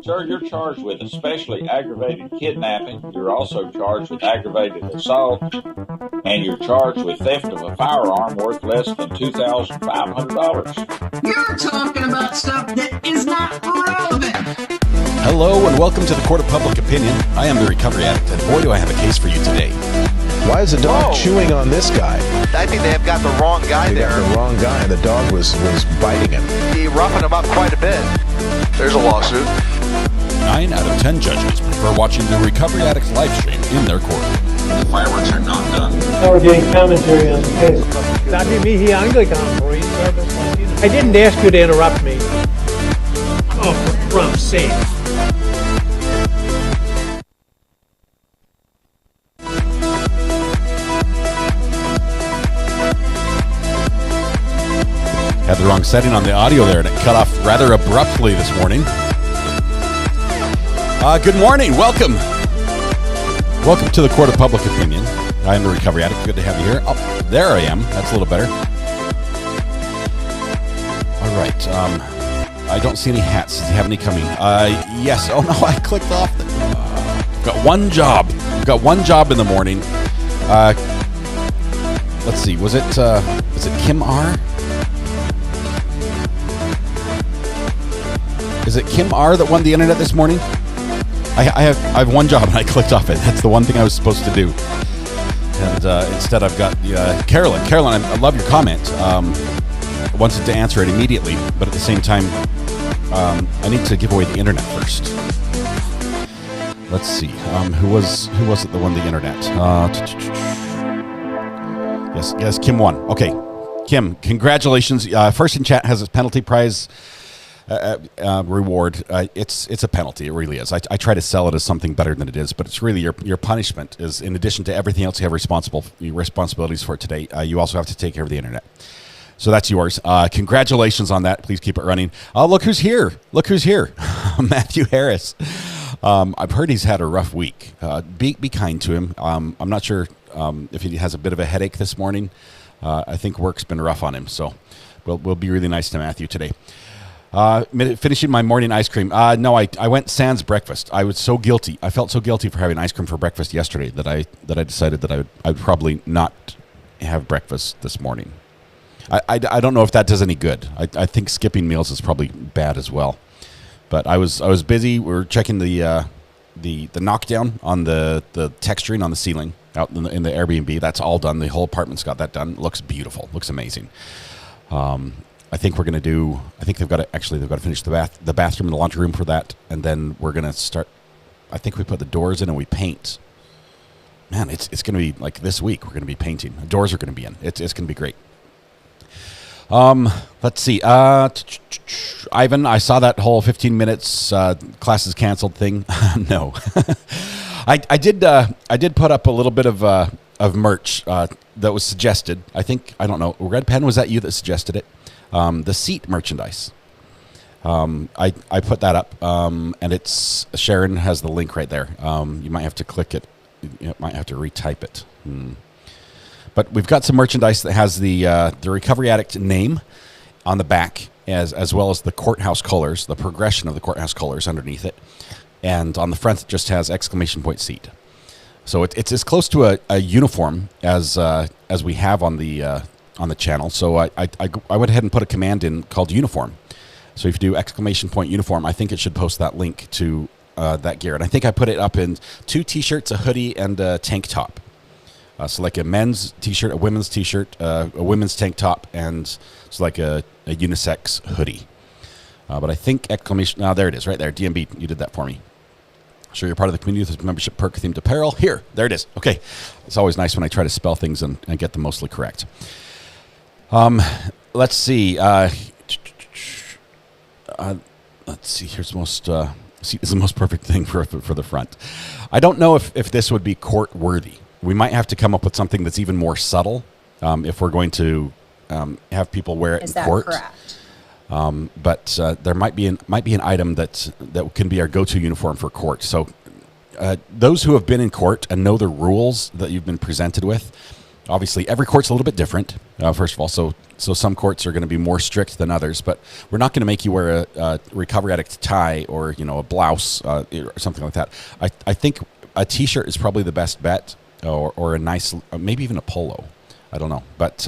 Sir, you're charged with especially aggravated kidnapping. You're also charged with aggravated assault. And you're charged with theft of a firearm worth less than $2,500. You're talking about stuff that is not relevant. Hello and welcome to the Court of Public Opinion. I am the recovery addict, and boy do I have a case for you today. Why is the dog chewing on this guy? I think they have got the wrong guy there. Got the wrong guy, and the dog was biting him. He roughened him up quite a bit. There's a lawsuit. 9 out of 10 judges prefer watching the Recovery Addicts live stream in their court. The fireworks are not done. Now we're getting commentary on the case. Sabi mihi Anglican for I didn't ask you to interrupt me. Oh, for Trump's sake. Had the wrong setting on the audio there, and it cut off rather abruptly this morning. Good morning. Welcome. Welcome to the Court of Public Opinion. I am the recovery addict. Good to have you here. Oh, there I am. That's a little better. All right. I don't see any hats. Do you have any coming? Yes. Oh, no. I clicked off. Got one job. Got one job in the morning. Let's see. Was it Kim R.? Is it Kim R. that won the internet this morning? I have one job and I clicked off it. That's the one thing I was supposed to do. And instead I've got Carolyn. Carolyn, I love your comment. I wanted to answer it immediately, but at the same time, I need to give away the internet first. Let's see. Who was it that won the internet? Yes, Kim won. Okay, Kim, congratulations. First in chat has a penalty prize. Reward. It's a penalty. It really is. I try to sell it as something better than it is, but it's really your punishment is, in addition to everything else you have responsibilities for today, you also have to take care of the internet. So that's yours. Congratulations on that. Please keep it running. Look who's here. Matthew Harris. I've heard he's had a rough week. Be kind to him. I'm not sure if he has a bit of a headache this morning. I think work's been rough on him, so we'll be really nice to Matthew today. Finishing my morning ice cream. No, I went sans breakfast. I was so guilty. I felt so guilty for having ice cream for breakfast yesterday that I decided that I would probably not have breakfast this morning. I don't know if that does any good. I think skipping meals is probably bad as well. But I was busy. We were checking the knockdown on the texturing on the ceiling out in the Airbnb. That's all done. The whole apartment's got that done. It looks beautiful. Looks amazing. I think they've got to finish the bathroom and the laundry room for that, and then we're going to start. I think we put the doors in and we paint. Man, it's going to be like this week. We're going to be painting. The doors are going to be in. It's going to be great. Let's see. Ivan, I saw that whole 15 minutes classes canceled thing. No, I did put up a little bit of merch that was suggested. I don't know. Red Pen, was that you that suggested it? The seat merchandise. I put that up, and it's Sharon has the link right there. You might have to click it. You might have to retype it. But we've got some merchandise that has the Recovery Addict name on the back, as well as the courthouse colors, the progression of the courthouse colors underneath it, and on the front it just has exclamation point seat. So it's as close to a uniform as we have on the channel. So I went ahead and put a command in called uniform. So if you do exclamation point uniform, I think it should post that link to that gear. And I think I put it up in 2 t-shirts, a hoodie, and a tank top. So like a men's t-shirt, a women's t-shirt, a women's tank top, and so like a unisex hoodie. But I think exclamation, there it is, right there. DMB, you did that for me. Sure, you're part of the community with membership perk themed apparel. Here, there it is. Okay. It's always nice when I try to spell things and get them mostly correct. Let's see. Let's see. Here's the most. See, this is the most perfect thing for the front. I don't know if this would be court worthy. We might have to come up with something that's even more subtle if we're going to have people wear it in court. Is that correct? But there might be an item that can be our go-to uniform for court. So those who have been in court and know the rules that you've been presented with, Obviously, every court's a little bit different, first of all, so some courts are going to be more strict than others, but we're not going to make you wear a recovery addict tie or, a blouse or something like that. I think a T-shirt is probably the best bet, or a nice, maybe even a polo. I don't know, but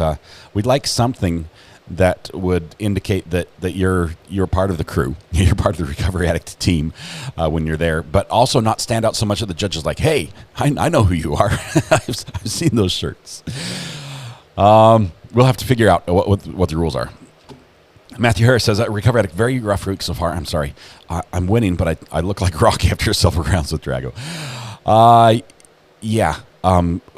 we'd like something that would indicate that you're part of the crew, you're part of the recovery addict team when you're there, but also not stand out so much that the judge is like, hey, I know who you are. I've seen those shirts. We'll have to figure out what the rules are. Matthew Harris says, recovery addict, very rough week so far. I'm sorry. I'm winning, but I look like Rocky after several rounds with Drago. Yeah.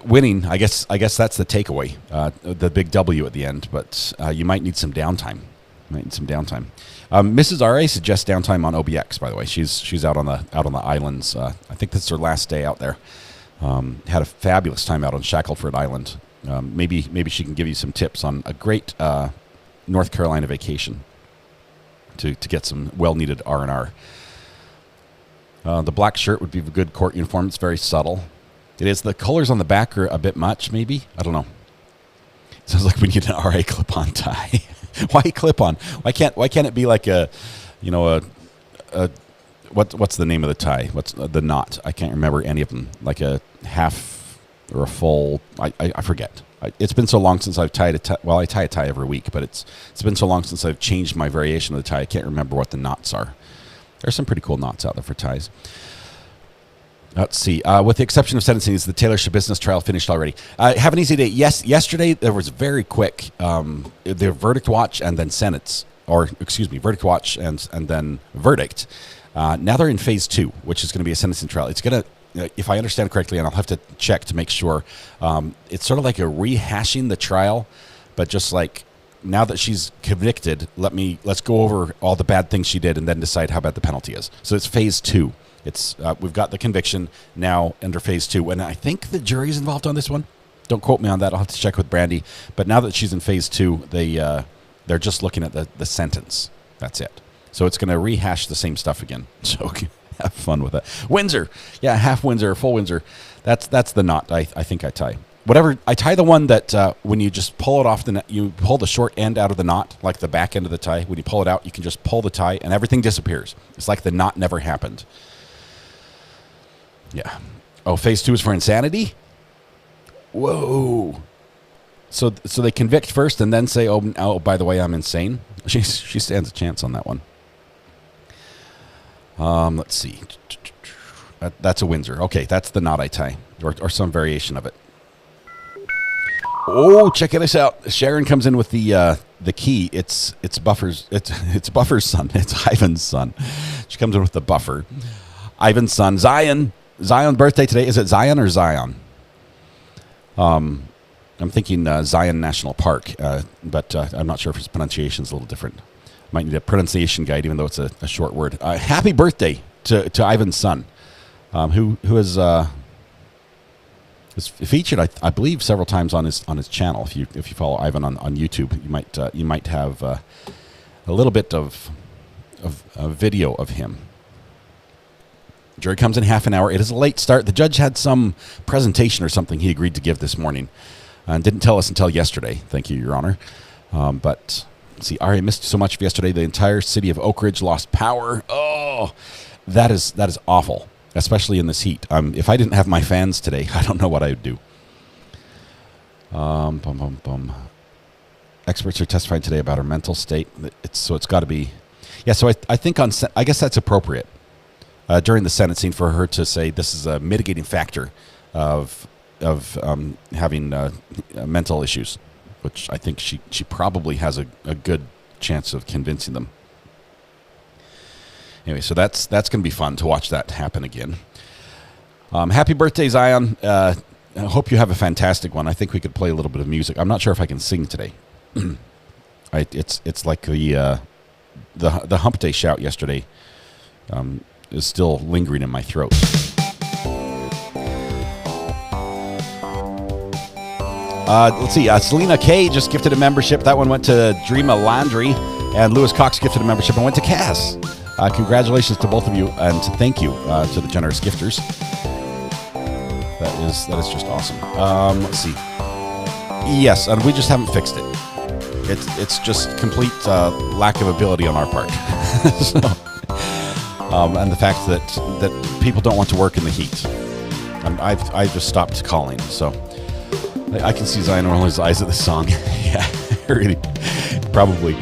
Winning, I guess that's the takeaway, the big W at the end, but you might need some downtime. Mrs. R.A. suggests downtime on OBX, by the way. She's out on the islands. I think this is her last day out there. Had a fabulous time out on Shackleford Island. Maybe she can give you some tips on a great North Carolina vacation to get some well-needed R&R. The black shirt would be a good court uniform. It's very subtle. It is. The colors on the back are a bit much, maybe. I don't know. Sounds like we need an RA clip-on tie. Why clip-on? Why can't it be like what's the name of the tie? What's the knot? I can't remember any of them. Like a half or a full. I forget. It's been so long since I've tied a tie. Well, I tie a tie every week, but it's been so long since I've changed my variation of the tie. I can't remember what the knots are. There's some pretty cool knots out there for ties. Let's see. With the exception of sentencing, is the Taylor business trial finished already? Have an easy day. Yes, yesterday there was very quick. The verdict watch and then sentence, verdict watch and then verdict. Now they're in phase 2, which is going to be a sentencing trial. It's going to, if I understand correctly, and I'll have to check to make sure, it's sort of like a rehashing the trial, but just like now that she's convicted, let's go over all the bad things she did and then decide how bad the penalty is. So it's phase 2. It's we've got the conviction now under phase 2, and I think the jury's involved on this one. Don't quote me on that. I'll have to check with Brandy. But now that she's in phase 2, they're just looking at the sentence. That's it. So it's going to rehash the same stuff again. So have fun with it. Windsor, yeah, half Windsor, full Windsor. That's the knot. I think I tie. Whatever, I tie the one that when you just pull it off you pull the short end out of the knot, like the back end of the tie. When you pull it out, you can just pull the tie, and everything disappears. It's like the knot never happened. Yeah. Oh, phase 2 is for insanity? Whoa. So they convict first and then say, oh, by the way, I'm insane? She stands a chance on that one. Let's see. That's a Windsor. Okay, that's the knot I tie, or some variation of it. Oh, check this out. Sharon comes in with the key. It's Buffer's. It's Buffer's son. It's Ivan's son. She comes in with the buffer. Ivan's son, Zion. Zion's birthday today. Is it Zion or Zion? I'm thinking Zion National Park, but I'm not sure if his pronunciation is a little different. Might need a pronunciation guide, even though it's a short word. Happy birthday to Ivan's son, who is featured, I believe, several times on his channel. If you follow Ivan on YouTube, you might have a little bit of a video of him. Jury comes in half an hour. It is a late start. The judge had some presentation or something he agreed to give this morning and didn't tell us until yesterday. Thank you, Your Honor. But let's see, I missed so much of yesterday. The entire city of Oak Ridge lost power. Oh, that is awful, especially in this heat. If I didn't have my fans today, I don't know what I would do. Experts are testifying today about her mental state. It's got to be, yeah. So I think I guess that's appropriate. During the sentencing, for her to say this is a mitigating factor of having mental issues, which I think she probably has a good chance of convincing them. Anyway, so that's going to be fun to watch that happen again. Happy birthday, Zion. I hope you have a fantastic one. I think we could play a little bit of music. I'm not sure if I can sing today. It's like the hump day shout yesterday. Is still lingering in my throat. Let's see. Selena K just gifted a membership. That one went to Dreama Landry, and Lewis Cox gifted a membership and went to Cass. Congratulations to both of you, and thank you to the generous gifters. That is just awesome. Let's see. Yes, and we just haven't fixed it. It's just complete lack of ability on our part. So, and the fact that people don't want to work in the heat. And I've just stopped calling. So I can see Zion rolling his eyes at this song. Yeah, really, probably.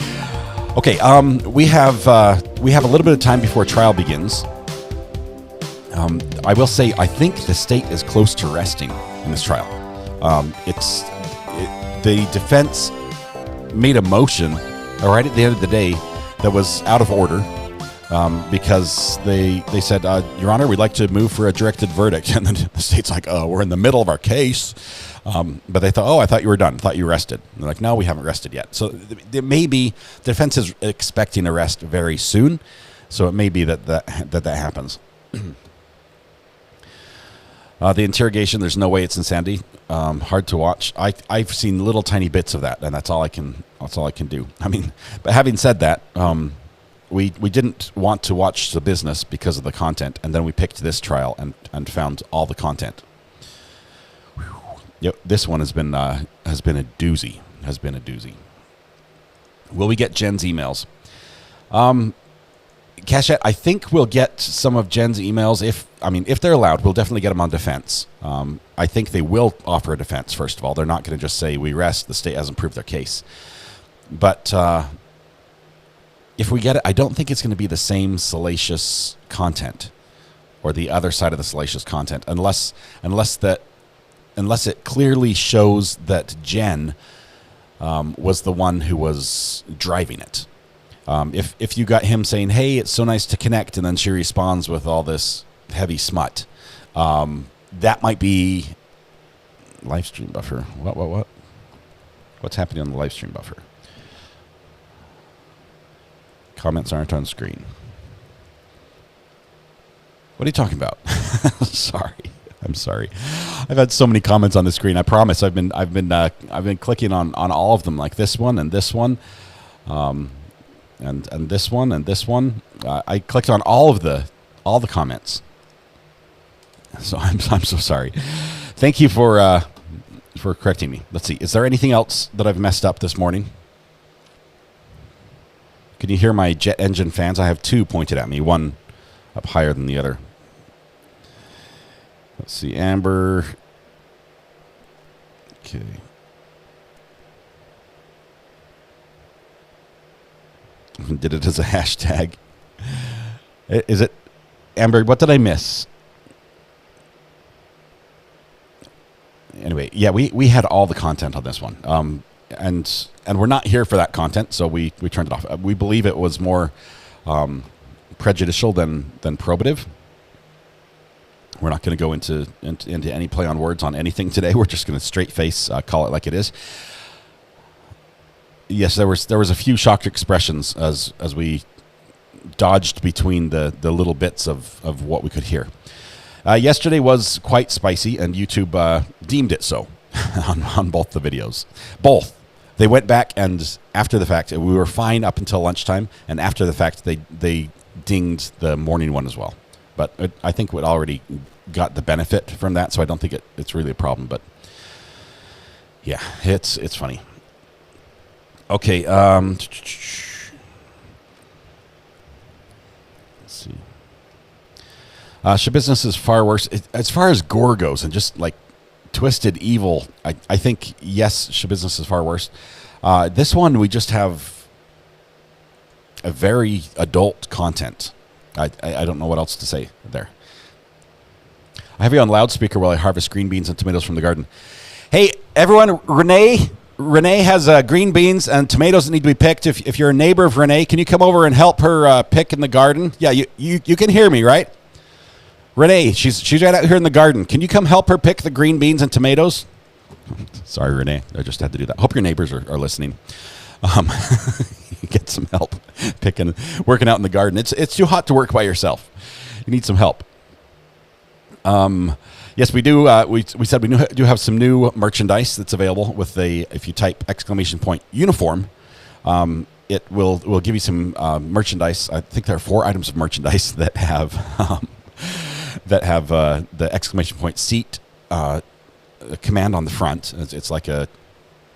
Okay, we have a little bit of time before trial begins. I will say I think the state is close to resting in this trial. The defense made a motion right at the end of the day that was out of order because they said, Your Honor, we'd like to move for a directed verdict. And then the state's like, we're in the middle of our case. But they thought, I thought you were done. I thought you rested. And they're like, no, we haven't rested yet. So it may be the defense is expecting arrest very soon. So it may be that happens. The interrogation, there's no way it's insanity. Hard to watch. I've seen little tiny bits of that, and that's all I can do. I mean, but having said that, we didn't want to watch The Business because of the content, and then we picked this trial and found all the content. Yep, this one has been a doozy. Will we get Jen's emails? Cachette, I think we'll get some of Jen's emails if they're allowed. We'll definitely get them on defense. I think they will offer a defense. First of all, they're not going to just say we rest. The state hasn't proved their case. But if we get it, I don't think it's going to be the same salacious content or the other side of the salacious content, unless it clearly shows that Jen was the one who was driving it. If you got him saying, hey, it's so nice to connect, and then she responds with all this heavy smut, that might be live stream buffer. What? What's happening on the live stream buffer? Comments aren't on screen. What are you talking about? I'm sorry. I've had so many comments on the screen. I promise. I've been clicking on all of them, like this one and this one. And this one and this one. I clicked on all the comments. So I'm so sorry. Thank you for correcting me. Let's see. Is there anything else that I've messed up this morning? Can you hear my jet engine fans? I have two pointed at me, one up higher than the other. Let's see. Amber. Okay. Did it as a hashtag. Is it Amber? What did I miss? Anyway, yeah, we had all the content on this one, and we're not here for that content, so we turned it off. We believe it was more prejudicial than probative. We're not going to go into any play on words on anything today. We're just going to straight face call it like it is. Yes, there was a few shocked expressions as we dodged between the little bits of what we could hear. Yesterday was quite spicy, and YouTube deemed it so on both the videos. Both. They went back, and after the fact, we were fine up until lunchtime, and after the fact, they dinged the morning one as well. But I think we already got the benefit from that, so I don't think it's really a problem. But yeah, it's funny. Okay. Let's see. Shabusiness is far worse. As far as gore goes and just like twisted evil, I think, yes, Shabusiness is far worse. This one, we just have a very adult content. I don't know what else to say there. I have you on loudspeaker while I harvest green beans and tomatoes from the garden. Hey, everyone, Renee has green beans and tomatoes that need to be picked. If you're a neighbor of Renee, can you come over and help her pick in the garden? Yeah, you can hear me, right? Renee, she's right out here in the garden. Can you come help her pick the green beans and tomatoes? Sorry, Renee. I just had to do that. Hope your neighbors are listening. Get some help working out in the garden. It's too hot to work by yourself. You need some help. Yes, we do. We said we do have some new merchandise that's available with if you type !uniform, it will give you some merchandise. I think there are 4 items of merchandise that have the !seat command on the front. It's like a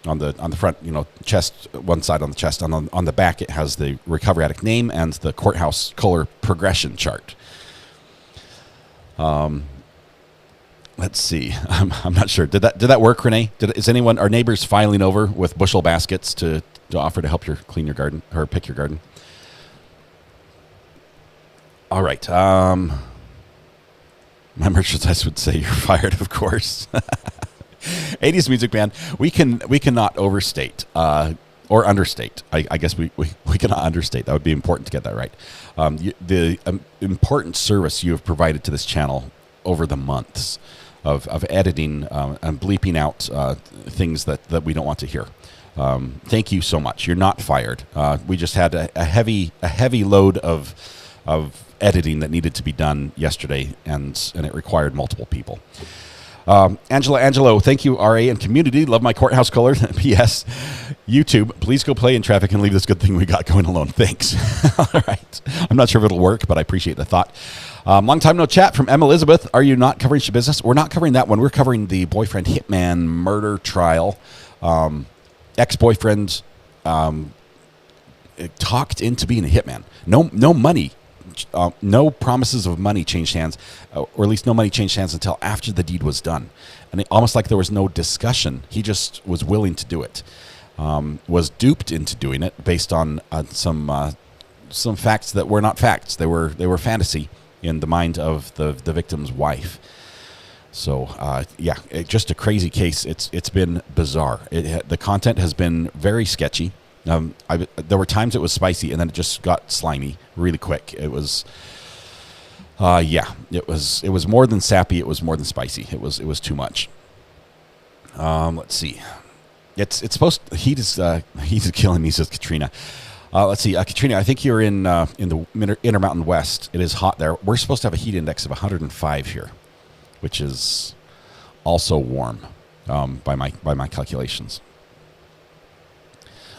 the front, chest, one side on the chest. On the back, it has the recovery addict name and the courthouse color progression chart. Let's see. I'm not sure. Did that work, Renee? Is anyone, our neighbors, filing over with bushel baskets to offer to help clean your garden or pick your garden? All right. My merchandise would say you're fired, of course. 80s Music Band. We cannot overstate or understate. I guess we cannot understate. That would be important to get that right. The important service you have provided to this channel over the months of editing and bleeping out things that we don't want to hear. Thank you so much. You're not fired. We just had a heavy load of editing that needed to be done yesterday, and it required multiple people. Angelo, thank you, RA and community. Love my courthouse color. P.S. YouTube, please go play in traffic and leave this good thing we got going alone. Thanks. All right. I'm not sure if it'll work, but I appreciate the thought. Long time no chat from M. Elizabeth. Are you not covering Show Business? We're not covering that one. We're covering the boyfriend Hitman murder trial. Ex-boyfriend talked into being a hitman. No money. No promises of money changed hands, or at least no money changed hands until after the deed was done. And almost like there was no discussion. He just was willing to do it. Was duped into doing it based on some facts that were not facts. They were fantasy in the mind of the victim's wife. So just a crazy case. It's been bizarre. The content has been very sketchy. There were times it was spicy, and then it just got slimy really quick. It was, it was more than sappy. It was more than spicy. It was too much. Let's see. It's supposed. He's killing me, says Katrina. Let's see, Katrina. I think you're in the Intermountain West. It is hot there. We're supposed to have a heat index of 105 here, which is also warm by my calculations.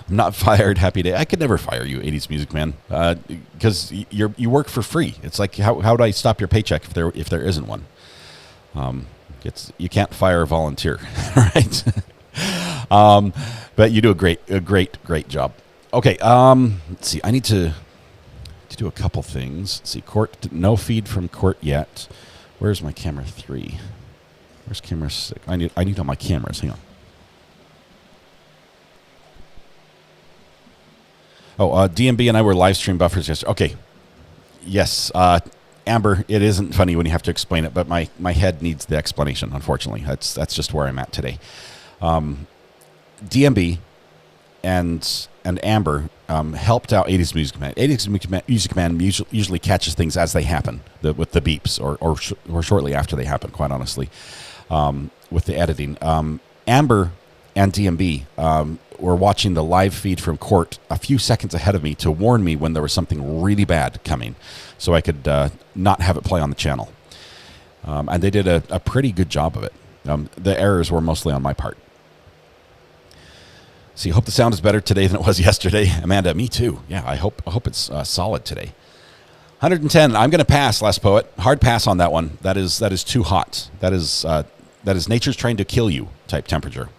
I'm not fired. Happy day. I could never fire you, 80s Music Man, because you work for free. It's like how would I stop your paycheck if there isn't one? You can't fire a volunteer, right? But you do a great job. Okay. Let's see. I need to do a couple things. Let's see. Court. No feed from court yet. Where's my camera 3? Where's camera 6? I need all my cameras. Hang on. Oh, DMB and I were live stream buffers yesterday. Okay. Yes, Amber, it isn't funny when you have to explain it, but my head needs the explanation, unfortunately. That's just where I'm at today. DMB and Amber helped out 80s Music Man. 80s Music Man usually catches things as they happen, with the beeps, or shortly after they happen, quite honestly, with the editing. Amber and DMB were watching the live feed from court a few seconds ahead of me to warn me when there was something really bad coming, so I could not have it play on the channel. And they did a pretty good job of it. The errors were mostly on my part. See, hope the sound is better today than it was yesterday. Amanda, me too. Yeah, I hope it's solid today. 110. I'm going to pass, Last Poet. Hard pass on that one. That is too hot. That is nature's trying to kill you type temperature.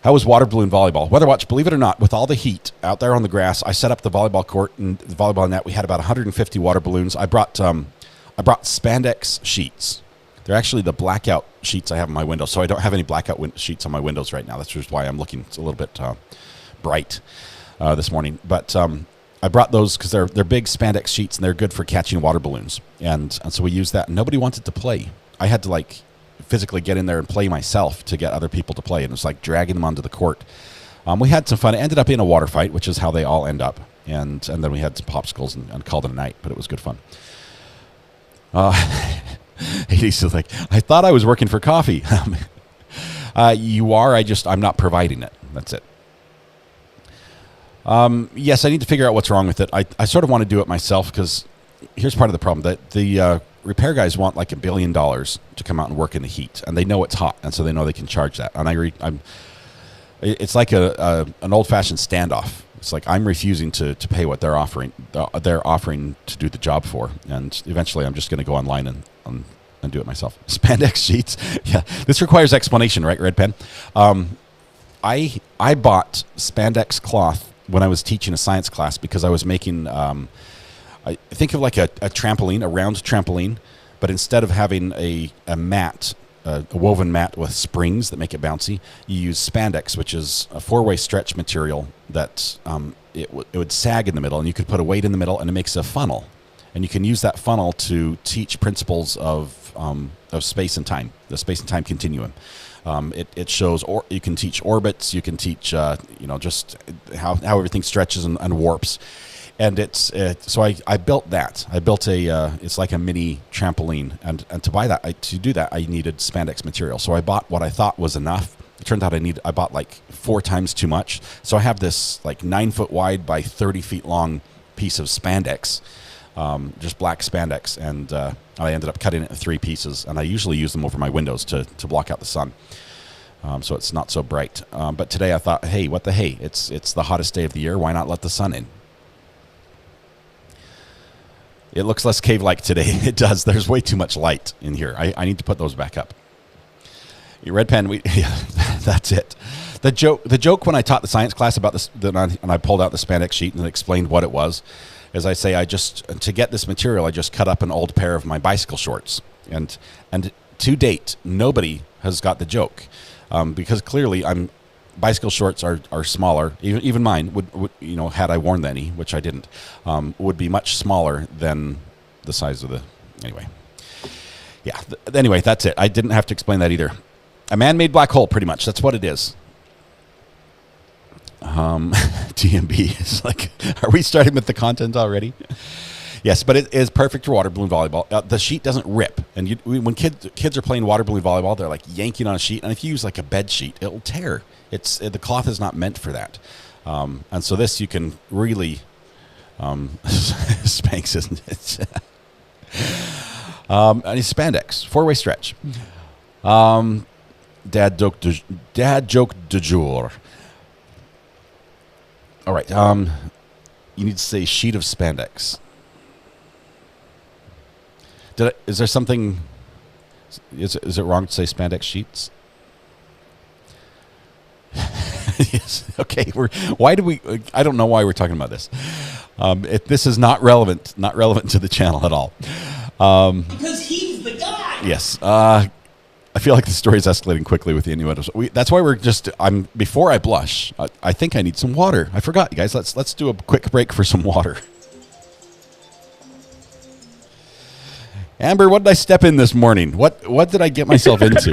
How was water balloon volleyball? Weather Watch, believe it or not, with all the heat out there on the grass, I set up the volleyball court and the volleyball net. We had about 150 water balloons. I brought spandex sheets. They're actually the blackout sheets I have on my window, so I don't have any blackout sheets on my windows right now. That's just why I'm looking a little bit bright this morning. But I brought those because they're big spandex sheets and they're good for catching water balloons. And so we used that. Nobody wanted to play. I had to physically get in there and play myself to get other people to play, and it was like dragging them onto the court. We had some fun. It ended up in a water fight, which is how they all end up, and then we had some popsicles and called it a night, but it was good fun. Hades is like, I thought I was working for coffee. You are. I'm not providing it. That's it. Yes, I need to figure out what's wrong with it. I sort of want to do it myself, because here's part of the problem. That the repair guys want like $1 billion to come out and work in the heat, and they know it's hot, and so they know they can charge that. And it's like an old-fashioned standoff. It's like I'm refusing to pay what they're offering. They're offering to do the job for, and eventually I'm just going to go online and do it myself. Spandex sheets. Yeah, this requires explanation, right, Red Pen? I bought spandex cloth when I was teaching a science class because I was making I think of like a trampoline, a round trampoline, but instead of having a mat, a woven mat with springs that make it bouncy, you use spandex, which is a 4-way stretch material that it would sag in the middle, and you could put a weight in the middle, and it makes a funnel, and you can use that funnel to teach principles of space and time, the space and time continuum. It shows, or you can teach orbits, you can teach just how everything stretches and warps. And so I built that. I built it's like a mini trampoline, and to buy that, to do that, I needed spandex material. So I bought what I thought was enough. It turned out I bought like 4 times too much. So I have this like 9 foot wide by 30 feet long piece of spandex, just black spandex, and I ended up cutting it in 3 pieces. And I usually use them over my windows to block out the sun, so it's not so bright. But today I thought, hey, what the hey? It's the hottest day of the year. Why not let the sun in? It looks less cave-like today. It does. There's way too much light in here. I need to put those back up. Red pen. That's it. The joke when I taught the science class about this, and I pulled out the spandex sheet and explained what it was, is I say to get this material, I just cut up an old pair of my bicycle shorts, and to date nobody has got the joke, because clearly bicycle shorts are smaller. Even mine would had I worn any, which I didn't, would be much smaller than the size of the. Anyway, yeah. Anyway, that's it. I didn't have to explain that either. A man-made black hole, pretty much. That's what it is. TMB is like, are we starting with the content already? Yes, but it is perfect for water balloon volleyball. The sheet doesn't rip, and when kids are playing water balloon volleyball, they're like yanking on a sheet, and if you use like a bed sheet, it'll tear. The cloth is not meant for that, and so this you can really Spanx, isn't it? And it's spandex, 4-way stretch. Dad joke du jour. All right, you need to say sheet of spandex. Is there something? Is it wrong to say spandex sheets? Yes. Okay. Why do we? I don't know why we're talking about this. This is not relevant. Not relevant to the channel at all. Because he's the guy. Yes. I feel like the story is escalating quickly with the innuendos. That's why we're just. Before I blush, I think I need some water. I forgot, you guys. Let's do a quick break for some water. Amber, what did I step in this morning? What did I get myself into?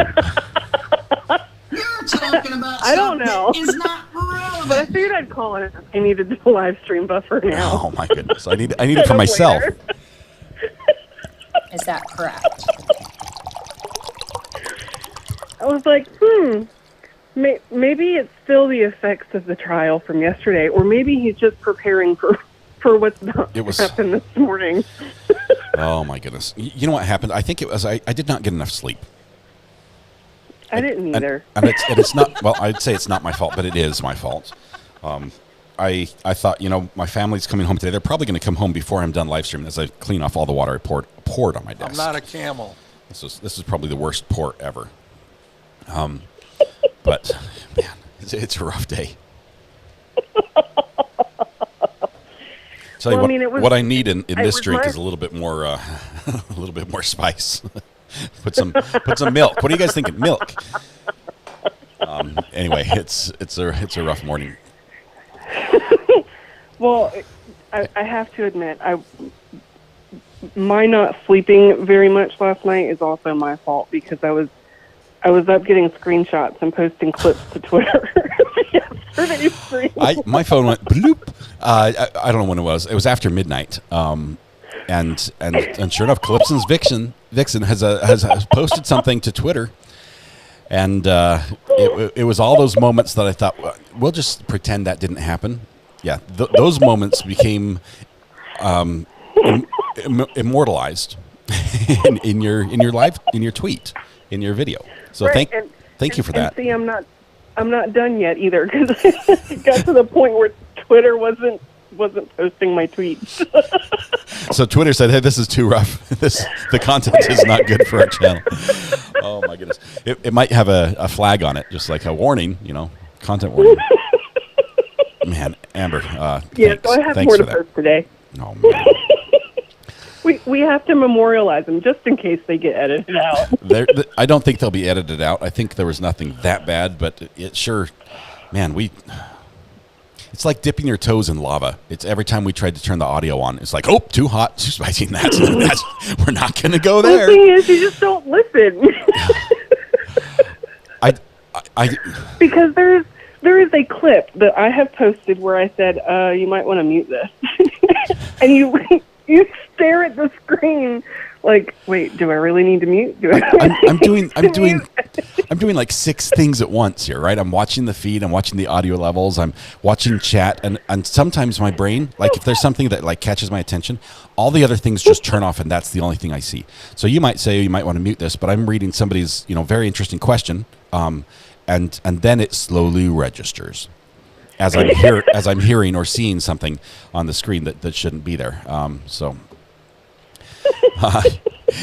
You're talking about I don't something know. that is not relevant. But I figured I'd call it. I needed the live stream buffer now. Oh my goodness! I need it for myself. Is that correct? I was like, maybe it's still the effects of the trial from yesterday, or maybe he's just preparing for what's about to happen this morning. Oh my goodness! You know what happened? I think it was I did not get enough sleep. I didn't either. And it's not. Well, I'd say it's not my fault, but it is my fault. I thought, my family's coming home today. They're probably going to come home before I'm done live streaming as I clean off all the water I poured on my desk. I'm not a camel. This is probably the worst pour ever. But man, it's a rough day. Tell you what I need in this drink is a little bit more spice. put some milk. What are you guys thinking? Milk. Anyway, it's a rough morning. Well, I have to admit, my not sleeping very much last night is also my fault, because I was up getting screenshots and posting clips to Twitter. Yesterday's stream. My phone went bloop. I don't know when it was. It was after midnight. And sure enough, Calypson's Vixen has posted something to Twitter, and it was all those moments that I thought, well, we'll just pretend that didn't happen. Yeah, those moments became immortalized in your tweet, in your video. So right, thank you for that. See, I'm not done yet either, because it got to the point where Twitter wasn't posting my tweets. So Twitter said, "Hey, this is too rough. The content is not good for our channel." Oh my goodness! It might have a flag on it, just like a warning. Content warning. Man, Amber. Yeah, so I have more to post today. Oh, man. We have to memorialize them just in case they get edited out. I don't think they'll be edited out. I think there was nothing that bad, but it sure, man, it's like dipping your toes in lava. It's every time we tried to turn the audio on, it's like, oh, too hot, too spicy. That's we're not going to go there. The thing is, you just don't listen. Because there is a clip that I have posted where I said, you might want to mute this. And you stare at the screen like, wait, do I really need to mute? I'm doing like 6 things at once here, right? I'm watching the feed, I'm watching the audio levels, I'm watching chat, and sometimes my brain, like if there's something that like catches my attention, all the other things just turn off, and that's the only thing I see. So you might say you might want to mute this, but I'm reading somebody's very interesting question, and then it slowly registers as I'm hearing or seeing something on the screen that shouldn't be there.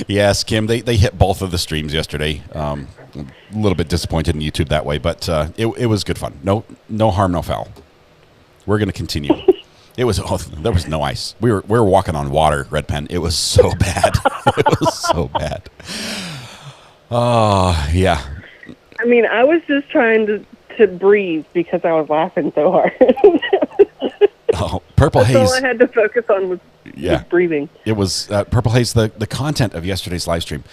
Yes, Kim, they hit both of the streams yesterday. A little bit disappointed in YouTube that way, but it was good fun. No harm, no foul. We're going to continue. There was no ice. We were walking on water, Red Pen. It was so bad. It was so bad. Oh, yeah. I mean, I was just trying to breathe because I was laughing so hard. Oh, Purple Haze. All I had to focus on was just breathing. It was Purple Haze. The content of yesterday's live stream.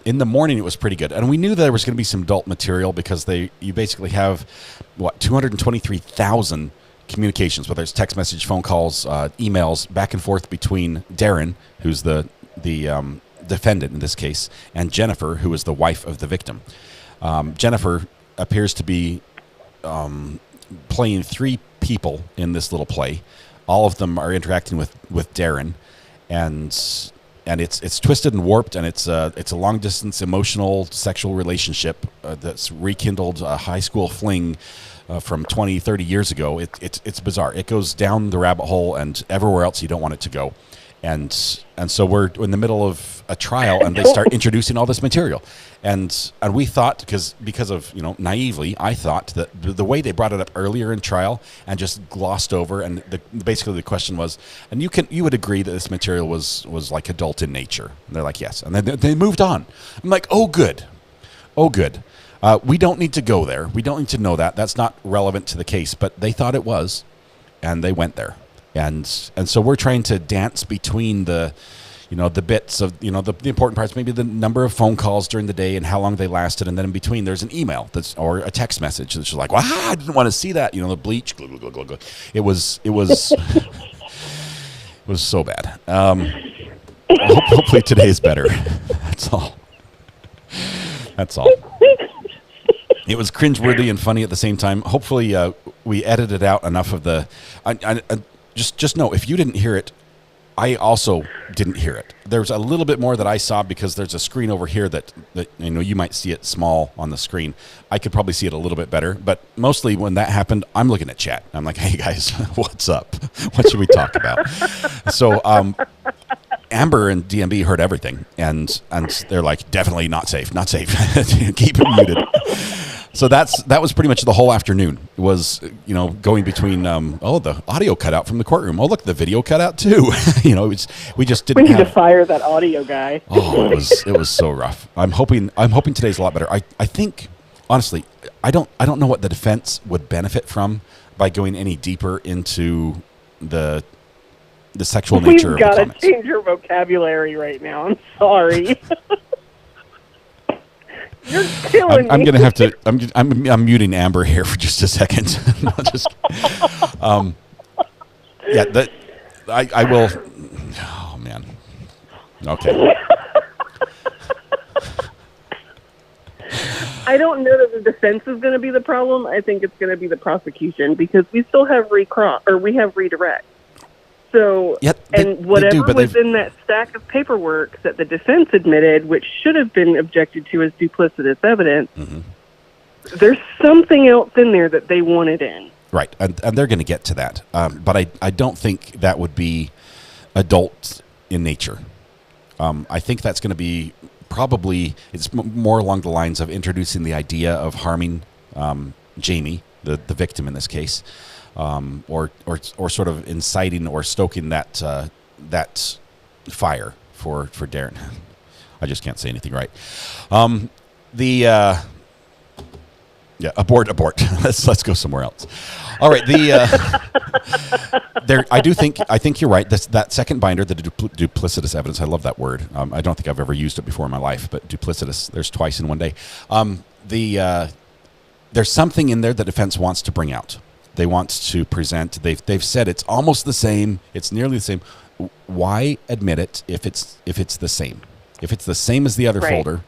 In the morning, it was pretty good, and we knew there was going to be some adult material because you basically have 223,000 communications, whether it's text message, phone calls, emails, back and forth between Darrin, who's the defendant in this case, and Jennifer, who is the wife of the victim. Jennifer appears to be playing 3 people in this little play. All of them are interacting with Darrin, and it's twisted and warped, and it's a long distance emotional sexual relationship that's rekindled a high school fling from 20-30 years ago. It's bizarre. It goes down the rabbit hole and everywhere else you don't want it to go. And so we're in the middle of a trial, and they start introducing all this material, and we thought because of naively, I thought that the way they brought it up earlier in trial and just glossed over, and basically the question was, and you would agree that this material was like adult in nature, and they're like yes, and then they moved on. I'm like, oh good. We don't need to go there. We don't need to know that. That's not relevant to the case, but they thought it was, and they went there. And so we're trying to dance between the bits of, the important parts, maybe the number of phone calls during the day and how long they lasted. And then in between, there's an email or a text message that's just like, well, I didn't want to see that. The bleach. Glug, glug, glug, glug. It was it was so bad. Hopefully today is better. That's all. It was cringeworthy and funny at the same time. Hopefully we edited out enough of the... Just know, if you didn't hear it, I also didn't hear it. There's a little bit more that I saw because there's a screen over here that you might see it small on the screen. I could probably see it a little bit better, but mostly when that happened, I'm looking at chat. I'm like, hey guys, what's up? What should we talk about? So Amber and DMB heard everything, and they're like, definitely not safe. Keep it muted. So that was pretty much the whole afternoon. It was going between the audio cut out from the courtroom. Oh look, the video cut out too. We just didn't. We need to fire that audio guy. Oh, it was so rough. I'm hoping today's a lot better. I think honestly, I don't know what the defense would benefit from by going any deeper into the sexual nature of the comments. We've got to change your vocabulary right now. I'm sorry. You're killing me. I'm going to have to. I'm muting Amber here for just a second. I will. Oh man. Okay. I don't know that the defense is going to be the problem. I think it's going to be the prosecution because we still have we have redirect. So, whatever was in that stack of paperwork that the defense admitted, which should have been objected to as duplicitous evidence, there's something else in there that they wanted in. Right, and they're going to get to that. But I don't think that would be adult in nature. I think that's going to be it's more along the lines of introducing the idea of harming Jamie the victim in this case, or sort of inciting or stoking that fire for Darrin. I just can't say anything right. Abort. let's go somewhere else. All right. I think you're right. That second binder, the duplicitous evidence. I love that word. I don't think I've ever used it before in my life, but duplicitous. There's twice in one day. There's something in there the defense wants to bring out. They want to present. They've said it's almost the same. It's nearly the same. Why admit it if it's the same? If it's the same as the other folder,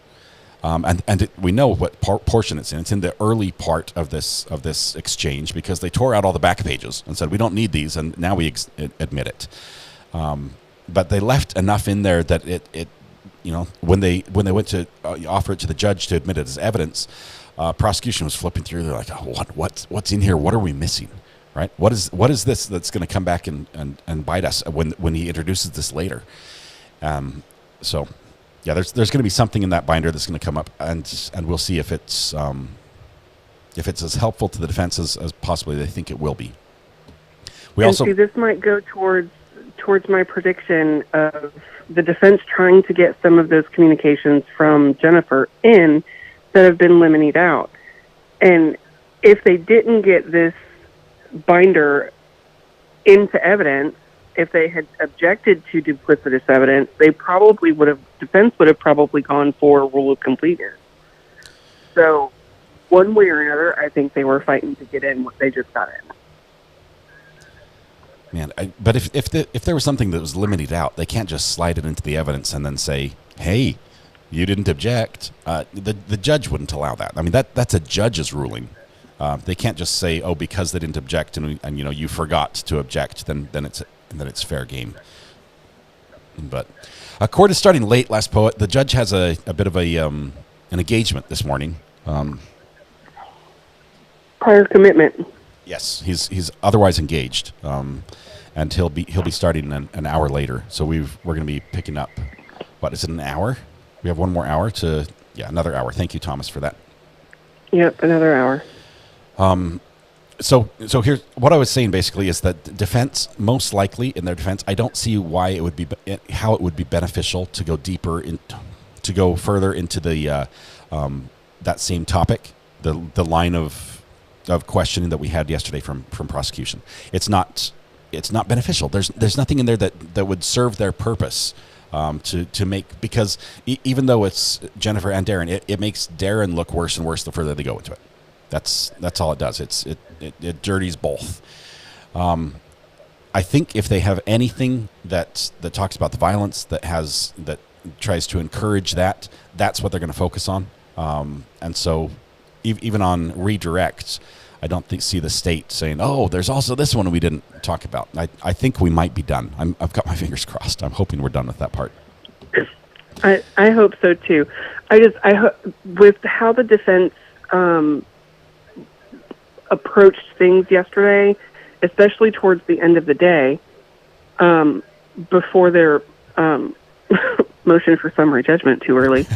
we know what portion it's in. It's in the early part of this exchange because they tore out all the back pages and said we don't need these, and now we admit it. But they left enough in there that it when they went to offer it to the judge to admit it as evidence, prosecution was flipping through. They're like, oh, what's in here? What are we missing? Right? What is this that's going to come back and bite us when he introduces this later? So. Yeah, there's going to be something in that binder that's going to come up, and we'll see if it's as helpful to the defense as possibly they think it will be. See, this might go towards my prediction of the defense trying to get some of those communications from Jennifer in that have been limited out. And if they didn't get this binder into evidence, if they had objected to duplicitous evidence, defense would have probably gone for rule of completeness. So, one way or another, I think they were fighting to get in what they just got in. Man, but if there was something that was limited out, they can't just slide it into the evidence and then say, "Hey, you didn't object." The judge wouldn't allow that. I mean, that's a judge's ruling. They can't just say, "Oh, because they didn't object and you forgot to object," then it's fair game. But court is starting late, Last Poet. The judge has a bit of an engagement this morning. Prior commitment. Yes, he's otherwise engaged, and he'll be starting an hour later. So we're going to be picking up. What is it? An hour? We have one more hour another hour. Thank you, Thomas, for that. Yep, another hour. So here's what I was saying. Basically, is that defense, most likely in their defense, I don't see why how it would be beneficial to go deeper to go further into the that same topic, the line of questioning that we had yesterday from prosecution. It's not beneficial. There's nothing in there that would serve their purpose to make, because even though it's Jennifer and Darrin, it makes Darrin look worse and worse the further they go into it. That's all it does. It dirties both. I think if they have anything that talks about the violence that tries to encourage that's what they're going to focus on. And so even on redirects, I don't see the state saying, "Oh, there's also this one we didn't talk about." I think we might be done. I've got my fingers crossed. I'm hoping we're done with that part. I hope so too. I hope with how the defense approached things yesterday, especially towards the end of the day, before their motion for summary judgment too early.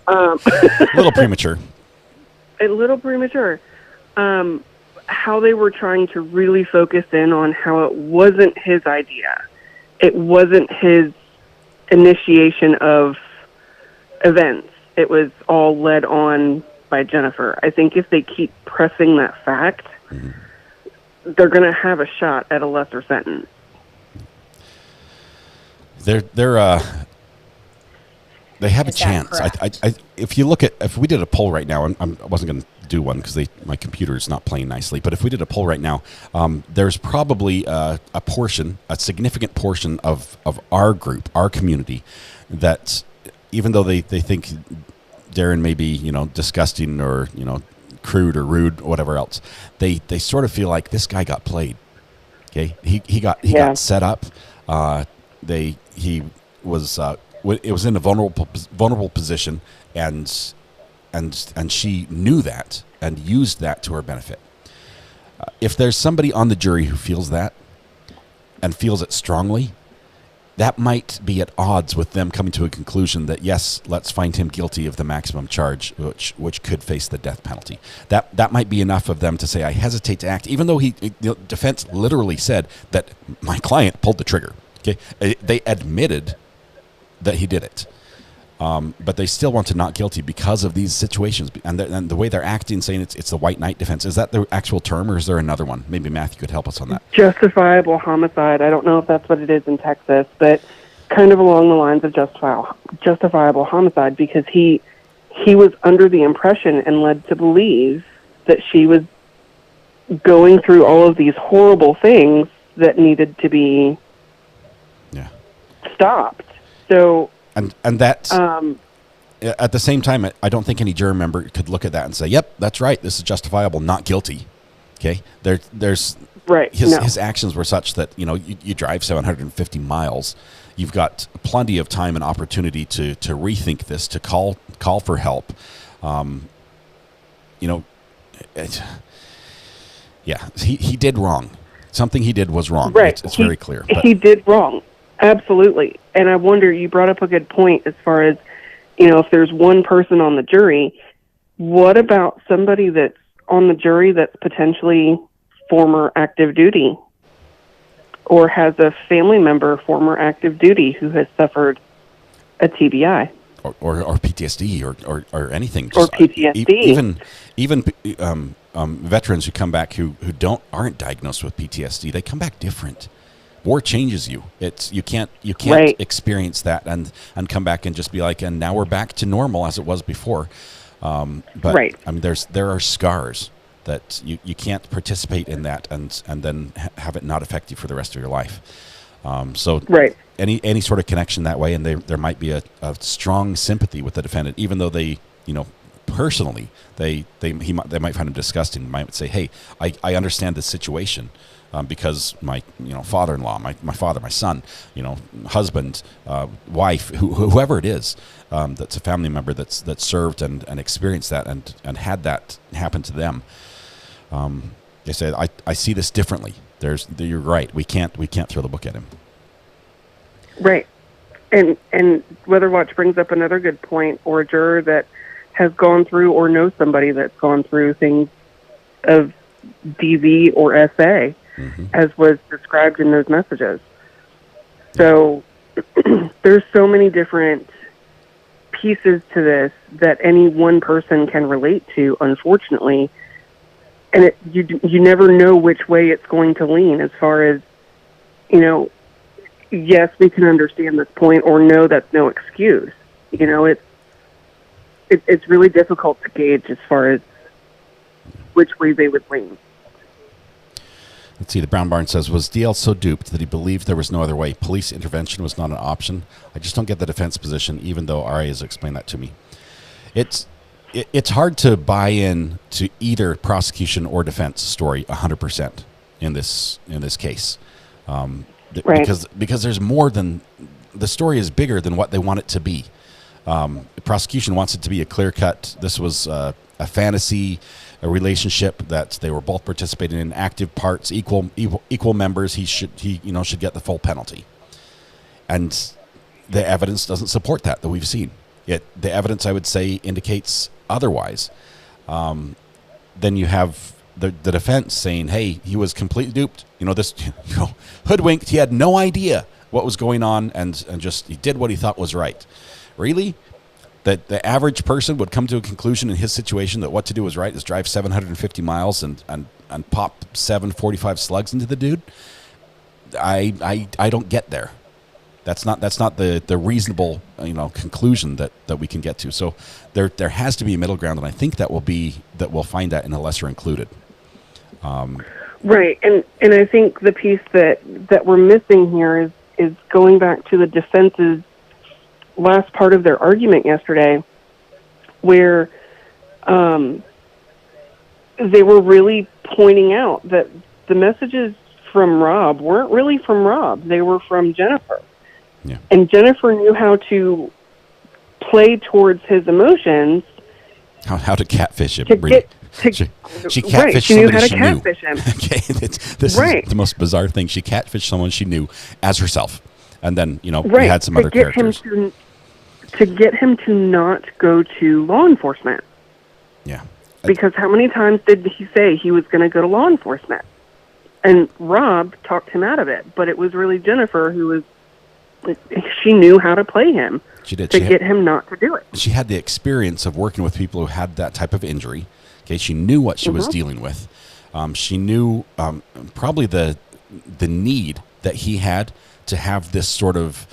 A little premature. A little premature. How they were trying to really focus in on how it wasn't his idea. It wasn't his initiation of events. It was all led on by Jennifer. I think if they keep pressing that fact, they're going to have a shot at a lesser sentence. They have a chance. If we did a poll right now, I wasn't going to do one because my computer is not playing nicely. But if we did a poll right now, there's probably a significant portion of our group, our community, that even though they think Darrin may be, disgusting or, crude or rude or whatever else, they sort of feel like this guy got played. Okay, he got set up. He was it was in a vulnerable position, and she knew that and used that to her benefit. If there's somebody on the jury who feels that and feels it strongly, that might be at odds with them coming to a conclusion that, yes, let's find him guilty of the maximum charge, which could face the death penalty. That might be enough of them to say, I hesitate to act, even though the defense literally said that my client pulled the trigger. Okay, they admitted that he did it. But they still want to not guilty because of these situations. And the way they're acting, saying it's the white knight defense. Is that the actual term, or is there another one? Maybe Matthew could help us on that. Justifiable homicide. I don't know if that's what it is in Texas, but kind of along the lines of justifiable homicide, because he was under the impression and led to believe that she was going through all of these horrible things that needed to be stopped. So... And that, at the same time, I don't think any jury member could look at that and say, yep, that's right, this is justifiable, not guilty. Okay? There's right. His actions were such that, you drive 750 miles. You've got plenty of time and opportunity to rethink this, to call for help. He did wrong. Something he did was wrong. Right. It's very clear. He did wrong. Absolutely. And I wonder, you brought up a good point as far as, if there's one person on the jury, what about somebody that's on the jury that's potentially former active duty or has a family member former active duty who has suffered a TBI? Or PTSD or anything. Or PTSD. Even veterans who come back who aren't diagnosed with PTSD, they come back different. War changes you. You can't right. experience that and come back and just be like, and now we're back to normal as it was before. But right. I mean, there are scars that you can't participate in that and then have it not affect you for the rest of your life. So right. any sort of connection that way, and there might be a strong sympathy with the defendant, even though they personally they might find him disgusting. Might say, hey, I understand this situation. Because my father-in-law, my father, my son, husband, wife, whoever it is, that's a family member that's served and experienced that and had that happen to them. They say, I see this differently. You're right. We can't throw the book at him. Right. And Weatherwatch brings up another good point, or a juror that has gone through or knows somebody that's gone through things of DV or SA. Mm-hmm. As was described in those messages. So there's so many different pieces to this that any one person can relate to, unfortunately. And you never know which way it's going to lean as far as, yes, we can understand this point, or no, that's no excuse. It's really difficult to gauge as far as which way they would lean. Let's see, the Brown Barn says, was DL so duped that he believed there was no other way? Police intervention was not an option? I just don't get the defense position, even though RA has explained that to me. It's hard to buy in to either prosecution or defense story 100% in this case. Right. Because there's more than, the story is bigger than what they want it to be. The prosecution wants it to be a clear-cut, this was a fantasy, a relationship that they were both participating in, active parts, equal members. He should get the full penalty, and the evidence doesn't support that we've seen. The evidence, I would say, indicates otherwise. Then you have the defense saying, "Hey, he was completely duped. Hoodwinked. He had no idea what was going on, and just he did what he thought was right." Really? That the average person would come to a conclusion in his situation that what to do was right is drive 750 miles and pop 745 slugs into the dude. I don't get there. That's not the reasonable conclusion that we can get to. So there has to be a middle ground, and I think that we'll find that in a lesser included. Right, and I think the piece that we're missing here is going back to the defense's last part of their argument yesterday, where they were really pointing out that the messages from Rob weren't really from Rob. They were from Jennifer. Yeah. And Jennifer knew how to play towards his emotions. How to catfish him. She catfished right, she knew somebody how to she catfish knew. him. Okay, this right. is the most bizarre thing. She catfished someone she knew as herself. And then, we had some other characters. To get him to not go to law enforcement. Yeah. Because how many times did he say he was going to go to law enforcement? And Rob talked him out of it. But it was really Jennifer who was, she knew how to play him. She did. To get him not to do it. She had the experience of working with people who had that type of injury. Okay, she knew what she was dealing with. She knew probably the need that he had to have this sort of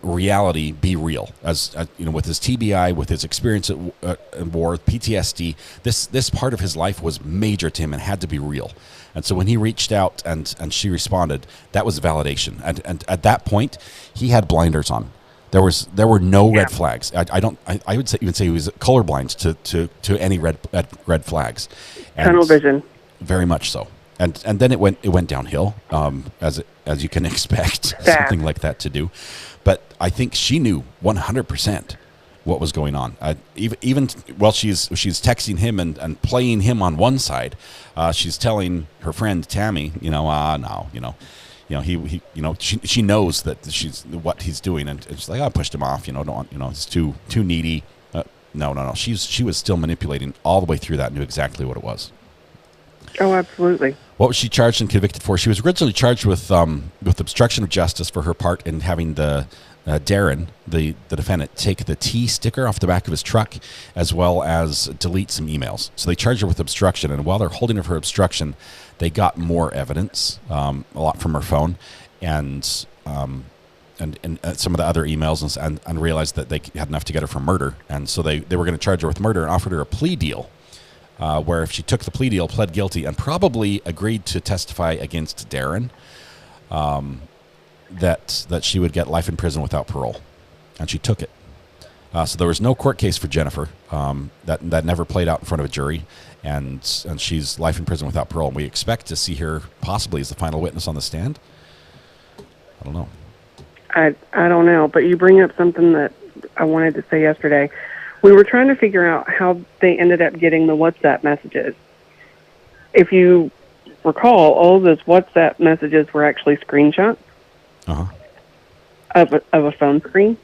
reality be real, as with his TBI, with his experience at war, PTSD. This part of his life was major to him and had to be real. And so when he reached out and she responded, that was validation. And at that point, he had blinders on. There were no red flags. I would say he was colorblind to any red flags. Tunnel vision. Very much so. And then it went downhill, as you can expect something like that to do. But I think she knew 100% what was going on. Even while she's texting him and playing him on one side, she's telling her friend Tammy, she knows that she's what he's doing, and it's like, I pushed him off. It's too needy. No. She was still manipulating all the way through that. Knew exactly what it was. Oh, absolutely. What was she charged and convicted for? She was originally charged with obstruction of justice for her part in having the Darrin, the defendant, take the T sticker off the back of his truck, as well as delete some emails. So they charged her with obstruction, and while they're holding her for obstruction, they got more evidence, a lot from her phone, and some of the other emails, and realized that they had enough to get her for murder. And so they were going to charge her with murder and offered her a plea deal, where if she took the plea deal, pled guilty, and probably agreed to testify against Darrin, that she would get life in prison without parole. And she took it. So there was no court case for Jennifer. That never played out in front of a jury, and she's life in prison without parole. And we expect to see her possibly as the final witness on the stand. I don't know. I don't know, but you bring up something that I wanted to say yesterday. We were trying to figure out how they ended up getting the WhatsApp messages. If you recall, all those WhatsApp messages were actually screenshots of a phone screen.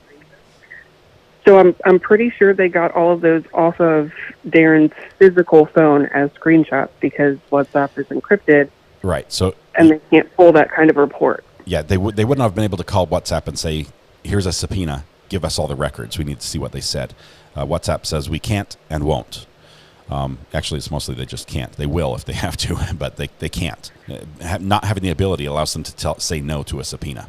So I'm pretty sure they got all of those off of Darren's physical phone as screenshots, because WhatsApp is encrypted. Right. So they can't pull that kind of report. Yeah, they wouldn't have been able to call WhatsApp and say, "Here's a subpoena. Give us all the records. We need to see what they said." WhatsApp says we can't and won't. Actually, it's mostly they just can't. They will if they have to, but they can't. Not having the ability allows them to say no to a subpoena.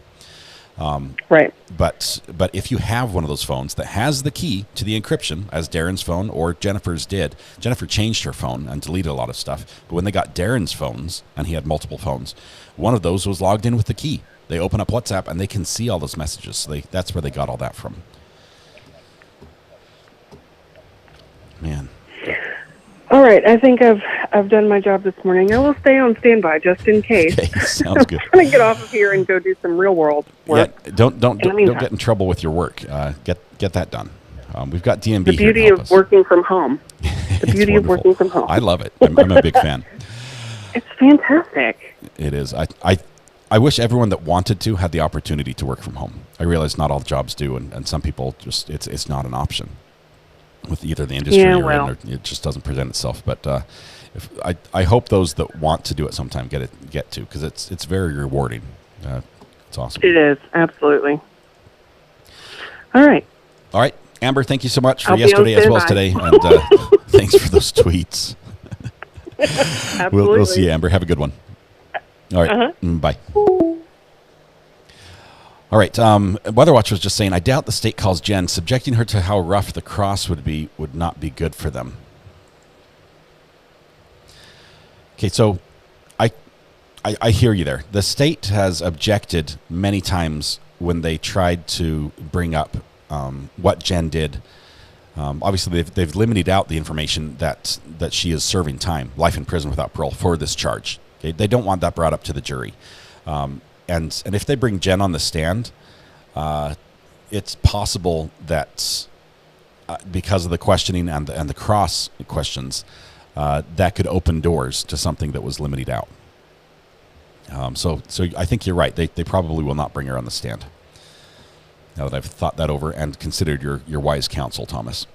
Right. But if you have one of those phones that has the key to the encryption, as Darren's phone or Jennifer's did, Jennifer changed her phone and deleted a lot of stuff. But when they got Darren's phones, and he had multiple phones, one of those was logged in with the key. They open up WhatsApp and they can see all those messages. So that's where they got all that from. Man. All right, I think I've done my job this morning. I will stay on standby just in case. Okay, sounds good. I'm going to get off of here and go do some real world work. Yeah, don't get in trouble with your work. Get that done. We've got DMB the beauty here to help of us. Working from home. The beauty of working from home. I love it. I'm a big fan. It's fantastic. It is. I wish everyone that wanted to had the opportunity to work from home. I realize not all jobs do, and some people just it's not an option with either the industry or in, or it just doesn't present itself. But I hope those that want to do it sometime get to, because it's very rewarding. It's awesome. It is, absolutely. All right, Amber, thank you so much for yesterday as well as today, and thanks for those tweets. Absolutely. We'll see you, Amber. Have a good one. All right. Bye. All right. Weather Watch was just saying, I doubt the state calls Jen. Subjecting her to how rough the cross would not be good for them. Okay, so I hear you there. The state has objected many times when they tried to bring up what Jen did. Obviously, they've limited out the information that she is serving time, life in prison without parole, for this charge. Okay? They don't want that brought up to the jury. And if they bring Jen on the stand, it's possible that because of the questioning and the cross questions, that could open doors to something that was limited out. So I think you're right. They probably will not bring her on the stand. Now that I've thought that over and considered your wise counsel, Thomas.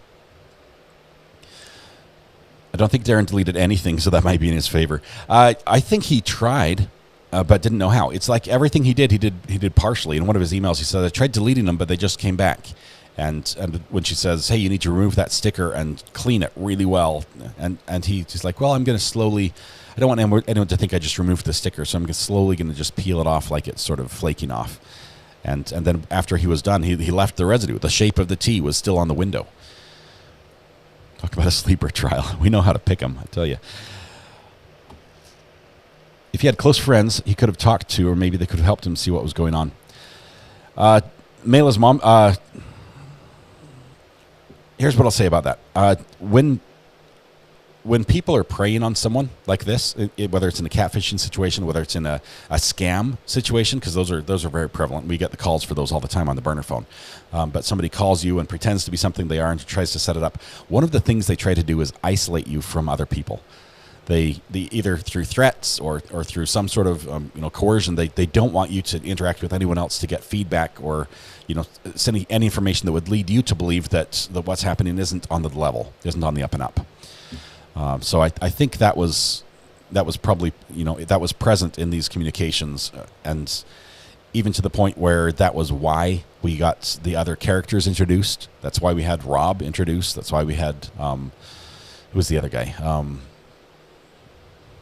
I don't think Darrin deleted anything, so that might be in his favor. I think he tried, but didn't know how. It's like everything he did partially. In one of his emails, he said, I tried deleting them, but they just came back. And when she says, hey, you need to remove that sticker and clean it really well. And he's like, well, I'm going to slowly, I don't want anyone to think I just removed the sticker, so I'm slowly going to just peel it off like it's sort of flaking off. And then after he was done, he left the residue. The shape of the T was still on the window. Talk about a sleeper trial. We know how to pick them, I tell you. If he had close friends he could have talked to, or maybe they could have helped him see what was going on. Mayla's mom, here's what I'll say about that. When people are preying on someone like this, whether it's in a catfishing situation, whether it's in a scam situation, because those are very prevalent. We get the calls for those all the time on the burner phone. But somebody calls you and pretends to be something they are and tries to set it up. One of the things they try to do is isolate you from other people. They either through threats or through some sort of coercion. They don't want you to interact with anyone else to get feedback or send any information that would lead you to believe that what's happening isn't on the level, isn't on the up and up. So I think that was probably that was present in these communications, and even to the point where that was why we got the other characters introduced. That's why we had Rob introduced. That's why we had who was the other guy?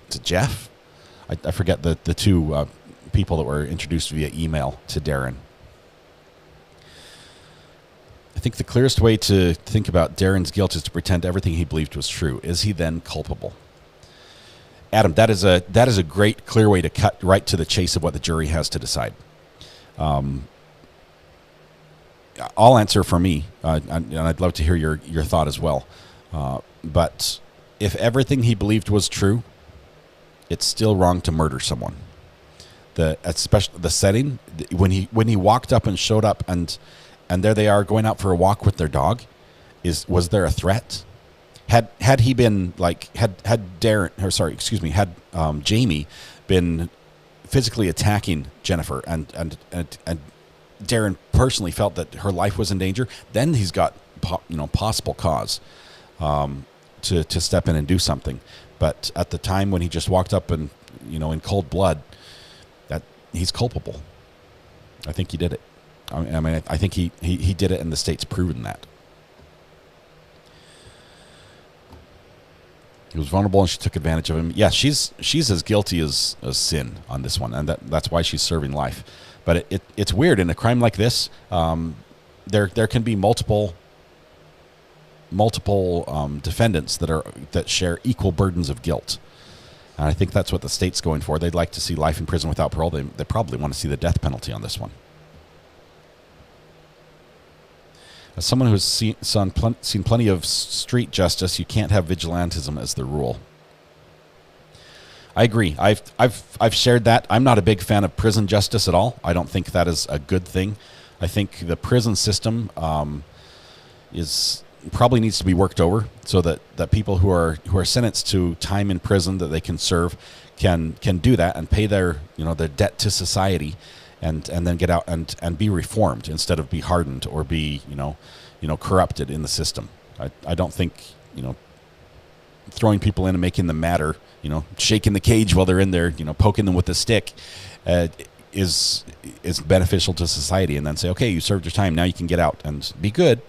Is it Jeff? I forget the two people that were introduced via email to Darrin. I think the clearest way to think about Darrin's guilt is to pretend everything he believed was true. Is he then culpable? Adam, that is a great, clear way to cut right to the chase of what the jury has to decide. I'll answer for me, and I'd love to hear your thought as well. But if everything he believed was true, it's still wrong to murder someone. Especially the setting when he walked up and showed up and there they are going out for a walk with their dog. Was there a threat? Had he been like had Jamie been physically attacking Jennifer and Darrin personally felt that her life was in danger, then he's got possible cause to step in and do something. But at the time when he just walked up and in cold blood, that he's culpable. I think he did it. I mean, I think he did it, and the state's proven that. He was vulnerable, and she took advantage of him. Yeah, she's as guilty as sin on this one, and that's why she's serving life. But it's weird in a crime like this. There can be multiple defendants that share equal burdens of guilt, and I think that's what the state's going for. They'd like to see life in prison without parole. They probably want to see the death penalty on this one. As someone who has seen plenty of street justice, you can't have vigilantism as the rule. I agree. I've shared that. I'm not a big fan of prison justice at all. I don't think that is a good thing. I think the prison system probably needs to be worked over so that people who are sentenced to time in prison that they can serve can do that and pay their debt to society. And then get out and be reformed instead of be hardened or be corrupted in the system. I don't think throwing people in and making them madder, shaking the cage while they're in there, poking them with a stick, is beneficial to society. And then say, okay, you served your time, now you can get out and be good.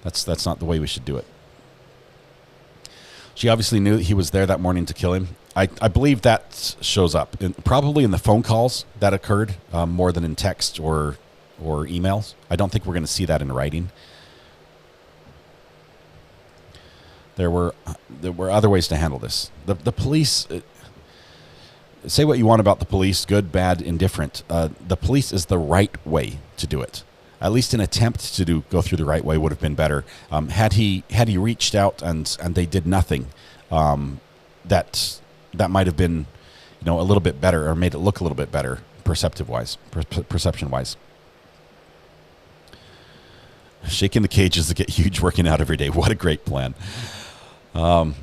That's not the way we should do it. She obviously knew that he was there that morning to kill him. I believe that shows up probably in the phone calls that occurred more than in text or emails. I don't think we're going to see that in writing. There were other ways to handle this. The police, say what you want about the police, good, bad, indifferent. The police is the right way to do it. At least an attempt to go through the right way would have been better. Had he reached out and they did nothing, that might have been, a little bit better or made it look a little bit better perception-wise. Shaking the cages to get huge, working out every day. What a great plan. You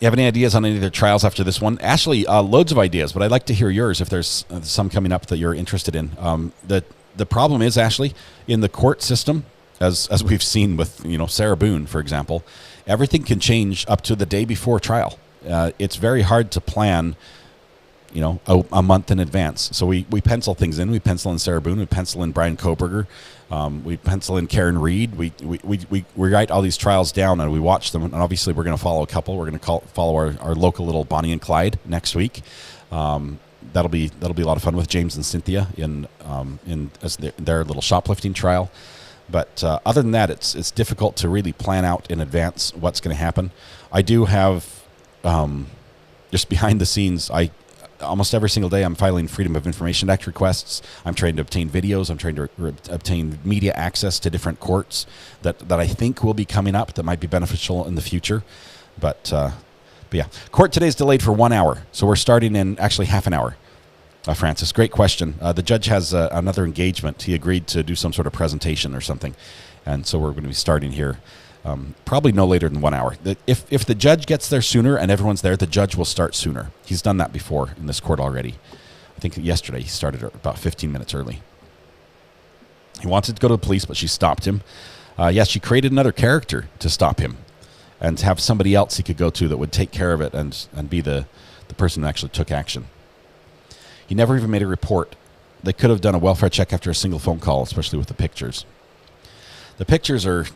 have any ideas on any of their trials after this one? Ashley, loads of ideas, but I'd like to hear yours if there's some coming up that you're interested in. The the problem is, Ashley, in the court system, as we've seen with Sarah Boone, for example, everything can change up to the day before trial. It's very hard to plan, a month in advance. So we pencil things in. We pencil in Sarah Boone. We pencil in Brian Koberger. We pencil in Karen Reed. We write all these trials down and we watch them. And obviously, we're going to follow a couple. We're going to follow our local little Bonnie and Clyde next week. That'll be a lot of fun with James and Cynthia in their little shoplifting trial. But other than that, it's difficult to really plan out in advance what's going to happen. I do have just behind the scenes. Almost every single day I'm filing Freedom of Information Act requests. I'm trying to obtain videos. I'm trying to obtain media access to different courts that I think will be coming up that might be beneficial in the future. But yeah, court today is delayed for 1 hour, so we're starting in actually half an hour. Francis, great question. The judge has another engagement. He agreed to do some sort of presentation or something, and so we're going to be starting here probably no later than 1 hour. If the judge gets there sooner and everyone's there, the judge will start sooner. He's done that before in this court already. I think yesterday he started about 15 minutes early. He wanted to go to the police, but she stopped him. Yes, she created another character to stop him and have somebody else he could go to that would take care of it and be the person who actually took action. He never even made a report. They could have done a welfare check after a single phone call, especially with the pictures. The pictures are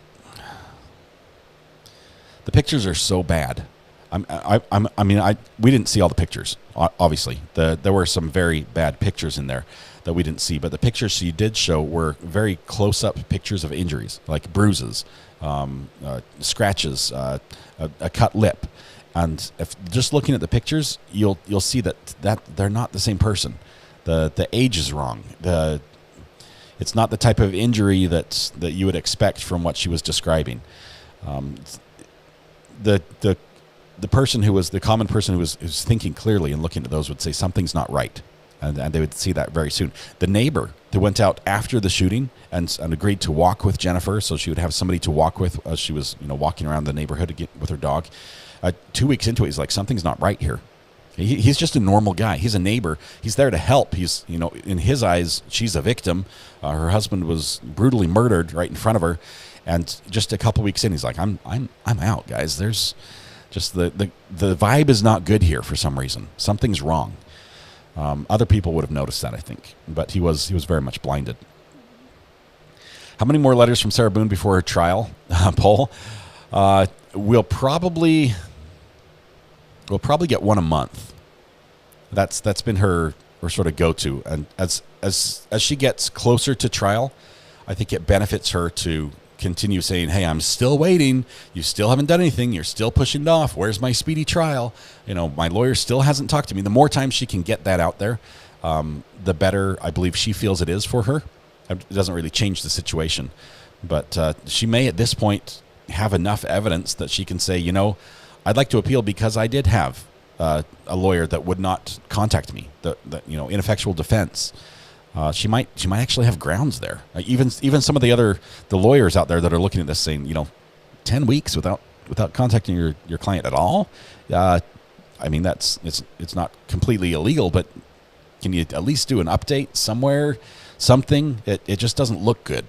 so bad. We didn't see all the pictures, obviously. There were some very bad pictures in there that we didn't see, but the pictures she did show were very close-up pictures of injuries, like bruises, scratches, a cut lip. And if just looking at the pictures, you'll see that they're not the same person. The age is wrong. It's not the type of injury that you would expect from what she was describing. The person who was the common person who was thinking clearly and looking at those would say something's not right, and they would see that very soon. The neighbor that went out after the shooting and agreed to walk with Jennifer, so she would have somebody to walk with as she was walking around the neighborhood with her dog. 2 weeks into it, he's like, something's not right here. He's just a normal guy. He's a neighbor. He's there to help. He's, in his eyes, she's a victim. Her husband was brutally murdered right in front of her. And just a couple weeks in, he's like, I'm out, guys. There's just the vibe is not good here for some reason. Something's wrong. Other people would have noticed that, I think, but he was very much blinded. How many more letters from Sarah Boone before her trial, Paul? We'll probably get one a month. That's been her sort of go-to, and as she gets closer to trial, I think it benefits her to continue saying, hey, I'm still waiting. You still haven't done anything. You're still pushing it off. Where's my speedy trial? My lawyer still hasn't talked to me. The more time she can get that out there, the better I believe she feels it is for her. It doesn't really change the situation, but she may at this point have enough evidence that she can say, I'd like to appeal because I did have a lawyer that would not contact me, that ineffectual defense. She might actually have grounds there. Even some of the lawyers out there that are looking at this saying, 10 weeks without contacting your client at all. It's not completely illegal, but can you at least do an update somewhere, something? It just doesn't look good.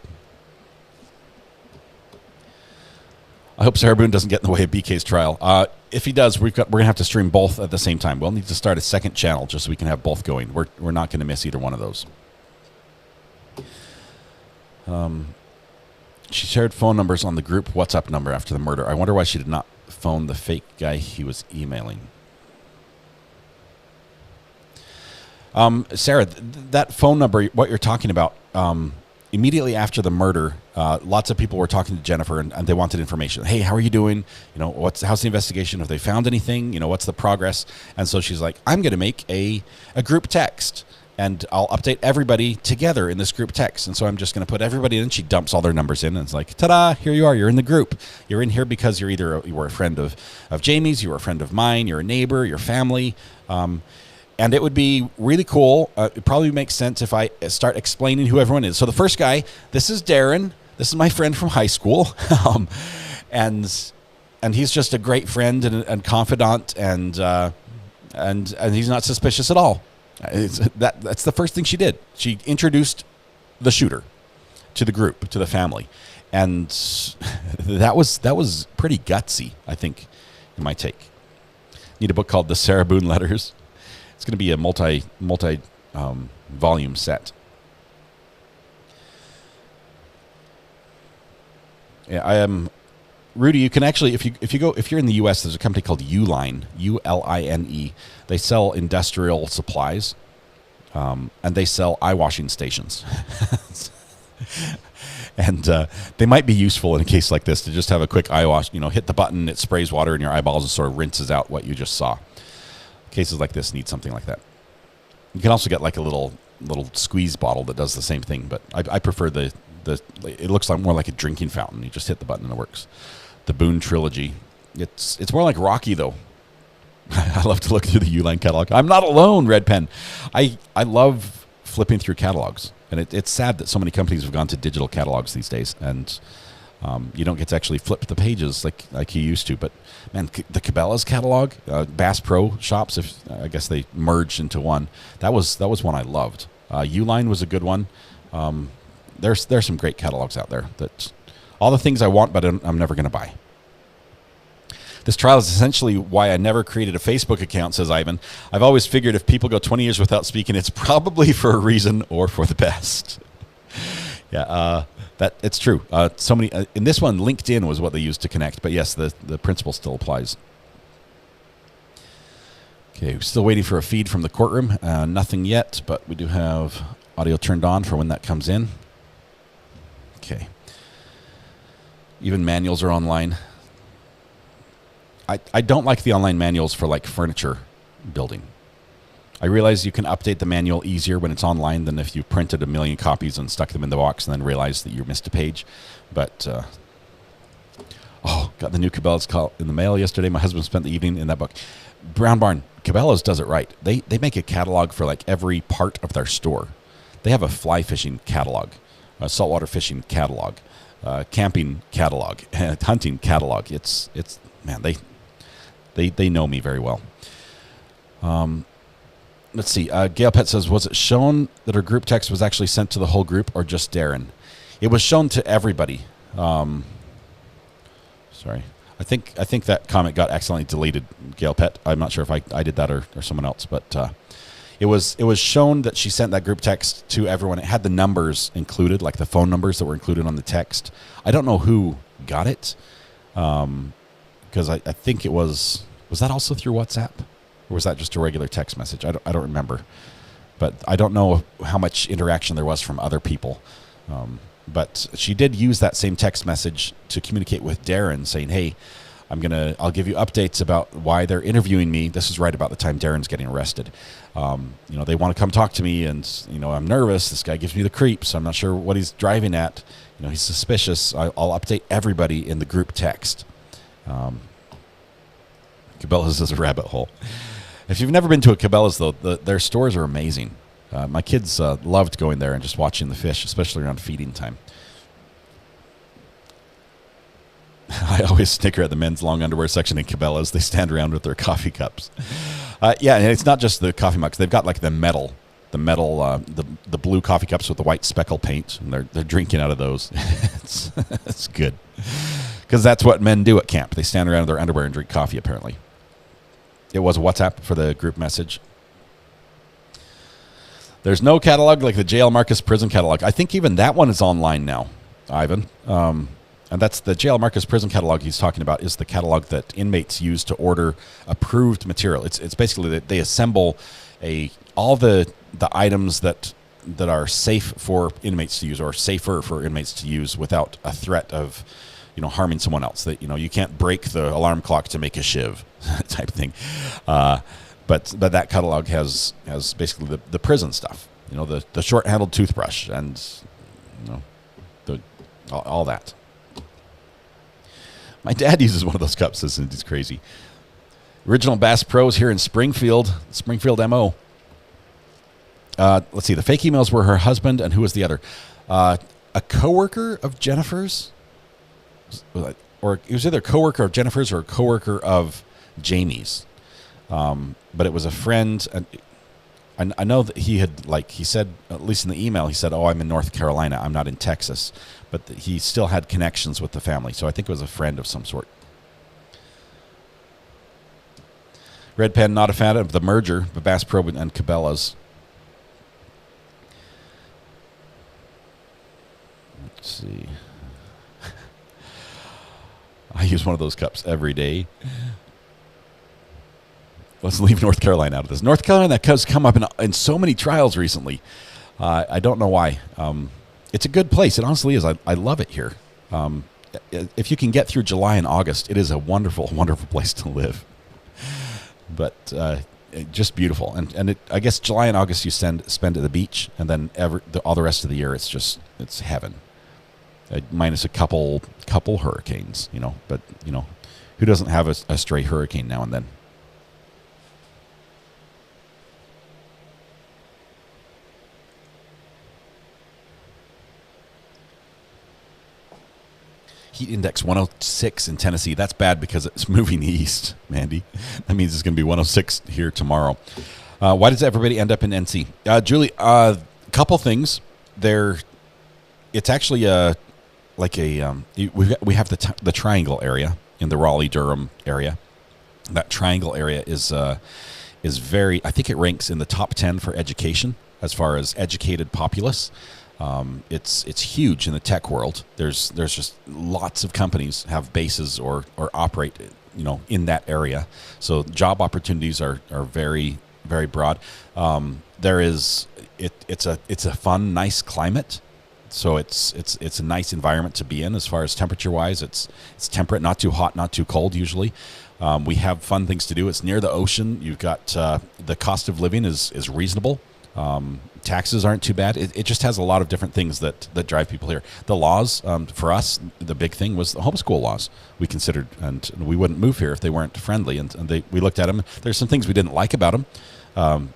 I hope Sarah Boone doesn't get in the way of BK's trial. If he does, we're gonna have to stream both at the same time. We'll need to start a second channel just so we can have both going. We're not going to miss either one of those. She shared phone numbers on the group WhatsApp number after the murder. I wonder why she did not phone the fake guy he was emailing. Sarah, that phone number, what you're talking about, immediately after the murder, lots of people were talking to Jennifer and they wanted information. Hey, how are you doing? How's the investigation? Have they found anything? What's the progress? And so she's like, I'm going to make a group text and I'll update everybody together in this group text. And so I'm just going to put everybody in. She dumps all their numbers in and it's like, ta-da, here you are. You're in the group. You're in here because you were a friend of Jamie's, you were a friend of mine, you're a neighbor, your family. And it would be really cool. It probably makes sense if I start explaining who everyone is. So the first guy, this is Darrin. This is my friend from high school. And he's just a great friend and confidant and he's not suspicious at all. That's the first thing she did. She introduced the shooter, to the group, to the family. And that was pretty gutsy, I think, in my take. Need a book called The Sarah Boone Letters. It's going to be a multi volume set. Yeah, I am. Rudy, you can actually, if you're in the U.S., there's a company called Uline, Uline. They sell industrial supplies, and they sell eye washing stations. And they might be useful in a case like this to just have a quick eye wash. Hit the button, it sprays water in your eyeballs and sort of rinses out what you just saw. Cases like this need something like that. You can also get like a little squeeze bottle that does the same thing, but I prefer the. It looks like more like a drinking fountain. You just hit the button and it works. The Boone trilogy. It's more like Rocky though. I love to look through the Uline catalog. I'm not alone, Red Pen. I love flipping through catalogs. And it's sad that so many companies have gone to digital catalogs these days, and you don't get to actually flip the pages like you used to. But man, the Cabela's catalog, Bass Pro Shops, I guess they merged into one. That was one I loved. Uline was a good one. There's some great catalogs out there. That all the things I want, but I'm never going to buy. This trial is essentially why I never created a Facebook account, says Ivan. I've always figured if people go 20 years without speaking, it's probably for a reason or for the best. Yeah, that it's true. So many in this one, LinkedIn was what they used to connect. But yes, the principle still applies. Okay, we're still waiting for a feed from the courtroom. Nothing yet, but we do have audio turned on for when that comes in. Okay. Even manuals are online. I don't like the online manuals for like furniture building. I realize you can update the manual easier when it's online than if you printed a million copies and stuck them in the box and then realized that you missed a page. But, got the new Cabela's call in the mail yesterday. My husband spent the evening in that book. Brown Barn, Cabela's does it right. They make a catalog for like every part of their store. They have a fly fishing catalog, a saltwater fishing catalog, camping catalog, hunting catalog. It's man, they know me very well. Let's see. Gail Pett says, was it shown that her group text was actually sent to the whole group or just Darrin? It was shown to everybody. Sorry. I think that comment got accidentally deleted, Gail Pett. I'm not sure if I did that or someone else, but it was shown that she sent that group text to everyone. It had the numbers included, like the phone numbers that were included on the text. I don't know who got it. Because I think it was that also through WhatsApp? Or was that just a regular text message? I don't remember. But I don't know how much interaction there was from other people. But she did use that same text message to communicate with Darrin, saying, hey, I'll give you updates about why they're interviewing me. This is right about the time Darrin's getting arrested. They want to come talk to me, and I'm nervous. This guy gives me the creeps. I'm not sure what he's driving at. He's suspicious. I'll update everybody in the group text. Cabela's is a rabbit hole. If you've never been to a Cabela's, though, their stores are amazing. My kids loved going there and just watching the fish, especially around feeding time. I always snicker at the men's long underwear section in Cabela's. They stand around with their coffee cups. Yeah, and it's not just the coffee mugs. They've got like the blue coffee cups with the white speckle paint, and they're drinking out of those. It's good. Because that's what men do at camp. They stand around in their underwear and drink coffee, apparently. It was WhatsApp for the group message. There's no catalog like the J.L. Marcus prison catalog. I think even that one is online now, Ivan. And that's the J.L. Marcus prison catalog he's talking about is the catalog that inmates use to order approved material. It's basically that they assemble all the items that are safe for inmates to use or safer for inmates to use without a threat of harming someone else. That you can't break the alarm clock to make a shiv type thing. But that catalog has basically the prison stuff. The short-handled toothbrush and all that. My dad uses one of those cups. It's crazy. Original Bass Pros here in Springfield MO. Let's see. The fake emails were her husband, and who was the other? A coworker of Jennifer's, or it was either a coworker of Jennifer's or a coworker of Jamie's. But it was a friend, and I know that he had, like he said, at least in the email, he said, "Oh, I'm in North Carolina. I'm not in Texas," but he still had connections with the family. So I think it was a friend of some sort. Red Pen, not a fan of the merger of Bass Pro and Cabela's. Let's see. I use one of those cups every day. Let's leave North Carolina out of this. North Carolina has come up in so many trials recently. I don't know why. It's a good place. It honestly is. I love it here. If you can get through July and August, it is a wonderful, wonderful place to live. But just beautiful. And I guess July and August you spend at the beach, and then all the rest of the year it's heaven. Minus a couple hurricanes, But who doesn't have a stray hurricane now and then? Heat index 106 in Tennessee. That's bad because it's moving east, Mandy. That means it's going to be 106 here tomorrow. Why does everybody end up in NC? Julie, a couple things. It's actually we have the Triangle area in the Raleigh-Durham area. That Triangle area is very, I think it ranks in the top 10 for education as far as educated populace. It's huge in the tech world. There's just lots of companies have bases or operate, in that area. So job opportunities are very, very broad. It's a fun, nice climate. So it's a nice environment to be in as far as temperature wise. It's temperate, not too hot, not too cold usually. We have fun things to do. It's near the ocean. You've got the cost of living is reasonable. Taxes aren't too bad. It just has a lot of different things that drive people here. The laws, for us, the big thing was the homeschool laws we considered, and we wouldn't move here if they weren't friendly. And we looked at them. There's some things we didn't like about them.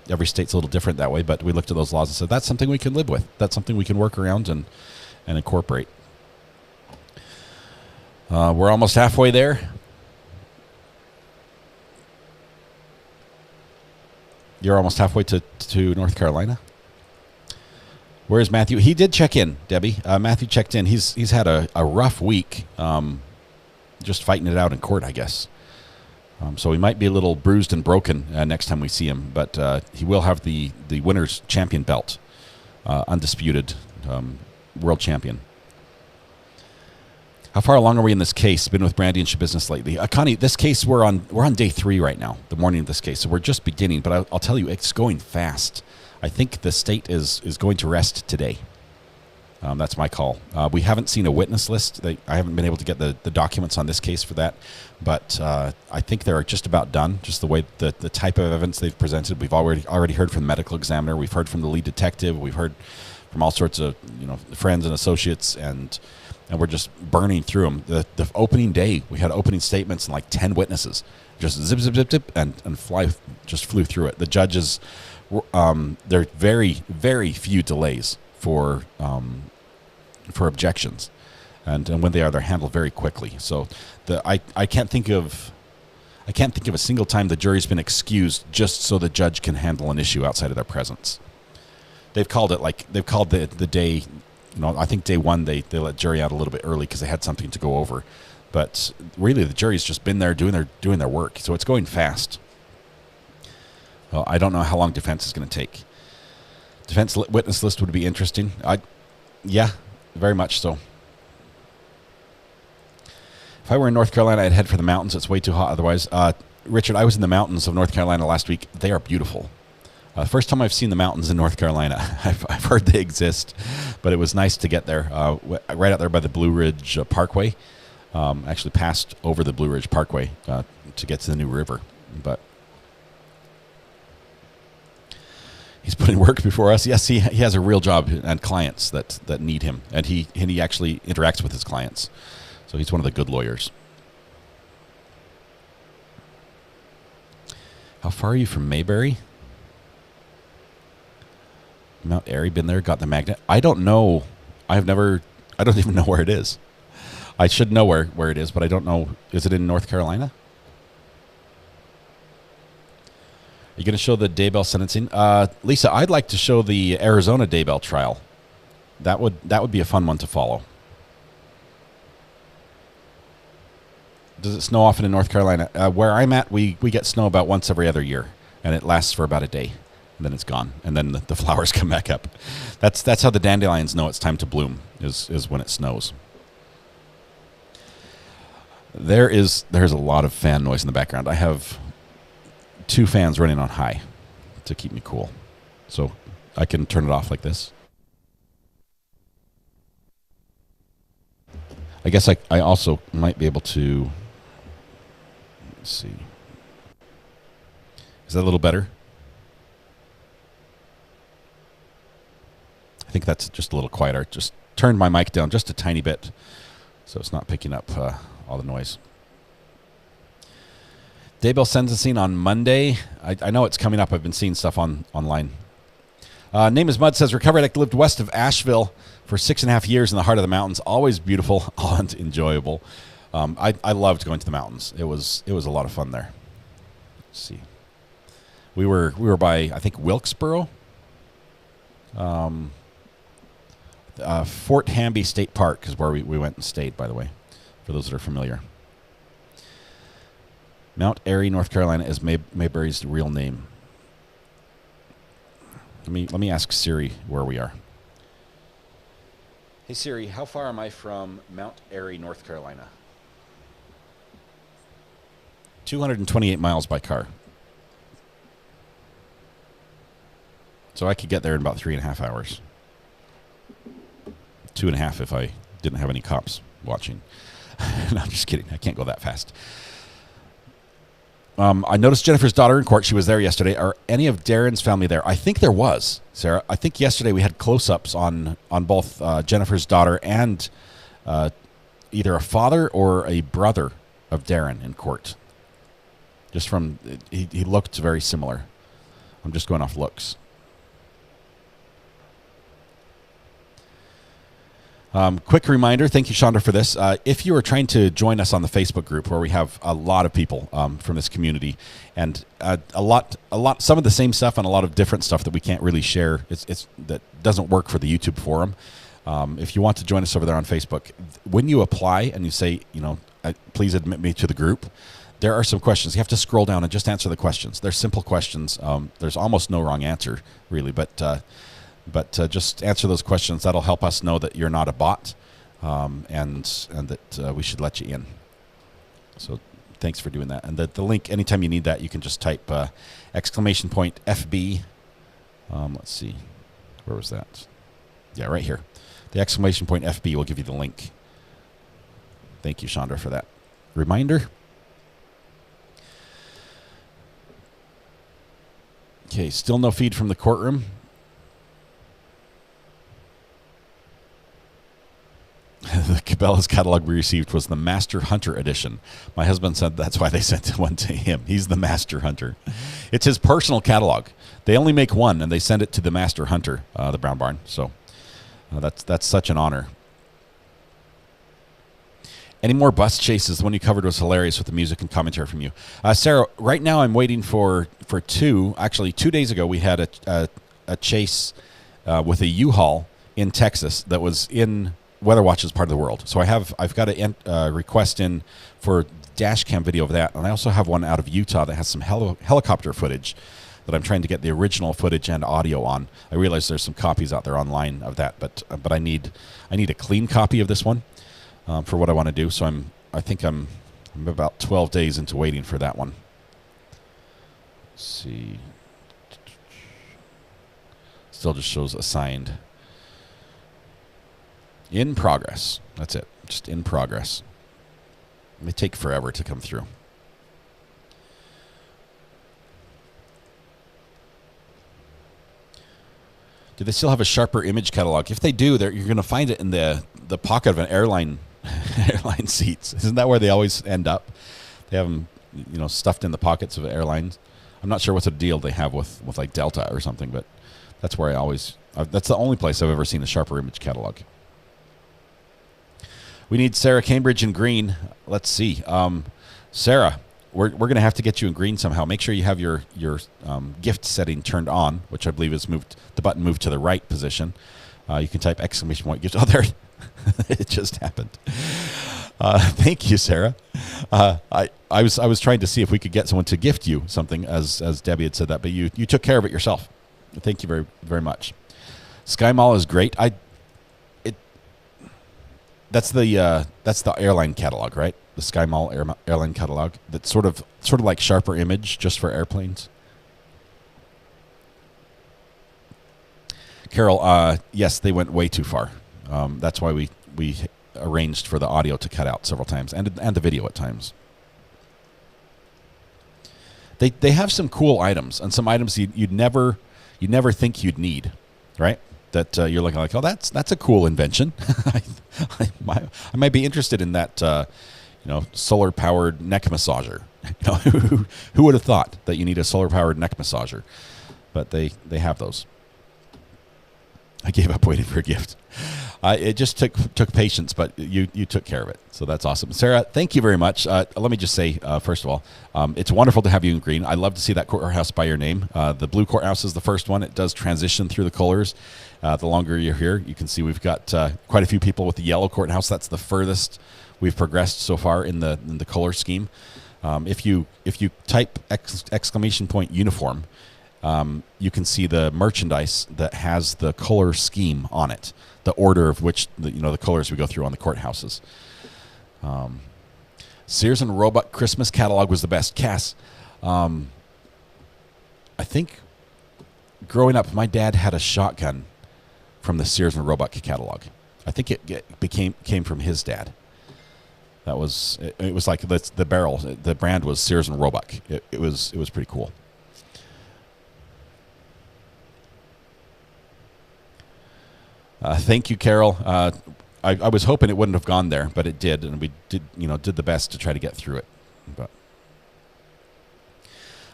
Every state's a little different that way, but we looked at those laws and said, that's something we can live with. That's something we can work around and incorporate. We're almost halfway there. You're almost halfway to North Carolina. Where's Matthew? He did check in, Debbie. Matthew checked in. He's had a rough week, just fighting it out in court, I guess. So he might be a little bruised and broken next time we see him, but he will have the winner's champion belt, undisputed world champion. How far along are we in this case? Been with Brandy and Show Business lately. Connie, this case we're on day 3 right now, the morning of this case. So we're just beginning, but I'll tell you, it's going fast. I think the state is going to rest today. That's my call. We haven't seen a witness list. I haven't been able to get the documents on this case for that, but I think they're just about done. Just the way the type of evidence they've presented. We've already heard from the medical examiner. We've heard from the lead detective. We've heard from all sorts of friends and associates, and we're just burning through them. The opening day, we had opening statements and like 10 witnesses. Just zip, zip, zip, zip, and just flew through it. The judges, there are very, very few delays for objections, and when they're handled very quickly. So I can't think of a single time the jury's been excused just so the judge can handle an issue outside of their presence. They've called the day. I think day 1 they let jury out a little bit early because they had something to go over, but really the jury's just been there doing their work. So it's going fast. Well, I don't know how long defense is going to take. Defense witness list would be interesting. Yeah, very much so. If I were in North Carolina, I'd head for the mountains. It's way too hot otherwise. Richard, I was in the mountains of North Carolina last week. They are beautiful. First time I've seen the mountains in North Carolina. I've heard they exist, but it was nice to get there. Right out there by the Blue Ridge Parkway. Actually passed over the Blue Ridge Parkway to get to the new river. But he's putting work before us. Yes, he has a real job and clients that need him, and he actually interacts with his clients. So he's one of the good lawyers. How far are you from Mayberry? Mount Airy, been there, got the magnet. I don't know. I don't even know where it is. I should know where it is, but I don't know. Is it in North Carolina? you going to show the Daybell sentencing? Lisa, I'd like to show the Arizona Daybell trial. That would be a fun one to follow. Does it snow often in North Carolina? Where I'm at, we get snow about once every other year, and it lasts for about a day, and then it's gone, and then the flowers come back up. That's how the dandelions know it's time to bloom, is when it snows. There's a lot of fan noise in the background. I have 2 fans running on high to keep me cool, so I can turn it off like this. I guess I also might be able to, let's see. Is that a little better? I think that's just a little quieter. Just turned my mic down just a tiny bit so it's not picking up all the noise. Daybell sentencing on Monday. I know it's coming up. I've been seeing stuff online. Name is Mud says, recovered addict lived west of Asheville for 6.5 years in the heart of the mountains. Always beautiful and enjoyable. I loved going to the mountains. It was a lot of fun there. Let's see. We were by, I think, Wilkesboro. Fort Hamby State Park is where we went and stayed, by the way, for those that are familiar. Mount Airy, North Carolina is Mayberry's real name. Let me ask Siri where we are. Hey Siri, how far am I from Mount Airy, North Carolina? 228 miles by car. So I could get there in about 3.5 hours. 2.5 if I didn't have any cops watching. No, I'm just kidding. I can't go that fast. I noticed Jennifer's daughter in court. She was there yesterday. Are any of Darrin's family there? I think there was, Sarah. I think yesterday we had close-ups on both Jennifer's daughter and either a father or a brother of Darrin in court. Just from, he looked very similar. I'm just going off looks. Quick reminder, thank you, Chandra, for this. If you are trying to join us on the Facebook group, where we have a lot of people from this community, and a lot, some of the same stuff and a lot of different stuff that we can't really share. It's that doesn't work for the YouTube forum. If you want to join us over there on Facebook, when you apply and you say, please admit me to the group, there are some questions. You have to scroll down and just answer the questions. They're simple questions. There's almost no wrong answer, really, but just answer those questions. That'll help us know that you're not a bot, and that we should let you in. So thanks for doing that. And the link, anytime you need that, you can just type !FB. Let's see. Where was that? Yeah, right here. The !FB will give you the link. Thank you, Chandra, for that reminder. Okay, still no feed from the courtroom. The Cabela's catalog we received was the Master Hunter edition. My husband said that's why they sent one to him. He's the Master Hunter. It's his personal catalog. They only make one, and they send it to the Master Hunter, the Brown Barn. So that's such an honor. Any more bus chases? The one you covered was hilarious with the music and commentary from you. Sarah, right now I'm waiting for 2. Actually, 2 days ago we had a chase with a U-Haul in Texas that was in Weather Watch's part of the world. So I've got a request in for dash cam video of that, and I also have one out of Utah that has some helicopter footage that I'm trying to get the original footage and audio on. I realize there's some copies out there online of that, but I need a clean copy of this one for what I want to do. So I think I'm about 12 days into waiting for that one. Let's see. Still just shows assigned. In progress. That's it. Just in progress. It may take forever to come through. Do they still have a sharper image catalog? If they do, you're going to find it in the pocket of an airline seats. Isn't that where they always end up? They have them, stuffed in the pockets of airlines. I'm not sure what's the deal they have with like Delta or something, but that's where that's the only place I've ever seen a sharper image catalog. We need Sarah, Cambridge, and Green. Let's see. Sarah, we're going to have to get you in green somehow. Make sure you have your gift setting turned on, which I believe is the button moved to the right position. You can type exclamation point gift. Oh, there it just happened. Thank you, Sarah. I was trying to see if we could get someone to gift you something, as Debbie had said that, but you took care of it yourself. Thank you very, very much. Sky Mall is great. That's the airline catalog, right? The Sky Mall airline catalog. That's sort of like Sharper Image, just for airplanes. Carol, yes, they went way too far. That's why we arranged for the audio to cut out several times, and the video at times. They have some cool items, and some items you'd never think you'd need, right? That you're looking like, oh, that's a cool invention. I might be interested in that, solar powered neck massager. Who would have thought that you need a solar powered neck massager? But they have those. I gave up waiting for a gift. It just took patience, but you took care of it. So that's awesome. Sarah, thank you very much. Let me just say, first of all, it's wonderful to have you in green. I love to see that courthouse by your name. The blue courthouse is the first one. It does transition through the colors. The longer you're here, you can see we've got quite a few people with the yellow courthouse. That's the furthest we've progressed so far in the color scheme. If you type exclamation point uniform, you can see the merchandise that has the color scheme on it, the order of which the colors we go through on the courthouses. Sears and Roebuck Christmas catalog was the best. Cass, I think growing up, my dad had a shotgun from the Sears and Roebuck catalog. I think it came from his dad. That was it was like the barrel. The brand was Sears and Roebuck. It was pretty cool. Thank you, Carol. I was hoping it wouldn't have gone there, but it did, and we did the best to try to get through it. But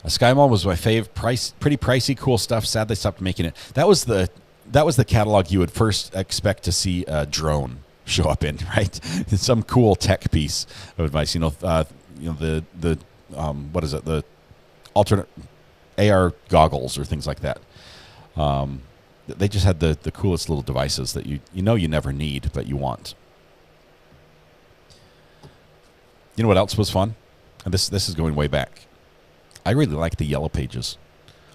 Sky Mall was my fave. Pretty pricey, cool stuff. Sad they stopped making it. That was the catalog you would first expect to see a drone show up in, right? Some cool tech piece of advice. The what is it? The alternate AR goggles or things like that. They just had the coolest little devices that you never need, but you want. You know what else was fun? And this is going way back. I really like the Yellow Pages.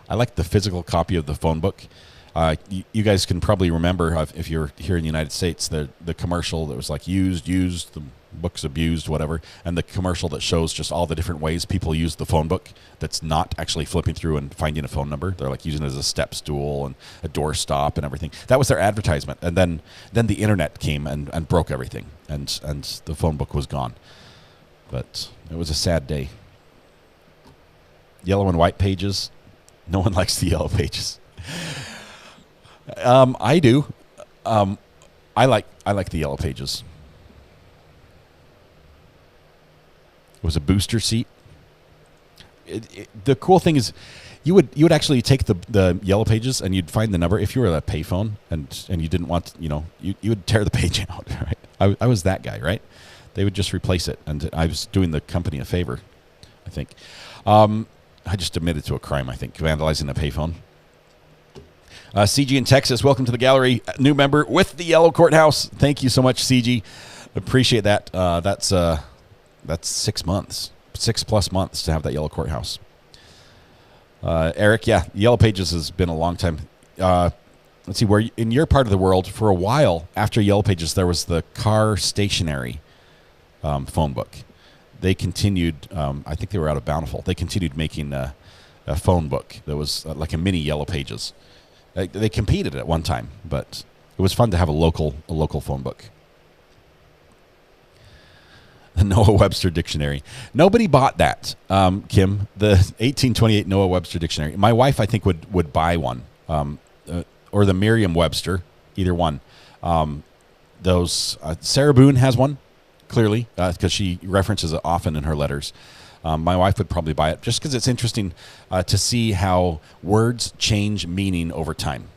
I like the physical copy of the phone book. You guys can probably remember, if you're here in the United States, the commercial that was like used, the book's abused, whatever, and the commercial that shows just all the different ways people use the phone book that's not actually flipping through and finding a phone number. They're like using it as a step stool and a door stop and everything. That was their advertisement. And then the internet came and broke everything, and the phone book was gone. But it was a sad day. Yellow and white pages. No one likes the Yellow Pages. I do. I like the Yellow Pages. It was a booster seat. The cool thing is, you would actually take the Yellow Pages and you'd find the number if you were at a payphone and you didn't want you would tear the page out. Right? I was that guy, right? They would just replace it, and I was doing the company a favor, I think. I just admitted to a crime, I think, vandalizing a payphone. CG in Texas, welcome to the gallery. New member with the yellow courthouse. Thank you so much, CG. Appreciate that. That's 6 months, 6+ months to have that yellow courthouse. Eric, yeah, Yellow Pages has been a long time. Let's see, where in your part of the world, for a while after Yellow Pages, there was the car stationary phone book. They continued, I think they were out of Bountiful. They continued making a phone book that was like a mini Yellow Pages. They competed at one time, but it was fun to have a local phone book. The Noah Webster Dictionary. Nobody bought that, Kim. The 1828 Noah Webster Dictionary. My wife, I think, would buy one, or the Merriam-Webster, either one. Sarah Boone has one, clearly, because she references it often in her letters. My wife would probably buy it just because it's interesting to see how words change meaning over time.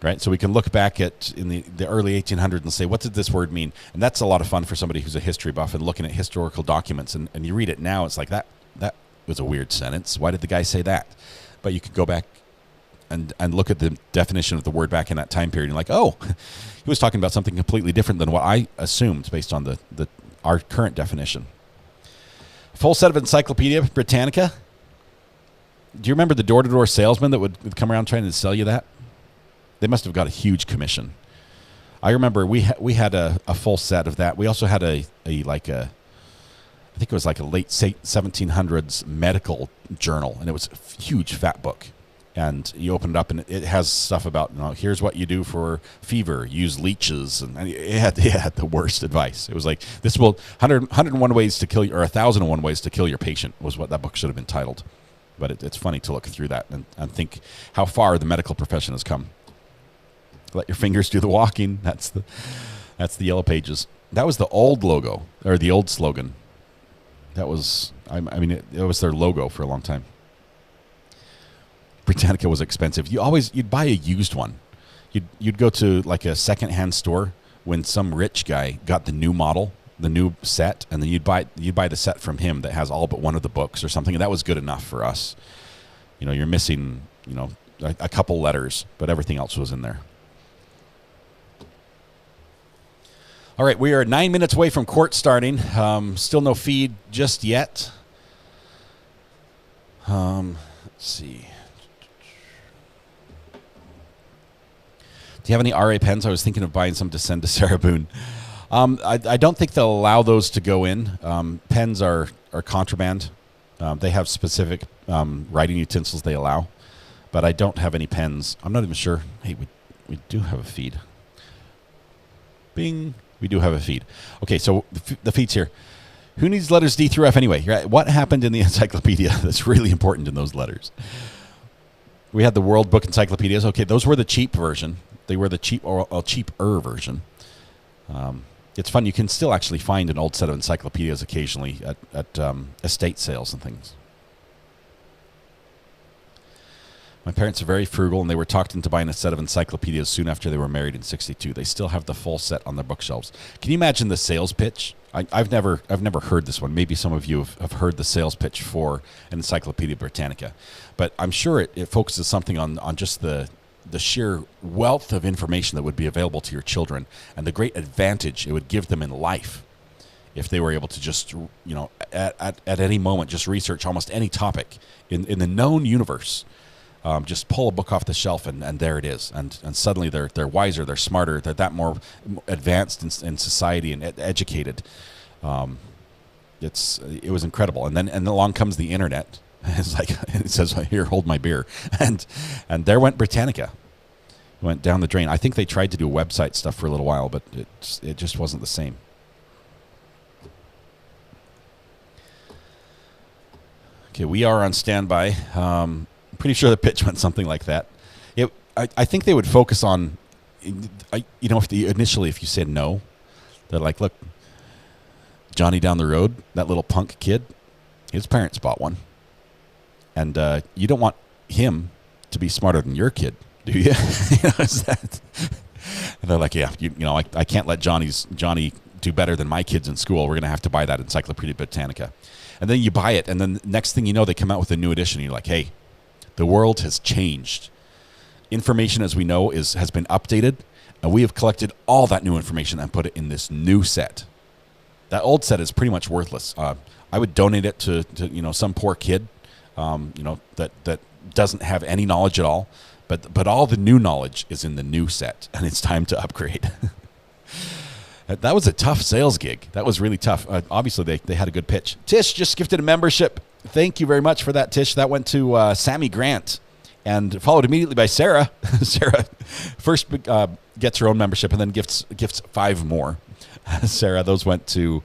Right, so we can look back at in the early 1800s and say, what did this word mean? And that's a lot of fun for somebody who's a history buff and looking at historical documents. And you read it now, it's like that was a weird sentence. Why did the guy say that? But you could go back and look at the definition of the word back in that time period and like, oh, he was talking about something completely different than what I assumed based on our current definition. Full set of Encyclopedia Britannica. Do you remember the door-to-door salesman that would come around trying to sell you that? They must have got a huge commission. I remember we had a full set of that. We also had I think it was like a late 1700s medical journal, and it was a huge fat book. And you open it up, and it has stuff about, here's what you do for fever, use leeches, and it had the worst advice. It was like, 101 ways to kill, or 1,001 ways to kill your patient was what that book should have been titled. But it's funny to look through that and think how far the medical profession has come. Let your fingers do the walking. That's the Yellow Pages. That was the old logo, or the old slogan. That was, it was their logo for a long time. Britannica was expensive. You'd buy a used one. You'd go to like a secondhand store when some rich guy got the new model, the new set, and then you'd buy the set from him that has all but one of the books or something, and that was good enough for us. You're missing, a couple letters, but everything else was in there. All right, we are 9 minutes away from court starting. Still no feed just yet. Let's see. Do you have any RA pens? I was thinking of buying some to send to Sarah Boone. I don't think they'll allow those to go in. Pens are contraband. They have specific writing utensils they allow, but I don't have any pens. I'm not even sure. Hey, we do have a feed. Bing. We do have a feed. Okay, so the feed's here. Who needs letters D through F anyway? Right? What happened in the encyclopedia that's really important in those letters? We had the World Book Encyclopedias. Okay, those were the cheap version. They were the cheaper version. It's fun. You can still actually find an old set of encyclopedias occasionally at estate sales and things. My parents are very frugal, and they were talked into buying a set of encyclopedias soon after they were married in '62. They still have the full set on their bookshelves. Can you imagine the sales pitch? I've never heard this one. Maybe some of you have heard the sales pitch for an Encyclopedia Britannica, but I'm sure it focuses something on just the sheer wealth of information that would be available to your children and the great advantage it would give them in life if they were able to just, at any moment, just research almost any topic in the known universe. Just pull a book off the shelf and there it is. And suddenly they're wiser, they're smarter, they're that more advanced in society and educated. It was incredible. And then along comes the internet. It's like, it says, here, hold my beer. And there went Britannica. It went down the drain. I think they tried to do website stuff for a little while, but it just wasn't the same. Okay, we are on standby. Pretty sure the pitch went something like that. I think they would focus on, if you said no, they're like, look, Johnny down the road, that little punk kid, his parents bought one. And you don't want him to be smarter than your kid, do you? And they're like, yeah, I can't let Johnny do better than my kids in school. We're going to have to buy that Encyclopedia Britannica. And then you buy it, and then next thing you know, they come out with a new edition, and you're like, hey, the world has changed. Information as we know has been updated, and we have collected all that new information and put it in this new set. That old set is pretty much worthless. I would donate it to some poor kid, that doesn't have any knowledge at all. But all the new knowledge is in the new set, and it's time to upgrade. That was a tough sales gig. That was really tough. Obviously, they had a good pitch. Tish just gifted a membership. Thank you very much for that, Tish. That went to Sammy Grant and followed immediately by Sarah. Sarah first gets her own membership and then gifts 5 more. Sarah, those went to,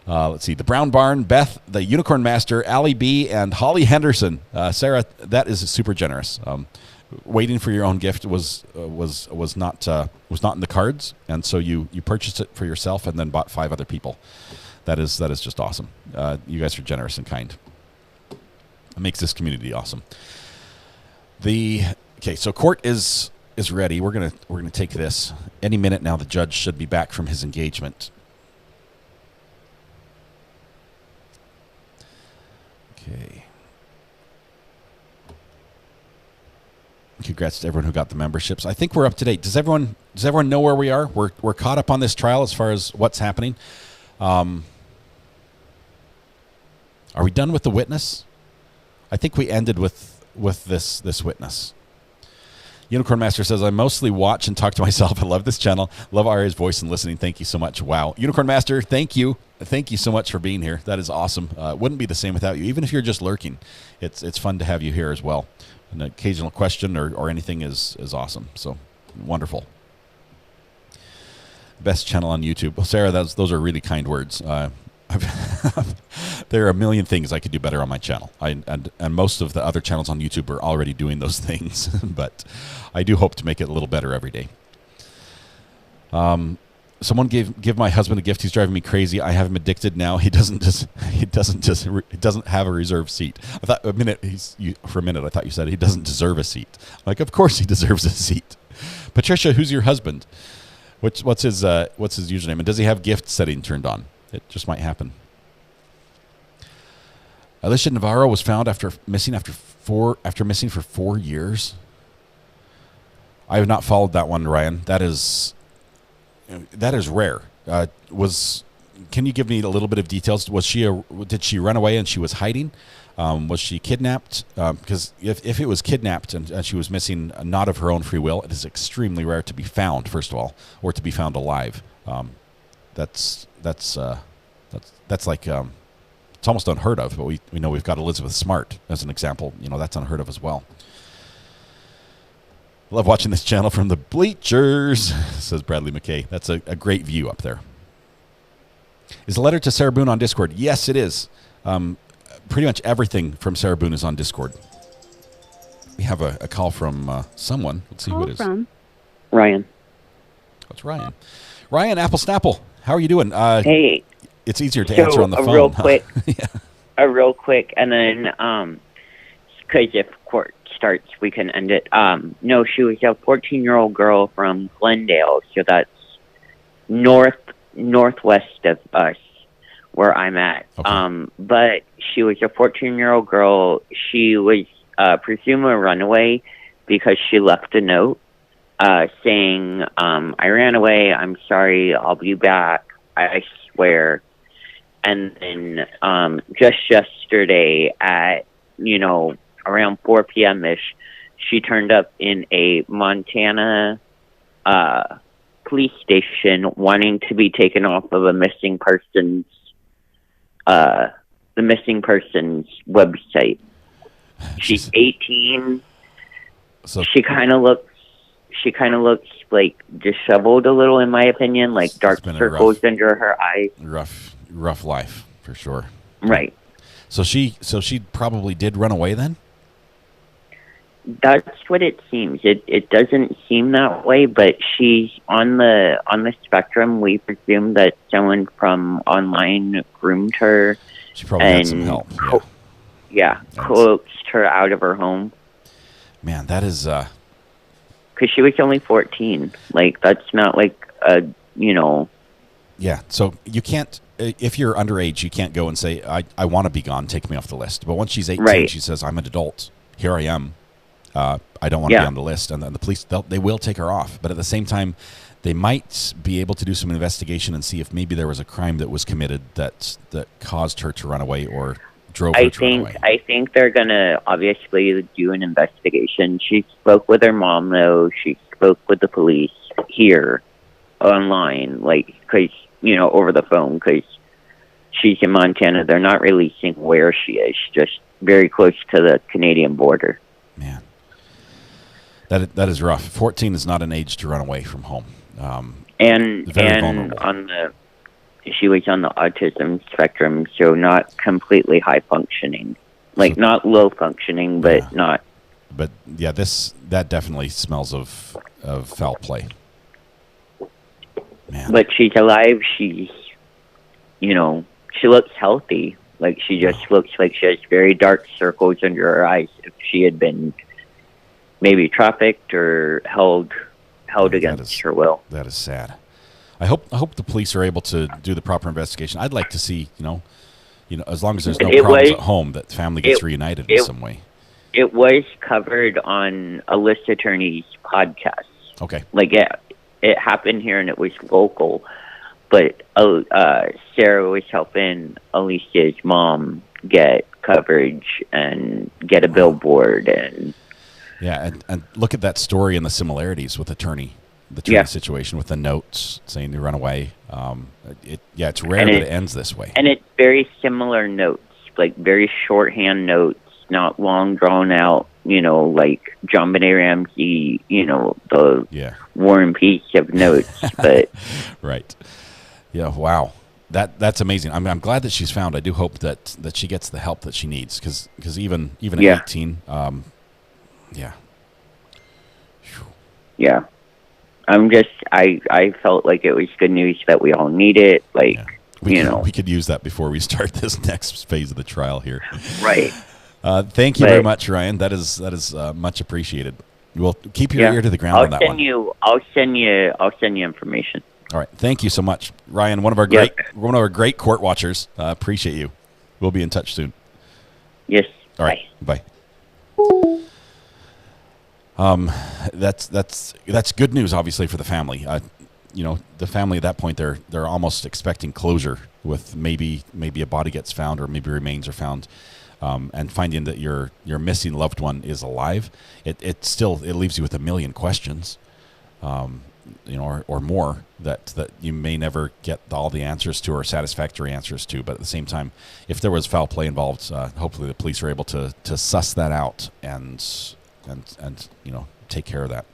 let's see, the Brown Barn, Beth, the Unicorn Master, Allie B, and Holly Henderson. Sarah, that is super generous. Waiting for your own gift was not in the cards, and so you purchased it for yourself and then bought 5 other people. That is just awesome. You guys are generous and kind. It makes this community awesome. So court is ready. We're gonna take this any minute now. The judge should be back from his engagement. Okay. Congrats to everyone who got the memberships. I think we're up to date. Does everyone know where we are? We're caught up on this trial as far as what's happening. Are we done with the witness? I think we ended with this witness. Unicorn Master says, I mostly watch and talk to myself. I love this channel. Love Aria's voice and listening. Thank you so much. Wow. Unicorn Master, thank you. Thank you so much for being here. That is awesome. Wouldn't be the same without you. Even if you're just lurking, it's fun to have you here as well. An occasional question or anything is awesome. So wonderful. Best channel on YouTube. Well, Sarah, those are really kind words. There are a million things I could do better on my channel. And most of the other channels on YouTube are already doing those things. But I do hope to make it a little better every day. Someone give my husband a gift. He's driving me crazy. I have him addicted now. He doesn't have a reserved seat. I thought for a minute I thought you said he doesn't deserve a seat. Like, of course he deserves a seat. Patricia, who's your husband? What's his username? And does he have gift setting turned on? It just might happen. Alicia Navarro was found after missing for 4 years. I have not followed that one, Ryan. That is rare. Can you give me a little bit of details? Did she run away and she was hiding? Was she kidnapped? Because if it was kidnapped and she was missing, not of her own free will, it is extremely rare to be found, first of all, or to be found alive. That's like it's almost unheard of. But we know we've got Elizabeth Smart as an example. That's unheard of as well. Love watching this channel from the bleachers, says Bradley McKay. That's a great view up there. Is the letter to Sarah Boone on Discord? Yes, it is. Pretty much everything from Sarah Boone is on Discord. We have a call from someone. Let's see who it is. From Ryan. That's Ryan. Ryan, Apple Snapple. How are you doing? Hey. It's easier to answer on the phone. Real quick. Yeah. Real quick, and then, because if court starts, we can end it. No, she was a 14-year-old girl from Glendale, so that's northwest of us, where I'm at. Okay. But she was a 14-year-old girl. She was presumed a runaway because she left a note saying, I ran away, I'm sorry, I'll be back, I swear. And then just yesterday at, around 4 p.m.-ish, she turned up in a Montana police station wanting to be taken off of the missing persons website. She's 18. So she kind of looks like disheveled a little, in my opinion, like dark circles under her eyes. Rough life for sure. Right. So she probably did run away then? That's what it seems. It doesn't seem that way, but she's on the spectrum. We presume that someone from online groomed her. She probably had some help. Coaxed her out of her home. Man, that is because she was only 14. Like, that's not like a. Yeah, so you can't, if you're underage, you can't go and say, I want to be gone, take me off the list. But once she's 18, right. She says, I'm an adult, here I am, I don't want to be on the list. And then the police, they will take her off. But at the same time, they might be able to do some investigation and see if maybe there was a crime that was committed that caused her to run away or drove her to run away. I think they're going to obviously do an investigation. She spoke with her mom, though. She spoke with the police here online, because over the phone, because she's in Montana. They're not releasing where she is, just very close to the Canadian border. Man, that is rough. 14 is not an age to run away from home. And vulnerable. She was on the autism spectrum, so not completely high functioning, not low functioning, but not. But yeah, that definitely smells of foul play. Man. But she's alive. She's, she looks healthy. Like, she just looks like she has very dark circles under her eyes. If she had been maybe trafficked or held against her will. That is sad. I hope the police are able to do the proper investigation. I'd like to see, as long as there's no problems at home, that family gets reunited in some way. It was covered on a list attorney's podcast. Okay. Like it happened here and it was local, but Sarah was helping Alicia's mom get coverage and get a billboard and. Yeah, and look at that story and the similarities with the attorney situation with the notes saying they run away. It's rare that it ends this way. And it's very similar notes, like very shorthand notes, not long drawn out, like John Benet Ramsey, the War and Peace of notes. But right. Yeah, wow. That's amazing. I'm glad that she's found. I do hope that she gets the help that she needs because even at 18, yeah. Yeah. I felt like it was good news that we all need it. Like, we could use that before we start this next phase of the trial here. Right. Thank you very much, Ryan. That is much appreciated. We'll keep your ear to the ground on that one. I'll send you information. All right. Thank you so much, Ryan. One of our great court watchers. Appreciate you. We'll be in touch soon. Yes. All right. Bye. That's good news, obviously, for the family. The family at that point they're almost expecting closure with maybe a body gets found or maybe remains are found, and finding that your missing loved one is alive. It still leaves you with a million questions, or more that you may never get all the answers to or satisfactory answers to. But at the same time, if there was foul play involved, hopefully the police are able to suss that out and take care of that.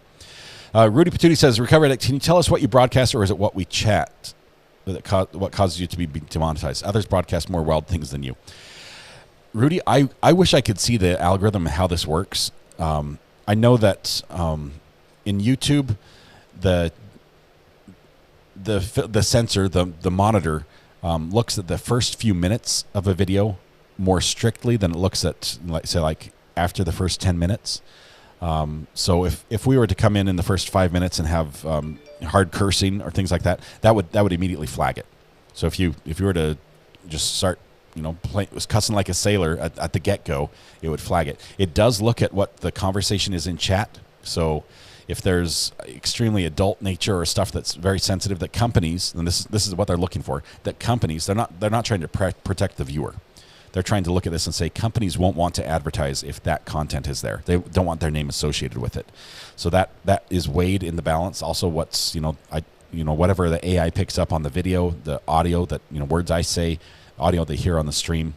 Rudy Patootie says, Recovery Addict, can you tell us what you broadcast or is it what we chat what causes you to be demonetized? Others broadcast more wild things than you. Rudy, I wish I could see the algorithm and how this works. I know that in YouTube, the sensor, the monitor, looks at the first few minutes of a video more strictly than it looks at, like after the first 10 minutes. So if we were to come in the first 5 minutes and have hard cursing or things like that, that would immediately flag it. So if you were to just start was cussing like a sailor at the get-go, it would flag it. It does look at what the conversation is in chat. So if there's extremely adult nature or stuff that's very sensitive, that companies, and this is what they're looking for, that companies, they're not trying to protect the viewer. They're trying to look at this and say companies won't want to advertise if that content is there. They don't want their name associated with it. So that is weighed in the balance. Also, what's whatever the AI picks up on the video, the audio that words I say, audio they hear on the stream.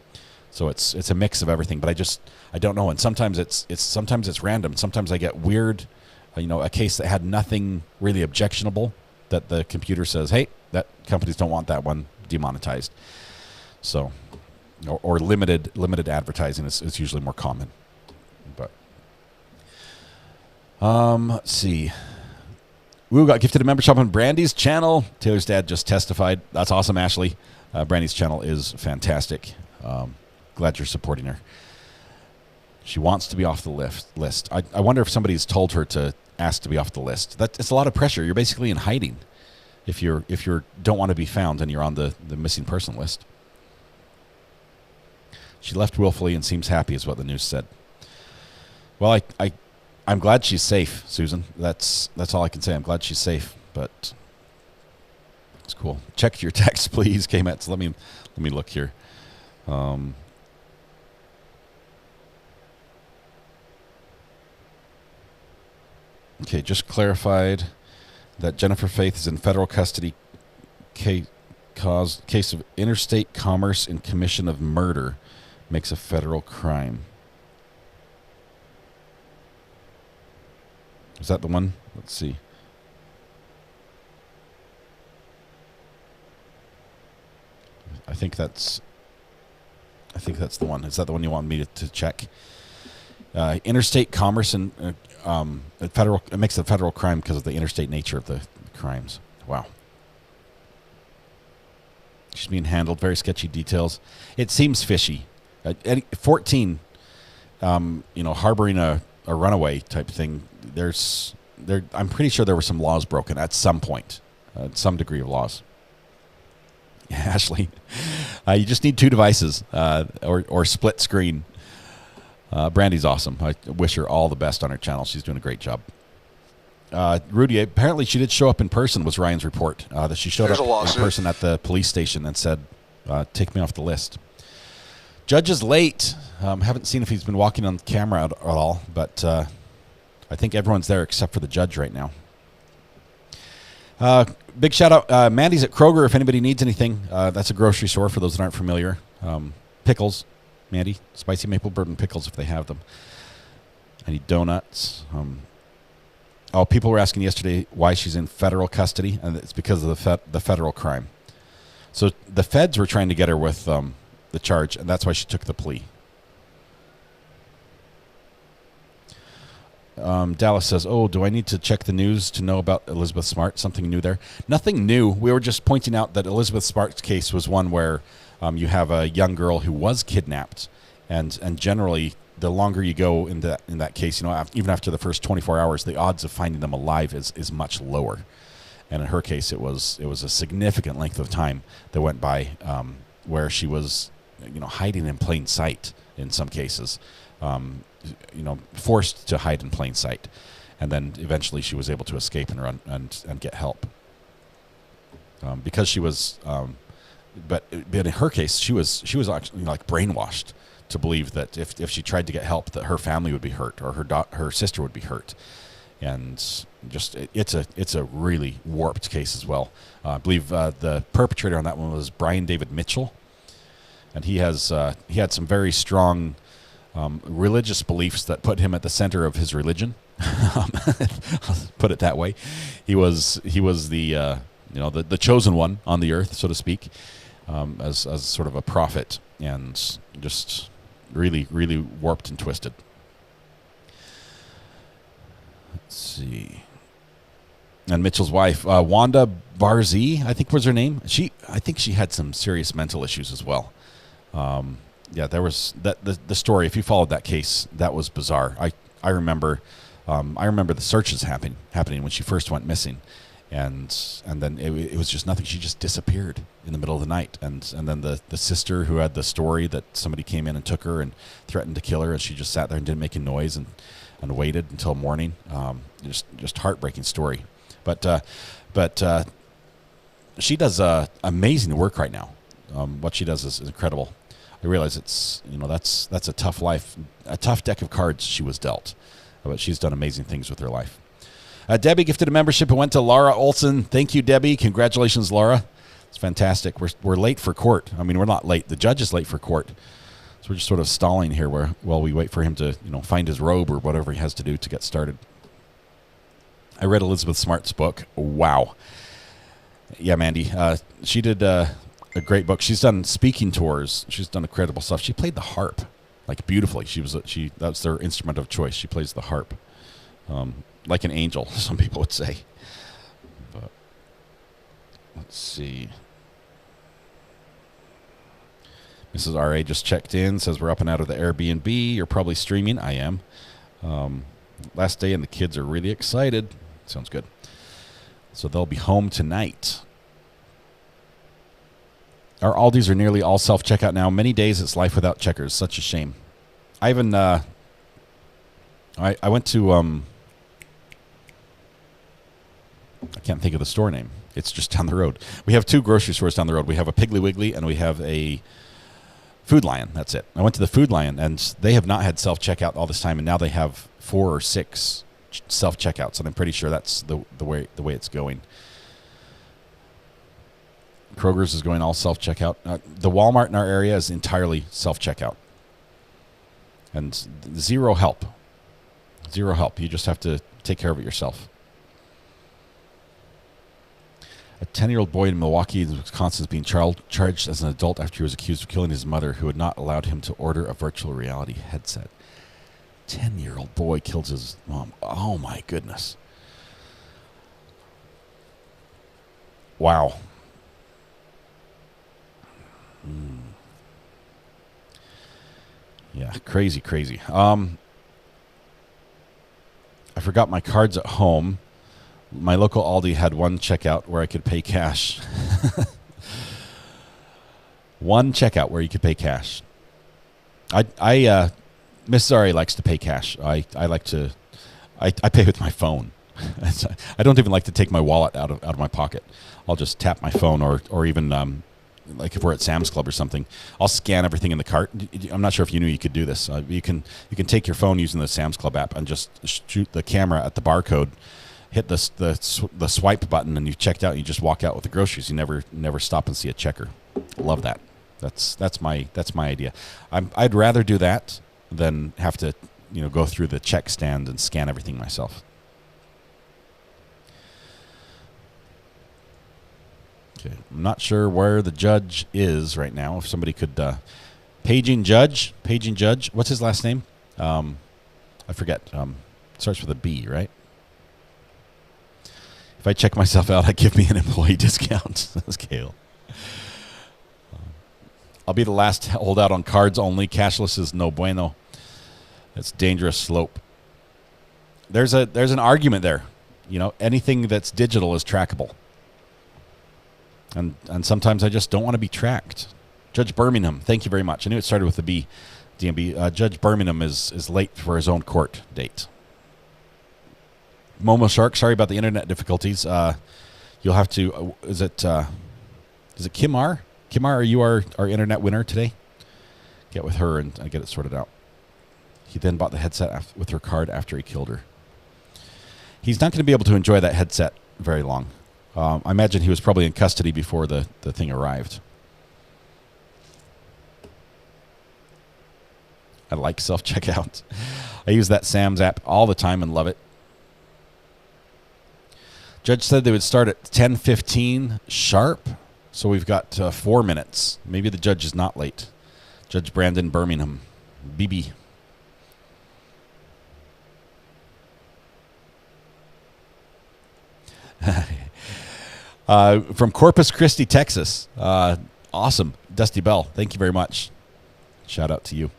So it's a mix of everything. But I don't know. And sometimes it's random. Sometimes I get weird, a case that had nothing really objectionable that the computer says, hey, that companies don't want that one demonetized. So. Or limited advertising is usually more common. But let's see. We got gifted a membership on Brandy's channel. Taylor's dad just testified. That's awesome, Ashley. Brandy's channel is fantastic. Glad you're supporting her. She wants to be off the list. I wonder if somebody's told her to ask to be off the list. It's a lot of pressure. You're basically in hiding if you don't want to be found and you're on the missing person list. She left willfully and seems happy, is what the news said. Well, I'm glad she's safe, Susan. That's all I can say. I'm glad she's safe, but it's cool. Check your text, please, K-Mets. Let me look here. Okay, just clarified that Jennifer Faith is in federal custody. Case of interstate commerce and commission of murder makes a federal crime. Is that the one? Let's see. I think that's the one. Is that the one you want me to check? Interstate commerce and federal. It makes a federal crime because of the interstate nature of the crimes. Wow. She's being handled. Very sketchy details. It seems fishy. 14, harboring a runaway type thing. I'm pretty sure there were some laws broken at some point, some degree of laws. Ashley. You just need 2 devices or split screen. Brandy's awesome. I wish her all the best on her channel. She's doing a great job. Rudy, apparently she did show up in person, was Ryan's report. That she showed up in person at the police station and said, take me off the list. Judge is late. Haven't seen if he's been walking on camera at all, but I think everyone's there except for the judge right now. Big shout out. Mandy's at Kroger if anybody needs anything. That's a grocery store for those that aren't familiar. Pickles, Mandy, spicy maple bourbon pickles if they have them. I need donuts. People were asking yesterday why she's in federal custody, and it's because of the federal crime. So the feds were trying to get her with the charge, and that's why she took the plea. Dallas says, do I need to check the news to know about Elizabeth Smart? Something new there? Nothing new. We were just pointing out that Elizabeth Smart's case was one where you have a young girl who was kidnapped, and generally the longer you go in that case, even after the first 24 hours, the odds of finding them alive is much lower. And in her case, it was a significant length of time that went by where she was, hiding in plain sight in some cases. Forced to hide in plain sight, and then eventually she was able to escape and run and get help. Because she was, but in her case, she was actually like brainwashed to believe that if she tried to get help, that her family would be hurt or her sister would be hurt, and just it's a really warped case as well. I believe the perpetrator on that one was Brian David Mitchell, and he had some very strong religious beliefs that put him at the center of his religion. I'll put it that way. He was the the chosen one on the earth, so to speak, as sort of a prophet, and just really, really warped and twisted. Let's see. And Mitchell's wife, Wanda Barzee, I think was her name. I think she had some serious mental issues as well. Yeah, there was the story. If you followed that case, that was bizarre. I remember the searches happening when she first went missing, and then it was just nothing. She just disappeared in the middle of the night, and then the sister who had the story that somebody came in and took her and threatened to kill her, and she just sat there and didn't make a noise and waited until morning. Just heartbreaking story, but she does amazing work right now. What she does is incredible. I realize it's that's a tough life, a tough deck of cards she was dealt, but she's done amazing things with her life. Debbie gifted a membership and went to Laura Olson. Thank you, Debbie. Congratulations, Laura. It's fantastic. We're late for court. I mean, we're not late. The judge is late for court, so we're just sort of stalling here while we wait for him to find his robe or whatever he has to do to get started. I read Elizabeth Smart's book. Wow. Yeah, Mandy. She did. A great book. She's done speaking tours. She's done incredible stuff. She played the harp, like beautifully. That's their instrument of choice. She plays the harp, like an angel. Some people would say. But let's see. Mrs. R.A. just checked in. Says we're up and out of the Airbnb. You're probably streaming. I am. Last day and the kids are really excited. Sounds good. So they'll be home tonight. Our Aldis are nearly all self-checkout now. Many days it's life without checkers. Such a shame. I even I went to I can't think of the store name. It's just down the road. We have 2 grocery stores down the road. We have a Piggly Wiggly and we have a Food Lion. That's it. I went to the Food Lion and they have not had self-checkout all this time, and now they have 4 or 6 self-checkouts, and I'm pretty sure that's the way it's going. Kroger's is going all self-checkout. The Walmart in our area is entirely self-checkout. And zero help. Zero help. You just have to take care of it yourself. A 10-year-old boy in Milwaukee, Wisconsin is being charged as an adult after he was accused of killing his mother, who had not allowed him to order a virtual reality headset. 10-year-old boy kills his mom. Oh, my goodness. Wow. Yeah, crazy. I forgot my cards at home. My local Aldi had one checkout where I could pay cash. One checkout where you could pay cash. Miss Zari likes to pay cash. I like to. I pay with my phone. I don't even like to take my wallet out of my pocket. I'll just tap my phone, or even like if we're at Sam's Club or something, I'll scan everything in the cart. I'm not sure if you knew you could do this. You can take your phone using the Sam's Club app and just shoot the camera at the barcode, hit the swipe button, and you've checked out. And you just walk out with the groceries. You never stop and see a checker. Love that. That's my idea. I'd rather do that than have to go through the check stand and scan everything myself. Okay, I'm not sure where the judge is right now. If somebody could paging judge. What's his last name? I forget. Starts with a B, right? If I check myself out, I give me an employee discount. That's Kale. I'll be the last holdout on cards only. Cashless is no bueno. It's dangerous slope. There's an argument there. Anything that's digital is trackable. And sometimes I just don't want to be tracked. Judge Birmingham, thank you very much. I knew it started with a B, DMB. Judge Birmingham is late for his own court date. Momo Shark, sorry about the internet difficulties. You'll have to, is it Kim R? Kim R, are you our internet winner today? Get with her and get it sorted out. He then bought the headset with her card after he killed her. He's not going to be able to enjoy that headset very long. I imagine he was probably in custody before the thing arrived. I like self-checkout. I use that Sam's app all the time and love it. Judge said they would start at 10:15 sharp, so we've got 4 minutes. Maybe the judge is not late. Judge Brandon Birmingham, BB. From Corpus Christi, Texas. Awesome. Dusty Bell, thank you very much. Shout out to you.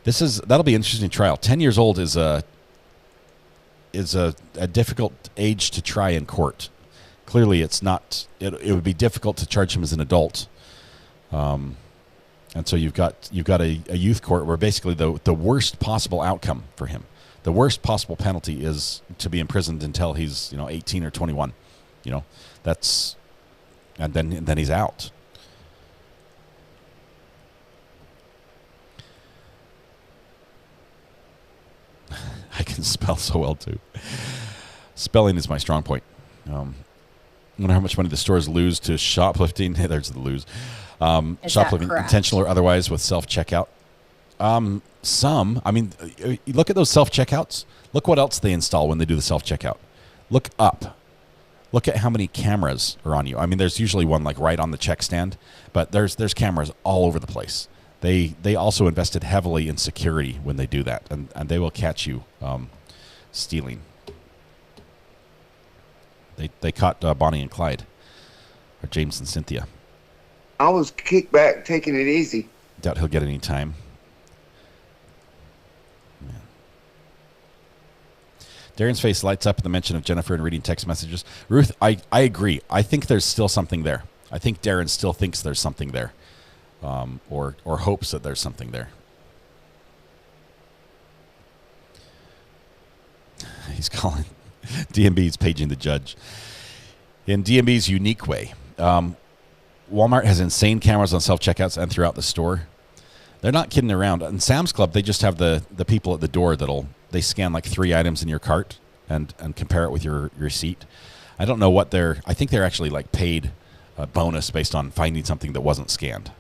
That'll be an interesting trial. 10 years old is a difficult age to try in court. Clearly, it's not. It would be difficult to charge him as an adult. And so you've got a youth court where basically the worst possible outcome for him, the worst possible penalty is to be imprisoned until he's 18 or 21. That's, and then he's out. I can spell so well too. Spelling is my strong point. I wonder how much money the stores lose to shoplifting. Hey, there's the lose. Shoplifting, intentional or otherwise, with self-checkout. Some. I mean, you look at those self-checkouts. Look what else they install when they do the self-checkout. Look up. Look at how many cameras are on you. I mean, there's usually one like right on the check stand, but there's cameras all over the place. They also invested heavily in security when they do that, and they will catch you stealing. They caught Bonnie and Clyde, or James and Cynthia. I was kicked back, taking it easy. Doubt he'll get any time. Yeah. Darren's face lights up at the mention of Jennifer and reading text messages. Ruth, I agree. I think there's still something there. I think Darren still thinks there's something there. Or hopes that there's something there. He's calling. DMB's paging the judge. In DMB's unique way. Walmart has insane cameras on self-checkouts and throughout the store. They're not kidding around. In Sam's Club, they just have the people at the door they scan like 3 items in your cart and compare it with your receipt. I don't know what I think they're actually like paid a bonus based on finding something that wasn't scanned.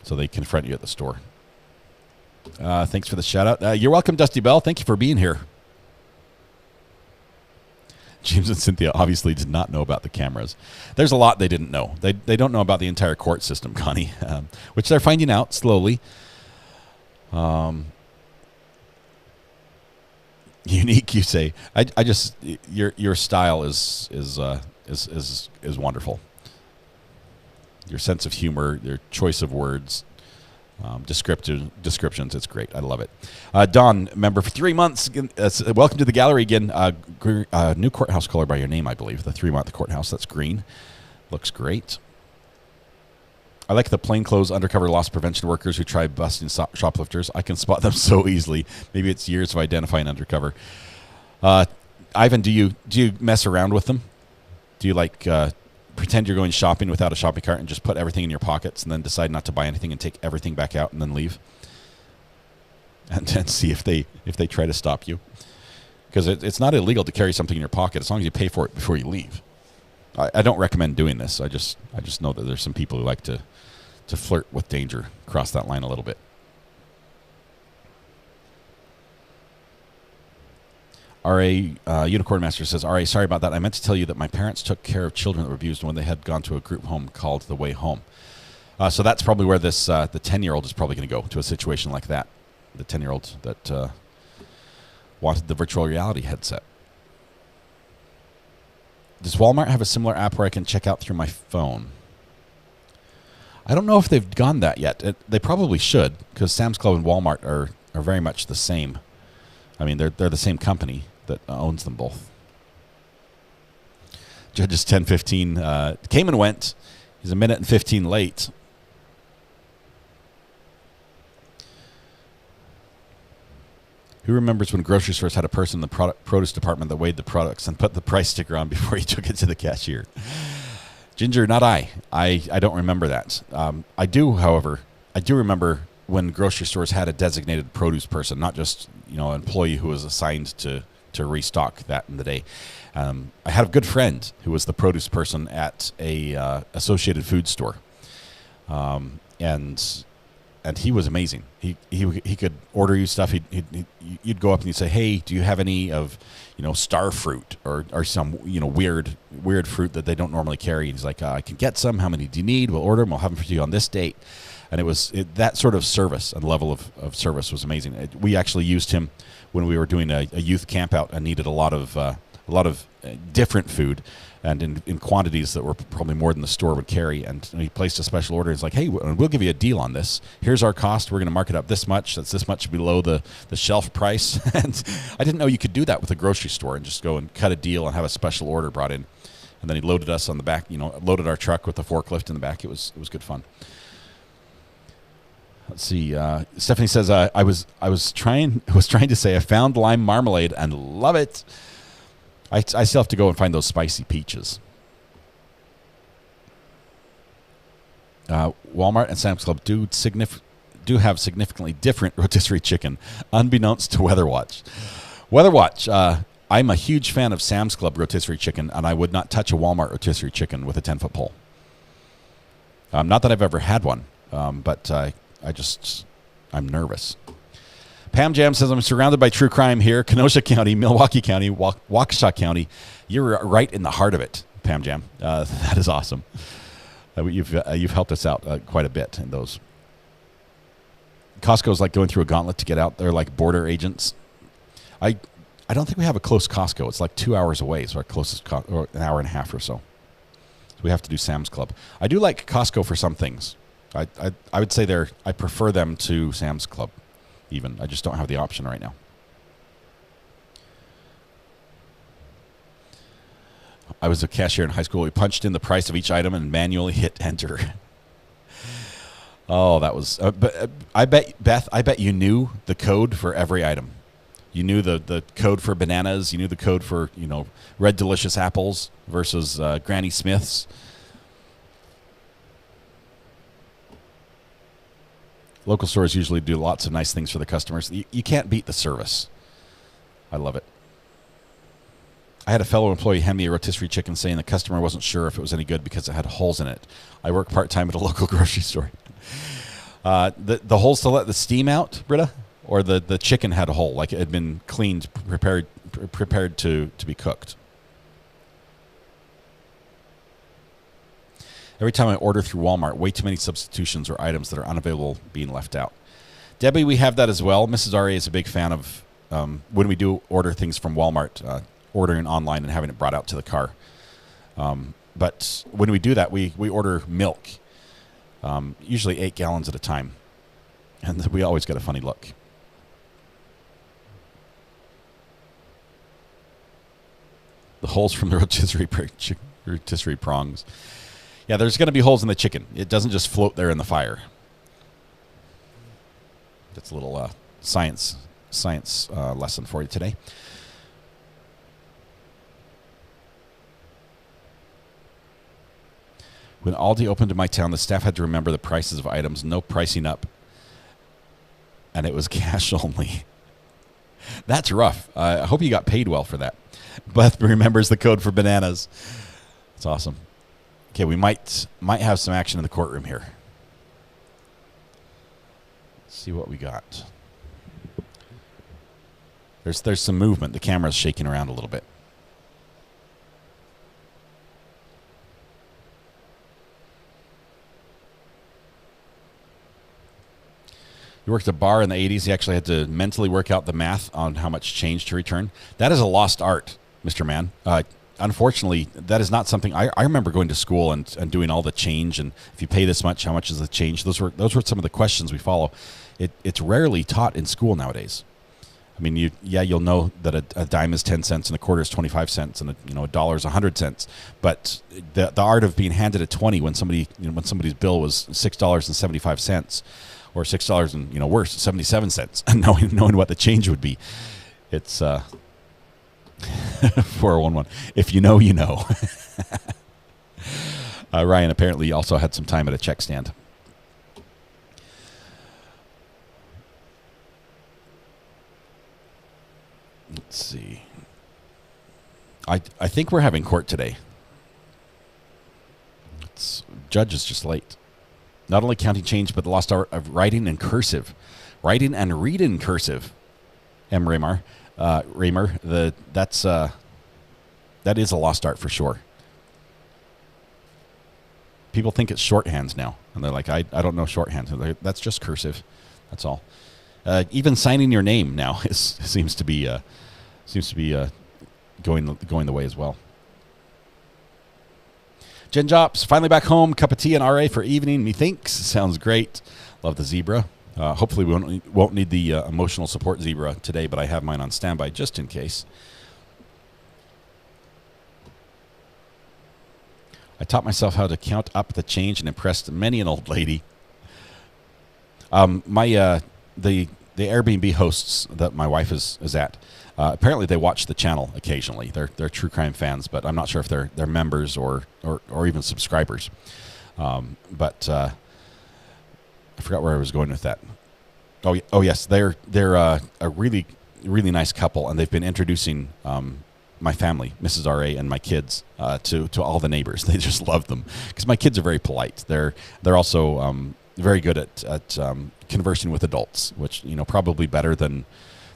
So they confront you at the store. Thanks for the shout-out. You're welcome, Dusty Bell. Thank you for being here. James and Cynthia obviously did not know about the cameras. There's a lot they didn't know. They don't know about the entire court system, Connie, which they're finding out slowly. Unique, you say. I just your style is wonderful. Your sense of humor, your choice of words, descriptions, it's great. I love it. Don, member for 3 months. Welcome to the gallery again. New courthouse color by your name, I believe. The 3-month courthouse, that's green. Looks great. I like the plainclothes undercover loss prevention workers who try busting shoplifters. I can spot them so easily. Maybe it's years of identifying undercover. Ivan, do you mess around with them? Do you pretend you're going shopping without a shopping cart and just put everything in your pockets and then decide not to buy anything and take everything back out and then leave? And then see if they try to stop you. Because it's not illegal to carry something in your pocket as long as you pay for it before you leave. I don't recommend doing this. I just know that there's some people who like to flirt with danger, cross that line a little bit. R.A. Unicorn Master says, R.A., sorry about that. I meant to tell you that my parents took care of children that were abused when they had gone to a group home called The Way Home. So that's probably where this the 10-year-old is probably going to go, to a situation like that. The 10-year-old that wanted the virtual reality headset. Does Walmart have a similar app where I can check out through my phone? I don't know if they've gone that yet. They probably should, because Sam's Club and Walmart are very much the same. I mean, they're the same company that owns them both. Judges 10:15 came and went. He's a minute and 15 late. Who remembers when grocery stores had a person in the produce department that weighed the products and put the price sticker on before he took it to the cashier? Ginger, not I. I don't remember that. I do, however, remember when grocery stores had a designated produce person, not just an employee who was assigned to restock that in the day. I had a good friend who was the produce person at a Associated Food store, and he was amazing. He could order you stuff. You'd go up and you'd say, "Hey, do you have any of star fruit or some weird fruit that they don't normally carry?" And he's like, "I can get some. How many do you need? We'll order them. We'll have them for you on this date." And that sort of service and level of service was amazing. We actually used him when we were doing a youth camp out and needed a lot of different food, and in quantities that were probably more than the store would carry. And he placed a special order. He's like, "Hey, we'll give you a deal on this. Here's our cost. We're going to mark it up this much. That's this much below the shelf price." And I didn't know you could do that with a grocery store and just go and cut a deal and have a special order brought in. And then he loaded us on the back, loaded our truck with the forklift in the back. It was good fun. Let's see. Stephanie says, I was trying to say I found lime marmalade and love it. I still have to go and find those spicy peaches. Walmart and Sam's Club do have significantly different rotisserie chicken, unbeknownst to Weatherwatch. Weatherwatch, I'm a huge fan of Sam's Club rotisserie chicken, and I would not touch a Walmart rotisserie chicken with a 10-foot pole. Not that I've ever had one, but I'm nervous. Pam Jam says, I'm surrounded by true crime here. Kenosha County, Milwaukee County, Waukesha County. You're right in the heart of it, Pam Jam. That is awesome. You've helped us out quite a bit in those. Costco's like going through a gauntlet to get out there like border agents. I don't think we have a close Costco. It's like 2 hours away. It's our closest, or an hour and a half or so. So we have to do Sam's Club. I do like Costco for some things. I would say I prefer them to Sam's Club. Even I just don't have the option right now. I was a cashier in high school. We punched in the price of each item and manually hit enter. Oh, that was. But I bet Beth. I bet you knew the code for every item. You knew the code for bananas. You knew the code for Red Delicious apples versus Granny Smith's. Local stores usually do lots of nice things for the customers. You can't beat the service. I love it. I had a fellow employee hand me a rotisserie chicken saying the customer wasn't sure if it was any good because it had holes in it. I work part-time at a local grocery store. The holes to let the steam out, Britta? Or the chicken had a hole, like it had been cleaned, prepared to be cooked? Every time I order through Walmart, way too many substitutions or items that are unavailable being left out. Debbie, we have that as well. Mrs. R.A. is a big fan of when we do order things from Walmart, ordering online and having it brought out to the car. But when we do that, we order milk, usually 8 gallons at a time. And we always get a funny look. The holes from the rotisserie prongs. Yeah, there's going to be holes in the chicken. It doesn't just float there in the fire. That's a little science lesson for you today. When Aldi opened in my town, the staff had to remember the prices of items, no pricing up, and it was cash only. That's rough. I hope you got paid well for that. Beth remembers the code for bananas. That's awesome. Okay, we might have some action in the courtroom here. Let's see what we got. There's some movement. The camera's shaking around a little bit. He worked a bar in the 80s. He actually had to mentally work out the math on how much change to return. That is a lost art, Mr. Man. Unfortunately, that is not something I remember going to school and doing all the change. And if you pay this much, how much is the change? Those were some of the questions we follow. It's rarely taught in school nowadays. I mean, you'll know that a dime is 10 cents and a quarter is 25 cents and a dollar is 100 cents. But the art of being handed a 20 when somebody's bill was $6.75. Or $6 and worse, 77 cents, and knowing what the change would be. It's 4011. If you know, you know. Ryan apparently also had some time at a check stand. Let's see. I think we're having court today. Judge is just late. Not only counting change, but the lost art of writing in cursive. Writing and read in cursive. M. Raymer. That is a lost art for sure. People think it's shorthand now. And they're like, I don't know shorthand. That's just cursive. That's all. Even signing your name now seems to be going the way as well. Jen Jops, finally back home. Cup of tea and RA for evening. Methinks. Sounds great. Love the zebra. Hopefully we won't need the emotional support zebra today, but I have mine on standby just in case. I taught myself how to count up the change and impressed many an old lady. The Airbnb hosts that my wife is at, apparently they watch the channel occasionally. They're true crime fans, but I'm not sure if they're members or even subscribers. But I forgot where I was going with that. Oh yes, they're a really nice couple, and they've been introducing my family, Mrs. R.A. and my kids, to all the neighbors. They just love them because my kids are very polite. They're also very good at conversing with adults, which probably better than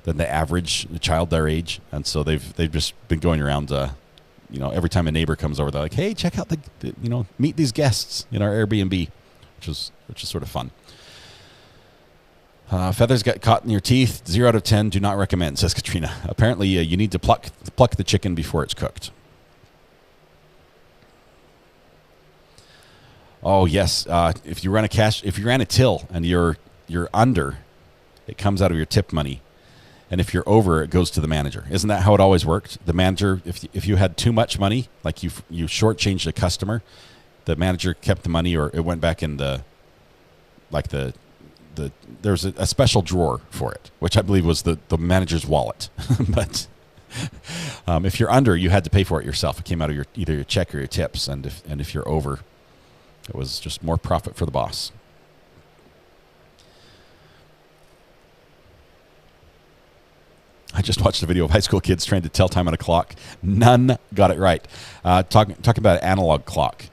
the average child their age. And so they've just been going around. Every time a neighbor comes over, they're like, "Hey, check out meet these guests in our Airbnb," which is sort of fun. Feathers get caught in your teeth. 0 out of 10. Do not recommend, says Katrina. Apparently, you need to pluck the chicken before it's cooked. Oh yes, if you ran a till and you're under, it comes out of your tip money, and if you're over, it goes to the manager. Isn't that how it always worked? The manager, if you had too much money, like you shortchanged a customer, the manager kept the money, or it went back in there's a special drawer for it, which I believe was the manager's wallet. But if you're under, you had to pay for it yourself. It came out of either your check or your tips, and if you're over, it was just more profit for the boss. I just watched a video of high school kids trying to tell time on a clock. None got it right. Talking about an analog clock.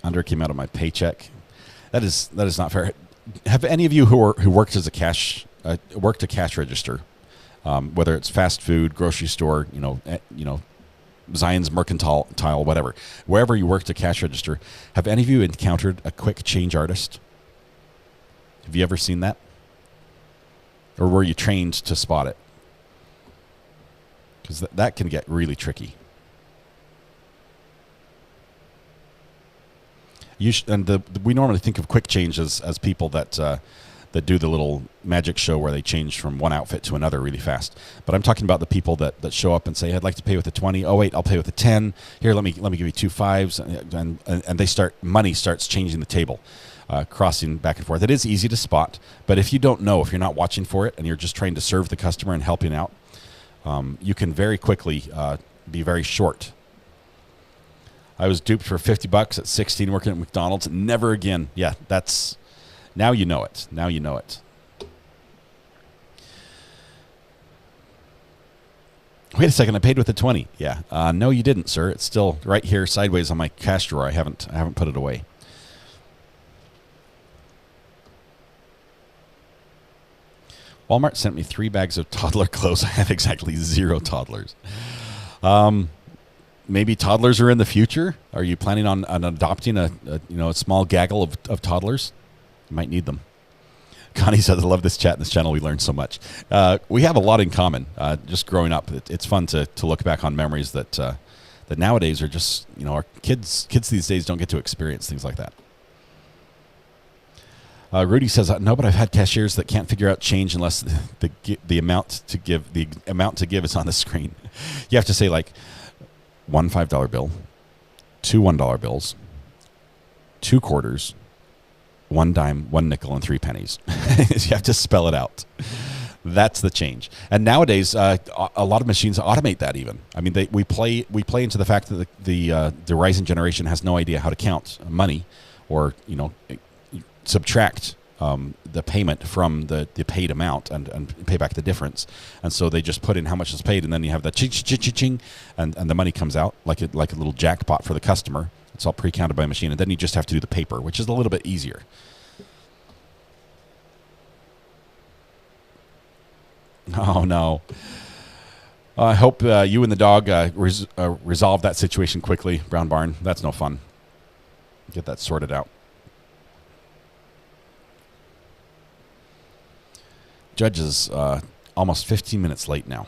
Under came out of my paycheck. That is not fair. Have any of you who worked as a cash register, whether it's fast food, grocery store, Zion's Mercantile, whatever, wherever you worked a cash register, have any of you encountered a quick change artist? Have you ever seen that? Or were you trained to spot it? Because that can get really tricky. We normally think of quick change as people that that do the little magic show where they change from one outfit to another really fast. But I'm talking about the people that show up and say, I'd like to pay with a 20. Oh wait, I'll pay with a 10. Here, let me give you 2 5s, and they money starts changing the table, crossing back and forth. It is easy to spot, but if you don't know, if you're not watching for it and you're just trying to serve the customer and helping out, you can very quickly be very short. I was duped for $50 at 16 working at McDonald's. Never again. Yeah, that's... Now you know it. Now you know it. Wait a second. I paid with a 20. Yeah. No, you didn't, sir. It's still right here sideways on my cash drawer. I haven't put it away. Walmart sent me 3 bags of toddler clothes. I have exactly 0 toddlers. Maybe toddlers are in the future. Are you planning on adopting a small gaggle of toddlers? You might need them. Connie says, I love this chat and this channel. We learned so much. We have a lot in common. Just growing up, it's fun to look back on memories that nowadays are just, our kids these days don't get to experience things like that. Rudy says, no, but I've had cashiers that can't figure out change unless the amount to give is on the screen. You have to say like 1 $5 bill, 2 $1 bills, 2 quarters, 1 dime, 1 nickel, and 3 pennies. You have to spell it out. That's the change. And nowadays, a lot of machines automate that. Even I mean, we play into the fact that the rising generation has no idea how to count money, or subtract the payment from the paid amount and pay back the difference. And so they just put in how much is paid, and then you have the ching, and the money comes out like a little jackpot for the customer. It's all pre-counted by a machine, and then you just have to do the paper, which is a little bit easier. Oh, no. I hope you and the dog resolve that situation quickly, Brown Barn. That's no fun. Get that sorted out. Judge is almost 15 minutes late now.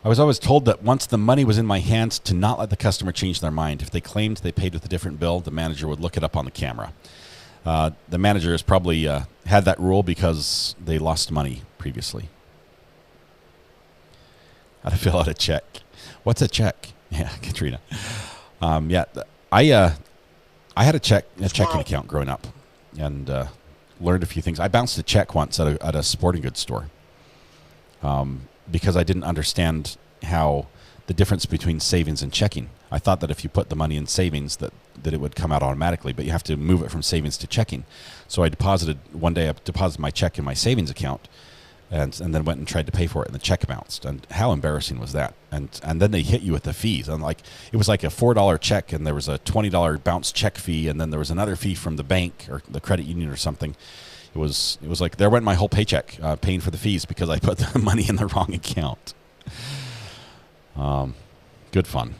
I was always told that once the money was in my hands, to not let the customer change their mind. If they claimed they paid with a different bill, the manager would look it up on the camera. The manager has probably had that rule because they lost money previously. How to fill out a check. What's a check? Yeah, Katrina. I had a checking account growing up, and learned a few things. I bounced a check once at a sporting goods store because I didn't understand how the difference between savings and checking. I thought that if you put the money in savings that it would come out automatically, but you have to move it from savings to checking. So I deposited my check in my savings account, and then went and tried to pay for it, and the check bounced. And how embarrassing was that? And then they hit you with the fees. And it was like a $4 check, and there was a $20 bounce check fee, and then there was another fee from the bank or the credit union or something. It was like there went my whole paycheck paying for the fees because I put the money in the wrong account. Good fun.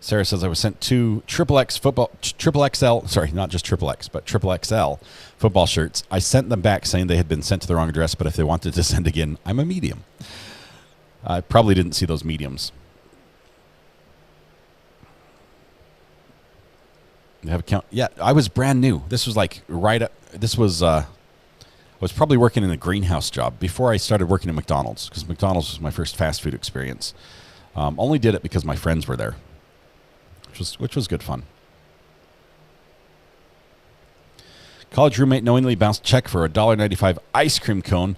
Sarah says, I was sent 2 triple XL, sorry, not just triple X, but triple XL football shirts. I sent them back saying they had been sent to the wrong address, but if they wanted to send again, I'm a medium. I probably didn't see those mediums. They have a count. Yeah, I was brand new. This was like I was probably working in a greenhouse job before I started working at McDonald's, because McDonald's was my first fast food experience. Only did it because my friends were there, which was good fun. College roommate knowingly bounced check for a $1.95 ice cream cone.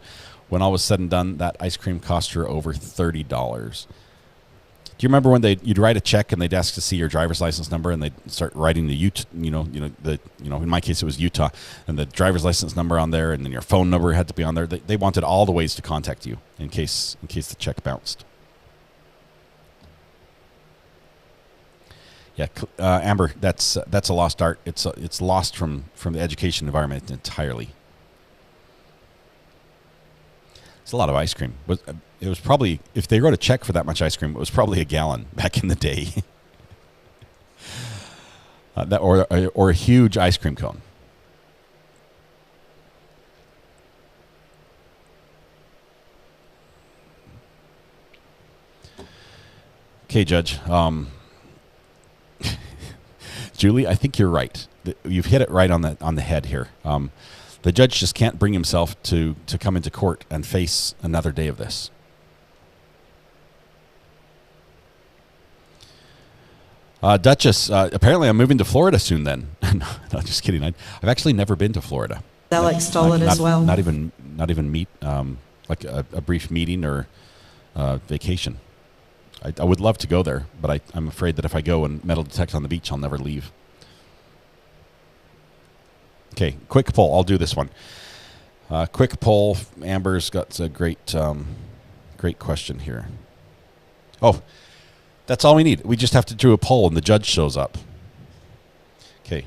When all was said and done, that ice cream cost her over $30. Do you remember when you'd write a check and they'd ask to see your driver's license number, and they'd start writing in my case it was Utah, and the driver's license number on there, and then your phone number had to be on there. They wanted all the ways to contact you in case the check bounced. Yeah, Amber, that's a lost art. It's lost from the education environment entirely. It's a lot of ice cream. It was probably, if they wrote a check for that much ice cream, it was probably a gallon back in the day. Or a huge ice cream cone. Okay, Judge. Julie, I think you're right. You've hit it right on the head here. The judge just can't bring himself to come into court and face another day of this. Duchess, apparently I'm moving to Florida soon then. No, just kidding. I've actually never been to Florida. Alex stole it as well. Not even meet, like a brief meeting or vacation. I would love to go there, but I'm afraid that if I go and metal detect on the beach, I'll never leave. Okay, quick poll. I'll do this one. Quick poll. Amber's got a great question here. Oh, that's all we need. We just have to do a poll and the judge shows up. Okay.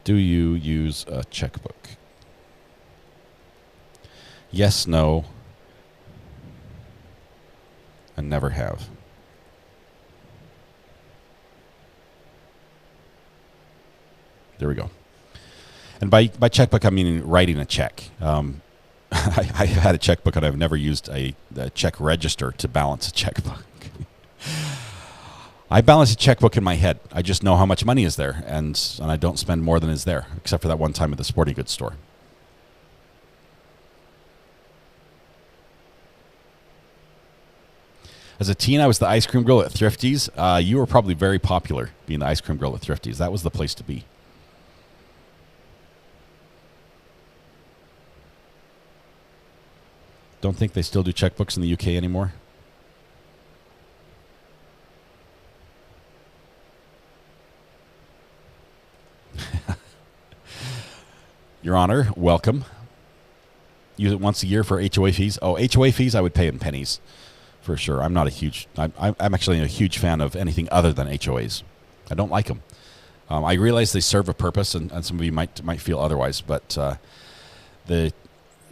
Do you use a checkbook? Yes, no, and never have. There we go. And by checkbook, I mean writing a check. I had a checkbook, and I've never used a check register to balance a checkbook. I balance a checkbook in my head. I just know how much money is there, and I don't spend more than is there, except for that one time at the sporting goods store. As a teen, I was the ice cream girl at Thrifty's. You were probably very popular being the ice cream girl at Thrifty's. That was the place to be. Don't think they still do checkbooks in the UK anymore. Your Honor, welcome. Use it once a year for HOA fees. Oh, HOA fees, I would pay in pennies for sure. I'm actually a huge fan of anything other than HOAs. I don't like them. I realize they serve a purpose, and some of you might feel otherwise, but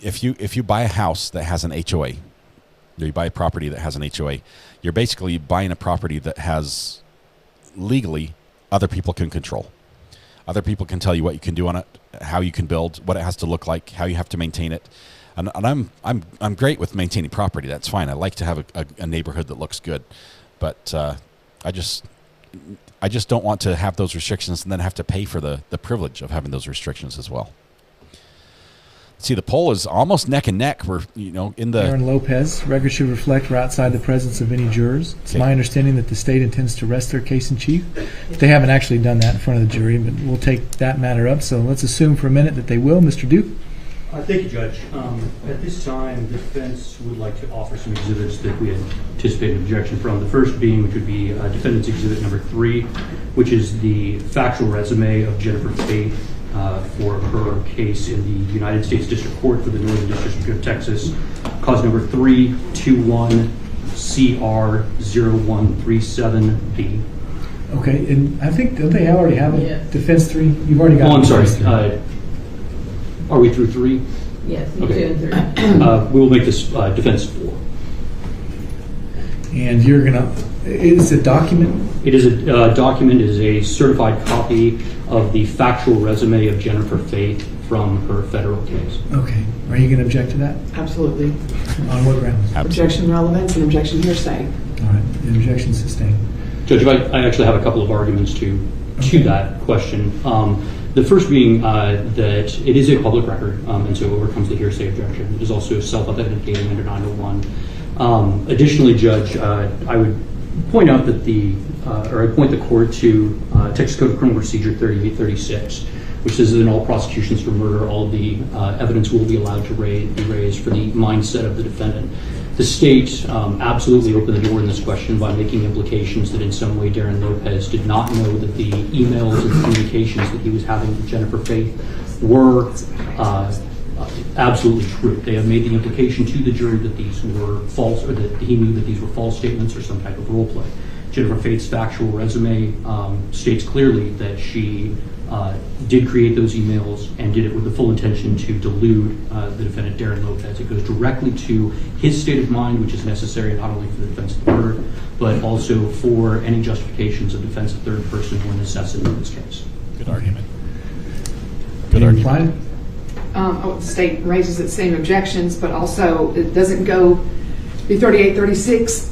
if you buy a house that has an HOA, or you buy a property that has an HOA, you're basically buying a property that has legally other people can control. Other people can tell you what you can do on it, how you can build, what it has to look like, how you have to maintain it. And I'm great with maintaining property. That's fine. I like to have a neighborhood that looks good, but I just don't want to have those restrictions and then have to pay for the privilege of having those restrictions as well. See, the poll is almost neck and neck. We're, in the... Darrin Lopez, record should reflect we're outside the presence of any jurors. It's my understanding that the state intends to rest their case in chief. They haven't actually done that in front of the jury, but we'll take that matter up. So let's assume for a minute that they will. Mr. Duke? Thank you, Judge. At this time, the defense would like to offer some exhibits that we anticipate an objection from. The first being, which would be Defendant's Exhibit Number 3, which is the factual resume of Jennifer Faith for her case in the United States District Court for the Northern District of Texas, cause number 321CR0137B. Okay, and I think, don't they already have a defense 3? You've already got I'm sorry. Are we through 3? Yes, okay. 2 and 3. We will make this defense 4. And you're going to... Is it a document? It is a document. It is a certified copy of the factual resume of Jennifer Faith from her federal case. Okay. Are you going to object to that? Absolutely. On what grounds? Objection relevance and objection hearsay. All right. The objection sustained. Judge, I actually have a couple of arguments to that question. The first being that it is a public record, and so it overcomes the hearsay objection. It is also self-authenticating under 901. Additionally, Judge, I would point out that I point the court to Texas Code of Criminal Procedure 3836, which says that in all prosecutions for murder, all of the evidence will be allowed to be raised for the mindset of the defendant. The state absolutely opened the door in this question by making implications that in some way Darrin Lopez did not know that the emails and communications that he was having with Jennifer Faith were absolutely true. They have made the implication to the jury that these were false, or that he knew that these were false statements or some type of role play. Jennifer Faith's factual resume states clearly that she did create those emails and did it with the full intention to delude the defendant, Darrin Lopez. It goes directly to his state of mind, which is necessary not only for the defense of the murder, but also for any justifications of defense of third person or necessity in this case. Good argument. Good argument. The state raises its same objections, but also it doesn't go, the 3836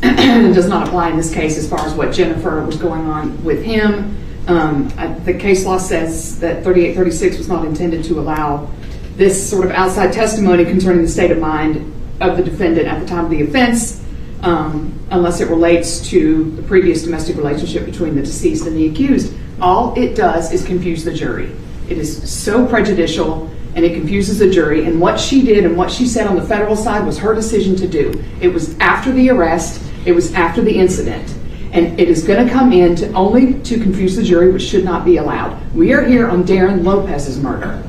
does not apply in this case as far as what Jennifer was going on with him. The case law says that 3836 was not intended to allow this sort of outside testimony concerning the state of mind of the defendant at the time of the offense, unless it relates to the previous domestic relationship between the deceased and the accused. All it does is confuse the jury. It is so prejudicial, and it confuses the jury, and what she did and what she said on the federal side was her decision to do. It was after the arrest, it was after the incident, and it is going to come in to only to confuse the jury, which should not be allowed. We are here on Darrin Lopez's murder.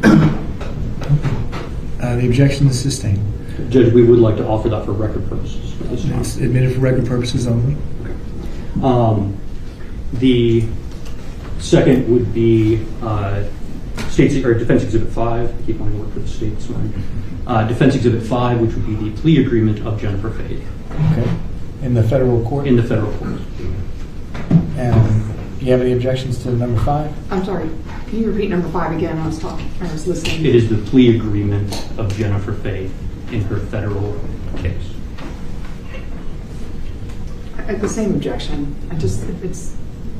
The objection is sustained. Judge, we would like to offer that for record purposes. For this It's admitted for record purposes only. The second would be Defense Exhibit 5. I keep wanting to work for the state this morning. Defense Exhibit 5, which would be the plea agreement of Jennifer Faith. Okay. In the federal court? In the federal court. And do you have any objections to number 5? I'm sorry. Can you repeat number 5 again? I was listening. It is the plea agreement of Jennifer Faith in her federal case. The same objection.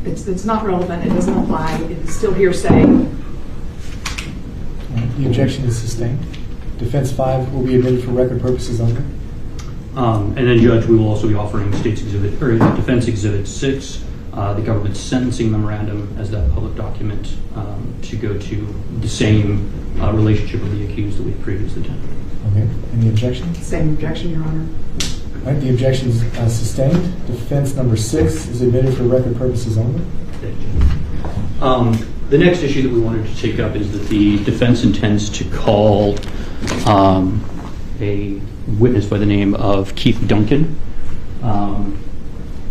It's not relevant. It doesn't apply. It's still hearsay. The objection is sustained. Defense 5 will be admitted for record purposes only. And then, Judge, we will also be offering Defense Exhibit 6, the government's sentencing memorandum, as that public document to go to the same relationship of the accused that we previously done. Okay. Any objection? Same objection, Your Honor. All right. The objection is sustained. Defense number 6 is admitted for record purposes only. The next issue that we wanted to take up is that the defense intends to call a witness by the name of Keith Duncan.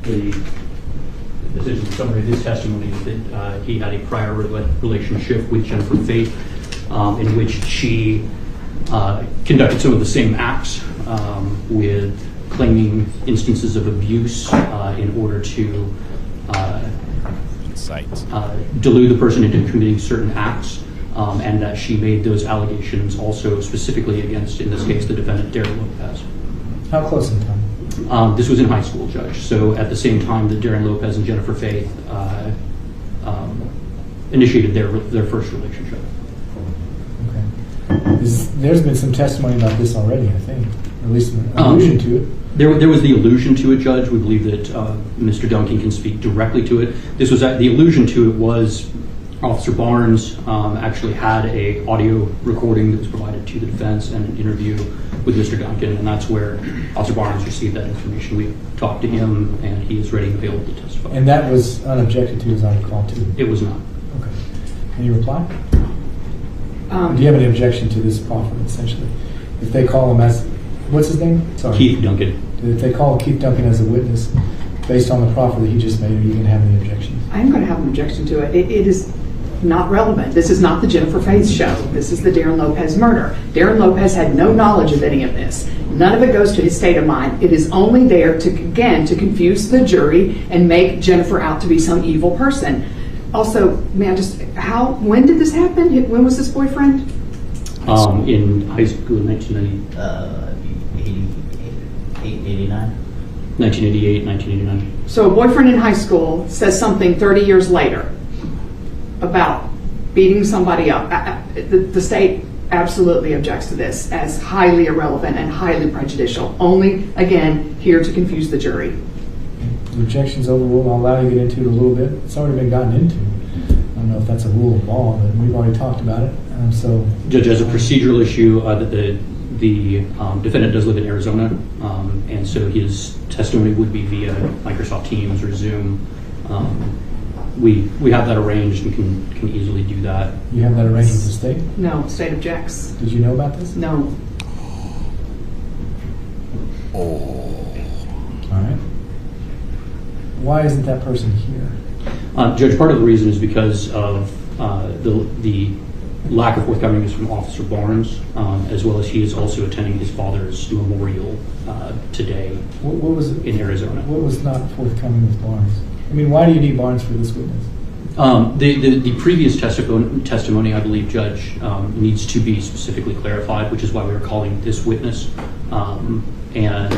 The summary of his testimony is that he had a prior relationship with Jennifer Faith in which she conducted some of the same acts with claiming instances of abuse in order to delude the person into committing certain acts, and that she made those allegations also specifically against, in this case, the defendant, Darrin Lopez. How close in time? This was in high school, Judge. So at the same time that Darrin Lopez and Jennifer Faith initiated their first relationship. Okay. There's been some testimony about this already, I think, or at least an allusion to it. There was the allusion to it, Judge. We believe that Mr. Duncan can speak directly to it. This was the allusion to it was Officer Barnes actually had a audio recording that was provided to the defense and an interview with Mr. Duncan, and that's where Officer Barnes received that information. We talked to him, and he is ready and available to testify. And that was unobjected to, as I recall, too? It was not. Okay. Any reply? Do you have any objection to this offer, essentially? If they call him as, what's his name? Sorry. Keith Duncan. If they call Keith Duncan as a witness, based on the proffer that he just made, are you going to have any objections? I'm going to have an objection to it. It is not relevant. This is not the Jennifer Faith show. This is the Darrin Lopez murder. Darrin Lopez had no knowledge of any of this. None of it goes to his state of mind. It is only there to confuse the jury and make Jennifer out to be some evil person. Also, when did this happen? When was this boyfriend? In high school in 1988, 1989. So a boyfriend in high school says something 30 years later about beating somebody up. The state absolutely objects to this as highly irrelevant and highly prejudicial. Only, again, here to confuse the jury. The objection's overruled. I'll allow you to get into it a little bit. It's already been gotten into. I don't know if that's a rule of law, but we've already talked about it. Judge, as a procedural issue, the defendant does live in Arizona, and so his testimony would be via Microsoft Teams or Zoom. We have that arranged and can easily do that. You have that arranged with the state? No, state objects. Did you know about this? No. All right. Why isn't that person here? Judge, part of the reason is because of the lack of forthcomingness from Officer Barnes, as well as he is also attending his father's memorial today what was it, in Arizona. What was not forthcoming with Barnes? I mean, why do you need Barnes for this witness? The previous testimony, I believe, Judge, needs to be specifically clarified, which is why we are calling this witness. And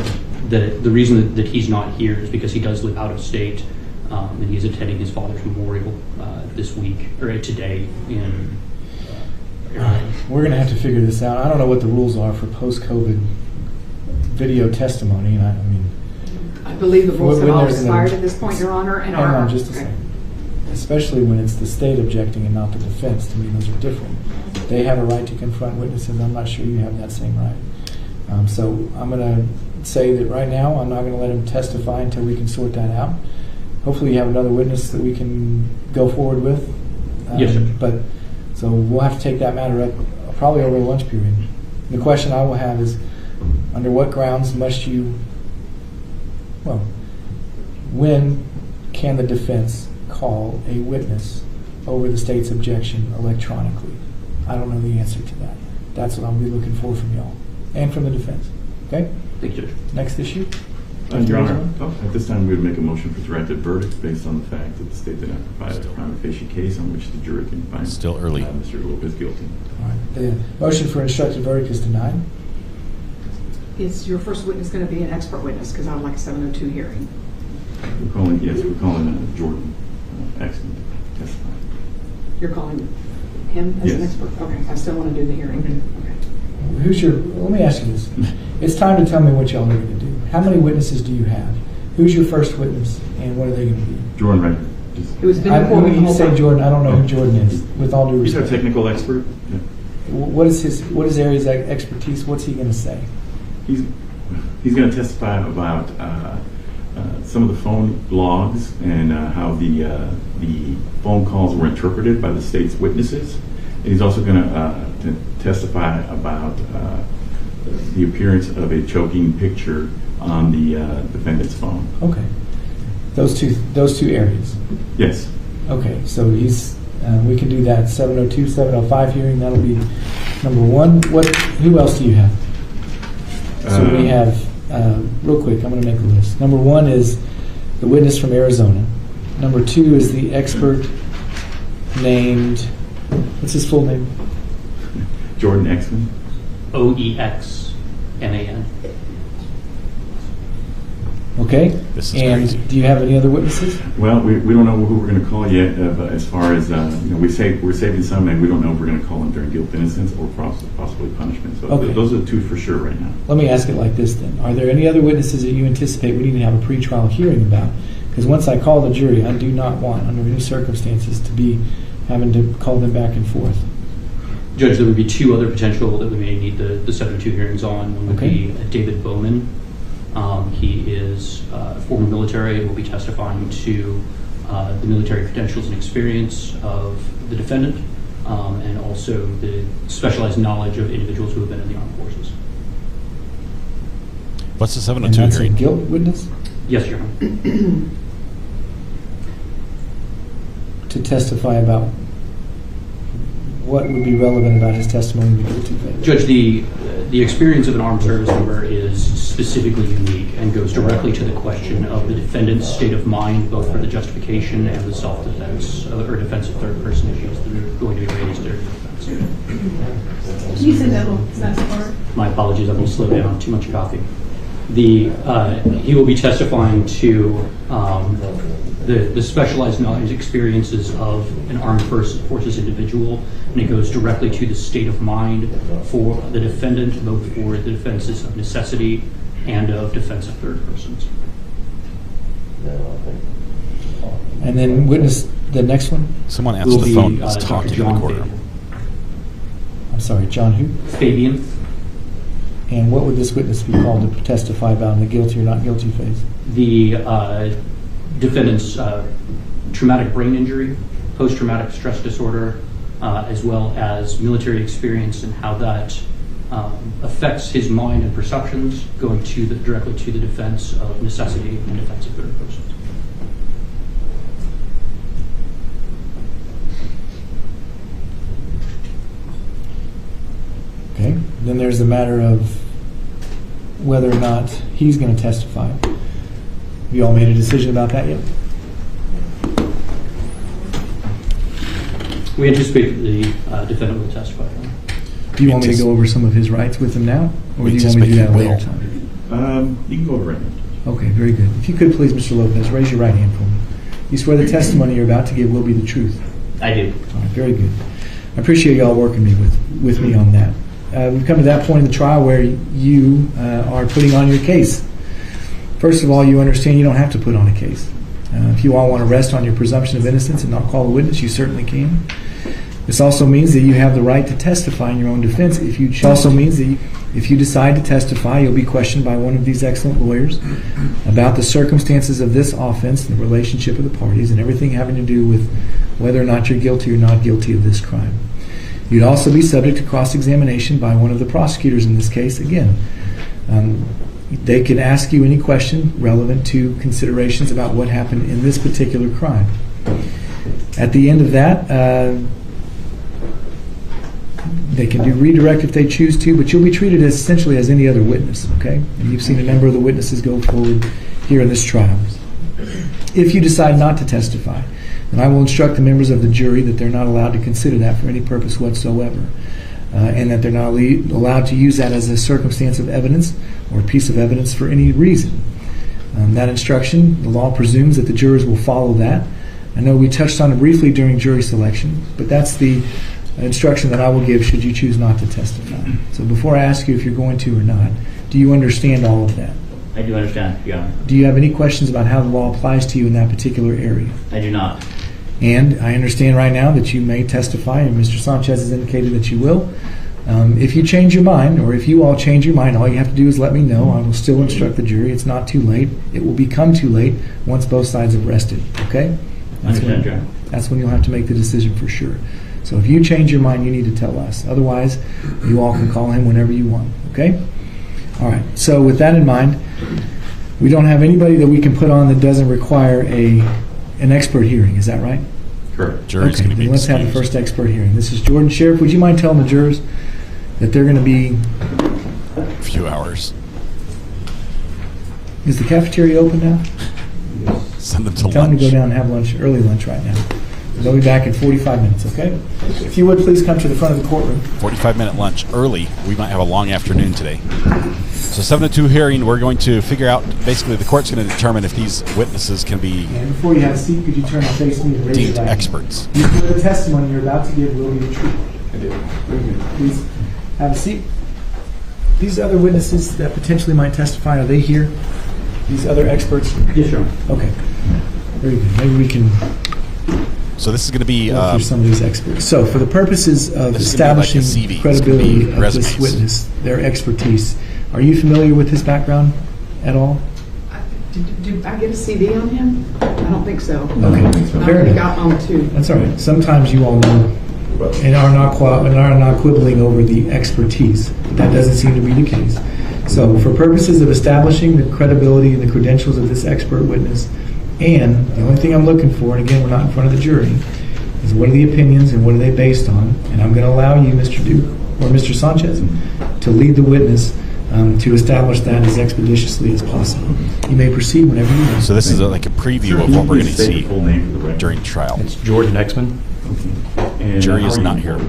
the reason that he's not here is because he does live out of state, and he's attending his father's memorial this week, or today in... We're going to have to figure this out. I don't know what the rules are for post-COVID video testimony. And I believe the rules have all expired at this point, Your Honor. And hang on just a second. Especially when it's the state objecting and not the defense. To me, those are different. They have a right to confront witnesses. I'm not sure you have that same right. So I'm going to say that right now I'm not going to let him testify until we can sort that out. Hopefully you have another witness that we can go forward with. Yes, sir. But so we'll have to take that matter up probably over the lunch period. The question I will have is, under what grounds must you, when can the defense call a witness over the state's objection electronically? I don't know the answer to that. That's what I'll be looking for from y'all and from the defense. Okay? Thank you, Judge. Next issue. Your Honor, at this time we would make a motion for directed verdict based on the fact that the state did not provide a prima facie case on which the jury can find still early. Mr. Lopez guilty. All right. The motion for instructed verdict is denied. Is your first witness going to be an expert witness? Because I would like a 702 hearing. We're calling Jordan Exman to testify. You're calling him as an expert? Okay, I still want to do the hearing. Okay. Let me ask you this. It's time to tell me what y'all are going to do. How many witnesses do you have? Who's your first witness, and what are they going to be? Jordan Record. When you say Jordan, I don't know who Jordan is, with all due respect. He's our technical expert. Yeah. What is his area's expertise? What's he going to say? He's going to testify about some of the phone logs and how the phone calls were interpreted by the state's witnesses. And he's also going to testify about the appearance of a choking picture on the defendant's phone. Okay. Those two areas. Yes. Okay. So we can do that 702, 705 hearing. That'll be number one. Who else do you have? So we have, real quick, I'm going to make a list. Number one is the witness from Arizona. Number two is the expert named, what's his full name? Jordan Exman. Oexman. Okay. This is and crazy. Do you have any other witnesses? Well, we don't know who we're going to call yet. As far as we're saving some, and we don't know if we're going to call them during guilt innocence or possibly punishment. So those are the two for sure right now. Let me ask it like this then: are there any other witnesses that you anticipate we need to have a pretrial hearing about? Because once I call the jury, I do not want, under any circumstances, to be having to call them back and forth. Judge, there would be two other potential that we may need the 702 hearings on. One would be David Bowman. He is former military and will be testifying to the military credentials and experience of the defendant, and also the specialized knowledge of individuals who have been in the armed forces. What's the 702 and that's hearing? A guilt witness? Yes, Your Honor. To testify about what would be relevant about his testimony in the guilty phase. Judge, the experience of an armed service member is specifically unique and goes directly to the question of the defendant's state of mind, both for the justification and the self-defense or defense of third-person issues that are going to be raised during the defense. Can you say that last part? My apologies, I'm going to slow down. Too much coffee. He will be testifying to the specialized knowledge experiences of an armed forces individual, and it goes directly to the state of mind for the defendant, both for the defenses of necessity and of defense of third persons. And then witness the next one? Someone answer the phone. Let's talk to John the courtroom. I'm sorry, John who? Fabian. And what would this witness be called to testify about in the guilty or not guilty phase? The defendant's traumatic brain injury, post-traumatic stress disorder, as well as military experience and how that affects his mind and perceptions, going directly to the defense of necessity and defense of third persons. Okay. Then there's the matter of whether or not he's going to testify. Have you all made a decision about that yet? We anticipate that the defendant will testify. Do you want me to go over some of his rights with him now? Or do you want me to do that later time? You can go over right now. Okay, very good. If you could please, Mr. Lopez, raise your right hand for me. You swear the testimony you're about to give will be the truth? I do. All right, very good. I appreciate you all working with me on that. We've come to that point in the trial where you are putting on your case. First of all, you understand you don't have to put on a case. If you all want to rest on your presumption of innocence and not call a witness, you certainly can. This also means that you have the right to testify in your own defense. It also means that if you decide to testify, you'll be questioned by one of these excellent lawyers about the circumstances of this offense, the relationship of the parties, and everything having to do with whether or not you're guilty or not guilty of this crime. You'd also be subject to cross-examination by one of the prosecutors in this case. Again, they can ask you any question relevant to considerations about what happened in this particular crime. At the end of that, they can do redirect if they choose to, but you'll be treated essentially as any other witness, okay? And you've seen a number of the witnesses go forward here in this trial. If you decide not to testify, then I will instruct the members of the jury that they're not allowed to consider that for any purpose whatsoever, and that they're not allowed to use that as a circumstance of evidence or a piece of evidence for any reason. That instruction, the law presumes that the jurors will follow that. I know we touched on it briefly during jury selection, but that's the instruction that I will give should you choose not to testify. So before I ask you if you're going to or not, do you understand all of that? I do understand, Your Honor. Do you have any questions about how the law applies to you in that particular area? I do not. And I understand right now that you may testify, and Mr. Sanchez has indicated that you will. If you change your mind, or if you all change your mind, all you have to do is let me know. I will still instruct the jury. It's not too late. It will become too late once both sides have rested, okay? That's when you'll have to make the decision for sure. So if you change your mind, you need to tell us. Otherwise, you all can call him whenever you want, okay? All right, so with that in mind, we don't have anybody that we can put on that doesn't require an expert hearing. Is that right? Correct. Jury's okay, then let's have the first expert hearing. This is Jordan. Sheriff, would you mind telling the jurors that they're going to be... A few hours. Is the cafeteria open now? Send them to Tell them lunch. to go down and have lunch, early lunch right now. They'll be back in 45 minutes, okay? If you would, please come to the front of the courtroom. 45-minute lunch early. We might have a long afternoon today. So 7-2 hearing, we're going to figure out, basically the court's going to determine if these witnesses can be And before you have a seat, could you turn and face me and raise deemed your right hand? experts. You swear the testimony you're about to give will be the truth? I do. Very good. Please have a seat. These other witnesses that potentially might testify, are they here? These other experts? Yes, sir. Okay. Very good. Maybe we can... So this is going to be... go through some of these experts. So for the purposes of establishing like credibility of resumes. this witness, their expertise, are you familiar with his background at all? Did I get a CD on him? I don't think so. Okay. I Fair only enough. got on two. That's all right. Sometimes you all know and are not quibbling over the expertise. But that doesn't seem to be the case. So for purposes of establishing the credibility and the credentials of this expert witness, and the only thing I'm looking for, and again, we're not in front of the jury, is what are the opinions and what are they based on? And I'm going to allow you, Mr. Duke, or Mr. Sanchez, to lead the witness to establish that as expeditiously as possible. You may proceed whenever you want. So this is like a preview of what we're going to see during trial. It's Jordan Exman. And Jury is not here.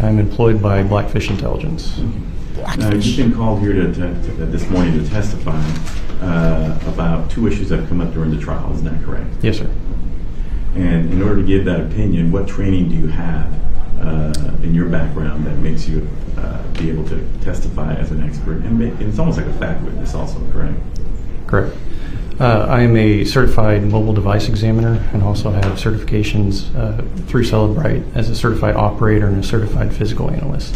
I'm employed by Blackfish Intelligence. You've been called here this morning to testify about two issues that have come up during the trial. Isn't that correct? Yes, sir. And in order to give that opinion, what training do you have in your background that makes you be able to testify as an expert? And it's almost like a fact witness also, correct? Correct. I am a certified mobile device examiner and also have certifications through Celebrite as a certified operator and a certified physical analyst.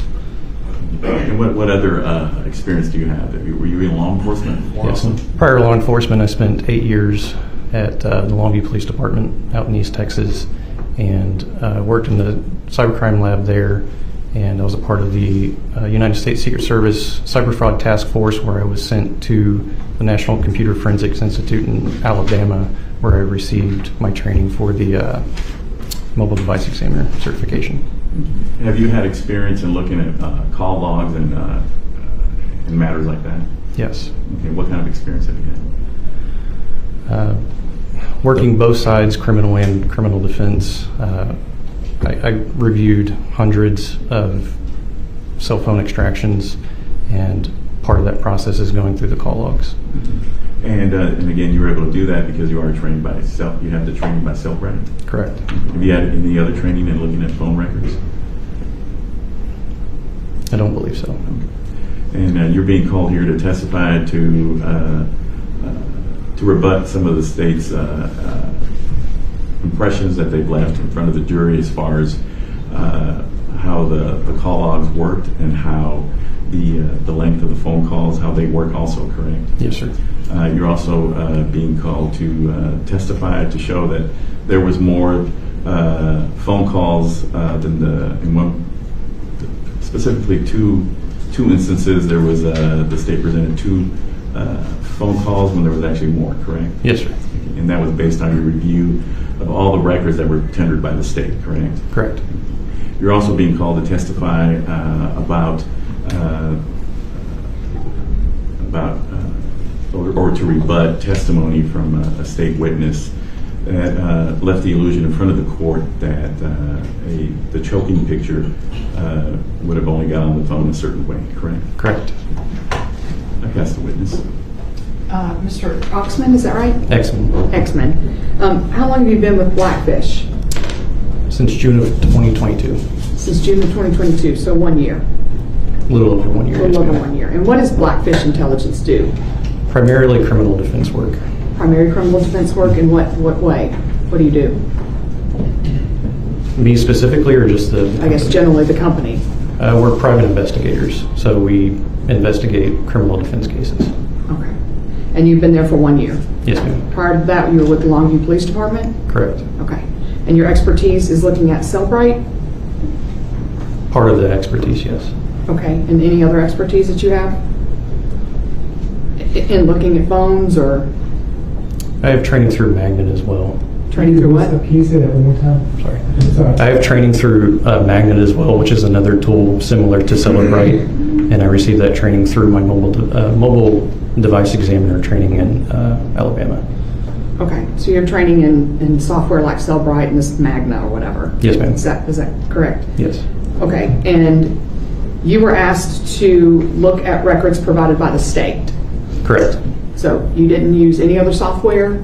And what other experience do you have? Were you in law enforcement before? Yes. Also? Prior to law enforcement, I spent 8 years at the Longview Police Department out in East Texas and worked in the cybercrime lab there. And I was a part of the United States Secret Service Cyber Fraud Task Force, where I was sent to the National Computer Forensics Institute in Alabama, where I received my training for the mobile device examiner certification. Have you had experience in looking at call logs and matters like that? Yes. Okay. What kind of experience have you had? Working both sides, criminal and criminal defense. I reviewed hundreds of cell phone extractions, and part of that process is going through the call logs. And again, you were able to do that because you are trained by self. You have the training by self-writing. Correct. Have you had any other training in looking at phone records? I don't believe so. And you're being called here to testify to rebut some of the state's impressions that they've left in front of the jury as far as how the call logs worked and how the length of the phone calls, how they work also, correct? Yes, sir. You're also being called to testify to show that there was more phone calls than in one, specifically two instances. There was the state presented 2 phone calls when there was actually more, correct? Yes, sir. And that was based on your review of all the records that were tendered by the state, correct? Correct. You're also being called to testify about or to rebut testimony from a state witness that left the illusion in front of the court that the choking picture would have only got on the phone a certain way, correct? Correct. I pass the witness. Mr. Oxman, is that right? Exman. Exman. How long have you been with Blackfish? Since June of 2022. Since June of 2022, so 1 year. A little over 1 year. A little over 1 year. And what does Blackfish Intelligence do? Primarily criminal defense work. Primary criminal defense work in what way? What do you do? Me specifically, or just the... I guess generally the company. We're private investigators, so we investigate criminal defense cases. Okay. And you've been there for 1 year? Yes, ma'am. Prior to that, you were with the Longview Police Department? Correct. Okay. And your expertise is looking at Cellbrite? Part of the expertise, yes. Okay. And any other expertise that you have? In looking at phones, or? I have training through Magnet as well. Training through what? Can you say that one more time? Sorry. I have training through Magnet as well, which is another tool similar to Cellbrite, and I received that training through my mobile device examiner training in Alabama. Okay, so you're training in software like Cellbrite and this Magna or whatever? Yes, ma'am. Is that correct? Yes. Okay, and you were asked to look at records provided by the state? Correct. So you didn't use any other software?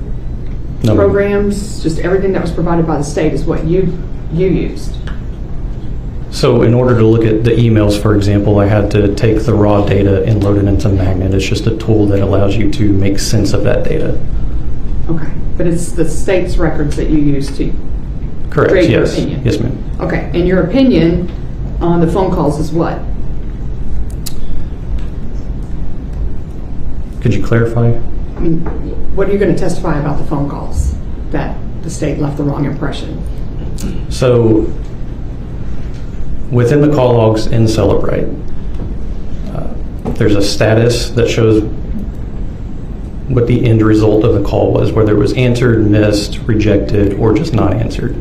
No, programs? Just everything that was provided by the state is what you used? So in order to look at the emails, for example, I had to take the raw data and load it into Magnet. It's just a tool that allows you to make sense of that data. Okay, but it's the state's records that you use to Correct, create your yes. opinion? Yes, ma'am. Okay, and your opinion on the phone calls is what? Could you clarify? I mean, what are you going to testify about the phone calls that the state left the wrong impression? So within the call logs in Cellbrite, there's a status that shows what the end result of the call was, whether it was answered, missed, rejected, or just not answered.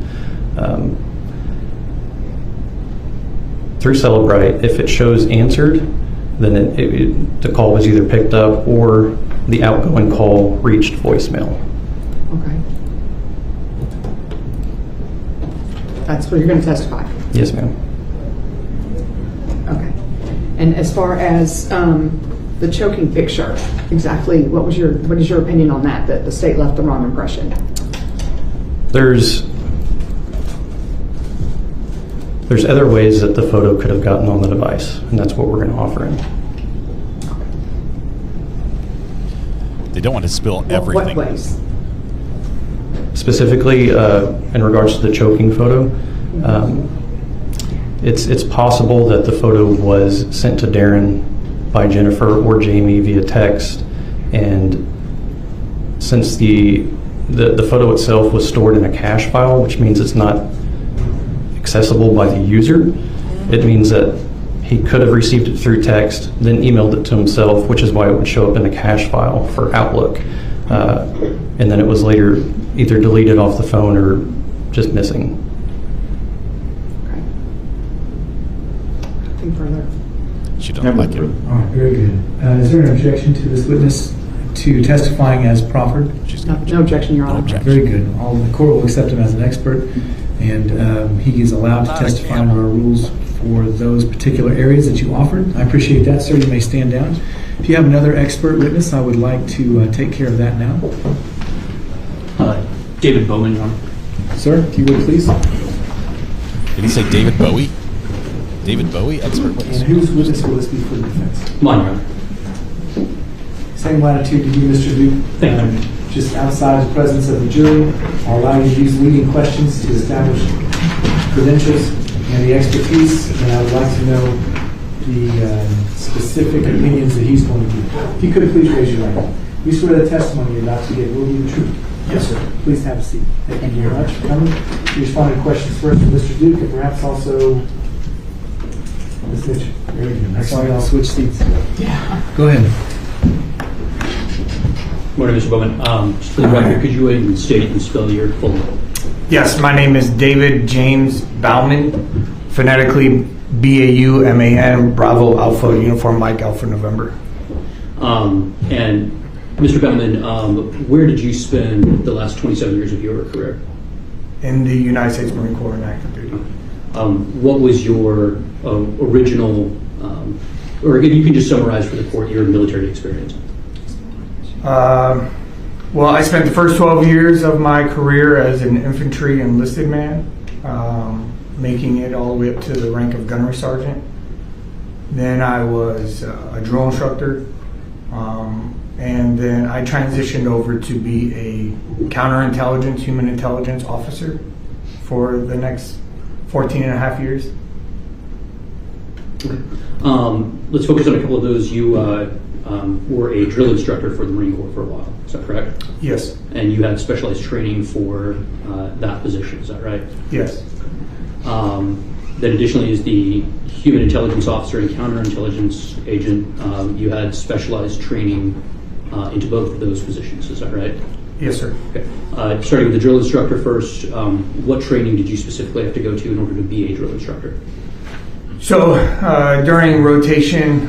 Through Cellbrite, if it shows answered, then the call was either picked up or the outgoing call reached voicemail. Okay. That's what you're going to testify? Yes, ma'am. Okay. And as far as the choking picture, exactly what is your opinion on that the state left the wrong impression? There's other ways that the photo could have gotten on the device, and that's what we're going to offer in. They don't want to spill everything. What ways? Specifically, in regards to the choking photo, it's possible that the photo was sent to Darrin by Jennifer or Jamie via text, and since the photo itself was stored in a cache file, which means it's not accessible by the user, it means that he could have received it through text, then emailed it to himself, which is why it would show up in a cache file for Outlook, and then it was later either deleted off the phone or just missing. Okay. Nothing further. She doesn't like it. All right, very good. Is there an objection to this witness to testifying as proffered? No objection, Your Honor. Very good. The court will accept him as an expert. and he is allowed to testify under our rules for those particular areas that you offered. I appreciate that, sir. You may stand down. If you have another expert witness, I would like to take care of that now. David Bowman, Your Honor. Sir, if you would please. Did he say David Bowie? David Bowie, expert witness. And whose witness will this be for the defense? Mine, Your Honor. Same latitude to you, Mr. Duke. Thank you. Just outside the presence of the jury, I'll allow you to use leading questions to establish credentials and the expertise, and I would like to know the specific opinions that he's going to give. If you could please raise your right hand. You swear the testimony you're about to give will be the truth? Yes, sir. Please have a seat. Thank you very much for coming. You respond to questions first from Mr. Duke and perhaps also Ms. Mitchell. Very good. Sorry, I'll switch seats. Yeah. Go ahead. Morning, Mr. Bowman. Just for the record, could you go ahead and state and spell your full name? Yes, my name is David James Bauman, phonetically B-A-U-M-A-N, Bravo Alpha Uniform Mike Alpha November. And Mr. Bauman, where did you spend the last 27 years of your career? In the United States Marine Corps in active duty. What was your original, or again, you can just summarize for the court your military experience. Well, I spent the first 12 years of my career as an infantry enlisted man, making it all the way up to the rank of gunnery sergeant. Then I was a drill instructor, and then I transitioned over to be a counterintelligence, human intelligence officer for the next 14 and a half years. Okay. Let's focus on a couple of those. You were a drill instructor for the Marine Corps for a while. Is that correct? Yes. And you had specialized training for that position. Is that right? Yes. Then additionally, as the human intelligence officer and counterintelligence agent, you had specialized training into both of those positions. Is that right? Yes, sir. Okay. Starting with the drill instructor first, what training did you specifically have to go to in order to be a drill instructor? So during rotation,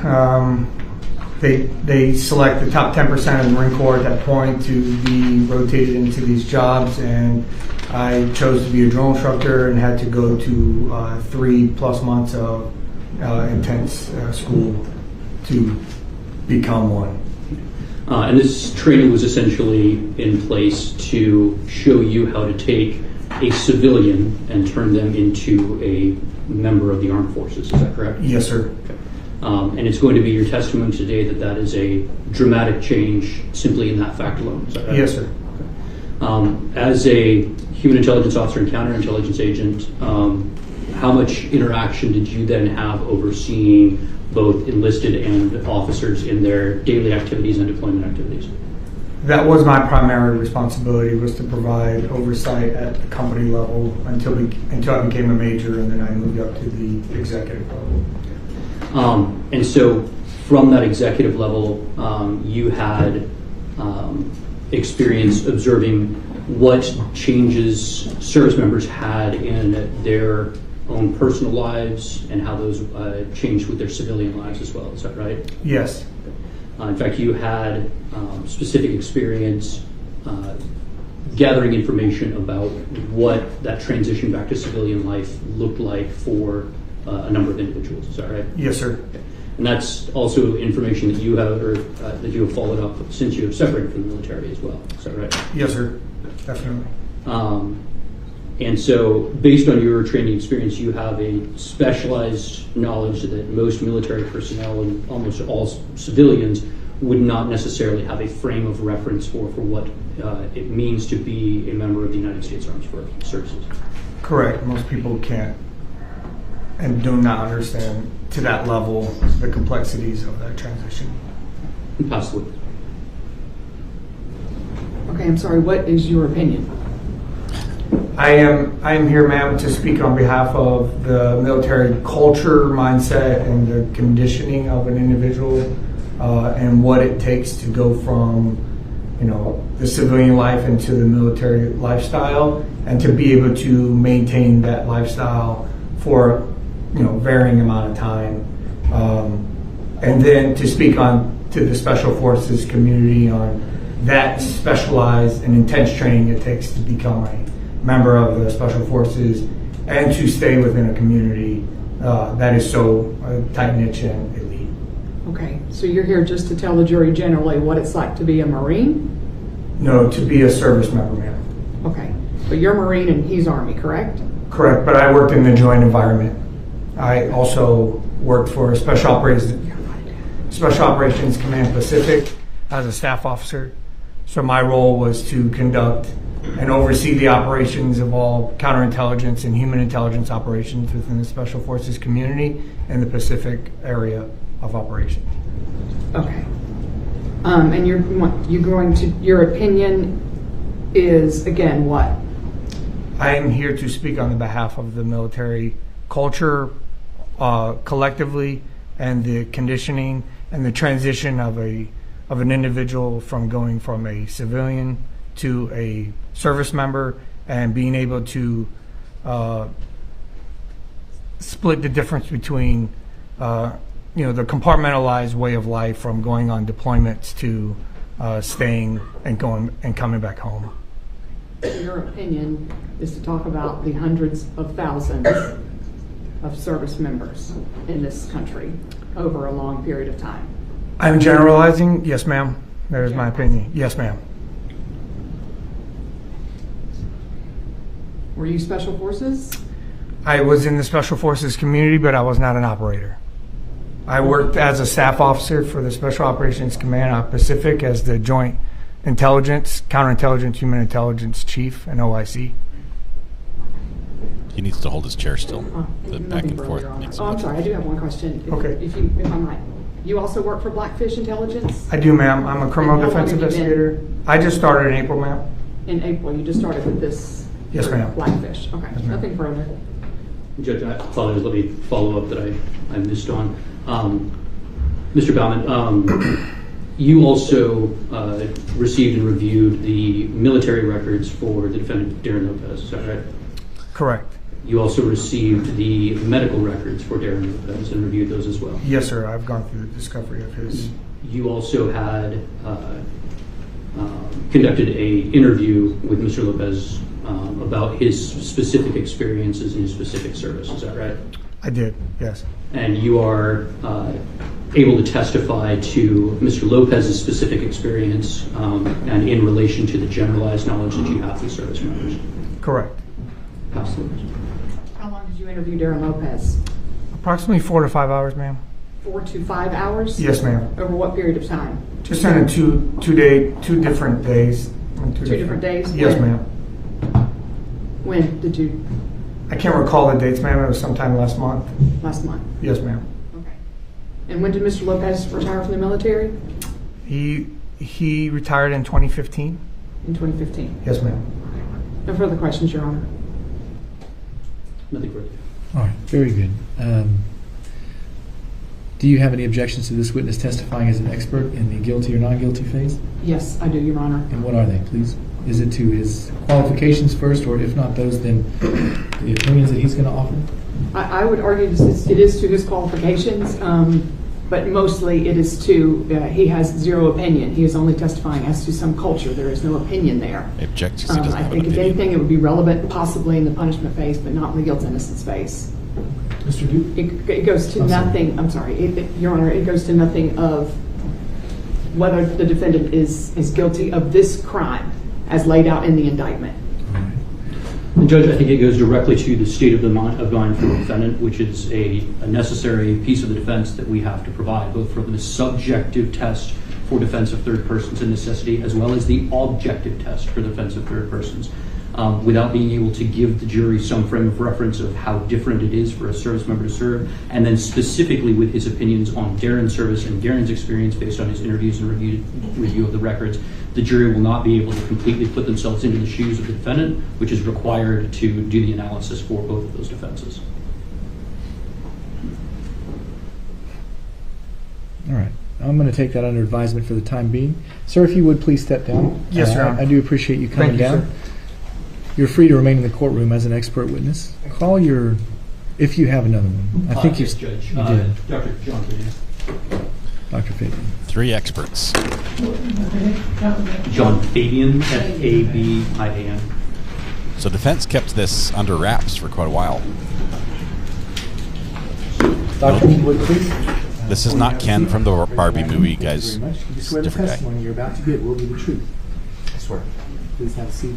they select the top 10% of the Marine Corps at that point to be rotated into these jobs, and I chose to be a drill instructor and had to go to 3+ months of intense school to become one. And this training was essentially in place to show you how to take a civilian and turn them into a member of the armed forces. Is that correct? Yes, sir. Okay. And it's going to be your testimony today that that is a dramatic change simply in that fact alone. Is that right? Yes, sir. Okay. As a human intelligence officer and counterintelligence agent, how much interaction did you then have overseeing both enlisted and officers in their daily activities and deployment activities? That was my primary responsibility, was to provide oversight at the company level until I became a major, and then I moved up to the executive level. And so from that executive level, you had experience observing what changes service members had in their own personal lives and how those changed with their civilian lives as well. Is that right? Yes. In fact, you had specific experience gathering information about what that transition back to civilian life looked like for a number of individuals. Is that right? Yes, sir. Okay. And that's also information that you have, or that you have followed up since you have separated from the military as well. Is that right? Yes, sir. Definitely. And so, based on your training experience, you have a specialized knowledge that most military personnel and almost all civilians would not necessarily have a frame of reference for what it means to be a member of the United States Armed Services. Correct. Most people can't and do not understand to that level the complexities of that transition. Possibly. Okay, I'm sorry. What is your opinion? I am here, ma'am, to speak on behalf of the military culture, mindset, and the conditioning of an individual, and what it takes to go from, the civilian life into the military lifestyle, and to be able to maintain that lifestyle for, varying amount of time, and then to speak on to the Special Forces community on that specialized and intense training it takes to become a member of the Special Forces and to stay within a community that is so tight-knit and elite. Okay, so you're here just to tell the jury generally what it's like to be a Marine? No, to be a service member, ma'am. Okay, but you're Marine and he's Army, correct? Correct, but I worked in the joint environment. I also worked for Special Operations Command Pacific as a staff officer. So my role was to conduct and oversee the operations of all counterintelligence and human intelligence operations within the Special Forces community and the Pacific area of operations. Okay. And you're going to, your opinion is, again, what? I am here to speak on the behalf of the military culture collectively, and the conditioning and the transition of an individual from going from a civilian to a service member, and being able to split the difference between the compartmentalized way of life from going on deployments to staying and going and coming back home. Your opinion is to talk about the hundreds of thousands of service members in this country over a long period of time. I'm generalizing. Yes, ma'am. That is my opinion. Yes, ma'am. Were you Special Forces? I was in the Special Forces community, but I was not an operator. I worked as a staff officer for the Special Operations Command Pacific as the Joint Intelligence, Counterintelligence, Human Intelligence Chief in OIC. He needs to hold his chair still. The back and forth. I'm sorry, I do have one question. Okay. If I might. You also work for Blackfish Intelligence? I do, ma'am. I'm a criminal defense investigator. I just started in April, ma'am. In April, you just started with this? Yes, ma'am. Blackfish. Okay, yes, nothing further. Judge, I apologize. Let me follow up that I missed on. Mr. Baumann, you also received and reviewed the military records for the defendant, Darrin Lopez. Is that right? Correct. You also received the medical records for Darrin Lopez and reviewed those as well? Yes, sir. I've gone through the discovery of his. You also had conducted an interview with Mr. Lopez about his specific experiences in his specific service. Is that right? I did, yes. And you are able to testify to Mr. Lopez's specific experience and in relation to the generalized knowledge that you have of service members? Correct. Absolutely. How long did you interview Darrin Lopez? Approximately 4 to 5 hours, ma'am. 4 to 5 hours? Yes, ma'am. Over what period of time? Just on two different days. Two different days? Yes, ma'am. When did you? I can't recall the dates, ma'am. It was sometime last month. Last month? Yes, ma'am. Okay. And when did Mr. Lopez retire from the military? He retired in 2015. In 2015? Yes, ma'am. No further questions, Your Honor. Nothing further. All right, very good. Do you have any objections to this witness testifying as an expert in the guilty or non-guilty phase? Yes, I do, Your Honor. And what are they, please? Is it to his qualifications first, or if not those, then the opinions that he's going to offer? I would argue it is to his qualifications, but mostly it is to, he has zero opinion. He is only testifying as to some culture. There is no opinion there. He objects because he doesn't have an I think if opinion. anything, it would be relevant possibly in the punishment phase, but not in the guilt-innocence phase. Mr. Duke? It goes to nothing, I'm sorry, Your Honor, it goes to nothing of whether the defendant is guilty of this crime as laid out in the indictment. And Judge, I think it goes directly to the state of mind for the defendant, which is a necessary piece of the defense that we have to provide, both from the subjective test for defense of third persons and necessity, as well as the objective test for defense of third persons. Without being able to give the jury some frame of reference of how different it is for a service member to serve, and then specifically with his opinions on Darrin's service and Darrin's experience based on his interviews and review of the records, the jury will not be able to completely put themselves into the shoes of the defendant, which is required to do the analysis for both of those defenses. All right. I'm going to take that under advisement for the time being. Sir, if you would please step down. Yes, Your Honor. I do appreciate you coming down. Sir. You're free to remain in the courtroom as an expert witness. Call your, if you have another one. I think yes, Judge. You did. Dr. John Fabian. Dr. Fabian. 3 experts. John Fabian, Fabian. So defense kept this under wraps for quite a while. Dr. Wood, please. This is not Ken from the Barbie movie, guys. Thank you very much. You It's swear a the different guy. testimony you're about to give will be the truth. I swear. Please have a seat.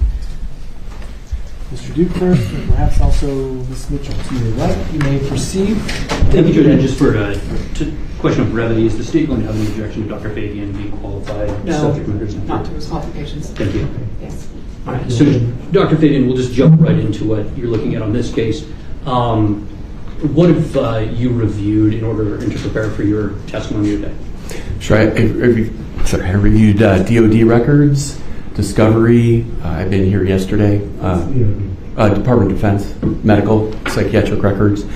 Mr. Duke first, and perhaps also Ms. Mitchell to your right. You may proceed. Thank you, Judge. And just for question of brevity, is the state going to have any objection to Dr. Fabian being qualified subject matter? Not to his qualifications. Thank you. Yes. All right, so Dr. Fabian, we'll just jump right into what you're looking at on this case. What have you reviewed in order to prepare for your testimony today? Sure. I reviewed DOD records, discovery. I've been here yesterday. Department of Defense, medical, psychiatric records.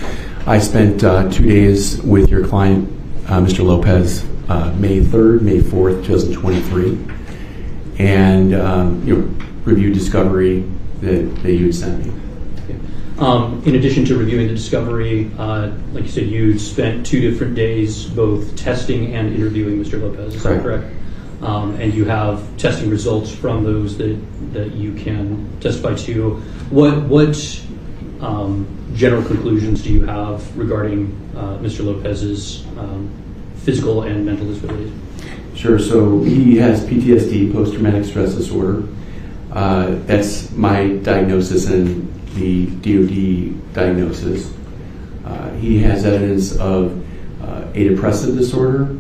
I spent 2 days with your client, Mr. Lopez, May 3rd, May 4th, 2023, and reviewed discovery that you had sent me. In addition to reviewing the discovery, like you said, you spent 2 different days both testing and interviewing Mr. Lopez. Is that correct? And you have testing results from those that you can testify to. What general conclusions do you have regarding Mr. Lopez's physical and mental disabilities? Sure. So he has PTSD, post-traumatic stress disorder. That's my diagnosis and the DOD diagnosis. He has evidence of a depressive disorder,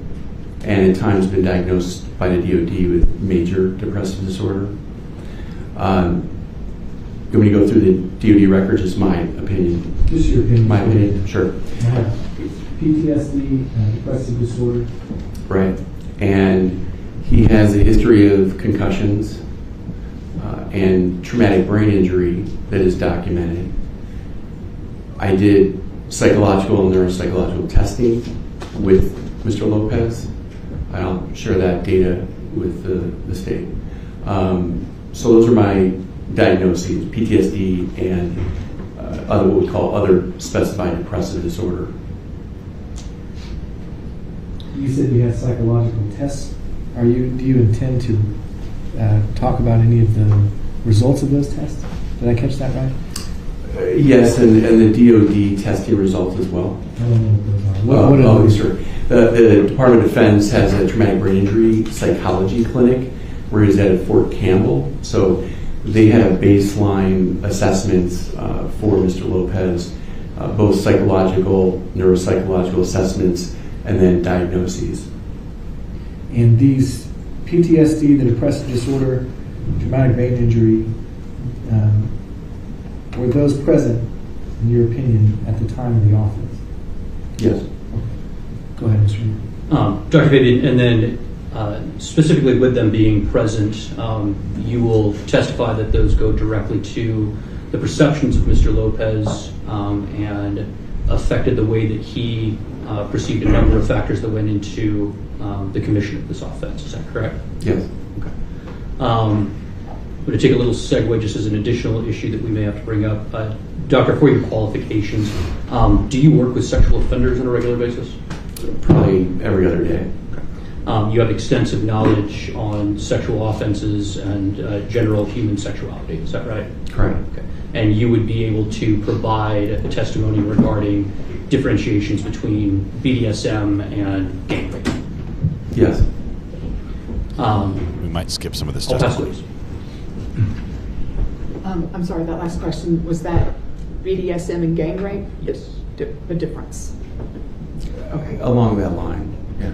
and at times been diagnosed by the DOD with major depressive disorder. You want me to go through the DOD records? Just my opinion. Just your opinion. My opinion, sure. PTSD, depressive disorder. Right. And he has a history of concussions and traumatic brain injury that is documented. I did psychological and neuropsychological testing with Mr. Lopez. I'll share that data with the state. So those are my diagnoses, PTSD and what we call other specified depressive disorder. You said you had psychological tests. Do you intend to talk about any of the results of those tests? Did I catch that right? Yes, and the DOD testing results as well. I don't know what those are. Sure. The Department of Defense has a traumatic brain injury psychology clinic where he's at Fort Campbell. So they have baseline assessments for Mr. Lopez, both psychological, neuropsychological assessments, and then diagnoses. And these PTSD, the depressive disorder, traumatic brain injury, were those present, in your opinion, at the time of the offense? Yes. Go ahead, Mr. Dr. Fabian, and then specifically with them being present, you will testify that those go directly to the perceptions of Mr. Lopez and affected the way that he perceived a number of factors that went into the commission of this offense. Is that correct? Yes. Okay. I'm going to take a little segue just as an additional issue that we may have to bring up. Doctor, for your qualifications, do you work with sexual offenders on a regular basis? Probably every other day. You have extensive knowledge on sexual offenses and general human sexuality. Is that right? Correct. Okay. And you would be able to provide a testimony regarding differentiations between BDSM and gang rape? Yes. We might skip some of this I'll stuff. pass those. I'm sorry, that last question, was that BDSM and gang rape? Yes. The difference? Okay. Along that line, yeah.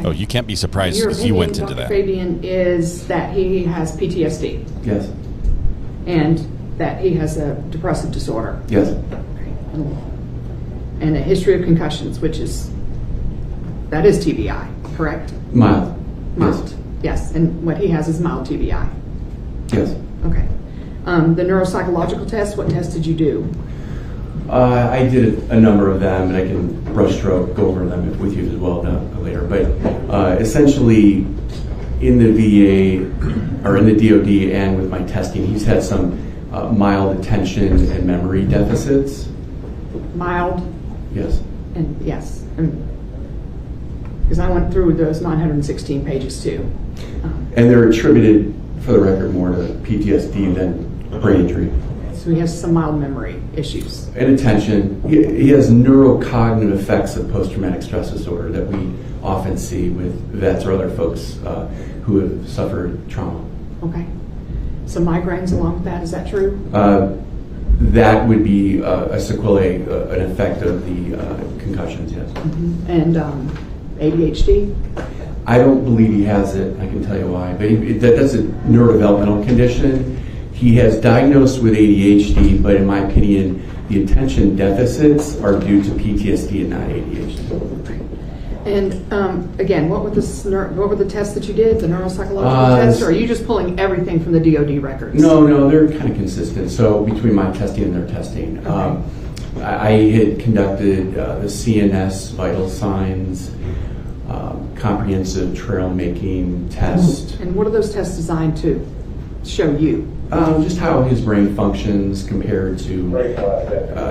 Oh, you can't be surprised Your because he went into opinion, that. Dr. Fabian, is that he has PTSD Yes. and that he has a depressive disorder. Yes. And a history of concussions, that is TBI, correct? Mild. Mild. Yes. And what he has is mild TBI. Yes. Okay. The neuropsychological test, what test did you do? I did a number of them, and I can brushstroke go over them with you as well later. But essentially, in the VA or in the DOD and with my testing, he's had some mild attention and memory deficits. Mild? Yes. And yes. Because I went through those 916 pages too. And they're attributed, for the record, more to PTSD than brain injury. so he has some mild memory issues. And attention. He has neurocognitive effects of post-traumatic stress disorder that we often see with vets or other folks who have suffered trauma. Okay. So migraines along with that, is that true? That would be a sequelae, an effect of the concussions, yes. Mm-hmm. And ADHD? I don't believe he has it. I can tell you why. But that's a neurodevelopmental condition. He has diagnosed with ADHD, but in my opinion, the attention deficits are due to PTSD and not ADHD. And again, what were the tests that you did? The neuropsychological tests, or are you just pulling everything from the DoD records? No, they're kind of consistent. So between my testing and their testing, okay. I had conducted the CNS vital signs, comprehensive trail making test. And what are those tests designed to show you? Just how his brain functions compared to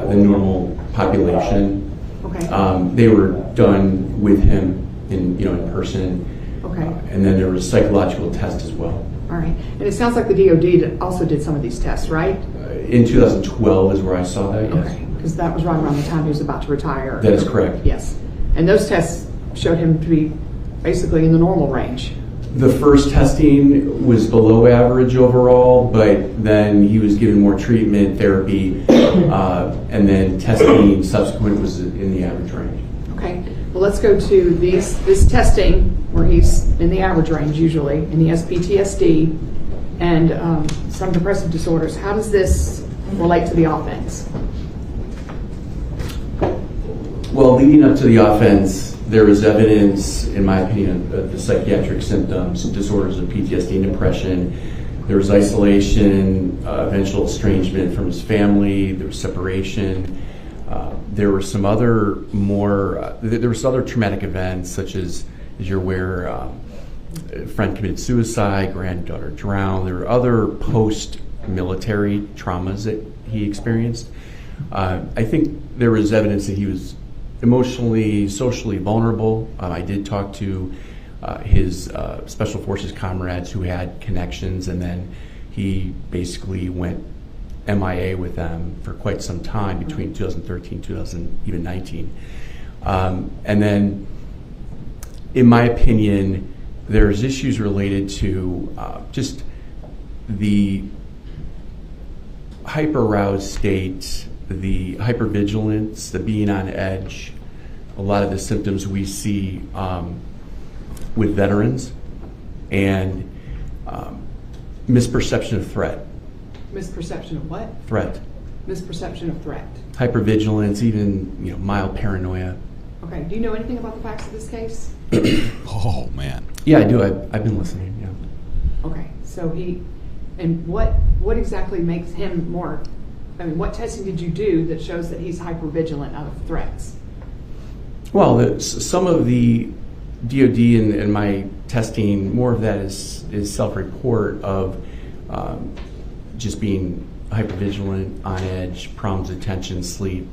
the normal population. Okay. They were done with him in person. Okay. And then there was psychological tests as well. All right. And it sounds like the DoD also did some of these tests, right? In 2012 is where I saw that, yes. Okay. Because that was right around the time he was about to retire. That is correct. Yes. And those tests showed him to be basically in the normal range. The first testing was below average overall, but then he was given more treatment, therapy, and then testing subsequent was in the average range. Okay. Well, let's go to this testing where he's in the average range usually, and he has PTSD and some depressive disorders. How does this relate to the offense? Well, leading up to the offense, there was evidence, in my opinion, of the psychiatric symptoms, disorders of PTSD and depression. There was isolation, eventual estrangement from his family. There was separation. There were some other other traumatic events, such as you're aware, a friend committed suicide, granddaughter drowned. There were other post-military traumas that he experienced. I think there was evidence that he was emotionally, socially vulnerable. I did talk to his Special Forces comrades who had connections, and then he basically went MIA with them for quite some time between 2013 even 19. And then, in my opinion, there's issues related to just the hyper-aroused state, the hypervigilance, the being on edge, a lot of the symptoms we see with veterans, and misperception of threat. Misperception of what? Threat. Misperception of threat. Hypervigilance, even mild paranoia. Okay. Do you know anything about the facts of this case? Oh man. Yeah, I do. I've been listening. Yeah. Okay. So what exactly makes him more? I mean, what testing did you do that shows that he's hypervigilant of threats? Well, some of the DoD and my testing, more of that is self-report of just being hypervigilant, on edge, problems with attention, sleep,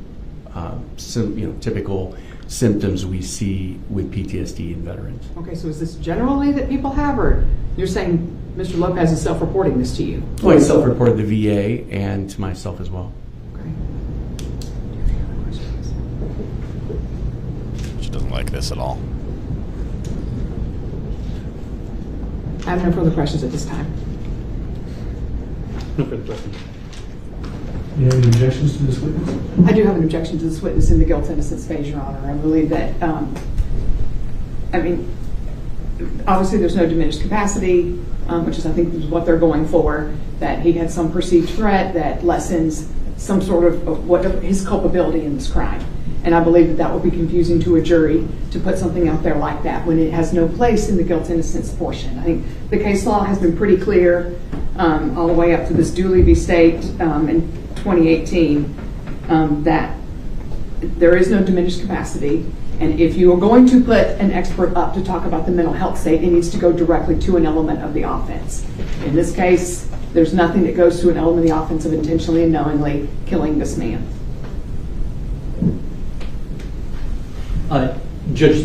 typical symptoms we see with PTSD in veterans. Okay, so is this generally that people have, or you're saying Mr. Lopez is self-reporting this to you? Well, I self-reported the VA and to myself as well. Okay. She doesn't like this at all. I have no further questions at this time. No further questions. You have any objections to this witness? I do have an objection to this witness in the guilt-innocence phase, Your Honor. I believe that, obviously there's no diminished capacity, which is, I think, is what they're going for, that he had some perceived threat that lessens some sort of his culpability in this crime. And I believe that would be confusing to a jury to put something out there like that when it has no place in the guilt-innocence portion. I think the case law has been pretty clear all the way up to this Dooley v. State in 2018 that there is no diminished capacity, and if you are going to put an expert up to talk about the mental health state, it needs to go directly to an element of the offense. In this case, there's nothing that goes to an element of the offense of intentionally and knowingly killing this man. Judge,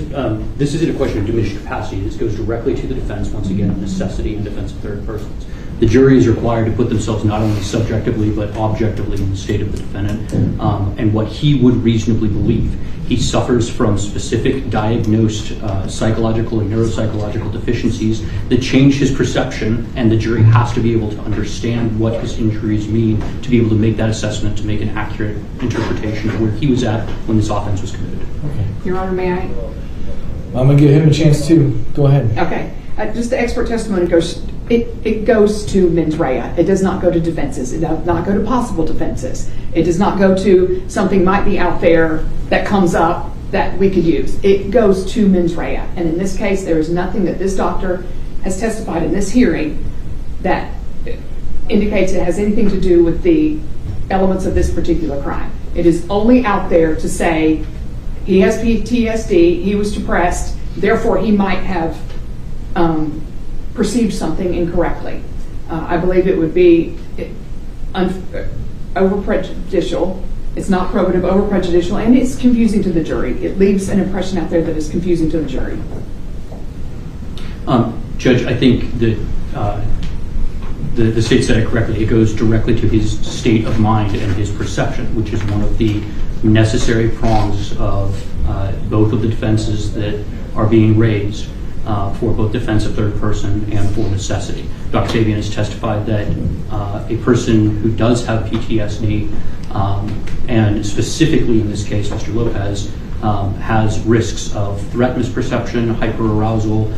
this isn't a question of diminished capacity. This goes directly to the defense, once again, necessity and defense of third persons. The jury is required to put themselves not only subjectively but objectively in the state of the defendant and what he would reasonably believe. He suffers from specific diagnosed psychological and neuropsychological deficiencies that change his perception, and the jury has to be able to understand what his injuries mean to be able to make that assessment, to make an accurate interpretation of where he was at when this offense was committed. Okay. Your Honor, may I? I'm going to give him a chance too. Go ahead. Okay. Just the expert testimony goes, it goes to mens rea. It does not go to defenses. It does not go to possible defenses. It does not go to something might be out there that comes up that we could use. It goes to mens rea. And in this case, there is nothing that this doctor has testified in this hearing that indicates it has anything to do with the elements of this particular crime. It is only out there to say he has PTSD, he was depressed, therefore he might have perceived something incorrectly. I believe it would be over prejudicial. It's not probative, over prejudicial, and it's confusing to the jury. It leaves an impression out there that is confusing to the jury. Judge, I think that the state said it correctly. It goes directly to his state of mind and his perception, which is one of the necessary prongs of both of the defenses that are being raised for both defense of third person and for necessity. Dr. Fabian has testified that a person who does have PTSD, and specifically in this case, Mr. Lopez, has risks of threat misperception, hyperarousal,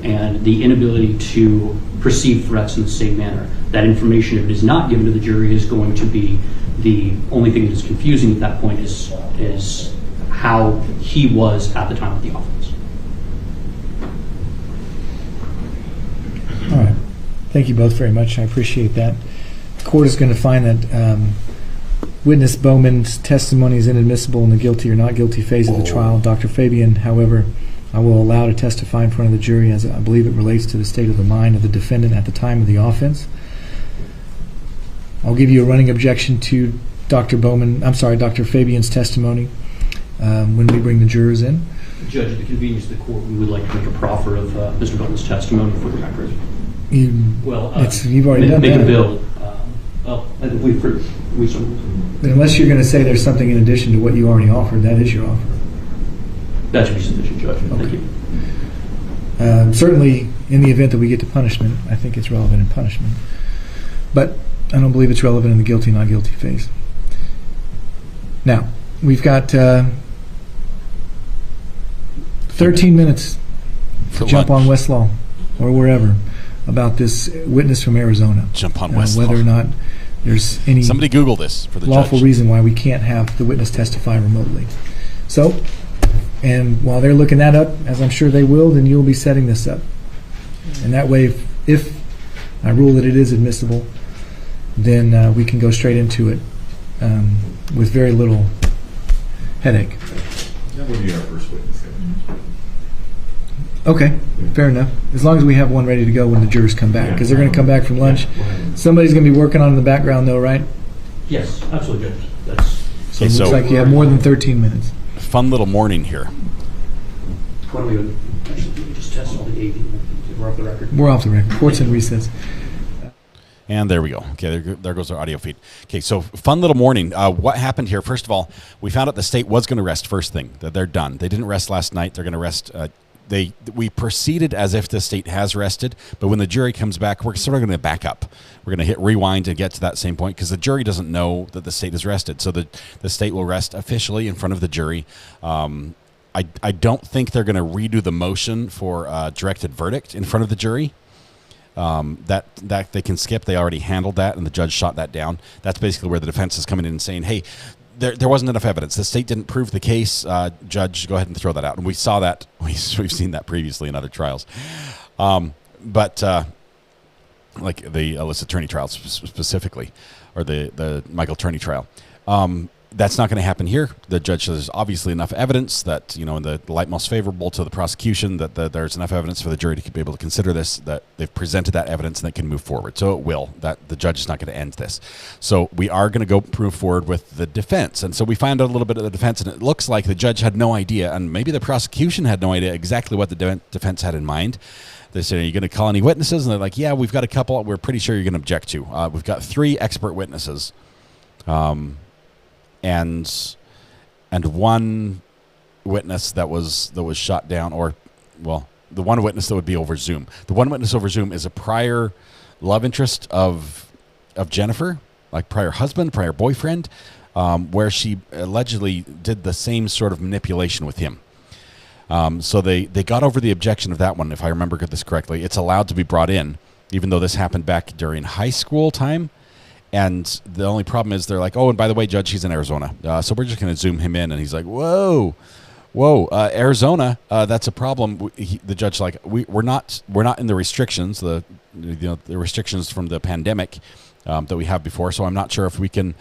and the inability to perceive threats in the same manner. That information, if it is not given to the jury, is going to be the only thing that is confusing at that point is how he was at the time of the offense. All right. Thank you both very much. I appreciate that. The court is going to find that witness Bowman's testimony is inadmissible in the guilty or not guilty phase of the trial. Dr. Fabian, however, I will allow to testify in front of the jury as I believe it relates to the state of the mind of the defendant at the time of the offense. I'll give you a running objection to Dr. Fabian's testimony when we bring the jurors in. Judge, at the convenience of the court, we would like to make a proffer of Mr. Bowman's testimony for the record. You've already done make that. a bill. Unless you're going to say there's something in addition to what you already offered, that is your offer. That should be sufficient, Judge. Thank you. Certainly, in the event that we get to punishment, I think it's relevant in punishment. But I don't believe it's relevant in the guilty, not guilty phase. Now, we've got 13 minutes to jump on Westlaw or wherever about this witness from Arizona. Jump on Westlaw. Whether or not there's any somebody Google this for the lawful judge. reason why we can't have the witness testify remotely. So, and while they're looking that up, as I'm sure they will, then you'll be setting this up. And that way, if I rule that it is admissible, then we can go straight into it with very little headache. That would be our first witness. Okay, fair enough. As long as we have one ready to go when the jurors come back, because they're going to come back from lunch. Somebody's going to be working on it in the background, though, right? Yes, absolutely, Judge. That's so it looks like you have more than 13 minutes. Fun little morning here. Why don't we just test all the AV? We're off the record. We're off the record. Court's in recess. And there we go. Okay, there goes our audio feed. Okay, so fun little morning. What happened here? First of all, we found out the state was going to rest first thing. That they're done. They didn't rest last night. They're going to rest. We proceeded as if the state has rested, but when the jury comes back, we're sort of going to back up. We're going to hit rewind and get to that same point because the jury doesn't know that the state has rested. So the state will rest officially in front of the jury. I don't think they're going to redo the motion for directed verdict in front of the jury. That they can skip. They already handled that, and the judge shot that down. That's basically where the defense is coming in and saying, hey, there wasn't enough evidence. The state didn't prove the case. Judge, go ahead and throw that out. And we saw that. We've seen that previously in other trials. But like the Alyssa Turney trial specifically, or the Michael Turney trial. That's not going to happen here. The judge says there's obviously enough evidence that, in the light most favorable to the prosecution, that there's enough evidence for the jury to be able to consider this, that they've presented that evidence and they can move forward. So it will. That the judge is not going to end this. So we are going to go move forward with the defense. And so we find out a little bit of the defense, and it looks like the judge had no idea, and maybe the prosecution had no idea exactly what the defense had in mind. They said, are you going to call any witnesses? And they're like, yeah, we've got a couple we're pretty sure you're going to object to. We've got 3 expert witnesses, and one witness that was shot down, or, well, the one witness that would be over Zoom. The one witness over Zoom is a prior love interest of Jennifer, like prior husband, prior boyfriend, where she allegedly did the same sort of manipulation with him. So they got over the objection of that one, if I remember this correctly. It's allowed to be brought in, even though this happened back during high school time. And the only problem is they're like, oh, and by the way, Judge, he's in Arizona. So we're just going to Zoom him in. And he's like, whoa, Arizona, that's a problem. The judge like, we're not in the restrictions, the restrictions from the pandemic that we have before. So I'm not sure if we can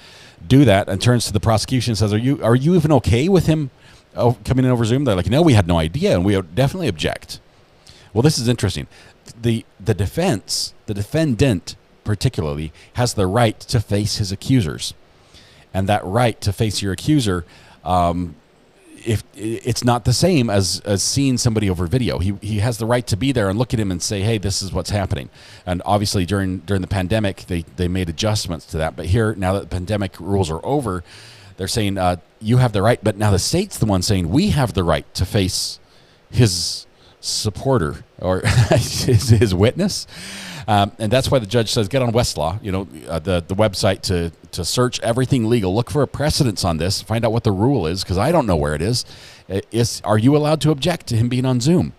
do that. And turns to the prosecution and says, are you even okay with him coming in over Zoom? They're like, no, we had no idea, and we would definitely object. Well, this is interesting. The defendant particularly has the right to face his accusers, and that right to face your accuser, if it's not the same as seeing somebody over video. He has the right to be there and look at him and say, hey, this is what's happening. And obviously during the pandemic, they made adjustments to that. But here, now that the pandemic rules are over, they're saying you have the right, but now the state's the one saying we have the right to face his supporter or his witness. And that's why the judge says, get on Westlaw, the website to search everything legal. Look for a precedence on this. Find out what the rule is, because I don't know where it is. Are you allowed to object to him being on Zoom?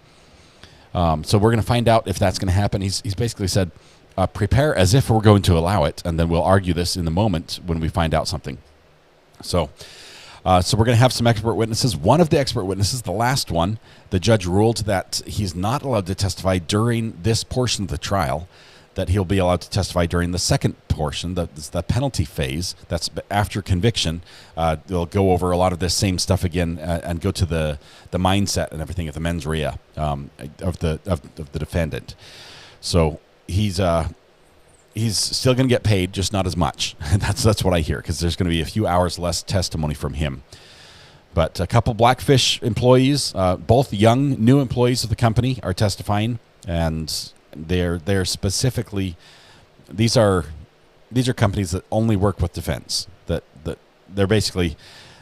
So we're going to find out if that's going to happen. He's basically said, prepare as if we're going to allow it, and then we'll argue this in the moment when we find out something. So we're going to have some expert witnesses. One of the expert witnesses, the last one, the judge ruled that he's not allowed to testify during this portion of the trial, that he'll be allowed to testify during the second portion, the penalty phase. That's after conviction. They'll go over a lot of this same stuff again and go to the mindset and everything of the mens rea of the defendant. So he's still going to get paid, just not as much. That's what I hear, because there's going to be a few hours less testimony from him. But a couple Blackfish employees, both young, new employees of the company, are testifying, and they're specifically, these are companies that only work with defense. That they're basically,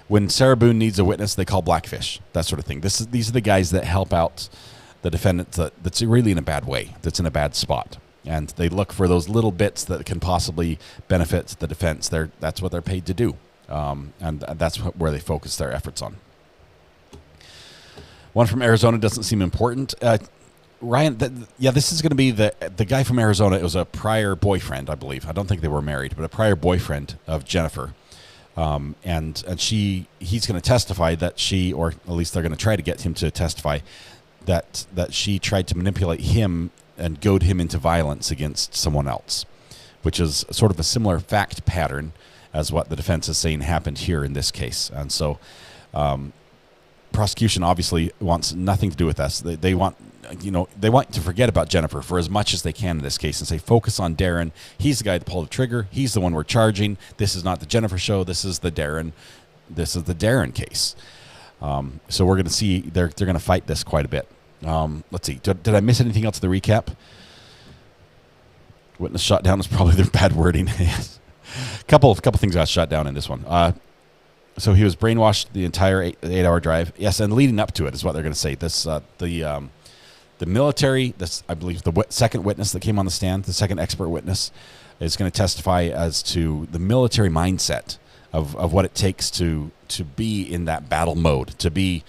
when Sarah Boone needs a witness, they call Blackfish, that sort of thing. These are the guys that help out the defendant that's really in a bad way, that's in a bad spot. And they look for those little bits that can possibly benefit the defense. That's what they're paid to do, and that's where they focus their efforts on. One from Arizona doesn't seem important. Ryan, this is going to be the guy from Arizona. It was a prior boyfriend, I believe. I don't think they were married, but a prior boyfriend of Jennifer. And he's going to testify that she, or at least they're going to try to get him to testify that she tried to manipulate him and goad him into violence against someone else, which is sort of a similar fact pattern as what the defense is saying happened here in this case. And so prosecution obviously wants nothing to do with us. They want to forget about Jennifer for as much as they can in this case and say, focus on Darrin. He's the guy that pulled the trigger. He's the one we're charging. This is not the Jennifer show. This is the Darrin case. So we're going to see they're going to fight this quite a bit. Let's see. Did I miss anything else in the recap? Witness shot down is probably their bad wording. couple things got shot down in this one. So he was brainwashed the entire 8-hour drive. Yes, and leading up to it is what they're going to say. This the military. This, I believe, the second witness that came on the stand, the second expert witness, is going to testify as to the military mindset of what it takes to be in that battle mode, to be,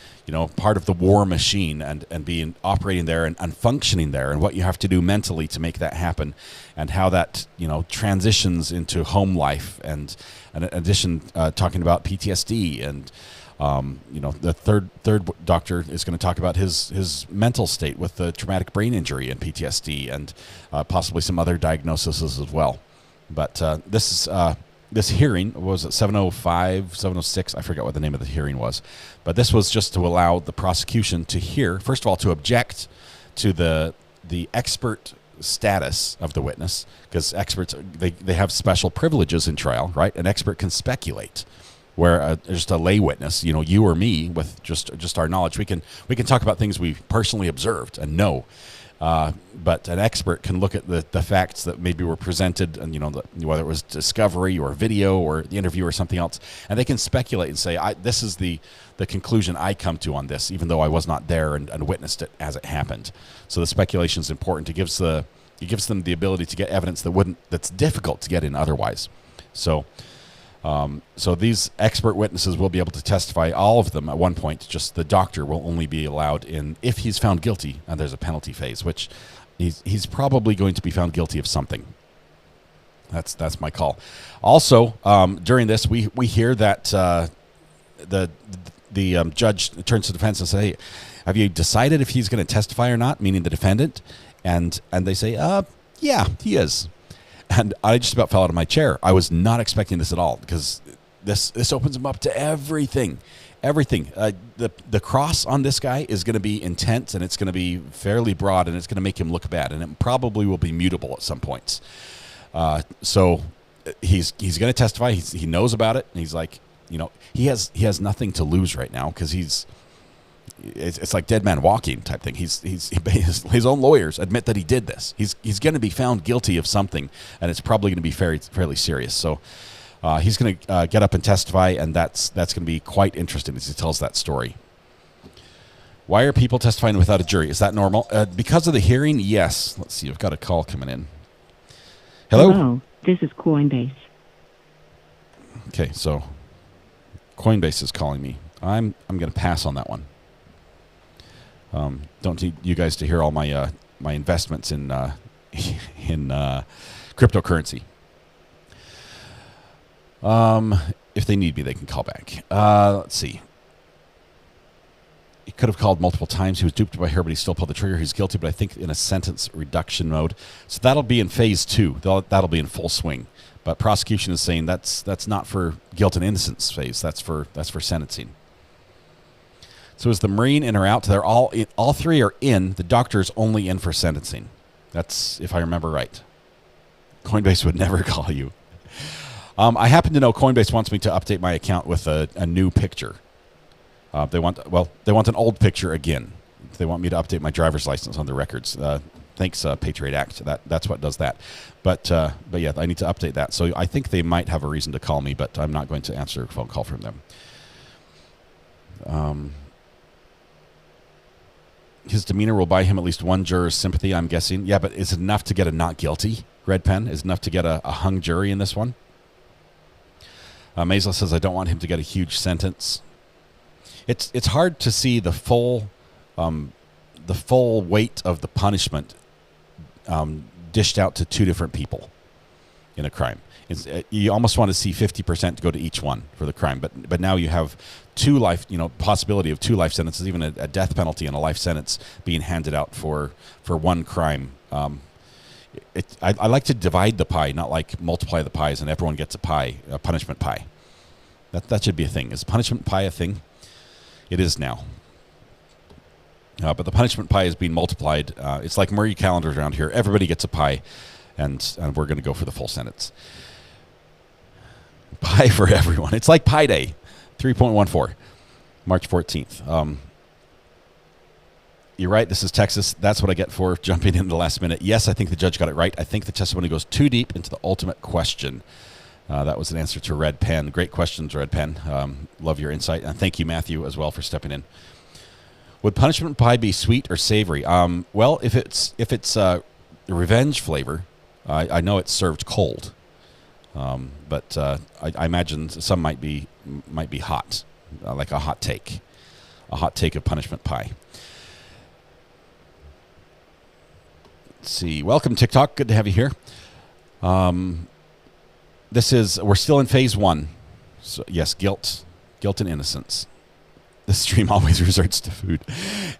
part of the war machine and be operating there and functioning there, and what you have to do mentally to make that happen, and how that, transitions into home life. And in addition, talking about PTSD and, the third doctor is going to talk about his mental state with the traumatic brain injury and PTSD and possibly some other diagnoses as well. But this hearing was at 7:05, 7:06. I forget what the name of the hearing was. But this was just to allow the prosecution to hear, first of all, to object to the expert status of the witness, because experts, they have special privileges in trial, right? An expert can speculate, where just a lay witness, you or me, with just our knowledge, we can talk about things we personally observed and know. But an expert can look at the facts that maybe were presented, and whether it was discovery or video or the interview or something else, and they can speculate and say, "This is the conclusion I come to on this," even though I was not there and witnessed it as it happened. So the speculation is important. It gives them the ability to get evidence that's difficult to get in otherwise. So these expert witnesses will be able to testify, all of them at one point. Just the doctor will only be allowed in if he's found guilty, and there's a penalty phase, which he's probably going to be found guilty of something. That's my call. Also, during this, we hear that the judge turns to the defense and says, "Hey, have you decided if he's going to testify or not?" Meaning the defendant, and they say, "Yeah, he is." And I just about fell out of my chair. I was not expecting this at all, because this opens him up to everything. The cross on this guy is going to be intense, and it's going to be fairly broad, and it's going to make him look bad, and it probably will be mutable at some points. So he's going to testify. He knows about it, and he's like, he has nothing to lose right now, because it's like dead man walking type thing. His own lawyers admit that he did this. He's going to be found guilty of something, and it's probably going to be fairly serious. So he's going to get up and testify, and that's going to be quite interesting as he tells that story. Why are people testifying without a jury? Is that normal? Because of the hearing, yes. Let's see. I've got a call coming in. Hello, this is Coinbase. Okay, so Coinbase is calling me. I'm going to pass on that one. Don't need you guys to hear all my my investments in cryptocurrency. If they need me, they can call back. Let's see. He could have called multiple times. He was duped by her, but he still pulled the trigger. He's guilty, but I think in a sentence reduction mode. So that'll be in phase 2. That'll be in full swing. But prosecution is saying that's not for guilt and innocence phase. That's for sentencing. So is the Marine in or out? They're all three are in. The doctor's only in for sentencing. That's if I remember right. Coinbase would never call you. I happen to know Coinbase wants me to update my account with a new picture. They want an old picture again. They want me to update my driver's license on the records. Thanks, Patriot Act. That's what does that. But yeah, I need to update that. So I think they might have a reason to call me, but I'm not going to answer a phone call from them. His demeanor will buy him at least one juror's sympathy, I'm guessing. Yeah, but is it enough to get a not guilty? Red pen is enough to get a hung jury in this one. Maisel says, I don't want him to get a huge sentence. It's hard to see the full weight of the punishment dished out to two different people in a crime. You almost want to see 50% go to each one for the crime, but now you have possibility of 2 life sentences, even a death penalty and a life sentence being handed out for one crime. I like to divide the pie, not like multiply the pies and everyone gets a pie, a punishment pie. That should be a thing. Is punishment pie a thing? It is now. But the punishment pie is being multiplied. It's like Murray calendars around here. Everybody gets a pie, and we're going to go for the full sentence. Pie for everyone. It's like Pie Day, 3.14, March 14th. You're right. This is Texas. That's what I get for jumping in the last minute. Yes, I think the judge got it right. I think the testimony goes too deep into the ultimate question. That was an answer to Red Pen. Great questions, Red Pen. Love your insight. And thank you, Matthew, as well, for stepping in. Would punishment pie be sweet or savory? Well, if it's revenge flavor, I know it's served cold. But I imagine some might be hot, like a hot take of punishment pie. Let's see. Welcome, TikTok. Good to have you here. We're still in phase 1. So yes, guilt and innocence. This stream always resorts to food.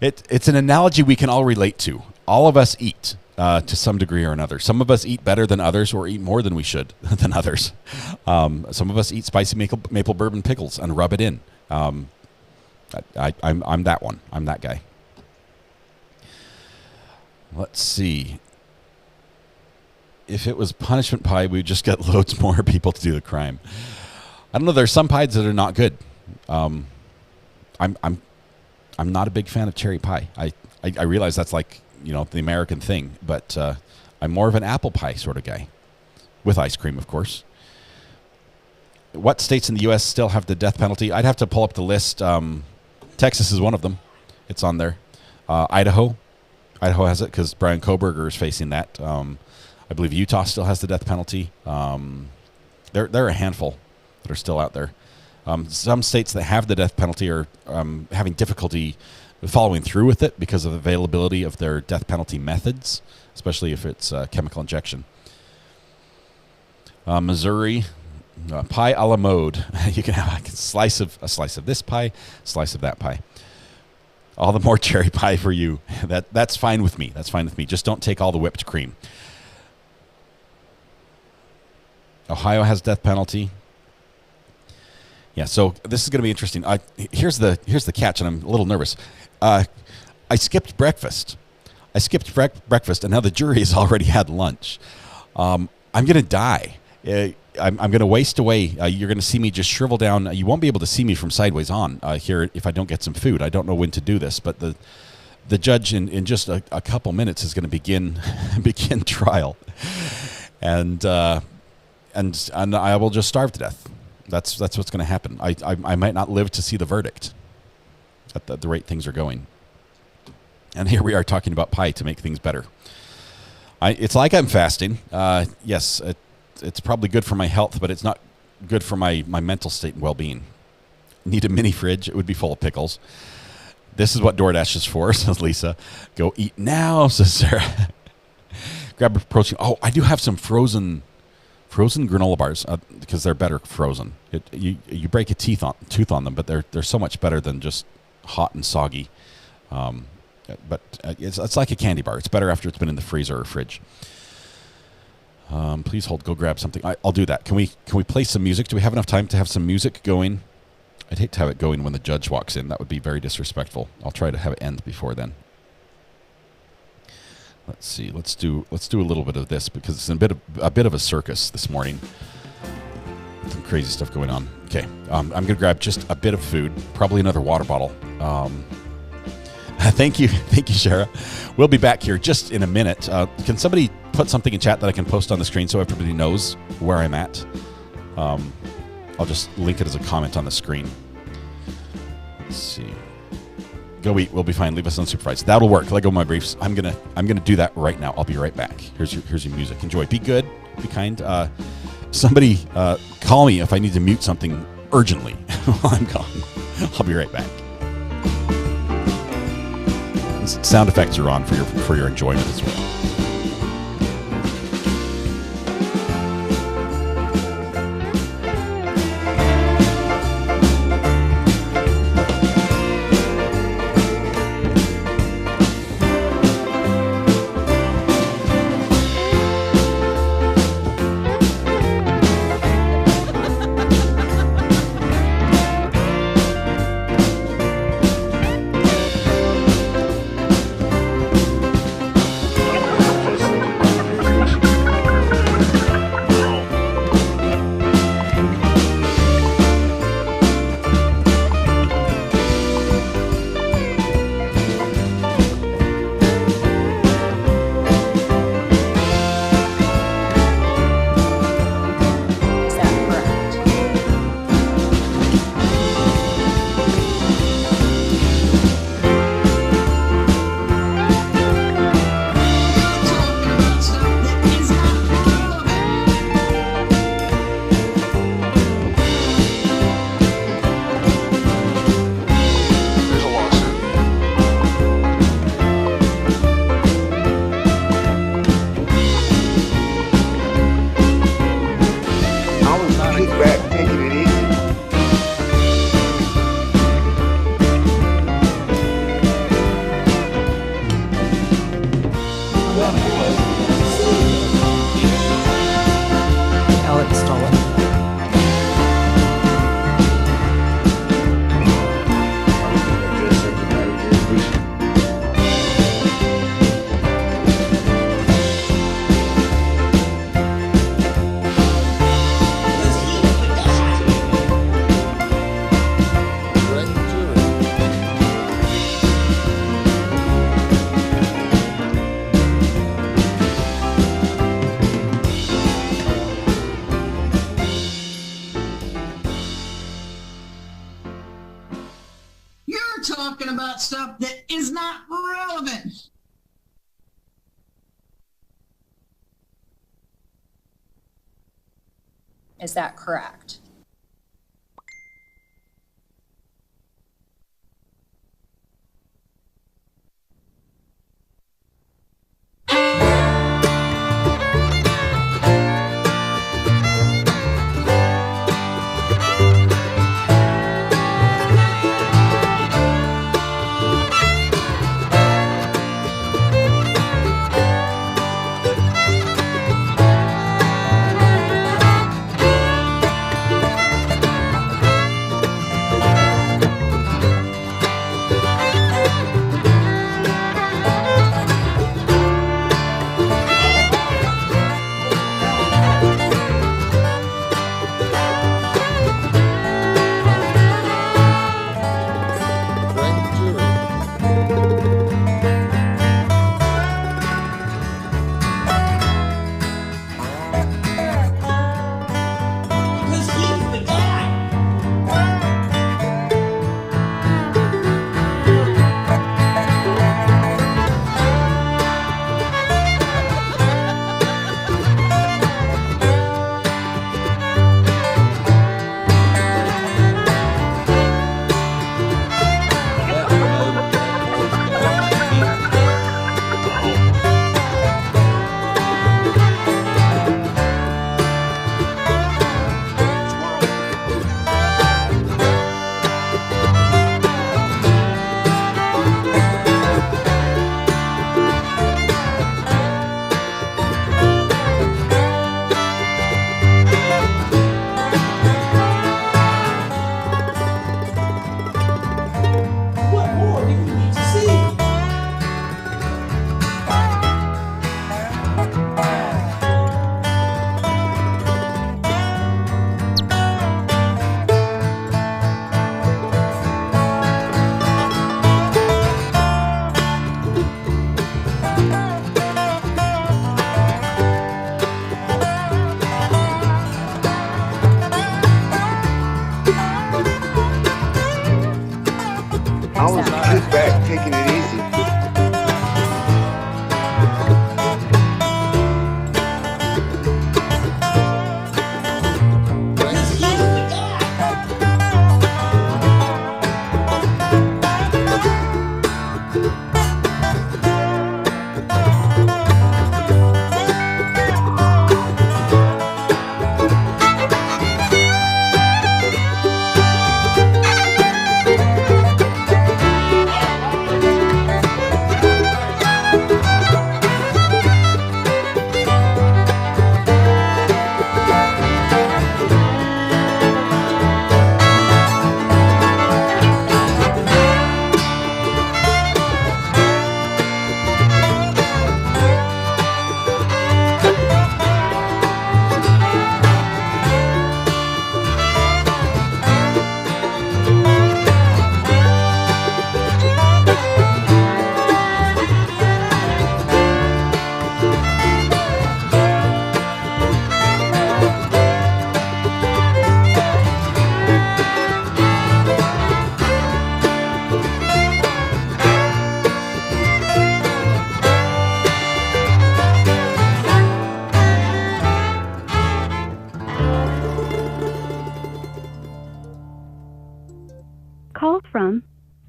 It's an analogy we can all relate to. All of us eat to some degree or another. Some of us eat better than others, or eat more than we should than others. Some of us eat spicy maple bourbon pickles and rub it in. I'm that one. I'm that guy. Let's see. If it was punishment pie, we'd just get loads more people to do the crime. I don't know. There's some pies that are not good. I'm not a big fan of cherry pie. I realize that's like the American thing. But I'm more of an apple pie sort of guy, with ice cream, of course. What states in the U.S. still have the death penalty? I'd have to pull up the list. Texas is one of them. It's on there. Idaho has it because Brian Kohberger is facing that. I believe Utah still has the death penalty. There are a handful that are still out there. Some states that have the death penalty are having difficulty following through with it because of the availability of their death penalty methods, especially if it's chemical injection. Missouri, pie a la mode. You can have a slice of this pie, slice of that pie. All the more cherry pie for you. That's fine with me. That's fine with me. Just don't take all the whipped cream. Ohio has death penalty. Yeah, so this is going to be interesting. Here's the catch, and I'm a little nervous. I skipped breakfast. Breakfast, and now the jury has already had lunch. I'm going to die. I'm going to waste away. You're going to see me just shrivel down. You won't be able to see me from sideways on here if I don't get some food. I don't know when to do this, but the judge in just a couple minutes is going to begin trial, and I will just starve to death. That's what's going to happen. I might not live to see the verdict at the rate things are going. And here we are talking about pie to make things better. It's like I'm fasting. Yes, it's probably good for my health, but it's not good for my mental state and well-being. Need a mini fridge. It would be full of pickles. This is what DoorDash is for, says Lisa. Go eat now, says Sarah. Grab a protein. Oh, I do have some frozen granola bars because they're better frozen. You break a tooth on them, but they're so much better than just hot and soggy. But it's like a candy bar. It's better after it's been in the freezer or fridge. Please hold. Go grab something. I'll do that. Can we play some music? Do we have enough time to have some music going? I'd hate to have it going when the judge walks in. That would be very disrespectful. I'll try to have it end before then. Let's see. Let's do a little bit of this because it's a bit of a circus this morning. Some crazy stuff going on. Okay, I'm going to grab just a bit of food, probably another water bottle. Thank you, Shara. We'll be back here just in a minute. Can somebody put something in chat that I can post on the screen so everybody knows where I'm at? I'll just link it as a comment on the screen. Let's see. Go eat. We'll be fine. Leave us unsupervised. That'll work. Let go of my briefs. I'm gonna do that right now. I'll be right back. Here's your music. Enjoy. Be good. Be kind. Somebody call me if I need to mute something urgently while I'm gone. I'll be right back. Sound effects are on for your enjoyment as well. about stuff that is not relevant. Is that correct? I was kicked back, taking it easy. Call from.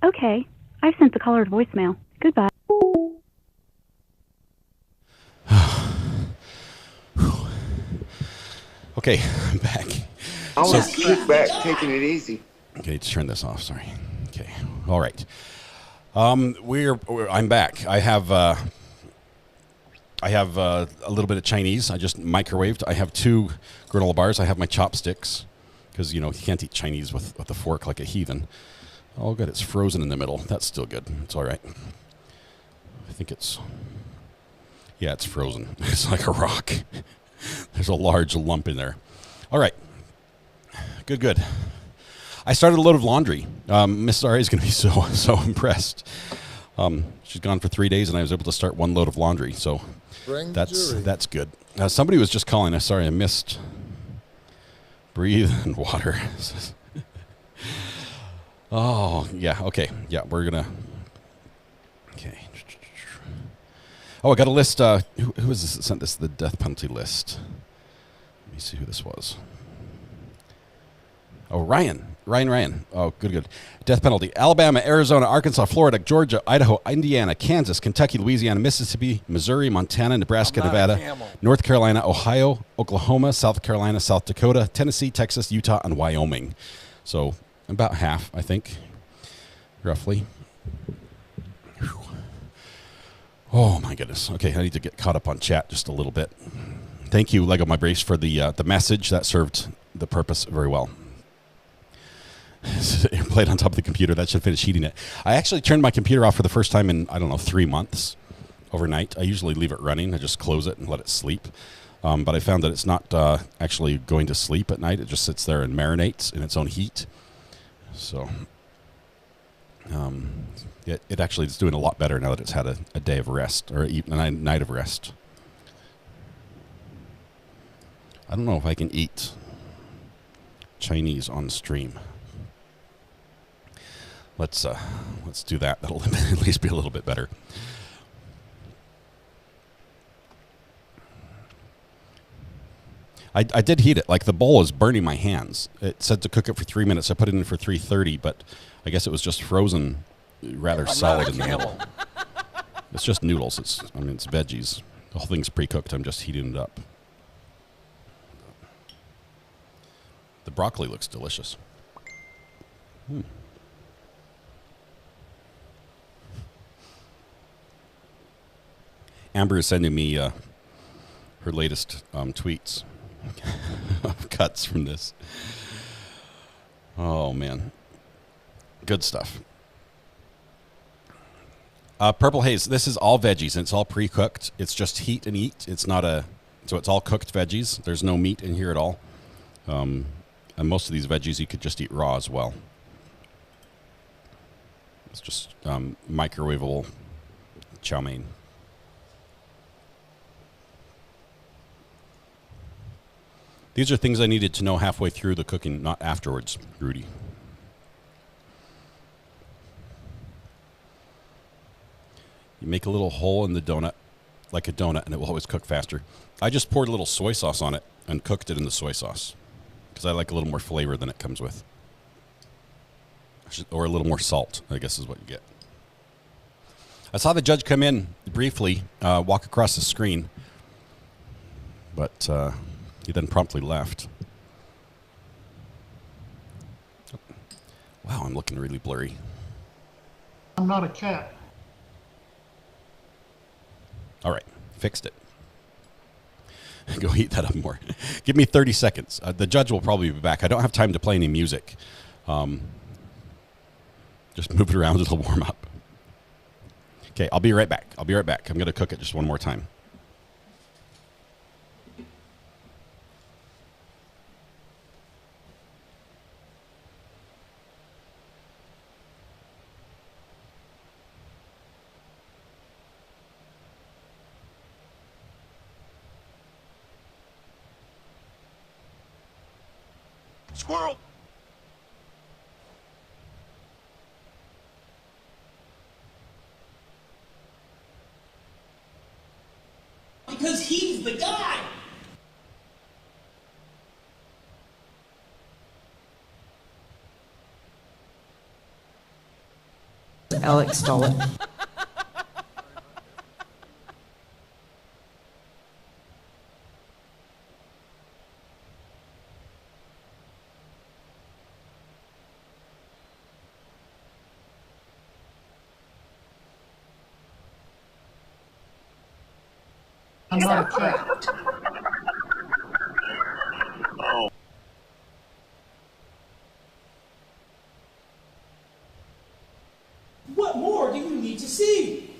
Okay, I've sent the caller to voicemail. Goodbye. Okay, I'm back. I was kicked back, taking it easy. Okay, let's turn this off. Sorry. Okay, all right. I'm back. I have a little bit of Chinese. I just microwaved. I have 2 granola bars. I have my chopsticks because you can't eat Chinese with a fork like a heathen. Oh, good. It's frozen in the middle. That's still good. It's all right. I think it's frozen. It's like a rock. There's a large lump in there. All right. Good. I started a load of laundry. Miss R.A. is going to be so impressed. She's gone for 3 days, and I was able to start 1 load of laundry. So that's good. Somebody was just calling. Sorry, I missed. Breathe and water. Oh, yeah, okay. Yeah, we're going to... Okay. Oh, I got a list. Who was this that sent this? The death penalty list. Let me see who this was. Oh, Ryan. Oh, good. Death penalty. Alabama, Arizona, Arkansas, Florida, Georgia, Idaho, Indiana, Kansas, Kentucky, Louisiana, Mississippi, Missouri, Montana, Nebraska, Nevada, North Carolina, Ohio, Oklahoma, South Carolina, South Dakota, Tennessee, Texas, Utah, and Wyoming. So about half, I think, roughly. Whew. Oh, my goodness. Okay, I need to get caught up on chat just a little bit. Thank you, Lego My Brace, for the message. That served the purpose very well. Play it on top of the computer. That should finish heating it. I actually turned my computer off for the first time in, 3 months overnight. I usually leave it running. I just close it and let it sleep. But I found that it's not actually going to sleep at night. It just sits there and marinates in its own heat. So it actually is doing a lot better now that it's had a day of rest, or a night of rest. I don't know if I can eat Chinese on stream. Let's do that. That'll at least be a little bit better. I did heat it. Like, the bowl is burning my hands. It said to cook it for 3 minutes. I put it in for 3:30, but I guess it was just frozen, rather solid in the middle. It's just noodles. It's veggies. The whole thing's pre-cooked. I'm just heating it up. The broccoli looks delicious. Amber is sending me her latest tweets of cuts from this. Oh, man. Good stuff. Purple Haze, this is all veggies, and it's all pre-cooked. It's just heat and eat. It's not so it's all cooked veggies. There's no meat in here at all. And most of these veggies you could just eat raw as well. It's just microwavable chow mein. These are things I needed to know halfway through the cooking, not afterwards, Rudy. You make a little hole in the donut, like a donut, and it will always cook faster. I just poured a little soy sauce on it and cooked it in the soy sauce because I like a little more flavor than it comes with. Or a little more salt, I guess is what you get. I saw the judge come in briefly, walk across the screen, but he then promptly left. Wow, I'm looking really blurry. I'm not a cat. All right, fixed it. Go heat that up more. Give me 30 seconds. The judge will probably be back. I don't have time to play any music. Just move it around, it'll warm up. Okay, I'll be right back. I'm going to cook it just one more time. Squirrel! Because he's the guy. Alex stole it. I'm not a cat. What more do you need to see?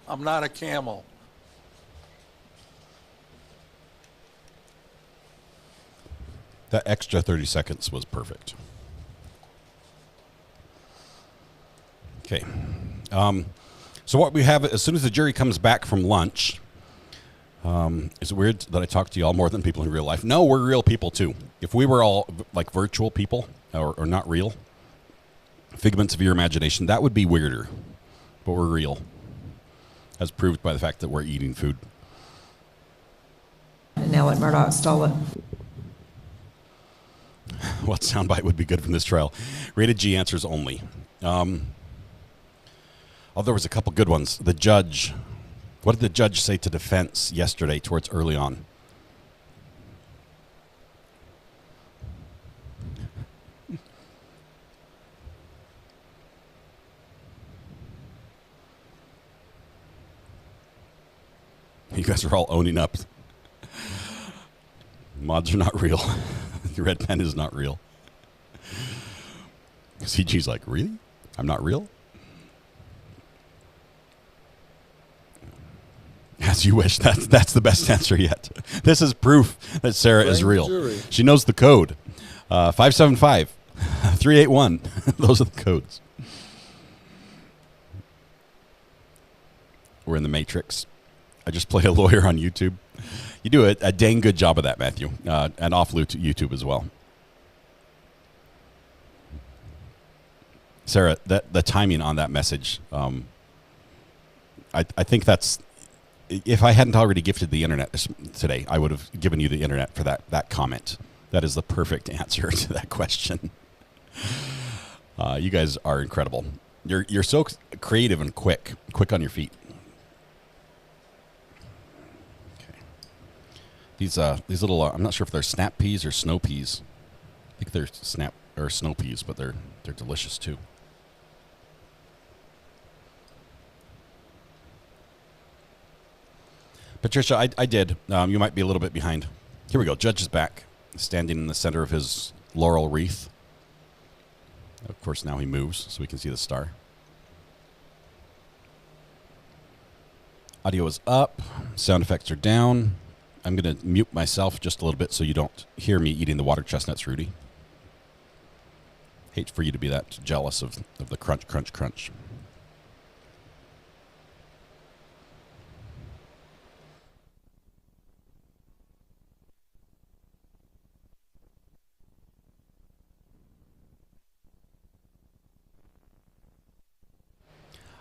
I'm not a camel. That extra 30 seconds was perfect. Okay. So what we have, as soon as the jury comes back from lunch, Is it weird that I talk to y'all more than people in real life? No, we're real people too. If we were all like virtual people or not real, figments of your imagination, that would be weirder. But we're real, as proved by the fact that we're eating food. And now let Murdoch stole it. What soundbite would be good from this trial? Rated G answers only. Oh, there was a couple good ones. The judge. What did the judge say to defense yesterday towards early on? You guys are all owning up. Mods are not real. The red pen is not real. CG's like, really? I'm not real? As you wish. That's the best answer yet. This is proof that Sarah is real. Jury. She knows the code. 575 381. Those are the codes. We're in the Matrix. I just play a lawyer on YouTube. You do a dang good job of that, Matthew, and off YouTube as well. Sarah, the timing on that message, I think that's, if I hadn't already gifted the internet today, I would have given you the internet for that comment. That is the perfect answer to that question. You guys are incredible. You're so creative and quick on your feet. These little, I'm not sure if they're snap peas or snow peas. I think they're snap or snow peas, but they're delicious too. Patricia, I did. You might be a little bit behind. Here we go. Judge is back, standing in the center of his laurel wreath. Of course, now he moves so we can see the star. Audio is up. Sound effects are down. I'm going to mute myself just a little bit so you don't hear me eating the water chestnuts, Rudy. Hate for you to be that jealous of the crunch, crunch, crunch.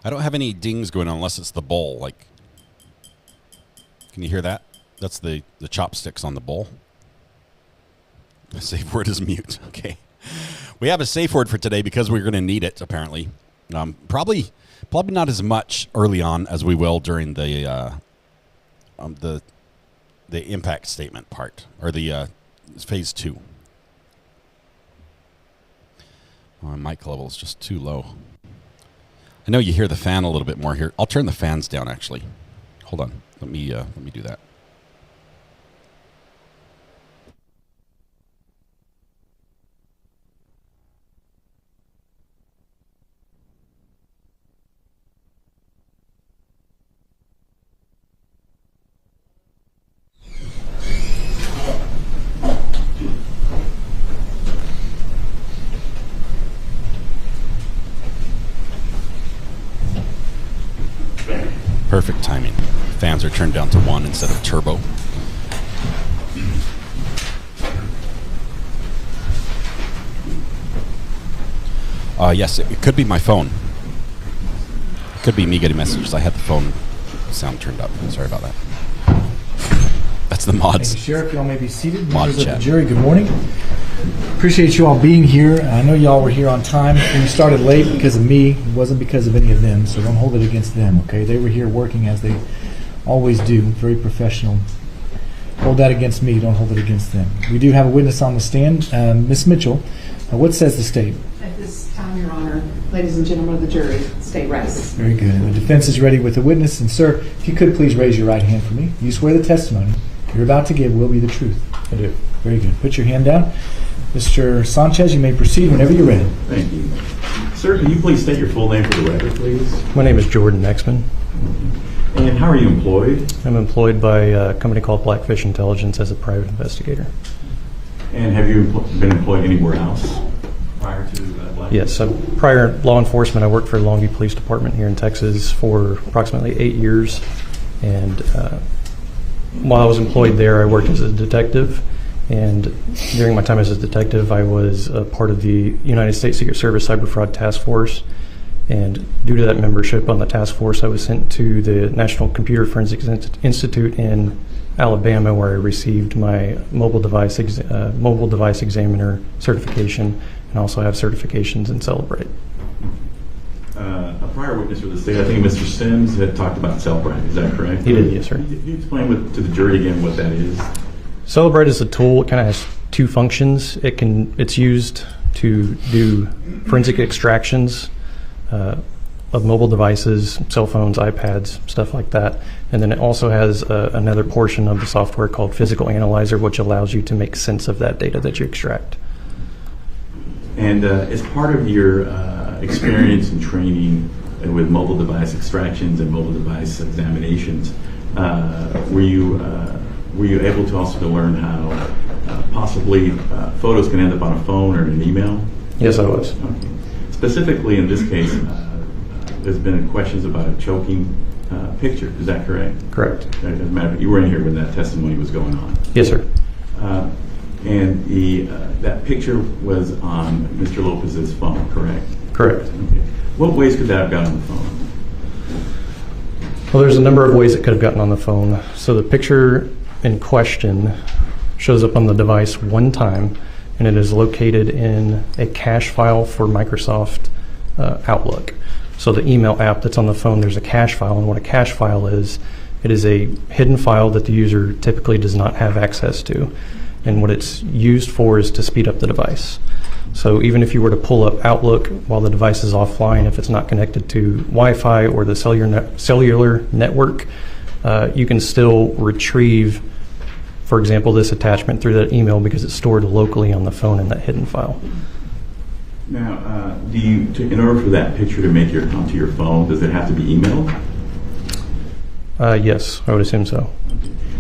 I don't have any dings going on unless it's the bowl. Like, can you hear that? That's the chopsticks on the bowl. The safe word is mute. Okay. We have a safe word for today because we're going to need it, apparently. Probably not as much early on as we will during the impact statement part, or the phase 2. My mic level is just too low. I know you hear the fan a little bit more here. I'll turn the fans down, actually. Hold on. Let me do that. Perfect timing. Fans are turned down to 1 instead of turbo. Yes, it could be my phone. It could be me getting messages. I had the phone sound turned up. Sorry about that. That's the mods. Thank you, Sheriff. Y'all may be seated. Mod Members chat. of the jury, good morning. Appreciate you all being here. I know y'all were here on time. When you started late because of me, it wasn't because of any of them, so don't hold it against them, okay? They were here working as they always do, very professional. Hold that against me, don't hold it against them. We do have a witness on the stand. Ms. Mitchell, what says the state? At this time, Your Honor, ladies and gentlemen of the jury, state rests. Very good. And the defense is ready with the witness. And sir, if you could please raise your right hand for me. You swear the testimony you're about to give will be the truth? I do. Very good. Put your hand down. Mr. Sanchez, you may proceed whenever you're ready. Thank you. Sir, can you please state your full name for the record, please? My name is Jordan Exman. And how are you employed? I'm employed by a company called Blackfish Intelligence as a private investigator. And have you been employed anywhere else prior to Blackfish? Yes, prior law enforcement, I worked for the Longview Police Department here in Texas for approximately 8 years. And while I was employed there, I worked as a detective. And during my time as a detective, I was a part of the United States Secret Service Cyber Fraud Task Force. And due to that membership on the task force, I was sent to the National Computer Forensics Institute in Alabama, where I received my mobile device examiner certification, and also have certifications in Celebrate. A prior witness for the state, I think Mr. Sims, had talked about Celebrate. Is that correct? He did, yes, sir. Can you explain to the jury again what that is? Celebrate is a tool. It kind of has two functions. It's used to do forensic extractions of mobile devices, cell phones, iPads, stuff like that. And then it also has another portion of the software called Physical Analyzer, which allows you to make sense of that data that you extract. And as part of your experience and training with mobile device extractions and mobile device examinations, were you able to also learn how possibly photos can end up on a phone or an email? Yes, I was. Okay. Specifically in this case, there's been questions about a choking picture. Is that correct? Correct. As a matter of fact, you were in here when that testimony was going on. Yes, sir. And that picture was on Mr. Lopez's phone, correct? Correct. Okay. What ways could that have gotten on the phone? Well, there's a number of ways it could have gotten on the phone. So the picture in question shows up on the device one time, and it is located in a cache file for Microsoft Outlook. So the email app that's on the phone, there's a cache file, and what a cache file is, it is a hidden file that the user typically does not have access to. And what it's used for is to speed up the device. So even if you were to pull up Outlook while the device is offline, if it's not connected to Wi-Fi or the cellular network, you can still retrieve, for example, this attachment through that email because it's stored locally on the phone in that hidden file. Now, in order for that picture to make it onto your phone, does it have to be emailed? Yes, I would assume so.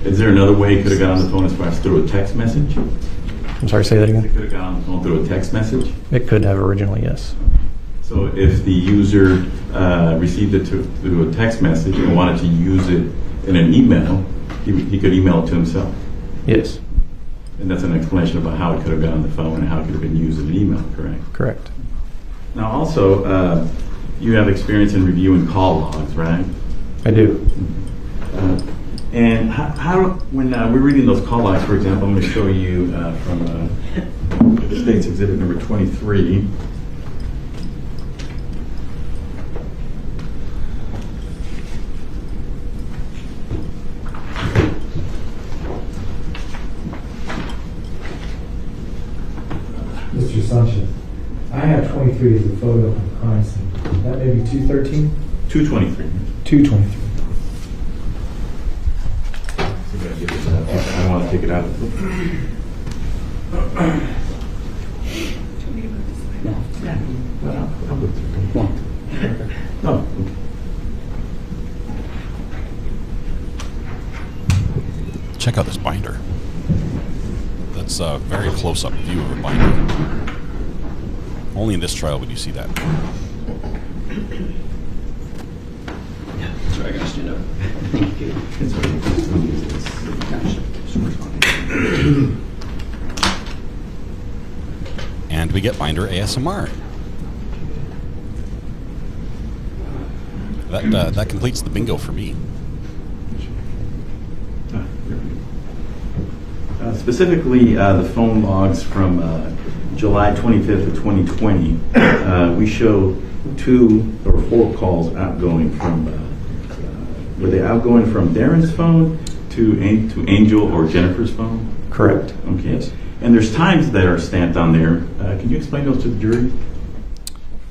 Is there another way it could have got on the phone as far as through a text message? I'm sorry, say that again? It could have got on the phone through a text message? It could have originally, yes. So if the user received it through a text message and wanted to use it in an email, he could email it to himself? Yes. And that's an explanation about how it could have got on the phone and how it could have been used in an email, correct? Correct. Now also, you have experience in reviewing call logs, right? I do. And when we're reading those call logs, for example, I'm going to show you from the State's Exhibit number 23. Mr. Sanchez, I have 23 as a photo of the crime scene. That may be 213? 223. 223. I don't want to take it out of the book. Check out this binder. That's a very close-up view of a binder. Only in this trial would you see that. Sorry, I gotta stand up. Thank you. And we get binder ASMR. That completes the bingo for me. Specifically, the phone logs from July 25th of 2020, we show 2 or 4 calls outgoing from, were they outgoing from Darrin's phone to Angel or Jennifer's phone? Correct. Okay. Yes. And there's times that are stamped on there. Can you explain those to the jury?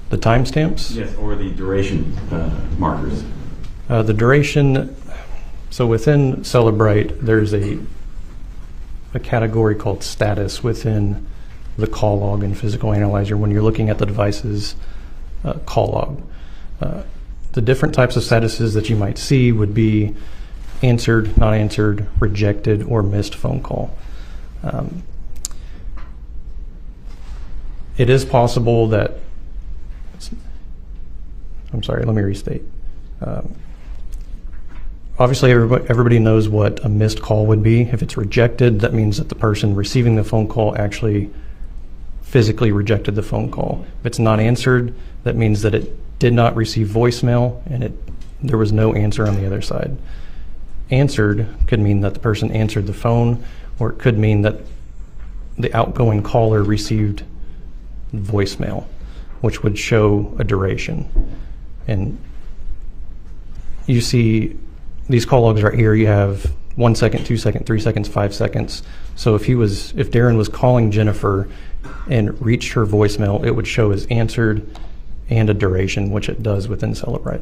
The timestamps? Yes, or the duration markers. The duration, so within Celebrate, there's a category called status within the call log and Physical Analyzer when you're looking at the device's call log. The different types of statuses that you might see would be answered, not answered, rejected, or missed phone call. It is possible that, I'm sorry, let me restate. obviously everybody knows what a missed call would be. If it's rejected, that means that the person receiving the phone call actually physically rejected the phone call. If it's not answered, that means that it did not receive voicemail and there was no answer on the other side. Answered could mean that the person answered the phone, or it could mean that the outgoing caller received voicemail, which would show a duration. And you see these call logs right here. You have 1 second, 2 seconds, 3 seconds, 5 seconds. So if Darrin was calling Jennifer and reached her voicemail, it would show as answered and a duration, which it does within Celebrite.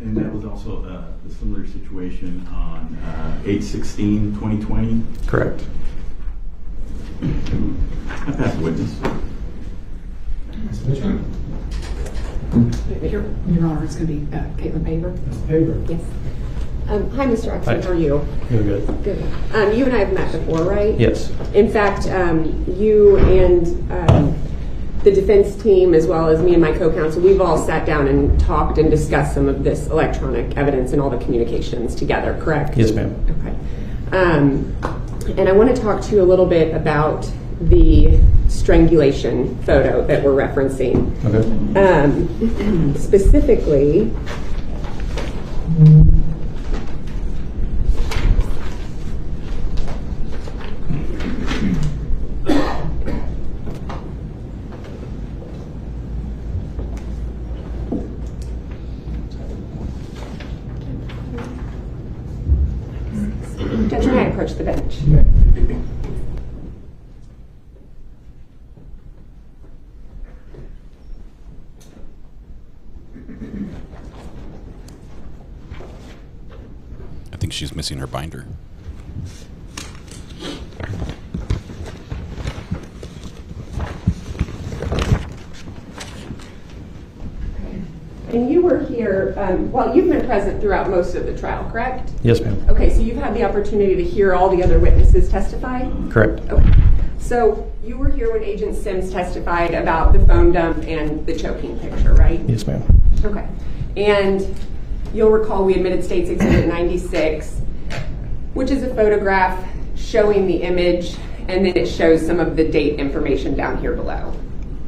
And that was also a similar situation on 8/16/2020? Correct. I pass the witness. Your Honor, it's going to be Caitlin Paver. Paver. Yes. Hi, Mr. Oxley. Hi. How are you? You're good. Good. You and I have met before, right? Yes. In fact, you and the defense team, as well as me and my co-counsel, we've all sat down and talked and discussed some of this electronic evidence and all the communications together, correct? Yes, ma'am. Okay. And I want to talk to you a little bit about the strangulation photo that we're referencing. Okay. Specifically, Judge, may I approach the bench? I think she's missing her binder. And you were here, well, you've been present throughout most of the trial, correct? Yes, ma'am. Okay, so you've had the opportunity to hear all the other witnesses testify? Correct. Okay. So you were here when Agent Sims testified about the phone dump and the choking picture, right? Yes, ma'am. Okay. And you'll recall we admitted State's Exhibit 96, which is a photograph showing the image, and then it shows some of the date information down here below.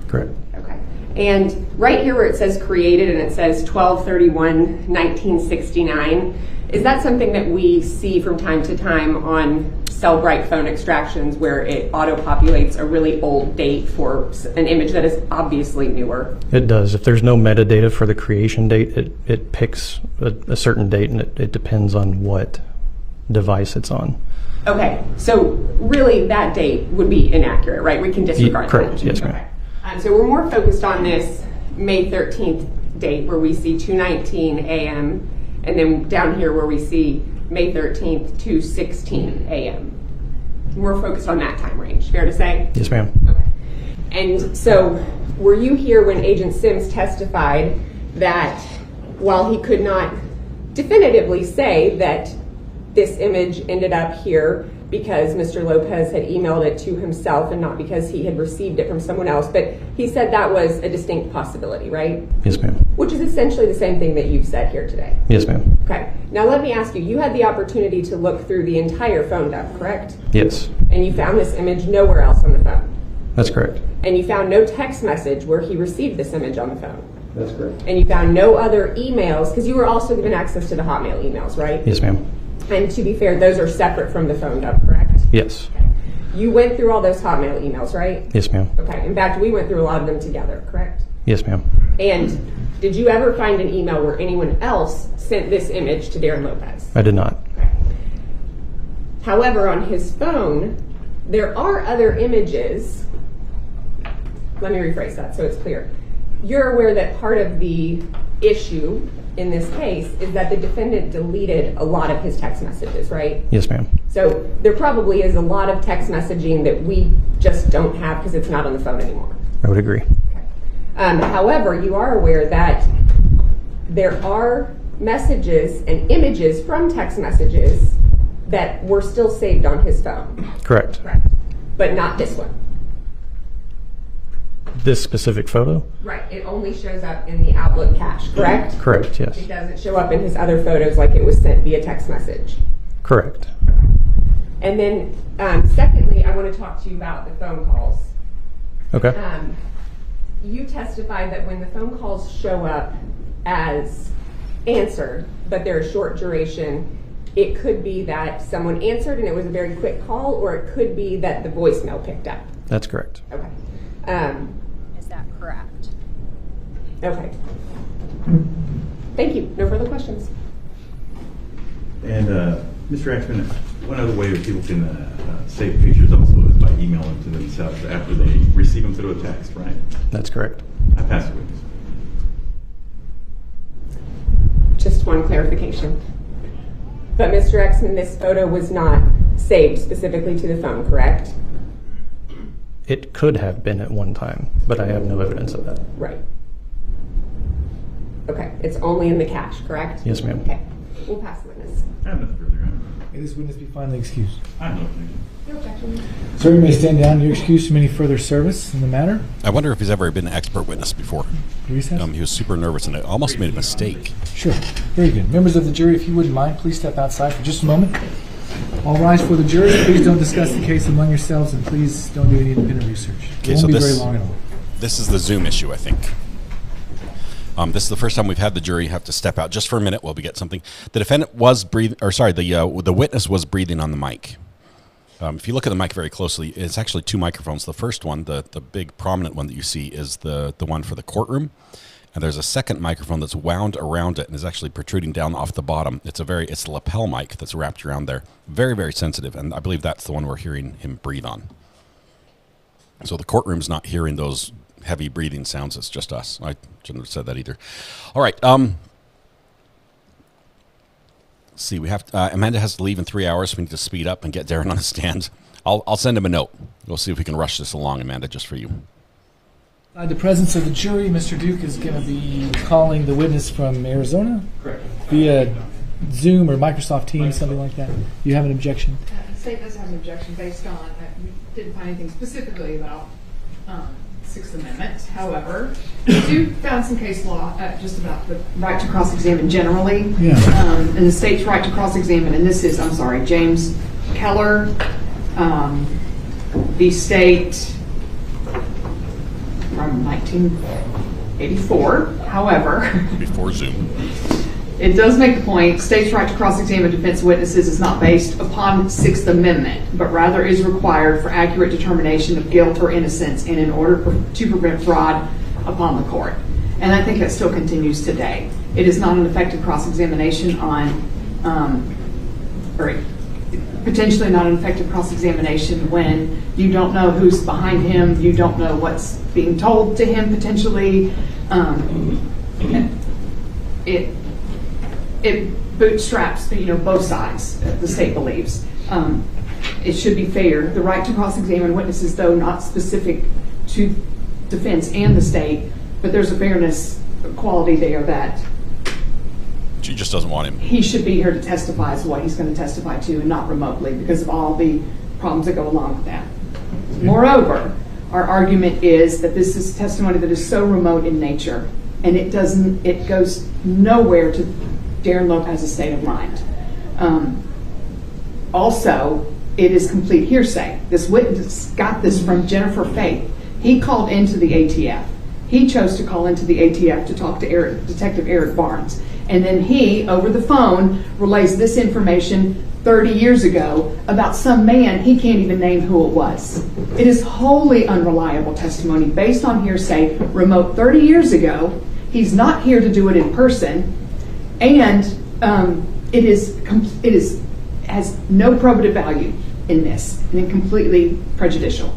Correct. Okay. And right here where it says created and it says 12/31/1969, is that something that we see from time to time on Cellbrite phone extractions where it auto-populates a really old date for an image that is obviously newer? It does. If there's no metadata for the creation date, it picks a certain date, and it depends on what device it's on. Okay, so really that date would be inaccurate, right? We can disregard correct. that. Yes, ma'am. Okay. So we're more focused on this May 13th date where we see 2:19 a.m. and then down here where we see May 13th, 2:16 a.m. We're focused on that time range, fair to say? Yes, ma'am. Okay. And so were you here when Agent Sims testified that while he could not definitively say that this image ended up here because Mr. Lopez had emailed it to himself and not because he had received it from someone else, but he said that was a distinct possibility, right? Yes, ma'am. Which is essentially the same thing that you've said here today. Yes, ma'am. Okay. Now let me ask you, you had the opportunity to look through the entire phone dump, correct? Yes. And you found this image nowhere else on the phone? That's correct. And you found no text message where he received this image on the phone? That's correct. And you found no other emails, because you were also given access to the Hotmail emails, right? Yes, ma'am. And to be fair, those are separate from the phone dump, correct? Yes. You went through all those Hotmail emails, right? Yes, ma'am. Okay. In fact, we went through a lot of them together, correct? Yes, ma'am. And did you ever find an email where anyone else sent this image to Darrin Lopez? I did not. Okay. However, on his phone, there are other images. Let me rephrase that so it's clear. You're aware that part of the issue in this case is that the defendant deleted a lot of his text messages, right? Yes, ma'am. So there probably is a lot of text messaging that we just don't have because it's not on the phone anymore. I would agree. However, you are aware that there are messages and images from text messages that were still saved on his phone. Correct. But not this one. This specific photo? Right. It only shows up in the Outlook cache, correct? Correct, yes. It doesn't show up in his other photos like it was sent via text message. Correct. And then, secondly, I want to talk to you about the phone calls. Okay. You testified that when the phone calls show up as answered, but they're a short duration, it could be that someone answered and it was a very quick call, or it could be that the voicemail picked up. That's correct. Okay. Is that correct? Okay. Thank you. No further questions. And Mr. Axman, one other way that people can save pictures also is by emailing to themselves after they receive them through a text, right? That's correct. I pass the witness. Just one clarification. But Mr. Exman, this photo was not saved specifically to the phone, correct? It could have been at one time, but I have no evidence of that. Right. Okay. It's only in the cache, correct? Yes, ma'am. Okay. We'll pass the witness. I have nothing further. May this witness be finally excused. I have no objection. No objection. Sir, you may stand down. You're excused from any further service in the matter. I wonder if he's ever been an expert witness before. Recess? He was super nervous and almost made a mistake. Sure. Very good. Members of the jury, if you wouldn't mind, please step outside for just a moment. All rise for the jury. Please don't discuss the case among yourselves, and please don't do any independent research. Okay, It won't so be very long at all. this is the Zoom issue, I think. This is the first time we've had the jury have to step out just for a minute while we get something. The defendant was breathing, or sorry, the witness was breathing on the mic. If you look at the mic very closely, it's actually two microphones. The first one, the big prominent one that you see, is the one for the courtroom. And there's a second microphone that's wound around it and is actually protruding down off the bottom. It's a lapel mic that's wrapped around there. Very, very sensitive, and I believe that's the one we're hearing him breathe on. So the courtroom's not hearing those heavy breathing sounds. It's just us. I shouldn't have said that either. All right. Let's see. We have Amanda has to leave in 3 hours. We need to speed up and get Darrin on the stand. I'll send him a note. We'll see if we can rush this along, Amanda, just for you. In the presence of the jury, Mr. Duke is going to be calling the witness from Arizona? Correct. Via Zoom or Microsoft Teams, something like that. You have an objection? The state does have an objection based on, we didn't find anything specifically about Sixth Amendment. However, we do found some case law just about the right to cross-examine generally. Yeah. And the state's right to cross-examine, and this is, James Keller, the state from 1984. However, before Zoom, it does make the point, state's right to cross-examine defense witnesses is not based upon Sixth Amendment, but rather is required for accurate determination of guilt or innocence and in order to prevent fraud upon the court. And I think that still continues today. It is not an effective cross-examination or potentially not an effective cross-examination when you don't know who's behind him, you don't know what's being told to him potentially. It bootstraps, both sides, the state believes. It should be fair. The right to cross-examine witnesses, though not specific to defense and the state, but there's a fairness quality there that she just doesn't want him. He should be here to testify as what he's going to testify to and not remotely because of all the problems that go along with that. Moreover, our argument is that this is testimony that is so remote in nature and it goes nowhere to Darrin Lopez's state of mind. Also, it is complete hearsay. This witness got this from Jennifer Faith. He called into the ATF. He chose to call into the ATF to talk to Detective Eric Barnes. And then he, over the phone, relays this information 30 years ago about some man he can't even name who it was. It is wholly unreliable testimony based on hearsay, remote 30 years ago. He's not here to do it in person. And it has no probative value in this, and it's completely prejudicial.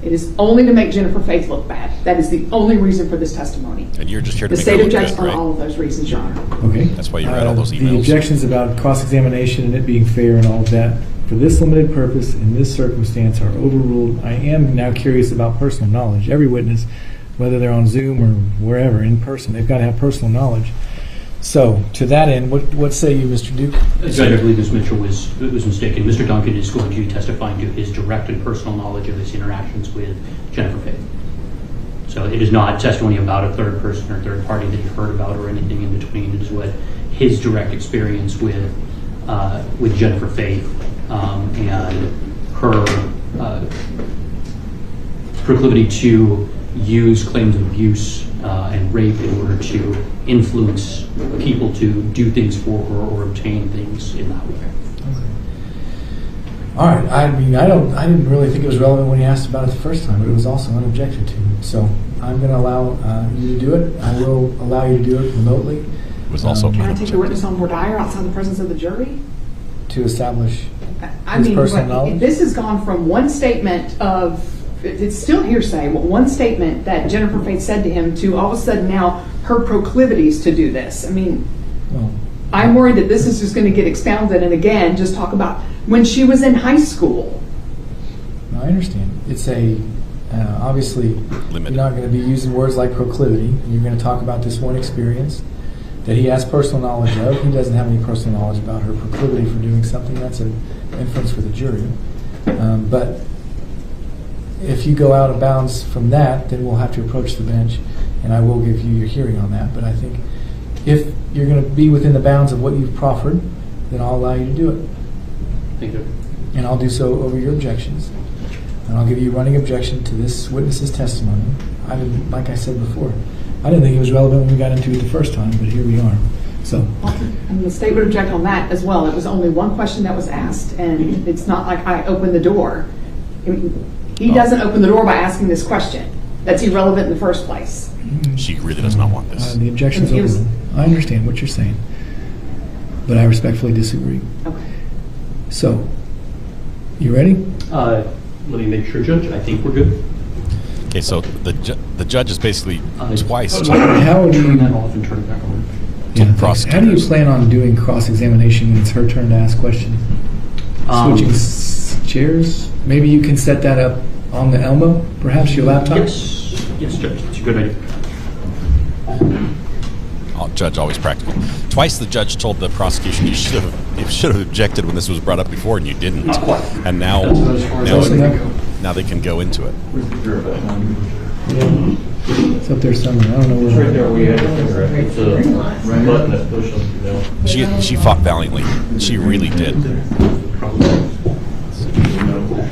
It is only to make Jennifer Faith look bad. That is the only reason for this testimony. And you're just here to the make state her look objects good, on right? all of those reasons, Your Honor. Okay. That's why you read all those emails. The objections about cross-examination and it being fair and all of that, for this limited purpose, in this circumstance, are overruled. I am now curious about personal knowledge. Every witness, whether they're on Zoom or wherever, in person, they've got to have personal knowledge. So, to that end, what say you, Mr. Duke? Judge, I believe Ms. Mitchell was mistaken. Mr. Duncan is going to be testifying to his direct and personal knowledge of his interactions with Jennifer Faith. So it is not testimony about a third person or third party that you heard about or anything in between. It is what his direct experience with Jennifer Faith and her proclivity to use claims of abuse and rape in order to influence people to do things for her or obtain things in that way. All right. I mean, I didn't really think it was relevant when you asked about it the first time, but it was also unobjected to. So I'm going to allow you to do it. I will allow you to do it remotely. It was also Can I take the witness on voir dire outside the presence of the jury? To establish I his mean, personal knowledge? this has gone from one statement of, it's still hearsay, but one statement that Jennifer Faith said to him to all of a sudden now her proclivities to do this. I mean, I'm worried that this is just going to get expounded and again just talk about when she was in high school. No, I understand. It's obviously you're not going to be using words like proclivity. You're going to talk about this one experience that he has personal knowledge of. He doesn't have any personal knowledge about her proclivity for doing something. That's an inference for the jury. But if you go out of bounds from that, then we'll have to approach the bench, and I will give you your hearing on that. But I think if you're going to be within the bounds of what you've proffered, then I'll allow you to do it. Thank you. And I'll do so over your objections. And I'll give you a running objection to this witness's testimony. I didn't, like I said before, I didn't think it was relevant when we got into it the first time, but here we are. So, And the state would object on that as well. It was only one question that was asked, and it's not like I opened the door. I mean, he doesn't open the door by asking this question. That's irrelevant in the first place. She really does not want this. The objection's over. I understand what you're saying, but I respectfully disagree. Okay. So, you ready? Let me make sure, Judge. I think we're good. Okay, so the judge is basically twice. How do you turn that off and turn it back on? How do you plan on doing cross-examination when it's her turn to ask questions? Switching chairs? Maybe you can set that up on the Elmo, perhaps your laptop? Yes, Judge. It's a good idea. Judge, always practical. Twice the judge told the prosecution you should have objected when this was brought up before, and you didn't. Not quite. And now they can go into it. It's up there somewhere. I don't know where. It's right there where you had your finger at. It's a button that pushes down. She fought valiantly. She really did.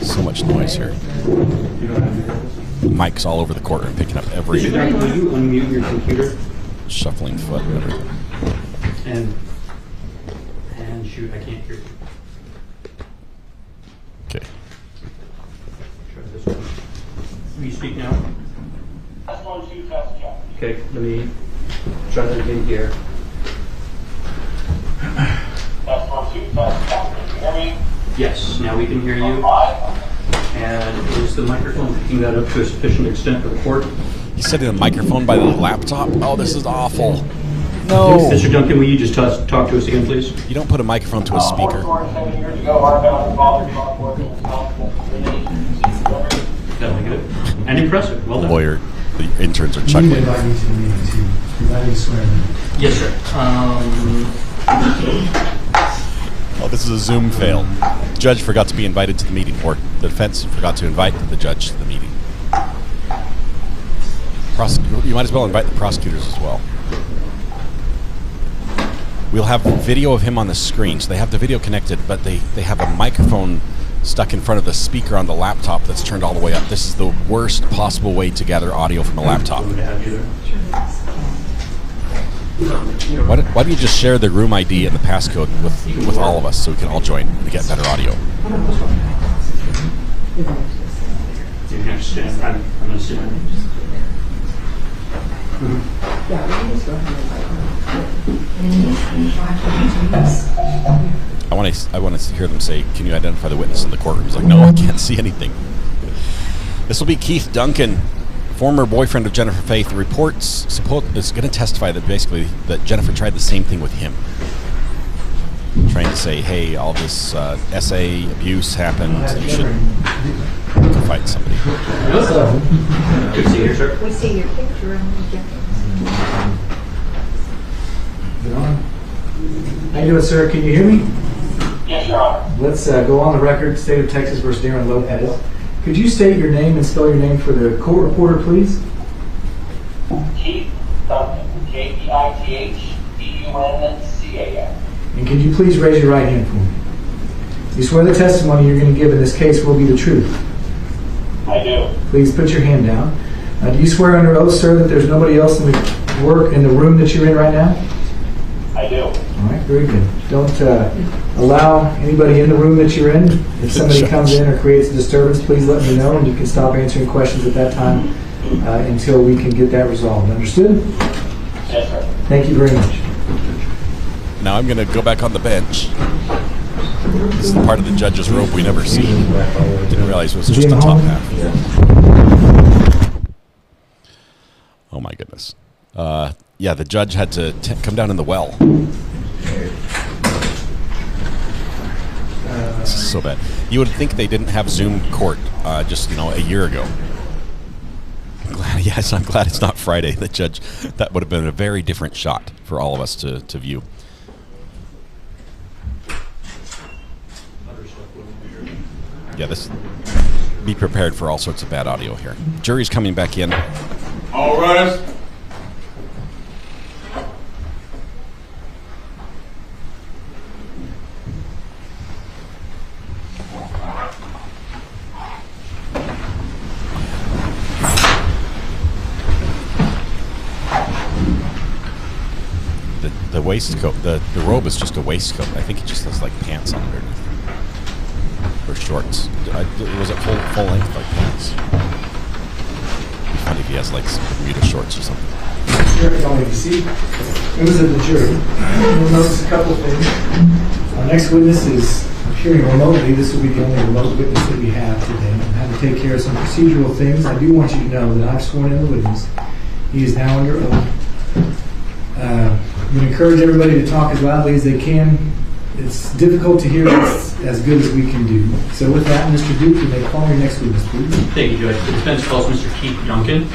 So much noise here. Mike's all over the courtroom picking up every Will you unmute your computer? Shuffling foot and everything. And shoot, I can't hear you. Okay. Try this one. Will you speak now? Okay, let me try that again here. Yes, now we can hear you. And is the microphone picking that up to a sufficient extent for the court? You said in a microphone by the laptop? Oh, this is awful. No. Mr. Duncan, will you just talk to us again, please? You don't put a microphone to a speaker. That'll be good. And impressive. Well done. Lawyer, the interns are chuckling. You invite me to the meeting too. Because I didn't swear. Yes, sir. Oh, this is a Zoom fail. The judge forgot to be invited to the meeting, or the defense forgot to invite the judge to the meeting. You might as well invite the prosecutors as well. We'll have video of him on the screen, so they have the video connected, but they have a microphone stuck in front of the speaker on the laptop that's turned all the way up. This is the worst possible way to gather audio from a laptop. Why don't you just share the room ID and the passcode with all of us so we can all join and get better audio? You can stand. I'm going to sit. I want to hear them say, "Can you identify the witness in the courtroom?" He's like, "No, I can't see anything." This will be Keith Duncan, former boyfriend of Jennifer Faith. The reports is going to testify that basically that Jennifer tried the same thing with him, trying to say, "Hey, all this SA abuse happened. You should fight somebody." Good to see you, sir. We see your picture and we get How you doing, sir? Can you hear me? Yes, Your Honor. Let's go on the record. State of Texas versus Darrin Lopez. Could you state your name and spell your name for the court reporter, please? I-T-H-E-U-N-C-A-N. And can you please raise your right hand for me? You swear the testimony you're going to give in this case will be the truth? I do. Please put your hand down. Do you swear under oath, sir, that there's nobody else in the room that you're in right now? I do. All right, very good. Don't allow anybody in the room that you're in. If somebody comes in or creates a disturbance, please let me know, and you can stop answering questions at that time until we can get that resolved. Understood? Yes, sir. Thank you very much. Now I'm going to go back on the bench. This is the part of the judge's robe we never see. Didn't realize it was just the top half. Oh my goodness. Yeah, the judge had to come down in the well. This is so bad. You would think they didn't have Zoom court just, a year ago. I'm glad it's not Friday. The judge, that would have been a very different shot for all of us to view. Yeah, be prepared for all sorts of bad audio here. Jury's coming back in. All rise. The waistcoat, the robe is just a waistcoat. I think it just has like pants on underneath. Or shorts. Was it full length like pants? It'd be funny if he has like some Bermuda shorts or something. You see, members of the jury, you'll notice a couple of things. Our next witness is appearing remotely. This will be the only remote witness that we have today. I had to take care of some procedural things. I do want you to know that I've sworn in the witness. He is now under oath. I'm going to encourage everybody to talk as loudly as they can. It's difficult to hear as good as we can do. So with that, Mr. Duke, you may call your next witness, please. Thank you, Judge. The defense calls Mr. Keith Duncan.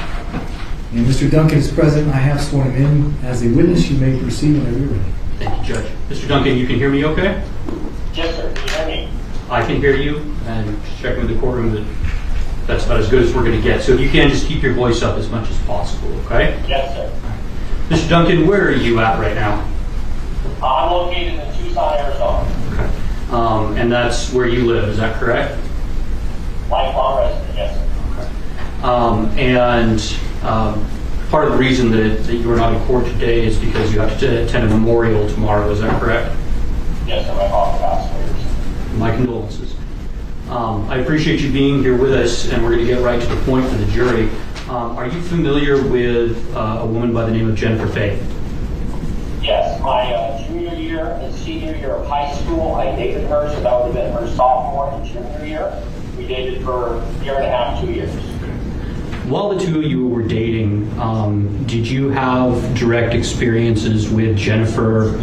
And Mr. Duncan is present. I have sworn him in as a witness. You may proceed whenever you're ready. Thank you, Judge. Mr. Duncan, you can hear me okay? Yes, sir. Can you hear me? I can hear you, and just checking with the courtroom that that's about as good as we're going to get. So if you can, just keep your voice up as much as possible, okay? Yes, sir. Mr. Duncan, where are you at right now? I'm located in Tucson, Arizona. Okay. And that's where you live, is that correct? Lifelong resident, yes, sir. Part of the reason that you are not in court today is because you have to attend a memorial tomorrow, is that correct? Yes, sir. My father passed away. My condolences. I appreciate you being here with us, and we're going to get right to the point for the jury. Are you familiar with a woman by the name of Jennifer Faye? Yes, my junior year and senior year of high school, I dated her, so that would have been her sophomore and junior year. We dated for a year and a half, 2 years. While the two of you were dating, did you have direct experiences with Jennifer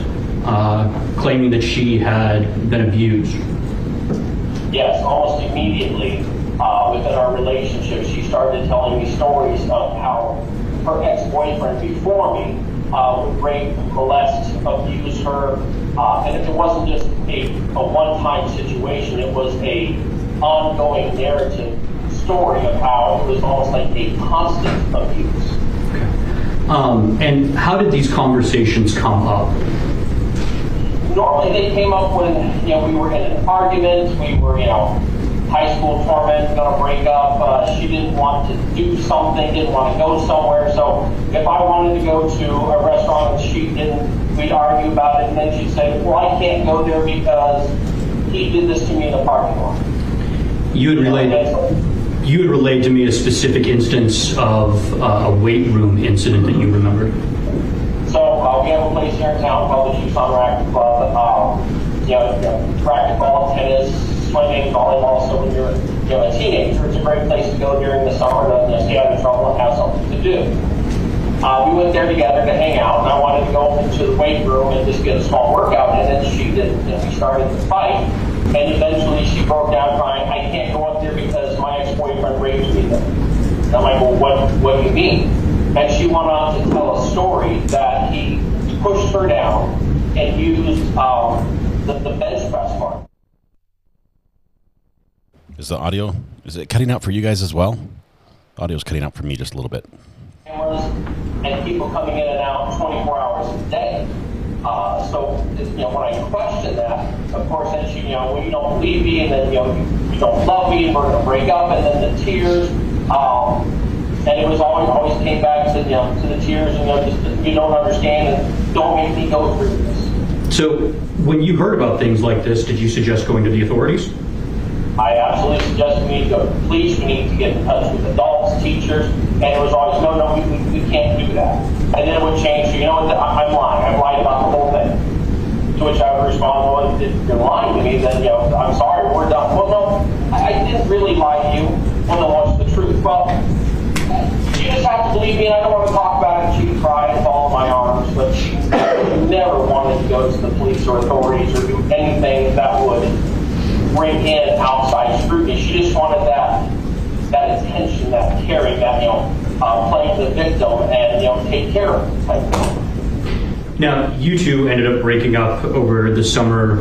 claiming that she had been abused? Yes, almost immediately within our relationship, she started telling me stories of how her ex-boyfriend before me would rape, molest, abuse her, and it wasn't just a one-time situation, it was a ongoing narrative story of how it was almost like a constant abuse. Okay. And how did these conversations come up? Normally they came up when we were in an argument, we were high school torment, gonna break up. She didn't want to do something, didn't want to go somewhere. So if I wanted to go to a restaurant and she didn't, we'd argue about it, and then she'd say, "Well, I can't go there because he did this to me in the parking lot." You would relate to me a specific instance of a weight room incident that you remember. So we have a place here in town called the Tucson Racket Club. Racquetball, tennis, swimming, volleyball. So when you're a teenager, it's a great place to go during the summer to stay out of trouble and have something to do. We went there together to hang out, and I wanted to go into the weight room and just get a small workout in, and she didn't. And we started to fight, and eventually she broke down crying, "I can't go up there because my ex-boyfriend raped me." And I'm like, "Well, what do you mean?" And she went on to tell a story that he pushed her down and used the bench press bar. Is the audio, is it cutting out for you guys as well? Audio's cutting out for me just a little bit. And and people coming in and out 24 hours a day. So, when I questioned that, of course, then she, well, you don't believe me, and then, you don't love me, and we're going to break up, and then the tears. And it was always came back to, to the tears, and, just, you don't understand, and don't make me go through this. So, when you heard about things like this, did you suggest going to the authorities? I absolutely suggested we need to go to the police, we need to get in touch with adults, teachers, and it was always, no, we can't do that. And then it would change, so I'm lying, I've lied about the whole thing. To which I would respond, well, if you're lying to me, then, I'm sorry, we're done. Well, no, I didn't really lie to you. Well, then what's the truth? Well, you just have to believe me, and I don't want to talk about it, and she cried and fall in my arms, but she never wanted to go to the police or authorities or do anything that would bring in outside scrutiny. She just wanted that attention, that caring, that playing the victim and take care of it type thing. Now, you two ended up breaking up over the summer.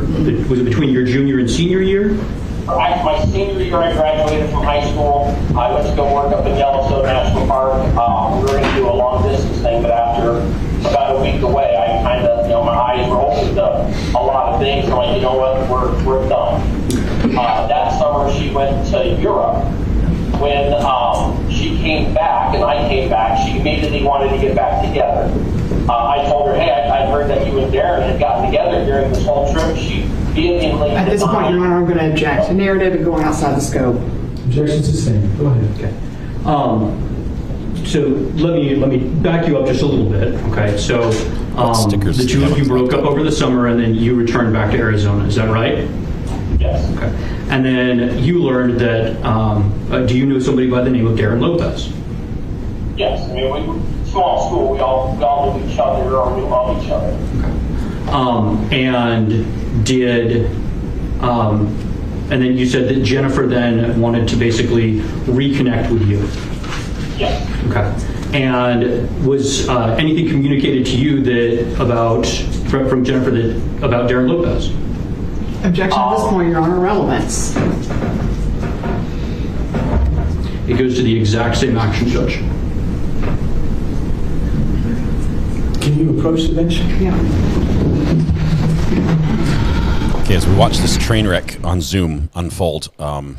Was it between your junior and senior year? My senior year, I graduated from high school. I went to go work up in Yellowstone National Park. We were going to do a long distance thing, but after about a week away, I kind of, my eyes were opened to a lot of things. I'm like, you know what, we're done. That summer, she went to Europe. When she came back and I came back, she immediately wanted to get back together. I told her, hey, I heard that you and Darrin had gotten together during this whole trip. She vehemently At this point, Your Honor, I'm going to object to narrative and going outside the scope. Objection sustained. Go ahead. Okay. So let me back you up just a little bit. Okay. So the two of you broke up over the summer, and then you returned back to Arizona. Is that right? Yes. Okay. And then you learned that. Do you know somebody by the name of Darrin Lopez? Yes. I mean, we were small school. We all knew each other, or we love each other. Okay. And then you said that Jennifer then wanted to basically reconnect with you. Yes. Okay. And was anything communicated to you from Jennifer about Darrin Lopez? Objection at this point, Your Honor, relevance. It goes to the exact same action, Judge. Can you approach the bench? Yeah. Okay, as we watch this train wreck on Zoom unfold, I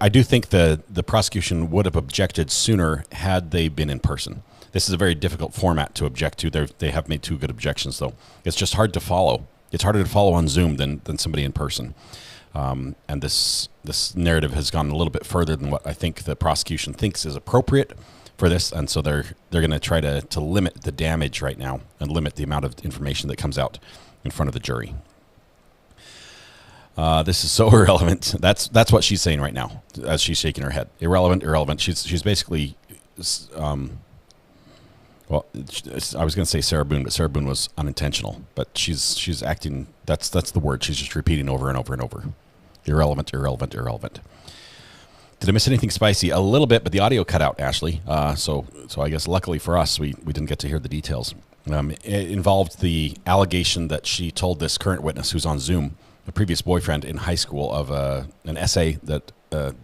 do think the prosecution would have objected sooner had they been in person. This is a very difficult format to object to. They have made two good objections, though. It's just hard to follow. It's harder to follow on Zoom than somebody in person. And this narrative has gone a little bit further than what I think the prosecution thinks is appropriate for this, and so they're going to try to limit the damage right now and limit the amount of information that comes out in front of the jury. This is so irrelevant. That's what she's saying right now as she's shaking her head. Irrelevant. She's basically, well, I was going to say Sarah Boone, but Sarah Boone was unintentional. But she's acting. That's the word. She's just repeating over and over and over. Irrelevant. Did I miss anything spicy? A little bit, but the audio cut out, Ashley. So I guess luckily for us, we didn't get to hear the details. It involved the allegation that she told this current witness who's on Zoom, a previous boyfriend in high school, of an essay that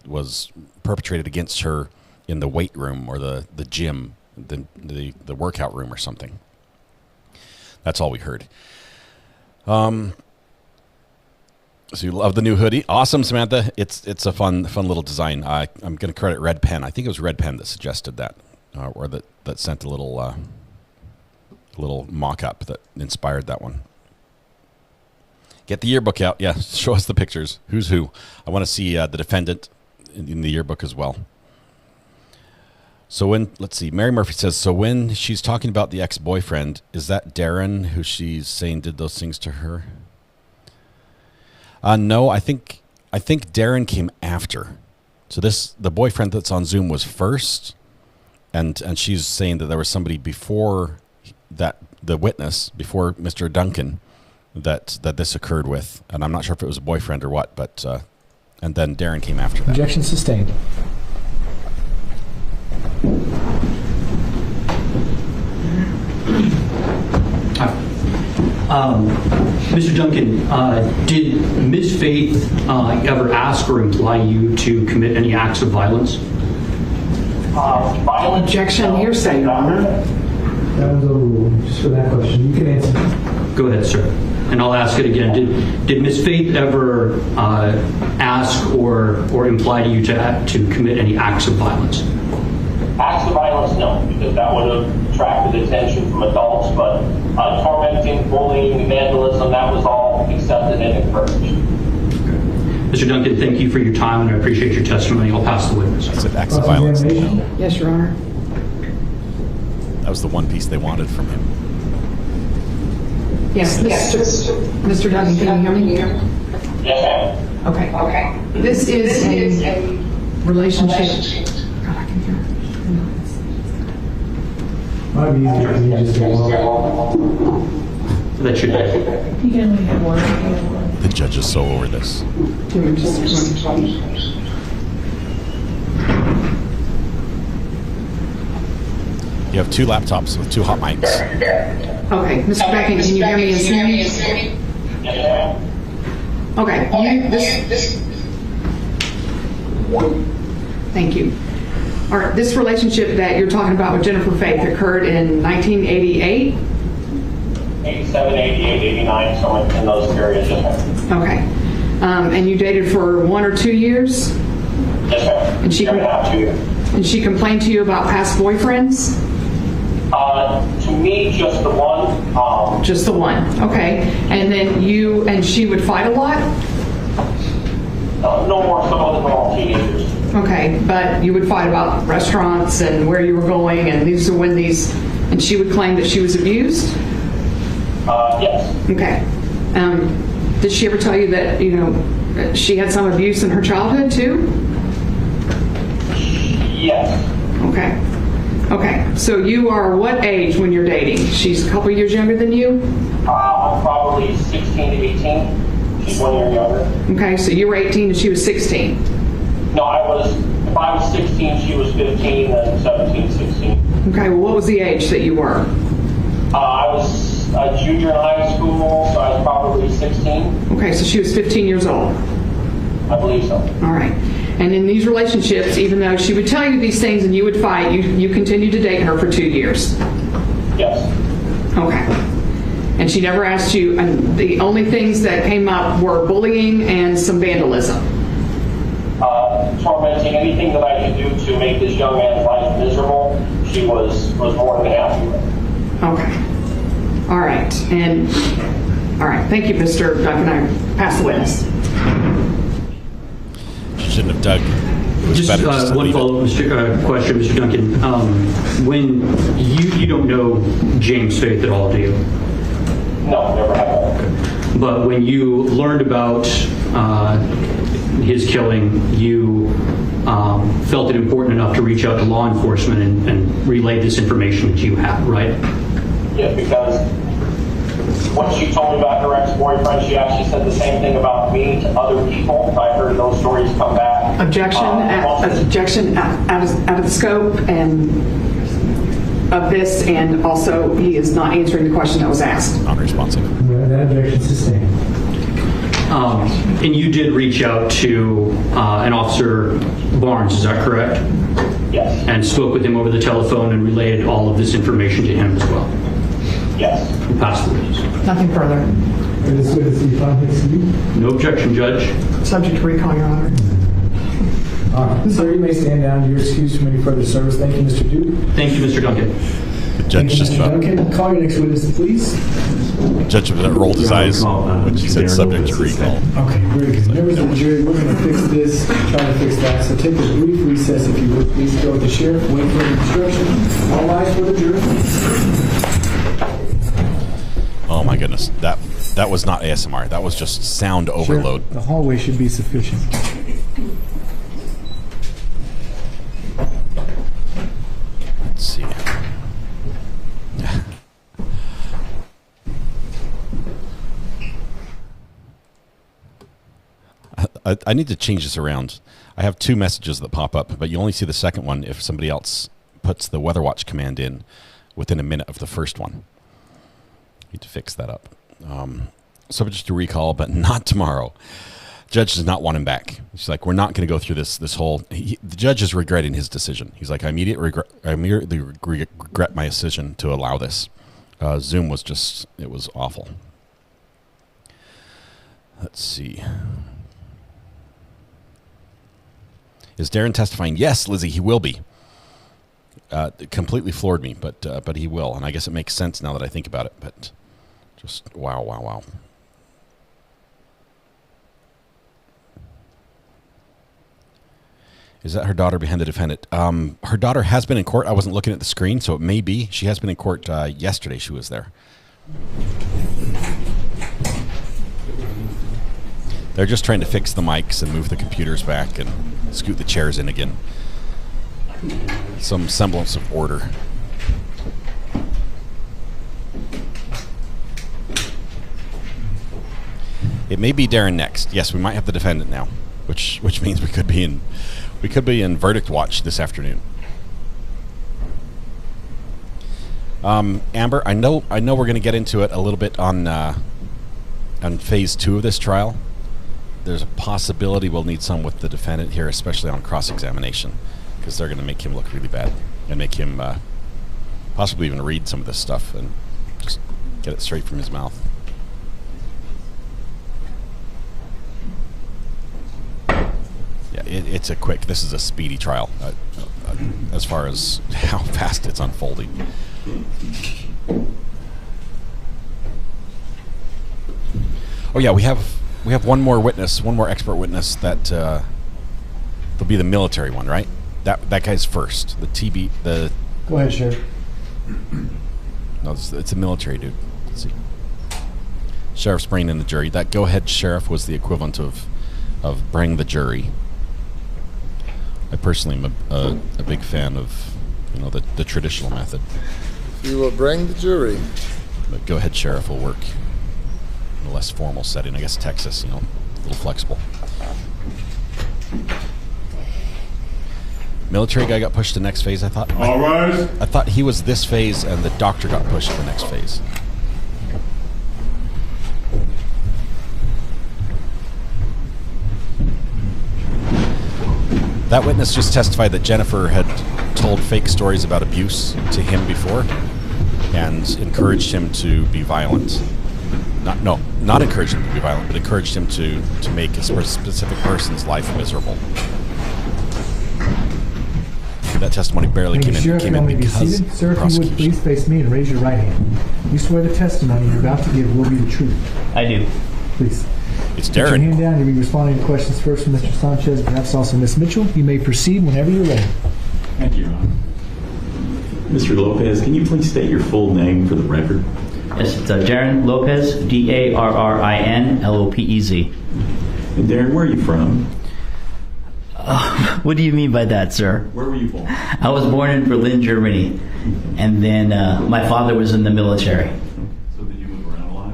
was perpetrated against her in the weight room or the gym, the workout room or something. That's all we heard. So you love the new hoodie. Awesome, Samantha. It's a fun little design. I'm going to credit Red Pen. I think it was Red Pen that suggested that, or that sent a little mock-up that inspired that one. Get the yearbook out. Yeah, show us the pictures. Who's who? I want to see the defendant in the yearbook as well. So let's see, Mary Murphy says, so when she's talking about the ex-boyfriend, is that Darrin who she's saying did those things to her? No, I think Darrin came after. So the boyfriend that's on Zoom was first, and she's saying that there was somebody before that, the witness, before Mr. Duncan, that this occurred with, and I'm not sure if it was a boyfriend or what, but and then Darrin came after that. Objection sustained. Mr. Duncan, did Ms. Faith ever ask or imply you to commit any acts of violence? violence. Objection, hearsay, Your Honor. That was overruled. Just for that question, you can answer. Go ahead, sir. And I'll ask it again. Did Ms. Faith ever ask or imply to you to commit any acts of violence? Acts of violence, no, because that would have attracted attention from adults, but tormenting, bullying, vandalism, that was all accepted and encouraged. Mr. Duncan, thank you for your time, and I appreciate your testimony. I'll pass the witness. I said acts of violence. Yes, Your Honor. That was the one piece they wanted from him. Yes, Mr. Duncan, can you hear me? Yes, ma'am. Okay. This is a relationship. God, I can hear. Might be easier for me just to walk. That should be. You can only have one. The judge is so over this. You have 2 laptops with 2 hot mics. Okay, Mr. Duncan, can you hear me and see me? Okay, thank you. All right, this relationship that you're talking about with Jennifer Faith occurred in 1988? 87, 88, 89, somewhere in those periods. Yes, ma'am. Okay. And you dated for 1 or 2 years? Yes, ma'am. And she, 2 years. And she complained to you about past boyfriends? To me, just the one. Just the one, okay. And then you and she would fight a lot? No more so than normal teenagers. Okay, but you would fight about restaurants and where you were going, and these are when these, and she would claim that she was abused? Yes. Okay. Did she ever tell you that, you know, she had some abuse in her childhood too? Yes. Okay. Okay, so you are what age when you're dating? She's a couple years younger than you? I'm probably 16 to 18. She's 1 year younger. Okay, so you were 18 and she was 16? No, if I was 16, she was 15, then 17, 16. Okay, well, what was the age that you were? I was a junior in high school, so I was probably 16. Okay, so she was 15 years old? I believe so. All right. And in these relationships, even though she would tell you these things and you would fight, you continued to date her for 2 years? Yes. Okay. And she never asked you, and the only things that came up were bullying and some vandalism? Tormenting, anything that I could do to make this young man's life miserable, she was more than happy with. Okay. All right. And, all right. Thank you, Mr. Duncan. I pass the witness. Shouldn't have dug. Just one follow-up question, Mr. Duncan. When you don't know James Faith at all, do you? No, never have. But when you learned about his killing, you felt it important enough to reach out to law enforcement and relay this information that you have, right? Yeah, because when she told me about her ex-boyfriend, she actually said the same thing about me to other people. I heard those stories come back. Objection, objection out of the scope and of this, and also he is not answering the question that was asked. Non-responsive. That objection sustained. And you did reach out to an Officer Barnes, is that correct? Yes. And spoke with him over the telephone and relayed all of this information to him as well? Yes. Pass the witness. Nothing further. No objection, Judge. Subject to recall, Your Honor. All right. Sir, you may stand down. You're excused from any further service. Thank you, Mr. Duke. Thank you, Mr. Duncan. The judge just Duncan, call your next witness, please. The judge rolled his eyes when she said subject to recall. Okay, very good. Members of the jury, we're going to fix this, try to fix that. So take a brief recess if you would. Please go with the sheriff, wait for the instruction. All eyes for the jury. Oh my goodness, that was not ASMR. That was just sound overload. Sure. The hallway should be sufficient. Let's see. I need to change this around. I have 2 messages that pop up, but you only see the second one if somebody else puts the Weather Watch command in within a minute of the first one. Need to fix that up. Subject to recall, but not tomorrow. Judge does not want him back. She's like, we're not going to go through this whole. The judge is regretting his decision. He's like, I immediately regret my decision to allow this. Zoom was just, it was awful. Let's see. Is Darrin testifying? Yes, Lizzie, he will be. It completely floored me, but he will, and I guess it makes sense now that I think about it. But just wow. Is that her daughter behind the defendant? Her daughter has been in court. I wasn't looking at the screen, so it may be. She has been in court yesterday. She was there. They're just trying to fix the mics and move the computers back and scoot the chairs in again. Some semblance of order. It may be Darrin next. Yes, we might have the defendant now, which means we could be in verdict watch this afternoon. Amber, I know we're going to get into it a little bit on phase 2 of this trial. There's a possibility we'll need some with the defendant here, especially on cross-examination, because they're going to make him look really bad and make him possibly even read some of this stuff and just get it straight from his mouth. Yeah, it's this is a speedy trial as far as how fast it's unfolding. Oh yeah, we have one more witness, one more expert witness that there'll be the military one, right? That guy's first. The Go ahead, Sheriff. No, it's a military dude. Let's see. Sheriff's bringing in the jury. That go-ahead sheriff was the equivalent of bring the jury. I personally am a big fan of the traditional method. You will bring the jury. But go-ahead sheriff will work in a less formal setting. I guess Texas, a little flexible. Military guy got pushed to the next phase, I thought. All right. I thought he was this phase and the doctor got pushed to the next phase. That witness just testified that Jennifer had told fake stories about abuse to him before and encouraged him to be violent. Not encouraged him to be violent, but encouraged him to make a specific person's life miserable. That testimony barely came in because Sir, if you would please face me and raise your right hand. You swear the testimony you're about to give will be the truth. I do. Please. It's Put your Darrin. hand down. You'll be responding to questions first from Mr. Sanchez, perhaps also Ms. Mitchell. You may proceed whenever you're ready. Thank you, Your Honor. Mr. Lopez, can you please state your full name for the record? Yes, it's Darrin Lopez, Darrin Lopez. And Darrin, where are you from? What do you mean by that, sir? Where were you born? I was born in Berlin, Germany, and then my father was in the military. So did you move around a lot?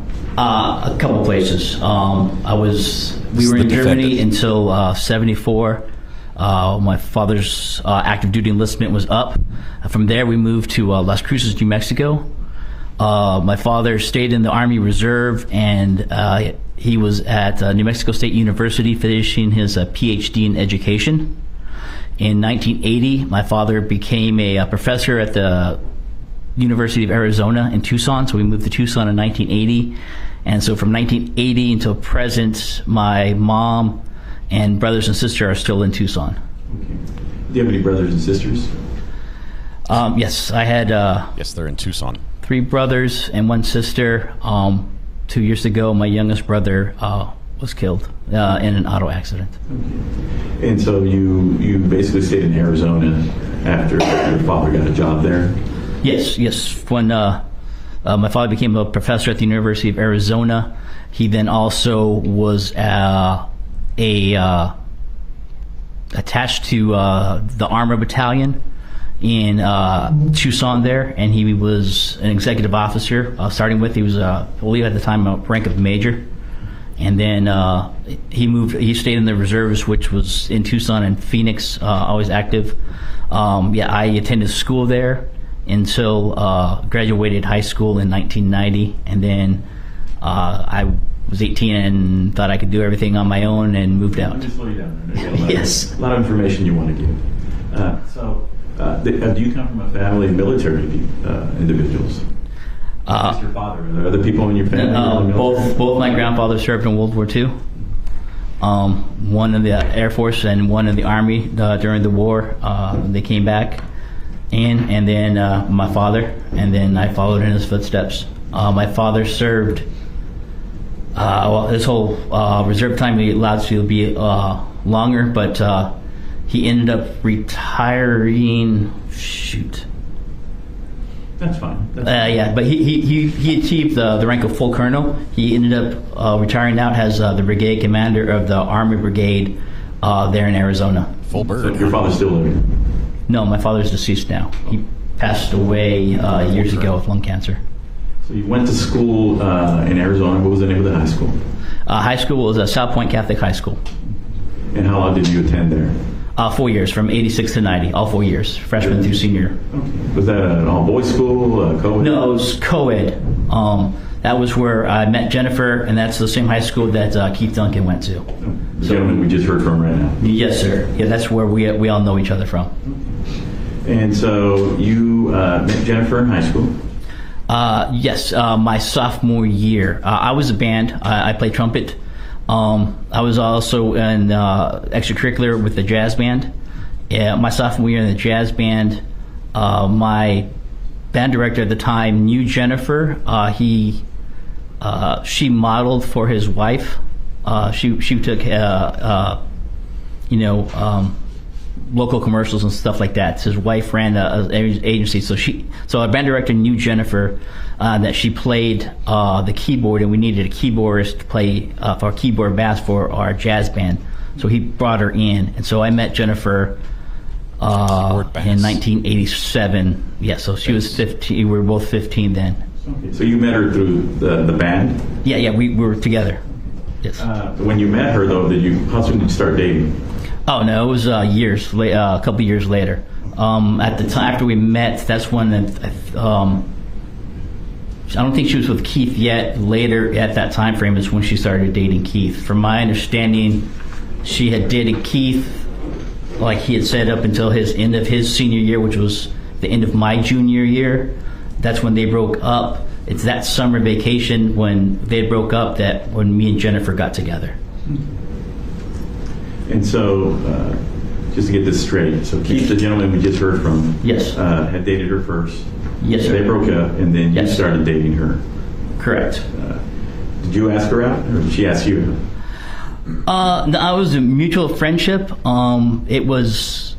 A couple places. We were in Germany until 74. My father's active duty enlistment was up. From there, we moved to Las Cruces, New Mexico. My father stayed in the Army Reserve, and he was at New Mexico State University finishing his PhD in education. In 1980, my father became a professor at the University of Arizona in Tucson, so we moved to Tucson in 1980. And so from 1980 until present, my mom and brothers and sister are still in Tucson. Okay. Do you have any brothers and sisters? Yes, I had... yes, they're in Tucson. 3 brothers and 1 sister. 2 years ago, my youngest brother was killed in an auto accident. Okay. And so you basically stayed in Arizona after your father got a job there? Yes. When my father became a professor at the University of Arizona, he then also was attached to the Armor Battalion in Tucson there, and he was an executive officer. Starting with, he was, I believe at the time, a rank of major, and then he stayed in the reserves, which was in Tucson and Phoenix, always active. I attended school there until graduated high school in 1990, and then I was 18 and thought I could do everything on my own and moved out. Let me slow you down. Yes. A lot of information you want to give. Do you come from a family of military individuals? Just your father? Are there other people in your family? Both my grandfathers served in World War II. One in the Air Force and one in the Army during the war. They came back and then my father, and then I followed in his footsteps. My father served, his whole reserve time he allowed to be longer, but he ended up retiring. That's fine. Yeah, but he achieved the rank of full colonel. He ended up retiring out as the brigade commander of the Army Brigade there in Arizona. Full bird. So your father's still living? No, my father's deceased now. He passed away years ago with lung cancer. So you went to school in Arizona. What was the name of the high school? High school was South Point Catholic High School. And how long did you attend there? 4 years, from 86 to 90, all 4 years, freshman through senior. Okay. Was that an all-boys school, co-ed? No, it was co-ed. That was where I met Jennifer, and that's the same high school that Keith Duncan went to. The gentleman we just heard from right now. Yes, sir. Yeah, that's where we all know each other from. And so you met Jennifer in high school? Yes, my sophomore year. I was a band. I played trumpet. I was also in extracurricular with the jazz band. My sophomore year in the jazz band, my band director at the time knew Jennifer. She modeled for his wife. She took local commercials and stuff like that. His wife ran an agency, so our band director knew Jennifer, that she played the keyboard, and we needed a keyboardist to play for our keyboard bass for our jazz band. So he brought her in, and so I met Jennifer in 1987. Yeah, so she was 15. We were both 15 then. Okay. So you met her through the band? Yeah, we were together. Yes. When you met her, though, how soon did you start dating? Oh no, it was a couple years later. At the time after we met, that's when I don't think she was with Keith yet. Later at that time frame is when she started dating Keith. From my understanding, she had dated Keith, like he had said, up until his end of his senior year, which was the end of my junior year. That's when they broke up. It's that summer vacation when they broke up that when me and Jennifer got together. And so, just to get this straight, so Keith, the gentleman we just heard from, yes, had dated her first. Yes, sir. They broke up, and then you started dating her. Correct. Did you ask her out, or did she ask you out? No, it was a mutual friendship. It was,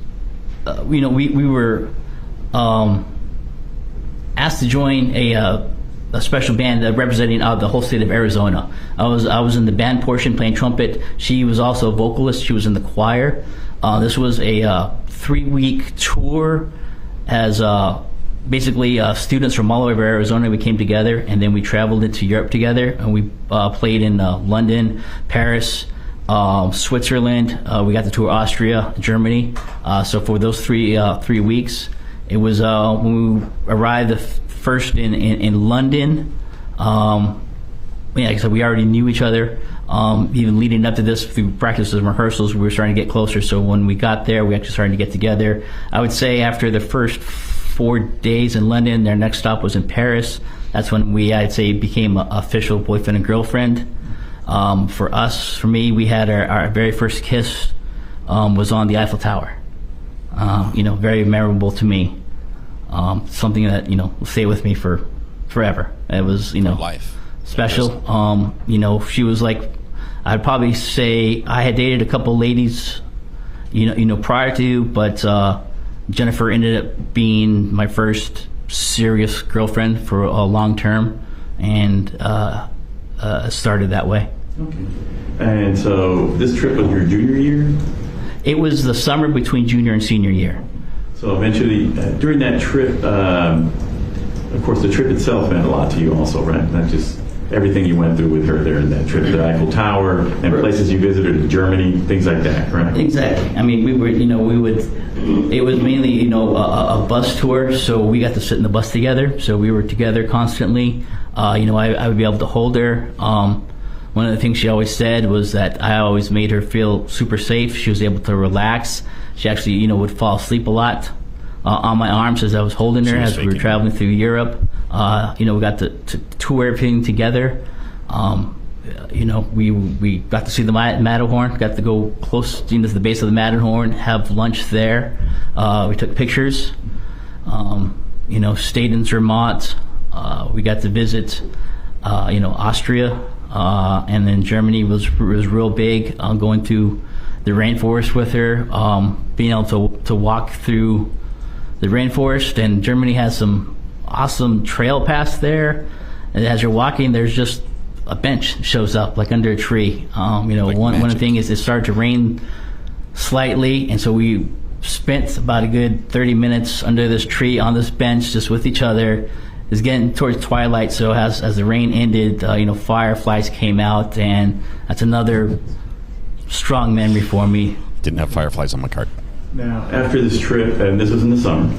we were asked to join a special band representing the whole state of Arizona. I was in the band portion playing trumpet. She was also a vocalist. She was in the choir. This was a 3-week tour as basically students from all over Arizona. We came together, and then we traveled into Europe together, and we played in London, Paris, Switzerland. We got to tour Austria, Germany. So for those 3 weeks, it was when we arrived first in London. Like I said, we already knew each other. Even leading up to this, through practices and rehearsals, we were starting to get closer. So when we got there, we actually started to get together. I would say after the first 4 days in London, their next stop was in Paris. That's when I'd say, became an official boyfriend and girlfriend. For me, we had our very first kiss was on the Eiffel Tower. Very memorable to me. Something that will stay with me for forever. It was life special. She was like, I'd probably say I had dated a couple ladies prior to, but Jennifer ended up being my first serious girlfriend for a long term, and started that way. Okay. And so this trip was your junior year? It was the summer between junior and senior year. So eventually, during that trip, of course, the trip itself meant a lot to you also, right? Not just everything you went through with her there in that trip, the Eiffel Tower and places you visited in Germany, things like that, correct? Exactly. I mean, it was mainly, a bus tour, so we got to sit in the bus together, so we were together constantly. I would be able to hold her. One of the things she always said was that I always made her feel super safe. She was able to relax. She actually, would fall asleep a lot on my arms as I was holding her as we were traveling through Europe. We got to tour everything together. We got to see the Matterhorn, got to go close to the base of the Matterhorn, have lunch there. We took pictures, stayed in Zermatt. We got to visit, Austria, and then Germany was real big, going through the rainforest with her, being able to walk through the rainforest. And Germany has some awesome trail paths there. And as you're walking, there's just a bench shows up like under a tree. One of the things is it started to rain slightly, and so we spent about a good 30 minutes under this tree on this bench just with each other. It's getting towards twilight, so as the rain ended, fireflies came out, and that's another strong memory for me. Didn't have fireflies on my card. Now, after this trip, and this was in the summer.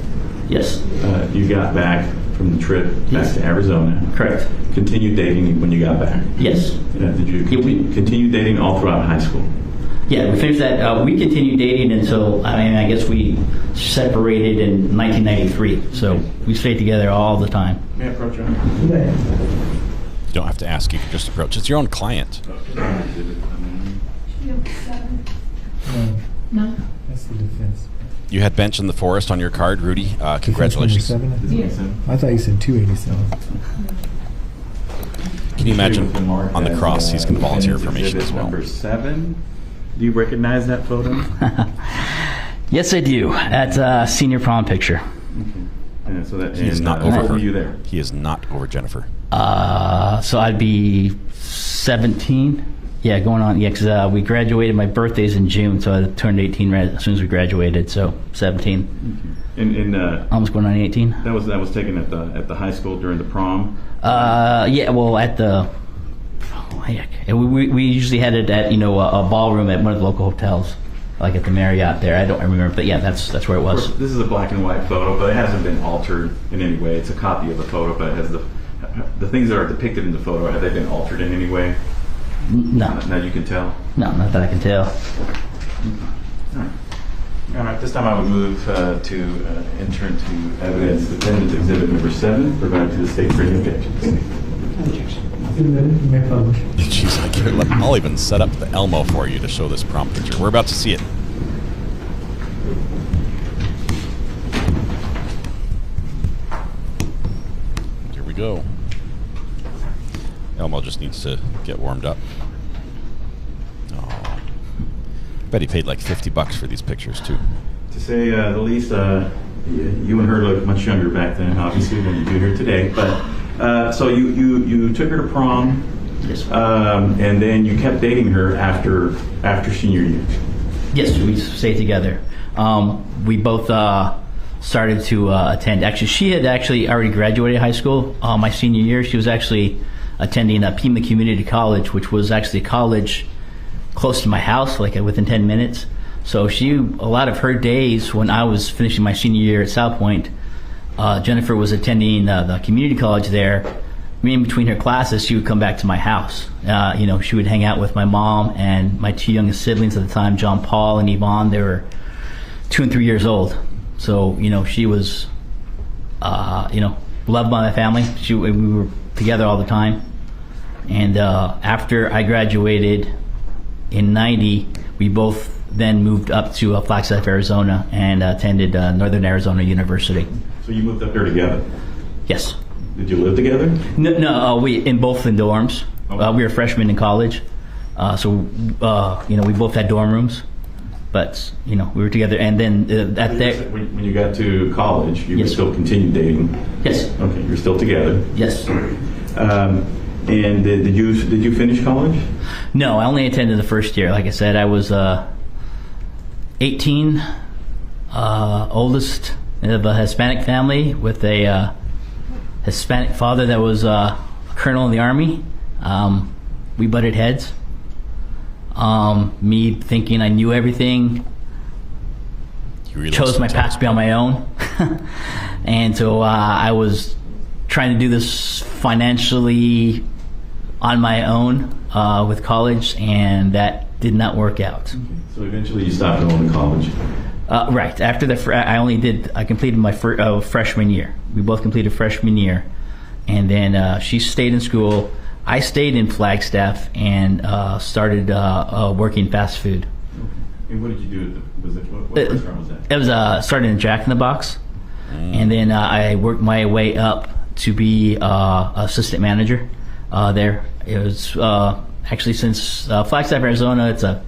Yes. You got back from the trip back to Arizona. Correct. Continued dating when you got back. Yes. Did you continue dating all throughout high school? Yeah, we finished that. We continued dating until, I guess we separated in 1993. So we stayed together all the time. May I approach you? You don't have to ask. You can just approach. It's your own client. No. That's the defense. You had bench in the forest on your card, Rudy. Congratulations. I thought you said 287. Can you imagine on the cross he's going to volunteer information as well? Number 7. Do you recognize that photo? Yes, I do. That's a senior prom picture. Yeah, so that, he is not over her. Were you there? He is not over Jennifer. So I'd be 17. Yeah, going on. Yeah, because we graduated. My birthday's in June, so I turned 18 right as soon as we graduated. So 17. Almost going on 18. That was taken at the high school during the prom. Yeah. Well, at the we usually had it at a ballroom at one of the local hotels, like at the Marriott there. I don't remember, but yeah, that's where it was. Of course, this is a black and white photo, but it hasn't been altered in any way. It's a copy of a photo, but it has the things that are depicted in the photo. Have they been altered in any way? No. Now you can tell? No, not that I can tell. All right, this time I would move to enter into evidence defendant exhibit number 7, provided to the state for any objections. Jeez, I'll even set up the Elmo for you to show this prom picture. We're about to see it. Here we go. Elmo just needs to get warmed up. Oh, I bet he paid like $50 for these pictures too. To say the least, you and her looked much younger back then, obviously, than you do here today. But so you took her to prom, yes, and then you kept dating her after senior year. Yes, we stayed together. We both started to attend. Actually, she had already graduated high school. My senior year, she was actually attending Pima Community College, which was actually a college close to my house, like within 10 minutes. So a lot of her days when I was finishing my senior year at South Point, Jennifer was attending the community college there. In between her classes, she would come back to my house. She would hang out with my mom and my 2 youngest siblings at the time, John Paul and Yvonne. They were 2 and 3 years old. So, she was, loved by my family. We were together all the time. And after I graduated in 90, we both then moved up to Flagstaff, Arizona, and attended Northern Arizona University. So you moved up there together? Yes. Did you live together? No, we both in dorms. Okay. We were freshmen in college, so we both had dorm rooms. But we were together, and then when you got to college, you would still continue dating. Yes. Okay, you're still together. Yes. And did you finish college? No, I only attended the first year. Like I said, I was 18, oldest of a Hispanic family with a Hispanic father that was a colonel in the Army. We butted heads. Me thinking I knew everything. Chose my path to be on my own. And so I was trying to do this financially on my own with college, and that did not work out. So eventually you stopped going to college. Right. After I completed my freshman year. We both completed freshman year. And then she stayed in school. I stayed in Flagstaff and started working fast food. And what did you do? What restaurant was that? It was started in Jack in the Box. And then I worked my way up to be assistant manager there. It was actually, since Flagstaff, Arizona, it's a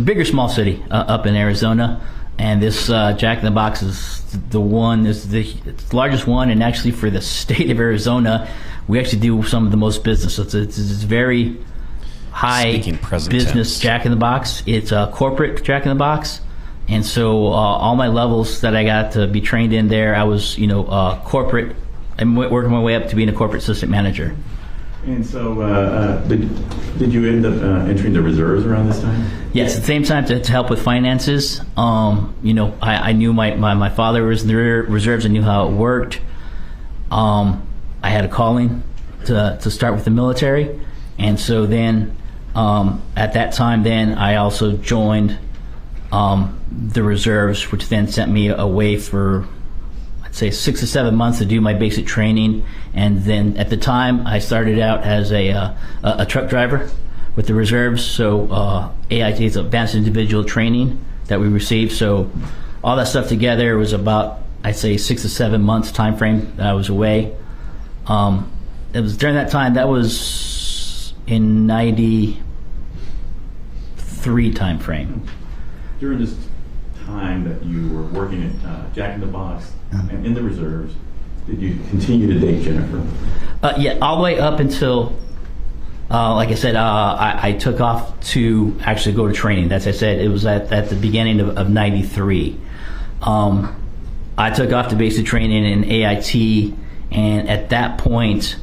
bigger small city up in Arizona. And this Jack in the Box is the largest one, and actually for the state of Arizona, we actually do some of the most business. So it's very high business tense. Jack in the Box. It's a corporate Jack in the Box, and so all my levels that I got to be trained in there, I was corporate. I'm working my way up to being a corporate assistant manager. And so, did you end up entering the reserves around this time? Yes, at the same time to help with finances. I knew my father was in the reserves. I knew how it worked. I had a calling to start with the military, and so then at that time, then I also joined the reserves, which then sent me away for, I'd say, 6 to 7 months to do my basic training. And then at the time, I started out as a truck driver with the reserves. So AIT is Advanced Individual Training that we received. So all that stuff together was about, I'd say, 6 to 7 months time frame that I was away. It was during that time, that was in 93 time frame. During this time that you were working at Jack in the Box and in the reserves, did you continue to date Jennifer? Yeah, all the way up until, like I said, I took off to actually go to training. That's, I said, it was at the beginning of 93. I took off to basic training in AIT, and at that point,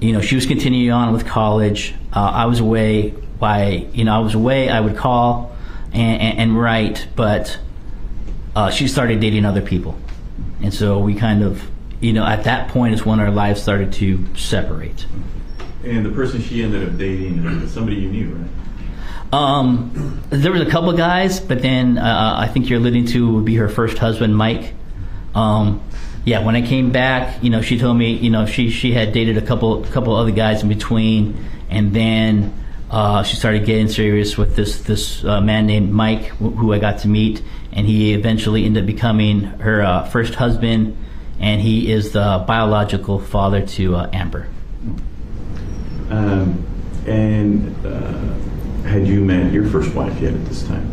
she was continuing on with college. I was away. I would call and write, but she started dating other people. And so we kind of, at that point is when our lives started to separate. And the person she ended up dating was somebody you knew, right? There was a couple of guys, but then I think you're alluding to would be her first husband, Mike. Yeah, when I came back, she told me, she had dated a couple other guys in between, and then she started getting serious with this man named Mike, who I got to meet, and he eventually ended up becoming her first husband, and he is the biological father to Amber. Had you met your first wife yet at this time?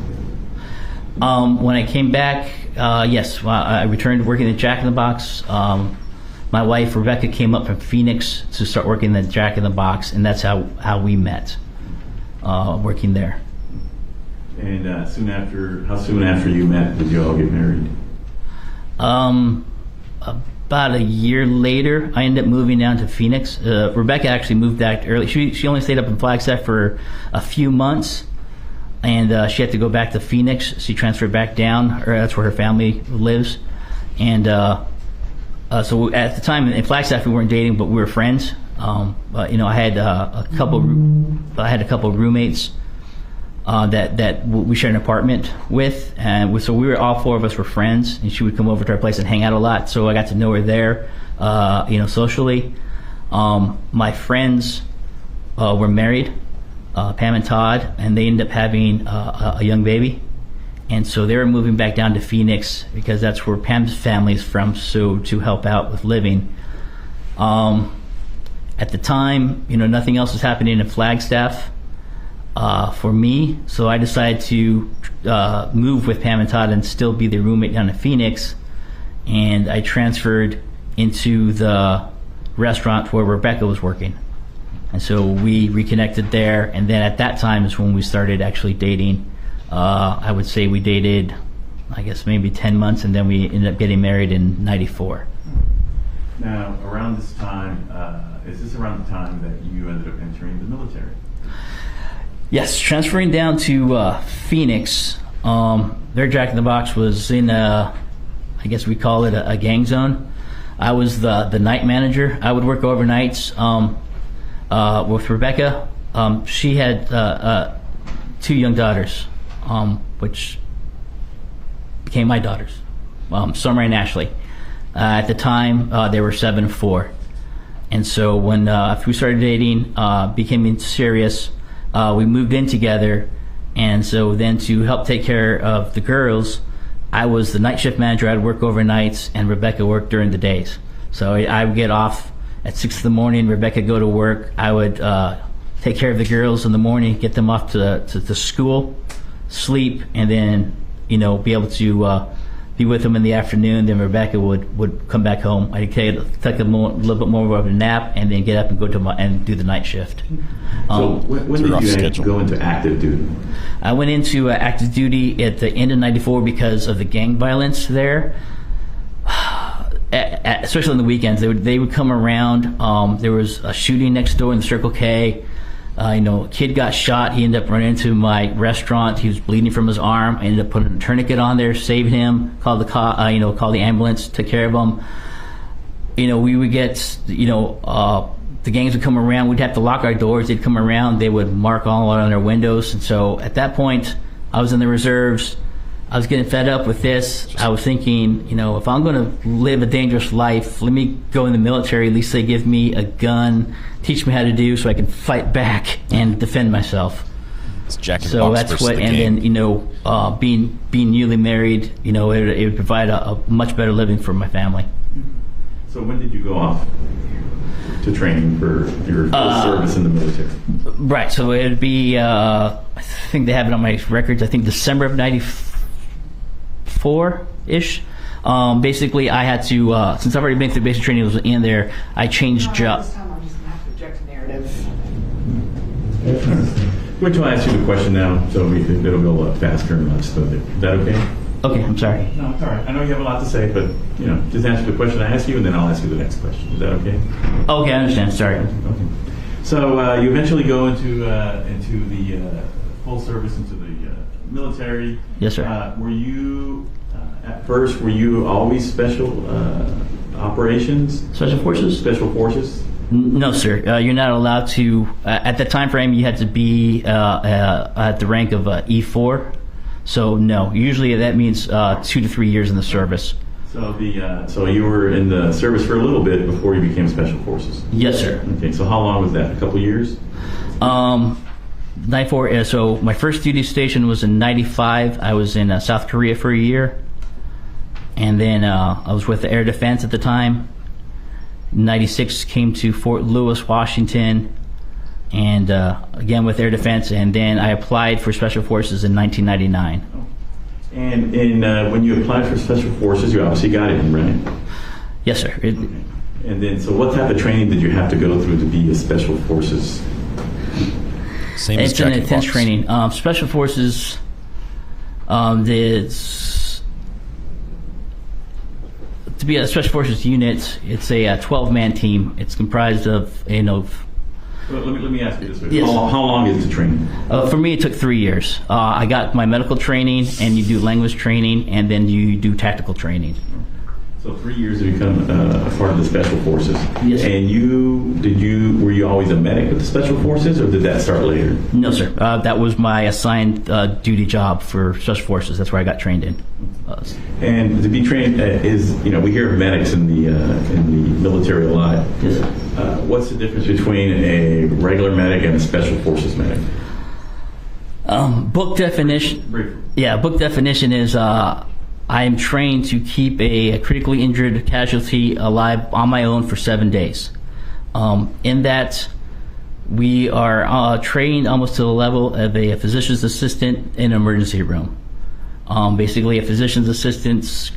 When I came back, yes, I returned working at Jack in the Box. My wife Rebecca came up from Phoenix to start working at Jack in the Box, and that's how we met, working there. And how soon after you met did you all get married? About a year later, I ended up moving down to Phoenix. Rebecca actually moved back early. She only stayed up in Flagstaff for a few months, and she had to go back to Phoenix. She transferred back down, or that's where her family lives. And so at the time in Flagstaff, we weren't dating, but we were friends. But, I had a couple roommates that we shared an apartment with, and so we were, all four of us were friends, and she would come over to our place and hang out a lot. So I got to know her there, socially. My friends were married, Pam and Todd, and they ended up having a young baby, and so they were moving back down to Phoenix because that's where Pam's family is from, so to help out with living. At the time, nothing else was happening in Flagstaff for me, so I decided to move with Pam and Todd and still be the roommate down in Phoenix, and I transferred into the restaurant where Rebecca was working. And so we reconnected there, and then at that time is when we started actually dating. I would say we dated, I guess, maybe 10 months, and then we ended up getting married in 94. Now, around this time, is this around the time that you ended up entering the military? Yes, transferring down to Phoenix, their Jack in the Box was in I guess we call it a gang zone. I was the night manager. I would work overnights. with Rebecca, she had 2 young daughters, which became my daughters, Summer and Ashley. At the time, they were 7 and 4. And so when after we started dating, became serious, we moved in together. And so then to help take care of the girls, I was the night shift manager. I'd work overnights, and Rebecca worked during the days. So I would get off at 6 in the morning. Rebecca would go to work. I would take care of the girls in the morning, get them off to school, sleep, and then be able to be with them in the afternoon. Then Rebecca would come back home. I'd take a little bit more of a nap, and then get up and go and do the night shift. So when did you go into active duty? I went into active duty at the end of '94 because of the gang violence there. Especially on the weekends, they would come around. There was a shooting next door in the Circle K. A kid got shot. He ended up running into my restaurant. He was bleeding from his arm. I ended up putting a tourniquet on there, saved him, called the ambulance, took care of him. We would get, the gangs would come around. We'd have to lock our doors. They'd come around. They would mark all on their windows. And so at that point, I was in the reserves. I was getting fed up with this. I was thinking, if I'm going to live a dangerous life, let me go in the military. At least they give me a gun, teach me how to do, so I can fight back and defend myself. So that's what. And then being newly married, it would provide a much better living for my family. So when did you go off to training for your service in the military? Right. So it would be. I think they have it on my records. I think December of '94-ish. Basically, I had to, since I've already been through basic training, was in there, I changed jobs. This time I'm just going to have to object to narrative. Wait till I ask you the question now, so it'll go a lot faster and less smoother. Is that okay? Okay, I'm sorry. No, it's all right. I know you have a lot to say, but, just answer the question I ask you, and then I'll ask you the next question. Is that okay? Okay, I understand. Sorry. Okay. So you eventually go into the full service, into the military. Yes, sir. Were you, at first, always special operations? Special forces? Special forces? No, sir. You're not allowed to. At the time frame, you had to be at the rank of E4. So no. Usually that means 2 to 3 years in the service. So so you were in the service for a little bit before you became special forces. Yes, sir. Okay. So how long was that? A couple years? 94. So my first duty station was in '95. I was in South Korea for a year, and then I was with the Air Defense at the time. '96 came to Fort Lewis, Washington, and again with Air Defense, and then I applied for Special Forces in 1999. And when you applied for Special Forces, you obviously got in, right? Yes, sir. Okay. And then, so what type of training did you have to go through to be a Special Forces? Same as it's an intense box. training. Special Forces, to be a Special Forces unit, it's a 12-man team. It's comprised of, Well, let me ask you this way. Yes. How long is the training? For me, it took 3 years. I got my medical training, and you do language training, and then you do tactical training. So 3 years to become a part of the Special Forces. Yes. And were you always a medic with the Special Forces, or did that start later? No, sir. That was my assigned duty job for Special Forces. That's where I got trained in. And to be trained we hear of medics in the military a lot. Yes, sir. What's the difference between a regular medic and a Special Forces medic? Book definition. Briefly. Yeah, book definition is I am trained to keep a critically injured casualty alive on my own for 7 days. In that, we are trained almost to the level of a physician's assistant in an emergency room. Basically, a physician's assistant's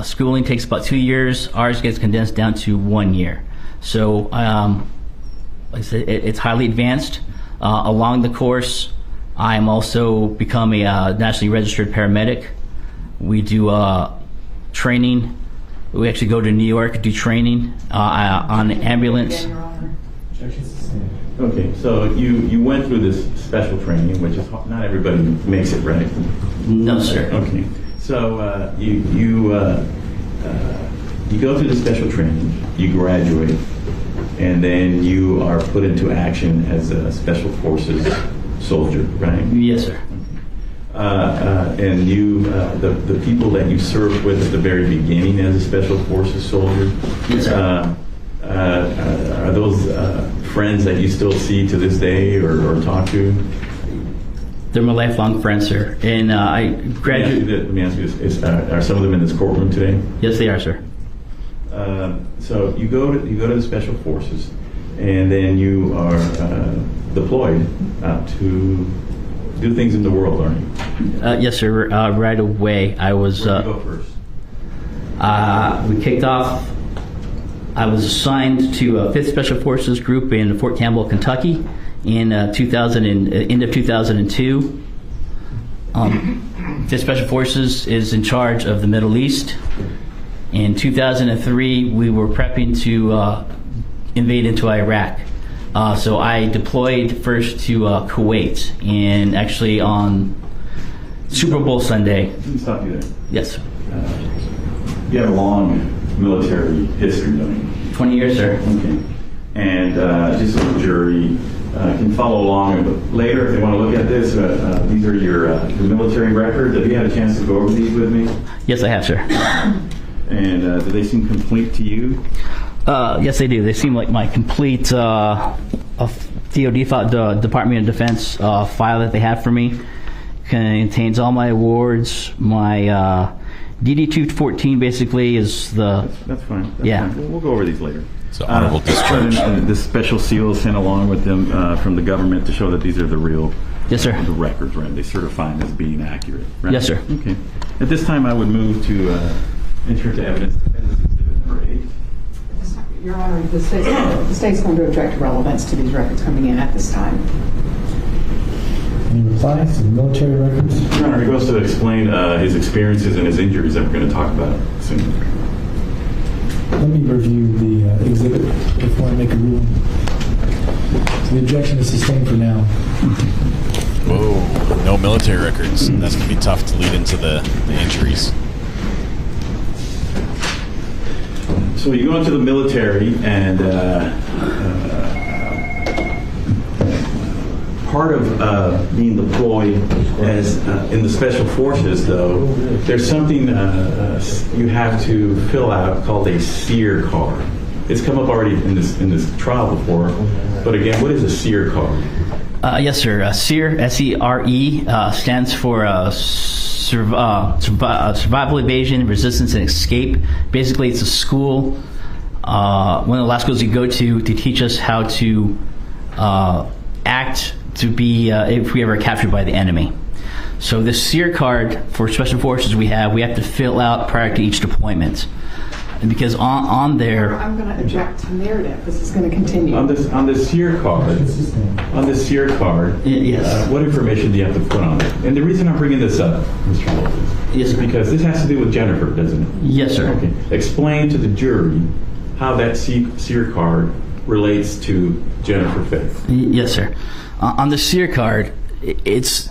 schooling takes about 2 years. Ours gets condensed down to 1 year. So, like I said, it's highly advanced. Along the course, I'm also become a nationally registered paramedic. We do training. We actually go to New York, do training on an ambulance. Okay, so you went through this special training, which is not everybody makes it, right? No, sir. Okay, so you go through the special training, you graduate, and then you are put into action as a special forces soldier, right? Yes, sir. And you, the people that you served with at the very beginning as a special forces soldier, yes, sir. Are those friends that you still see to this day or talk to? They're my lifelong friends, sir. And I graduated. Let me ask you this: are some of them in this courtroom today? Yes, they are, sir. So you go to the special forces, and then you are deployed out to do things in the world, aren't you? Yes, sir. Right away, I was. Where'd you go first? We kicked off. I was assigned to a 5th Special Forces Group in Fort Campbell, Kentucky, in end of 2002. 5th Special Forces is in charge of the Middle East. In 2003, we were prepping to invade into Iraq. So I deployed first to Kuwait, and actually on Super Bowl Sunday. Let me stop you there. Yes, sir. You have a long military history, don't you? 20 years, sir. Okay. And just so the jury can follow along, but later if they want to look at this, these are your military records. Have you had a chance to go over these with me? Yes, I have, sir. And do they seem complete to you? Yes, they do. They seem like my complete DoD, the Department of Defense file that they have for me. Contains all my awards. My DD-214 basically is the... That's fine. That's fine. We'll go over these later. So honorable discharge. This special seal is sent along with them from the government to show that these are the real... Yes, sir. The records, right? They certify them as being accurate, right? Yes, sir. Okay. At this time, I would move to enter into evidence defense exhibit number 8. Your Honor, the state's going to object to relevance to these records coming in at this time. Any replies to the military records? Your Honor, he goes to explain his experiences and his injuries that we're going to talk about soon. Let me review the exhibit before I make a ruling. So the objection is sustained for now. Whoa, no military records. That's going to be tough to lead into the injuries. So you go into the military, and part of being deployed as in the special forces, though, there's something you have to fill out called a SEER card. It's come up already in this trial before, but again, what is a SEER card? Yes, sir. SEER, S-E-R-E, stands for Survival, Evasion, Resistance, and Escape. Basically, it's a school, one of the last schools you go to teach us how to act to be if we ever captured by the enemy. So this SEER card for special forces we have to fill out prior to each deployment. And because on there, I'm going to object to narrative. This is going to continue. On this SEER card, yes. What information do you have to put on it? And the reason I'm bringing this up, Mr. Lopez, yes, is because this has to do with Jennifer, doesn't it? Yes, sir. Okay. Explain to the jury how that SEER card relates to Jennifer Faith. Yes, sir. On the SEER card, it's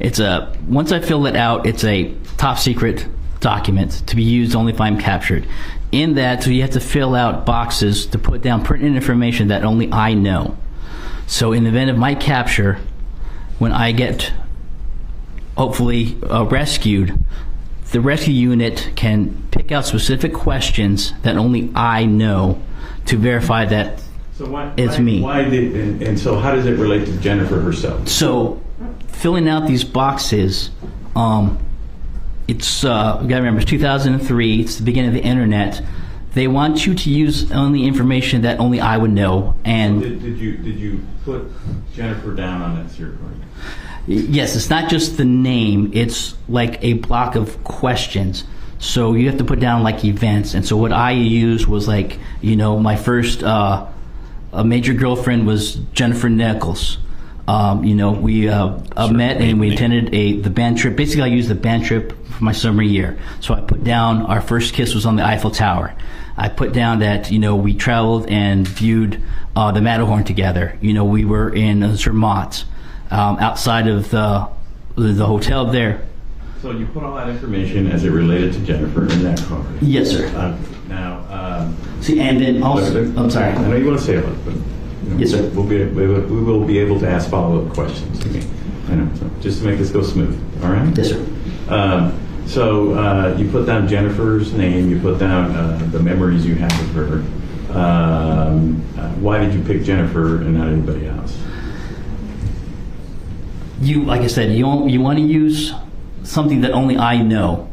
a, once I fill it out, it's a top secret document to be used only if I'm captured. In that, so you have to fill out boxes to put down pertinent information that only I know. So in the event of my capture, when I get hopefully rescued, the rescue unit can pick out specific questions that only I know to verify that it's me. And so how does it relate to Jennifer herself? So filling out these boxes, it's you gotta remember, it's 2003, it's the beginning of the internet. They want you to use only information that only I would know. And so did you put Jennifer down on that SEER card? Yes, it's not just the name, it's like a block of questions. So you have to put down like events. And so what I used was like, my first a major girlfriend was Jennifer Nichols. We met and we attended the band trip. Basically, I used the band trip for my summer year. So I put down our first kiss was on the Eiffel Tower. I put down that, we traveled and viewed the Matterhorn together. We were in Zermatt, outside of the hotel there. So you put all that information as it related to Jennifer in that card? Yes, sir. Now, see, and then also, I'm sorry. I know you want to say it, but yes, sir. we will be able to ask follow-up questions. I know, so just to make this go smooth. All right. Yes, sir. So you put down Jennifer's name. You put down the memories you have of her. Why did you pick Jennifer and not anybody else? Like I said, you want to use something that only I know.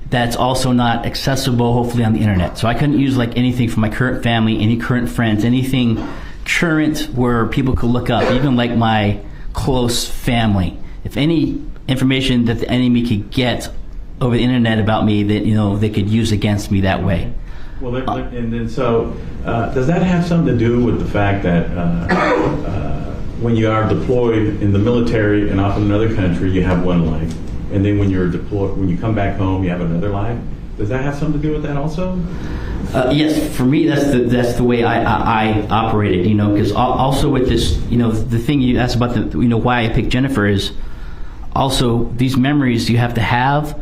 That's also not accessible, hopefully, on the internet. So I couldn't use like anything from my current family, any current friends, anything current where people could look up, even like my close family. If any information that the enemy could get over the internet about me, that they could use against me that way. Well, and then so does that have something to do with the fact that when you are deployed in the military and off in another country, you have one life, and then when you're deployed, when you come back home, you have another life? Does that have something to do with that also? Yes, for me, that's the way I operated. Because also with this, the thing you asked about why I picked Jennifer is also these memories you have to have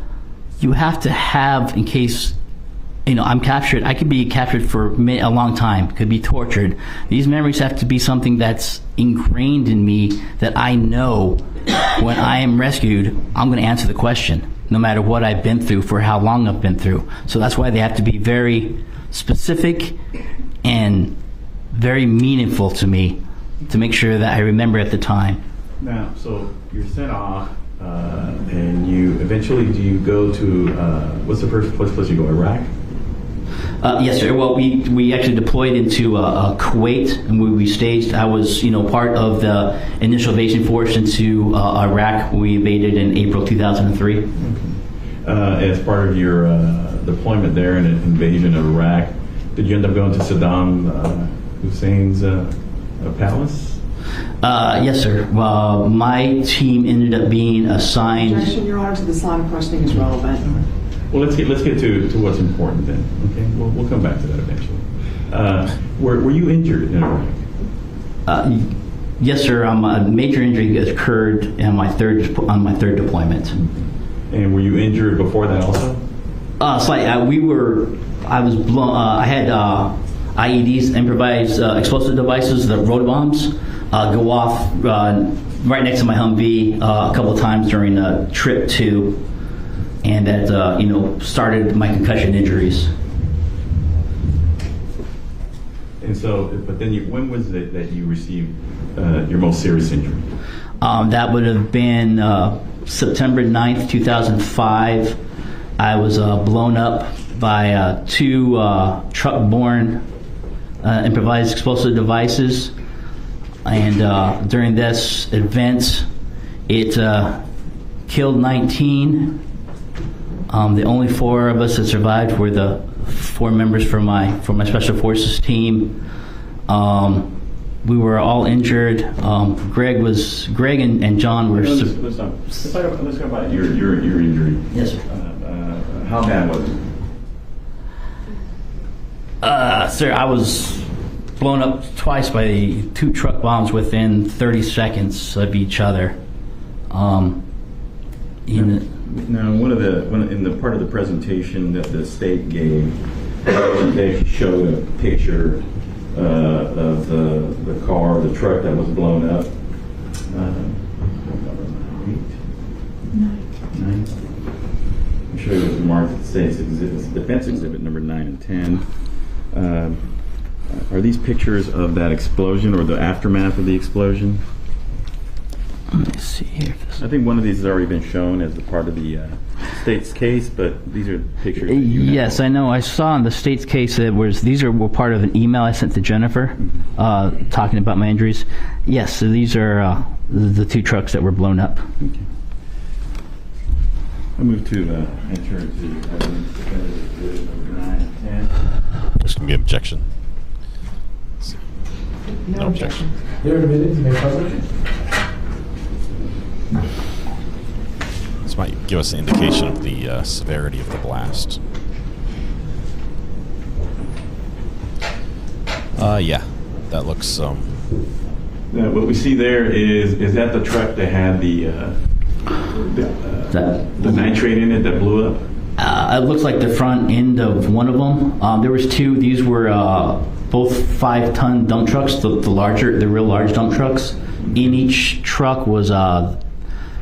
in case. I'm captured. I could be captured for a long time, could be tortured. These memories have to be something that's ingrained in me that I know when I am rescued, I'm going to answer the question, no matter what I've been through, for how long I've been through. So that's why they have to be very specific and very meaningful to me to make sure that I remember at the time. Now, so you're sent off, and do you go to, what's the first place you go, Iraq? Yes, sir. Well, we actually deployed into Kuwait, and we staged. I was, part of the initial invasion force into Iraq. We invaded in April 2003. As part of your deployment there in an invasion of Iraq, did you end up going to Saddam Hussein's palace? Yes, sir. Well, my team ended up being assigned. Objection, Your Honor, to this line of questioning is relevant. Well, let's get to what's important then. Okay, we'll come back to that eventually. Were you injured in Iraq? Yes, sir. A major injury occurred on my third deployment. And were you injured before that also? Slightly. I was blown. I had IEDs, improvised explosive devices, the road bombs, go off right next to my Humvee a couple of times during the trip to. And that started my concussion injuries. And so, but then when was it that you received your most serious injury? That would have been September 9th, 2005. I was blown up by two truck-borne improvised explosive devices. And during this event, it killed 19. The only 4 of us that survived were the 4 members from my special forces team. We were all injured. Greg and John were. Let's talk about your injury. Yes, sir. How bad was it? Sir, I was blown up twice by the 2 truck bombs within 30 seconds of each other. Now, in the part of the presentation that the state gave, they showed a picture of the car, the truck that was blown up. 9. I'm sure it was marked State's exhibits, Defense Exhibit number 9 and 10. Are these pictures of that explosion or the aftermath of the explosion? Let me see here. I think one of these has already been shown as a part of the state's case, but these are pictures. Yes, I know. I saw in the state's case that these were part of an email I sent to Jennifer, talking about my injuries. Yes, so these are the 2 trucks that were blown up. Okay. I move to enter into evidence number 9 and 10. There's going to be an objection. No objection. You're admitted to make public. This might give us an indication of the severity of the blast. Yeah, that looks. What we see there is that the truck that had the nitrate in it that blew up? It looks like the front end of one of them. There was two. These were both 5-ton dump trucks, the real large dump trucks. In each truck was 5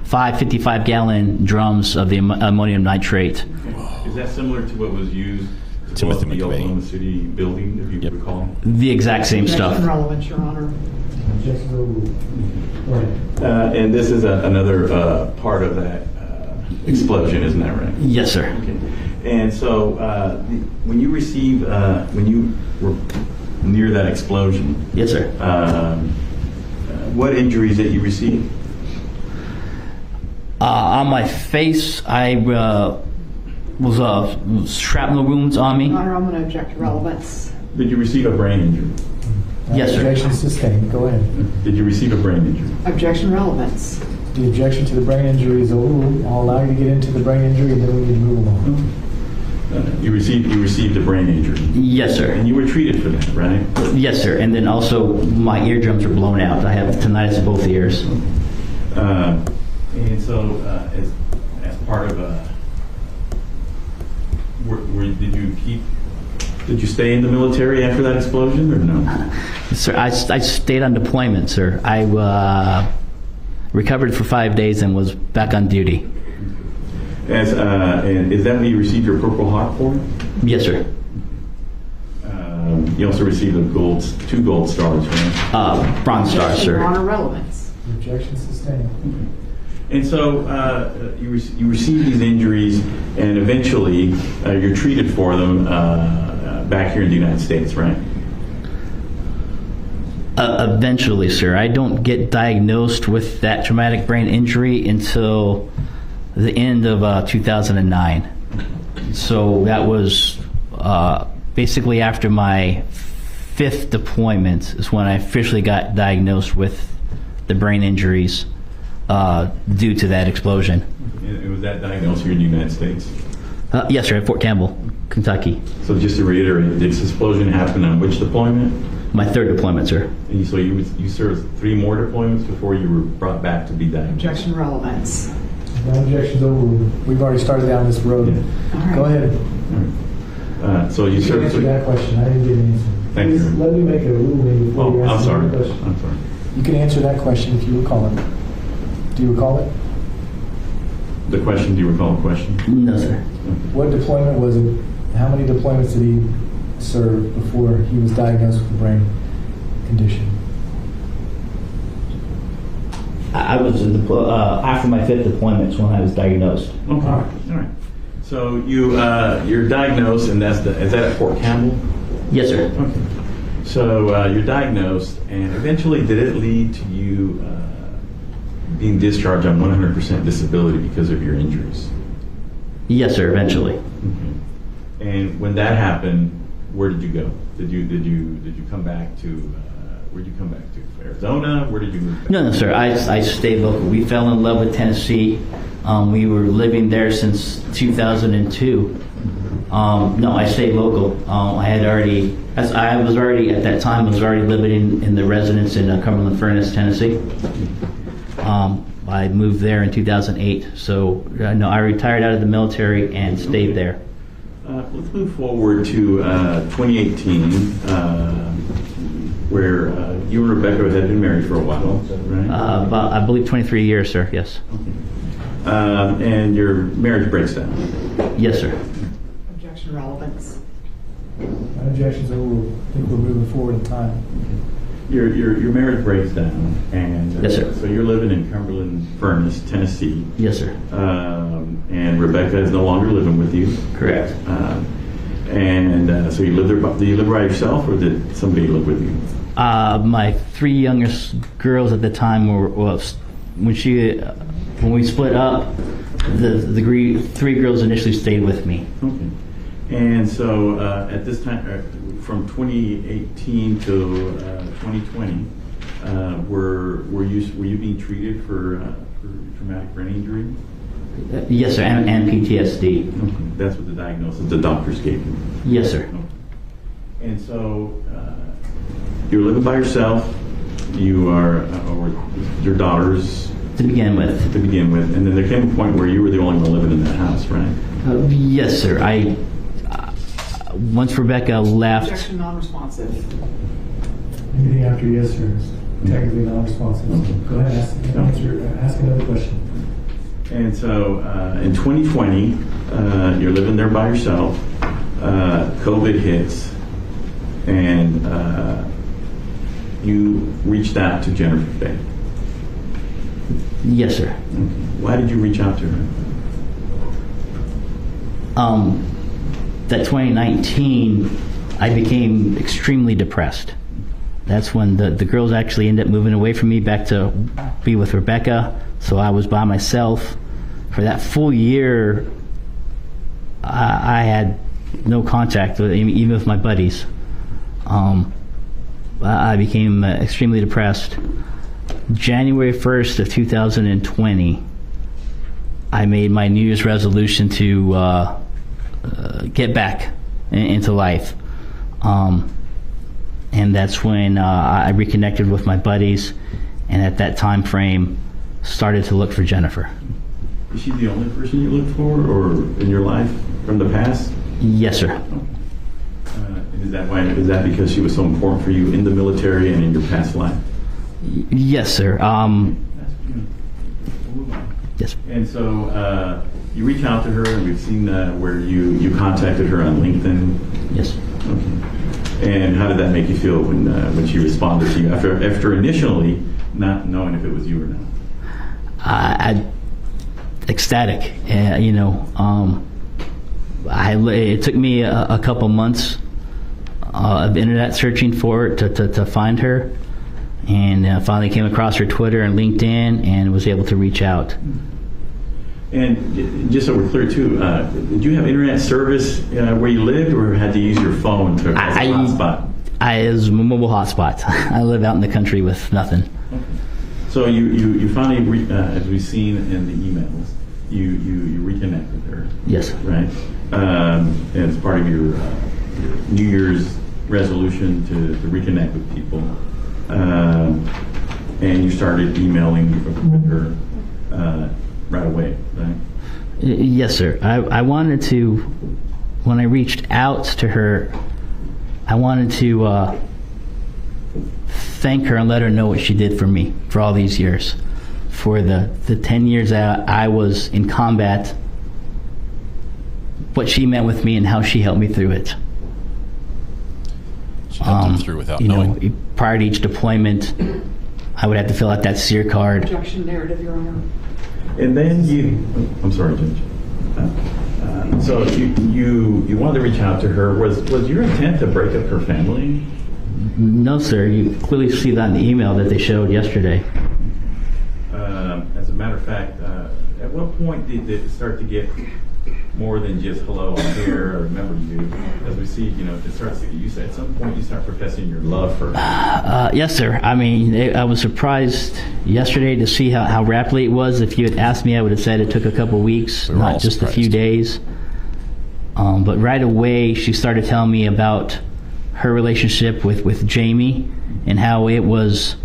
55-gallon drums of the ammonium nitrate. Okay. Is that similar to what was used to blow up the Oklahoma City building, if you recall? The exact same stuff. Relevance, Your Honor. And this is another part of that explosion, isn't that right? Yes, sir. Okay. And so when you were near that explosion, yes, sir. What injuries that you received? On my face, I was shrapnel wounds on me. Your Honor, I'm going to object to relevance. Did you receive a brain injury? Yes, sir. Objection sustained. Go ahead. Did you receive a brain injury? Objection relevance. The objection to the brain injury is overruled. I'll allow you to get into the brain injury, and then we need to move along. You received a brain injury. Yes, sir. And you were treated for that, right? Yes, sir. And then also my eardrums were blown out. I have tinnitus in both ears. And so, as part of did you stay in the military after that explosion, or no? Sir, I stayed on deployment, sir. I recovered for 5 days and was back on duty. And is that when you received your Purple Heart for? Yes, sir. You also received 2 gold stars, right? Bronze stars, sir. Your Honor, relevance. Objection sustained. And so you receive these injuries, and eventually you're treated for them back here in the United States, right? Eventually, sir. I don't get diagnosed with that traumatic brain injury until the end of 2009. So that was basically after my 5th deployment is when I officially got diagnosed with the brain injuries due to that explosion. And was that diagnosed here in the United States? Yes, sir, at Fort Campbell, Kentucky. So just to reiterate, this explosion happened on which deployment? My 3rd deployment, sir. And so you served 3 more deployments before you were brought back to be diagnosed? Objection relevance. No objections overruled. We've already started down this road. Yeah. Go ahead. All right. So you served. Answer that question. I didn't get an answer. Thank you. Let me make a ruling before you I'm answer sorry. the question. I'm sorry. You can answer that question if you recall it. Do you recall it? The question, do you recall the question? No, sir. What deployment was it? How many deployments did he serve before he was diagnosed with a brain condition? I was after my 5th deployment is when I was diagnosed. Okay. All right. So you're diagnosed, and is that at Fort Campbell? Yes, sir. Okay. So you're diagnosed, and eventually, did it lead to you being discharged on 100% disability because of your injuries? Yes, sir. Eventually. Okay. And when that happened, where did you go? Did you come back to? Where'd you come back to? Arizona? Where did you move back? No, sir. I stayed local. We fell in love with Tennessee. We were living there since 2002. No, I stayed local. I was already at that time living in the residence in Cumberland Furnace, Tennessee. I moved there in 2008. So no, I retired out of the military and stayed there. Let's move forward to 2018, where you and Rebecca had been married for a while, right? About, I believe, 23 years, sir. Yes. Okay. And your marriage breaks down. Yes, sir. Objection relevance. My objections overruled. I think we're moving forward in time. Your marriage breaks down, and yes, sir. So you're living in Cumberland Furnace, Tennessee. Yes, sir. And Rebecca is no longer living with you. Correct. So you live there. Do you live by yourself, or did somebody live with you? My 3 youngest girls at the time were when we split up. The 3 girls initially stayed with me. Okay. And so at this time, from 2018 to 2020, were you being treated for traumatic brain injury? Yes, sir, and PTSD. Okay. That's what the diagnosis the doctors gave you. Yes, sir. Okay. And so you're living by yourself. You are, or your daughters. To begin with. And then there came a point where you were the only one living in that house, right? Yes, sir. Once Rebecca left. Objection non-responsive. Anything after yes, sir, is technically non-responsive. Go ahead, ask another question. And so in 2020, you're living there by yourself. COVID hits, and you reached out to Jennifer Faye. Yes, sir. Why did you reach out to her? That 2019, I became extremely depressed. That's when the girls actually ended up moving away from me back to be with Rebecca. So I was by myself. For that full year, I had no contact with even with my buddies. I became extremely depressed. January 1st of 2020, I made my New Year's resolution to get back into life. And that's when I reconnected with my buddies, and at that time frame, started to look for Jennifer. Is she the only person you looked for, or in your life from the past? Yes, sir. Is that because she was so important for you in the military and in your past life? Yes, sir. Yes. And so you reach out to her, and we've seen where you contacted her on LinkedIn. Yes. Okay. And how did that make you feel when she responded to you after initially not knowing if it was you or not? Ecstatic. It took me a couple months of internet searching for it to find her, and finally came across her Twitter and LinkedIn, and was able to reach out. And just so we're clear too, did you have internet service where you lived, or had to use your phone to access a hotspot? It was a mobile hotspot. I live out in the country with nothing. Okay. So you finally, as we've seen in the emails, you reconnect with her. Yes. Right. As part of your New Year's resolution to reconnect with people, and you started emailing with her right away, right? Yes, sir. I wanted to, when I reached out to her, I wanted to thank her and let her know what she did for me for all these years. For the 10 years that I was in combat, what she meant with me and how she helped me through it. She helped him through without knowing. Prior to each deployment, I would have to fill out that SEER card. Objection, narrative, Your Honor. And then I'm sorry, Judge. So you wanted to reach out to her. Was your intent to break up her family? No, sir. You clearly see that in the email that they showed yesterday. As a matter of fact, at what point did it start to get more than just hello, I'm here, I remember you? As we see, it starts to get, you said at some point you start professing your love for her. Yes, sir. I mean, I was surprised yesterday to see how rapidly it was. If you had asked me, I would have said it took a couple weeks, not just a few days. But right away, she started telling me about her relationship with Jamie and how it was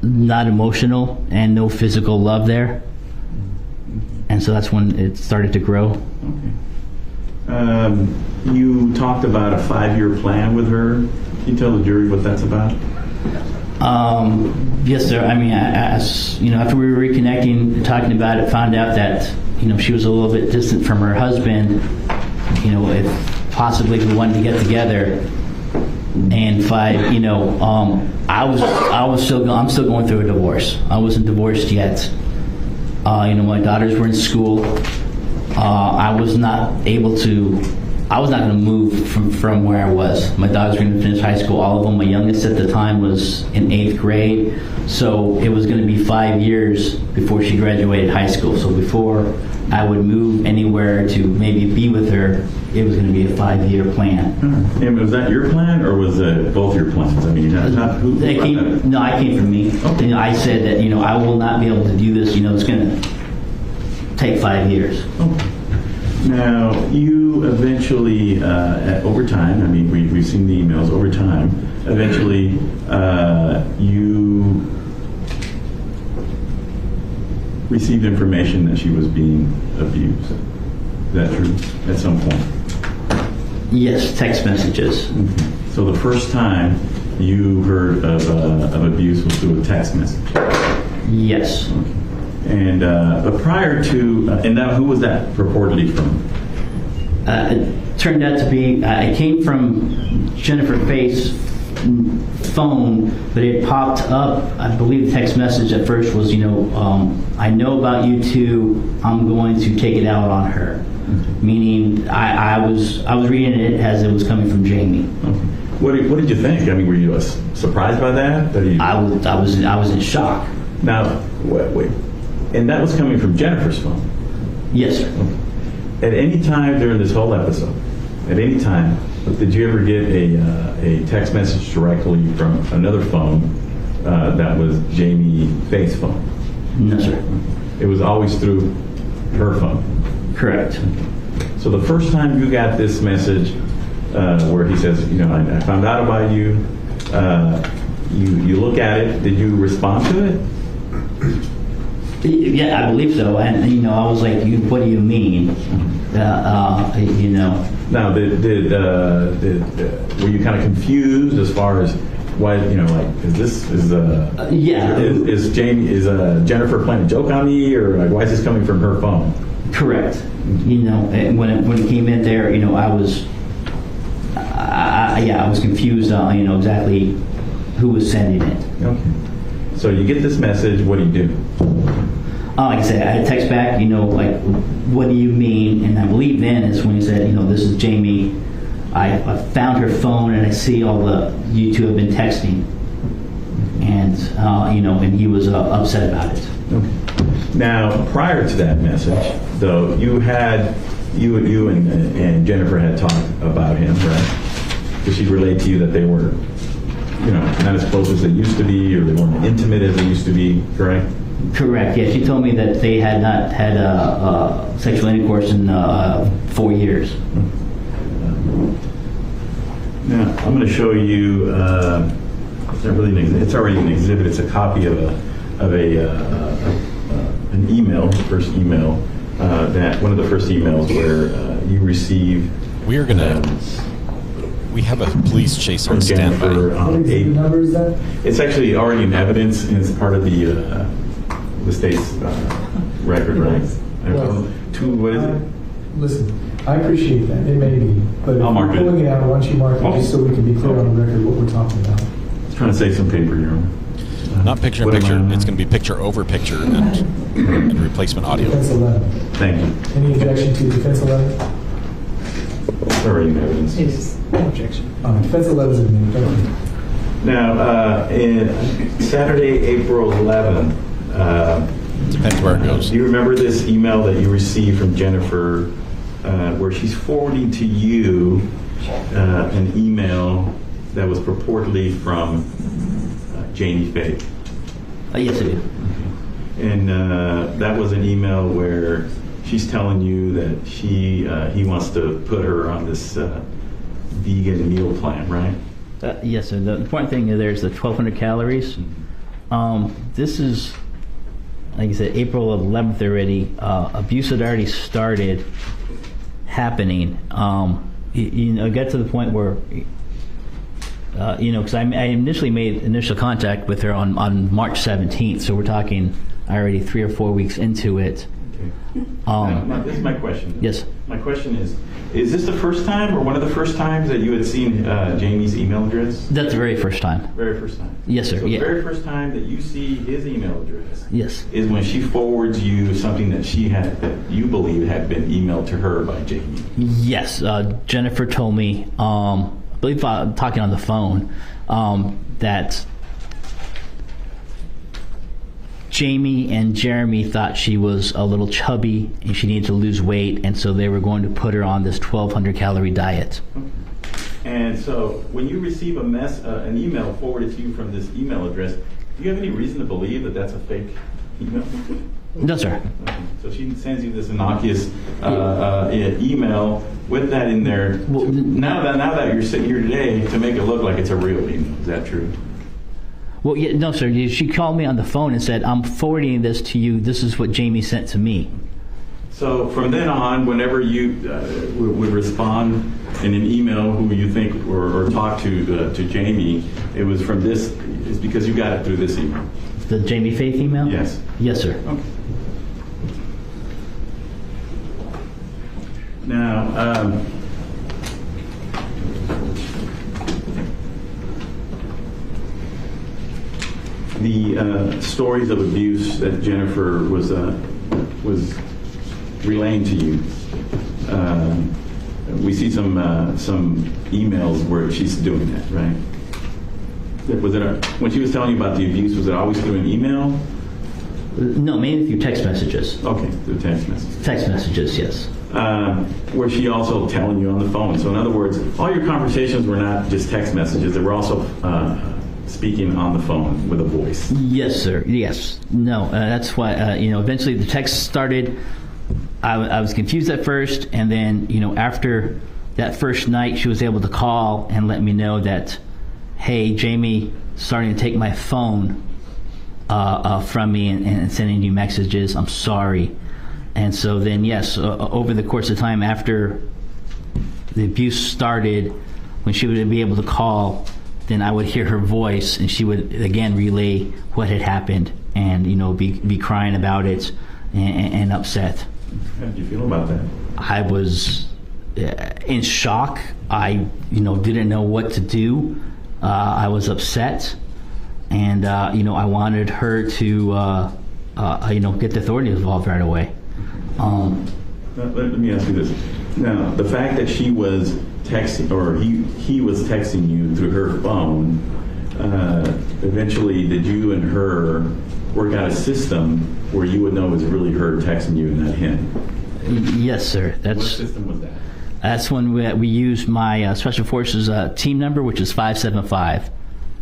not emotional and no physical love there. And so that's when it started to grow. Okay. You talked about a 5-year plan with her. Can you tell the jury what that's about? Yes, sir. I mean, after we were reconnecting and talking about it, found out that, she was a little bit distant from her husband, if possibly we wanted to get together. And 5, I'm still going through a divorce. I wasn't divorced yet. My daughters were in school. I was not going to move from where I was. My daughters were going to finish high school, all of them. My youngest at the time was in 8th grade. So it was going to be 5 years before she graduated high school. So before I would move anywhere to maybe be with her, it was going to be a 5-year plan. And was that your plan, or was it both your plans? I mean, I came from me. Okay. I said that, I will not be able to do this. It's going to take 5 years. Okay. Now, you eventually, over time, I mean, we've seen the emails, over time, eventually you received information that she was being abused. Is that true? At some point? Yes, text messages. So the first time you heard of abuse was through a text message? Yes. And but prior to, and now who was that purportedly from? It turned out to be, it came from Jennifer Faith's phone, but it popped up. I believe the text message at first was, I know about you two. I'm going to take it out on her. Meaning, I was reading it as it was coming from Jamie. What did you think? I mean, were you surprised by that? I was in shock. Now, wait, and that was coming from Jennifer's phone. Yes, sir. At any time during this whole episode, at any time, did you ever get a text message directly from another phone that was Jamie Faith's phone? No, sir. It was always through her phone? Correct. So the first time you got this message where he says, I found out about you, you look at it, did you respond to it? Yeah, I believe so. And, I was like, what do you mean? Now, were you kind of confused as far as why, is Jennifer playing a joke on me, or like, why is this coming from her phone? Correct. When it came in there, I was confused on, exactly who was sending it. Okay. So you get this message, what do you do? Like I said, I text back, like, what do you mean? And I believe then is when he said, this is Jamie. I found her phone and I see you two have been texting. And, and he was upset about it. Okay. Now, prior to that message, though, you and Jennifer had talked about him, right? Because she relayed to you that they were, not as close as they used to be, or they weren't intimate as they used to be, correct? Correct. Yeah, she told me that they had not had sexual intercourse in 4 years. Now, I'm going to show you. It's not really it's already an exhibit. It's a copy of an email, the first email one of the first emails where you receive. We are gonna. We have a police chase on standby. number is that? It's actually already in evidence, and it's part of the state's record, right? What is it? Listen, I appreciate that. It may be, but if I'll mark we're pulling it out, why don't you mark it just so we can be clear on the record what we're talking about? I was trying to save some paper here. Not picture in picture. It's going to be picture over picture and replacement audio. Defense 11. Thank you. Any objection to defense 11? It's already in evidence. It is. No objection. Defense 11 is in there. Now, in Saturday, April 11th. Depends where it goes. Do you remember this email that you received from Jennifer, where she's forwarding to you an email that was purportedly from Jamie Faith? Yes, I do. And that was an email where she's telling you that he wants to put her on this vegan meal plan, right? Yes, sir. The important thing there is the 1,200 calories. This is, like I said, April 11th already. Abuse had already started happening. It got to the point where, because I initially made initial contact with her on March 17th, so we're talking already 3 or 4 weeks into it. Okay. This is my question. Yes. My question is this the first time or one of the first times that you had seen Jamie's email address? That's the very first time. Very first time? Yes, sir. So yeah. the very first time that you see his email address yes. is when she forwards you something that that you believe had been emailed to her by Jamie? Yes. Jennifer told me, I believe talking on the phone, that Jamie and Jeremy thought she was a little chubby and she needed to lose weight, and so they were going to put her on this 1,200 calorie diet. Okay. And so when you receive an email forwarded to you from this email address, do you have any reason to believe that that's a fake email? No, sir. Okay. So she sends you this innocuous email with that in there. Well, now that you're sitting here today, to make it look like it's a real email. Is that true? Well, yeah, no, sir. She called me on the phone and said, "I'm forwarding this to you. This is what Jamie sent to me." So from then on, whenever you would respond in an email who you think or talk to Jamie, it was from this, it's because you got it through this email. The Jamie Faith email? Yes. Yes, sir. Okay. Now, the stories of abuse that Jennifer was relaying to you. We see some emails where she's doing that, right? Was it when she was telling you about the abuse? Was it always through an email? No, mainly through text messages. Okay, through text messages. Text messages, yes. Was she also telling you on the phone? So in other words, all your conversations were not just text messages; they were also speaking on the phone with a voice. Yes, sir. Yes. No, that's why, eventually the text started. I was confused at first, and then, after that first night, she was able to call and let me know that, hey, Jamie starting to take my phone from me and sending you messages. I'm sorry. And so then, yes, over the course of time after the abuse started, when she would be able to call, then I would hear her voice, and she would again relay what had happened, and be crying about it and upset. How did you feel about that? I was in shock. I didn't know what to do. I was upset, and I wanted her to get the authorities involved right away. Let me ask you this. Now, the fact that she was texting, or he was texting you through her phone, eventually did you and her work out a system where you would know it was really her texting you and not him? Yes, sir. What system was that? That's when we used my Special Forces team number, which is 575.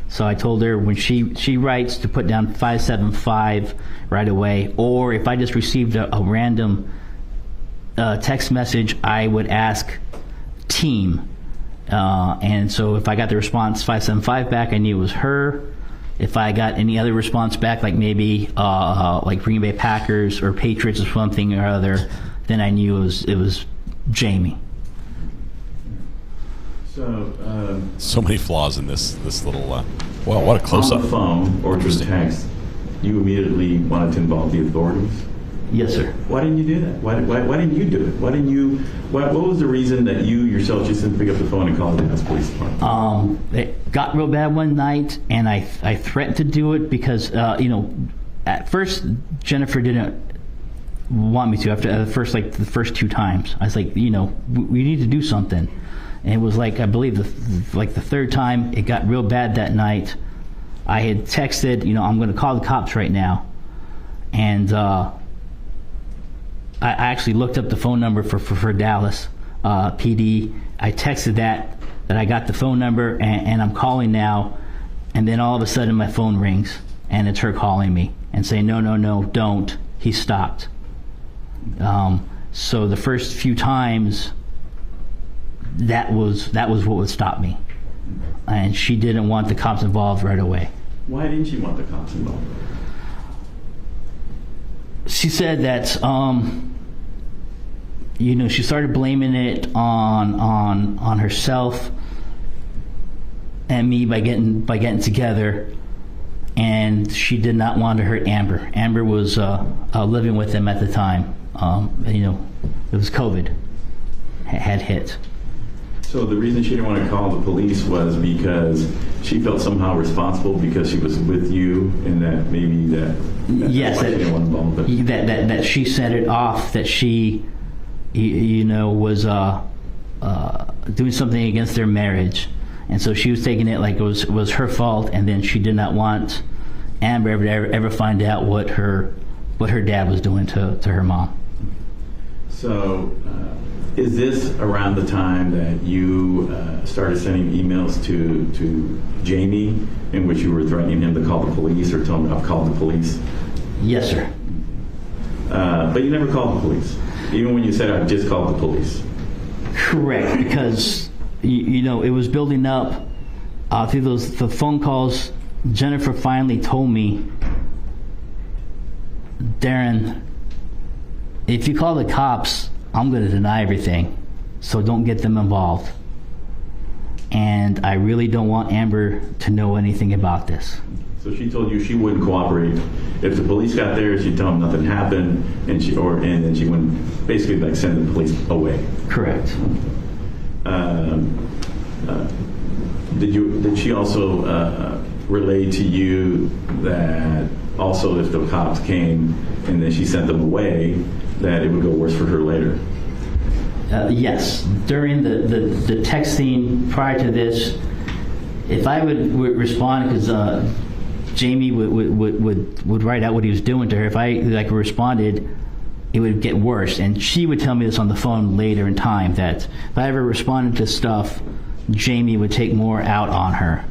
So I told her when she writes to put down 575 right away, or if I just received a random text message, I would ask team. And so if I got the response 575 back, I knew it was her. If I got any other response back, like maybe like Green Bay Packers or Patriots or something or other, then I knew it was Jamie. So many flaws in this little. Well, what a close-up. On the phone or through text, you immediately wanted to involve the authorities? Yes, sir. Why didn't you do that? Why didn't you do it? What was the reason that you yourself just didn't pick up the phone and call the Dallas Police Department? It got real bad one night, and I threatened to do it because at first Jennifer didn't want me to. After the first two times, I was like, we need to do something. And it was like, I believe the third time it got real bad that night. I had texted, I'm going to call the cops right now, and I actually looked up the phone number for Dallas PD. I texted that I got the phone number, and I'm calling now, and then all of a sudden my phone rings, and it's her calling me and saying, no, don't. He stopped. So the first few times, that was what would stop me, and she didn't want the cops involved right away. Why didn't she want the cops involved? She said that she started blaming it on herself and me by getting together, and she did not want to hurt Amber. Amber was living with them at the time. It was COVID had hit. So the reason she didn't want to call the police was because she felt somehow responsible because she was with you, and that maybe yes, that she set it off, that she was doing something against their marriage, and so she was taking it like it was her fault, and then she did not want Amber ever find out what her dad was doing to her mom. So is this around the time that you started sending emails to Jamie in which you were threatening him to call the police or tell him I've called the police? Yes, sir. But you never called the police, even when you said I've just called the police. Correct, because it was building up through the phone calls. Jennifer finally told me, Darrin, if you call the cops, I'm going to deny everything. So don't get them involved. And I really don't want Amber to know anything about this. So she told you she wouldn't cooperate. If the police got there, she'd tell them nothing happened, and then she wouldn't basically like send the police away. Correct. Did she also relay to you that also if the cops came and then she sent them away, that it would go worse for her later? Yes. During the texting prior to this, if I would respond, because Jamie would write out what he was doing to her, if I responded, it would get worse. And she would tell me this on the phone later in time, that if I ever responded to stuff, Jamie would take more out on her.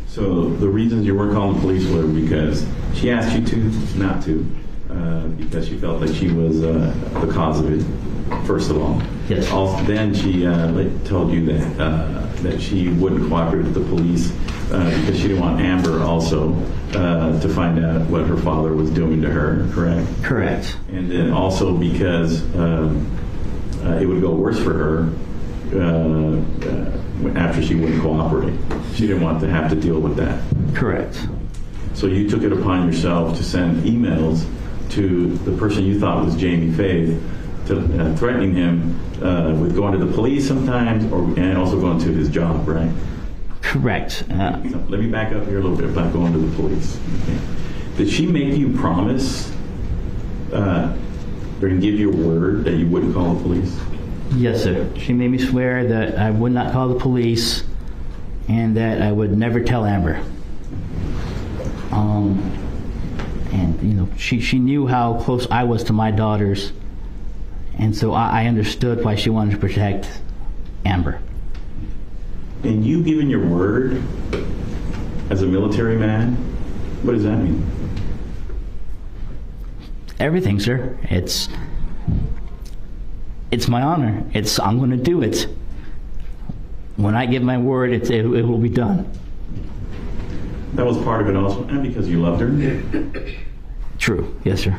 So the reasons you weren't calling the police were because she asked you to not to, because she felt like she was the cause of it, first of all. Yes. Then she told you that she wouldn't cooperate with the police because she didn't want Amber also to find out what her father was doing to her, correct? Correct. And then also because it would go worse for her after she wouldn't cooperate. She didn't want to have to deal with that. Correct. So you took it upon yourself to send emails to the person you thought was Jamie Faith, to threatening him with going to the police sometimes, and also going to his job, right? Correct. So let me back up here a little bit about going to the police. Okay. Did she make you promise or give you a word that you wouldn't call the police? Yes, sir. She made me swear that I would not call the police and that I would never tell Amber. And she knew how close I was to my daughters, and so I understood why she wanted to protect Amber. And you giving your word as a military man, what does that mean? Everything, sir. It's my honor. I'm going to do it. When I give my word, it will be done. That was part of it also, and because you loved her? True. Yes, sir.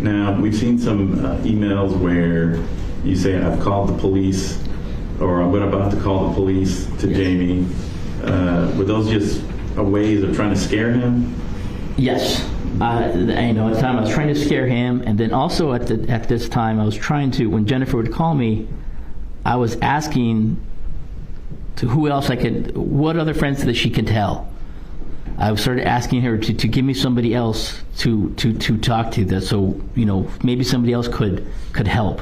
Now, we've seen some emails where you say, I've called the police, or I'm about to call the police to Jamie. Were those just ways of trying to scare him? Yes. At the time I was trying to scare him, and then also at this time I was trying to, when Jennifer would call me, I was asking to who else what other friends that she could tell. I started asking her to give me somebody else to talk to, that so maybe somebody else could help.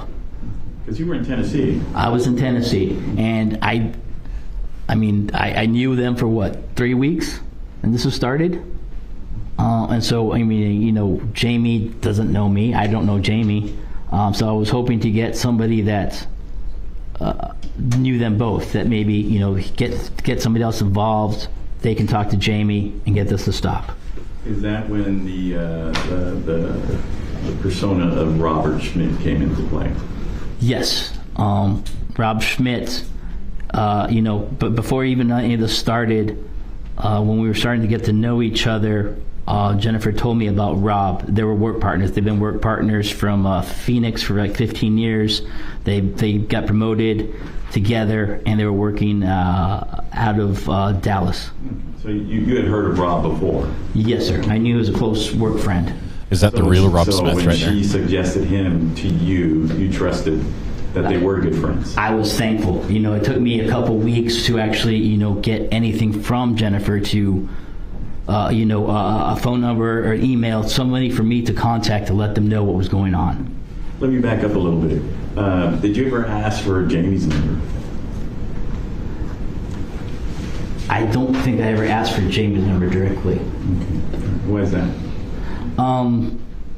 Because you were in Tennessee. I was in Tennessee, and I knew them for what, 3 weeks, and this was started. And so, Jamie doesn't know me. I don't know Jamie. So I was hoping to get somebody that knew them both, that maybe, get somebody else involved. They can talk to Jamie and get this to stop. Is that when the persona of Robert Schmidt came into play? Yes. Rob Schmidt, but before even any of this started, when we were starting to get to know each other, Jennifer told me about Rob. They were work partners. They've been work partners from Phoenix for like 15 years. They got promoted together, and they were working out of Dallas. So you had heard of Rob before? Yes, sir. I knew he was a close work friend. Is that the real Rob Smith right there? So when she suggested him to you, you trusted that they were good friends? I was thankful. It took me a couple weeks to actually, get anything from Jennifer to, a phone number or email, somebody for me to contact to let them know what was going on. Let me back up a little bit. Did you ever ask for Jamie's number? I don't think I ever asked for Jamie's number directly. Okay. Why is that?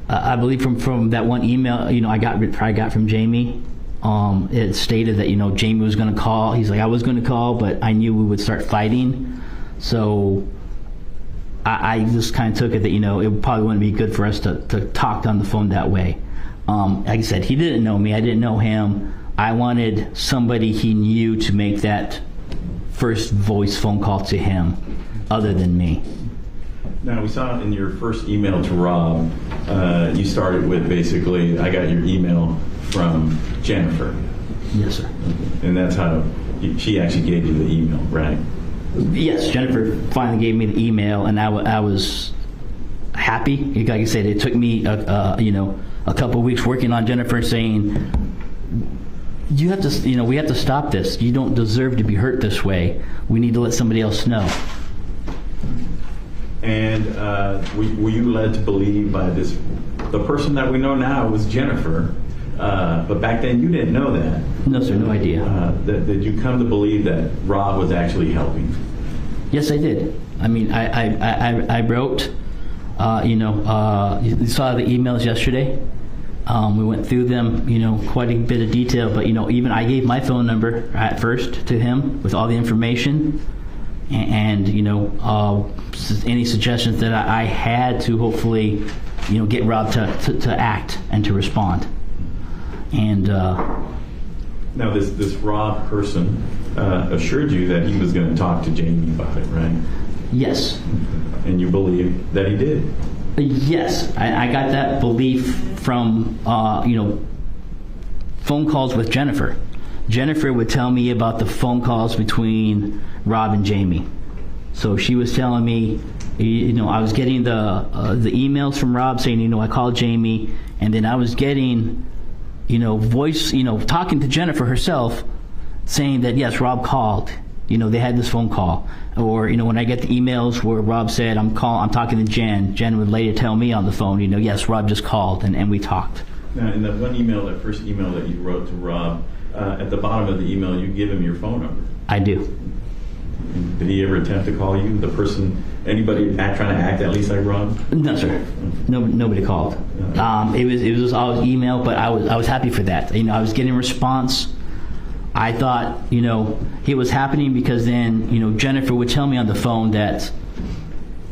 I believe from that one email, I got from Jamie. It stated that Jamie was going to call. He's like, I was going to call, but I knew we would start fighting, so I just kind of took it that it probably wouldn't be good for us to talk on the phone that way. Like I said, he didn't know me. I didn't know him. I wanted somebody he knew to make that first voice phone call to him, other than me. Now, we saw in your first email to Rob, you started with basically, I got your email from Jennifer. Yes, sir. And that's how she actually gave you the email, right? Yes, Jennifer finally gave me the email, and I was happy. Like I said, it took me a couple of weeks working on Jennifer, saying, we have to stop this. You don't deserve to be hurt this way. We need to let somebody else know. And were you led to believe by the person that we know now was Jennifer, but back then you didn't know that? No, sir, no idea. Did you come to believe that Rob was actually helping? Yes, I did. I mean, I wrote, you saw the emails yesterday. We went through them, quite a bit of detail, but, even I gave my phone number at first to him with all the information and any suggestions that I had to hopefully, get Rob to act and to respond. And now this Rob person assured you that he was going to talk to Jamie about it, right? Yes. And you believe that he did? Yes, I got that belief from phone calls with Jennifer. Jennifer would tell me about the phone calls between Rob and Jamie. So she was telling me, I was getting the emails from Rob saying, I called Jamie, and then I was getting, voice, talking to Jennifer herself, saying that yes, Rob called. They had this phone call. Or, when I get the emails where Rob said, I'm talking to Jen, Jen would later tell me on the phone, yes, Rob just called, and we talked. Now, in that one email, that first email that you wrote to Rob, at the bottom of the email, you give him your phone number. I do. Did he ever attempt to call you? The person, anybody trying to act at least like Rob? No, sir. Nobody called. It was always email, but I was happy for that. I was getting a response. I thought, it was happening because then, Jennifer would tell me on the phone that,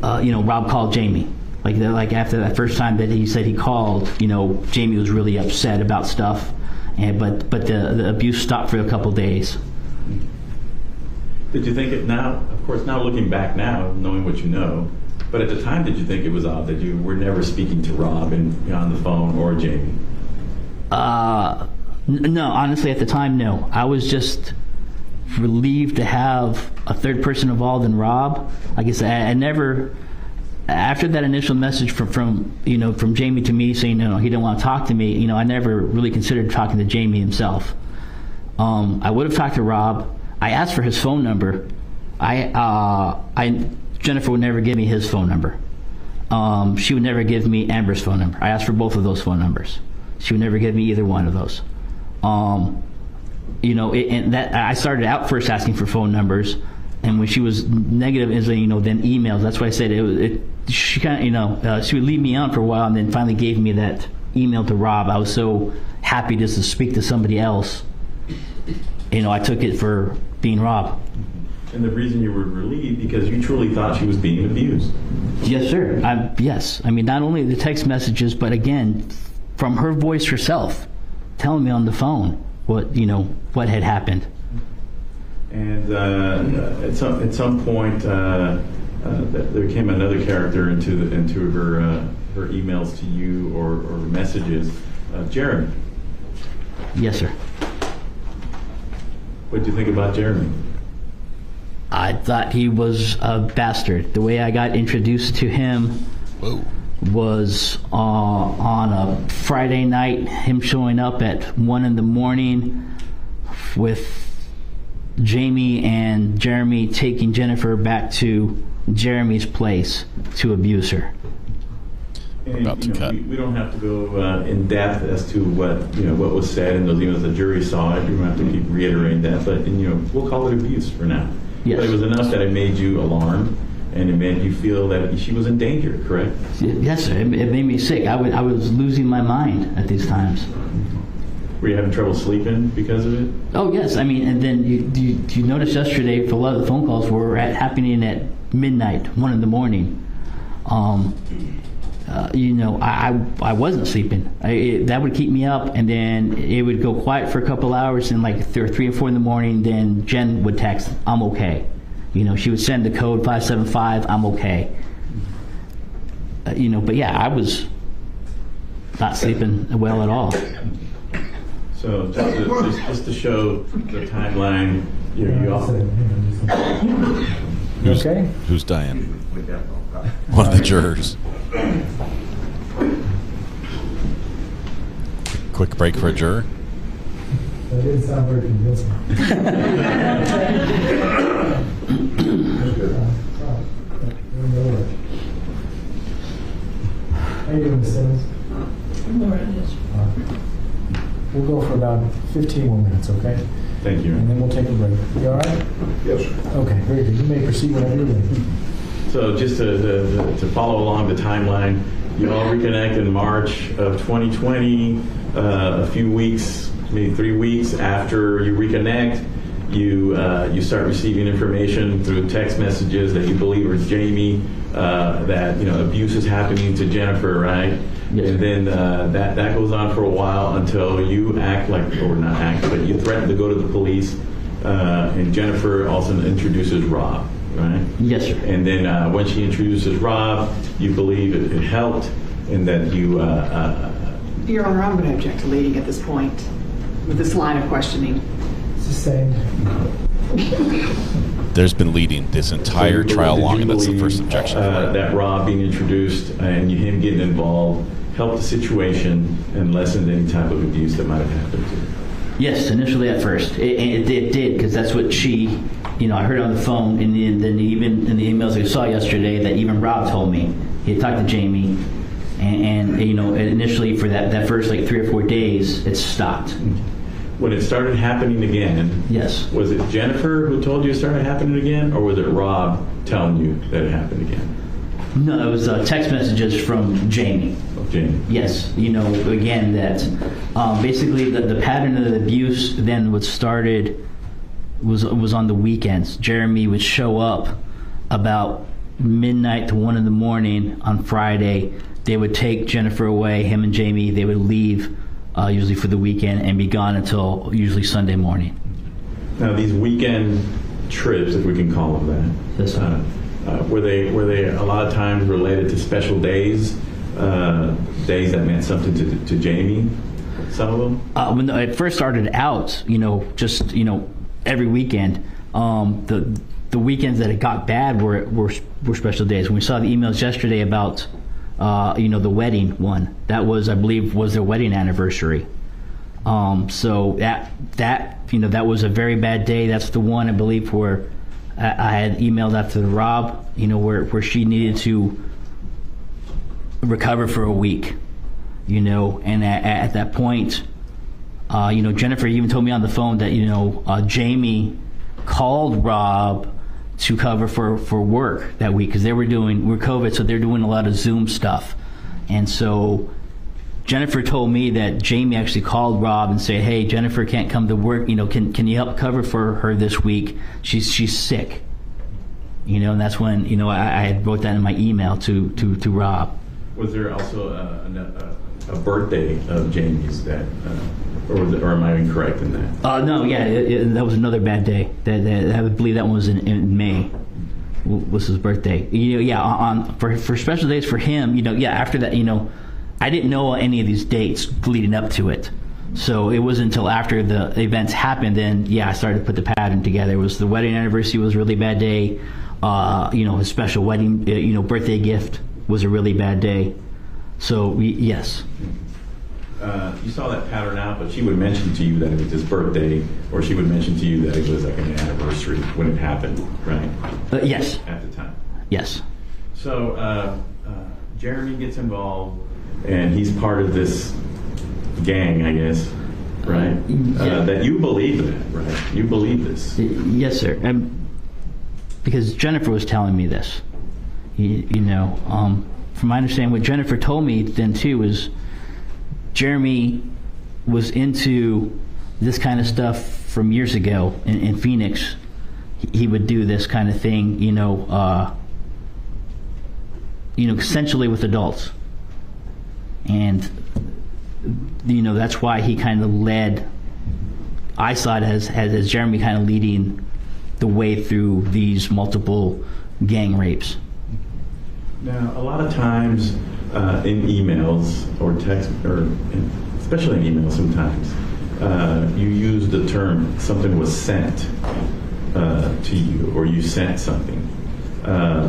Rob called Jamie. Like after that first time that he said he called, Jamie was really upset about stuff, but the abuse stopped for a couple days. Did you think it now? Of course, now looking back now, knowing what you know, but at the time, did you think it was odd that you were never speaking to Rob on the phone or Jamie? No, honestly, at the time, no. I was just relieved to have a third person involved in Rob. Like I said, I never, after that initial message from Jamie to me saying, he didn't want to talk to me, I never really considered talking to Jamie himself. I would have talked to Rob. I asked for his phone number. Jennifer would never give me his phone number. She would never give me Amber's phone number. I asked for both of those phone numbers. She would never give me either one of those. And that I started out first asking for phone numbers, and when she was negative, then emails. That's why I said she kind of, she would leave me on for a while, and then finally gave me that email to Rob. I was so happy just to speak to somebody else. I took it for being Rob. And the reason you were relieved because you truly thought she was being abused. Yes, sir. Yes. I mean, not only the text messages, but again, from her voice herself, telling me on the phone what had happened. And at some point, there came another character into her emails to you or messages, Jeremy. Yes, sir. What did you think about Jeremy? I thought he was a bastard. The way I got introduced to him was on a Friday night, him showing up at 1 a.m. with Jamie and Jeremy taking Jennifer back to Jeremy's place to abuse her. And, we don't have to go in depth as to what was said in those emails. The jury saw it. You don't have to keep reiterating that, but we'll call it abuse for now. Yes. But it was enough that it made you alarmed, and it made you feel that she was in danger. Correct? Yes, sir. It made me sick. I was losing my mind at these times. Were you having trouble sleeping because of it? Oh yes. I mean, and then you noticed yesterday, for a lot of the phone calls were happening at midnight, 1 in the morning. I wasn't sleeping. That would keep me up, and then it would go quiet for a couple hours, and like 3 or 4 in the morning, then Jen would text, "I'm okay." She would send the code 575, "I'm okay." but yeah, I was not sleeping well at all. So just to show the timeline, you all. Who's dying? One of the jurors. Quick break for a juror. That didn't sound very convincing. How you doing, Ms. Simmons? We'll go for about 15 more minutes, okay? Thank you. And then we'll take a break. You all right? Yes, sir. Okay, very good. You may proceed whenever you're ready. So just to follow along the timeline, you all reconnect in March of 2020, a few weeks, maybe 3 weeks after you reconnect, you start receiving information through text messages that you believe are Jamie, that abuse is happening to Jennifer, right? Yes. And then that goes on for a while until you act like, or not act, but you threaten to go to the police, and Jennifer also introduces Rob, right? Yes, sir. And then when she introduces Rob, you believe it helped, and that you... Your Honor, I'm going to object to leading at this point with this line of questioning. Sustained. There's been leading this entire trial long, and that's the first objection. That Rob being introduced and him getting involved helped the situation and lessened any type of abuse that might have happened to her. Yes, initially at first. It did, because that's what she, I heard on the phone, and then even in the emails I saw yesterday that even Rob told me. He had talked to Jamie, and initially for that first 3 or 4 days, it stopped. When it started happening again, yes, was it Jennifer who told you it started happening again, or was it Rob telling you that it happened again? No, it was text messages from Jamie. Jamie. Yes, again, that basically the pattern of the abuse then what started was on the weekends. Jeremy would show up about midnight to 1 in the morning on Friday. They would take Jennifer away, him and Jamie. They would leave usually for the weekend and be gone until usually Sunday morning. Now these weekend trips, if we can call them that, yes, were they a lot of times related to special days? Days that meant something to Jamie, some of them? When it first started out, just every weekend, the weekends that it got bad were special days. When we saw the emails yesterday about the wedding one, that was, I believe, was their wedding anniversary. So that was a very bad day. That's the one, I believe, where I had emailed out to Rob, where she needed to recover for a week, and at that point, Jennifer even told me on the phone that, Jamie called Rob to cover for work that week, because we're COVID, so they're doing a lot of Zoom stuff. And so Jennifer told me that Jamie actually called Rob and said, hey, Jennifer can't come to work, can you help cover for her this week? She's sick. And that's when, I had wrote that in my email to Rob. Was there also a birthday of Jamie's that, or am I incorrect in that? No, yeah, that was another bad day. That I believe that one was in May. Was his birthday? For special days for him. After that, I didn't know any of these dates leading up to it. So it wasn't until after the events happened, then I started to put the pattern together. It was the wedding anniversary was a really bad day. His special wedding, birthday gift was a really bad day. So yes. You saw that pattern out, but she would mention to you that it was his birthday, or she would mention to you that it was like an anniversary when it happened, right? Yes. At the time. Yes. So Jeremy gets involved, and he's part of this gang, I guess, right? That you believe that, right? You believe this. Yes, sir. Because Jennifer was telling me this. From my understanding, what Jennifer told me then too was Jeremy was into this kind of stuff from years ago in Phoenix. He would do this kind of thing, essentially with adults. And, that's why he kind of led, I saw it as Jeremy kind of leading the way through these multiple gang rapes. Now, a lot of times in emails or text, or especially in emails sometimes, you use the term something was sent to you, or you sent something.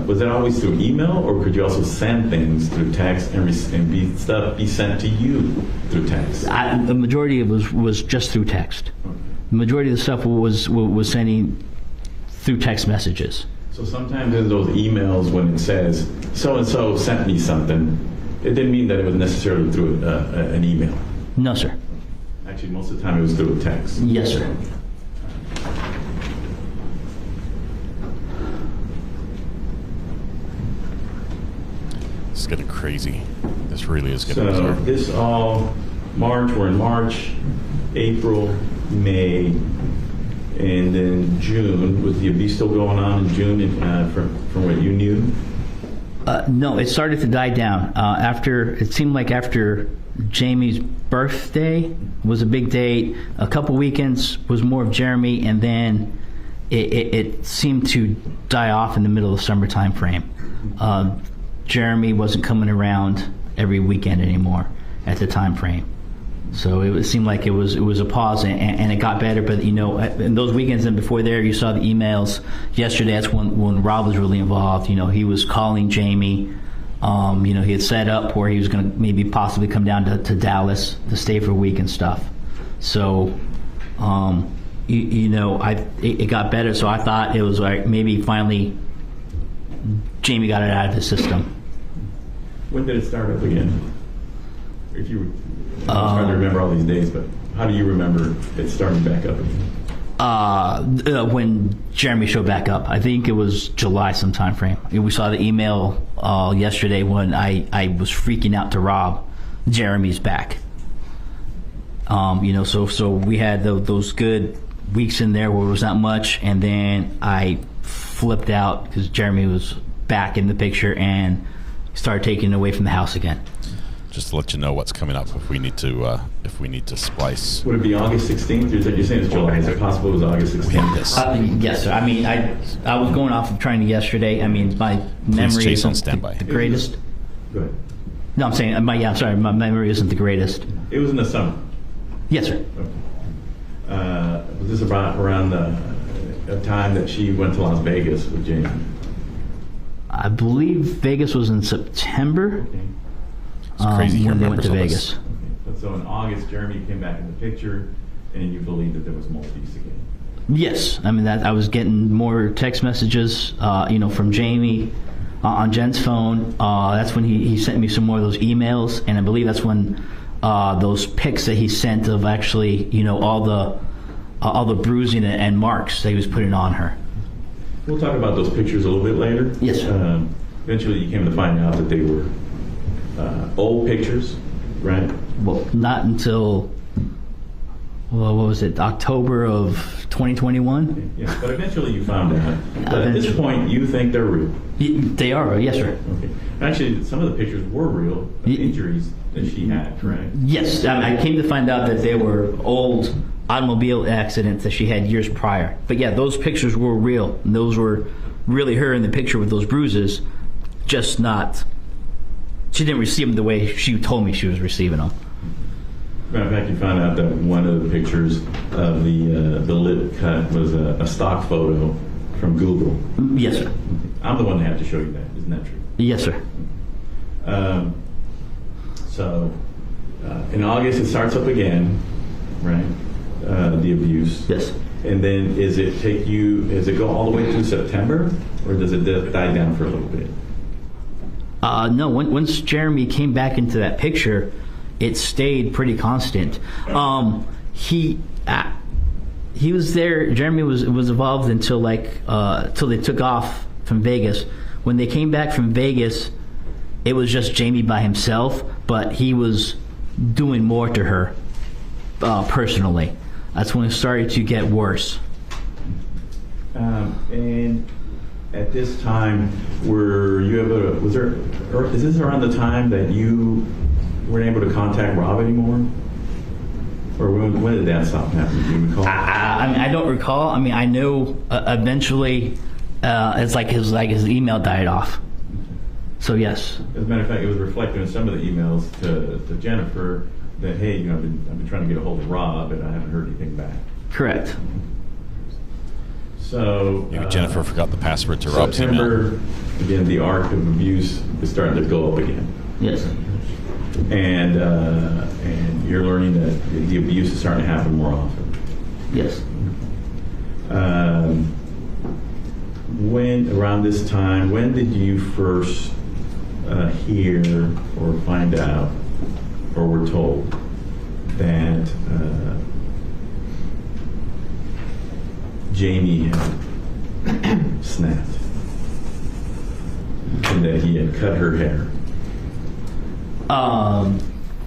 Was that always through email, or could you also send things through text and stuff be sent to you through text? The majority of it was just through text. Okay. The majority of the stuff was sending through text messages. So sometimes in those emails when it says so-and-so sent me something, it didn't mean that it was necessarily through an email. No, sir. Actually, most of the time it was through a text. Yes, sir. It's getting crazy. This really is getting So bizarre. this all March. We're in March, April, May, and then June. Was the abuse still going on in June? From what you knew? No, it started to die down. It seemed like after Jamie's birthday was a big date. A couple weekends was more of Jeremy, and then it seemed to die off in the middle of the summer time frame. Jeremy wasn't coming around every weekend anymore at the time frame. So it seemed like it was a pause, and it got better. But in those weekends and before there, you saw the emails. Yesterday, that's when Rob was really involved. He was calling Jamie. He had set up where he was going to maybe possibly come down to Dallas to stay for a week and stuff. So, it got better. So I thought it was like maybe finally Jamie got it out of the system. When did it start up again? If you, I'm trying to remember all these days, but how do you remember it starting back up again? When Jeremy showed back up, I think it was July some time frame. We saw the email yesterday when I was freaking out to Rob. Jeremy's back. So we had those good weeks in there where it was not much, and then I flipped out because Jeremy was back in the picture and started taking it away from the house again. Just to let you know what's coming up if we need to splice. Would it be August 16th? You're saying it's July. Is it possible it was August 16th? Yes, sir. I mean, I was going off of trying to yesterday. I mean, my memory isn't the greatest. Go ahead. No, I'm saying, I'm sorry, my memory isn't the greatest. It was in the summer? Yes, sir. Okay. Was this around the time that she went to Las Vegas with Jamie? I believe Vegas was in September. Okay. It's crazy when they went to Vegas. Okay. So in August, Jeremy came back in the picture, and you believe that there was more abuse again? Yes, I mean that I was getting more text messages, from Jamie on Jen's phone. That's when he sent me some more of those emails, and I believe that's when those pics that he sent of actually, all the bruising and marks that he was putting on her. We'll talk about those pictures a little bit later. Yes, sir. Eventually, you came to find out that they were old pictures, right? Well, not until, what was it, October of 2021? Yeah, but eventually you found out. But at this point, you think they're real? They are, yes, sir. Okay. Actually, some of the pictures were real, injuries that she had, correct? Yes, I came to find out that they were old automobile accidents that she had years prior. But yeah, those pictures were real. And those were really her in the picture with those bruises, just not... She didn't receive them the way she told me she was receiving them. Matter of fact, you found out that one of the pictures of the lip cut was a stock photo from Google. Yes, sir. I'm the one that had to show you that. Isn't that true? Yes, sir. So in August it starts up again, right? The abuse. Yes. And then does it go all the way through September, or does it die down for a little bit? No, once Jeremy came back into that picture, it stayed pretty constant. He was there. Jeremy was involved until till they took off from Vegas. When they came back from Vegas, it was just Jamie by himself, but he was doing more to her personally. That's when it started to get worse. And at this time, is this around the time that you weren't able to contact Rob anymore? Or when did that stop happening? Do you recall? I don't recall. I mean, I know eventually it's like his email died off. So yes. As a matter of fact, it was reflected in some of the emails to Jennifer that, hey, you know, I've been trying to get a hold of Rob, and I haven't heard anything back. Correct. So maybe Jennifer forgot the password to Rob's email. September, again, the arc of abuse is starting to go up again. Yes. And you're learning that the abuse is starting to happen more often. Yes. When, around this time, when did you first hear or find out or were told that Jamie had snapped and that he had cut her hair?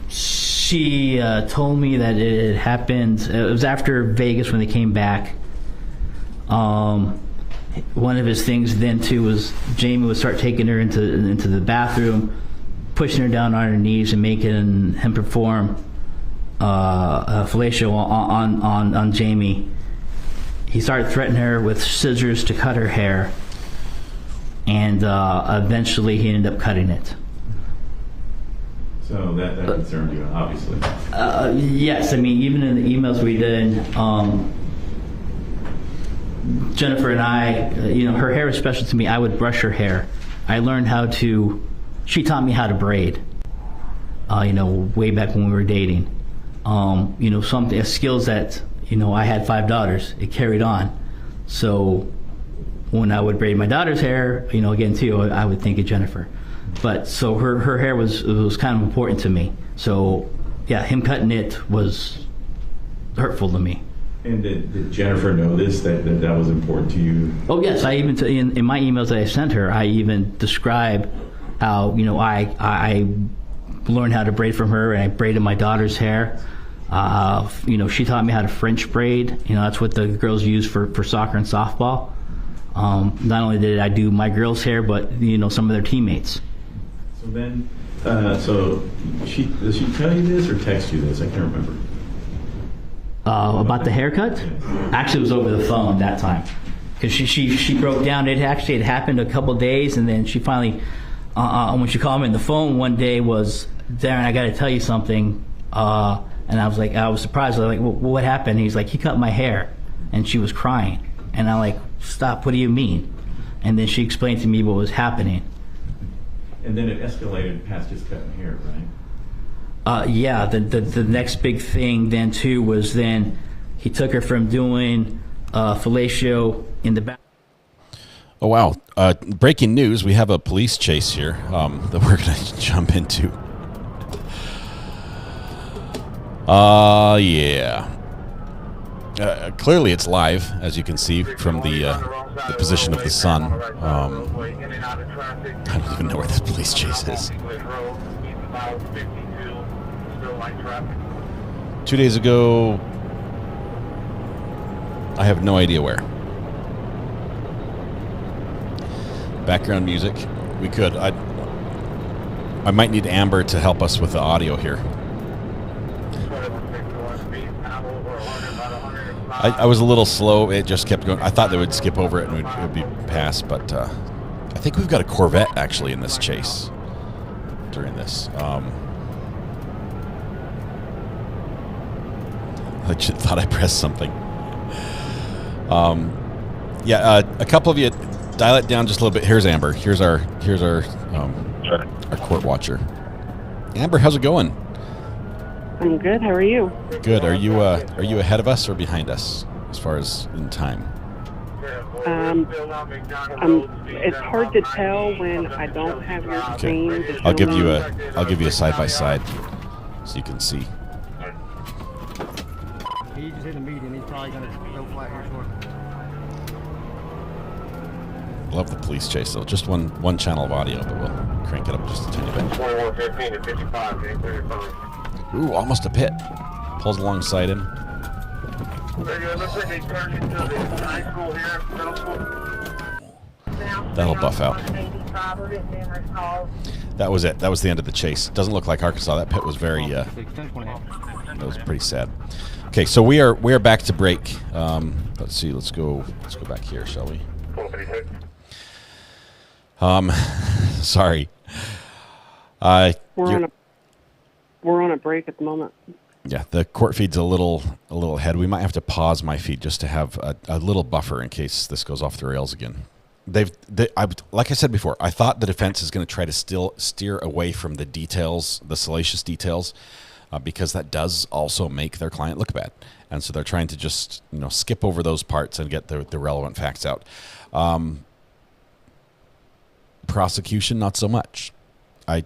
She told me that it had happened. It was after Vegas when they came back. One of his things then too was Jamie would start taking her into the bathroom, pushing her down on her knees and making him perform fellatio on Jamie. He started threatening her with scissors to cut her hair, and eventually he ended up cutting it. So that concerned you, obviously. Yes, I mean, even in the emails we did, Jennifer and I, you know, her hair is special to me. I would brush her hair. I learned she taught me how to braid, you know, way back when we were dating. You know, skills that, you know, I had 5 daughters. It carried on. So when I would braid my daughter's hair, you know, again, too, I would think of Jennifer. But so her hair was kind of important to me. So yeah, him cutting it was hurtful to me. And did Jennifer know this, that was important to you? Oh yes, I even in my emails that I sent her, I even describe how, you know, I learned how to braid from her, and I braided my daughter's hair. You know, she taught me how to French braid. You know, that's what the girls use for soccer and softball. Not only did I do my girls' hair, but, you know, some of their teammates. So then, does she tell you this or text you this? I can't remember. About the haircut? Actually, it was over the phone that time, because she broke down. It actually had happened a couple days, and then she finally, when she called me on the phone one day, was, Darrin, I got to tell you something. And I was surprised. I was like, well, what happened? He's like, he cut my hair, and she was crying. And I'm like, stop, what do you mean? And then she explained to me what was happening. And then it escalated past just cutting hair, right? Yeah, the next big thing then too was then he took her from doing fellatio in the back. Oh wow! Breaking news: we have a police chase here that we're going to jump into. Yeah. Clearly, it's live, as you can see from the position of the sun. I don't even know where this police chase is. 2 days ago, I have no idea where. Background music. We could. I might need Amber to help us with the audio here. I was a little slow. It just kept going. I thought they would skip over it and it would be past, but I think we've got a Corvette actually in this chase during this. I just thought I pressed something. Yeah, a couple of you dial it down just a little bit. Here's Amber. Here's our court watcher. Amber, how's it going? I'm good. How are you? Good. Are you ahead of us or behind us as far as in time? It's hard to tell when I don't have your screen. I'll give you a side by side so you can see. He's just in a meeting. He's probably gonna go flat here shortly. Love the police chase though. Just one channel of audio, but we'll crank it up just a tiny bit. 2115 to 55. Ooh, almost a pit. Pulls alongside him. That'll buff out. That was it. That was the end of the chase. Doesn't look like Arkansas. That pit was very. That was pretty sad. Okay, so we are back to break. Let's see. Let's go back here, shall we? Sorry. We're on a break at the moment. Yeah, the court feed's a little ahead. We might have to pause my feed just to have a little buffer in case this goes off the rails again. Like I said before, I thought the defense is going to try to still steer away from the details, the salacious details, because that does also make their client look bad. And so they're trying to just skip over those parts and get the relevant facts out. Prosecution, not so much. I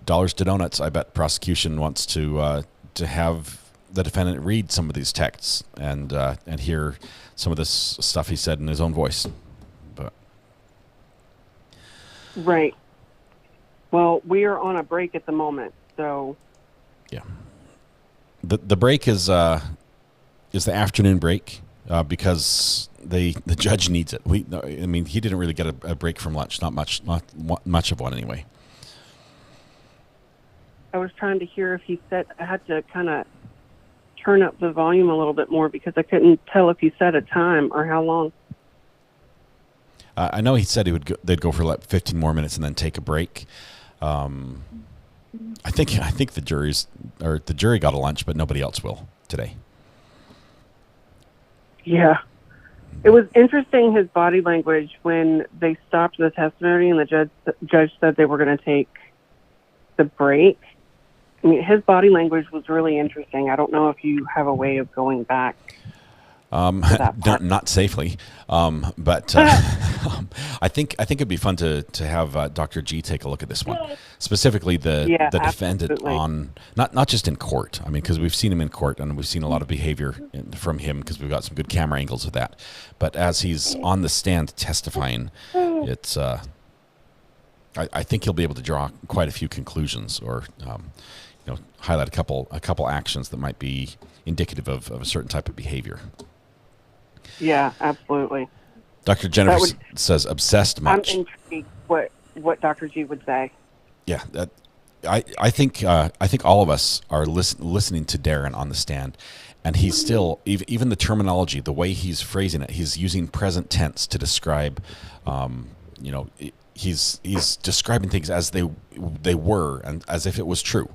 dollars to donuts. I bet prosecution wants to have the defendant read some of these texts and hear some of this stuff he said in his own voice. But right. Well, we are on a break at the moment, so yeah. The break is the afternoon break because the judge needs it. He didn't really get a break from lunch. Not much of one anyway. I was trying to hear if he said I had to kind of turn up the volume a little bit more because I couldn't tell if he said a time or how long. I know he said they'd go for like 15 more minutes and then take a break. I think the jury got a lunch, but nobody else will today. Yeah. It was interesting, his body language, when they stopped the testimony and the judge said they were going to take the break. I mean, his body language was really interesting. I don't know if you have a way of going back. Not safely, but I think it'd be fun to have Dr. G take a look at this one, specifically the defendant absolutely. on not just in court. I mean, because we've seen him in court and we've seen a lot of behavior from him because we've got some good camera angles of that. But as he's on the stand testifying, it's I think he'll be able to draw quite a few conclusions or highlight a couple actions that might be indicative of a certain type of behavior. Yeah, absolutely. Dr. Jennifer says obsessed much. I'm intrigued what Dr. G would say. Yeah, I think all of us are listening to Darrin on the stand, and he's still even the terminology, the way he's phrasing it, he's using present tense to describe. He's describing things as they were and as if it was true.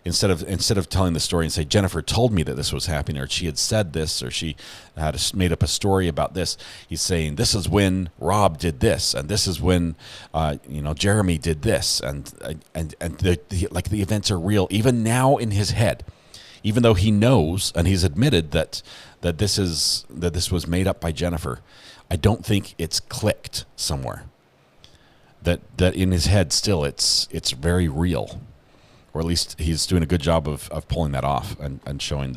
Instead of telling the story and say, Jennifer told me that this was happening, or she had said this, or she had made up a story about this, he's saying, this is when Rob did this, and this is when Jeremy did this, and the events are real, even now in his head, even though he knows and he's admitted that this was made up by Jennifer. I don't think it's clicked somewhere. That in his head still it's very real. Or at least he's doing a good job of pulling that off and showing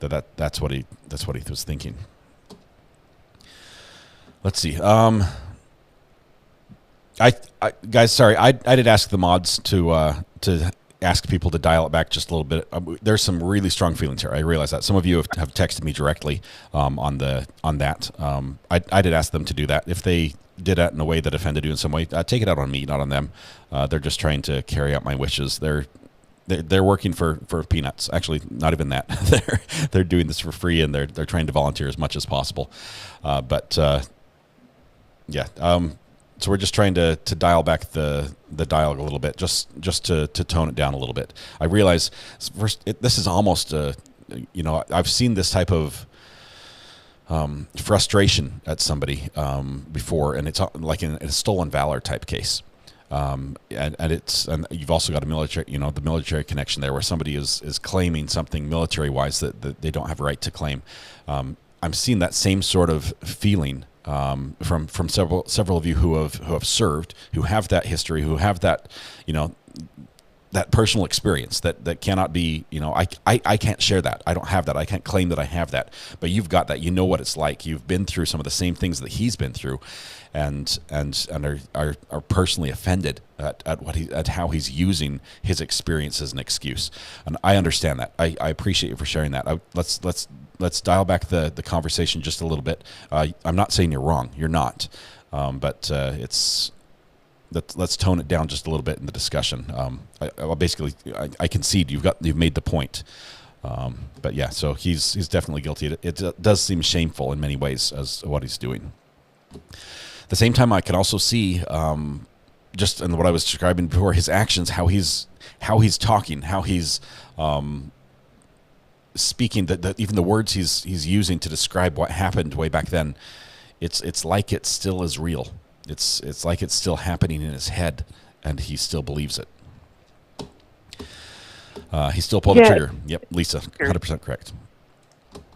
that's what he was thinking. Let's see. Guys, sorry, I did ask the mods to ask people to dial it back just a little bit. There's some really strong feelings here. I realize that some of you have texted me directly on that. I did ask them to do that. If they did that in a way that offended you in some way, take it out on me, not on them. They're just trying to carry out my wishes. They're working for peanuts. Actually, not even that. they're doing this for free, and they're trying to volunteer as much as possible. So we're just trying to dial back the dialogue a little bit, just to tone it down a little bit. I realize this is almost I've seen this type of frustration at somebody before, and it's like in a stolen valor type case, and you've also got a military, the military connection there, where somebody is claiming something military wise that they don't have a right to claim. I'm seeing that same sort of feeling from several of you who have served, who have that history, who have that that personal experience that cannot be, I can't share that. I don't have that. I can't claim that I have that. But you've got that. You know what it's like. You've been through some of the same things that he's been through, and are personally offended at how he's using his experience as an excuse. And I understand that. I appreciate you for sharing that. Let's dial back the conversation just a little bit. I'm not saying you're wrong. You're not. But let's tone it down just a little bit in the discussion. I concede you've made the point. But yeah, so he's definitely guilty. It does seem shameful in many ways as what he's doing. the same time, I can also see, just in what I was describing before, his actions, how he's talking, how he's speaking, that even the words he's using to describe what happened way back then, it's like it still is real. It's like it's still happening in his head, and he still believes it. He still pulled the trigger. Yep, Lisa, 100% correct.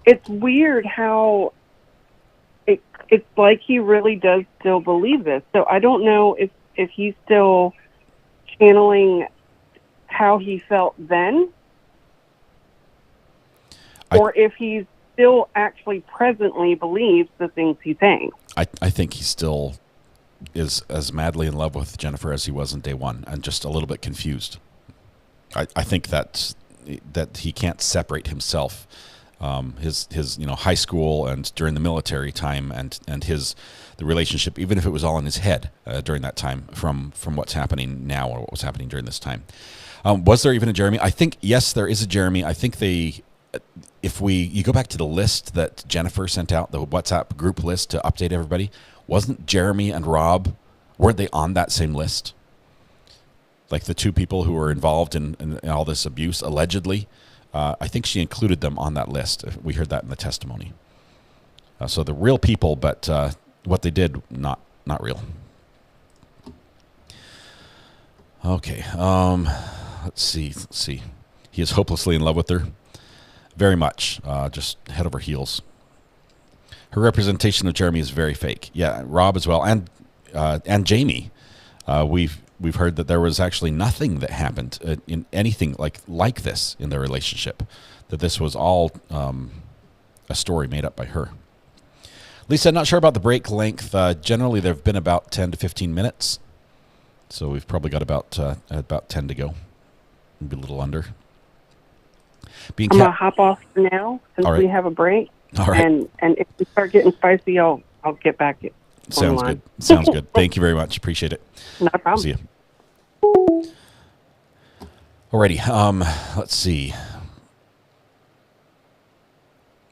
It's weird how it's like he really does still believe this. So I don't know if he's still channeling how he felt then, or if he still actually presently believes the things he's saying. I think he still is as madly in love with Jennifer as he was in day one, and just a little bit confused. I think that he can't separate himself, his high school and during the military time, and the relationship, even if it was all in his head during that time, from what's happening now or what was happening during this time. Was there even a Jeremy? I think yes, there is a Jeremy. I think you go back to the list that Jennifer sent out, the WhatsApp group list to update everybody, wasn't Jeremy and Rob, weren't they on that same list? Like the two people who were involved in all this abuse, allegedly. I think she included them on that list. We heard that in the testimony. So the real people, but what they did, not real. Okay. Let's see. He is hopelessly in love with her. Very much. Just head over heels. Her representation of Jeremy is very fake. Yeah, Rob as well, and Jamie. We've heard that there was actually nothing that happened in anything like this in their relationship. That this was all a story made up by her. Lisa, not sure about the break length. Generally, there have been about 10 to 15 minutes. So we've probably got about 10 to go. Maybe a little under. I'm going to hop off for now since we have a break. All right. And if we start getting spicy, I'll get back. Sounds good. Sounds good. Thank you very much. Appreciate it. Not a problem. See you. Alrighty. Let's see.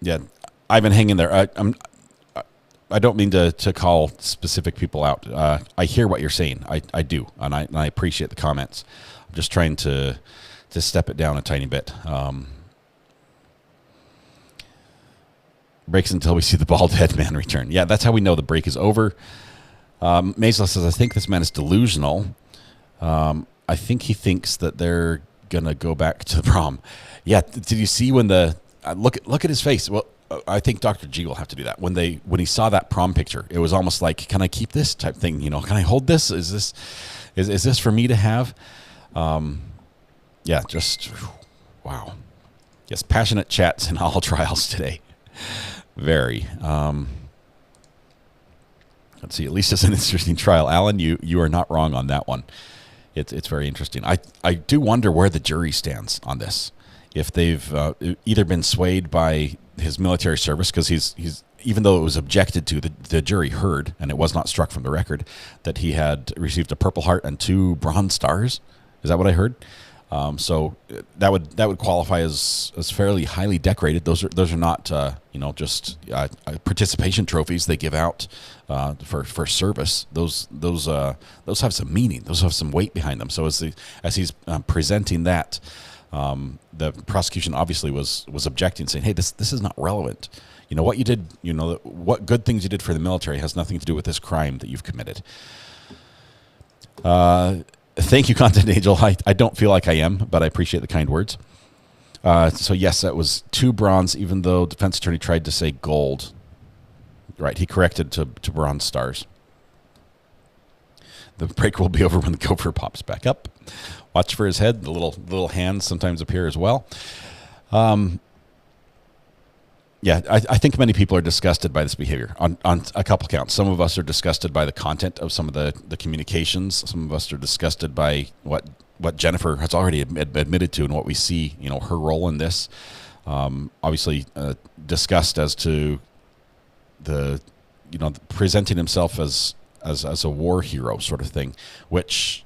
Yeah, Ivan, hang in there. I don't mean to call specific people out. I hear what you're saying. I do, and I appreciate the comments. I'm just trying to step it down a tiny bit. Breaks until we see the bald head man return. Yeah, that's how we know the break is over. Maisla says, I think this man is delusional. I think he thinks that they're going to go back to the prom. Yeah, did you see when look at his face? Well, I think Dr. G will have to do that. When he saw that prom picture, it was almost like, can I keep this type thing? Can I hold this? Is this for me to have? Yeah, just, wow. Yes, passionate chats in all trials today. Very. Let's see. At least it's an interesting trial, Alan. You are not wrong on that one. It's very interesting. I do wonder where the jury stands on this. If they've either been swayed by his military service, because he's even though it was objected to, the jury heard, and it was not struck from the record, that he had received a Purple Heart and 2 Bronze Stars. Is that what I heard? So that would qualify as fairly highly decorated. Those are not just participation trophies they give out for service. Those have some meaning. Those have some weight behind them. So as he's presenting that, the prosecution obviously was objecting, saying, "Hey, this is not relevant. What you did. What good things you did for the military has nothing to do with this crime that you've committed." Thank you, Content Angel. I don't feel like I am, but I appreciate the kind words. So yes, that was 2 bronze, even though defense attorney tried to say gold. Right, he corrected to Bronze Stars. The break will be over when the gopher pops back up. Watch for his head. The little hands sometimes appear as well. Yeah, I think many people are disgusted by this behavior on a couple counts. Some of us are disgusted by the content of some of the communications. Some of us are disgusted by what Jennifer has already admitted to and what we see, her role in this. Obviously, disgust as to the presenting himself as a war hero sort of thing, which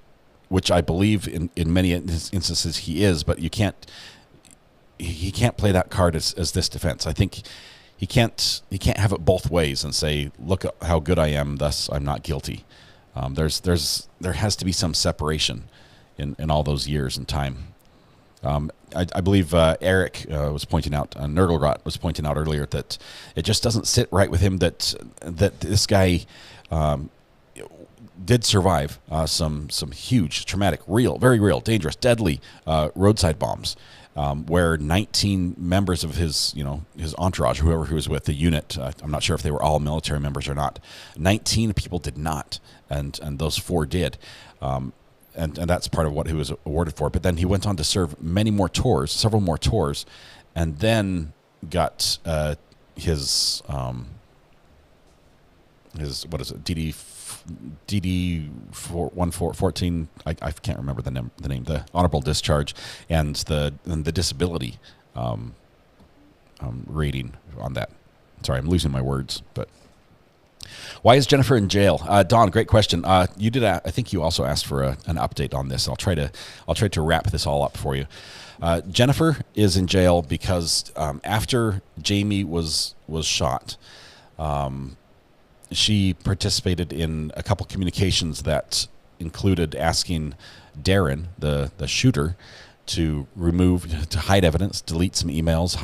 I believe in many instances he is, but he can't play that card as this defense. I think he can't have it both ways and say, look at how good I am, thus I'm not guilty. There has to be some separation in all those years and time. I believe Eric was pointing out, Nergelrot was pointing out earlier that it just doesn't sit right with him that this guy did survive some huge, traumatic, very real, dangerous, deadly roadside bombs, where 19 members of his entourage, whoever he was with, the unit, I'm not sure if they were all military members or not, 19 people did not, and those 4 did. And that's part of what he was awarded for. But then he went on to serve several more tours, and then got his what is it, DD 14. I can't remember the name, the honorable discharge, and the disability rating on that. Sorry, I'm losing my words, but. Why is Jennifer in jail? Don, great question. You did. I think you also asked for an update on this. I'll try to wrap this all up for you. Jennifer is in jail because after Jamie was shot, she participated in a couple communications that included asking Darrin, the shooter, to hide evidence, delete some emails,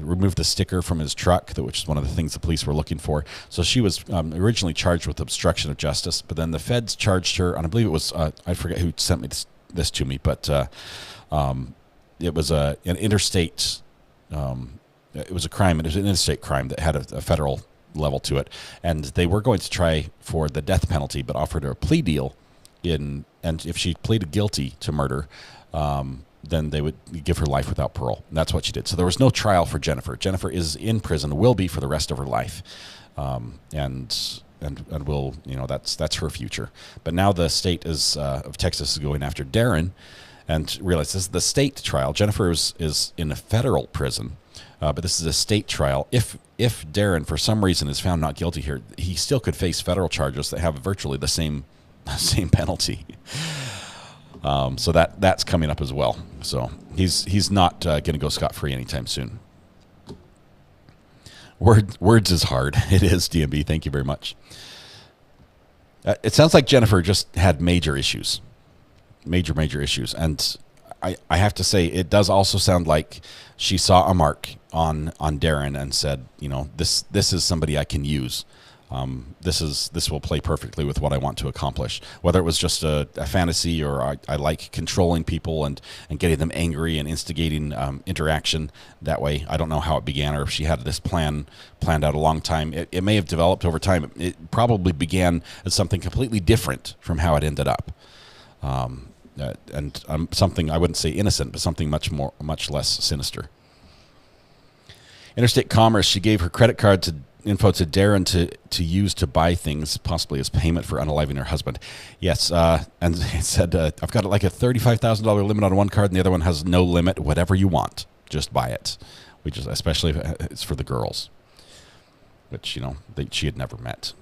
remove the sticker from his truck, which is one of the things the police were looking for. So she was originally charged with obstruction of justice, but then the feds charged her, and I believe it was, I forget who sent me this to me, but it was an interstate, it was a crime, it was an interstate crime that had a federal level to it, and they were going to try for the death penalty, but offered her a plea deal, and if she pleaded guilty to murder, then they would give her life without parole. And that's what she did. So there was no trial for Jennifer. Jennifer is in prison, will be for the rest of her life, and will, that's her future. But now the state of Texas is going after Darrin, and realize this is the state trial. Jennifer is in a federal prison, but this is a state trial. If Darrin for some reason is found not guilty here, he still could face federal charges that have virtually the same penalty. So that's coming up as well. So he's not going to go scot-free anytime soon. Words is hard. It is, DMB. Thank you very much. It sounds like Jennifer just had major issues. Major issues. And I have to say, it does also sound like she saw a mark on Darrin and said, this is somebody I can use. This will play perfectly with what I want to accomplish. Whether it was just a fantasy, or I like controlling people and getting them angry and instigating interaction that way. I don't know how it began, or if she had this planned out a long time. It may have developed over time. It probably began as something completely different from how it ended up. And something, I wouldn't say innocent, but something much less sinister. Interstate Commerce, she gave her credit card info to Darrin to use to buy things, possibly as payment for unaliving her husband. Yes, and it said, I've got like a $35,000 limit on one card, and the other one has no limit. Whatever you want, just buy it. Especially if it's for the girls, which she had never met.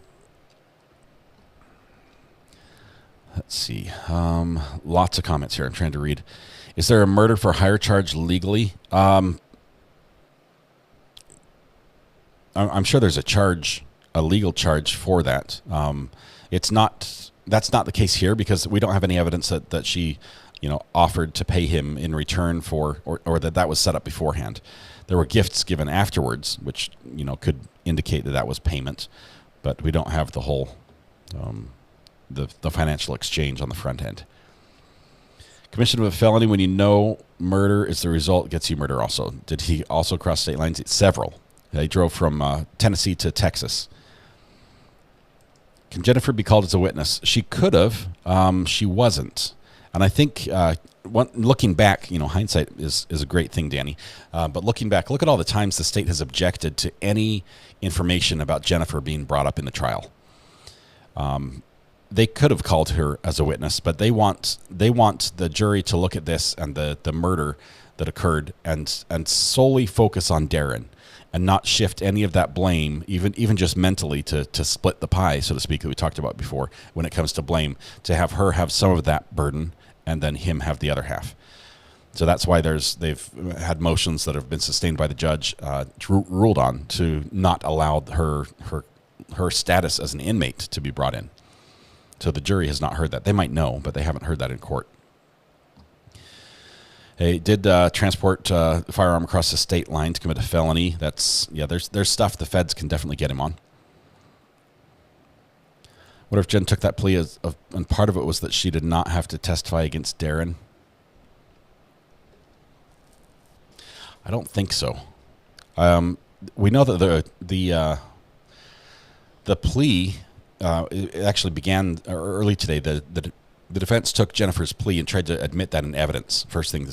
Let's see. Lots of comments here. I'm trying to read. Is there a murder for hire charge legally? I'm sure there's a legal charge for that. That's not the case here, because we don't have any evidence that she, offered to pay him in return for, or that was set up beforehand. There were gifts given afterwards, which, could indicate that was payment, but we don't have the whole, the financial exchange on the front end. Commission of a felony when you know murder is the result gets you murder also. Did he also cross state lines? Several. They drove from Tennessee to Texas. Can Jennifer be called as a witness? She could have. She wasn't. And I think looking back, hindsight is a great thing, Danny. But looking back, look at all the times the state has objected to any information about Jennifer being brought up in the trial. They could have called her as a witness, but they want the jury to look at this and the murder that occurred and solely focus on Darrin, and not shift any of that blame, even just mentally, to split the pie, so to speak, that we talked about before, when it comes to blame, to have her have some of that burden and then him have the other half. So that's why they've had motions that have been sustained by the judge, ruled on, to not allow her status as an inmate to be brought in. So the jury has not heard that. They might know, but they haven't heard that in court. He did transport a firearm across the state line to commit a felony. There's stuff the feds can definitely get him on. What if Jen took that plea and part of it was that she did not have to testify against Darrin? I don't think so. We know that the plea it actually began early today. The defense took Jennifer's plea and tried to admit that in evidence. First thing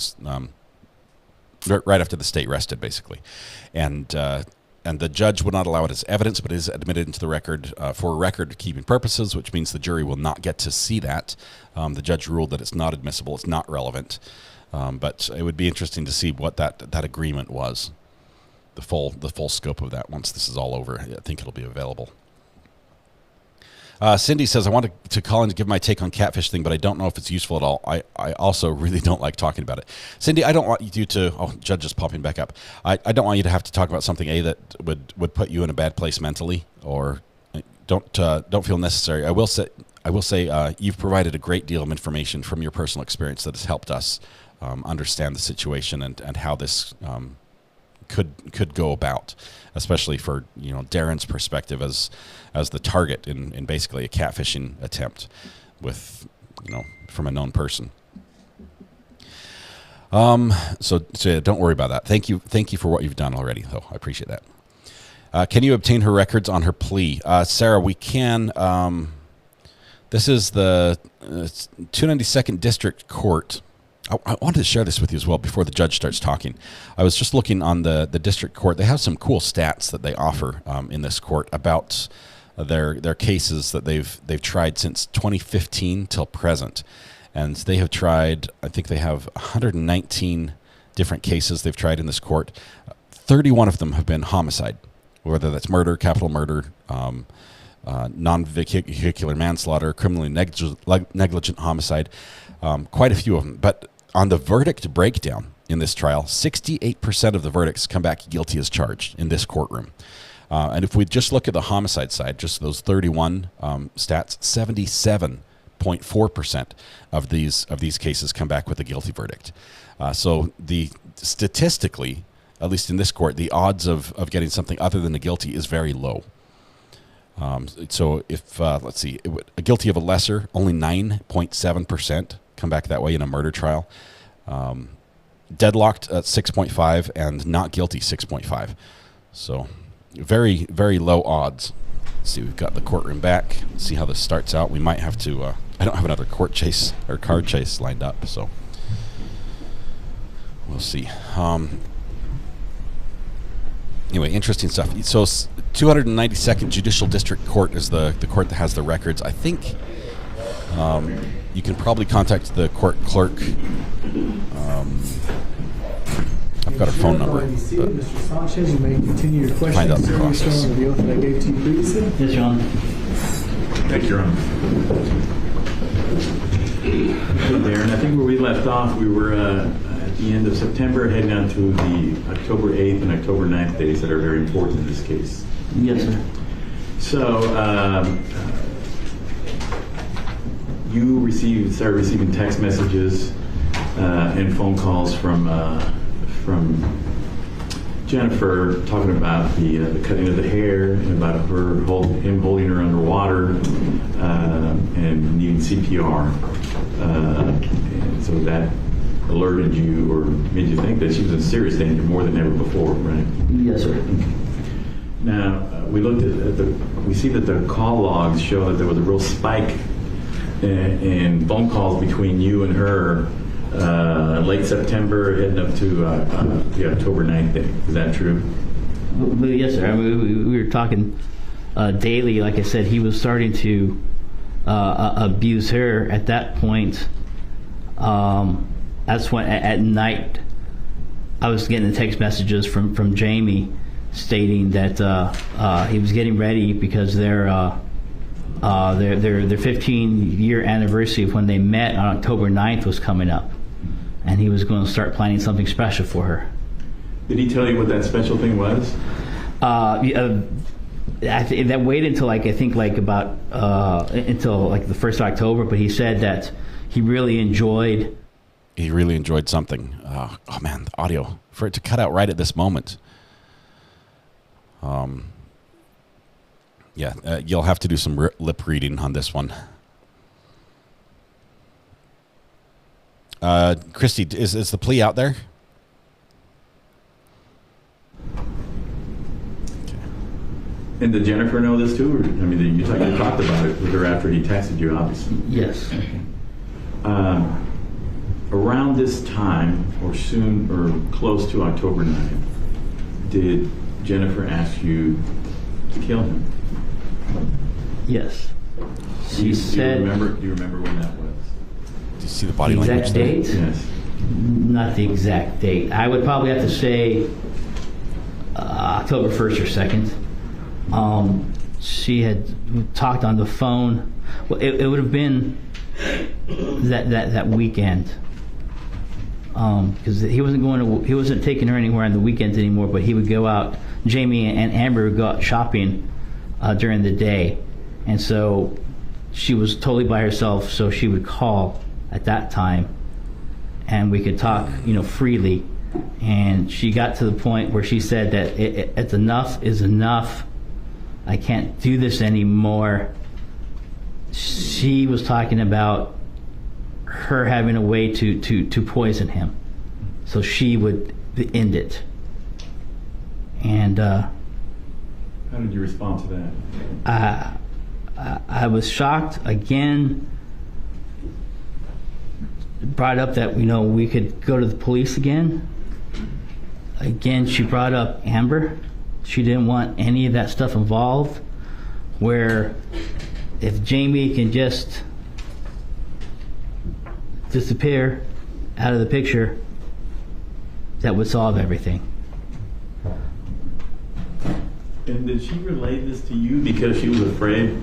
right after the state rested, basically, and the judge would not allow it as evidence, but it is admitted into the record for record-keeping purposes, which means the jury will not get to see that. The judge ruled that it's not admissible, it's not relevant, but it would be interesting to see what that agreement was, the full scope of that once this is all over. I think it'll be available. Cindy says, I wanted to call in to give my take on catfish thing, but I don't know if it's useful at all. I also really don't like talking about it. Cindy, I don't want you to, Judge is popping back up. I don't want you to have to talk about something, that would put you in a bad place mentally, or don't feel necessary. I will say you've provided a great deal of information from your personal experience that has helped us understand the situation and how this could go about, especially for Darrin's perspective as the target in basically a catfishing attempt with from a known person. So don't worry about that. Thank you for what you've done already, though. I appreciate that. Can you obtain her records on her plea? Sarah, we can. This is the 292nd District Court. I wanted to share this with you as well before the judge starts talking. I was just looking on the district court. They have some cool stats that they offer in this court about their cases that they've tried since 2015 till present. And they have tried, I think they have 119 different cases they've tried in this court. 31 of them have been homicide, whether that's murder, capital murder, non-vehicular manslaughter, criminally negligent homicide, quite a few of them. But on the verdict breakdown in this trial, 68% of the verdicts come back guilty as charged in this courtroom. And if we just look at the homicide side, just those 31 stats, 77.4% of these cases come back with a guilty verdict. So statistically, at least in this court, the odds of getting something other than a guilty is very low. So if, let's see, a guilty of a lesser, only 9.7% come back that way in a murder trial. Deadlocked at 6.5 and not guilty 6.5. So very, very low odds. Let's see, we've got the courtroom back. Let's see how this starts out. We might have to, I don't have another court chase or card chase lined up, so we'll see. Anyway, interesting stuff. So 292nd Judicial District Court is the court that has the records. I think you can probably contact the court clerk. I've got her phone number. Mr. Sanchez, you may continue your question. Find out the process. The oath that I gave to you previously. Yes, Your Honor. Thank you, Your Honor. Hey, Darrin, I think where we left off, we were at the end of September, heading on to the October 8th and October 9th days that are very important in this case. Yes, sir. So, you started receiving text messages and phone calls from Jennifer talking about the cutting of the hair and about him holding her underwater and needing CPR. And so that alerted you or made you think that she was in serious danger more than ever before, right? Yes, sir. Now, we looked at we see that the call logs show that there was a real spike in phone calls between you and her late September heading up to the October 9th day. Is that true? Well, yes, sir. I mean, we were talking daily. Like I said, he was starting to abuse her at that point. That's when at night I was getting the text messages from Jamie stating that he was getting ready because their 15-year anniversary of when they met on October 9th was coming up. and he was going to start planning something special for her. Did he tell you what that special thing was? That waited until until like the 1st of October, but he said that he really enjoyed something. Oh man, the audio, for it to cut out right at this moment. You'll have to do some lip reading on this one. Christy, is the plea out there? And did Jennifer know this too? Or, I mean, you talked about it with her after he texted you, obviously. Yes. Around this time, or soon, or close to October 9th, did Jennifer ask you to kill him? Yes. She said. Do you remember when that was? Do you see the body language? Exact date? Yes. Not the exact date. I would probably have to say October 1st or 2nd. She had talked on the phone. Well, it would have been that weekend, because he wasn't taking her anywhere on the weekends anymore. But he would go out. Jamie and Amber would go out shopping during the day, and so she was totally by herself. So she would call at that time, and we could talk, freely. And she got to the point where she said that it's enough is enough. I can't do this anymore. She was talking about her having a way to poison him, so she would end it. And how did you respond to that? I was shocked again. Brought up that we could go to the police again. Again, she brought up Amber. She didn't want any of that stuff involved, where if Jamie can just disappear out of the picture, that would solve everything. And did she relate this to you because she was afraid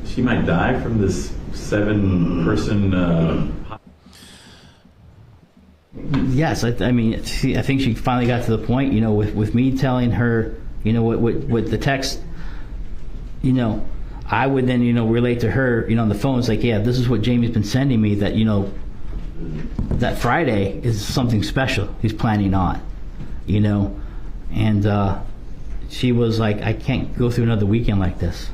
she might die from this 7-person... Yes, I think she finally got to the point, with me telling her, what the text, I would then, relate to her, on the phone. It's like, yeah, this is what Jamie's been sending me, that, that Friday is something special he's planning on, and she was like, I can't go through another weekend like this.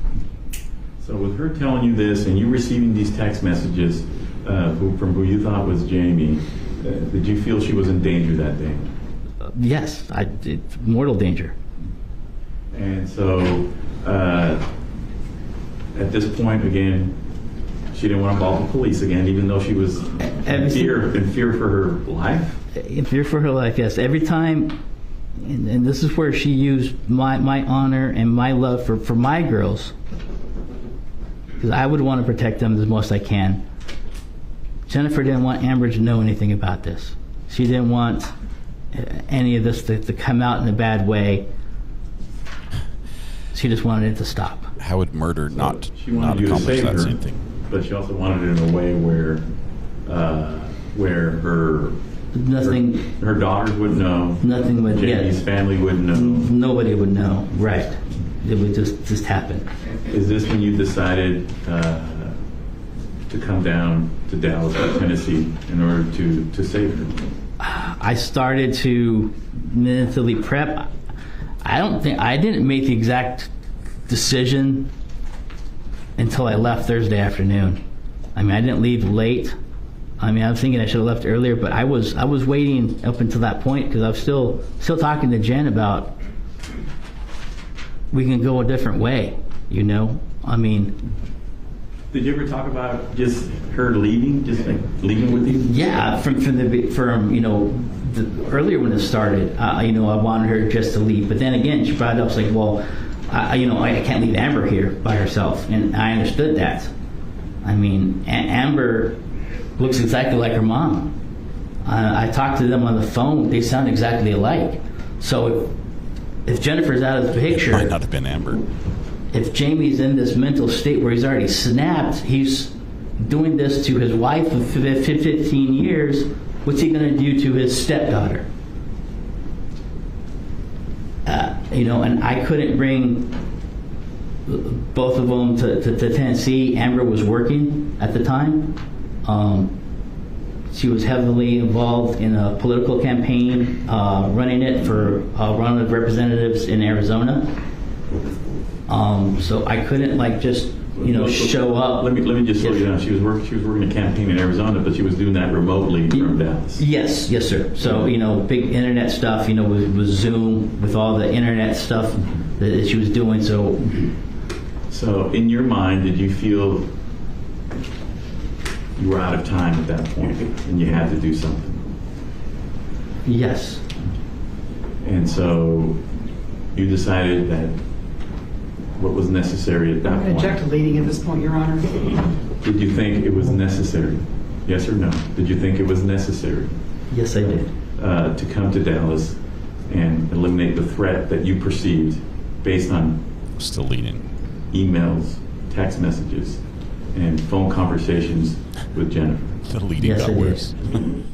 So with her telling you this and you receiving these text messages from who you thought was Jamie, did you feel she was in danger that day? Yes, mortal danger. And so, at this point, again, she didn't want to call the police again, even though she was in fear for her life? In fear for her life, yes. Every time, and this is where she used my honor and my love for my girls, because I would want to protect them the most I can. Jennifer didn't want Amber to know anything about this. She didn't want any of this to come out in a bad way. She just wanted it to stop. How would murder not you to accomplish save that her, same thing? But she also wanted it in a way where her daughters would know. Nothing would. Jamie's family would know. Nobody would know. Right. It would just happen. Is this when you decided to come down to Dallas, Tennessee, in order to save her? I started to mentally prep. I didn't make the exact decision until I left Thursday afternoon. I didn't leave late. I was thinking I should have left earlier, but I was waiting up until that point because I was still talking to Jen about we can go a different way. Did you ever talk about just her leaving, leaving with you? Yeah, from earlier when it started, I wanted her just to leave. But then again, she brought it up, it's like, well, I can't leave Amber here by herself, and I understood that. Amber looks exactly like her mom. I talked to them on the phone; they sound exactly alike. So if Jennifer's out of the picture, it might not have been Amber. If Jamie's in this mental state where he's already snapped, he's doing this to his wife of 15 years, What's he going to do to his stepdaughter? And I couldn't bring both of them to Tennessee. Amber was working at the time. She was heavily involved in a political campaign, running it for one of the representatives in Arizona. So I couldn't just show up. Let me just slow you down. She was working a campaign in Arizona, but she was doing that remotely from Dallas. Yes, sir. So big internet stuff. With Zoom, with all the internet stuff that she was doing. So in your mind, did you feel you were out of time at that point and you had to do something? Yes. And so you decided that what was necessary at that I'm going point. to object to leading at this point, Your Honor. Did you think it was necessary? Yes or no? Did you think it was necessary? Yes, I did. To come to Dallas and eliminate the threat that you perceived based on still leading emails, text messages, and phone conversations with Jennifer? The leading got worse. And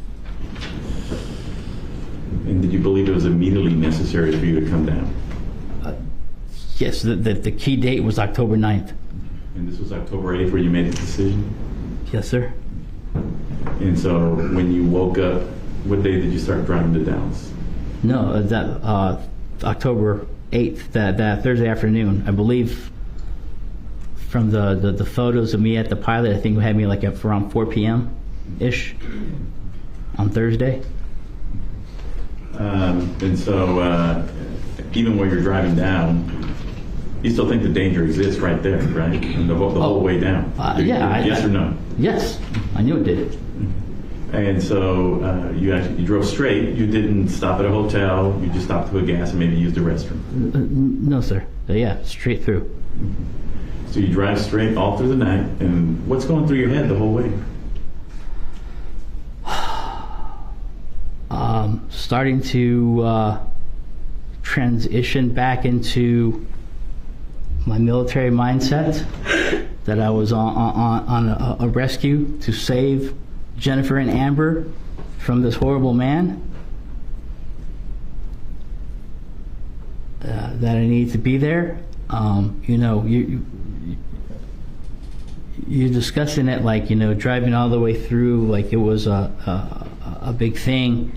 did you believe it was immediately necessary for you to come down? Yes, the key date was October 9th. And this was October 8th where you made the decision? Yes, sir. And so when you woke up, what day did you start driving to Dallas? No, that October 8th, that Thursday afternoon, I believe. From the photos of me at the pilot, I think we had me at around 4 p.m. ish on Thursday. And so even while you're driving down, you still think the danger exists right there, right? And the whole way down. Yes or no? Yes, I knew it did. And so you drove straight. You didn't stop at a hotel. You just stopped to a gas and maybe used the restroom. No, sir. Yeah, straight through. So you drive straight all through the night. And what's going through your head the whole way? Starting to transition back into my military mindset, that I was on a rescue to save Jennifer and Amber from this horrible man, that I need to be there. You're discussing it driving all the way through it was a big thing.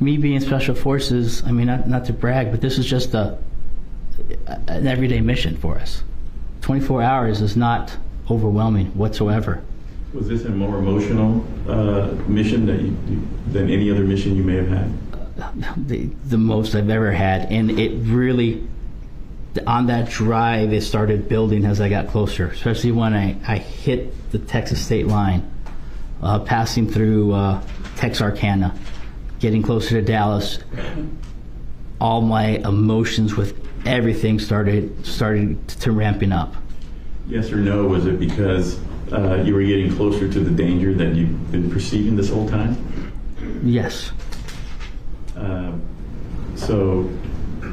Me being Special Forces, not to brag, but this is just an everyday mission for us. 24 hours is not overwhelming whatsoever. Was this a more emotional mission than any other mission you may have had? The most I've ever had, and it really, on that drive, it started building as I got closer, especially when I hit the Texas state line, passing through Texarkana, getting closer to Dallas. All my emotions with everything started to ramping up. Yes or no? Was it because you were getting closer to the danger that you've been perceiving this whole time? Yes. So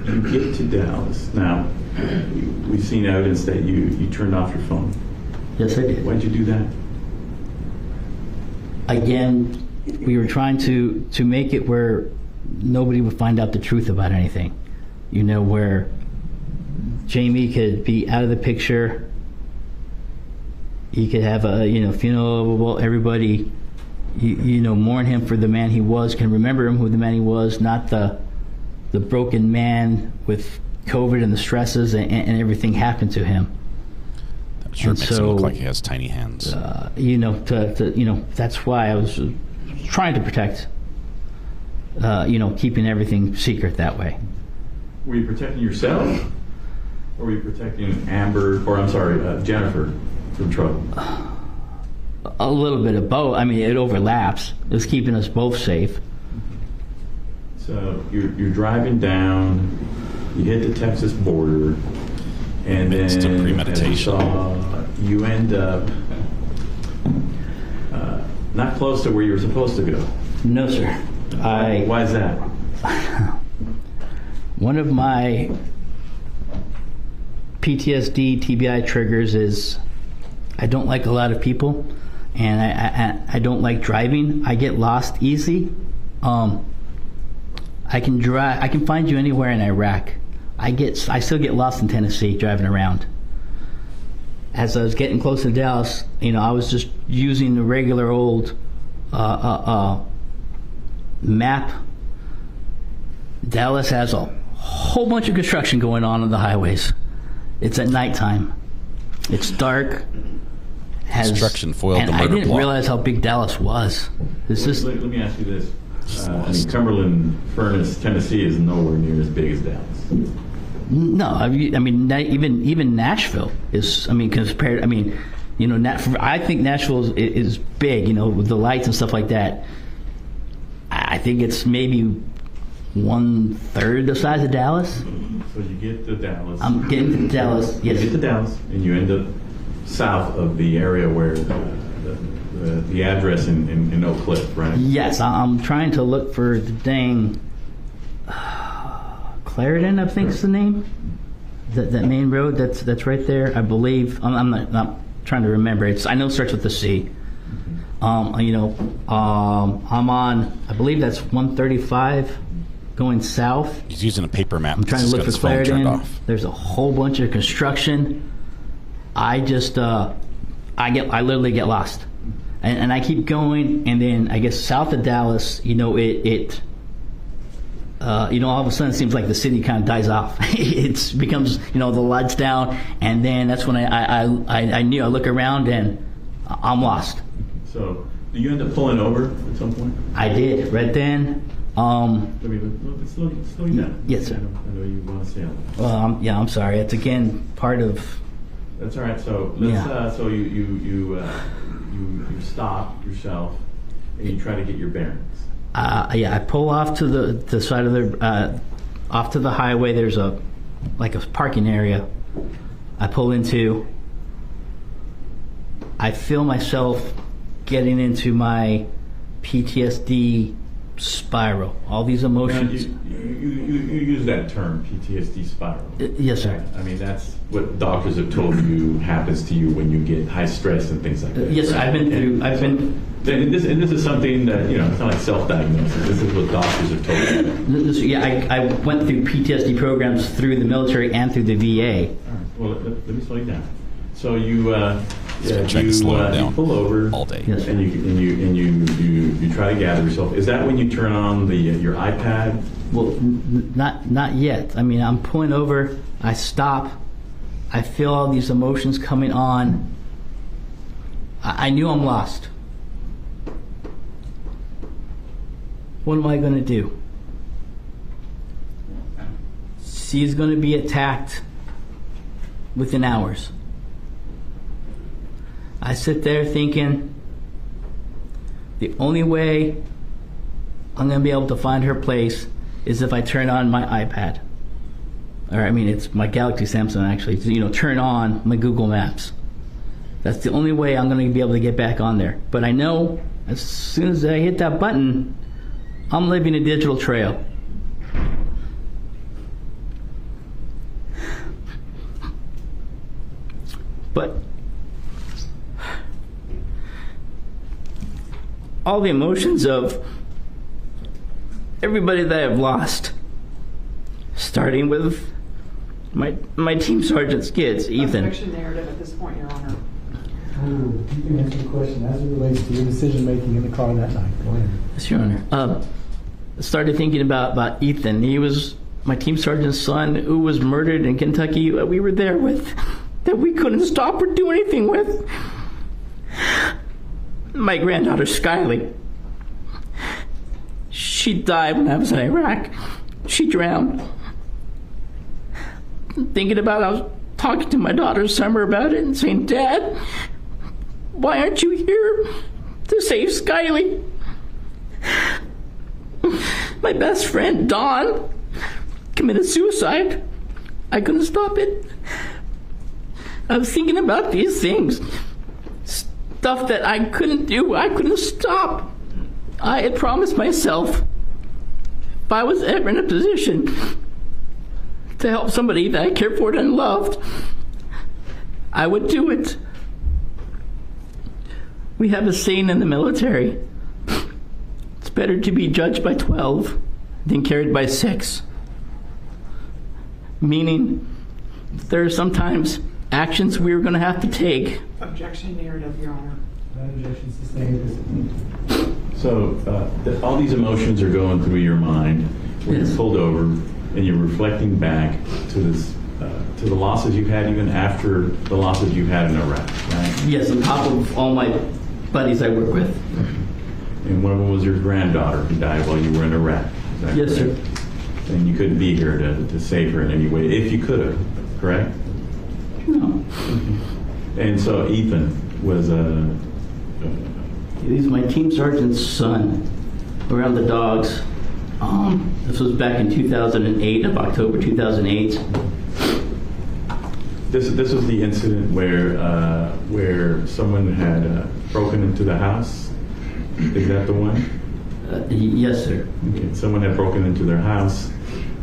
you get to Dallas. Now, we've seen evidence that you turned off your phone. Yes, I did. Why'd you do that? Again, we were trying to make it where nobody would find out the truth about anything. Where Jamie could be out of the picture. He could have a funeral. Well, everybody mourn him for the man he was, can remember him who the man he was, not the broken man with COVID and the stresses and everything happened to him. That sure makes him look like he has tiny hands. That's why I was trying to protect, keeping everything secret that way. Were you protecting yourself, or were you protecting Jennifer from trouble? A little bit of both. It overlaps. It was keeping us both safe. So you're driving down, you hit the Texas border, and then it's a premeditation. You end up not close to where you were supposed to go. No, sir. Why is that? One of my PTSD, TBI triggers is I don't like a lot of people. and I don't like driving. I get lost easy. I can drive. I can find you anywhere in Iraq. I still get lost in Tennessee driving around. As I was getting close to Dallas, I was just using the regular old map. Dallas has a whole bunch of construction going on the highways. It's at nighttime. It's dark. Construction foiled the murder I didn't plot. realize how big Dallas was. Let me ask you this. Cumberland, Furnace, Tennessee is nowhere near as big as Dallas. No, even Nashville is. Compared. I think Nashville is big. With the lights and stuff like that. I think it's maybe 1/3 the size of Dallas. So you get to Dallas. I'm getting to Dallas. Yes. You get to Dallas, and you end up south of the area where the address in Oak Cliff, right? Yes, I'm trying to look for the dang Clarendon, I think is the name. That main road that's right there, I believe. I'm not trying to remember. I know it starts with the C. I'm on, I believe that's 135 going south. He's using a paper map. I'm trying to He's look got for his phone turned Clarendon. off. There's a whole bunch of construction. I just I literally get lost, and I keep going, and then I guess south of Dallas, all of a sudden it seems like the city kind of dies off. It becomes, the lights down, and then that's when I knew. I look around and I'm lost. So, do you end up pulling over at some point? I did right then. Slow you down. Yes, sir. I know you want to say it. Well, I'm sorry. It's again part of. That's all right. So let's. So you stop yourself and you try to get your bearings. I pull off to the side of the off to the highway. There's a parking area. I pull into. I feel myself getting into my PTSD spiral. All these emotions. Now, you use that term, PTSD spiral. Yes, sir. I mean, that's what doctors have told you happens to you when you get high stress and things like that. Yes, right? I've been through. And this is something that it's not like self-diagnosis. This is what doctors have told you. I went through PTSD programs through the military and through the VA. All right. Well, let me slow you down. So you pull over all day, yes, and you try to gather yourself. Is that when you turn on your iPad? Well, not yet. I'm pulling over. I stop. I feel all these emotions coming on. I knew I'm lost. What am I going to do? She's going to be attacked within hours. I sit there thinking, the only way I'm going to be able to find her place is if I turn on my iPad. It's my Galaxy Samsung actually. Turn on my Google Maps. That's the only way I'm going to be able to get back on there. But I know as soon as I hit that button, I'm leaving a digital trail. But all the emotions of everybody that I've lost, starting with my team sergeant's kids, Ethan. Fiction narrative at this point, Your Honor. You can answer the question as it relates to your decision making in the car that night. Go ahead. Yes, Your Honor. I started thinking about Ethan. He was my team sergeant's son who was murdered in Kentucky. We were there with, that we couldn't stop or do anything with. My granddaughter, Skylie. She died when I was in Iraq. She drowned. Thinking about it, I was talking to my daughter Summer about it and saying, Dad, why aren't you here to save Skylie? My best friend, Dawn, committed suicide. I couldn't stop it. I was thinking about these things. Stuff that I couldn't do, I couldn't stop. I had promised myself if I was ever in a position to help somebody that I cared for and loved, I would do it. We have a saying in the military. It's better to be judged by 12 than carried by 6. Meaning, there are sometimes actions we're going to have to take. Objection narrative, Your Honor. Objection sustained. So all these emotions are going through your mind when you're pulled over, and you're reflecting back to this, to the losses you've had even after the losses you had in Iraq, right? Yes, on top of all my buddies I work with. And one of them was your granddaughter who died while you were in Iraq. Is that Yes, correct? sir. And you couldn't be here to save her in any way, if you could have, correct? No. And so Ethan was He's my team sergeant's son. Around the dogs. This was back in 2008, of October 2008. This was the incident where someone had broken into the house. Is that the one? Yes, sir. Okay. Someone had broken into their house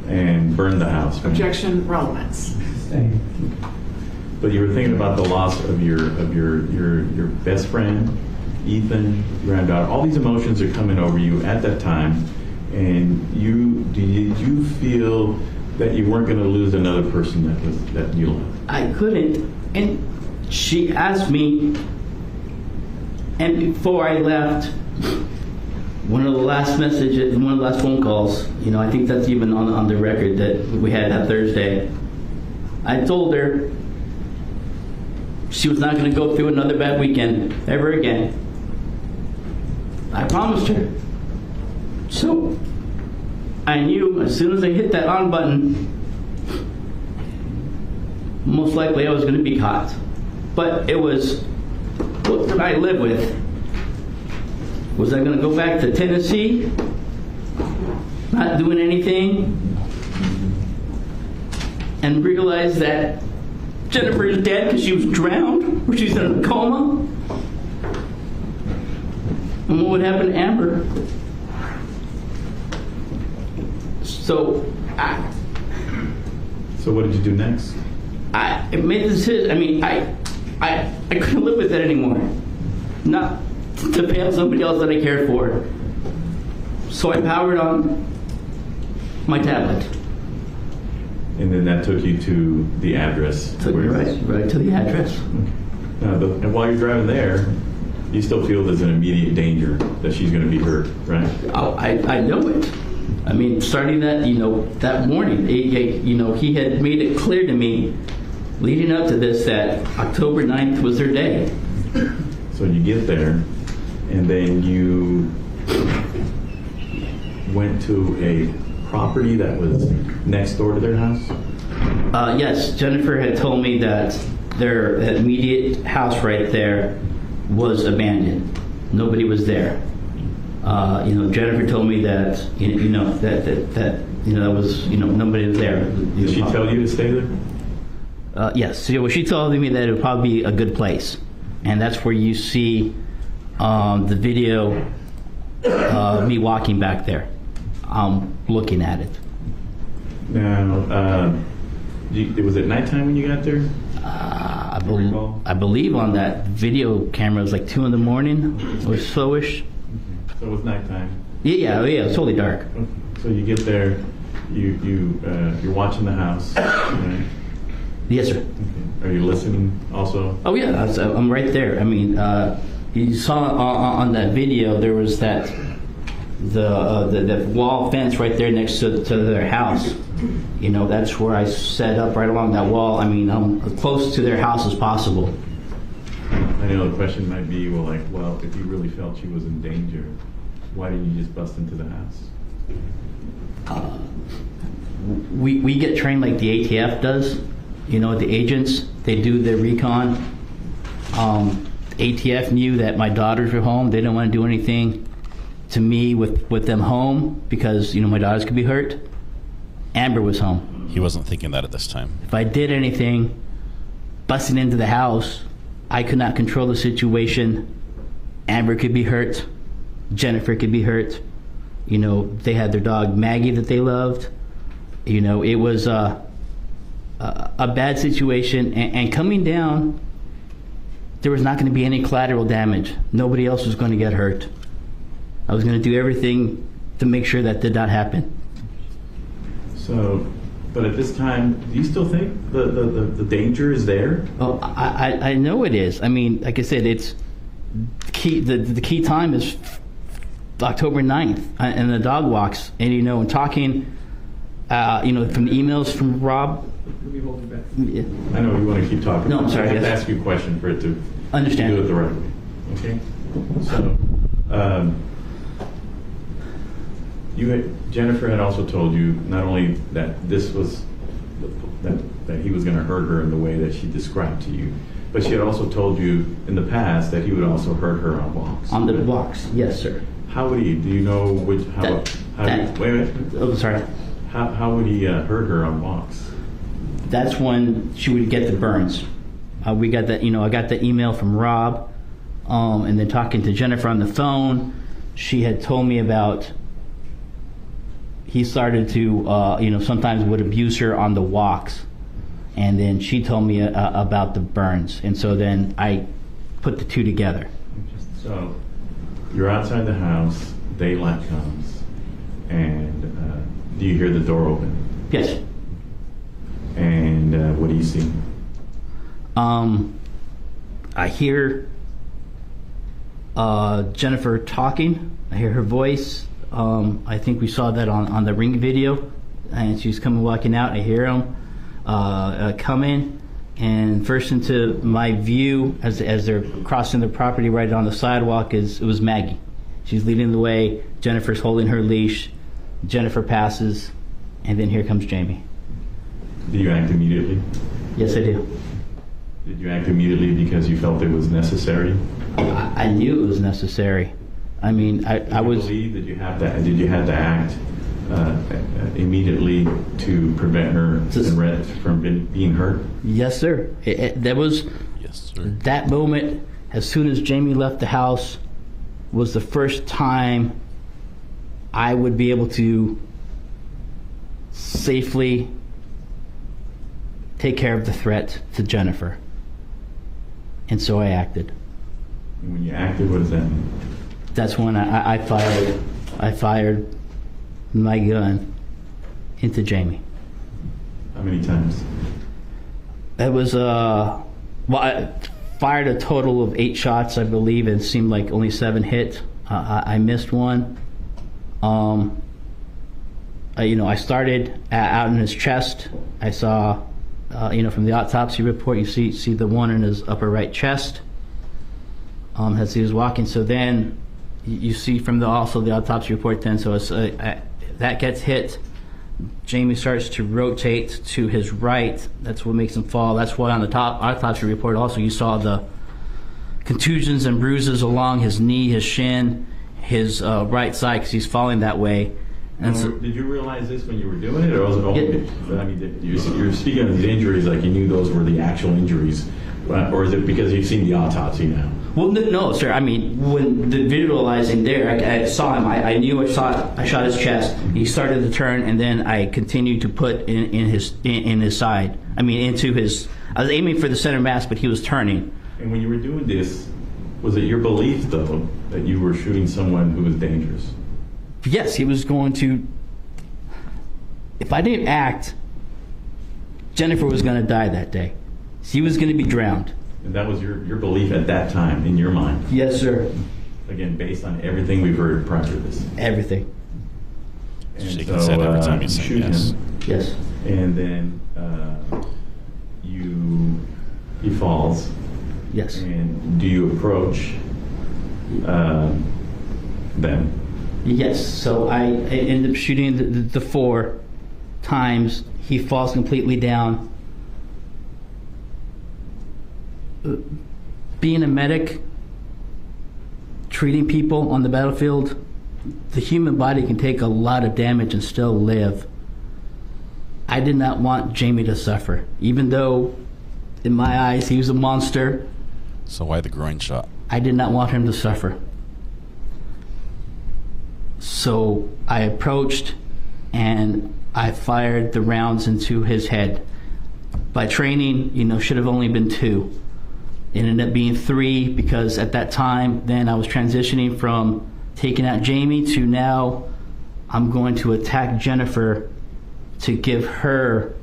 and burned the house. Objection, relevance. Sustained. But you were thinking about the loss of your best friend, Ethan, granddaughter. All these emotions are coming over you at that time, and did you feel that you weren't going to lose another person that you loved? I couldn't, and she asked me, and before I left, one of the last messages, one of the last phone calls, I think that's even on the record that we had that Thursday. I told her she was not going to go through another bad weekend ever again. I promised her. So I knew as soon as I hit that on button, most likely I was going to be caught. But it was, what did I live with? Was I going to go back to Tennessee, not doing anything, and realize that Jennifer is dead because she was drowned, or she's in a coma? And what would happen to Amber? So what did you do next? I made the decision. I couldn't live with it anymore. Not to fail somebody else that I cared for. So I powered on my tablet. And then that took you to the address. Right to the address. And while you're driving there, you still feel there's an immediate danger that she's going to be hurt, right? Oh, I know it. Starting that, that morning, he had made it clear to me, leading up to this, that October 9th was her day. So you get there, and then you went to a property that was next door to their house? Yes, Jennifer had told me that their immediate house right there was abandoned. Nobody was there. Jennifer told me that that was nobody was there. Did she tell you to stay there? Yes. She told me that it would probably be a good place, and that's where you see the video me walking back there. Looking at it. Now, was it nighttime when you got there? I believe on that video camera it was like 2 in the morning or so-ish. So it was nighttime. Yeah, it was totally dark. Okay. So you get there, you're watching the house, right? Yes, sir. Okay. Are you listening also? Oh yeah, I'm right there. You saw on that video there was that the wall fence right there next to their house. That's where I set up right along that wall. I'm as close to their house as possible. I know the question might be, well, if you really felt she was in danger, why didn't you just bust into the house? We get trained like the ATF does. The agents, they do their recon. ATF knew that my daughters were home. They didn't want to do anything to me with them home because, my daughters could be hurt. Amber was home. He wasn't thinking that at this time. If I did anything, busting into the house, I could not control the situation. Amber could be hurt. Jennifer could be hurt. They had their dog Maggie that they loved. It was a bad situation. And coming down there was not going to be any collateral damage. Nobody else was going to get hurt. I was going to do everything to make sure that did not happen. So, but at this time, do you still think the danger is there? Oh, I know it is. I mean, like I said, it's key. The key time is October 9th, and the dog walks. And and talking, from the emails from Rob. Let me hold you back. Yeah. I know you want to keep talking. No, I'm sorry. I have to ask you a question for it to understand. Do it the right way. Okay. So, Jennifer had also told you not only that this was that he was going to hurt her in the way that she described to you, but she had also told you in the past that he would also hurt her on walks. On the walks, yes, sir. How would he? Do you know which? Wait. Oh, sorry. How would he hurt her on walks? That's when she would get the burns. We got that. I got the email from Rob, and then talking to Jennifer on the phone, she had told me about. He started to, sometimes would abuse her on the walks, and then she told me about the burns, and so then I put the two together. So, you're outside the house. Daylight comes, and do you hear the door open? Yes. And what do you see? I hear Jennifer talking. I hear her voice. I think we saw that on the Ring video, and she's coming walking out. I hear him coming, and first into my view as they're crossing the property right on the sidewalk it was Maggie. She's leading the way. Jennifer's holding her leash. Jennifer passes, and then here comes Jamie. Do you act immediately? Yes, I do. Did you act immediately because you felt it was necessary? I knew it was necessary. I mean, I was. Believe that you have that. Did you have to act immediately to prevent her from being hurt? Yes, sir. That was. Yes, sir. That moment, as soon as Jamie left the house, was the first time I would be able to safely take care of the threat to Jennifer. And so I acted. And when you acted, what does that mean? That's when I fired my gun into Jamie. How many times? It was I fired a total of 8 shots, I believe, and it seemed like only 7 hit. I missed one. I started out in his chest. I saw, from the autopsy report, you see the one in his upper right chest as he was walking. So then you see from also the autopsy report then, so it's, that gets hit. Jamie starts to rotate to his right. That's what makes him fall. That's why on the top autopsy report also you saw the contusions and bruises along his knee, his shin, his right side, because he's falling that way. And so, did you realize this when you were doing it, or was it only? I mean, you're speaking of these injuries like you knew those were the actual injuries, or is it because you've seen the autopsy now? Well, no, sir. I mean, when the visualizing there, I saw him. I knew I shot his chest. He started to turn, and then I continued to put in his side. I mean, into his. I was aiming for the center mass, but he was turning. And when you were doing this, was it your belief though that you were shooting someone who was dangerous? Yes, he was going to. If I didn't act, Jennifer was going to die that day. She was going to be drowned. And that was your belief at that time, in your mind? Yes, sir. Again, based on everything we've heard prior to this? Everything. And she so, said every time you shoot yes. him. Yes. And then he falls. Yes. And do you approach them? Yes. So I end up shooting the 4 times. He falls completely down. Being a medic, treating people on the battlefield, the human body can take a lot of damage and still live. I did not want Jamie to suffer, even though in my eyes he was a monster. So why the groin shot? I did not want him to suffer. So I approached and I fired the rounds into his head. By training, should have only been 2. It ended up being 3 because at that time, then I was transitioning from taking out Jamie to now I'm going to attack Jennifer to give her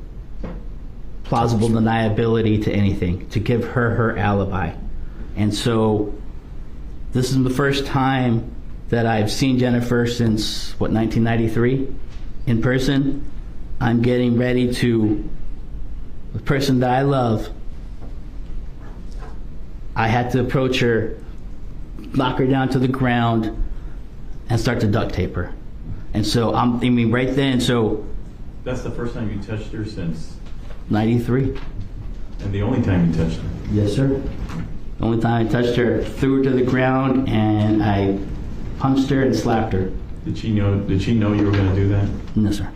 plausible deniability to anything, to give her her alibi. And so this is the first time that I've seen Jennifer since, 1993 in person. I'm getting ready to, the person that I love, I had to approach her, knock her down to the ground, and start to duct tape her. And so, right then, so... That's the first time you touched her since? 93. And the only time you touched her? Yes, sir. The only time I touched her, threw her to the ground, and I punched her and slapped her. Did she know you were going to do that? No, sir.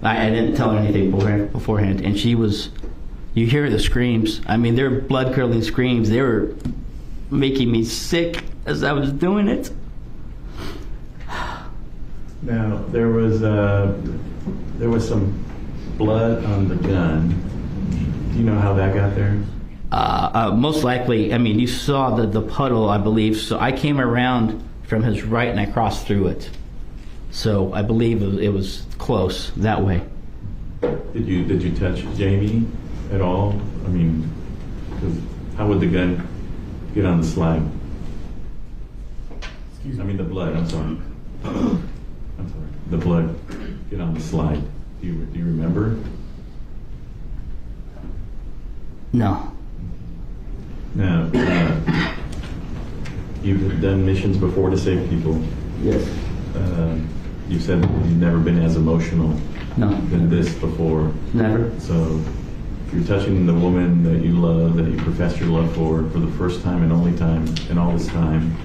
I didn't tell her anything beforehand, and she was... You hear the screams. I mean, they're blood-curdling screams. They were making me sick as I was doing it. Now, there was some blood on the gun. Do you know how that got there? Most likely, I mean, you saw the puddle, I believe. So I came around from his right and I crossed through it. So I believe it was close that way. Did you touch Jamie at all? I mean, how would the gun get on the slide? Excuse me. I mean, the blood. I'm sorry. I'm sorry. The blood get on the slide. Do you remember? No. Now, you've done missions before to save people. Yes. You said you've never been as emotional than this before. Never. So, if you're touching the woman that you love, that you profess your love for the first time and only time in all this time,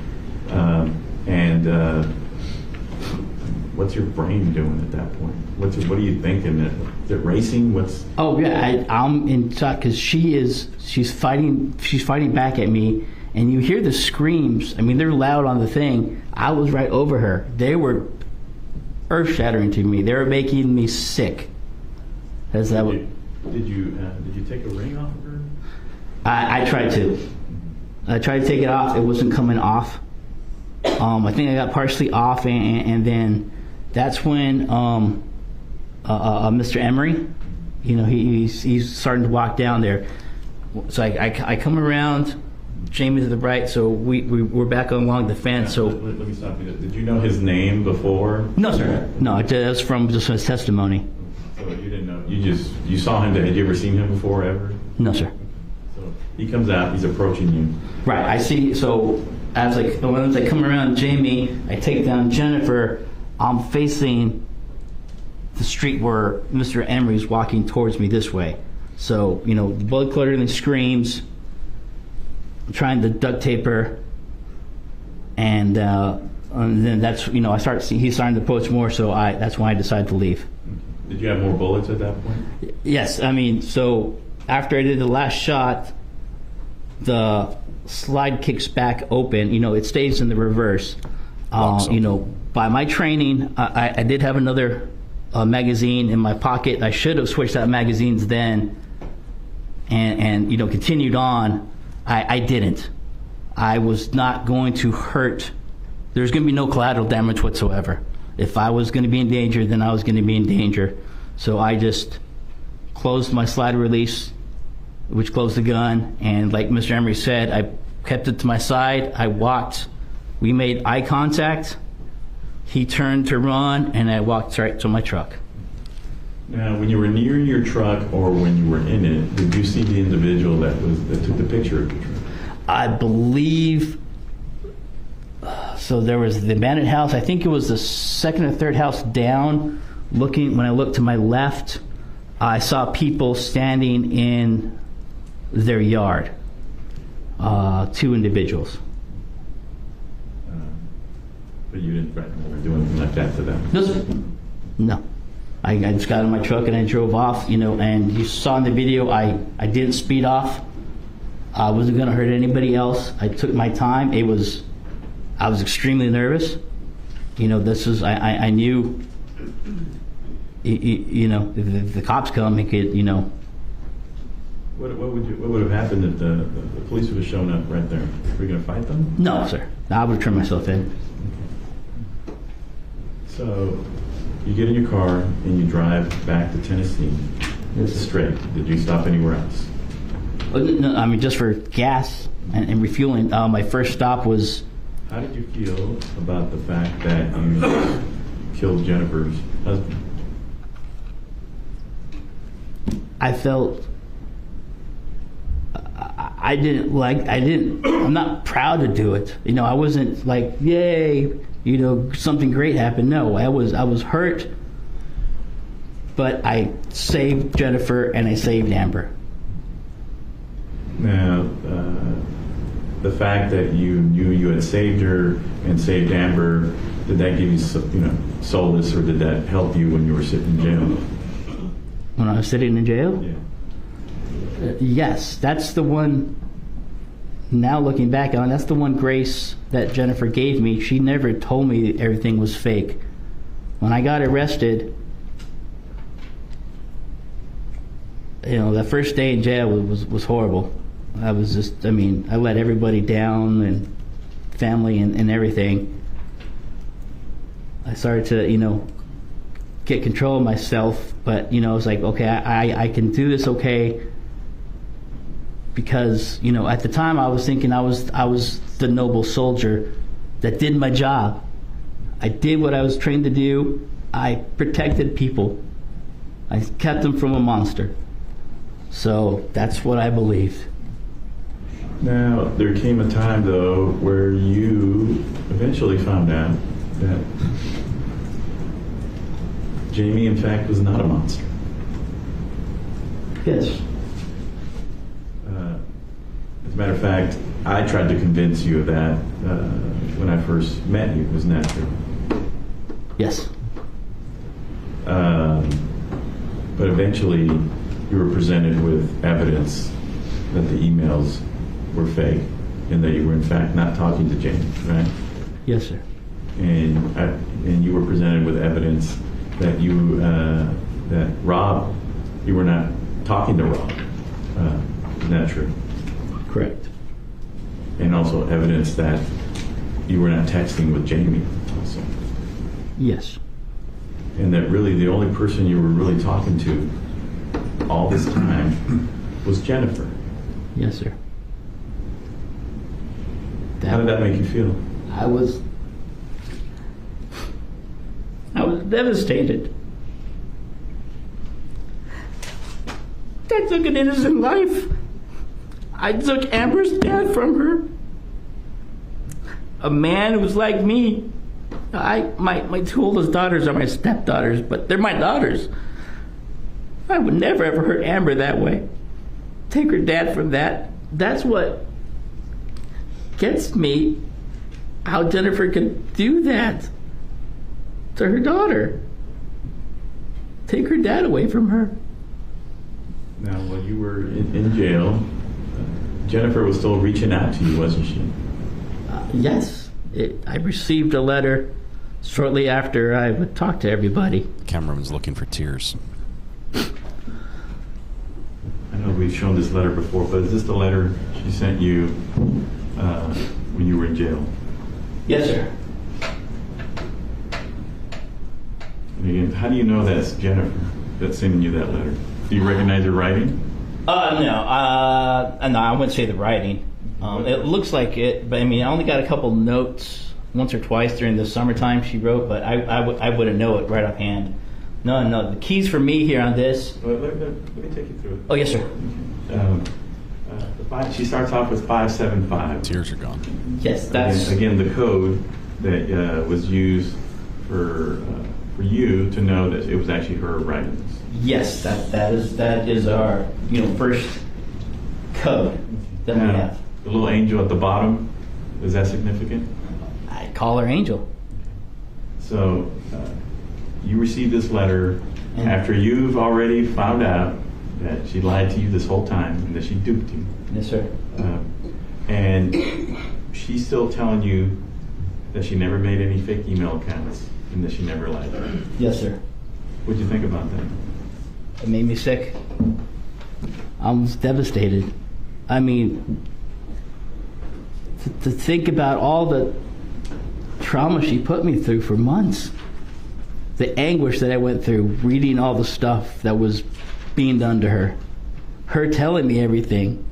what's your brain doing at that point? What are you thinking? Is it racing? Oh yeah, I'm in shock because she's fighting back at me, and you hear the screams. I mean, they're loud on the thing. I was right over her. They were earth-shattering to me. They were making me sick. Did you take a ring off of her? I tried to. I tried to take it off. It wasn't coming off. I think I got partially off, and then that's when Mr. Emery, he's starting to walk down there. So I come around, Jamie to the right, so we're back along the fence. So let me stop you. Did you know his name before? No, sir. No, that's from just his testimony. So you didn't know? You saw him. Had you ever seen him before, ever? No, sir. So he comes out. He's approaching you. Right. I see. So as I come around Jamie, I take down Jennifer. I'm facing the street where Mr. Emery's walking towards me this way. So, the blood curdling screams. I'm trying to duct tape her. And then that's, he's starting to approach more, so that's why I decided to leave. Did you have more bullets at that point? Yes. I mean, so after I did the last shot, the slide kicks back open. It stays in the reverse. By my training, I did have another magazine in my pocket. I should have switched out magazines then and continued on. I didn't. I was not going to hurt. There's going to be no collateral damage whatsoever. If I was going to be in danger, then I was going to be in danger. So I just closed my slide release, which closed the gun, and like Mr. Emery said, I kept it to my side. I walked. We made eye contact. He turned to run, and I walked right to my truck. Now, when you were near your truck or when you were in it, did you see the individual that took the picture of your truck? I believe. So there was the abandoned house. I think it was the second or third house down. When I looked to my left, I saw people standing in their yard. 2 individuals. But you didn't threaten them or do anything like that to them? No. I just got in my truck and I drove off, and you saw in the video I didn't speed off. I wasn't going to hurt anybody else. I took my time. I was extremely nervous. I knew, if the cops come, it could, What would have happened if the police would have shown up right there? Were you going to fight them? No, sir. I would have turned myself in. So you get in your car and you drive back to Tennessee. Yes, sir. Straight. Did you stop anywhere else? No, I mean, just for gas and refueling. My first stop was... How did you feel about the fact that you killed Jennifer's husband? I felt... I'm not proud to do it. You know, I wasn't like, yay, you know, something great happened. No, I was hurt, but I saved Jennifer and I saved Amber. Now, the fact that you knew you had saved her and saved Amber, did that give you, solace, or did that help you when you were sitting in jail? When I was sitting in jail? Yeah. Yes, that's the one. Now looking back on, that's the one grace that Jennifer gave me. She never told me everything was fake. When I got arrested, the first day in jail was horrible. I was just, I let everybody down, and family and everything. I started to, get control of myself, but, it was like, okay, I can do this okay. Because, at the time I was thinking I was the noble soldier that did my job. I did what I was trained to do. I protected people. I kept them from a monster. So that's what I believed. Now, there came a time, though, where you eventually found out that Jamie, in fact, was not a monster. Yes. As a matter of fact, I tried to convince you of that when I first met you. Wasn't that true? Yes. But eventually, you were presented with evidence that the emails were fake and that you were, in fact, not talking to Jamie, right? Yes, sir. And you were presented with evidence that that Rob, you were not talking to Rob. Isn't that true? Correct. And also evidence that you were not texting with Jamie also. Yes. And that really the only person you were really talking to all this time was Jennifer. Yes, sir. How did that make you feel? I was devastated. I took an innocent life. I took Amber's dad from her. A man who's like me. My two oldest daughters are my stepdaughters, but they're my daughters. I would never ever hurt Amber that way. Take her dad from that. That's what gets me, how Jennifer could do that to her daughter. Take her dad away from her. Now, when you were in jail, Jennifer was still reaching out to you, wasn't she? Yes. I received a letter shortly after I would talk to everybody. Cameraman's looking for tears. I know we've shown this letter before, but is this the letter she sent you when you were in jail? Yes, sir. And again, how do you know that's Jennifer that's sending you that letter? Do you recognize her writing? No, I wouldn't say the writing. It looks like it, but I only got a couple notes once or twice during the summertime she wrote, but I wouldn't know it right offhand. No, the keys for me here on this. Well, let me take you through it. Oh, yes, sir. She starts off with 575. Tears are gone. Yes, that's again the code that was used for you to know that it was actually her writings. Yes, that is our first code that we have. The little angel at the bottom, is that significant? I call her Angel. So you received this letter after you've already found out that she lied to you this whole time and that she duped you. Yes, sir. And she's still telling you that she never made any fake email accounts and that she never lied to you. Yes, sir. What'd you think about that? It made me sick. I was devastated. I mean, to think about all the trauma she put me through for months, the anguish that I went through reading all the stuff that was being done to her, her telling me everything.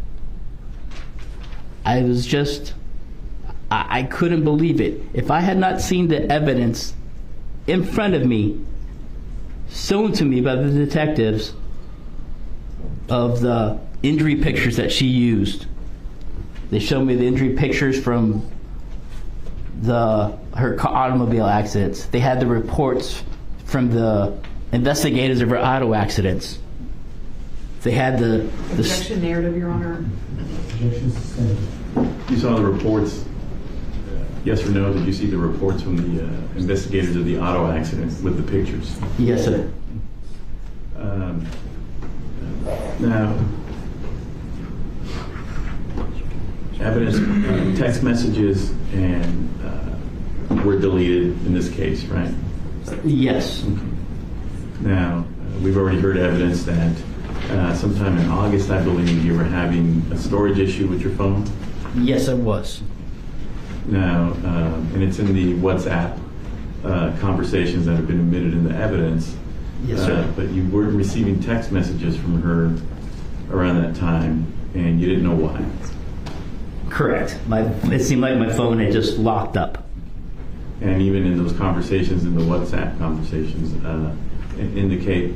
I was just, I couldn't believe it. If I had not seen the evidence in front of me, shown to me by the detectives, of the injury pictures that she used. They showed me the injury pictures from her automobile accidents. They had the reports from the investigators of her auto accidents. They had the Objection narrative, Your Honor. You saw the reports, yes or no? Did you see the reports from the investigators of the auto accident with the pictures? Yes, sir. Now, evidence, text messages, and were deleted in this case, right? Yes. Okay. Now, we've already heard evidence that sometime in August, I believe, you were having a storage issue with your phone. Yes, I was. Now, and it's in the WhatsApp conversations that have been admitted in the evidence. Yes, sir. But you were receiving text messages from her around that time, and you didn't know why. Correct. It seemed like my phone had just locked up. And even in those conversations, in the WhatsApp conversations, indicate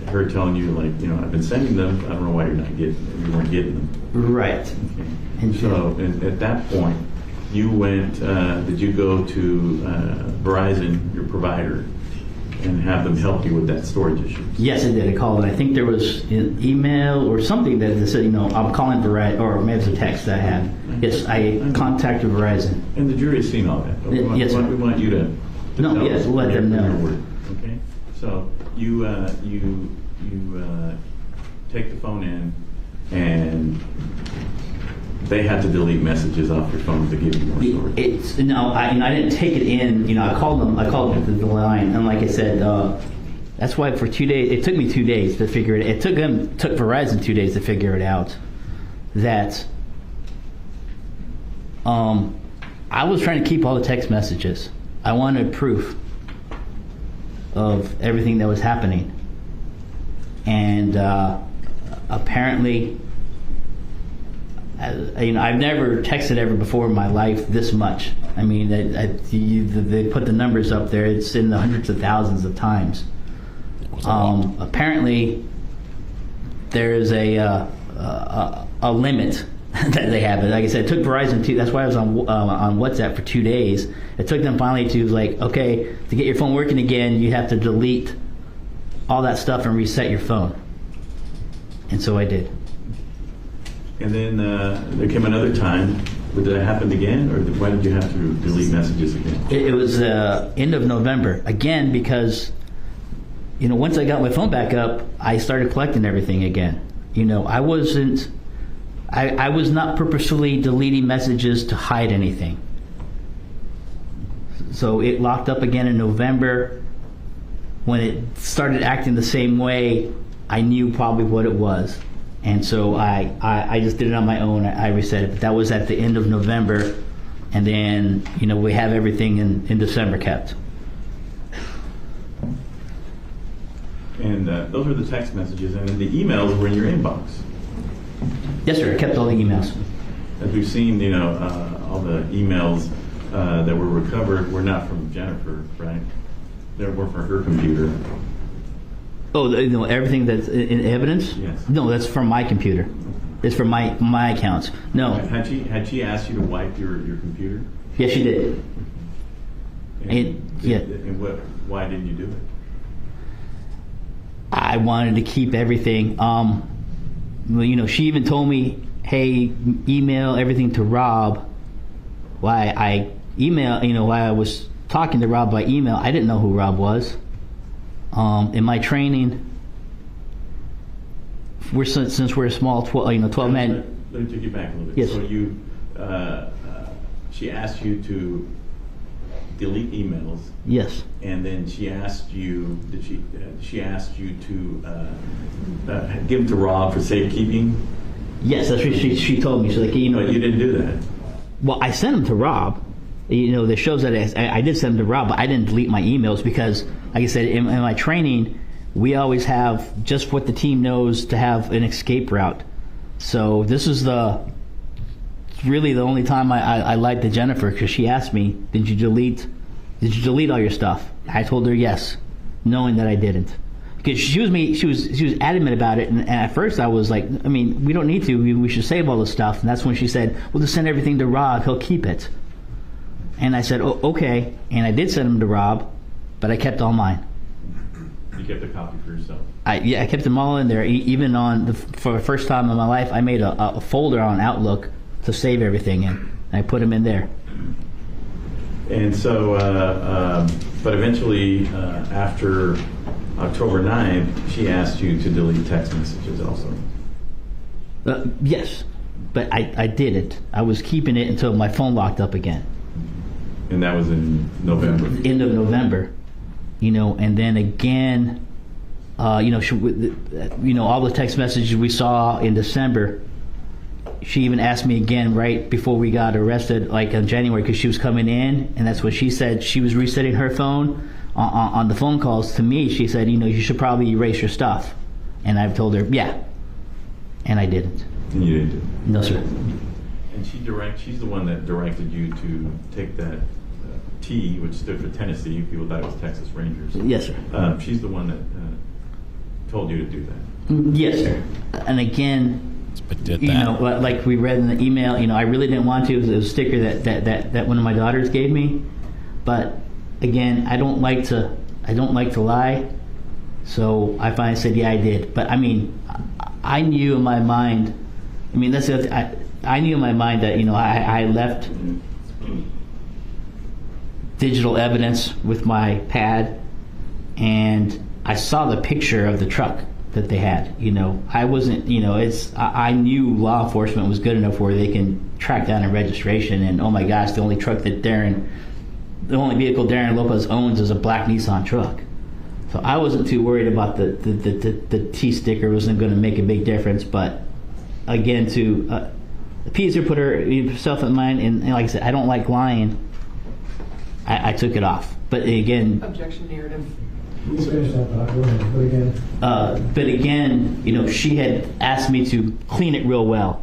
her telling you, like, you know, I've been sending them. I don't know why you weren't getting them. Right. Okay. And so at that point, you went. Did you go to Verizon, your provider, and have them help you with that storage issue? Yes, I did. I called, and I think there was an email or something that said, you know, I'm calling Verizon, or maybe it was a text that I had. Yes, I contacted Verizon. And the jury's seen all that. We want you to yes, let them know. Okay, so you take the phone in, and they had to delete messages off your phone to give you more storage. I didn't take it in. You know, I called the line, and like I said, that's why for 2 days, it took me 2 days to figure it. It took Verizon 2 days to figure it out. That I was trying to keep all the text messages. I wanted proof of everything that was happening, and apparently. You know, I've never texted ever before in my life this much. I mean, they put the numbers up there. It's in the hundreds of thousands of times. Apparently, there is a limit that they have. Like I said, it took Verizon that's why I was on WhatsApp for 2 days. It took them finally to like, okay, to get your phone working again, you have to delete all that stuff and reset your phone. And so I did. And then there came another time. Did it happen again, or why did you have to delete messages again? It was end of November again, because you know, once I got my phone back up, I started collecting everything again. You know, I was not purposefully deleting messages to hide anything. So it locked up again in November. When it started acting the same way, I knew probably what it was. And so I just did it on my own. I reset it. But that was at the end of November. And then, you know, we have everything in December kept. And those were the text messages. And then the emails were in your inbox. Yes, sir. I kept all the emails. As we've seen, you know, all the emails that were recovered were not from Jennifer, right? They were from her computer. Oh, you know, everything that's in evidence? Yes. No, that's from my computer. It's from my accounts. No. Had she asked you to wipe your computer? Yes, she did. And why didn't you do it? I wanted to keep everything. Well, you know, she even told me, hey, email everything to Rob. Why I was talking to Rob by email, I didn't know who Rob was. In my training, since we're a small 12 men. Let me take you back a little bit. Yes. So she asked you to delete emails. Yes. And then she asked you, she asked you to give them to Rob for safekeeping? Yes, that's what she told me. So like, But you didn't do that. Well, I sent them to Rob. That shows that I did send them to Rob, but I didn't delete my emails because, like I said, in my training, we always have just what the team knows to have an escape route. So this is really the only time I lied to Jennifer, because she asked me, did you delete all your stuff? I told her yes, knowing that I didn't. Because she was adamant about it, and at first I was like, I mean, we don't need to. We should save all this stuff. And that's when she said, well, just send everything to Rob. He'll keep it. And I said, oh, okay. And I did send them to Rob, but I kept all mine. You kept a copy for yourself? I kept them all in there. Even for the first time in my life, I made a folder on Outlook to save everything in. And I put them in there. And so, but eventually, after October 9th, she asked you to delete text messages also. Yes, but I didn't. I was keeping it until my phone locked up again. And that was in November? End of November. And then again, all the text messages we saw in December, she even asked me again right before we got arrested, like in January, because she was coming in, and that's what she said. She was resetting her phone on the phone calls to me. She said, you should probably erase your stuff. And I've told her, yeah. And I didn't. And you didn't? No, sir. And she's the one that directed you to take that T, which stood for Tennessee. People thought it was Texas Rangers. Yes, sir. She's the one that told you to do that. Yes, sir. And again, like we read in the email, I really didn't want to. It was a sticker that one of my daughters gave me. But again, I don't like to lie. So I finally said, yeah, I did. But I mean, I knew in my mind. I mean, that's the other, I knew in my mind that I left digital evidence with my pad, and I saw the picture of the truck that they had. I wasn't. I knew law enforcement was good enough where they can track down a registration. And oh my gosh, the only vehicle Darrin Lopez owns is a black Nissan truck. So I wasn't too worried about the T sticker. Wasn't going to make a big difference. But again, to appease her, put herself in mind, and like I said, I don't like lying. I took it off. But again, objection narrative. You finish that thought. Go ahead. But again, she had asked me to clean it real well.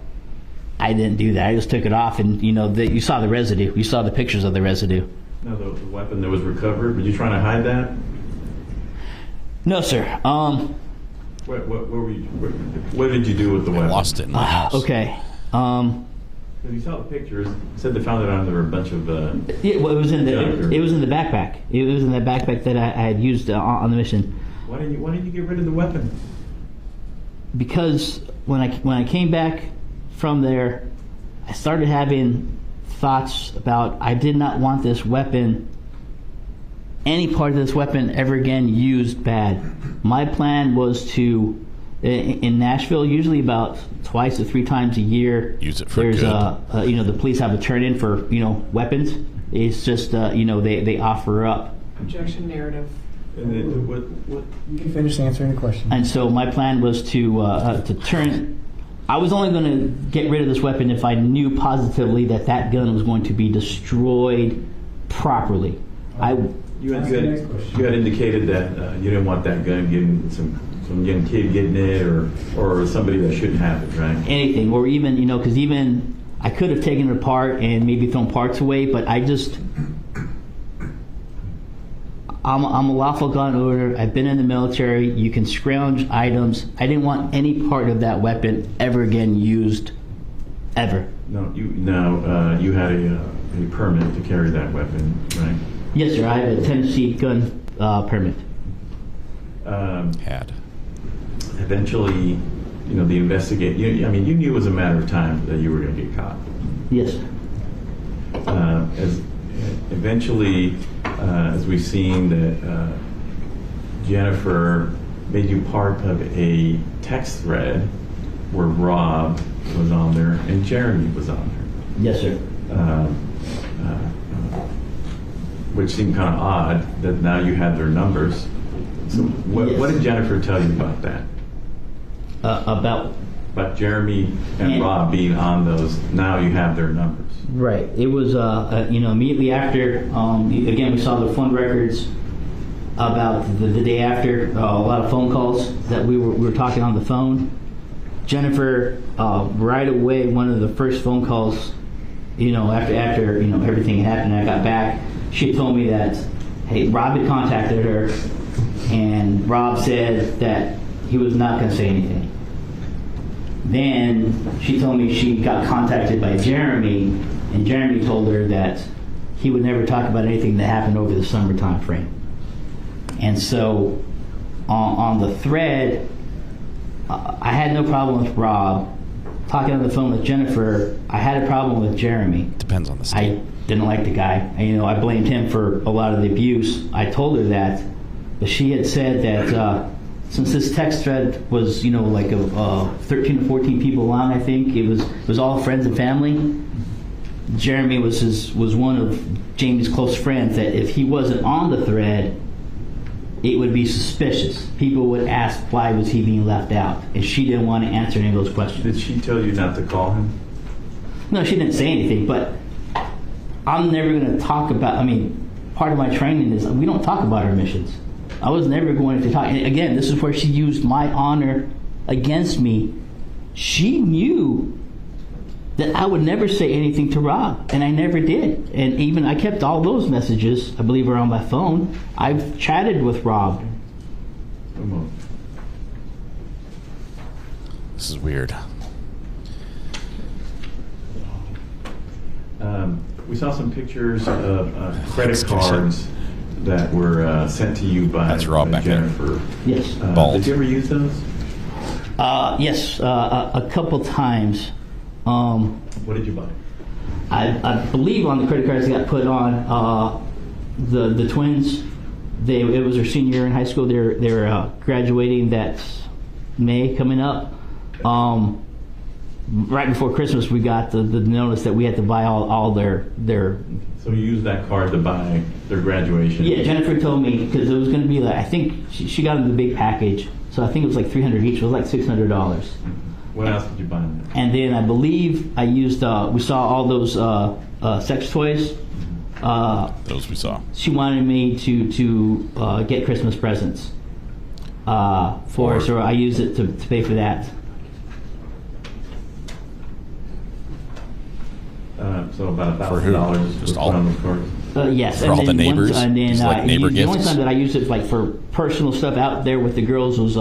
I didn't do that. I just took it off, and you saw the residue. You saw the pictures of the residue. No, the weapon that was recovered. Were you trying to hide that? No, sir. What were you? What did you do with the weapon? Lost it in my house. Okay. You saw the pictures. Said they found it under a bunch of. Yeah, well, it was in the backpack. It was in the backpack that I had used on the mission. Why didn't you get rid of the weapon? Because when I came back from there, I started having thoughts about I did not want this weapon, any part of this weapon ever again used bad. My plan was to. In Nashville, usually about twice or three times a year, use it for there's good. The police have a turn-in for weapons. It's just they offer up. Objection narrative. And then what? You can finish answering the question. And so my plan was to turn. I was only going to get rid of this weapon if I knew positively that gun was going to be destroyed properly. You had indicated that you didn't want that gun getting some young kid getting it, or somebody that shouldn't have it, right? Anything, or even because even I could have taken it apart and maybe thrown parts away, but I'm a lawful gun owner. I've been in the military. You can scrounge items. I didn't want any part of that weapon ever again used, ever. No, you had a permit to carry that weapon, right? Yes, sir. I have a Tennessee gun permit. Eventually, the investigate. You knew it was a matter of time that you were going to get caught. Yes. As we've seen that Jennifer made you part of a text thread where Rob was on there and Jeremy was on there. Yes, sir. which seemed kind of odd that now you have their numbers. So what did Jennifer tell you about that? About Jeremy and Rob being on those. Now you have their numbers. Right. It was immediately after. Again, we saw the phone records about the day after. A lot of phone calls that we were talking on the phone. Jennifer, right away, one of the first phone calls, after everything happened, I got back. She told me that, hey, Rob had contacted her, and Rob said that he was not going to say anything. Then she told me she got contacted by Jeremy, and Jeremy told her that he would never talk about anything that happened over the summer time frame. And so on the thread, I had no problem with Rob. Talking on the phone with Jennifer, I had a problem with Jeremy. Depends on the state. I didn't like the guy. I blamed him for a lot of the abuse. I told her that, but she had said that since this text thread was, like 13 to 14 people long, I think it was all friends and family. Jeremy was one of Jamie's close friends. That if he wasn't on the thread, it would be suspicious. People would ask why was he being left out, and she didn't want to answer any of those questions. Did she tell you not to call him? No, she didn't say anything, but I'm never going to talk about, part of my training is we don't talk about our missions. I was never going to talk. And again, this is where she used my honor against me. She knew that I would never say anything to Rob, and I never did. And even I kept all those messages, I believe, are on my phone. I've chatted with Rob. This is weird. We saw some pictures of credit cards that were sent to you by Jennifer. Yes. Did you ever use those? Yes, a couple times. What did you buy? I believe on the credit cards that got put on, the twins, it was their senior year in high school. They're graduating that May coming up. Right before Christmas, we got the notice that we had to buy all their. So you used that card to buy their graduation? Yeah, Jennifer told me because it was going to be like, I think she got them the big package, so I think it was like $300 each. It was like $600. What else did you buy? And then I believe I used. We saw all those sex toys. Those we saw. She wanted me to get Christmas presents for her, so I used it to pay for that. So about $1,000 just all on the card. Yes, for all the neighbors. And then like neighbor the gifts. only time that I used it like for personal stuff out there with the girls was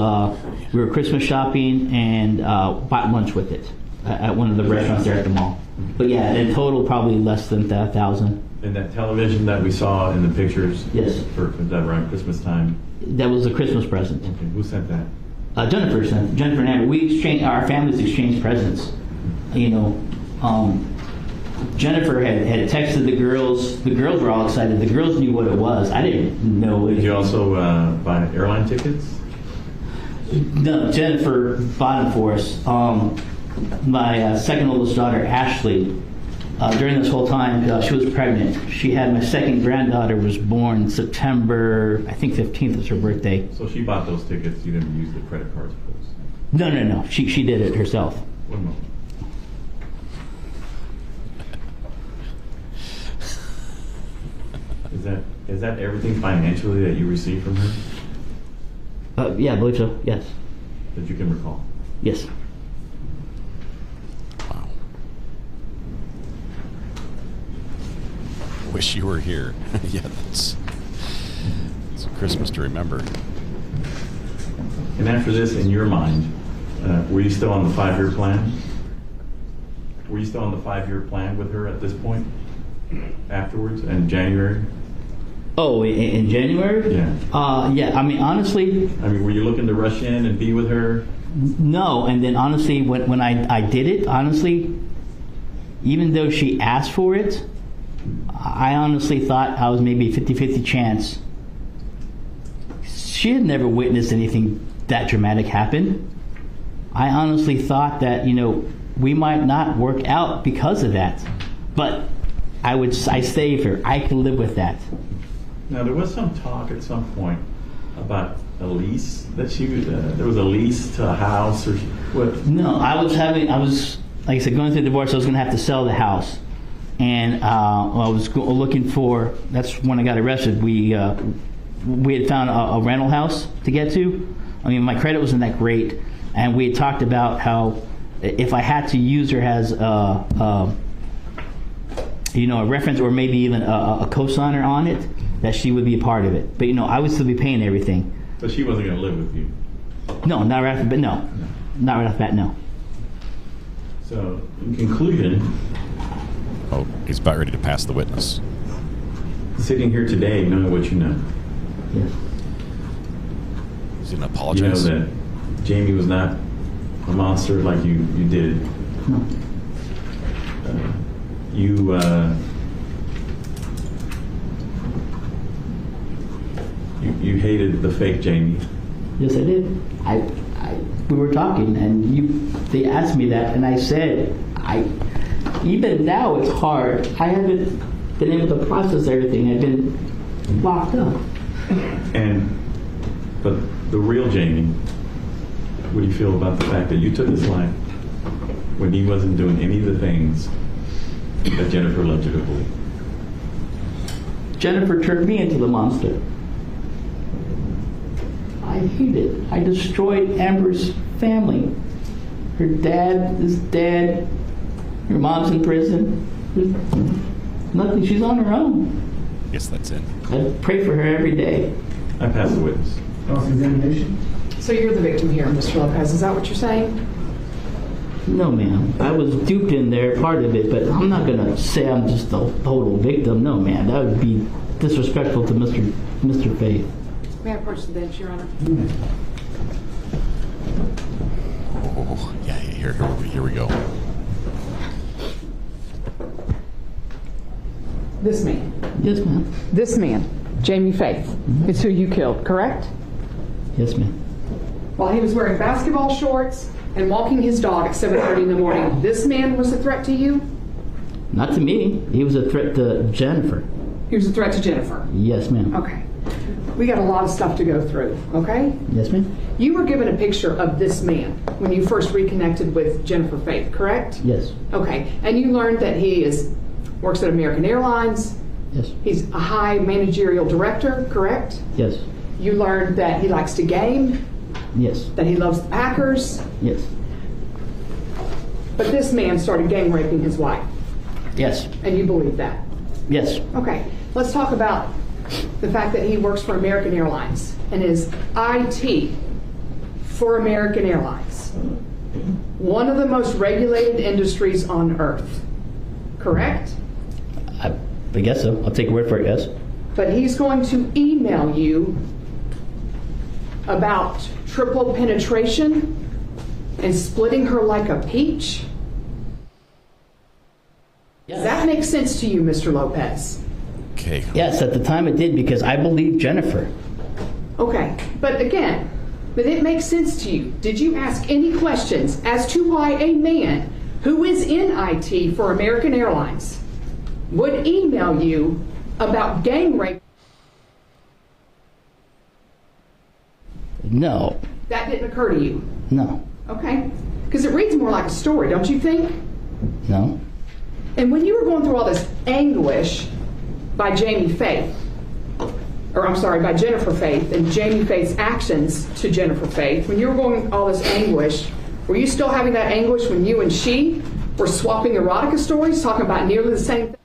we were Christmas shopping and bought lunch with it at one of the restaurants there at the mall. But yeah, in total probably less than $1,000. And that television that we saw in the pictures. Yes. For that around Christmas time. That was a Christmas present. Okay, who sent that? Jennifer sent. Jennifer and Amber. We exchanged. Our families exchanged presents. Jennifer had texted the girls. The girls were all excited. The girls knew what it was. I didn't know it. Did you also buy airline tickets? No, Jennifer bought them for us. My second oldest daughter, Ashley, during this whole time, she was pregnant. She had my second granddaughter was born September, I think 15th is her birthday. So she bought those tickets. You didn't use the credit cards for those? No. She did it herself. One moment. Is that everything financially that you received from her? Yeah, I believe so. Yes. That you can recall? Yes. Wow. Wish you were here. Yeah, it's a Christmas to remember. And after this, in your mind, were you still on the 5-year plan? Were you still on the 5-year plan with her at this point? Afterwards, in January? Oh, in January? Yeah. Yeah, honestly... were you looking to rush in and be with her? No, and then honestly, when I did it, honestly, even though she asked for it, I honestly thought I was maybe a 50-50 chance. She had never witnessed anything that dramatic happen. I honestly thought that, we might not work out because of that. But I saved her. I could live with that. Now, there was some talk at some point about a lease that there was a lease to a house or what? No, I was, like I said, going through the divorce, I was going to have to sell the house. And I was looking for, that's when I got arrested. We had found a rental house to get to. I mean, my credit wasn't that great. And we had talked about how if I had to use her as a reference or maybe even a co-signer on it, that she would be a part of it. But, I would still be paying everything. But she wasn't going to live with you? No, not right off the bat, no. Not right off the bat, no. So, in conclusion... Oh, he's about ready to pass the witness. Sitting here today, knowing what you know. Yes. He's going to apologize. You know that Jamie was not a monster like you did. No. You hated the fake Jamie. Yes, I did. We were talking, and they asked me that, and I said, even now it's hard. I haven't been able to process everything. I've been locked up. But the real Jamie, what do you feel about the fact that you took his life when he wasn't doing any of the things that Jennifer led you to believe? Jennifer turned me into the monster. I hate it. I destroyed Amber's family. Her dad is dead. Her mom's in prison. There's nothing. She's on her own. Yes, that's it. I pray for her every day. I pass the witness. Cross-examination. So you're the victim here, Mr. Lopez. Is that what you're saying? No, ma'am. I was duped in there, part of it, but I'm not going to say I'm just a total victim. No, ma'am. That would be disrespectful to Mr. Faith. May I approach the bench, Your Honor? Oh, yeah, here we go. This man. Yes, ma'am. This man, Jamie Faith, is who you killed, correct? Yes, ma'am. While he was wearing basketball shorts and walking his dog at 7:30 in the morning, this man was a threat to you? Not to me. He was a threat to Jennifer. He was a threat to Jennifer? Yes, ma'am. Okay. We got a lot of stuff to go through, okay? Yes, ma'am. You were given a picture of this man when you first reconnected with Jennifer Faith, correct? Yes. Okay. And you learned that he works at American Airlines. Yes. He's a high managerial director, correct? Yes. You learned that he likes to game. Yes. That he loves the Packers. Yes. But this man started gang raping his wife. Yes. And you believe that? Yes. Okay. Let's talk about the fact that he works for American Airlines and is IT for American Airlines. One of the most regulated industries on earth. Correct? I guess so. I'll take your word for it, yes. But he's going to email you about triple penetration and splitting her like a peach? Yes. Does that make sense to you, Mr. Lopez? Okay. Yes, at the time it did because I believed Jennifer. Okay, but again, but it makes sense to you. Did you ask any questions as to why a man who is in IT for American Airlines would email you about gang rape? No. That didn't occur to you? No. Okay. Because it reads more like a story, don't you think? No. And when you were going through all this anguish by Jamie Faith, or I'm sorry, by Jennifer Faith and Jamie Faith's actions to Jennifer Faith, when you were going all this anguish, were you still having that anguish when you and she were swapping erotica stories, talking about nearly the same thing?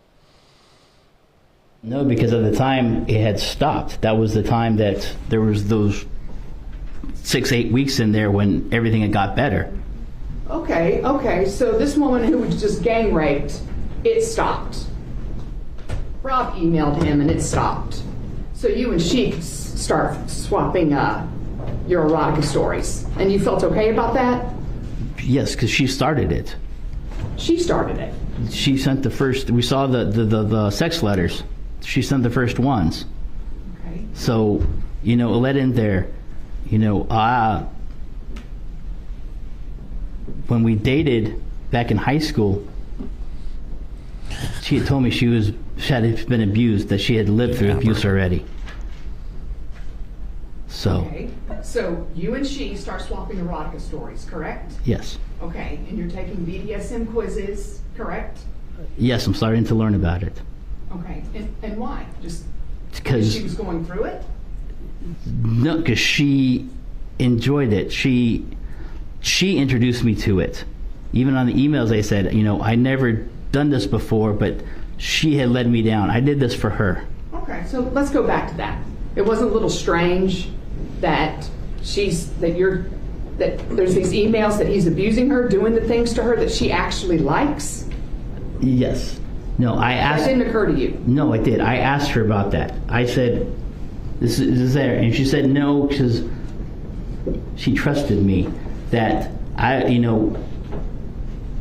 No, because at the time it had stopped. That was the time that there was those 6-8 weeks in there when everything had got better. Okay, so this woman who was just gang raped, it stopped. Rob emailed him and it stopped. So you and she could start swapping your erotica stories. And you felt okay about that? Yes, because she started it. She started it? She sent the first, we saw the sex letters. She sent the first ones. Okay. So, it led in there, when we dated back in high school, she had told me she had been abused, that she had lived through abuse already. So, Okay. So you and she start swapping erotica stories, correct? yes. Okay. And you're taking BDSM quizzes, correct? Yes, I'm starting to learn about it. Okay. And why? Just Because she was going through it? No, because she enjoyed it. She introduced me to it. Even on the emails, they said, I never done this before, but she had led me down. I did this for her. Okay, so let's go back to that. It wasn't a little strange that there's these emails that he's abusing her, doing the things to her that she actually likes? Yes. No, I asked. That didn't occur to you? No, I did. I asked her about that. I said, "This is there," and she said no because she trusted me. That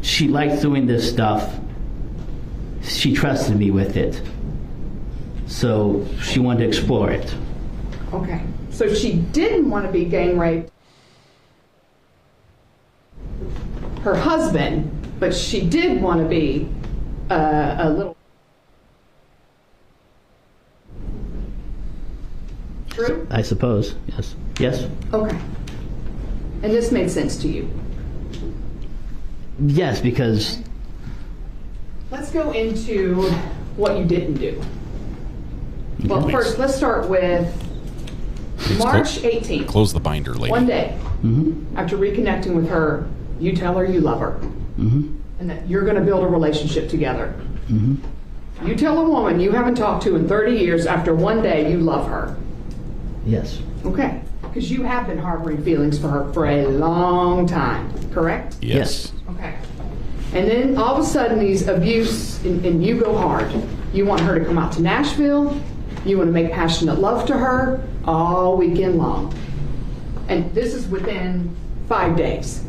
she liked doing this stuff. She trusted me with it, so she wanted to explore it. Okay, so she didn't want to be gang raped her husband, but she did want to be a little. True? I suppose. Yes. Yes. Okay. And this made sense to you? Yes, because. Let's go into what you didn't do. Well, first, let's start with March 18th. Close the binder, lady. One day, after reconnecting with her, you tell her you love her. And that you're going to build a relationship together. You tell a woman you haven't talked to in 30 years after one day you love her. Yes. Okay. Because you have been harboring feelings for her for a long time, correct? Yes. Okay. And then all of a sudden these abuse, and you go hard. You want her to come out to Nashville. You want to make passionate love to her all weekend long. And this is within 5 days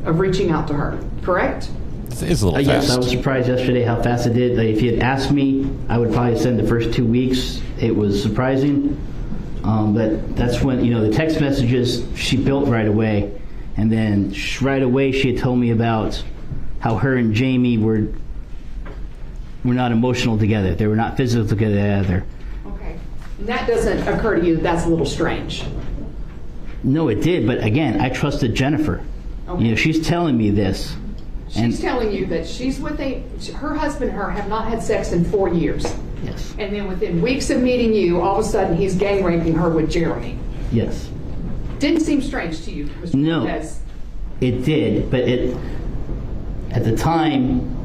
of reaching out to her, correct? It's a little fast. Yes, I was surprised yesterday how fast it did. Like, if you had asked me, I would probably send the first 2 weeks. It was surprising. But that's when, the text messages she built right away. And then right away she had told me about how her and Jamie were not emotional together. They were not physical together. Okay. And that doesn't occur to you that that's a little strange? No, it did. But again, I trusted Jennifer. Okay. She's telling me this. She's telling you that she's with her husband and her have not had sex in 4 years. Yes. And then within weeks of meeting you, all of a sudden he's gang raping her with Jeremy. Yes. Didn't seem strange to you, Mr. No, Lopez. it did. But at the time,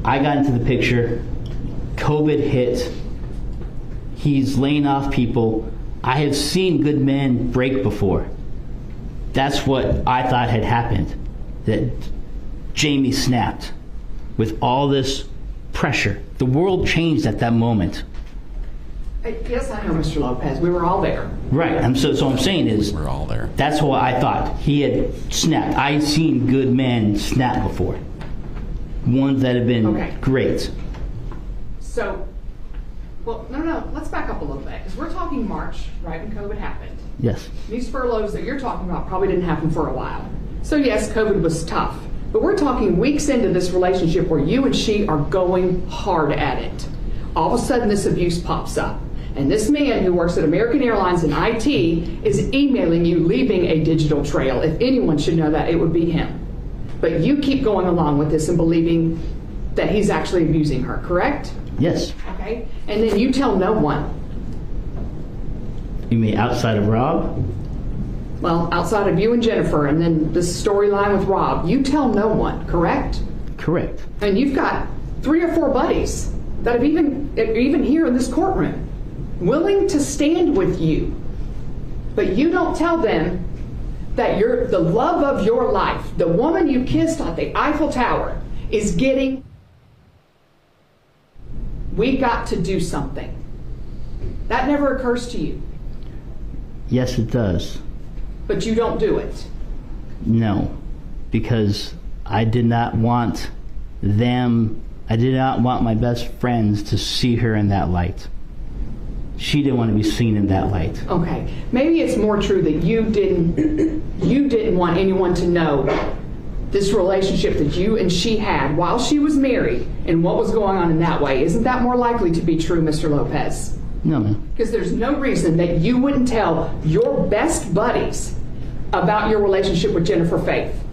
I got into the picture. COVID hit. He's laying off people. I have seen good men break before. That's what I thought had happened. That Jamie snapped with all this pressure. The world changed at that moment. Yes, I know, Mr. Lopez. We were all there. Right. So I'm saying is we're all there. That's what I thought. He had snapped. I'd seen good men snap before. Ones that have been great. So, no. Let's back up a little bit because we're talking March, right when COVID happened. Yes. These furloughs that you're talking about probably didn't happen for a while. So yes, COVID was tough. But we're talking weeks into this relationship where you and she are going hard at it. All of a sudden this abuse pops up. And this man who works at American Airlines in IT is emailing you, leaving a digital trail. If anyone should know that, it would be him. But you keep going along with this and believing that he's actually abusing her, correct? Yes. Okay. And then you tell no one. You mean outside of Rob? Well, outside of you and Jennifer, and then this storyline with Rob, you tell no one, correct? Correct. And you've got 3 or 4 buddies that have even here in this courtroom, willing to stand with you. But you don't tell them that you're the love of your life, the woman you kissed at the Eiffel Tower, is getting. We got to do something. That never occurs to you. Yes, it does. But you don't do it. No, because I did not want them, I did not want my best friends to see her in that light. She didn't want to be seen in that light. Okay, maybe it's more true that you didn't want anyone to know this relationship that you and she had while she was married and what was going on in that way. Isn't that more likely to be true, Mr. Lopez? No, ma'am. Because there's no reason that you wouldn't tell your best buddies about your relationship with Jennifer Faith.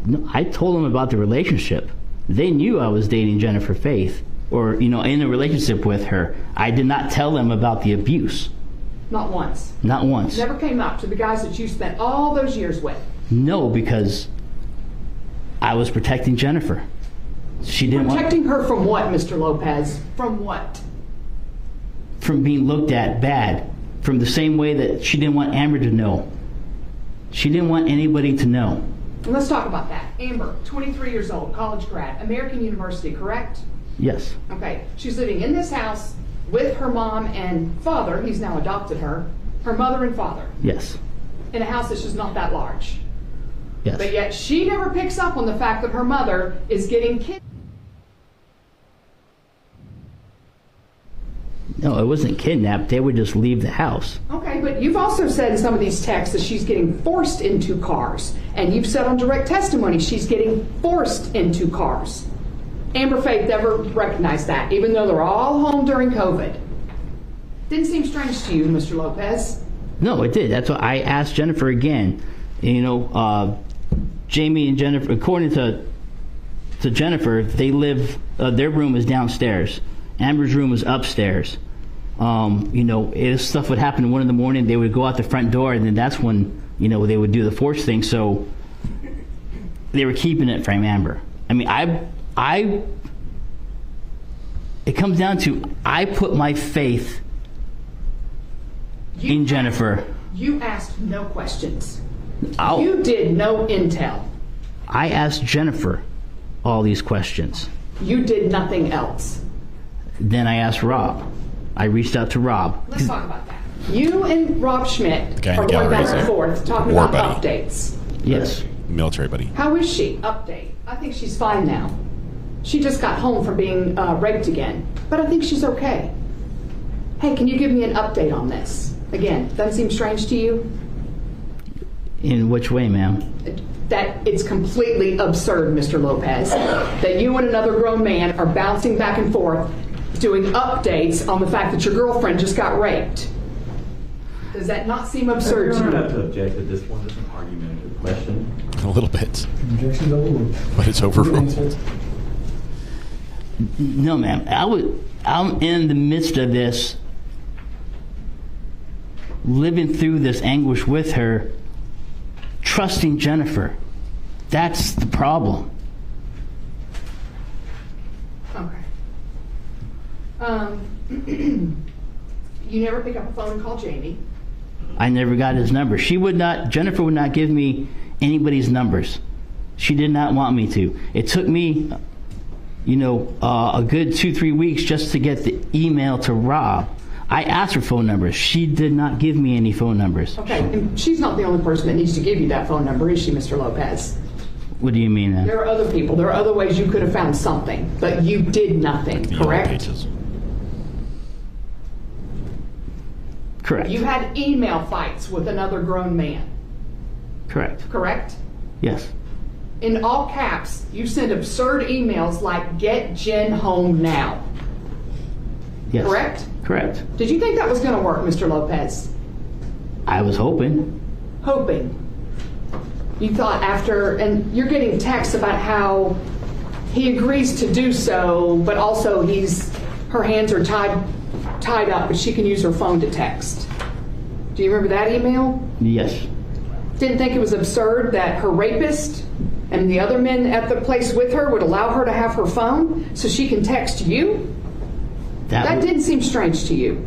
No, I told them about the relationship. They knew I was dating Jennifer Faith, or, in a relationship with her. I did not tell them about the abuse. Not once. Not once. Never came up to the guys that you spent all those years with. No, because I was protecting Jennifer. She didn't Protecting her from what, Mr. Lopez? From what? From being looked at bad. From the same way that she didn't want Amber to know. She didn't want anybody to know. And let's talk about that. Amber, 23 years old, college grad, American University, correct? Yes. Okay. She's living in this house with her mom and father. He's now adopted her. Her mother and father. Yes. In a house that's just not that large. Yes. But yet she never picks up on the fact that her mother is getting kidnapped. No, it wasn't kidnapped. They would just leave the house. Okay, but you've also said in some of these texts that she's getting forced into cars. And you've said on direct testimony she's getting forced into cars. Amber Faith never recognized that, even though they're all home during COVID. Didn't seem strange to you, Mr. Lopez. No, it did. That's why I asked Jennifer again. Jamie and Jennifer, according to Jennifer, they live, their room is downstairs. Amber's room was upstairs. If stuff would happen at 1 a.m, they would go out the front door, and then that's when, they would do the force thing. So they were keeping it from Amber. I mean, it comes down to, I put my faith in Jennifer. You asked no questions. You did no intel. I asked Jennifer all these questions. You did nothing else. Then I asked Rob. I reached out to Rob. Let's talk about that. You and Rob Schmidt are going back and forth talking War about buddy. updates. Yes. Military buddy. How is she? Update. I think she's fine now. She just got home from being raped again, but I think she's okay. Hey, can you give me an update on this? Again, doesn't seem strange to you? In which way, ma'am? That it's completely absurd, Mr. Lopez, that you and another grown man are bouncing back and forth doing updates on the fact that your girlfriend just got raped. Does that not seem absurd to you? I don't have to object at this point. It's an argumentative question. A little bit. Objection's overruled. But it's overruled. No, ma'am. I'm in the midst of this, living through this anguish with her, trusting Jennifer. That's the problem. Okay. You never pick up a phone and call Jamie. I never got his number. Jennifer would not give me anybody's numbers. She did not want me to. It took me, a good 2-3 weeks just to get the email to Rob. I asked for phone numbers. She did not give me any phone numbers. Okay, and she's not the only person that needs to give you that phone number, is she, Mr. Lopez? What do you mean then? There are other people. There are other ways you could have found something, but you did nothing, correct? Correct. You had email fights with another grown man, Correct. correct? Yes. In all caps, you sent absurd emails like, "Get Jen home now." Yes. Correct? Correct. Did you think that was going to work, Mr. Lopez? I was hoping. Hoping. You thought after, and you're getting texts about how he agrees to do so, but also her hands are tied up, but she can use her phone to text. Do you remember that email? Yes. Didn't think it was absurd that her rapist and the other men at the place with her would allow her to have her phone so she can text you? That didn't seem strange to you.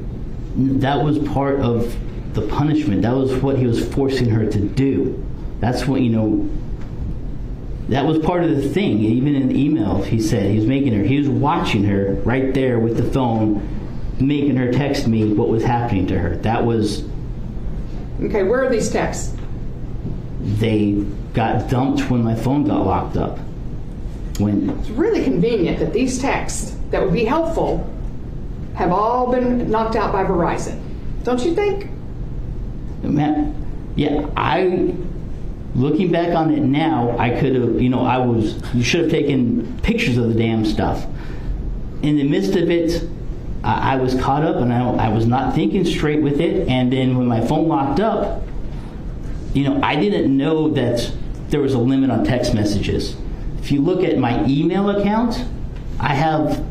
That was part of the punishment. That was what he was forcing her to do. That's what, that was part of the thing. Even in the email, he said he was watching her right there with the phone, making her text me what was happening to her. That was... Okay, where are these texts? They got dumped when my phone got locked up. It's really convenient that these texts that would be helpful have all been knocked out by Verizon. Don't you think? Man, yeah, looking back on it now, I could have, you should have taken pictures of the damn stuff. In the midst of it, I was caught up, and I was not thinking straight with it. And then when my phone locked up, I didn't know that there was a limit on text messages. If you look at my email account, I have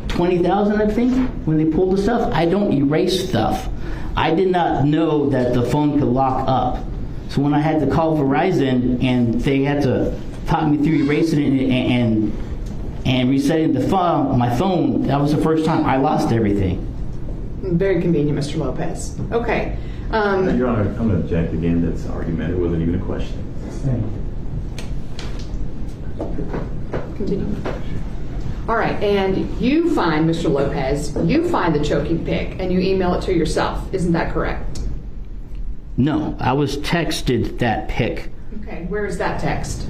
20,000, I think, when they pulled the stuff. I don't erase stuff. I did not know that the phone could lock up. So when I had to call Verizon and they had to talk me through erasing it and resetting my phone, that was the first time I lost everything. Very convenient, Mr. Lopez. Okay. Your Honor, I'm going to object again. That's argumentative. It wasn't even a question. Continue. All right, and you find, Mr. Lopez, you find the choking pic and you email it to yourself. Isn't that correct? No, I was texted that pic. Okay, where is that text?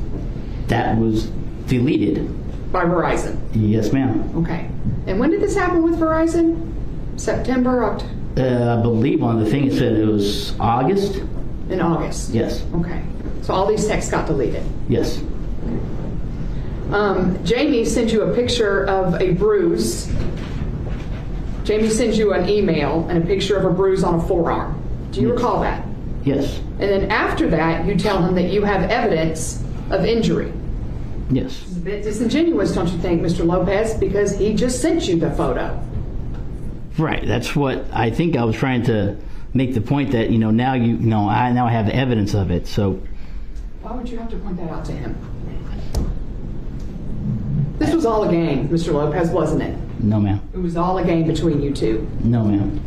That was deleted. By Verizon? Yes, ma'am. Okay. And when did this happen with Verizon? September, October? I believe on the thing it said it was August. In August? Yes. Okay. So all these texts got deleted? Yes. Jamie sends you a picture of a bruise. Jamie sends you an email and a picture of a bruise on a forearm. Do you recall that? Yes. And then after that, you tell him that you have evidence of injury. Yes. It's a bit disingenuous, don't you think, Mr. Lopez, because he just sent you the photo. Right. That's what I think I was trying to make the point that, now I have evidence of it. So why would you have to point that out to him? This was all a game, Mr. Lopez, wasn't it? No, ma'am. It was all a game between you two. No, ma'am.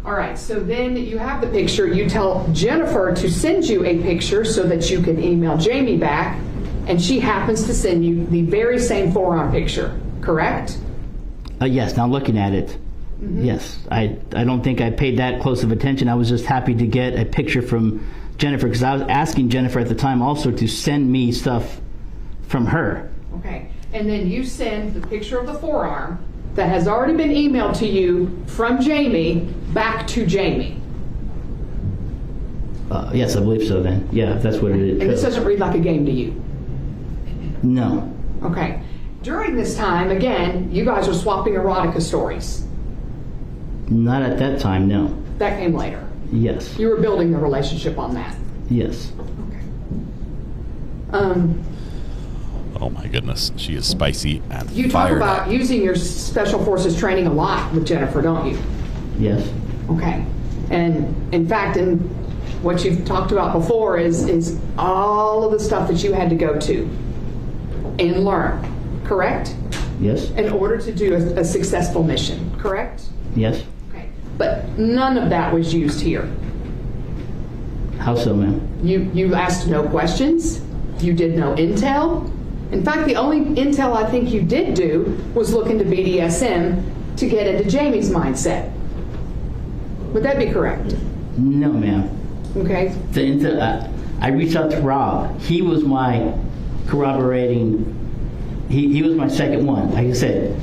All right, so then you have the picture. You tell Jennifer to send you a picture so that you can email Jamie back, and she happens to send you the very same forearm picture, correct? Yes, now looking at it, yes. I don't think I paid that close of attention. I was just happy to get a picture from Jennifer because I was asking Jennifer at the time also to send me stuff from her. Okay, and then you send the picture of the forearm that has already been emailed to you from Jamie back to Jamie. Yes, I believe so then. Yeah, if that's what it is. And this doesn't read like a game to you? No. Okay. During this time, again, you guys are swapping erotica stories. Not at that time, no. That came later. Yes. You were building the relationship on that. Yes. Okay. Oh my goodness, she is spicy and You talk fired about up. using your special forces training a lot with Jennifer, don't you? Yes. Okay. And in fact, what you've talked about before is all of the stuff that you had to go to and learn, correct? Yes. In order to do a successful mission, correct? Yes. Okay. But none of that was used here. How so, ma'am? You asked no questions. You did no intel. In fact, the only intel I think you did do was look into BDSM to get into Jamie's mindset. Would that be correct? No, ma'am. Okay. I reached out to Rob. He was my corroborating. He was my second one. Like I said,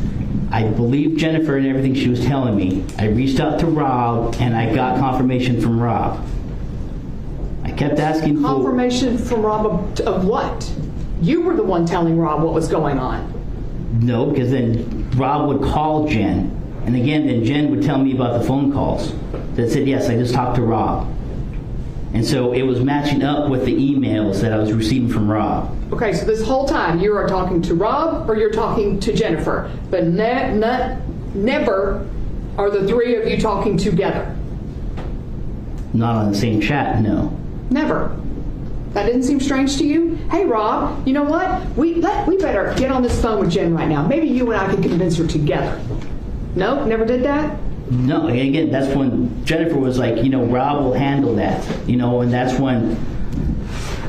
I believed Jennifer and everything she was telling me. I reached out to Rob, and I got confirmation from Rob. I kept asking for confirmation from Rob of what? You were the one telling Rob what was going on. No, because then Rob would call Jen, and again, then Jen would tell me about the phone calls that said, yes, I just talked to Rob. And so it was matching up with the emails that I was receiving from Rob. Okay, so this whole time you are talking to Rob or you're talking to Jennifer, but never are the three of you talking together. Not on the same chat, no. Never. That didn't seem strange to you? Hey, Rob, you know what? We better get on this phone with Jen right now. Maybe you and I can convince her together. No, never did that? No, again, that's when Jennifer was like, Rob will handle that, and that's when,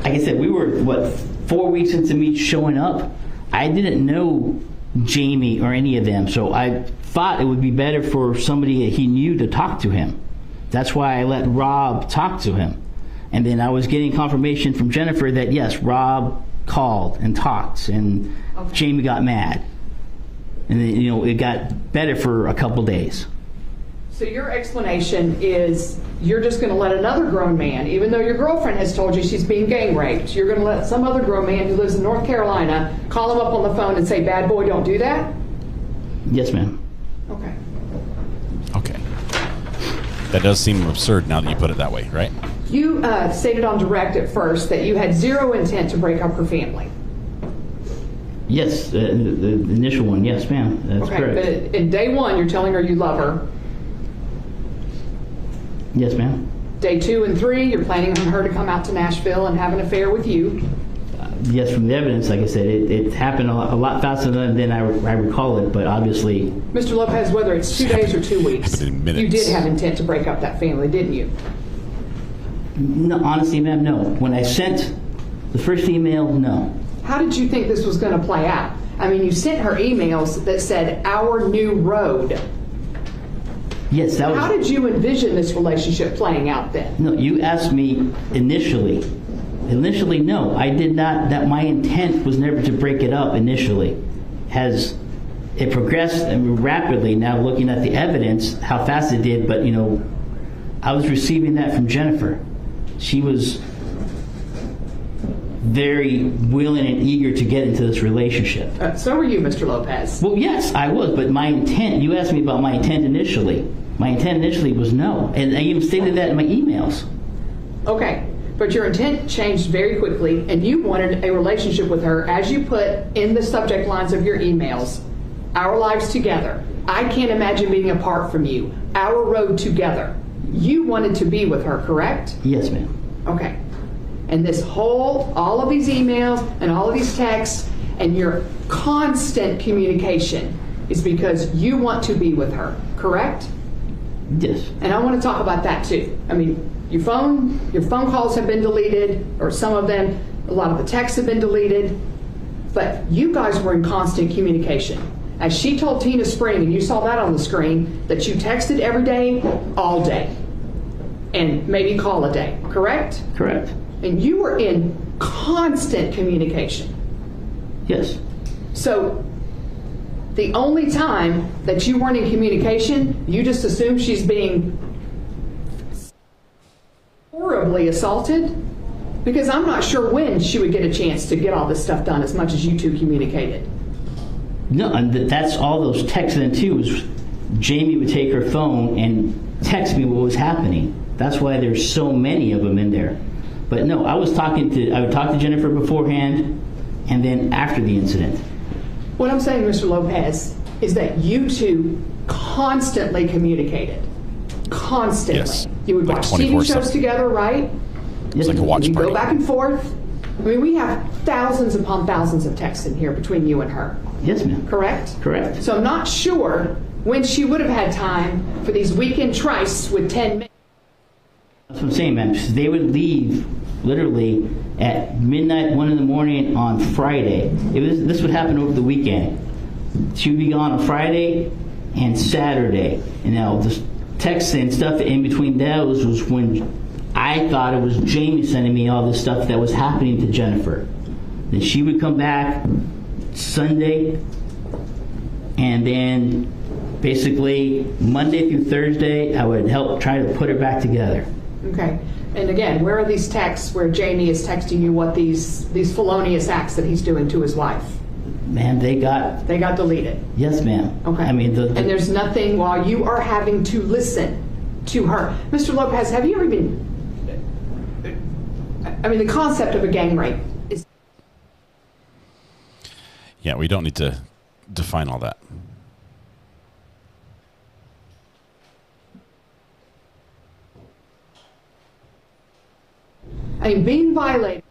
like I said, we were, 4 weeks into me showing up. I didn't know Jamie or any of them, so I thought it would be better for somebody that he knew to talk to him. That's why I let Rob talk to him. And then I was getting confirmation from Jennifer that, yes, Rob called and talked, and Jamie got mad. And then, it got better for a couple days. So your explanation is you're just going to let another grown man, even though your girlfriend has told you she's being gang raped, you're going to let some other grown man who lives in North Carolina call him up on the phone and say, bad boy, don't do that? Yes, ma'am. Okay. That does seem absurd now that you put it that way, right? You stated on direct at first that you had zero intent to break up her family. Yes, the initial one. Yes, ma'am. That's Okay, correct. but in day one, you're telling her you love her. Yes, ma'am. Day 2 and 3, you're planning on her to come out to Nashville and have an affair with you. Yes, from the evidence, like I said, it happened a lot faster than I recall it, but obviously... Mr. Lopez, whether it's 2 days or 2 weeks, you did have intent to break up that family, didn't you? No, honestly, ma'am, no. When I sent the first email, no. How did you think this was going to play out? I mean, you sent her emails that said, "Our new road." Yes, that was... How did you envision this relationship playing out then? No, you asked me initially. Initially, no. I did not. That my intent was never to break it up initially. As it progressed rapidly, now looking at the evidence, how fast it did, but, I was receiving that from Jennifer. She was very willing and eager to get into this relationship. So were you, Mr. Lopez. Well, yes, I was, but my intent, you asked me about my intent initially. My intent initially was no, and I even stated that in my emails. Okay, but your intent changed very quickly, and you wanted a relationship with her, as you put in the subject lines of your emails, "Our lives together. I can't imagine being apart from you. Our road together." You wanted to be with her, correct? Yes, ma'am. Okay. And all of these emails and all of these texts and your constant communication is because you want to be with her, correct? Yes. And I want to talk about that too. I mean, your phone calls have been deleted, or some of them, a lot of the texts have been deleted, but you guys were in constant communication. As she told Tina Spring, and you saw that on the screen, that you texted every day, all day, and maybe call a day, correct? Correct. And you were in constant communication. Yes. So the only time that you weren't in communication, you just assume she's being horribly assaulted? Because I'm not sure when she would get a chance to get all this stuff done as much as you two communicated. No, and that's all those texts then too, was Jamie would take her phone and text me what was happening. That's why there's so many of them in there. But no, I would talk to Jennifer beforehand and then after the incident. What I'm saying, Mr. Lopez, is that you two constantly communicated. Constantly. Yes. You would watch TV shows together, right? It's like a watch You party. go back and forth. I mean, we have thousands upon thousands of texts in here between you and her. Yes, ma'am. Correct? Correct. So I'm not sure when she would have had time for these weekend trysts with 10 minutes. That's what I'm saying, ma'am. They would leave literally at midnight, 1 in the morning on Friday. This would happen over the weekend. She would be gone on Friday and Saturday. And now the texts and stuff in between those was when I thought it was Jamie sending me all this stuff that was happening to Jennifer. Then she would come back Sunday, and then basically Monday through Thursday, I would help try to put her back together. Okay. And again, where are these texts where Jamie is texting you what these felonious acts that he's doing to his wife? Man, they got deleted. Yes, ma'am. Okay. I mean, and there's nothing while you are having to listen to her. Mr. Lopez, have you ever been... I mean, the concept of a gang rape is... Yeah, we don't need to define all that. I mean, being violated...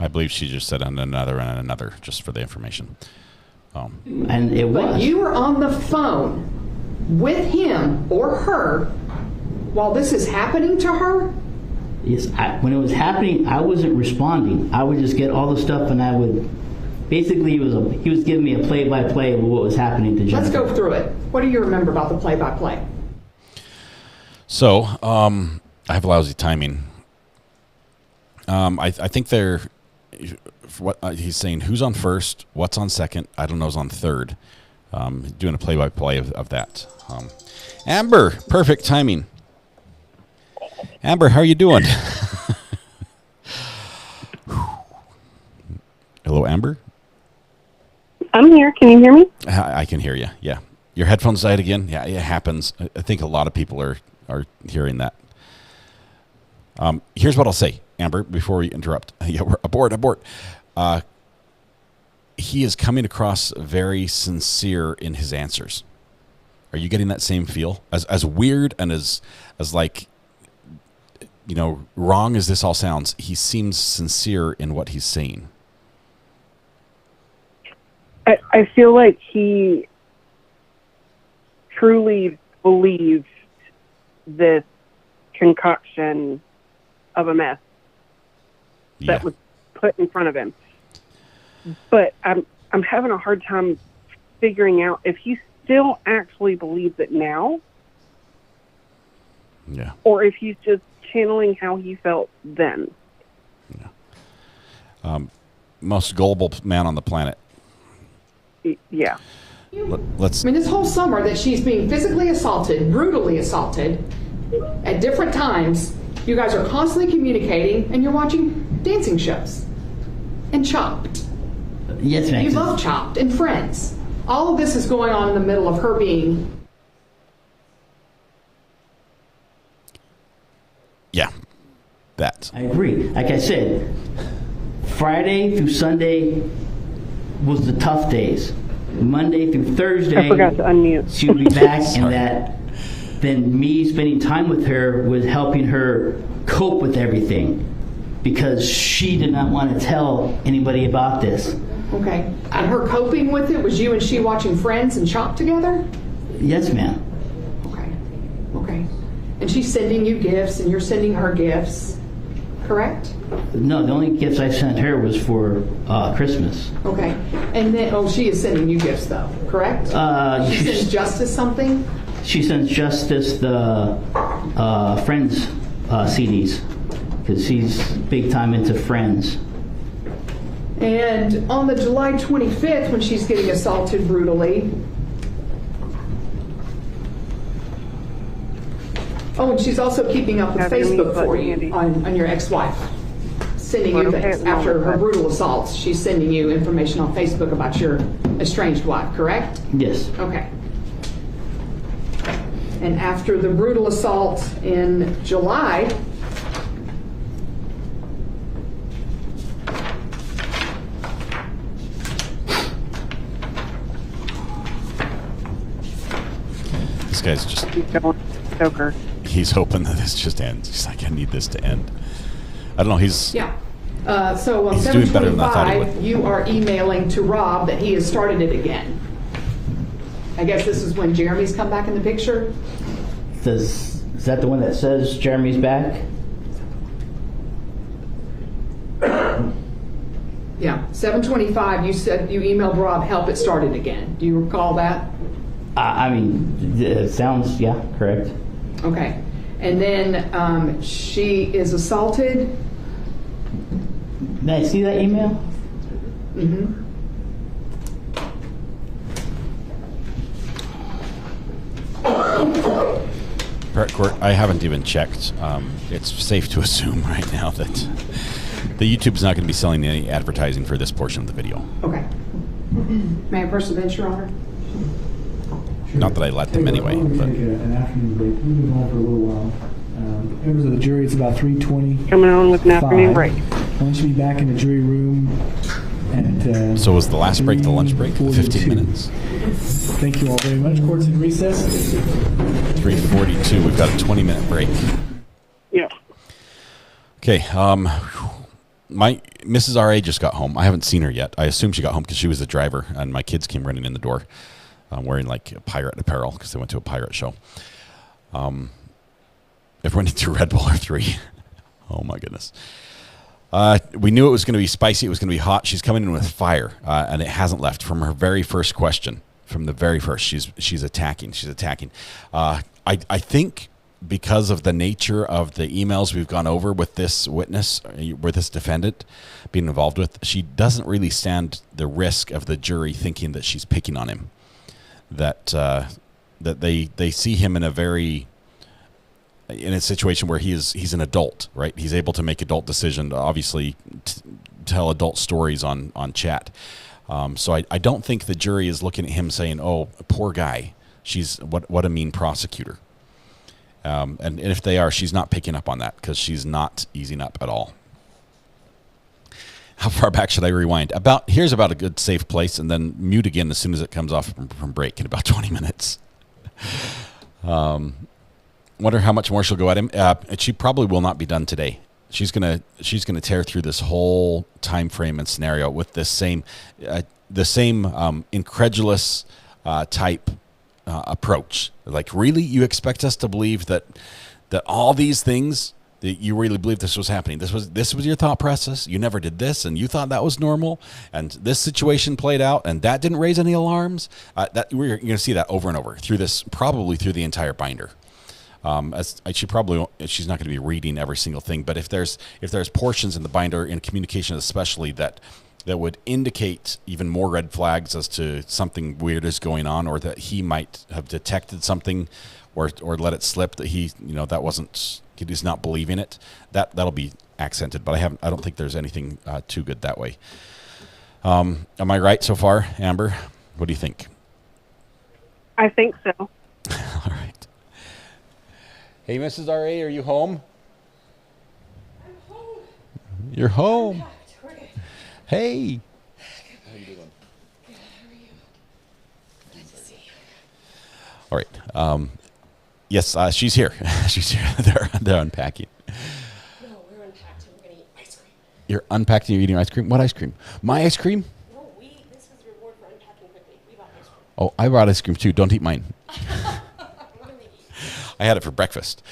I believe she just said on another and another, just for the information. And it was. But you were on the phone with him or her while this is happening to her? Yes, when it was happening, I wasn't responding. I would just get all the stuff, and I would basically he was giving me a play-by-play of what was happening to Jennifer. Let's go through it. What do you remember about the play-by-play? So, I have lousy timing. I think they're what he's saying. Who's on first? What's on second? I don't know. Who's on third? Doing a play-by-play of that. Amber, perfect timing. Amber, how are you doing? Hello, Amber? I'm here. Can you hear me? I can hear you. Yeah. Your headphones died again? Yeah, it happens. I think a lot of people are hearing that. Here's what I'll say, Amber, before we interrupt. Yeah, we're abort. He is coming across very sincere in his answers. Are you getting that same feel? As weird and as like, wrong as this all sounds, he seems sincere in what he's saying. I feel like he truly believes this concoction of a mess that was put in front of him. But I'm having a hard time figuring out if he still actually believes it now, or if he's just channeling how he felt then. Most gullible man on the planet. Yeah. Let's. I mean, this whole summer that she's being physically assaulted, brutally assaulted, at different times, you guys are constantly communicating, and you're watching dancing shows and Chopped. Yes, ma'am. You love Chopped and Friends. All of this is going on in the middle of her being. Yeah, that. I agree. Like I said, Friday through Sunday was the tough days. Monday through Thursday, I forgot to unmute. She would be back, and that then me spending time with her was helping her cope with everything because she did not want to tell anybody about this. Okay. And her coping with it was you and she watching Friends and Chopped together? Yes, ma'am. Okay. And she's sending you gifts and you're sending her gifts, correct? No, the only gifts I sent her was for Christmas. Okay. And then, she is sending you gifts though, correct? She sends Justice something? She sends Justice the Friends CDs because she's big time into Friends. And on the July 25th, when she's getting assaulted brutally. Oh, and she's also keeping up with Facebook for you on your ex-wife. Sending you things. After her brutal assaults, she's sending you information on Facebook about your estranged wife, correct? Yes. Okay. And after the brutal assault in July, this guy's just Joker. He's hoping that this just ends. He's like, I need this to end. I don't know. He's so on he's doing better than I thought he would. 7/25, you are emailing to Rob that he has started it again. I guess this is when Jeremy's come back in the picture. Is that the one that says Jeremy's back? Yeah, 7/25. You said you emailed Rob, help it started again. Do you recall that? I mean, it sounds correct. Okay, and then she is assaulted. May I see that email? Mm-hmm. Court, I haven't even checked. It's safe to assume right now that the YouTube's not going to be selling any advertising for this portion of the video. Okay. May I press the bench, Your Honor? Not that I let them anyway. But Take an afternoon break. We've been on for a little while. Members of the jury, it's about 3:20. Coming on with an afternoon break. I want you to be back in the jury room at. So was the last break the lunch break? 15 minutes. Thank you all very much. Court's in recess. 3:42. We've got a 20-minute break. Yeah. Okay. My Mrs. R.A. just got home. I haven't seen her yet. I assume she got home because she was the driver, and my kids came running in the door, wearing like pirate apparel because they went to a pirate show. Everyone needs a Red Bull or 3. Oh my goodness. We knew it was going to be spicy. It was going to be hot. She's coming in with fire, and it hasn't left from her very first question. From the very first, she's attacking. She's attacking. I think because of the nature of the emails we've gone over with this witness, with this defendant being involved with, she doesn't really stand the risk of the jury thinking that she's picking on him. That they see him in a situation where he's an adult, right? He's able to make adult decisions, obviously tell adult stories on chat. So I don't think the jury is looking at him saying, "Oh, poor guy. She's what a mean prosecutor." And if they are, she's not picking up on that because she's not easing up at all. How far back should I rewind? Here's about a good safe place, and then mute again as soon as it comes off from break in about 20 minutes. Wonder how much more she'll go at him. She probably will not be done today. She's gonna tear through this whole time frame and scenario with the same incredulous type approach. Like, really, you expect us to believe that all these things, that you really believe this was happening? This was your thought process. You never did this, and you thought that was normal, and this situation played out, and that didn't raise any alarms. That you're going to see that over and over probably through the entire binder. She's not going to be reading every single thing, but if there's portions in the binder, in communication especially, that would indicate even more red flags as to something weird is going on, or that he might have detected something, or let it slip that he's not believing it, that'll be accented. But I don't think there's anything too good that way. Am I right so far, Amber? What do you think? I think so. All right. Hey, Mrs. R.A., are you home? I'm home. You're home. Hey. How you doing? Good. How are you? Good to see you. All right. Yes, she's here. She's here. They're unpacking. No, we're unpacked and we're going to eat ice cream. You're unpacked and you're eating ice cream? What ice cream? My ice cream? No, this was reward for unpacking quickly. We bought ice cream. Oh, I brought ice cream too. Don't eat mine. I had it for breakfast.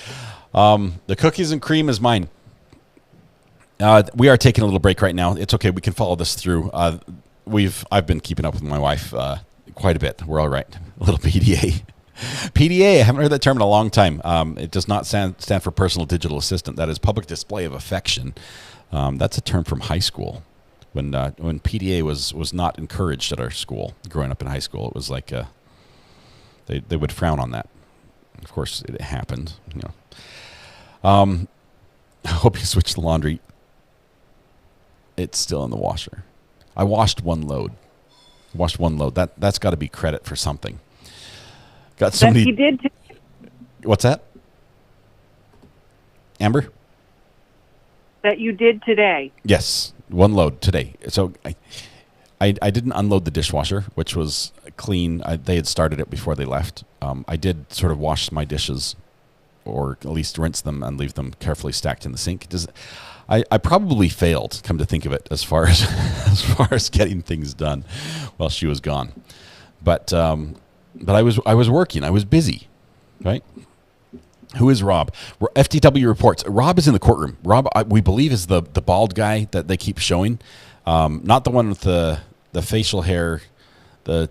The cookies and cream is mine. We are taking a little break right now. It's okay. We can follow this through. I've been keeping up with my wife quite a bit. We're all right. A little PDA. PDA, I haven't heard that term in a long time. It does not stand for personal digital assistant. That is public display of affection. That's a term from high school. When PDA was not encouraged at our school growing up in high school, it was like they would frown on that. Of course, it happened. I hope you switched the laundry. It's still in the washer. I washed one load. That's got to be credit for something. Got somebody. That you did. What's that, Amber? That you did today. Yes, one load today. So I didn't unload the dishwasher, which was clean. They had started it before they left. I did sort of wash my dishes, or at least rinse them and leave them carefully stacked in the sink. I probably failed, come to think of it, as far as getting things done while she was gone. But I was working. I was busy, right? Who is Rob? FTW reports. Rob is in the courtroom. Rob, we believe, is the bald guy that they keep showing, not the one with the facial hair. The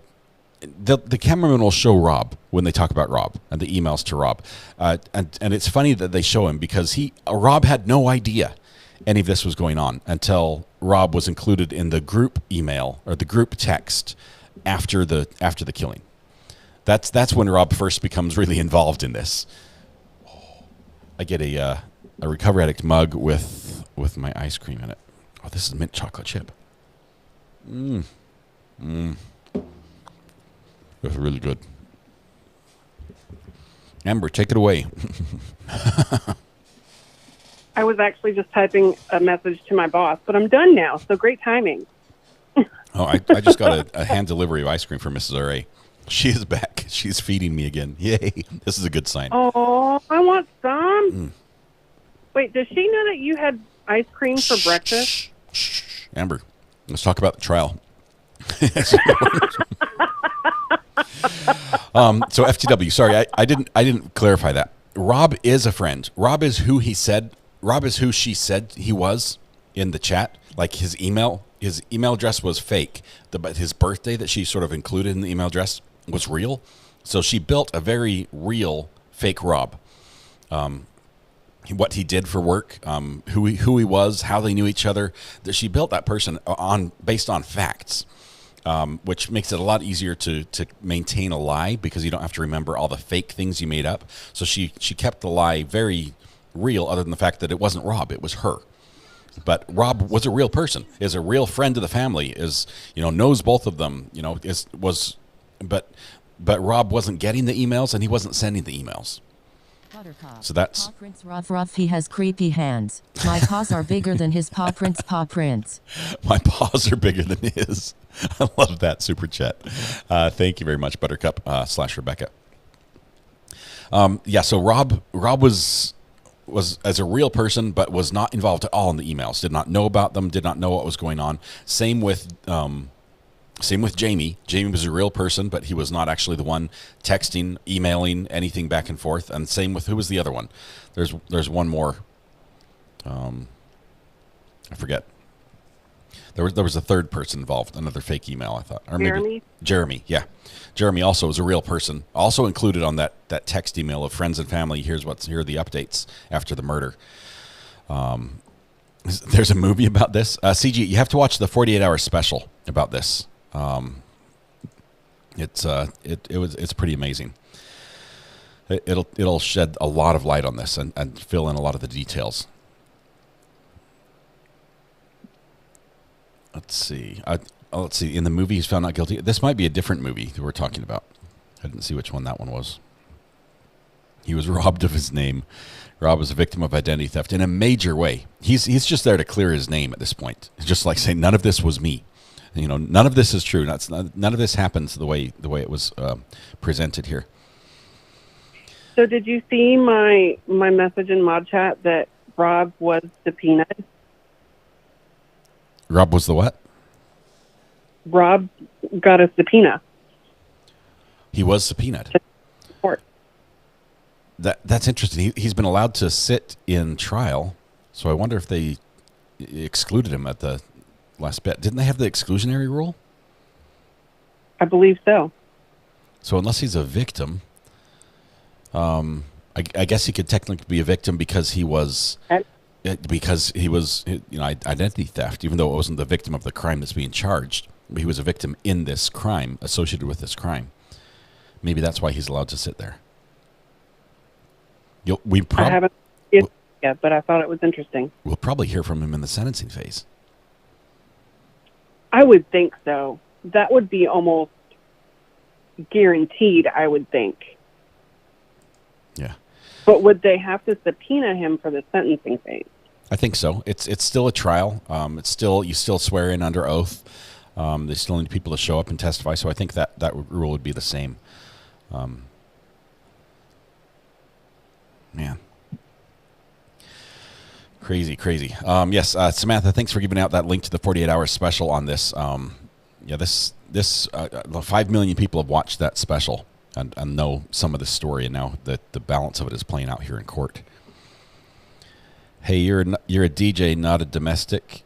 cameraman will show Rob when they talk about Rob and the emails to Rob, and it's funny that they show him because Rob had no idea any of this was going on until Rob was included in the group email or the group text after the killing. That's when Rob first becomes really involved in this. I get a Recovery Addict mug with my ice cream in it. Oh, this is mint chocolate chip. That's really good. Amber, take it away. I was actually just typing a message to my boss, but I'm done now, so great timing. Oh, I just got a hand delivery of ice cream from Mrs. R.A. She is back. She's feeding me again. Yay. This is a good sign. Oh, I want some. Wait, does she know that you had ice cream for breakfast? Amber, let's talk about the trial. So FTW, sorry, I didn't clarify that. Rob is a friend. Rob is who she said he was in the chat. Like his email address was fake, but his birthday that she sort of included in the email address was real. So she built a very real fake Rob. What he did for work, who he was, how they knew each other. That she built that person based on facts. Which makes it a lot easier to maintain a lie because you don't have to remember all the fake things you made up. So she kept the lie very real, other than the fact that it wasn't Rob, it was her. But Rob was a real person, is a real friend to the family, knows both of them, but Rob wasn't getting the emails and he wasn't sending the emails. So that's paw prints rough. He has creepy hands. My paws are bigger than his paw prints. Paw prints. My paws are bigger than his. I love that super chat. Thank you very much, Buttercup / Rebecca. So Rob was as a real person, but was not involved at all in the emails. Did not know about them. Did not know what was going on. Same with Jamie. Jamie was a real person, but he was not actually the one texting, emailing, anything back and forth. And same with, who was the other one? There's one more. I forget. There was a third person involved, another fake email, I thought. Or maybe Jeremy, yeah. Jeremy also was a real person, also included on that text email of friends and family. Here are the updates after the murder. There's a movie about this. CG, you have to watch the 48-hour special about this. It's pretty amazing. It'll shed a lot of light on this and fill in a lot of the details. Let's see. In the movie, he's found not guilty. This might be a different movie that we're talking about. I didn't see which one that one was. He was robbed of his name. Rob was a victim of identity theft in a major way. He's just there to clear his name at this point. It's just like saying, none of this was me. None of this is true. None of this happens the way it was presented here. So did you see my message in mod chat that Rob was subpoenaed? Rob was the what? Rob got a subpoena. He was subpoenaed. Court. That's interesting. He's been allowed to sit in trial, so I wonder if they excluded him at the last bit. Didn't they have the exclusionary rule? I believe so. So unless he's a victim, I guess he could technically be a victim because he was identity theft, even though it wasn't the victim of the crime that's being charged. He was a victim in this crime, associated with this crime. Maybe that's why he's allowed to sit there. I haven't seen it yet, but I thought it was interesting. We'll probably hear from him in the sentencing phase. I would think so. That would be almost guaranteed, I would think. Yeah. But would they have to subpoena him for the sentencing phase? I think so. It's still a trial. You still swear in under oath. They still need people to show up and testify. So I think that rule would be the same. Man. Crazy. Yes, Samantha, thanks for giving out that link to the 48-hour special on this. This 5 million people have watched that special and know some of the story, and now the balance of it is playing out here in court. Hey, you're a DJ, not a domestic.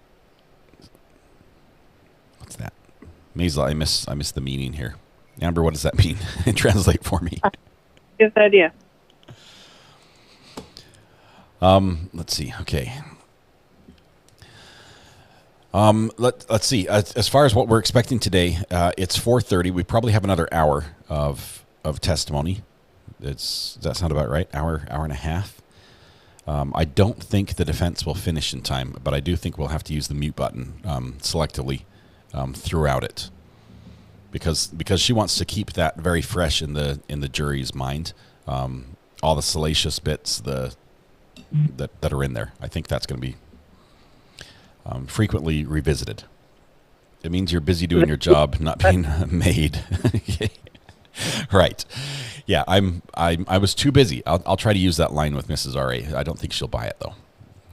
What's that? Maisel, I miss the meaning here. Amber, what does that mean? Translate for me. Good idea. Let's see. Okay. Let's see. As far as what we're expecting today, it's 4:30. We probably have another hour of testimony. Does that sound about right? Hour and a half. I don't think the defense will finish in time, but I do think we'll have to use the mute button selectively throughout it, because she wants to keep that very fresh in the jury's mind. All the salacious bits that are in there. I think that's going to be frequently revisited. It means you're busy doing your job, not being made. Right. Yeah, I was too busy. I'll try to use that line with Mrs. R.A. I don't think she'll buy it, though.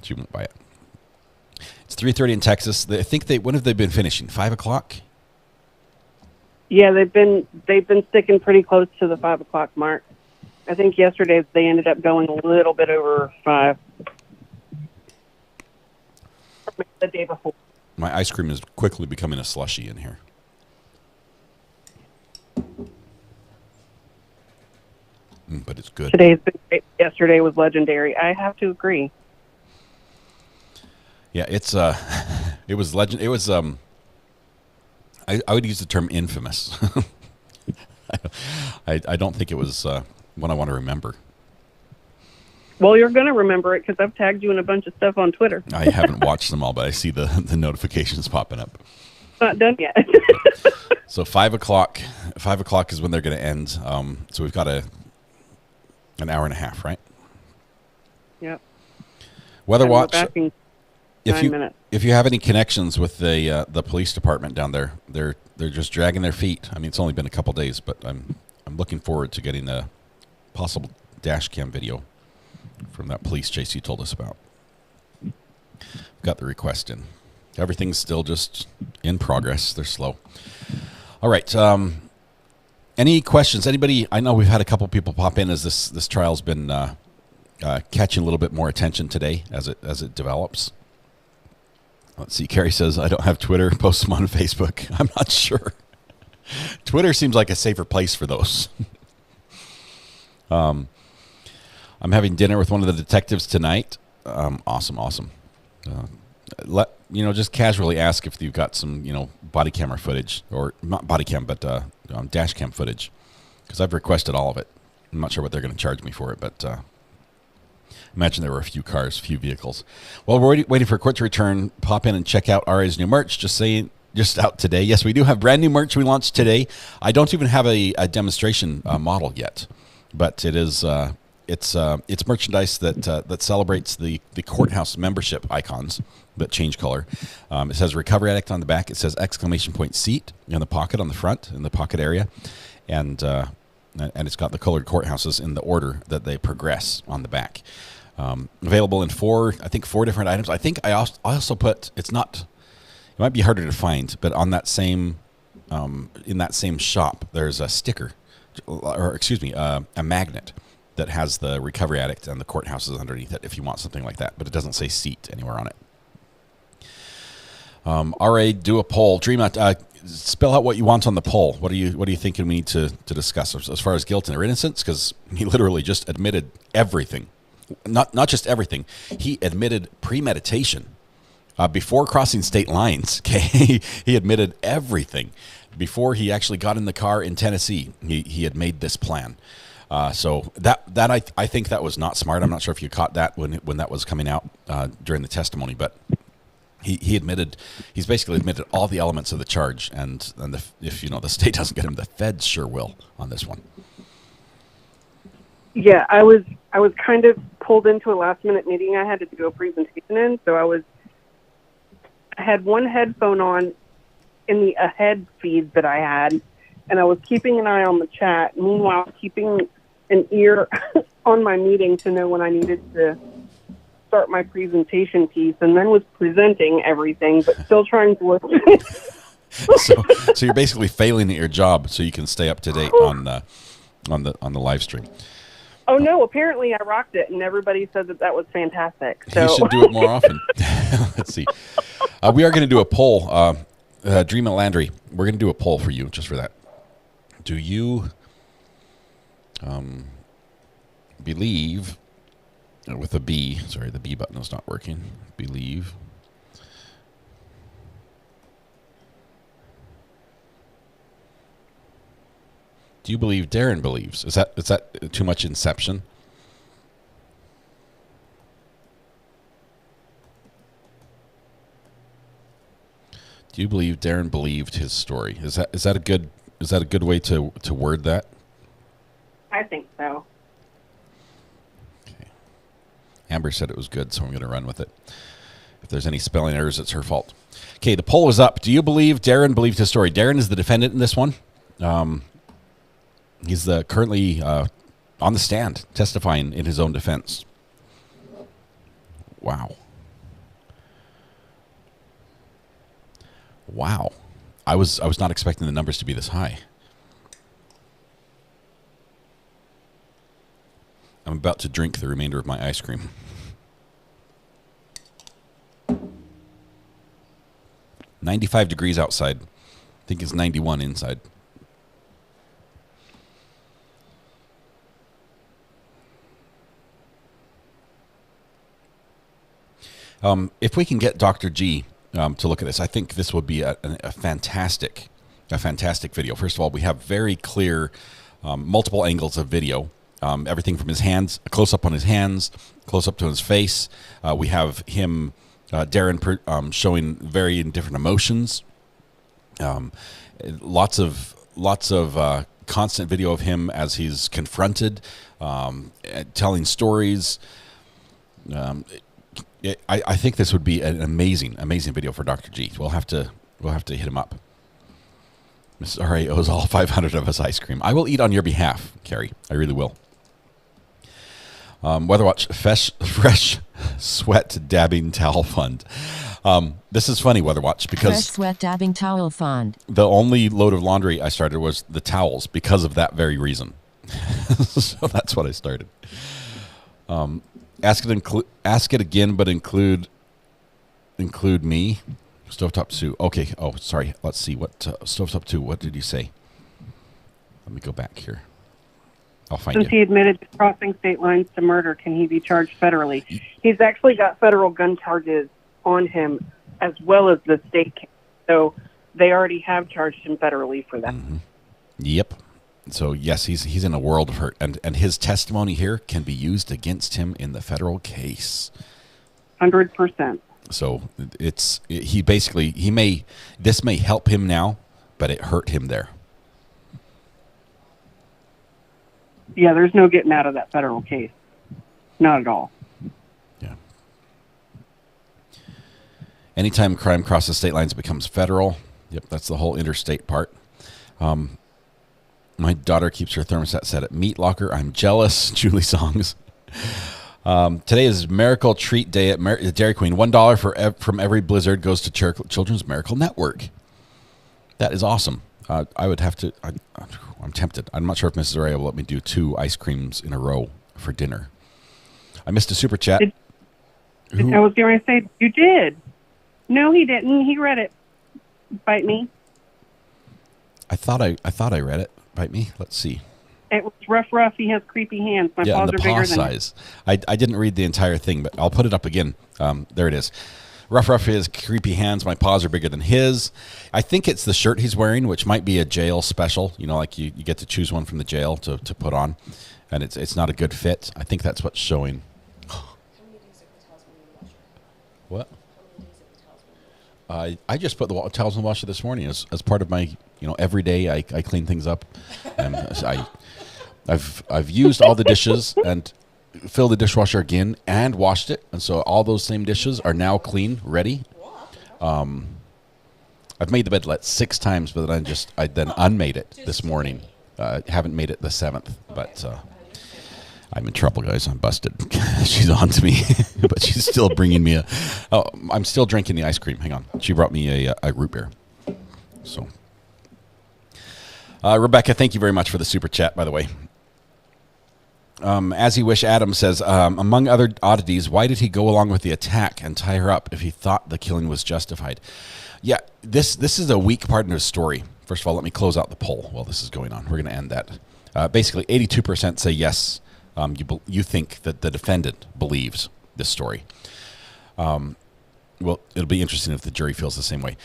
She won't buy it. It's 3:30 in Texas. I think when have they been finishing? 5 o'clock? Yeah, they've been sticking pretty close to the 5 o'clock mark. I think yesterday they ended up going a little bit over 5. The day before. My ice cream is quickly becoming a slushie in here. But it's good. Today's been great. Yesterday was legendary. I have to agree. Yeah, it was legend. It was I would use the term infamous. I don't think it was one I want to remember. Well, you're going to remember it because I've tagged you in a bunch of stuff on Twitter. I haven't watched them all, but I see the notifications popping up. Not done yet. So 5 o'clock. 5 o'clock is when they're going to end. So we've got an hour and a half, right? Yep. Weather And watch. we're back in 9 minutes. If you have any connections with the police department down there, they're just dragging their feet. I mean, it's only been a couple days, but I'm looking forward to getting a possible dash cam video from that police chase you told us about. Got the request in. Everything's still just in progress. They're slow. All right. Any questions? Anybody? I know we've had a couple people pop in as this trial's been catching a little bit more attention today as it develops. Let's see. Carrie says, I don't have Twitter. Post them on Facebook. I'm not sure. Twitter seems like a safer place for those. I'm having dinner with one of the detectives tonight. Awesome. Just casually ask if you've got some, body camera footage, or not body cam, but dash cam footage, because I've requested all of it. I'm not sure what they're going to charge me for it, but imagine there were a few cars, a few vehicles. Well, we're waiting for Court to return. Pop in and check out RA's new merch. Just out today. Yes, we do have brand new merch we launched today. I don't even have a demonstration model yet, but it is it's merchandise that celebrates the courthouse membership icons that change color. It says Recovery Addict on the back. It says !seat in the pocket on the front, in the pocket area, and it's got the colored courthouses in the order that they progress on the back. Available in four different items. I think I also put, it might be harder to find, but on that same in that same shop, there's a sticker, or excuse me, a magnet that has the Recovery Addict and the courthouses underneath it if you want something like that, but it doesn't say seat anywhere on it. RA, do a poll. Dream out, spell out what you want on the poll. What are you thinking we need to discuss as far as guilt or innocence? Because he literally just admitted everything. Not just everything. He admitted premeditation before crossing state lines. Okay, he admitted everything before he actually got in the car in Tennessee. He had made this plan. So that I think that was not smart. I'm not sure if you caught that when that was coming out during the testimony, but he's basically admitted all the elements of the charge, and if the state doesn't get him, the feds sure will on this one. Yeah, I was kind of pulled into a last minute meeting. I had to do a presentation in, so I had one headphone on in the ahead feed that I had, and I was keeping an eye on the chat, meanwhile keeping an ear on my meeting to know when I needed to start my presentation piece, and then was presenting everything, but still trying to work. So you're basically failing at your job so you can stay up to date on the live stream. Oh no! Apparently, I rocked it, and everybody said that was fantastic. So. You should do it more often. Let's see. We are going to do a poll. Dream at Landry, we're going to do a poll for you just for that. Do you believe, with a B, sorry, the B button is not working. Believe. Do you believe Darrin believes? Is that too much Inception? Do you believe Darrin believed his story? Is that a good way to word that? I think so. Okay. Amber said it was good, so I'm going to run with it. If there's any spelling errors, it's her fault. Okay, the poll is up. Do you believe Darrin believed his story? Darrin is the defendant in this one. He's currently on the stand testifying in his own defense. Wow. I was not expecting the numbers to be this high. I'm about to drink the remainder of my ice cream. $95 degrees outside. I think it's 91 inside. If we can get Dr. G to look at this, I think this would be a fantastic video. First of all, we have very clear multiple angles of video everything from his hands, a close up on his hands, close up to his face. We have him, Darrin, showing very different emotions. Lots of constant video of him as he's confronted, telling stories. I think this would be an amazing video for Dr. G. We'll have to hit him up. Mrs. R.A. owes all 500 of us ice cream. I will eat on your behalf, Carrie. I really will. Weatherwatch fresh sweat dabbing towel fund. This is funny, Weatherwatch, because Fresh sweat dabbing towel fund. The only load of laundry I started was the towels because of that very reason. So that's what I started. Ask it again, but include me. Stovetop Sue. Okay. Oh, sorry. Let's see what Stovetop 2. What did you say? Let me go back here. I'll find Since you. he admitted to crossing state lines to murder, can he be charged federally? He's actually got federal gun charges on him as well as the state case. So they already have charged him federally for that. Mm-hmm. Yep. So yes, he's in a world of hurt, and his testimony here can be used against him in the federal case. 100%. So this may help him now, but it hurt him there. Yeah, there's no getting out of that federal case. Not at all. Yeah. Anytime crime crosses state lines, it becomes federal. Yep, that's the whole interstate part. My daughter keeps her thermostat set at Meat Locker. I'm jealous. Julie Songs. Today is Miracle Treat Day at Dairy Queen. $1 from every Blizzard goes to Children's Miracle Network. That is awesome. I would have to. I'm tempted. I'm not sure if Mrs. Araya will let me do 2 ice creams in a row for dinner. I missed a super chat. I was going to say, you did. No, he didn't. He read it. Bite me. I thought I read it. Bite me. Let's see. It was rough. He has creepy hands. My paws and the are bigger paw than size. I didn't read the entire thing, but I'll put it up again. There it is. Rough has creepy hands. My paws are bigger than his. I think it's the shirt he's wearing, which might be a jail special. You know, like you get to choose one from the jail to put on, and it's not a good fit. I think that's what's showing. What? I just put the towels in the washer this morning as part of my, every day I clean things up, and I've used all the dishes and filled the dishwasher again and washed it, and so all those same dishes are now clean, ready. I've made the bed 6 times, but then I then unmade it this morning. Haven't made it the 7th, but I'm in trouble, guys. I'm busted. She's on to me, but she's still bringing me I'm still drinking the ice cream. Hang on. She brought me a root beer. So, Rebecca, thank you very much for the super chat, by the way. As you wish, Adam says, among other oddities, why did he go along with the attack and tie her up if he thought the killing was justified? Yeah, this is a weak part in his story. First of all, let me close out the poll while this is going on. We're going to end that. Basically, 82% say yes. You think that the defendant believes this story. Well, it'll be interesting if the jury feels the same way.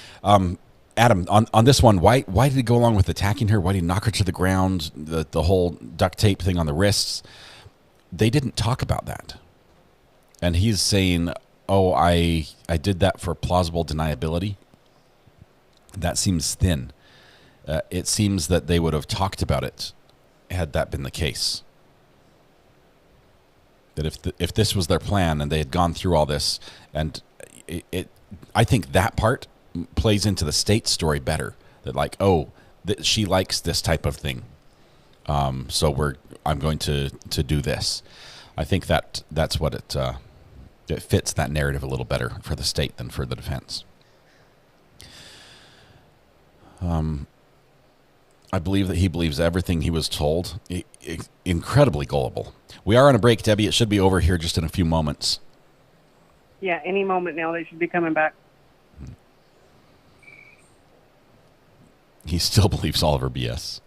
Adam, on this one, why did he go along with attacking her? Why did he knock her to the ground? The whole duct tape thing on the wrists? They didn't talk about that. And he's saying, oh, I did that for plausible deniability. That seems thin. It seems that they would have talked about it had that been the case. That if this was their plan and they had gone through all this, and I think that part plays into the state story better. That she likes this type of thing, so I'm going to do this. I think that's what it fits that narrative a little better for the state than for the defense. I believe that he believes everything he was told. Incredibly gullible. We are on a break, Debbie. It should be over here just in a few moments. Yeah, any moment now they should be coming back. He still believes all of her BS.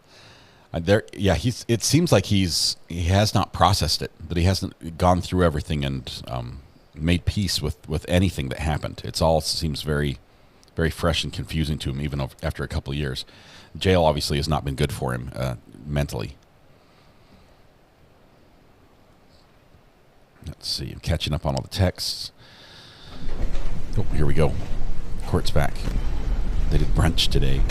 It seems like he has not processed it, that he hasn't gone through everything and made peace with anything that happened. It all seems very, very fresh and confusing to him, even after a couple of years. Jail obviously has not been good for him mentally. Let's see. I'm catching up on all the texts. Oh, here we go. Court's back. They did brunch today.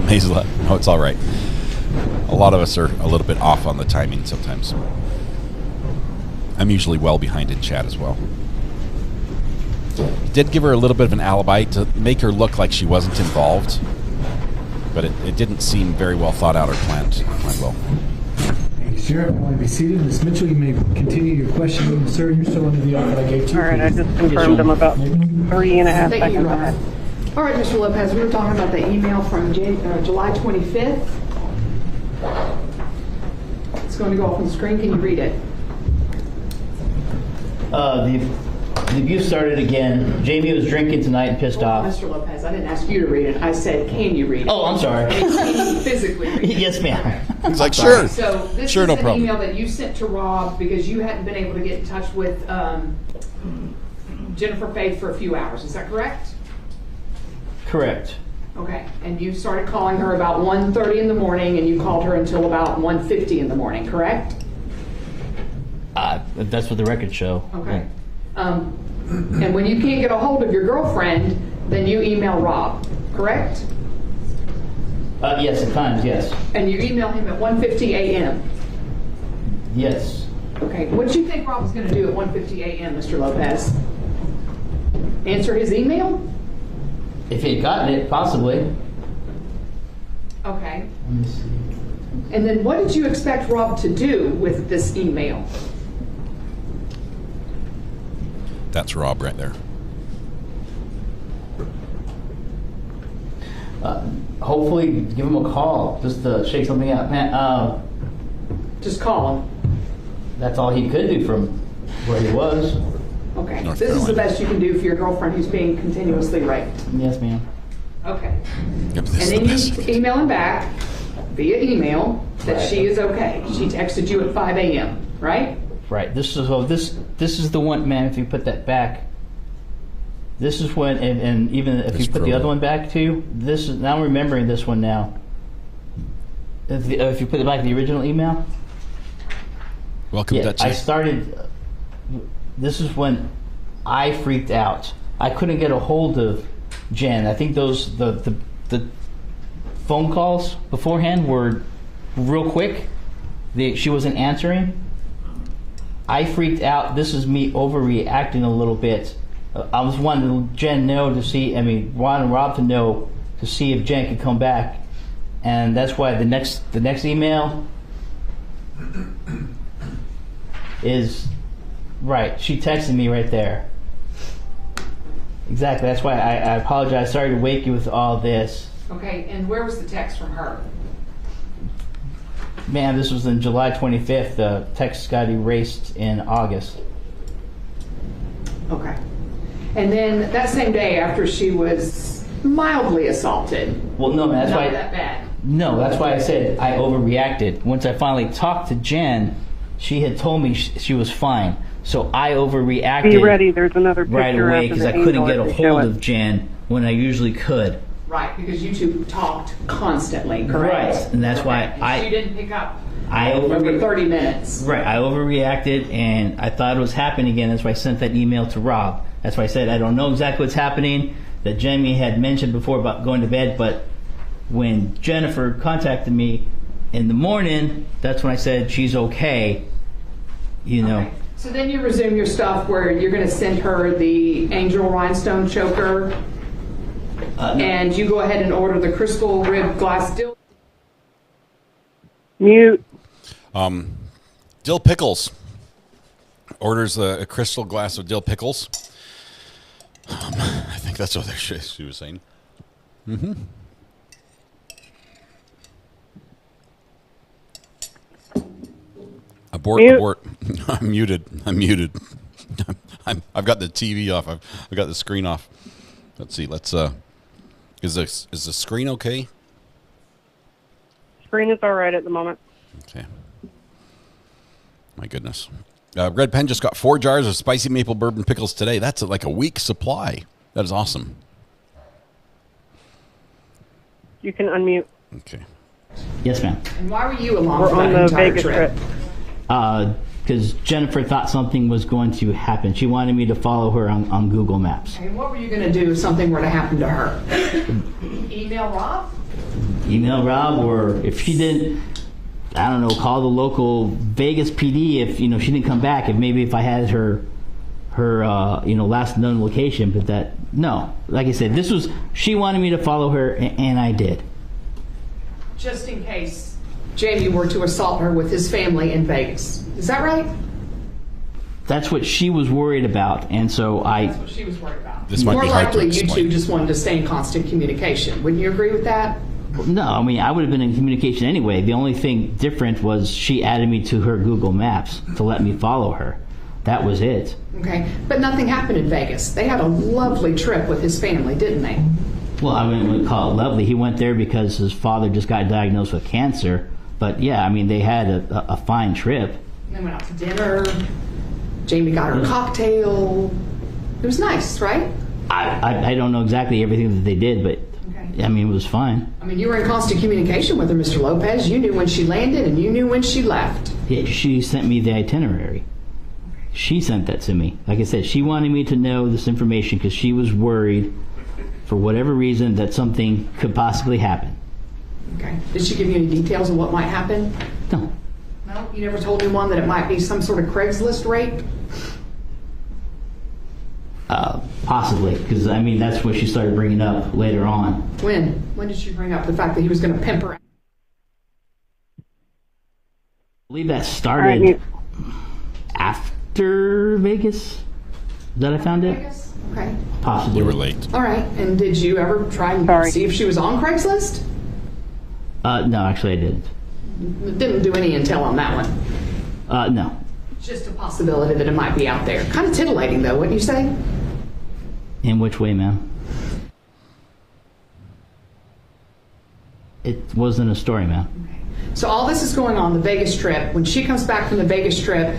Maisla, no, it's all right. A lot of us are a little bit off on the timing sometimes. I'm usually well behind in chat as well. Did give her a little bit of an alibi to make her look like she wasn't involved, but it didn't seem very well thought out or planned well. Thank you, Sheriff. I want to be seated. Ms. Mitchell, you may continue your questioning. Sir, you're still under the offer I gave to you. All right, I just confirmed them about 3.5 seconds ahead. All right, Mr. Lopez, we were talking about the email from July 25th. It's going to go up on the screen. Can you read it? The abuse started again. Jamie was drinking tonight and pissed off. Mr. Lopez, I didn't ask you to read it. I said, can you read it? Oh, I'm sorry. Can you physically read it? Yes, ma'am. He's like, sure. So this sure, is no an problem. email that you sent to Rob because you hadn't been able to get in touch with Jennifer Faith for a few hours. Is that correct? Correct. Okay. And you started calling her about 1:30 in the morning, and you called her until about 1:50 in the morning, correct? That's what the records show. Okay. And when you can't get a hold of your girlfriend, then you email Rob, correct? Yes, at times, yes. And you email him at 1:50 a.m. Yes. Okay. What do you think Rob was going to do at 1:50 a.m., Mr. Lopez? Answer his email? If he had gotten it, possibly. Okay. Let me see. And then what did you expect Rob to do with this email? That's Rob right there. Hopefully, give him a call just to shake something out. Man, just call him. That's all he could do from where he was. Okay. This is the best you can do for your girlfriend who's being continuously raped. Yes, ma'am. Okay. And then you email him back via email that she is okay. She texted you at 5 a.m., right? Right. This is the one, man. If you put that back, this is when, and even if you put the other one back too, this is, now I'm remembering this one now. If you put it back, the original email. Welcome, Dutchie. I started. This is when I freaked out. I couldn't get a hold of Jen. I think those the phone calls beforehand were real quick. She wasn't answering. I freaked out. This is me overreacting a little bit. I was wanting Jen know to see. Wanting Rob to know to see if Jen could come back, and that's why the next email is right. She texted me right there. Exactly. That's why I apologize. Sorry to wake you with all this. Okay. And where was the text from her? Man, this was in July 25th. The text got erased in August. Okay. And then that same day after she was mildly assaulted. Well, no, that's not why. that bad. No, that's why I said I overreacted. Once I finally talked to Jen, she had told me she was fine. So I overreacted. Be ready. There's another picture right away after because the I couldn't angel get a to show hold it. of Jen when I usually could. Right, because you two talked constantly, correct? Right, and that's why And she didn't pick up I over 30 minutes. Right, I overreacted and I thought it was happening again. That's why I sent that email to Rob. That's why I said I don't know exactly what's happening. That Jamie had mentioned before about going to bed, but when Jennifer contacted me in the morning, that's when I said she's okay. You know. Okay. So then you resume your stuff where you're going to send her the angel rhinestone choker, and you go ahead and order the crystal rib glass dill. Mute. Dill pickles. Orders a crystal glass of dill pickles. I think that's what she was saying. Mm-hmm. Abort. I'm muted. I've got the TV off. I've got the screen off. Let's see. Is the screen okay? Screen is all right at the moment. Okay. My goodness. Red Pen just got 4 jars of spicy maple bourbon pickles today. That's like a week's supply. That is awesome. You can unmute. Okay. Yes, ma'am. And why were you along We're for that on the entire Vegas trip? Because Jennifer thought something was going to happen. She wanted me to follow her on Google Maps. And what were you going to do if something were to happen to her? Email Rob? Email Rob, or if she didn't, I don't know, call the local Vegas PD if she didn't come back. If I had her last known location, but no. Like I said, she wanted me to follow her, and I did. Just in case Jamie were to assault her with his family in Vegas. Is that right? That's what she was worried about, and so That's what she was worried about. This might More be hard to likely, you explain. two just wanted to stay in constant communication. Wouldn't you agree with that? No, I would have been in communication anyway. The only thing different was she added me to her Google Maps to let me follow her. That was it. Okay, but nothing happened in Vegas. They had a lovely trip with his family, didn't they? Well, I wouldn't call it lovely. He went there because his father just got diagnosed with cancer. But yeah, they had a fine trip. They went out to dinner. Jamie got her a cocktail. It was nice, right? I don't know exactly everything that they did, but it was fine. You were in constant communication with her, Mr. Lopez. You knew when she landed and you knew when she left. Yeah, she sent me the itinerary. She sent that to me. Like I said, she wanted me to know this information because she was worried, for whatever reason, that something could possibly happen. Okay. Did she give you any details of what might happen? No. No? You never told anyone that it might be some sort of Craigslist rape? Possibly, because that's what she started bringing up later on. When? When did she bring up the fact that he was going to pimp her? I believe that started after Vegas. That I found it? Vegas? Okay. Possibly. You were late. All right. And did you ever try and see if she was on Craigslist? No, actually I didn't. Didn't do any intel on that one. No. Just a possibility that it might be out there. Kind of titillating, though, wouldn't you say? In which way, ma'am? It wasn't a story, ma'am. So all this is going on, the Vegas trip. When she comes back from the Vegas trip,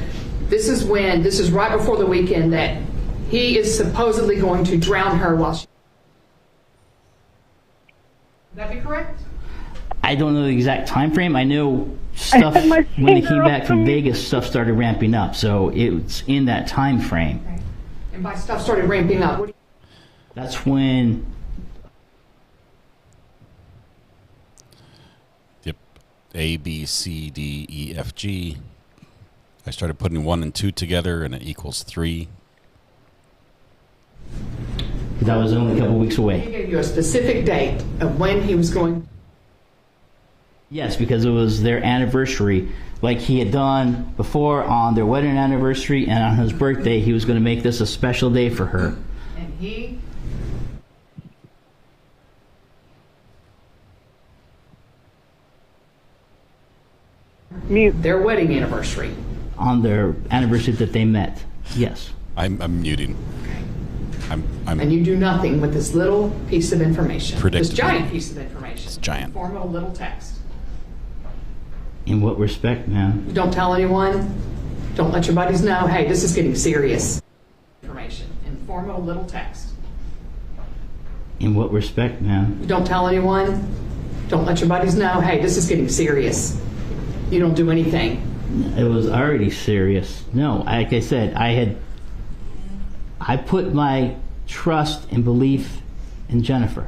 this is right before the weekend that he is supposedly going to drown her while she... Would that be correct? I don't know the exact time frame. I know stuff when they came back from Vegas, stuff started ramping up. So it's in that time frame. Okay. And by stuff started ramping up, what do you... That's when... Yep. A, B, C, D, E, F, G. I started putting 1 and 2 together, and it equals 3. That was only a couple weeks He away. gave you a specific date of when he was going... Yes, because it was their anniversary. Like he had done before on their wedding anniversary, and on his birthday, he was going to make this a special day for her. And he... Their wedding anniversary. On their anniversary that they met. Yes. I'm muting. I'm And you do nothing with this little piece of information. This Predictable. giant piece of information. It's giant. Form of a little text. In what respect, ma'am? You don't tell anyone. Don't let your buddies know. Hey, this is getting serious. Information in form of a little text. In what respect, ma'am? You don't tell anyone. Don't let your buddies know. Hey, this is getting serious. You don't do anything. It was already serious. No, like I said, I put my trust and belief in Jennifer.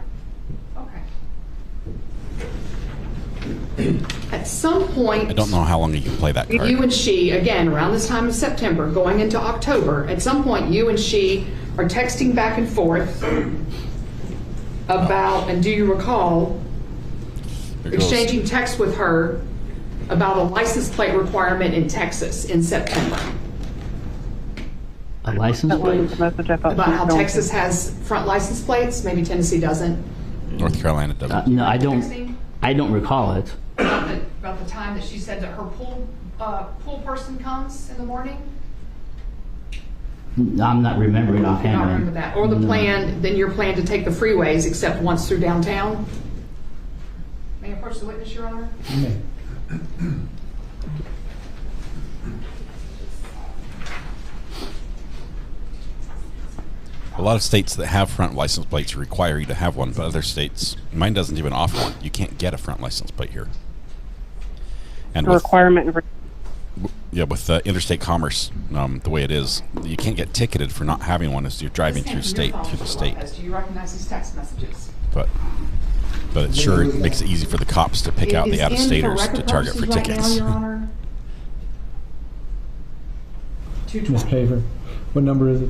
At some point, I don't know how long you can play that card. you and she, again, around this time of September, going into October, at some point you and she are texting back and forth about, and do you recall, exchanging texts with her about a license plate requirement in Texas in September? A license plate? About how Texas has front license plates, maybe Tennessee doesn't. North Carolina doesn't. No, I don't recall it. About the time that she said that her pool person comes in the morning? I'm not remembering I don't offhand. remember that. Or the plan, then your plan to take the freeways except once through downtown? May I approach the witness, Your Honor? A lot of states that have front license plates require you to have one, but other states, mine doesn't even offer one. You can't get a front license plate here. And The requirement. with interstate commerce, the way it is, you can't get ticketed for not having one as you're driving through the state. Do you recognize these text messages? But it sure makes it easy for the cops to pick out It the is out-of-staters in for to target for record purposes tickets. right now, Your Honor. Ms. Paver, what number is it?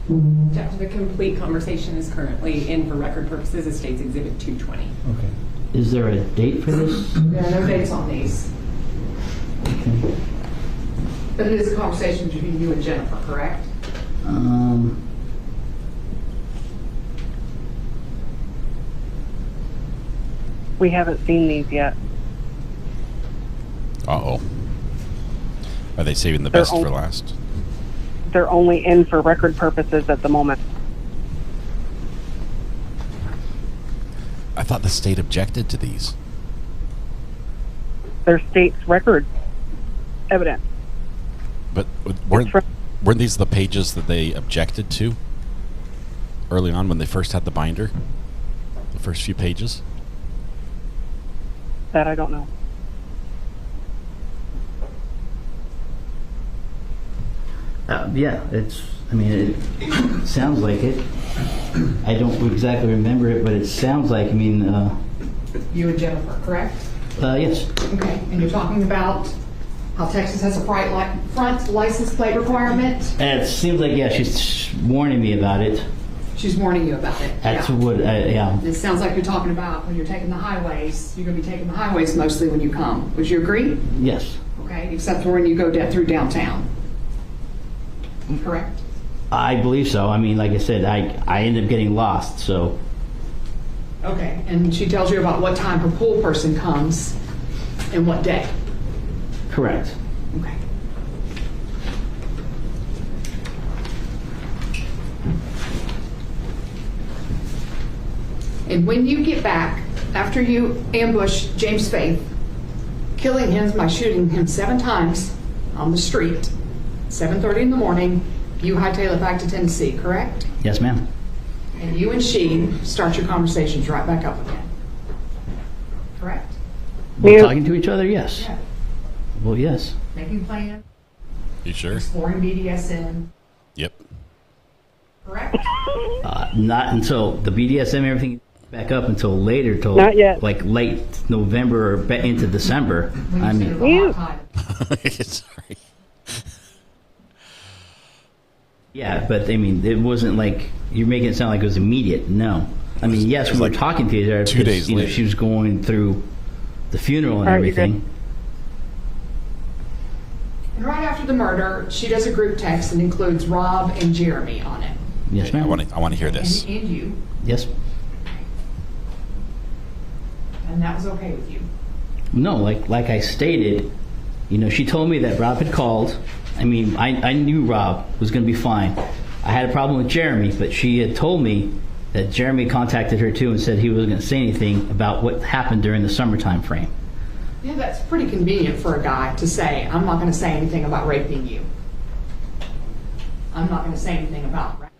The complete conversation is currently in for record purposes as State's Exhibit 220. Okay. Is there a date for this? There are no dates on these. But it is a conversation between you and Jennifer, correct? We haven't seen these yet. Uh-oh. Are they saving the best for last? They're only in for record purposes at the moment. I thought the state objected to these. They're state's record evidence. But weren't these the pages that they objected to early on when they first had the binder? The first few pages? That I don't know. Yeah, it sounds like it. I don't exactly remember it, but it sounds like, You and Jennifer, correct? Yes. Okay, and you're talking about how Texas has a front license plate requirement? It seems like, yeah, she's warning me about it. She's warning you about it. That's yeah. what, yeah. It sounds like you're talking about when you're taking the highways, you're going to be taking the highways mostly when you come. Would you agree? Yes. Okay, except for when you go through downtown. Correct? I believe so. Like I said, I ended up getting lost, so. Okay, and she tells you about what time her pool person comes and what day? Correct. Okay. And when you get back, after you ambush James Faith, killing him by shooting him 7 times on the street, 7:30 in the morning, you hightail it back to Tennessee, correct? Yes, ma'am. And you and she start your conversations right back up again. Correct? We're talking to each other? Yes. Yeah. Well, yes. Making plans, You sure? exploring BDSM, Yep. correct? Not until the BDSM and everything back up until later, till Not yet. like late November or into December. Sorry. Yeah, but it wasn't like you're making it sound like it was immediate. No, yes, we were talking to each other. 2 days later. She was going through the funeral and everything. And right after the murder, she does a group text that includes Rob and Jeremy on it. Yes, ma'am. I want to hear this. And you. Yes. And that was okay with you. No, like I stated, she told me that Rob had called. I knew Rob was going to be fine. I had a problem with Jeremy, but she had told me that Jeremy contacted her too and said he wasn't going to say anything about what happened during the summertime frame. Yeah, that's pretty convenient for a guy to say, I'm not going to say anything about raping you. I'm not going to say anything about rape.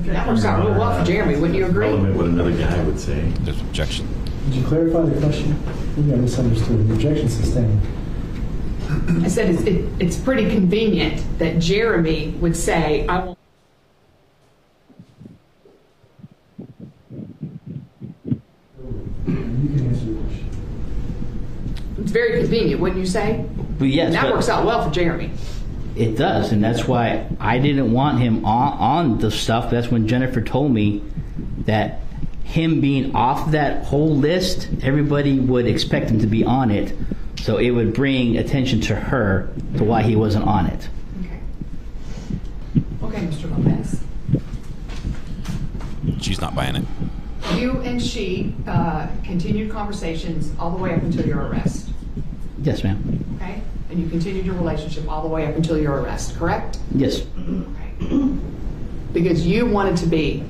That works out real well for Jeremy, wouldn't you agree? Relevant what another guy would say. There's objection. Did you clarify the question? Maybe I misunderstood. The objection sustained. I said it's pretty convenient that Jeremy would say, I won't. You can answer the question. It's very convenient, wouldn't you say? But yes, And that works out well for Jeremy. It does, and that's why I didn't want him on the stuff. That's when Jennifer told me that him being off that whole list, everybody would expect him to be on it. So it would bring attention to her to why he wasn't on it. Okay, Mr. Lopez. She's not buying it. You and she continued conversations all the way up until your arrest. Yes, ma'am. Okay? And you continued your relationship all the way up until your arrest, correct? Yes. Okay. Because you wanted to be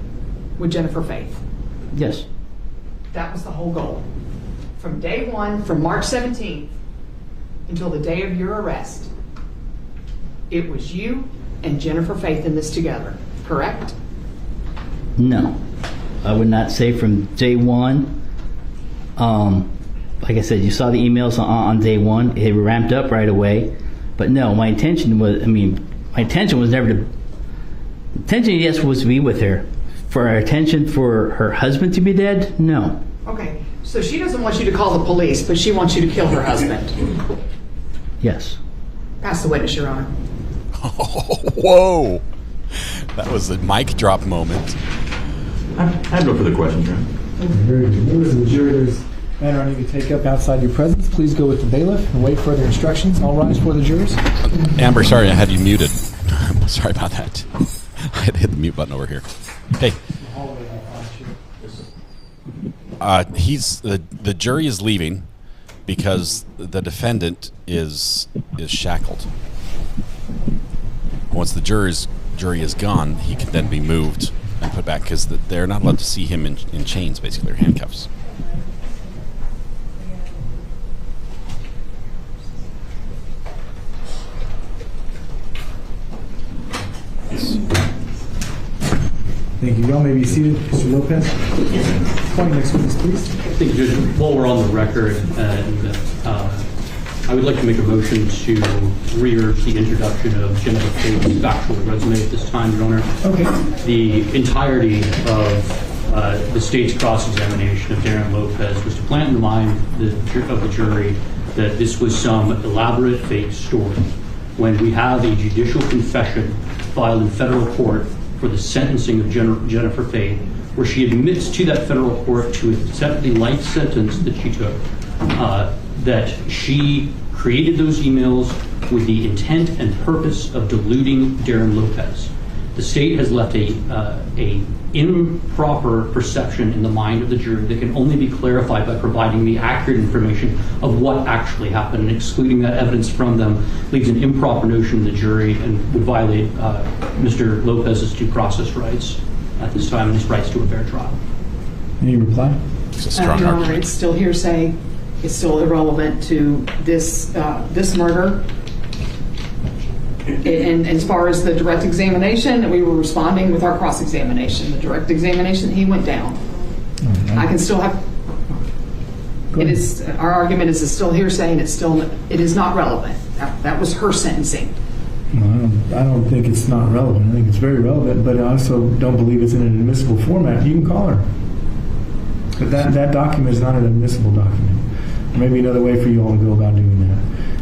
with Jennifer Faith. Yes. That was the whole goal. From day one, from March 17th until the day of your arrest, it was you and Jennifer Faith in this together, correct? No. I would not say from day one. like I said, you saw the emails on day one. It ramped up right away. But no, my intention was never to. Intention, yes, was to be with her. For her intention for her husband to be dead, no. Okay, so she doesn't want you to call the police, but she wants you to kill her husband. Yes. Pass the witness, Your Honor. Oh, whoa. That was a mic drop moment. I have no further questions, Your Honor. Very good. Members of the jury, there's a matter I need to take up outside your presence. Please go with the bailiff and wait further instructions. All rise for the jurors. Amber, sorry, I had you muted. Sorry about that. I had to hit the mute button over here. Hey. The jury is leaving because the defendant is shackled. Once the jury is gone, he can then be moved and put back because they're not allowed to see him in chains, basically, or handcuffs. Thank you. Y'all may be seated. Mr. Lopez. Point next witness, please. Thank you, Judge. While we're on the record, I would like to make a motion to re-urge the introduction of Jennifer Faye's factual resume at this time, Your Honor. Okay. The entirety of the state's cross-examination of Darrin Lopez was to plant in the mind of the jury that this was some elaborate fake story. When we have a judicial confession filed in federal court for the sentencing of Jennifer Faye, where she admits to that federal court to accept the life sentence that she took, that she created those emails with the intent and purpose of deluding Darrin Lopez. The state has left a improper perception in the mind of the jury that can only be clarified by providing the accurate information of what actually happened, and excluding that evidence from them leaves an improper notion in the jury and would violate Mr. Lopez's due process rights at this time and his rights to a fair trial. Any reply? Your Honor, it's still hearsay. It's still irrelevant to this murder. And as far as the direct examination, we were responding with our cross-examination. The direct examination, he went down. I can still have. It is our argument is it's still hearsay, and it is not relevant. That was her sentencing. I don't think it's not relevant. I think it's very relevant, but I also don't believe it's in an admissible format. You can call her, but that document is not an admissible document. There may be another way for you all to go about doing that.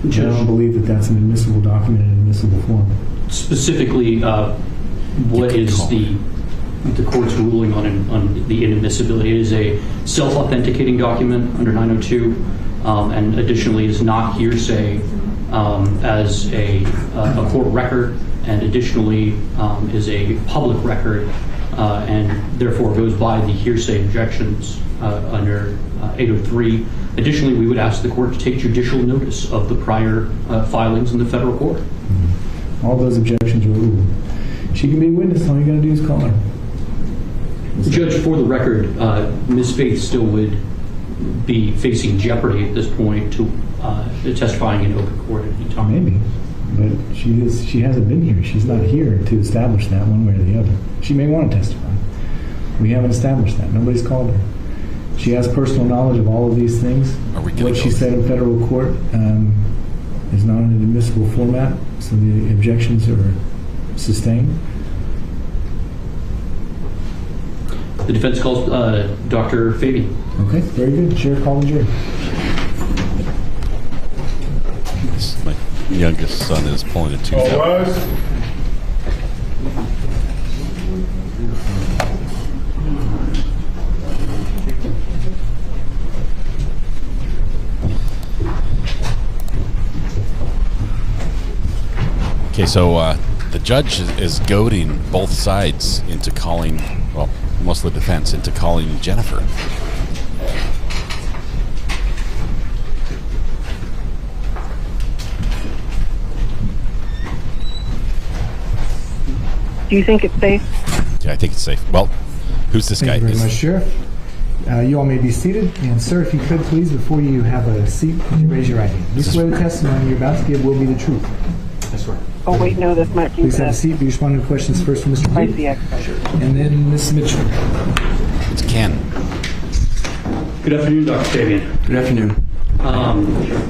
Judge, I don't believe that that's an admissible document in an admissible form. Specifically, what is the court's ruling on the inadmissibility? It is a self-authenticating document under 902, and additionally is not hearsay as a court record, and additionally is a public record, and therefore goes by the hearsay objections under 803. Additionally, we would ask the court to take judicial notice of the prior filings in the federal court. Mm-hmm. All those objections were ruled. She can be a witness. All you got to do is call her. Judge, for the record, Ms. Faith still would be facing jeopardy at this point to testifying in open court at any time. Maybe, but she hasn't been here. She's not here to establish that one way or the other. She may want to testify. We haven't established that. Nobody's called her. She has personal knowledge of all of these things. What she said in federal court is not in an admissible format, so the objections are sustained. The defense calls Dr. Fabian. Okay, very good. Sheriff, call the jury. My youngest son is pulling a tooth out. Okay, so the judge is goading both sides into calling, well, most of the defense, into calling Jennifer. Do you think it's safe? Yeah, I think it's safe. Well, who's this guy? Thank you very much, Sheriff. You all may be seated. And, sir, if you could, please, before you have a seat, could you raise your right hand? You swear the testimony you're about to give will be the truth. That's right. Oh, wait, no, that's not Please have a seat. Be responding to questions first from Mr. Pugh. And then Ms. Mitchell. It's Ken. Good afternoon, Dr. Fabian. Good afternoon.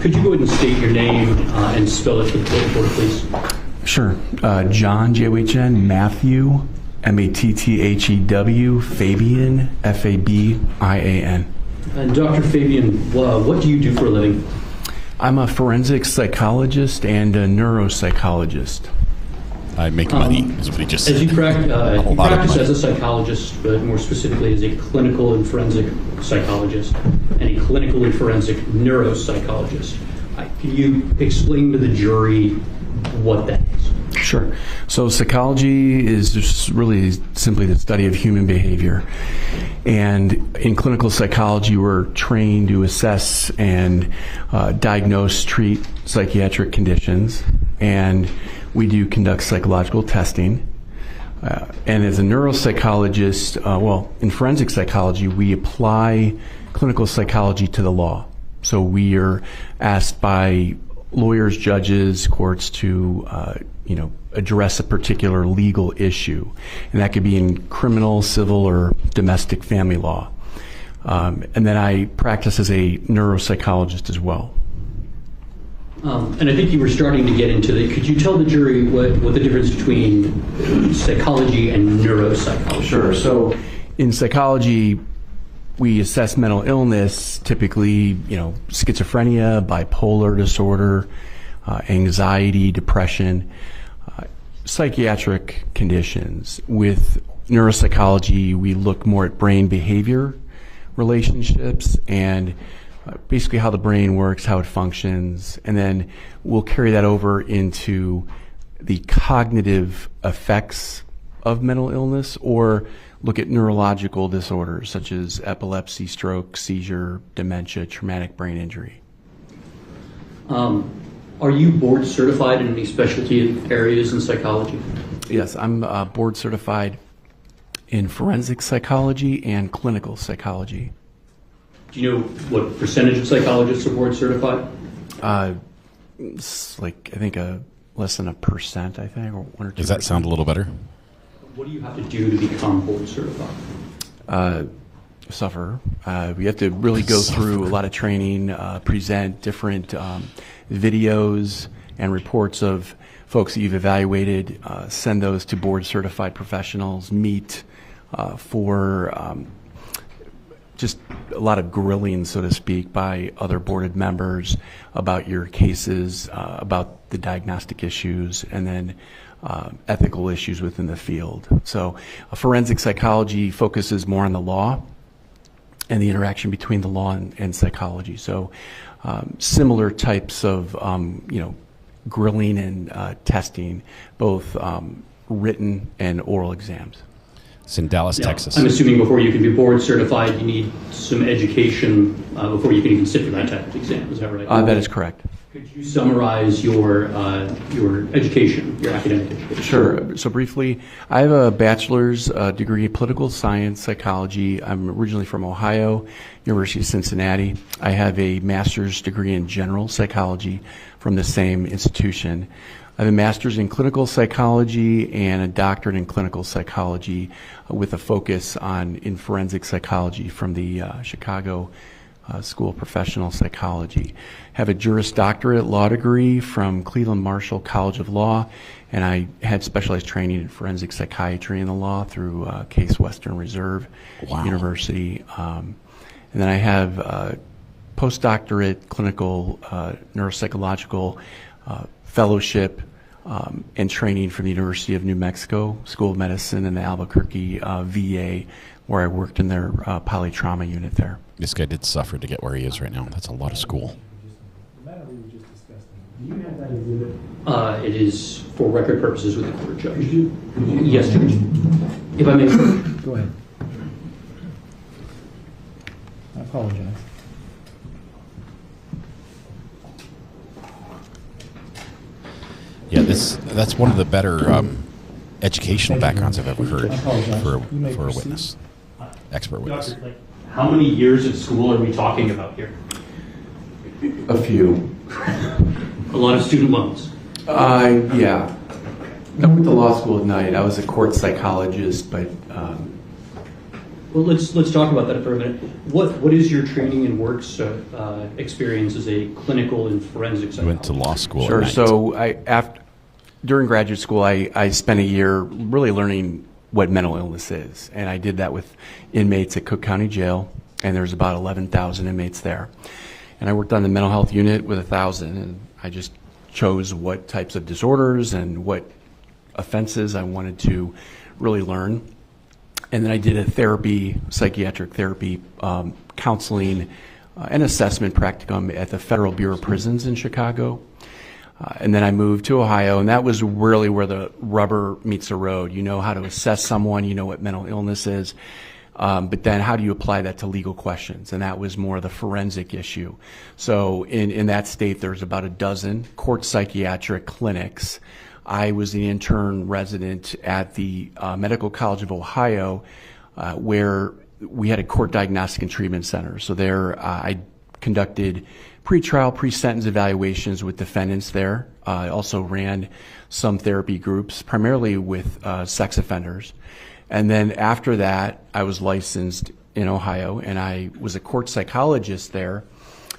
Could you go ahead and state your name and spell it for the court, please? Sure. John, J-O-H-N, Matthew, M-A-T-T-H-E-W, Fabian, F-A-B-I-A-N. Dr. Fabian, what do you do for a living? I'm a forensic psychologist and a neuropsychologist. I make money, is what he just said. As you practice as a psychologist, but more specifically as a clinical and forensic psychologist and a clinical and forensic neuropsychologist. Can you explain to the jury what that is? Sure. So psychology is just really simply the study of human behavior. And in clinical psychology, we're trained to assess and diagnose, treat psychiatric conditions. And we do conduct psychological testing. And as a neuropsychologist, in forensic psychology, we apply clinical psychology to the law. So we are asked by lawyers, judges, courts to, address a particular legal issue. And that could be in criminal, civil, or domestic family law. And then I practice as a neuropsychologist as well. And I think you were starting to get into that. Could you tell the jury what the difference between psychology and neuropsychology? Sure. So in psychology, we assess mental illness, typically, schizophrenia, bipolar disorder, anxiety, depression, psychiatric conditions. With neuropsychology, we look more at brain behavior relationships and basically how the brain works, how it functions, and then we'll carry that over into the cognitive effects of mental illness or look at neurological disorders such as epilepsy, stroke, seizure, dementia, traumatic brain injury. Are you board certified in any specialty areas in psychology? Yes, I'm board certified in forensic psychology and clinical psychology. Do you know what percentage of psychologists are board certified? It's I think less than 1%, I think, or 1 or 2%. Does that sound a little better? What do you have to do to become board certified? Suffer. We have to really go through a lot of training, present different videos and reports of folks that you've evaluated, send those to board certified professionals, meet for just a lot of grilling, so to speak, by other boarded members about your cases, about the diagnostic issues, and then ethical issues within the field. So forensic psychology focuses more on the law and the interaction between the law and psychology. So similar types of grilling and testing, both written and oral exams. It's in Dallas, Texas. I'm assuming before you can be board certified, you need some education before you can even sit for that type of exam. Is that right? That is correct. Could you summarize your education, your academic education? Sure. So briefly, I have a bachelor's degree in political science psychology. I'm originally from Ohio, University of Cincinnati. I have a master's degree in general psychology from the same institution. I have a master's in clinical psychology and a doctorate in clinical psychology with a focus in forensic psychology from the Chicago School of Professional Psychology. Have a Juris Doctorate law degree from Cleveland Marshall College of Law, and I had specialized training in forensic psychiatry in the law through Case Western Reserve University. And then I have postdoctorate clinical neuropsychological fellowship and training from the University of New Mexico School of Medicine and the Albuquerque VA, where I worked in their polytrauma unit there. This guy did suffer to get where he is right now. That's a lot of school. It is for record purposes with the court judge. Yes, Judge. If I may. Go ahead. I apologize. Yeah, that's one of the better educational backgrounds I've ever heard for a witness, expert witness. How many years of school are we talking about here? A few. A lot of student loans. Yeah. I went to law school at night. I was a court psychologist, but Well, let's talk about that for a minute. What is your training and works experience as a clinical and forensic psychologist? Went to law school. Sure. So during graduate school, I spent a year really learning what mental illness is, and I did that with inmates at Cook County Jail, and there's about 11,000 inmates there. And I worked on the mental health unit with 1,000, and I just chose what types of disorders and what offenses I wanted to really learn. And then I did a psychiatric therapy, counseling, and assessment practicum at the Federal Bureau of Prisons in Chicago. And then I moved to Ohio, and that was really where the rubber meets the road. You know how to assess someone, you know what mental illness is, but then how do you apply that to legal questions? And that was more the forensic issue. So in that state, there's about a dozen court psychiatric clinics. I was the intern resident at the Medical College of Ohio, where we had a court diagnostic and treatment center. So there I conducted pre-trial, pre-sentence evaluations with defendants there. I also ran some therapy groups, primarily with sex offenders. And then after that, I was licensed in Ohio, and I was a court psychologist there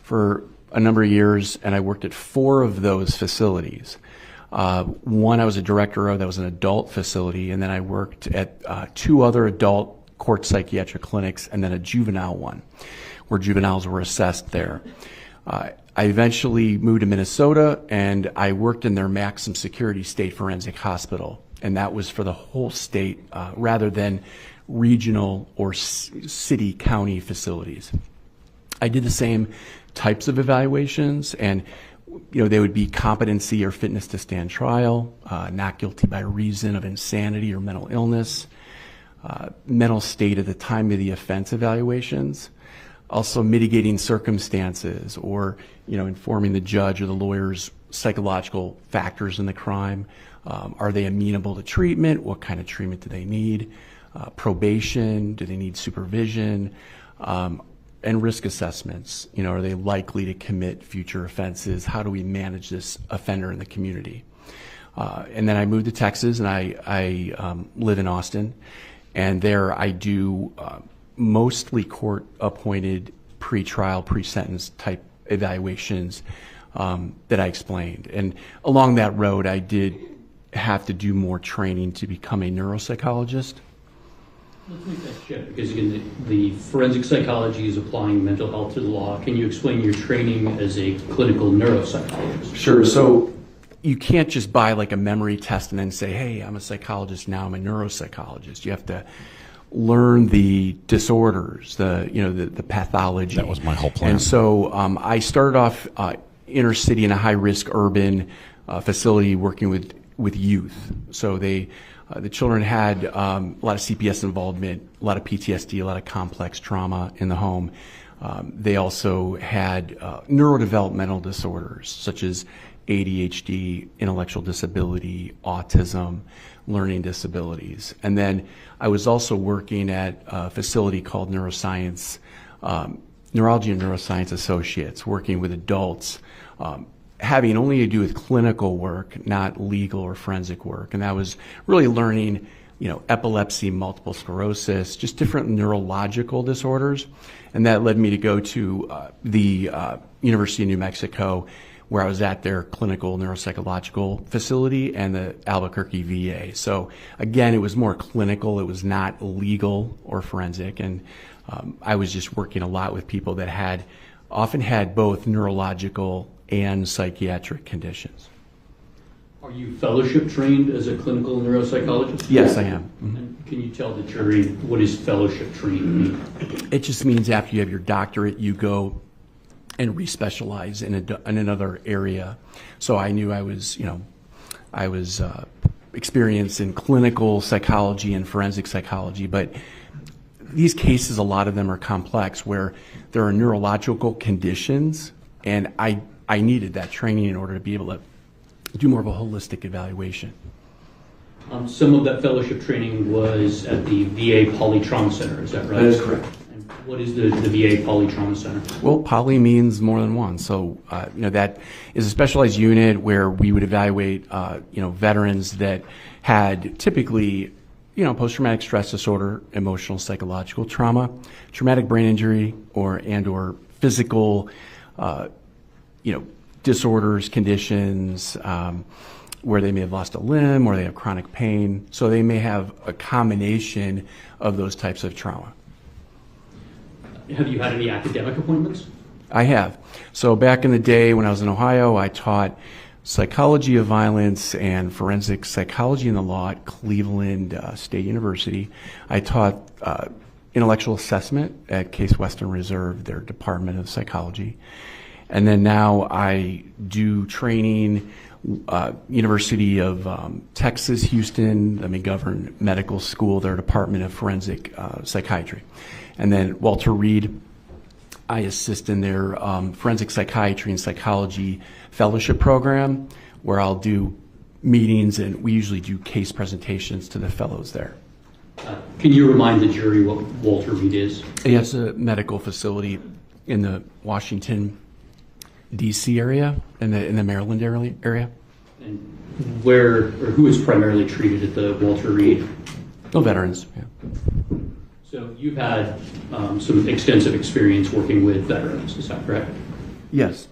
for a number of years, and I worked at 4 of those facilities. One I was a director of, that was an adult facility, and then I worked at 2 other adult court psychiatric clinics, and then a juvenile one, where juveniles were assessed there. I eventually moved to Minnesota, and I worked in their maximum security state forensic hospital, and that was for the whole state rather than regional or city county facilities. I did the same types of evaluations, and they would be competency or fitness to stand trial, not guilty by reason of insanity or mental illness, mental state at the time of the offense evaluations, also mitigating circumstances, or informing the judge or the lawyers psychological factors in the crime. Are they amenable to treatment? What kind of treatment do they need? Probation? Do they need supervision? And risk assessments. Are they likely to commit future offenses? How do we manage this offender in the community? And then I moved to Texas, and I live in Austin, and there I do mostly court-appointed pre-trial, pre-sentence type evaluations that I explained. And along that road, I did have to do more training to become a neuropsychologist. Let's make that shift, because again, the forensic psychology is applying mental health to the law. Can you explain your training as a clinical neuropsychologist? Sure. So you can't just buy like a memory test and then say, hey, I'm a psychologist now, I'm a neuropsychologist. You have to learn the disorders, the pathology. That was my whole plan. And so I started off inner city in a high-risk urban facility working with youth. So the children had a lot of CPS involvement, a lot of PTSD, a lot of complex trauma in the home. They also had neurodevelopmental disorders such as ADHD, intellectual disability, autism, learning disabilities. And then I was also working at a facility called Neuroscience, Neurology and Neuroscience Associates, working with adults, having only to do with clinical work, not legal or forensic work. And that was really learning, epilepsy, multiple sclerosis, just different neurological disorders. And that led me to go to the University of New Mexico, where I was at their clinical neuropsychological facility, and the Albuquerque VA. So again, it was more clinical. It was not legal or forensic. And I was just working a lot with people that often had both neurological and psychiatric conditions. Are you fellowship trained as a clinical neuropsychologist? Yes, I am. Mm-hmm. And can you tell the jury what does fellowship trained mean? It just means after you have your doctorate, you go and respecialize in another area. So I knew I was experienced in clinical psychology and forensic psychology, but these cases, a lot of them are complex, where there are neurological conditions, and I needed that training in order to be able to do more of a holistic evaluation. Some of that fellowship training was at the VA Polytrauma Center, is that right? That is correct. And what is the VA Polytrauma Center? Well, poly means more than one. So, that is a specialized unit where we would evaluate, veterans that had typically post-traumatic stress disorder, emotional, psychological trauma, traumatic brain injury, or physical, disorders, conditions, where they may have lost a limb or they have chronic pain. So they may have a combination of those types of trauma. Have you had any academic appointments? I have. So back in the day when I was in Ohio, I taught psychology of violence and forensic psychology in the law at Cleveland State University. I taught intellectual assessment at Case Western Reserve, their Department of Psychology. And then now I do training, University of Texas, Houston, the McGovern Medical School, their Department of Forensic Psychiatry. And then Walter Reed, I assist in their Forensic Psychiatry and Psychology Fellowship Program, where I'll do meetings and we usually do case presentations to the fellows there. Can you remind the jury what Walter Reed is? It's a medical facility in the Washington, D.C. area, in the Maryland area. And where or who is primarily treated at the Walter Reed? No, veterans. Yeah. So you've had some extensive experience working with veterans, is that correct? Yes.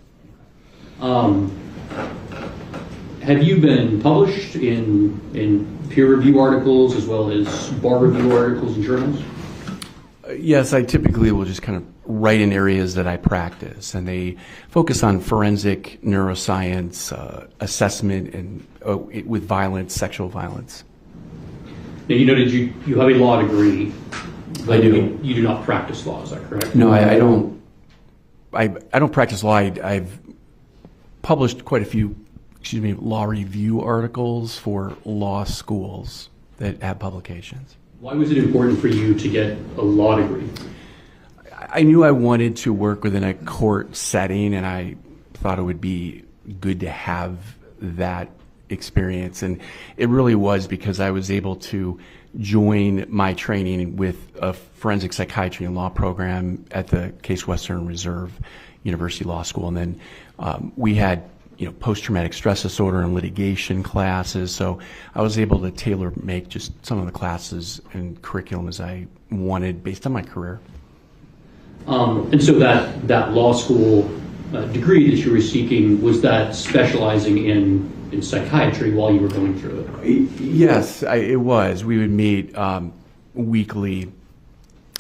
Have you been published in peer review articles as well as bar review articles in journals? Yes, I typically will just kind of write in areas that I practice, and they focus on forensic neuroscience, assessment, and with violence, sexual violence. Now, you noted you have a law degree, but I do. You do not practice law, is that correct? No, I don't. I don't practice law. I've published quite a few, law review articles for law schools that have publications. Why was it important for you to get a law degree? I knew I wanted to work within a court setting, and I thought it would be good to have that experience. And it really was because I was able to join my training with a forensic psychiatry and law program at the Case Western Reserve University Law School. And then we had post-traumatic stress disorder and litigation classes. So I was able to tailor make just some of the classes and curriculum as I wanted based on my career. And so that law school degree that you were seeking, was that specializing in psychiatry while you were going through it? Yes, it was. We would meet weekly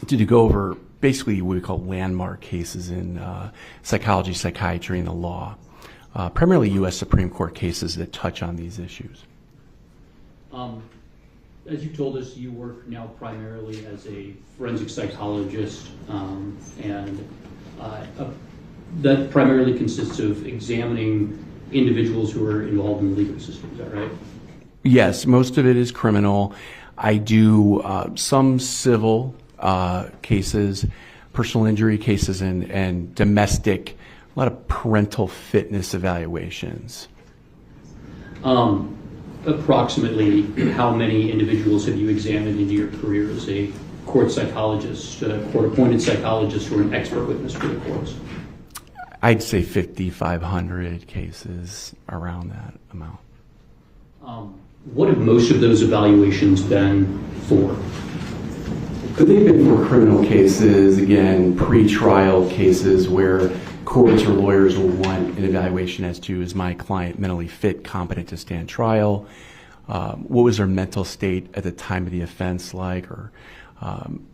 to go over basically what we call landmark cases in psychology, psychiatry, and the law. Primarily U.S. Supreme Court cases that touch on these issues. As you told us, you work now primarily as a forensic psychologist, and that primarily consists of examining individuals who are involved in the legal system, is that right? Yes, most of it is criminal. I do some civil cases, personal injury cases, and domestic, a lot of parental fitness evaluations. Approximately how many individuals have you examined in your career as a court psychologist, court-appointed psychologist, or an expert witness for the courts? I'd say 5,500 cases, around that amount. What have most of those evaluations been for? They've been for criminal cases, again, pre-trial cases where courts or lawyers will want an evaluation as to, is my client mentally fit, competent to stand trial? What was their mental state at the time of the offense like? Or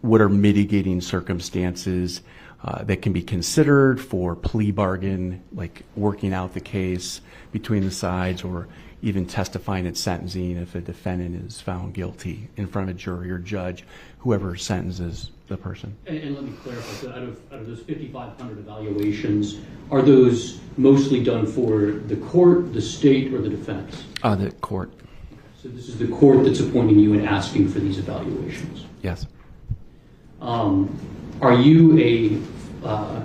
what are mitigating circumstances that can be considered for plea bargain, like working out the case between the sides, or even testifying at sentencing if a defendant is found guilty in front of a jury or judge, whoever sentences the person. And let me clarify, so out of those 5,500 evaluations, are those mostly done for the court, the state, or the defense? The court. So this is the court that's appointing you and asking for these evaluations? Yes. Are you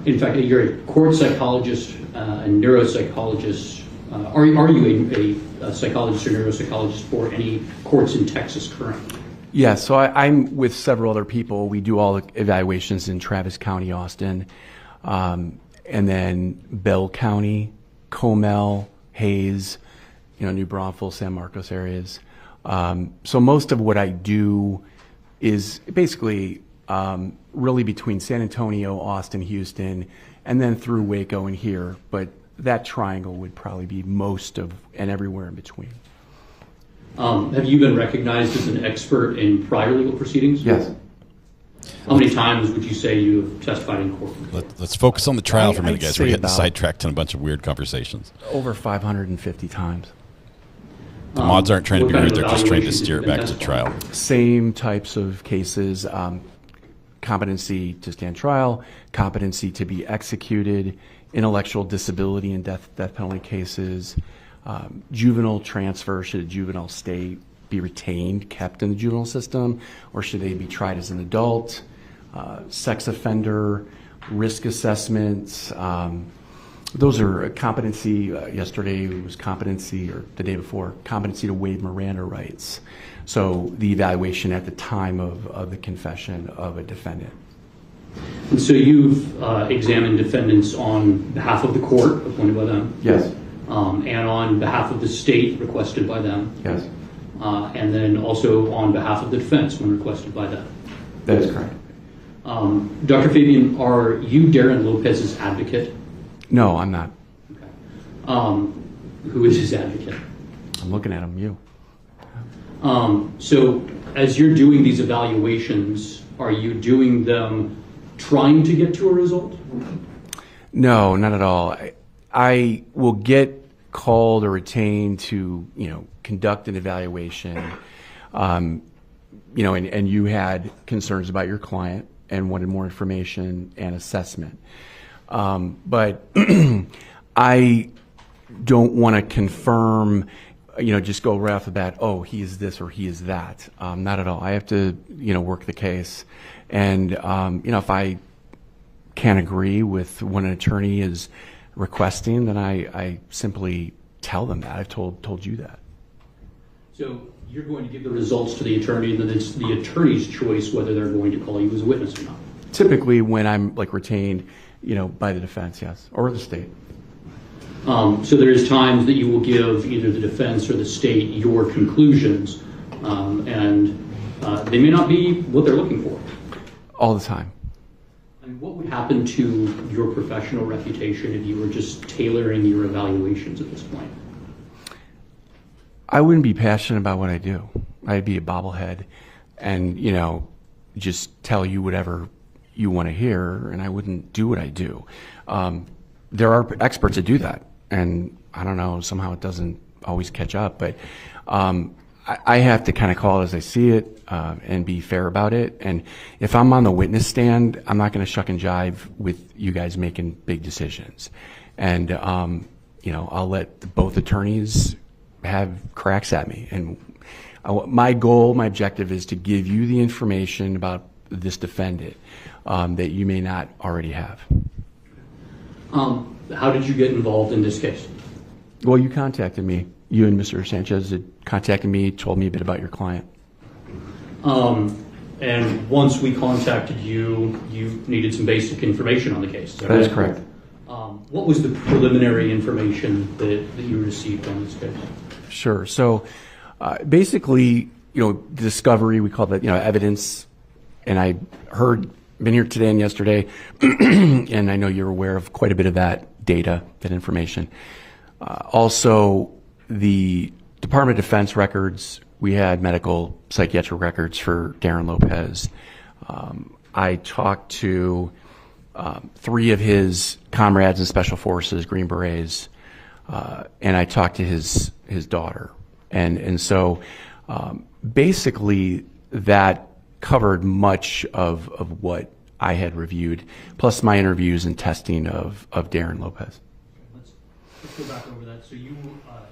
in fact, you're a court psychologist and neuropsychologist. Are you a psychologist or neuropsychologist for any courts in Texas currently? Yeah, so I'm with several other people. We do all the evaluations in Travis County, Austin, and then Bell County, Comel, Hayes, New Braunfels, San Marcos areas. So most of what I do is basically really between San Antonio, Austin, Houston, and then through Waco and here. But that triangle would probably be most of and everywhere in between. Have you been recognized as an expert in prior legal proceedings? Yes. How many times would you say you have testified in court? Let's focus on the trial for a minute, I'd guys. say We're getting about sidetracked in a bunch of weird conversations. Over 550 times. The mods aren't trying to be what kind rude; of they're just trying to evaluations steer have it you back been to trial. Same types of cases, competency to stand trial, competency to be executed, intellectual disability and death penalty cases, juvenile transfer. Should a juvenile stay be retained, kept in the juvenile system, or should they be tried as an adult? Sex offender, risk assessments. Those are competency. Yesterday was competency, or the day before, competency to waive Miranda rights. So the evaluation at the time of the confession of a defendant. And so you've examined defendants on behalf of the court, appointed by them? Yes. And on behalf of the state, requested by them? Yes. And then also on behalf of the defense, when requested by them? That is correct. Dr. Fabian, are you Darrin Lopez's advocate? No, I'm not. Okay. Who is his advocate? I'm looking at him, you. So as you're doing these evaluations, are you doing them trying to get to a result? No, not at all. I will get called or retained to, conduct an evaluation, and you had concerns about your client and wanted more information and assessment. But I don't want to confirm, just go right off the bat, oh, he is this or he is that. Not at all. I have to, work the case. And, if I can't agree with what an attorney is requesting, then I simply tell them that. I've told you that. So you're going to give the results to the attorney, and then it's the attorney's choice whether they're going to call you as a witness or not. Typically when I'm retained, by the defense, yes, or the state. So there is times that you will give either the defense or the state your conclusions, and they may not be what they're looking for. All the time. And what would happen to your professional reputation if you were just tailoring your evaluations at this point? I wouldn't be passionate about what I do. I'd be a bobblehead and, just tell you whatever you want to hear, and I wouldn't do what I do. There are experts that do that, and I don't know, somehow it doesn't always catch up, but I have to kind of call it as I see it and be fair about it. And if I'm on the witness stand, I'm not going to shuck and jive with you guys making big decisions. And, I'll let both attorneys have cracks at me. And my goal, my objective is to give you the information about this defendant that you may not already have. How did you get involved in this case? Well, you contacted me. You and Mr. Sanchez had contacted me, told me a bit about your client. And once we contacted you, you needed some basic information on the case. That is correct. What was the preliminary information that you received on this case? Sure. So basically, discovery, we call that, evidence. And I been here today and yesterday, and I know you're aware of quite a bit of that data, that information. Also, the Department of Defense records, we had medical psychiatric records for Darrin Lopez. I talked to 3 of his comrades in Special Forces, Green Berets, and I talked to his daughter. And so basically that covered much of what I had reviewed, plus my interviews and testing of Darrin Lopez. Let's go back over that. So you,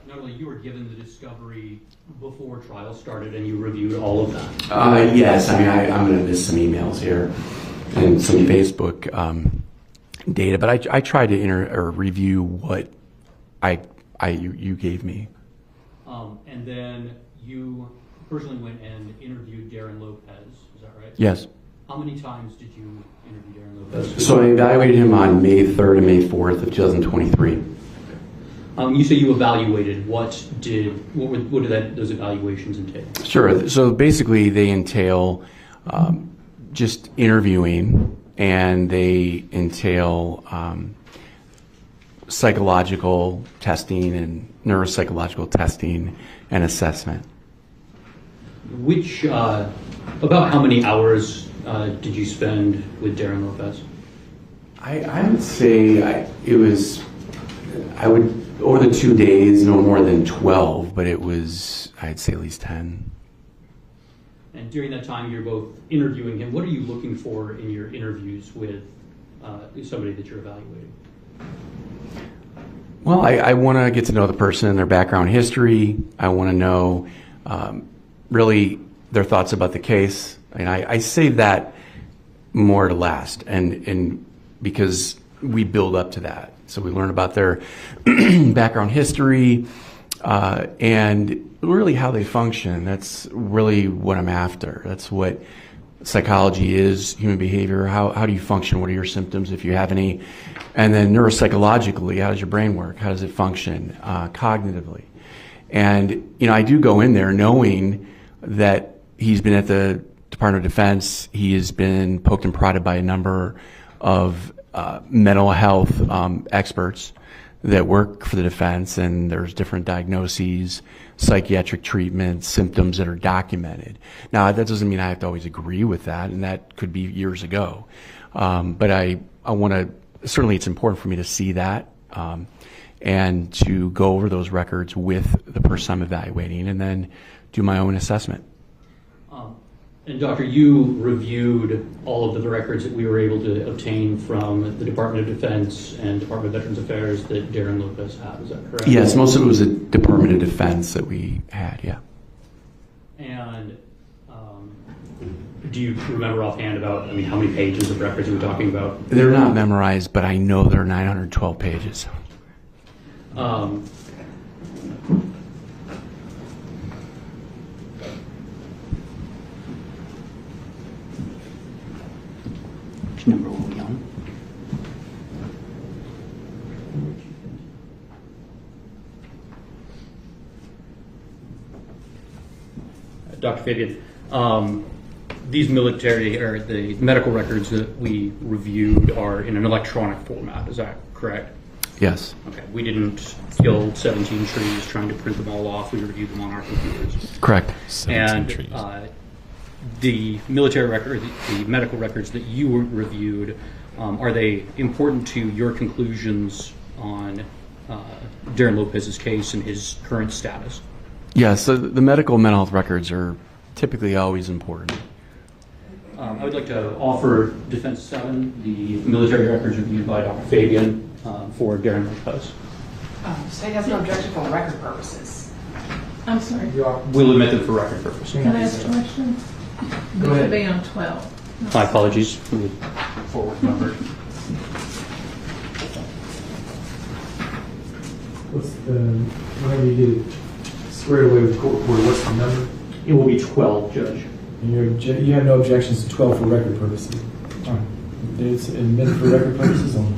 not only you were given the discovery before trial started and you reviewed all of that? Yes, I'm going to miss some emails here and some Facebook data, but I tried to review what you gave me. And then you personally went and interviewed Darrin Lopez, is that right? Yes. How many times did you interview Darrin Lopez? So I evaluated him on May 3rd and May 4th of 2023. You say you evaluated. What did those evaluations entail? Sure. So basically, they entail just interviewing, and they entail psychological testing and neuropsychological testing and assessment. Which about how many hours did you spend with Darrin Lopez? I would say I would, over the 2 days, no more than 12, but it was, I'd say at least 10. And during that time, you're both interviewing him. What are you looking for in your interviews with somebody that you're evaluating? Well, I want to get to know the person, their background history. I want to know really their thoughts about the case. And I save that more to last, and because we build up to that. So we learn about their background history and really how they function. That's really what I'm after. That's what psychology is, human behavior. How do you function? What are your symptoms, if you have any? And then neuropsychologically, how does your brain work? How does it function cognitively? And, I do go in there knowing that he's been at the Department of Defense. He has been poked and prodded by a number of mental health experts that work for the defense, and there's different diagnoses, psychiatric treatments, symptoms that are documented. Now, that doesn't mean I have to always agree with that, and that could be years ago. But I want to, certainly it's important for me to see that and to go over those records with the person I'm evaluating and then do my own assessment. And Doctor, you reviewed all of the records that we were able to obtain from the Department of Defense and Department of Veterans Affairs that Darrin Lopez had, is that correct? Yes, most of it was the Department of Defense that we had, yeah. And do you remember offhand about, how many pages of records are we talking about? They're not memorized, but I know they're 912 pages. Which number were we on? Dr. Fabian, these military or the medical records that we reviewed are in an electronic format, is that correct? Yes. Okay, we didn't kill 17 trees trying to print them all off. We reviewed them on our computers. Correct. 17 trees. The military record, the medical records that you reviewed, are they important to your conclusions on Darrin Lopez's case and his current status? Yes, so the medical mental health records are typically always important. I would like to offer Defense 7 the military records reviewed by Dr. Fabian for Darrin Lopez. State has no objection for record purposes. I'm sorry. We'll admit them for record purposes. Can I ask a question? Go This ahead. would be on 12. My apologies. Forward number. What's whenever you get it squared away with court reporter, what's the number? It will be 12, Judge. And you have no objections to 12 for record purposes? All right. It's admitted for record purposes only.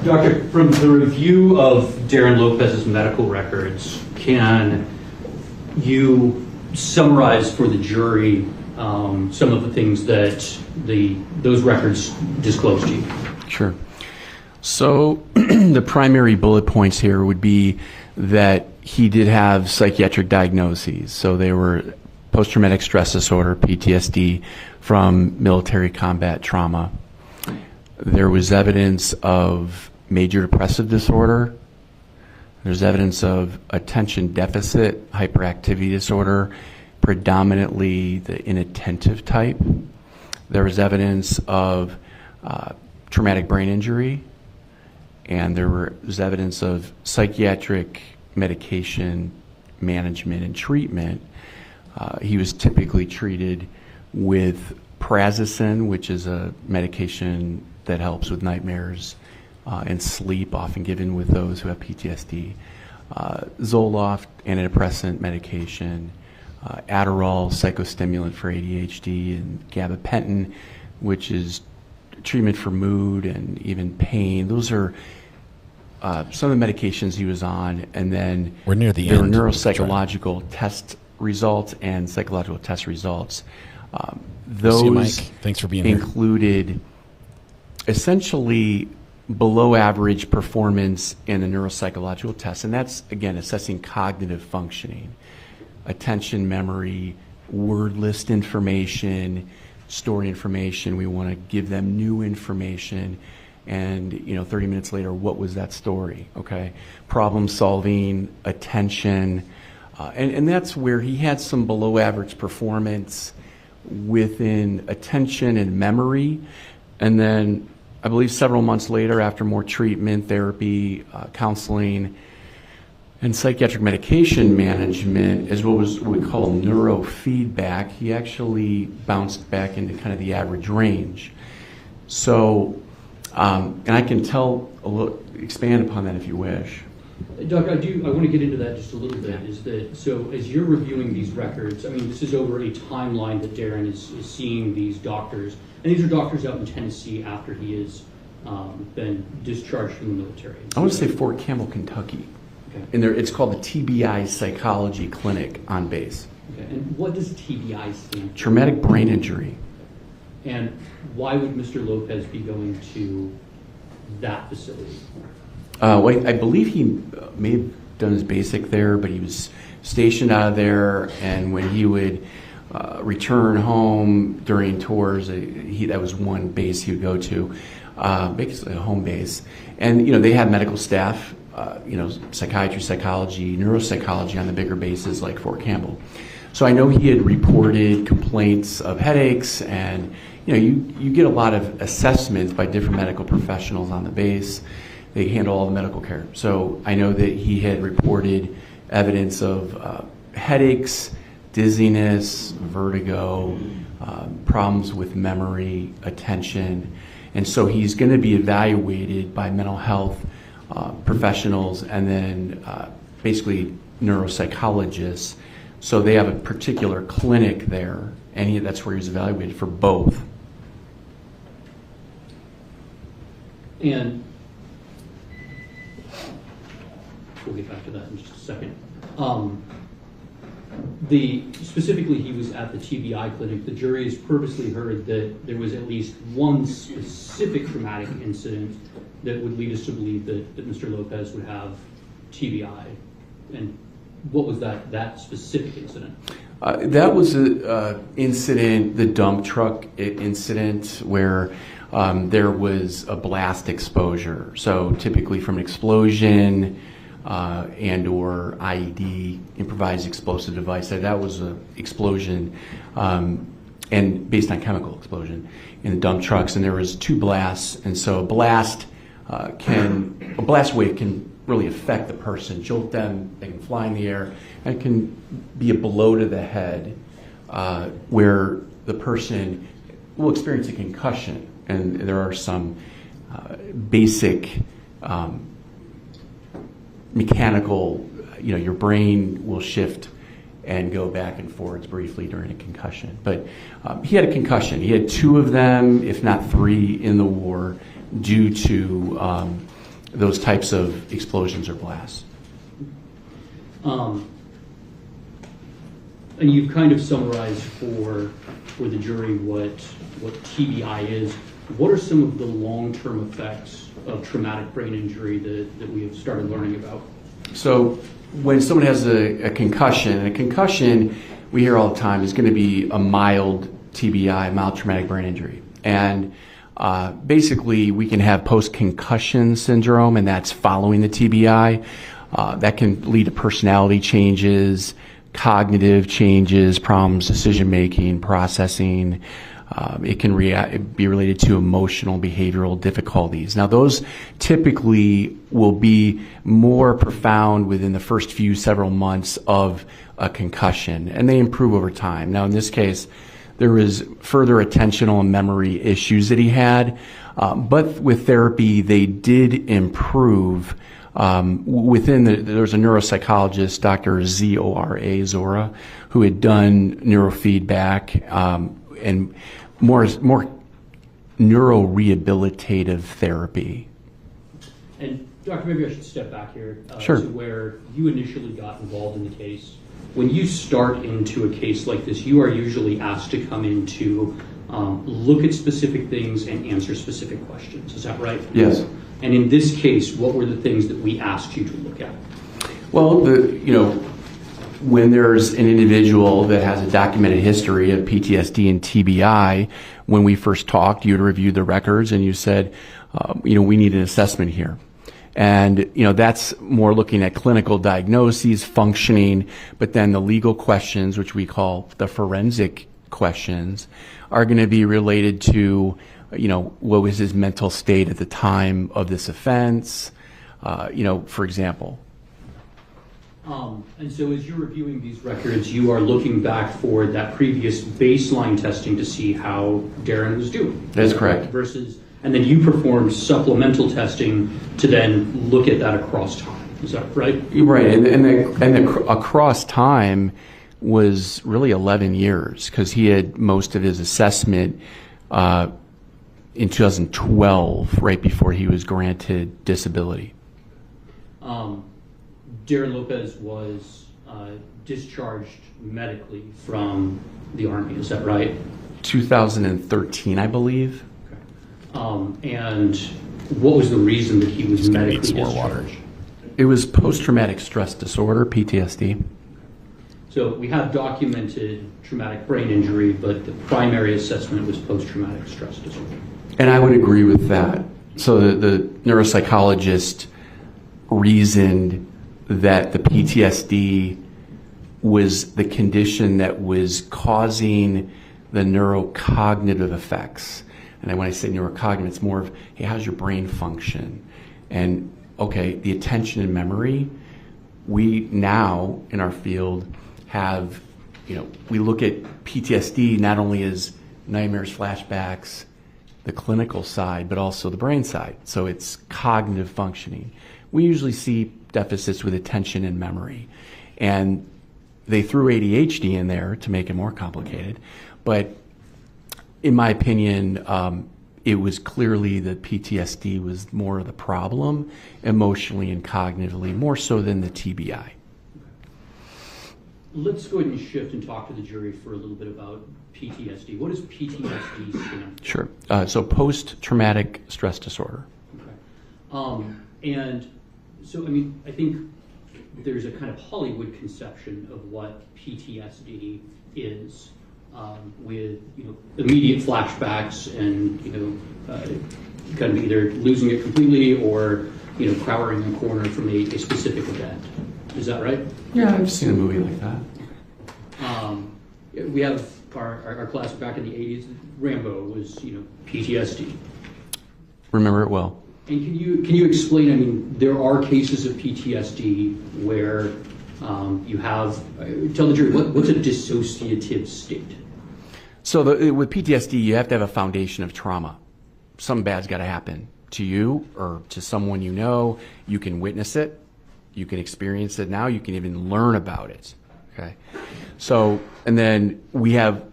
Doctor, from the review of Darrin Lopez's medical records, can you summarize for the jury some of the things that those records disclosed to you? Sure. So the primary bullet points here would be that he did have psychiatric diagnoses. So they were post-traumatic stress disorder, PTSD, from military combat trauma. There was evidence of major depressive disorder. There's evidence of attention deficit hyperactivity disorder, predominantly the inattentive type. There was evidence of traumatic brain injury, and there was evidence of psychiatric medication management and treatment. He was typically treated with prazosin, which is a medication that helps with nightmares and sleep, often given with those who have PTSD. Zoloft, antidepressant medication, Adderall, psychostimulant for ADHD, and gabapentin, which is treatment for mood and even pain. Those are some of the medications he was on. And then we're near the there end. were neuropsychological test results and psychological test results. Those See you, Mike. Thanks for being here. included essentially below average performance in the neuropsychological test. And that's, again, assessing cognitive functioning, attention, memory, word list information, story information. We want to give them new information. And, 30 minutes later, what was that story? Okay. Problem solving, attention. And that's where he had some below average performance within attention and memory. And then I believe several months later, after more treatment, therapy, counseling, and psychiatric medication management, as what we call neurofeedback, he actually bounced back into kind of the average range. So, and I can expand upon that if you wish. Doc, I want to get into that just a little bit. Is that so? As you're reviewing these records, I mean, this is over a timeline that Darrin is seeing these doctors, and these are doctors out in Tennessee after he has been discharged from the military. I want to say Fort Campbell, Kentucky, okay. And it's called the TBI Psychology Clinic on base. Okay, and what does TBI stand for? Traumatic brain injury. And why would Mr. Lopez be going to that facility? Well, I believe he may have done his basic there, but he was stationed out of there, and when he would return home during tours, that was one base he would go to, basically a home base. And, they had medical staff, psychiatry, psychology, neuropsychology on the bigger bases like Fort Campbell. So I know he had reported complaints of headaches, and, you get a lot of assessments by different medical professionals on the base. They handle all the medical care. So I know that he had reported evidence of headaches, dizziness, vertigo, problems with memory, attention. And so he's going to be evaluated by mental health professionals and then basically neuropsychologists. So they have a particular clinic there, and that's where he was evaluated for both. And we'll get back to that in just a second. Specifically, he was at the TBI clinic. The jury has purposely heard that there was at least one specific traumatic incident that would lead us to believe that Mr. Lopez would have TBI. And what was that specific incident? That was an incident, the dump truck incident, where there was a blast exposure. So typically from an explosion and or IED, improvised explosive device, that was an explosion and based on chemical explosion in the dump trucks. And there was 2 blasts. And so a blast wave can really affect the person, jolt them, they can fly in the air, and it can be a blow to the head where the person will experience a concussion. And there are some basic mechanical, your brain will shift and go back and forwards briefly during a concussion. But he had a concussion. He had 2 of them, if not 3, in the war due to those types of explosions or blasts. And you've kind of summarized for the jury what TBI is. What are some of the long-term effects of traumatic brain injury that we have started learning about? So when someone has a concussion we hear all the time is going to be a mild TBI, mild traumatic brain injury. And basically we can have post-concussion syndrome, and that's following the TBI. That can lead to personality changes, cognitive changes, problems, decision-making, processing. It can be related to emotional, behavioral difficulties. Now, those typically will be more profound within the first several months of a concussion, and they improve over time. Now, in this case, there was further attentional and memory issues that he had, but with therapy, they did improve. There was a neuropsychologist, Dr. Zora, who had done neurofeedback and more neurorehabilitative therapy. And Doctor, maybe I should step back here Sure. to where you initially got involved in the case. When you start into a case like this, you are usually asked to come in to look at specific things and answer specific questions. Is that right? Yes. And in this case, what were the things that we asked you to look at? Well, when there's an individual that has a documented history of PTSD and TBI, when we first talked, you had reviewed the records and you said, we need an assessment here. And, that's more looking at clinical diagnoses, functioning, but then the legal questions, which we call the forensic questions, are going to be related to, what was his mental state at the time of this offense, for example. And so as you're reviewing these records, you are looking back for that previous baseline testing to see how Darrin was doing. That is correct. And then you performed supplemental testing to then look at that across time. Is that right? Right, and the across time was really 11 years because he had most of his assessment in 2012, right before he was granted disability. Darrin Lopez was discharged medically from the Army. Is that right? 2013, I believe. And what was the reason that he was medically discharged? It was post-traumatic stress disorder, PTSD. So we have documented traumatic brain injury, but the primary assessment was post-traumatic stress disorder. And I would agree with that. So the neuropsychologist reasoned that the PTSD was the condition that was causing the neurocognitive effects. And when I say neurocognitive, it's more of, hey, how's your brain function? And, okay, the attention and memory, we now, in our field, have, we look at PTSD not only as nightmares, flashbacks, the clinical side, but also the brain side. So it's cognitive functioning. We usually see deficits with attention and memory. And they threw ADHD in there to make it more complicated. But in my opinion, it was clearly that PTSD was more of the problem, emotionally and cognitively, more so than the TBI. Let's go ahead and shift and talk to the jury for a little bit about PTSD. What does PTSD stand for? Sure. So post-traumatic stress disorder. Okay. And so, I think there's a kind of Hollywood conception of what PTSD is, with immediate flashbacks and kind of either losing it completely or cowering in a corner from a specific event. Is that right? Yeah, I've seen a movie like that. We have our class back in the 80s. Rambo was PTSD. Remember it well. And can you explain? There are cases of PTSD where you have tell the jury what's a dissociative state. So with PTSD, you have to have a foundation of trauma. Something bad's got to happen to you or to someone you know. You can witness it. You can experience it now. You can even learn about it. Okay. So, and then we have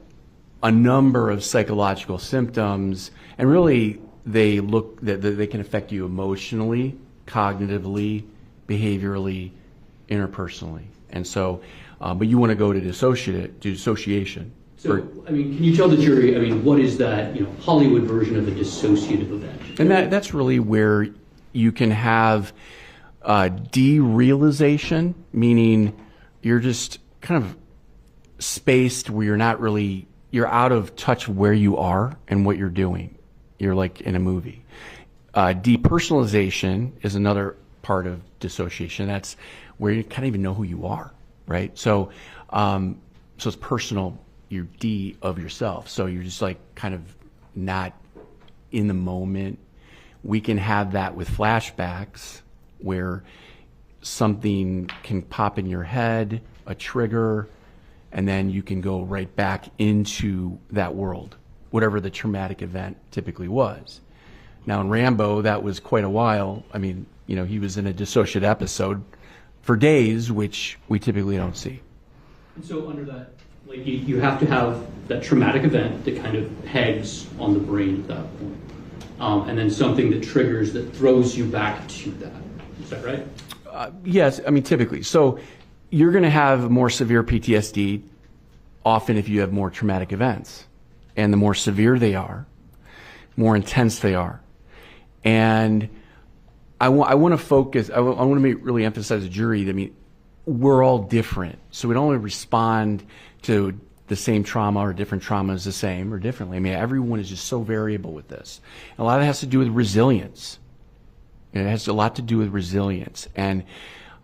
a number of psychological symptoms, and really they can affect you emotionally, cognitively, behaviorally, interpersonally. And so, but you want to go to dissociation. So, can you tell the jury, what is that, Hollywood version of a dissociative event? And that's really where you can have derealization, meaning you're just kind of spaced where you're out of touch where you are and what you're doing. You're like in a movie. Depersonalization is another part of dissociation. That's where you can't even know who you are, right? So it's personal. You're de of yourself. So you're just like kind of not in the moment. We can have that with flashbacks where something can pop in your head, a trigger, and then you can go right back into that world, whatever the traumatic event typically was. Now in Rambo, that was quite a while. He was in a dissociative episode for days, which we typically don't see. And so under that, like you have to have that traumatic event that kind of pegs on the brain at that point. And then something that triggers, that throws you back to that. Is that right? Yes, I mean, typically. So you're going to have more severe PTSD often if you have more traumatic events. And the more severe they are, more intense they are. And I want to focus, I want to really emphasize the jury that, I mean, we're all different. So we don't only respond to the same trauma or different traumas the same or differently. I mean, everyone is just so variable with this. And a lot of it has to do with resilience. It has a lot to do with resilience. And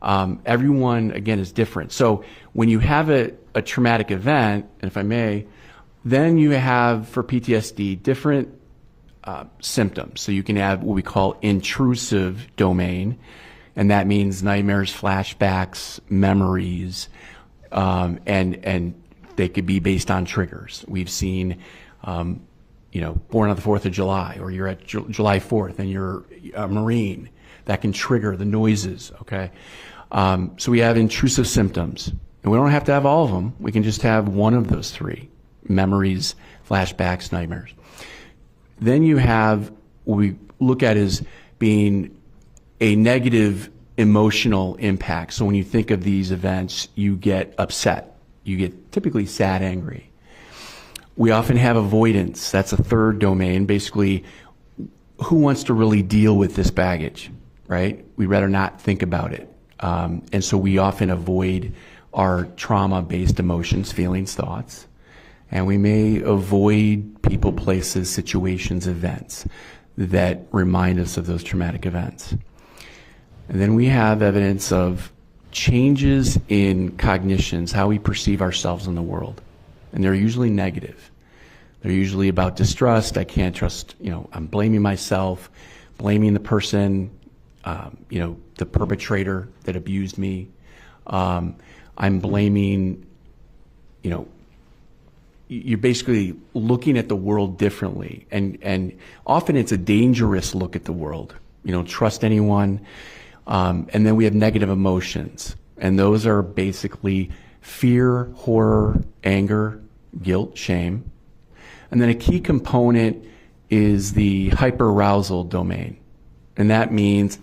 everyone, again, is different. So when you have a traumatic event, and if I may, then you have, for PTSD, different symptoms. So you can have what we call intrusive domain, and that means nightmares, flashbacks, memories, and they could be based on triggers. We've seen, born on the 4th of July, or you're at July 4th and you're a Marine. That can trigger the noises, okay? So we have intrusive symptoms. And we don't have to have all of them. We can just have one of those three: memories, flashbacks, nightmares. Then you have what we look at as being a negative emotional impact. So when you think of these events, you get upset. You get typically sad, angry. We often have avoidance. That's a third domain. Basically, who wants to really deal with this baggage, right? We'd rather not think about it. And so we often avoid our trauma-based emotions, feelings, thoughts. And we may avoid people, places, situations, events that remind us of those traumatic events. And then we have evidence of changes in cognitions, how we perceive ourselves in the world. And they're usually negative. They're usually about distrust. I can't trust, I'm blaming myself, blaming the person, the perpetrator that abused me. I'm blaming, you're basically looking at the world differently. And often it's a dangerous look at the world. You don't trust anyone. And then we have negative emotions. And those are basically fear, horror, anger, guilt, shame. And then a key component is the hyperarousal domain. And that means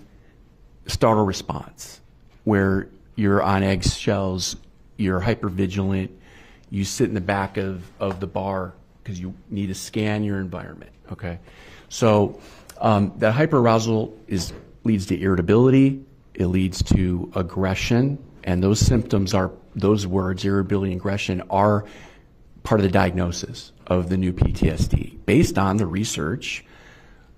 startle response, where you're on eggshells, you're hypervigilant, you sit in the back of the bar because you need to scan your environment, okay? So that hyperarousal leads to irritability, it leads to aggression, and those symptoms are, those words, irritability and aggression, are part of the diagnosis of the new PTSD, based on the research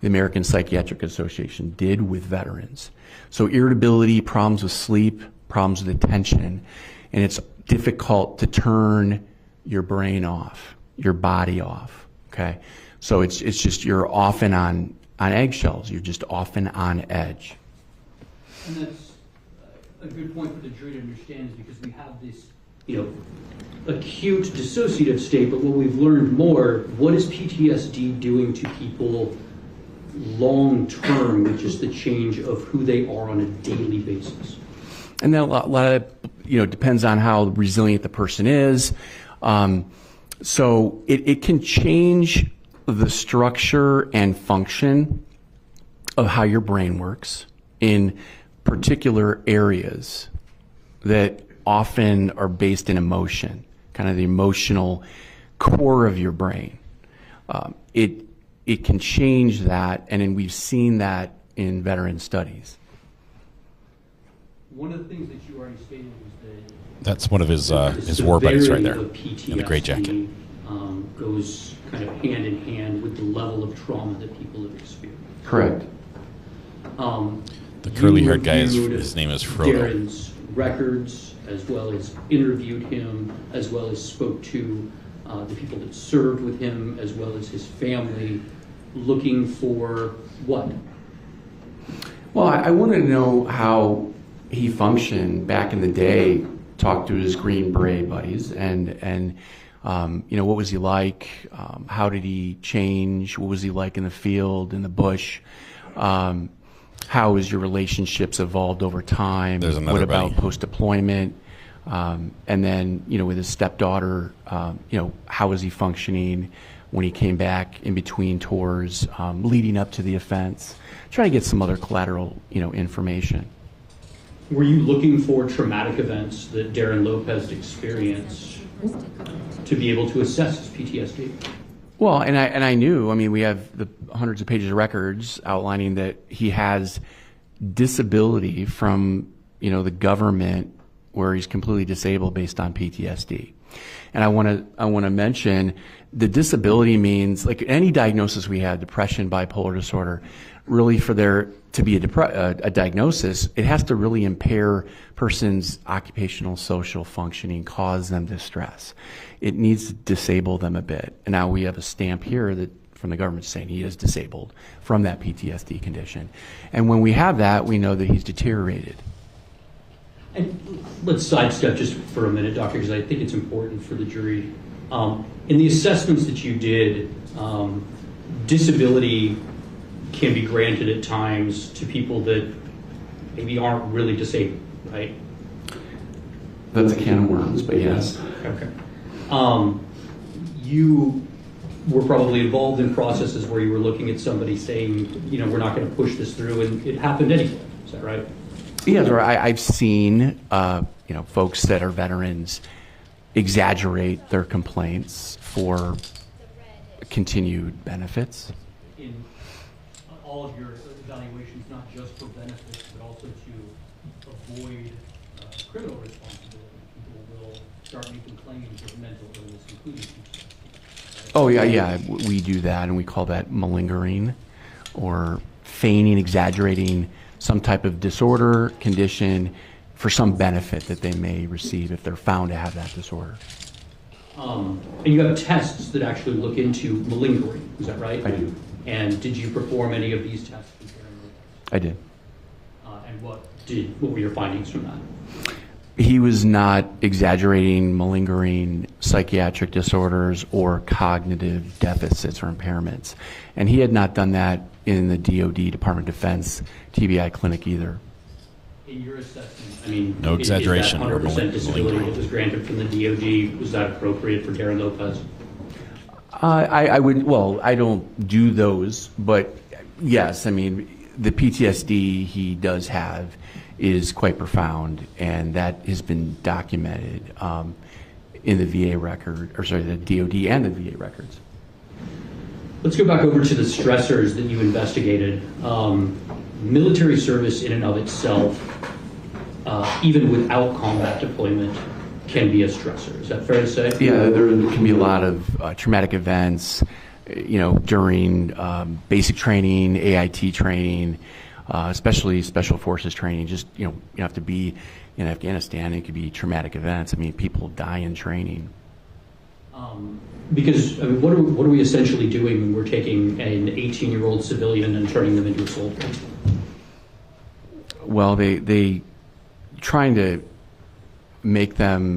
the American Psychiatric Association did with veterans. So irritability, problems with sleep, problems with attention, and it's difficult to turn your brain off, your body off, okay? So it's just, you're often on eggshells, you're just often on edge. And that's a good point for the jury to understand, is because we have this, acute dissociative state, but what we've learned more, what is PTSD doing to people long term, with just the change of who they are on a daily basis? And then a lot of, depends on how resilient the person is. So it can change the structure and function of how your brain works in particular areas that often are based in emotion, kind of the emotional core of your brain. It can change that, and then we've seen that in veteran studies. One of the things that you already stated was that that's one of his war buddies right there in the gray jacket. Goes kind of hand in hand with the level of trauma that people have experienced. Correct. The curly-haired guy, his name is Frodo. Darrin's records, as well as interviewed him, as well as spoke to the people that served with him, as well as his family, looking for what? Well, I want to know how he functioned back in the day, talked to his Green Beret buddies, and what was he like? How did he change? What was he like in the field, in the bush? How has your relationships evolved over time? There's another What about buddy. post-deployment? And then, with his stepdaughter, how was he functioning when he came back in between tours, leading up to the offense, trying to get some other collateral, information. Were you looking for traumatic events that Darrin Lopez experienced to be able to assess his PTSD? Well, and I knew, we have the hundreds of pages of records outlining that he has disability from, the government, where he's completely disabled based on PTSD. And I want to mention the disability means, like any diagnosis we have, depression, bipolar disorder, really for there to be a diagnosis, it has to really impair person's occupational social functioning, cause them distress. It needs to disable them a bit. And now we have a stamp here that from the government saying he is disabled from that PTSD condition. And when we have that, we know that he's deteriorated. And let's sidestep just for a minute, Doctor, because I think it's important for the jury. In the assessments that you did, disability can be granted at times to people that maybe aren't really disabled, right? That's a can of worms, but yes. Okay. You were probably involved in processes where you were looking at somebody saying, we're not going to push this through, and it happened anyway. Is that right? Yeah, I've seen, folks that are veterans exaggerate their complaints for continued benefits. In all of your evaluations, not just for benefits, but also to avoid criminal responsibility, people will start making claims of mental illness, including PTSD. Right? Oh, yeah, we do that, and we call that malingering, or feigning, exaggerating some type of disorder, condition, for some benefit that they may receive if they're found to have that disorder. And you have tests that actually look into malingering, is that right? I do. And did you perform any of these tests? I did. And what were your findings from that? He was not exaggerating, malingering psychiatric disorders or cognitive deficits or impairments. And he had not done that in the DoD, Department of Defense, TBI clinic either. In your assessment, no exaggeration is that 100% disability that was granted from the DoD, was that appropriate for Darrin Lopez? I don't do those, but yes, the PTSD he does have is quite profound, and that has been documented in the VA record, the DoD and the VA records. Let's go back over to the stressors that you investigated. Military service in and of itself, even without combat deployment, can be a stressor. Is that fair to say? Yeah, there can be a lot of traumatic events, during basic training, AIT training, especially special forces training. Just, you have to be in Afghanistan. It could be traumatic events. People die in training. Because what are we essentially doing when we're taking an 18-year-old civilian and turning them into a soldier? Well, they trying to make them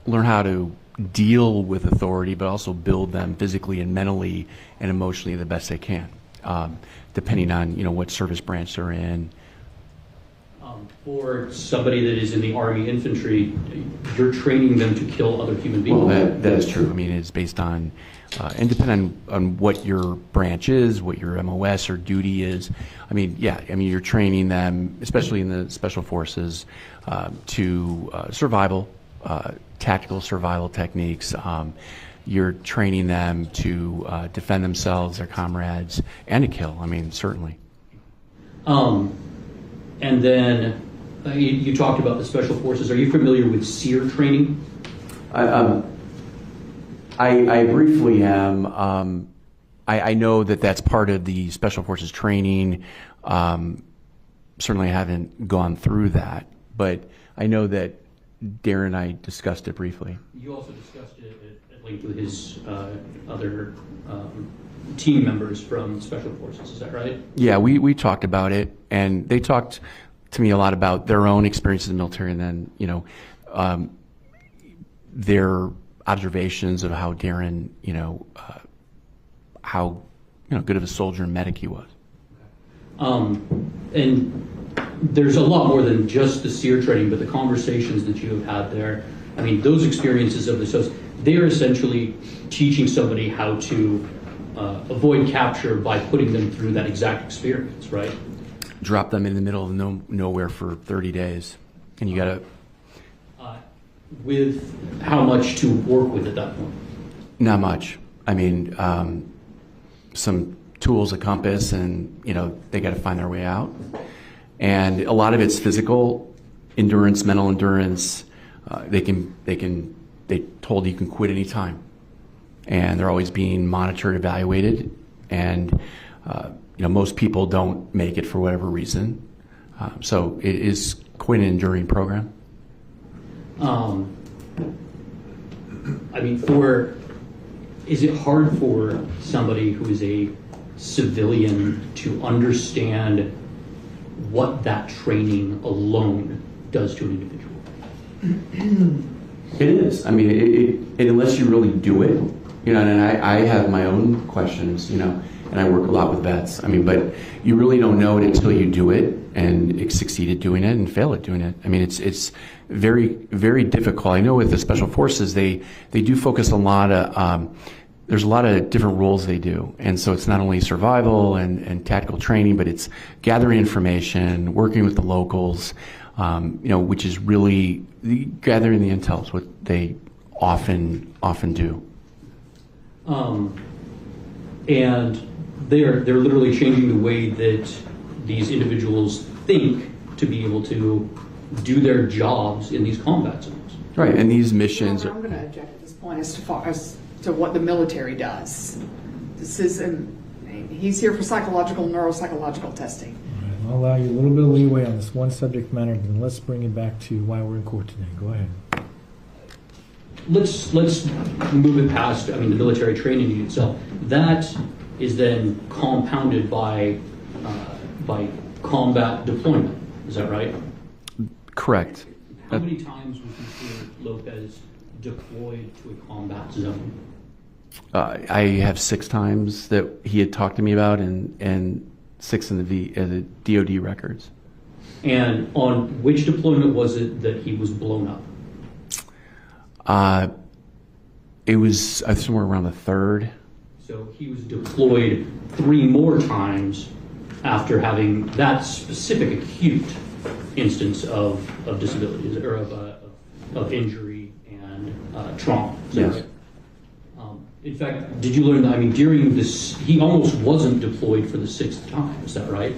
learn how to deal with authority, but also build them physically and mentally and emotionally the best they can, depending on what service branch they're in. For somebody that is in the Army infantry, you're training them to kill other human beings. Well, that is true. It's based on, and depending on what your branch is, what your MOS or duty is. You're training them, especially in the special forces, to survival, tactical survival techniques. You're training them to defend themselves, their comrades, and to kill. Certainly. And then you talked about the special forces. Are you familiar with SEER training? I briefly am. I know that that's part of the special forces training. Certainly I haven't gone through that, but I know that Darrin and I discussed it briefly. You also discussed it at length with his other team members from special forces. Is that right? Yeah, we talked about it, and they talked to me a lot about their own experiences in the military, and then their observations of how Darrin, how good of a soldier and medic he was. And there's a lot more than just the SEER training, but the conversations that you have had there, I mean, those experiences of the SOS, they're essentially teaching somebody how to avoid capture by putting them through that exact experience, right? Drop them in the middle of nowhere for 30 days, and you got to... With how much to work with at that point? Not much. I mean, some tools, a compass, and they got to find their way out. And a lot of it's physical endurance, mental endurance. They told you can quit anytime, and they're always being monitored, evaluated, and most people don't make it for whatever reason. So it is quite an enduring program. I mean, is it hard for somebody who is a civilian to understand what that training alone does to an individual? It is. I mean, unless you really do it, and I have my own questions, and I work a lot with vets. I mean, but you really don't know it until you do it and succeed at doing it and fail at doing it. I mean, it's very, very difficult. I know with the Special Forces, they do focus a lot of, there's a lot of different roles they do. And so it's not only survival and tactical training, but it's gathering information, working with the locals, which is really gathering the intel is what they often do. And they're literally changing the way that these individuals think to be able to do their jobs in these combat zones. Right, and these missions I'm going to object at this point as far as to what the military does. This is, he's here for psychological, neuropsychological testing. All right, I'll allow you a little bit of leeway on this one subject matter, then let's bring it back to why we're in court today. Go ahead. Let's move it past, the military training unit itself. That is then compounded by combat deployment. Is that right? Correct. How many times was Mr. Lopez deployed to a combat zone? I have 6 times that he had talked to me about, and 6 in the DoD records. And on which deployment was it that he was blown up? It was somewhere around the 3rd. So he was deployed 3 more times after having that specific acute instance of disability or of injury and trauma. Yes. Right? In fact, did you learn that? During this, he almost wasn't deployed for the 6th time. Is that right?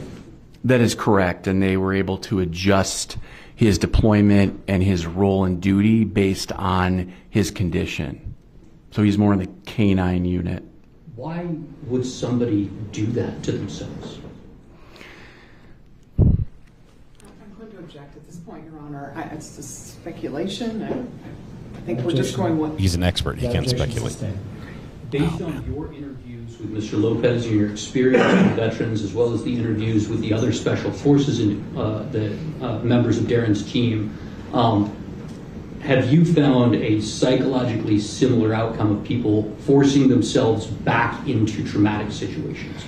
That is correct, and they were able to adjust his deployment and his role and duty based on his condition. So he's more in the K-9 unit. Why would somebody do that to themselves? I'm going to object at this point, Your Honor. It's just speculation. I think we're just going with... He's an expert. He can't speculate. Based on your interviews with Mr. Lopez and your experience with veterans, as well as the interviews with the other Special Forces and the members of Darrin's team, have you found a psychologically similar outcome of people forcing themselves back into traumatic situations?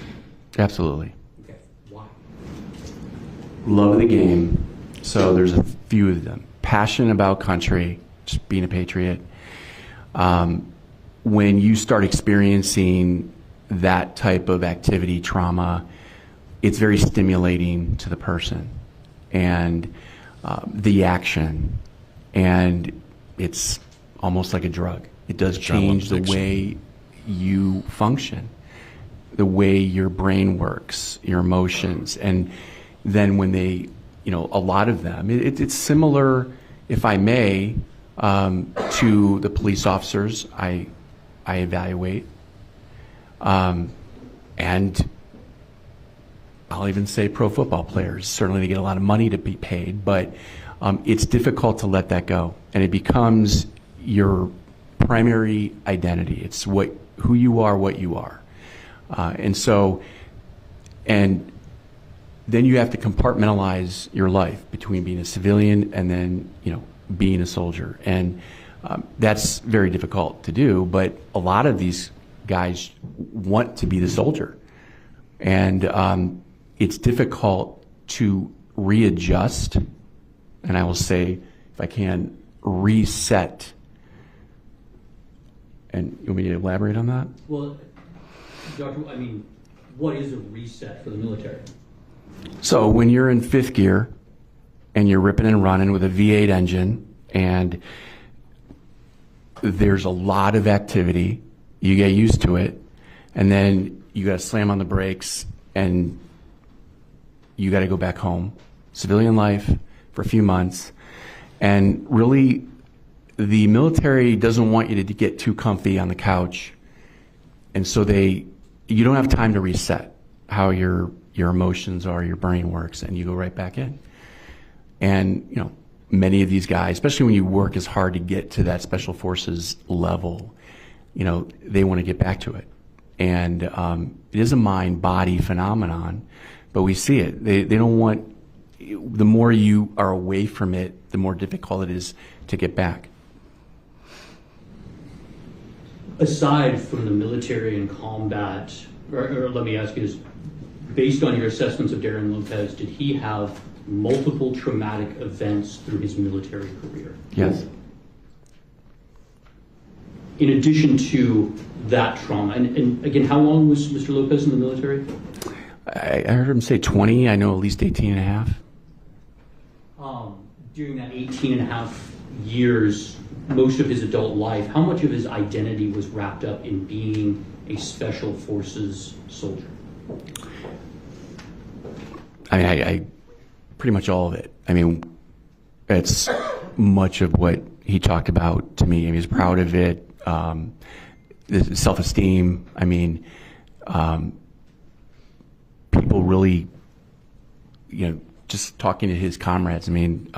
Absolutely. Okay. Why? Love of the game. So there's a few of them. Passion about country, just being a patriot. When you start experiencing that type of activity, trauma, it's very stimulating to the person and the action, and it's almost like a drug. It does change the way you function, the way your brain works, your emotions, and then when they, a lot of them, it's similar, if I may, to the police officers I evaluate, and I'll even say pro football players. Certainly they get a lot of money to be paid, but it's difficult to let that go, and it becomes your primary identity. It's who you are, what you are, and then you have to compartmentalize your life between being a civilian and then being a soldier, and that's very difficult to do, but a lot of these guys want to be the soldier. And it's difficult to readjust, and I will say, if I can, reset. And you want me to elaborate on that? Well, Doctor, I mean, what is a reset for the military? So when you're in fifth gear and you're ripping and running with a V8 engine and there's a lot of activity, you get used to it, and then you got to slam on the brakes and you got to go back home, civilian life for a few months. And really, the military doesn't want you to get too comfy on the couch. And so you don't have time to reset how your emotions are, your brain works, and you go right back in. And, you know, many of these guys, especially when you work as hard to get to that special forces level, you know, they want to get back to it. And it is a mind-body phenomenon, but we see it. They don't want, the more you are away from it, the more difficult it is to get back. Aside from the military and combat, or let me ask you this, based on your assessments of Darrin Lopez, did he have multiple traumatic events through his military career? Yes. In addition to that trauma, and again, how long was Mr. Lopez in the military? I heard him say 20, I know at least 18 and a half. During that 18 and a half years, most of his adult life, how much of his identity was wrapped up in being a special forces soldier? I mean, I pretty much all of it. I mean, it's much of what he talked about to me. I mean, he's proud of it. The self-esteem. I mean, people really, you know, just talking to his comrades. I mean,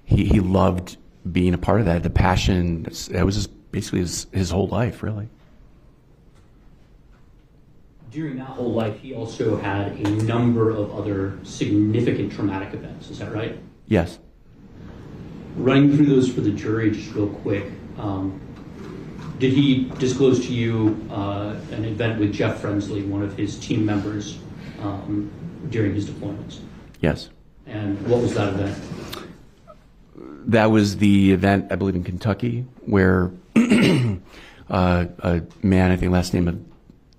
he loved being a part of that. The passion. That was basically his whole life, really. During that whole life, he also had a number of other significant traumatic events. Is that right? Yes. Running through those for the jury just real quick, did he disclose to you an event with Jeff Frensley, one of his team members, during his deployments? Yes. And what was that event? That was the event, I believe, in Kentucky, where a man, I think last name of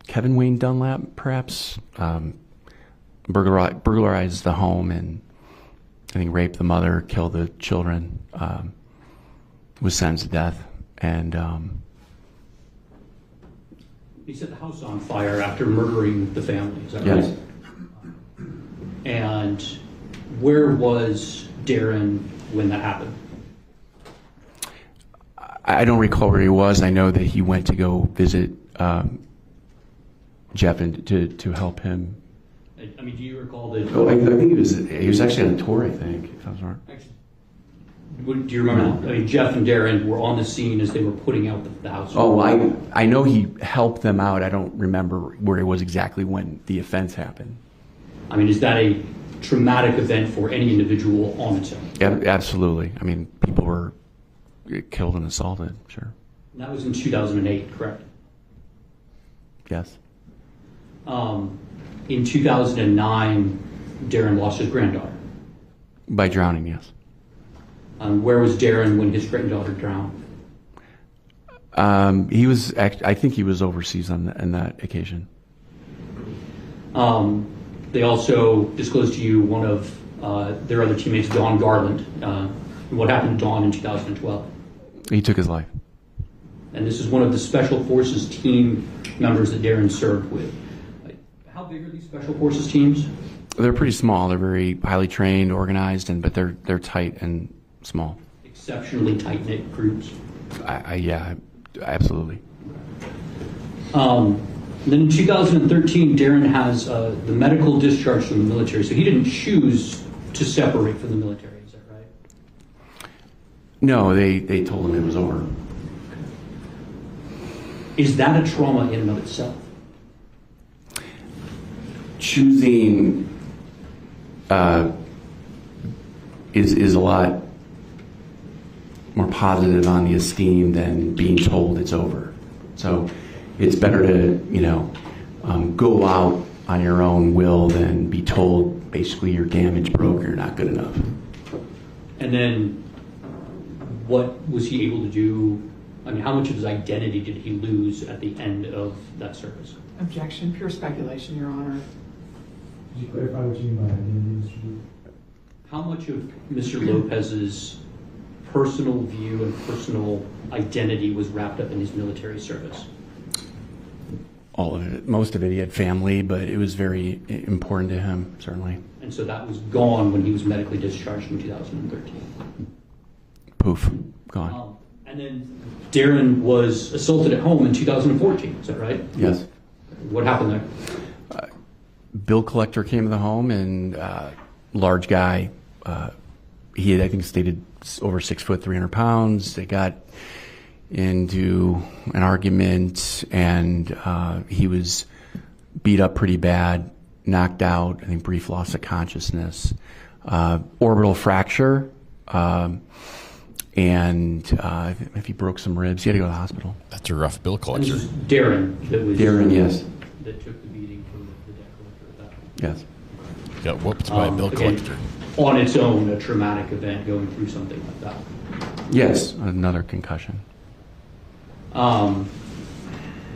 Kevin Wayne Dunlap, perhaps, burglarized the home and I think raped the mother, killed the children, was sentenced to death. And he set the house on fire after murdering the family, is that yes. right? And where was Darrin when that happened? I don't recall where he was. I know that he went to go visit Jeff and to help him. I mean, do you recall that? Oh, I think he was actually on a tour, I think, if I was wrong. Do you remember? I mean, Jeff and Darrin were on the scene as they were putting out the house. Oh, I know he helped them out. I don't remember where he was exactly when the offense happened. I mean, is that a traumatic event for any individual on its own? Yeah, absolutely. I mean, people were killed and assaulted, sure. And that was in 2008, correct? Yes. In 2009, Darrin lost his granddaughter. By drowning, yes. Where was Darrin when his granddaughter drowned? He was. I think he was overseas on that occasion. They also disclosed to you one of their other teammates, Don Garland. What happened to Don in 2012? He took his life. And this is one of the Special Forces team members that Darrin served with. How big are these Special Forces teams? They're pretty small. They're very highly trained, organized, but they're tight and small. Exceptionally tight-knit groups. Yeah, absolutely. Then in 2013, Darrin has the medical discharge from the military, so he didn't choose to separate from the military. Is that right? No, they told him it was over. Is that a trauma in and of itself? Choosing is a lot more positive on the esteem than being told it's over. So it's better to go out on your own will than be told basically you're damaged, broke, you're not good enough. And then what was he able to do? I mean, how much of his identity did he lose at the end of that service? Objection, pure speculation, Your Honor. Could you clarify what you mean by identity, Mr. Booth? How much of Mr. Lopez's personal view and personal identity was wrapped up in his military service? All of it, most of it. He had family, but it was very important to him, certainly. And so that was gone when he was medically discharged in 2013. Poof, gone. And then Darrin was assaulted at home in 2014, is that right? Yes. What happened there? Bill collector came to the home, and large guy. He had, I think, stated over 6 foot, 300 pounds. They got into an argument, and he was beat up pretty bad, knocked out. I think brief loss of consciousness, orbital fracture, and if he broke some ribs, he had to go to the hospital. That's a rough bill collector. Darrin. Darrin, yes. That took the beating from the debt collector at that point. Yes. Got whooped by a bill again, collector. On its own, a traumatic event going through something like that. Yes, another concussion. And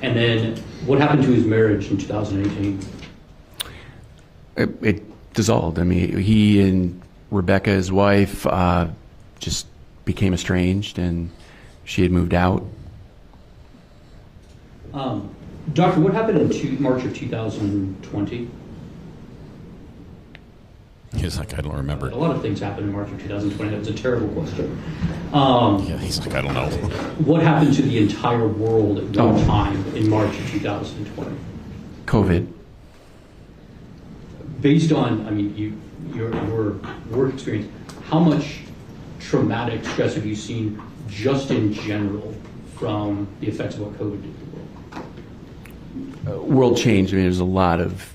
then what happened to his marriage in 2018? It dissolved. I mean, he and Rebecca, his wife, just became estranged, and she had moved out. Doctor, what happened in March of 2020? He's like, I don't remember. A lot of things happened in March of 2020. That was a terrible question. Yeah, he's like, I don't know. What happened to the entire world at one time in March of 2020? COVID. Based on, I mean, your work experience, how much traumatic stress have you seen just in general from the effects of what COVID did to the world? World change. I mean, there's a lot of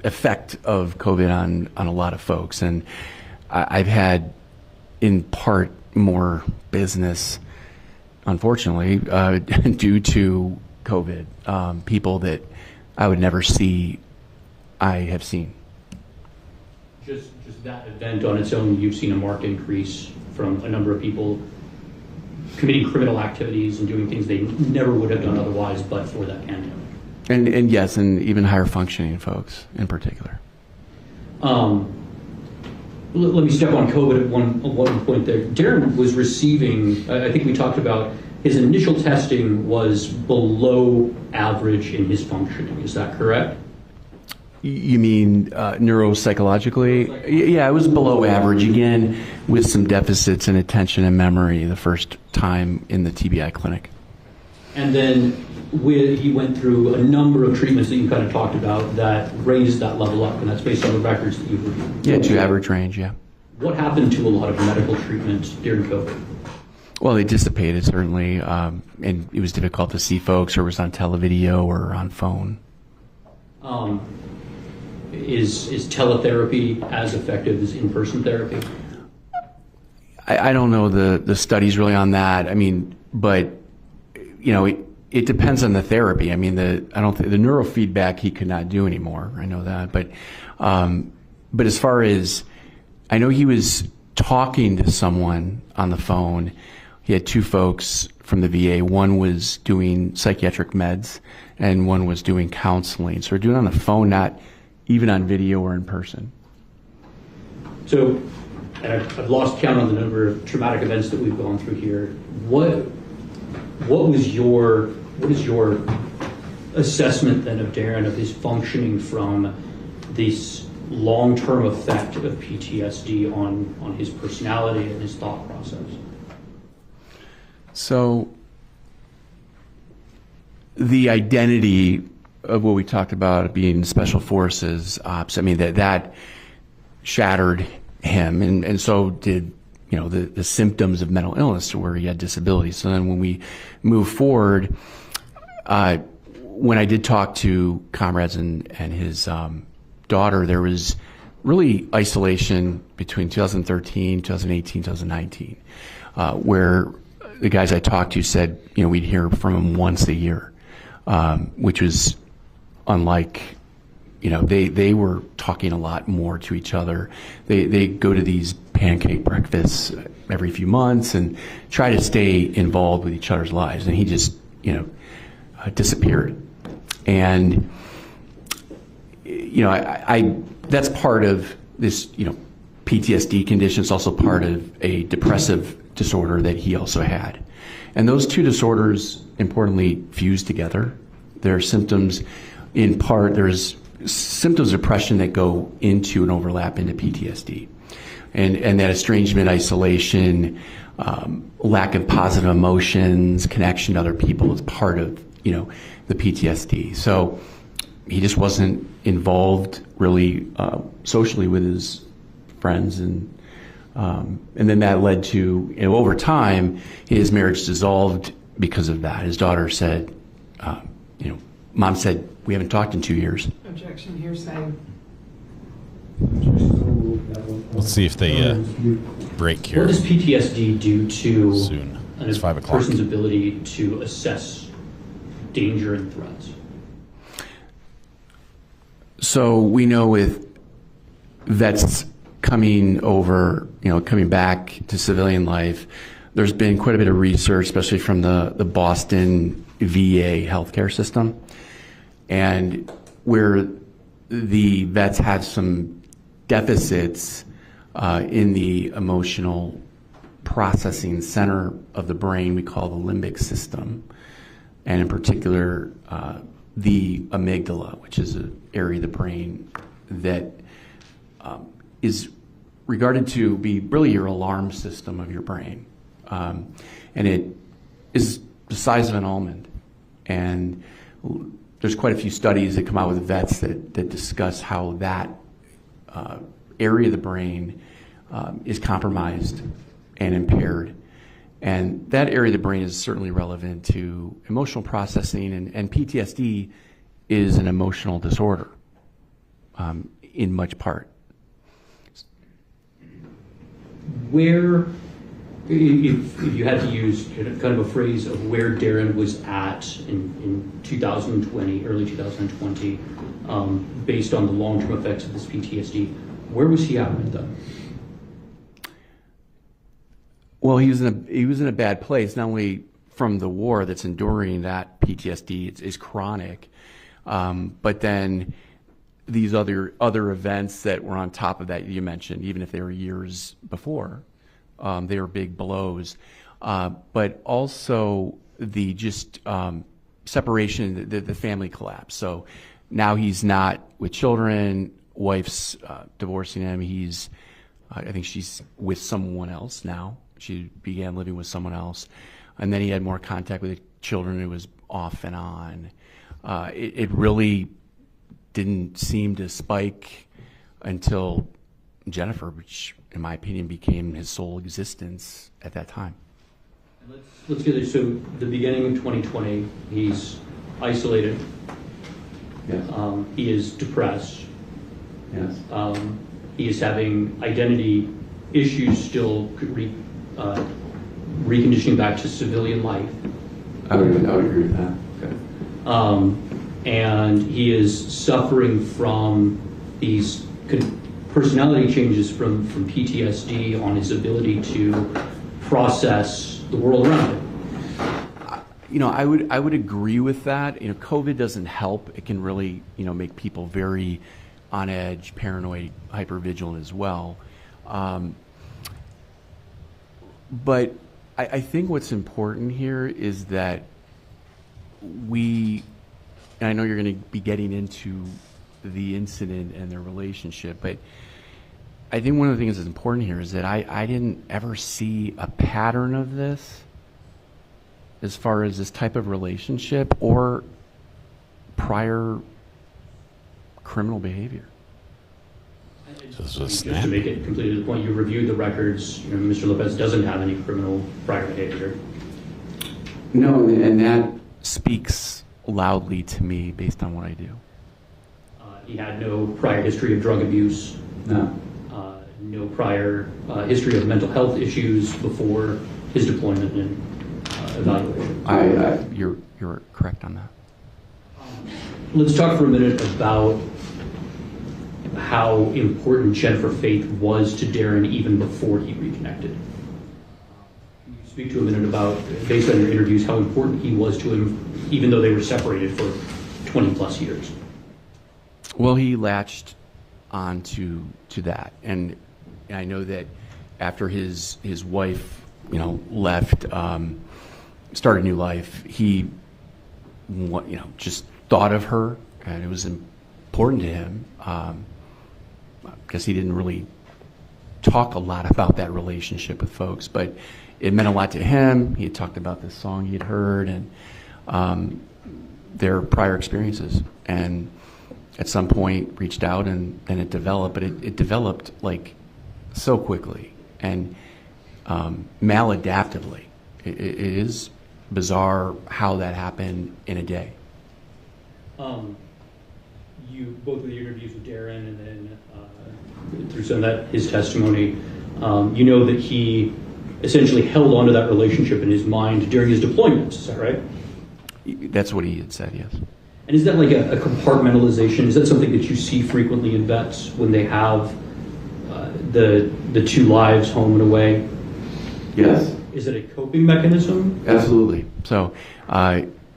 effect of COVID on a lot of folks, and I've had, in part, more business, unfortunately, due to COVID. People that I would never see, I have seen. Just that event on its own, you've seen a marked increase from a number of people committing criminal activities and doing things they never would have done otherwise but for that pandemic. And yes, and even higher functioning folks in particular. Let me step on COVID at one point there. Darrin was receiving, I think we talked about, his initial testing was below average in his functioning. Is that correct? You mean neuropsychologically? Yeah, it was below average, again, with some deficits in attention and memory the first time in the TBI clinic. And then he went through a number of treatments that you kind of talked about that raised that level up, and that's based on the records that you've reviewed. Yeah, to average range, yeah. What happened to a lot of medical treatments during COVID? Well, they dissipated, certainly, and it was difficult to see folks, or it was on televideo or on phone. Is teletherapy as effective as in-person therapy? I don't know the studies really on that. I mean, but it depends on the therapy. I mean, the neurofeedback he could not do anymore. I know that, but as far as I know, he was talking to someone on the phone. He had two folks from the VA. One was doing psychiatric meds, and one was doing counseling. So we're doing it on the phone, not even on video or in person. So, and I've lost count on the number of traumatic events that we've gone through here. What is your assessment then of Darrin, of his functioning from this long-term effect of PTSD on his personality and his thought process? So the identity of what we talked about being special forces ops, I mean, that shattered him, and so did the symptoms of mental illness, to where he had disability. So then when we move forward, when I did talk to comrades and his daughter, there was really isolation between 2013, 2018, 2019, where the guys I talked to said, we'd hear from him once a year, which was unlike they were talking a lot more to each other. They go to these pancake breakfasts every few months and try to stay involved with each other's lives. And he just, disappeared. And, that's part of this, PTSD condition. It's also part of a depressive disorder that he also had. And those two disorders, importantly, fuse together. There are symptoms, in part, there's symptoms of depression that go into and overlap into PTSD. And that estrangement, isolation, lack of positive emotions, connection to other people is part of, the PTSD. So he just wasn't involved really socially with his friends, and then that led to, over time, his marriage dissolved because of that. His daughter said, Mom said, we haven't talked in 2 years. Objection, hearsay. Let's see if they break here. What does PTSD do to Soon. It's 5 a o'clock. person's ability to assess danger and threats? So we know with vets coming back to civilian life, there's been quite a bit of research, especially from the Boston VA healthcare system, and where the vets had some deficits in the emotional processing center of the brain we call the limbic system, and in particular the amygdala, which is an area of the brain that is regarded to be really your alarm system of your brain. And it is the size of an almond. And there's quite a few studies that come out with vets that discuss how that area of the brain is compromised and impaired. And that area of the brain is certainly relevant to emotional processing, and PTSD is an emotional disorder in much part. Where, if you had to use kind of a phrase of where Darrin was at in 2020, early 2020, based on the long-term effects of this PTSD, where was he at right then? Well, he was in a bad place, not only from the war that's enduring that PTSD is chronic, but then these other events that were on top of that you mentioned, even if they were years before, they were big blows. But also the just separation, the family collapse. So now he's not with children, wife's divorcing him. I think she's with someone else now. She began living with someone else. And then he had more contact with the children. It was off and on. It really didn't seem to spike until Jennifer, which in my opinion became his sole existence at that time. Let's get it. So the beginning of 2020, he's isolated. Yes. He is depressed. Yes. He is having identity issues still, reconditioning back to civilian life. I would agree with that. Okay. And he is suffering from these personality changes from PTSD on his ability to process the world around him. I would agree with that. COVID doesn't help. It can really, make people very on edge, paranoid, hypervigilant as well. But I think what's important here is that and I know you're going to be getting into the incident and their relationship, but I think one of the things that's important here is that I didn't ever see a pattern of this as far as this type of relationship or prior criminal behavior. Just to make it completely to the point, you reviewed the records. Mr. Lopez doesn't have any criminal prior behavior. No, and that speaks loudly to me based on what I do. He had no prior history of drug abuse. No. No prior history of mental health issues before his deployment and evaluation. You're correct on that. Let's talk for a minute about how important Jennifer Faith was to Darrin even before he reconnected. Can you speak to a minute about, based on your interviews, how important he was to him, even though they were separated for 20 plus years? Well, he latched on to that, and I know that after his wife, left, started a new life, he, just thought of her, and it was important to him. Because he didn't really talk a lot about that relationship with folks, but it meant a lot to him. He had talked about this song he'd heard and their prior experiences, and at some point reached out and it developed, but it developed like so quickly and maladaptively. It is bizarre how that happened in a day. You both of the interviews with Darrin and then through some of that his testimony, you know that he essentially held onto that relationship in his mind during his deployments. Is that right? That's what he had said. Yes. And is that like a compartmentalization? Is that something that you see frequently in vets when they have the two lives, home and away? Yes. Is it a coping mechanism? Absolutely. So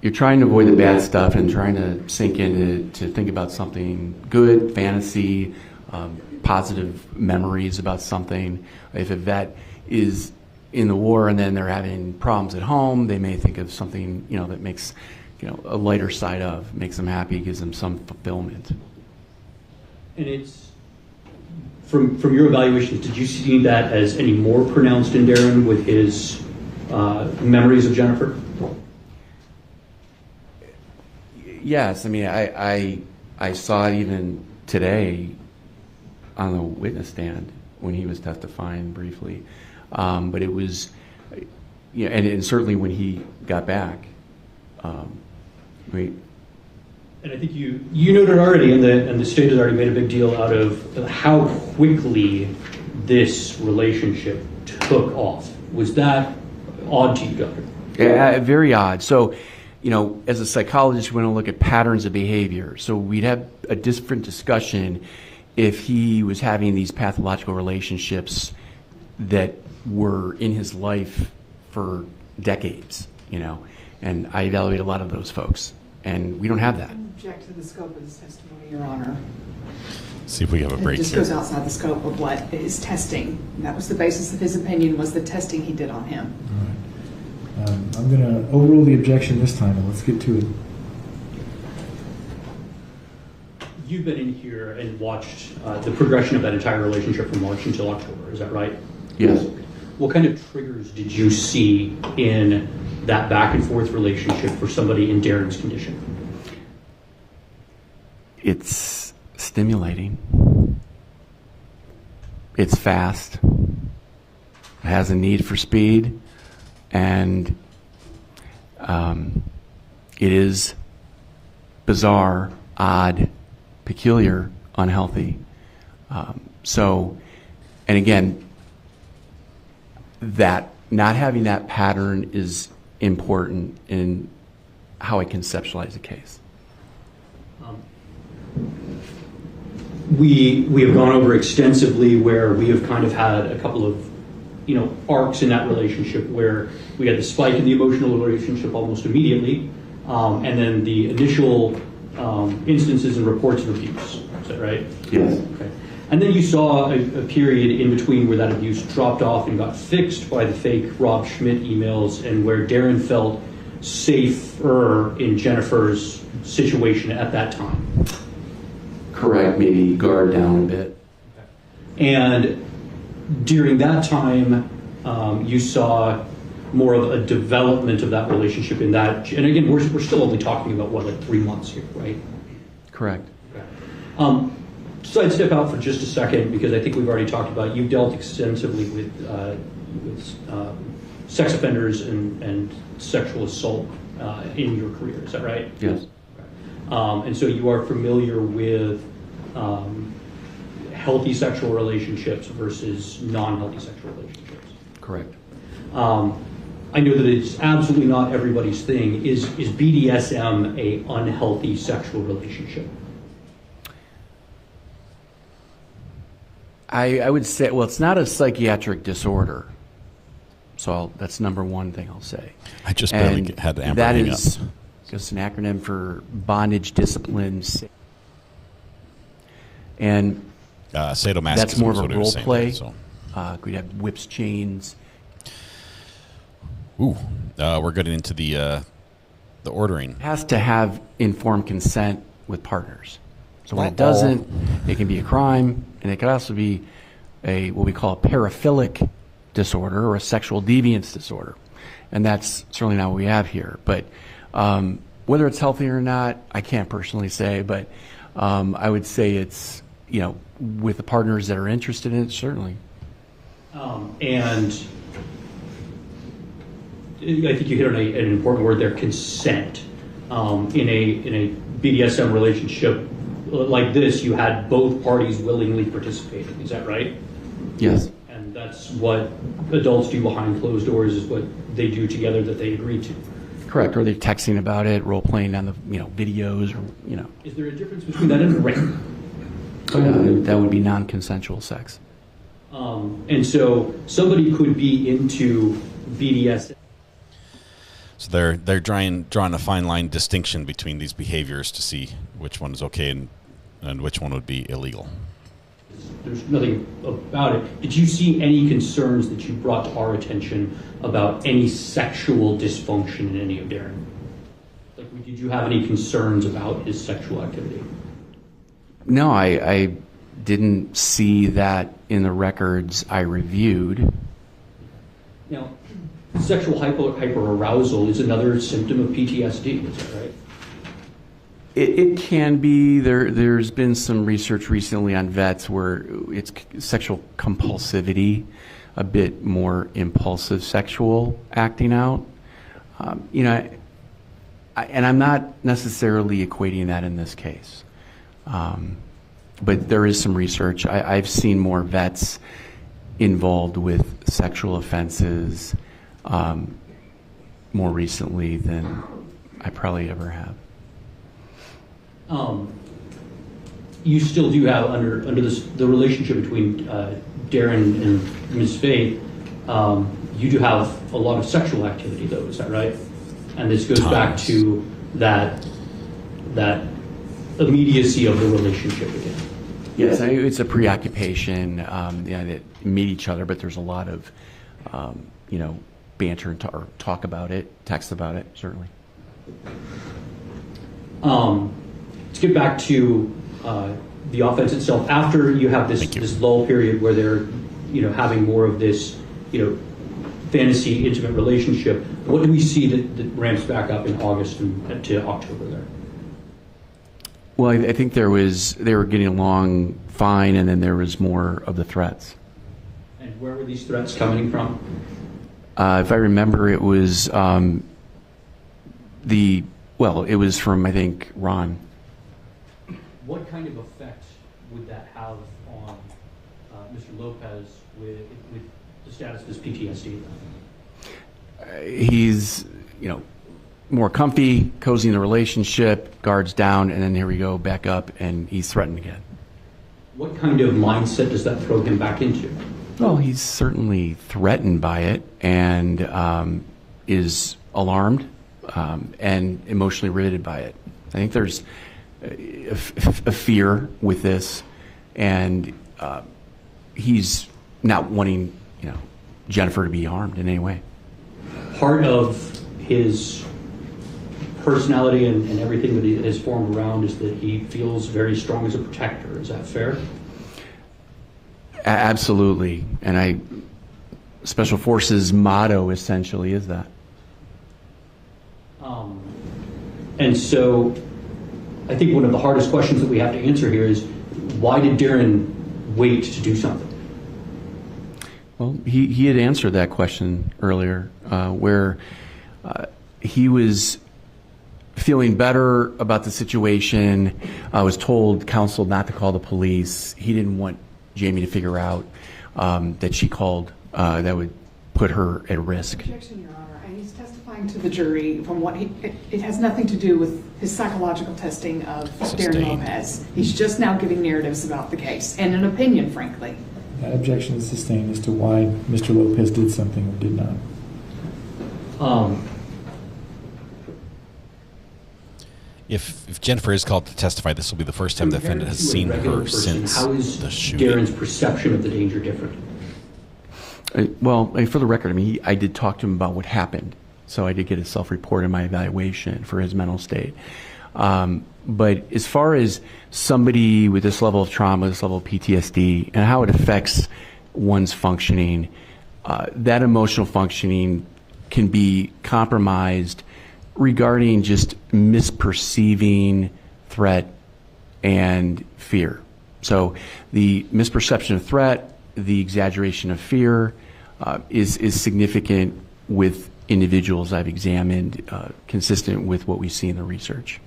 you're trying to avoid the bad stuff and trying to sink in to think about something good, fantasy, positive memories about something. If a vet is in the war and then they're having problems at home, they may think of something, that makes, a lighter side of, makes them happy, gives them some fulfillment. And it's, from your evaluations, did you see that as any more pronounced in Darrin with his memories of Jennifer? Yes, I mean, I saw it even today on the witness stand when he was testifying briefly, but it was, and certainly when he got back. And I think you noted already, and the state has already made a big deal out of how quickly this relationship took off. Was that odd to you, Doctor? Yeah, very odd. So, as a psychologist, we want to look at patterns of behavior. So we'd have a different discussion if he was having these pathological relationships that were in his life for decades, and I evaluate a lot of those folks, and we don't have that. I object to the scope of this testimony, Your Honor. See if we have a break It just here. goes outside the scope of what is testing. And that was the basis of his opinion, was the testing he did on him. All right. I'm going to overrule the objection this time, and let's get to it. You've been in here and watched the progression of that entire relationship from March until October, is that right? Yes. What kind of triggers did you see in that back and forth relationship for somebody in Darrin's condition? It's stimulating. It's fast. It has a need for speed. And it is bizarre, odd, peculiar, unhealthy. And again, that not having that pattern is important in how I conceptualize a case. We have gone over extensively where we have kind of had a couple of arcs in that relationship where we had the spike in the emotional relationship almost immediately, and then the initial instances and reports of abuse. Is that right? Yes. Okay. And then you saw a period in between where that abuse dropped off and got fixed by the fake Rob Schmidt emails, and where Darrin felt safer in Jennifer's situation at that time. Correct. Maybe guard down a bit. And during that time, you saw more of a development of that relationship in that. And again, we're still only talking about, like 3 months here, right? Correct. Okay. Sidestep out for just a second, because I think we've already talked about, you've dealt extensively with sex offenders and sexual assault in your career. Is that right? Yes. And so you are familiar with healthy sexual relationships versus non-healthy sexual relationships. Correct. I know that it's absolutely not everybody's thing. Is BDSM a unhealthy sexual relationship? I would say, well, it's not a psychiatric disorder. So that's number one thing I'll say. I just barely had Amber that hang is up. just an acronym for bondage, discipline, and sadomasochism. that's more of is a what he was role saying play. there, so. We'd have whips, chains. Ooh, we're getting into the ordering. It has to have informed consent with partners. So when Well, it doesn't, it can be a crime, and it could also be what we call a paraphilic disorder or a sexual deviance disorder. And that's certainly not what we have here. But whether it's healthy or not, I can't personally say, but I would say it's, with the partners that are interested in it, certainly. And I think you hit on an important word there, consent. In a BDSM relationship like this, you had both parties willingly participating. Is that right? Yes. And that's what adults do behind closed doors, is what they do together that they agree to. Correct. Or they're texting about it, role playing on the videos, or Is there a difference between that and a rape? that would be non-consensual sex. And so somebody could be into BDSM. So they're drawing a fine line distinction between these behaviors to see which one is okay and which one would be illegal. There's nothing about it. Did you see any concerns that you brought to our attention about any sexual dysfunction in any of Darrin? Like, did you have any concerns about his sexual activity? No, I didn't see that in the records I reviewed. Now, sexual hyperarousal is another symptom of PTSD, is that right? It can be. There's been some research recently on vets where it's sexual compulsivity, a bit more impulsive sexual acting out. And I'm not necessarily equating that in this case. But there is some research. I've seen more vets involved with sexual offenses more recently than I probably ever have. You still do have under the relationship between Darrin and Ms. Faith, you do have a lot of sexual activity, though, is that right? And this goes back to that immediacy of the relationship again. Yes, it's a preoccupation. They meet each other, but there's a lot of banter and or talk about it, text about it, certainly. Let's get back to the offense itself. After you have this lull period where they're having more of this fantasy intimate relationship, what do we see that ramps back up in August and to October there? Well, I think they were getting along fine, and then there was more of the threats. And where were these threats coming from? If I remember, it was it was from, I think, Ron. What kind of effect would that have on Mr. Lopez with the status of his PTSD? He's, more comfy, cozy in the relationship, guards down, and then here we go, back up, and he's threatened again. What kind of mindset does that throw him back into? Well, he's certainly threatened by it and is alarmed and emotionally riveted by it. I think there's a fear with this, and he's not wanting, Jennifer to be harmed in any way. Part of his personality and everything that he has formed around is that he feels very strong as a protector. Is that fair? Absolutely. And Special Forces motto essentially is that. And so I think one of the hardest questions that we have to answer here is, why did Darrin wait to do something? Well, he had answered that question earlier, where he was feeling better about the situation, was counseled not to call the police. He didn't want Jamie to figure out that she called that would put her at risk. Objection, Your Honor. And he's testifying to the jury from what it has nothing to do with his psychological testing of Darrin Lopez. He's just now giving narratives about the case and an opinion, frankly. That objection is sustained as to why Mr. Lopez did something or did not. If Jennifer is called to testify, this will be the first time the defendant has seen her since how is the shooting. Darrin's perception of the danger different? Well, for the record, I mean, I did talk to him about what happened, so I did get a self-report in my evaluation for his mental state. But as far as somebody with this level of trauma, this level of PTSD, and how it affects one's functioning, that emotional functioning can be compromised regarding just misperceiving threat and fear. So the misperception of threat, the exaggeration of fear is significant with individuals I've examined, consistent with what we see in the research.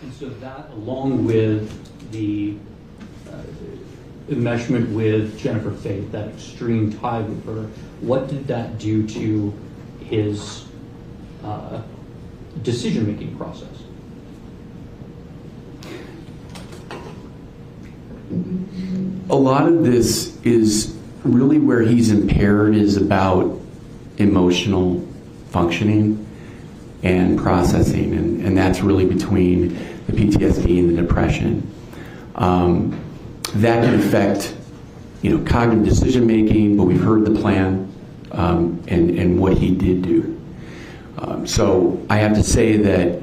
And so that, along with the enmeshment with Jennifer Faith, that extreme tie with her, what did that do to his decision-making process? A lot of this is really where he's impaired is about emotional functioning and processing, and that's really between the PTSD and the depression. That can affect, cognitive decision making, but we've heard the plan and what he did do. So I have to say that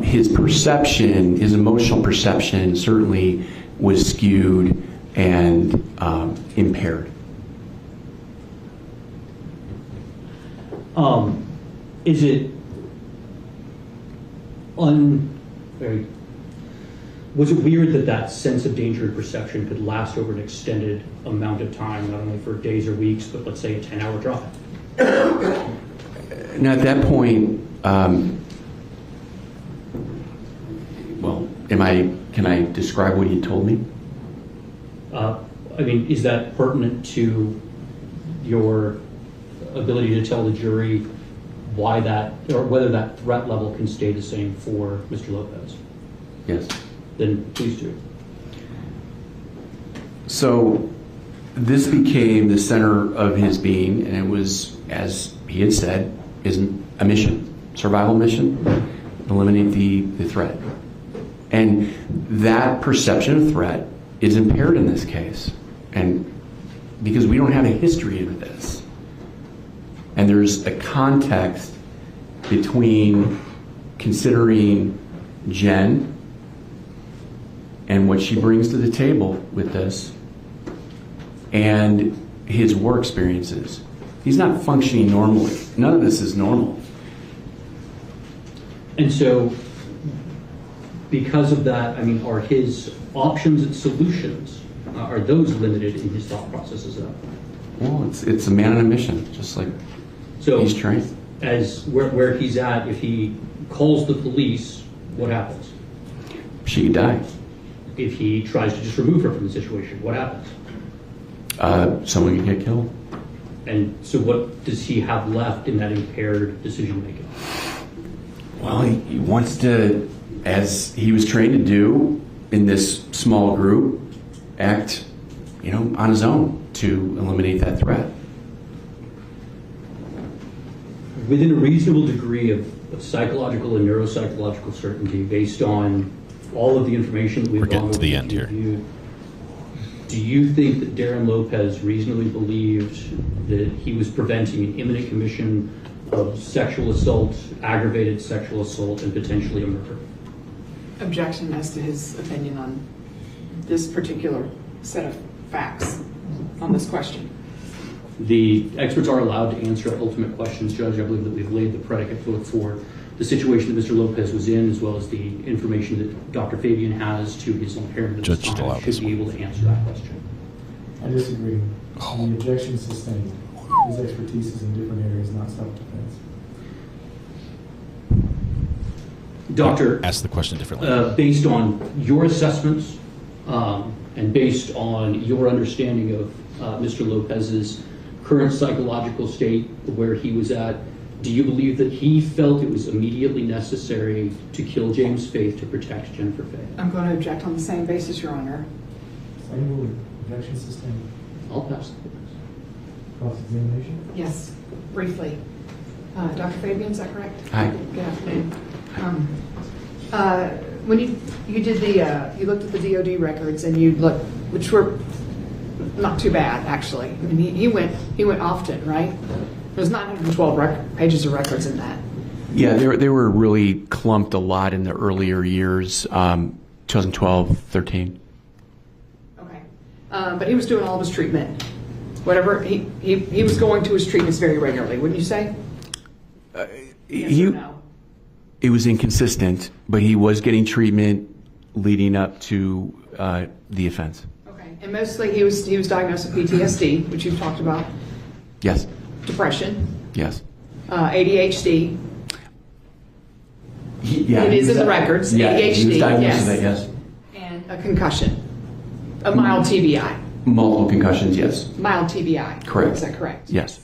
his perception, his emotional perception, certainly was skewed and impaired. Is it was it weird that that sense of danger and perception could last over an extended amount of time, not only for days or weeks, but let's say a 10-hour drive? Now at that point, can I describe what he told me? Is that pertinent to your ability to tell the jury why that, or whether that threat level can stay the same for Mr. Lopez? Yes. Then please do. So this became the center of his being, and it was, as he had said, is a mission, survival mission, eliminate the threat. And that perception of threat is impaired in this case, and because we don't have a history of this. And there's a context between considering Jen and what she brings to the table with this and his war experiences. He's not functioning normally. None of this is normal. And so, because of that, are his options and solutions, are those limited in his thought process as well? Well, it's a man on a mission, just like he's trained. As where he's at, if he calls the police, what happens? She could die. If he tries to just remove her from the situation, what happens? Someone could get killed. And so what does he have left in that impaired decision making? Well, he wants to, as he was trained to do in this small group, act, on his own to eliminate that threat. Within a reasonable degree of psychological and neuropsychological certainty, based on all of the information that we've getting to the end here. Do you think that Darrin Lopez reasonably believed that he was preventing an imminent commission of sexual assault, aggravated sexual assault, and potentially a murder? Objection as to his opinion on this particular set of facts on this question. The experts are allowed to answer ultimate questions, Judge. I believe that we've laid the predicate for the situation that Mr. Lopez was in, as well as the information that Dr. Fabian has to his impairment at this time, should be able to answer that question. I disagree. The objection is sustained. His expertise is in different areas, not self-defense. Doctor, ask the question differently. Based on your assessments and based on your understanding of Mr. Lopez's current psychological state, where he was at, do you believe that he felt it was immediately necessary to kill James Faith to protect Jennifer Faith? I'm going to object on the same basis, Your Honor. Same ruling. Objection sustained. I'll pass. Cross-examination? Yes, briefly. Dr. Fabian, is that correct? Hi. Good afternoon. When you did you looked at the DOD records and you looked, which were not too bad actually. I mean, he went often, right? There's 912 pages of records in that. Yeah, they were really clumped a lot in the earlier years, 2012, 13. Okay, but he was doing all of his treatment. Whatever he was going to his treatments very regularly, wouldn't you say? Yes or no? It was inconsistent, but he was getting treatment leading up to the offense. Okay, and mostly he was diagnosed with PTSD, which you've talked about. Yes. Depression. Yes. ADHD. Yeah, it is in the records. Yeah, ADHD. he was diagnosed Yes. with that, yes. And a concussion, a mild TBI. Multiple concussions, yes. Mild TBI. Correct. Is that correct? Yes.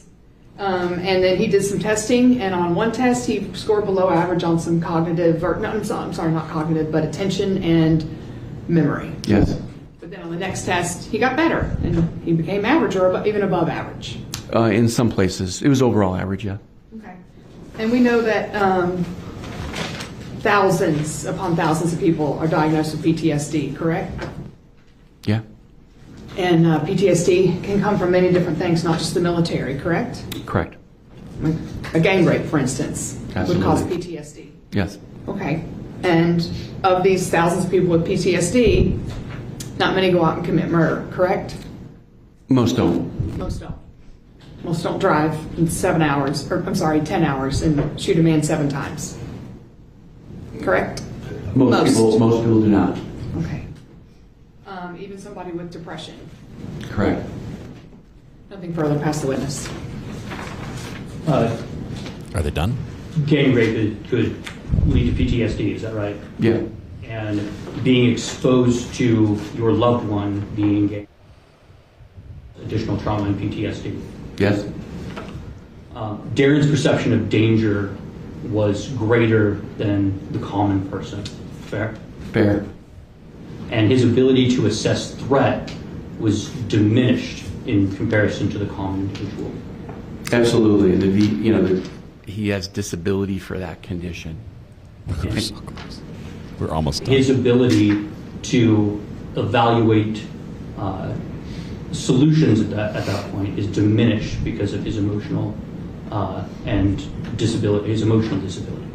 And then he did some testing, and on one test he scored below average on some cognitive, I'm sorry, not cognitive, but attention and memory. Yes. But then on the next test he got better, and he became average or even above average. In some places, it was overall average, yeah. Okay. And we know that thousands upon thousands of people are diagnosed with PTSD, correct? Yeah. And PTSD can come from many different things, not just the military, correct? Correct. Like a gang rape, for instance, Absolutely. would cause PTSD. Yes. Okay. And of these thousands of people with PTSD, not many go out and commit murder, correct? Most don't. Most don't. Most don't drive in 10 hours and shoot a man 7 times. Correct? Most people do not. Okay. Even somebody with depression. Correct. Nothing further, past the witness. Are they done? Gang rape could lead to PTSD, is that right? Yeah. And being exposed to your loved one being gay, additional trauma and PTSD. Yes. Darrin's perception of danger was greater than the common person. Fair? Fair. And his ability to assess threat was diminished in comparison to the common individual. Absolutely. And he has disability for that condition. We're so close. We're almost done. His ability to evaluate solutions at that point is diminished because of his emotional and disability, his emotional disability.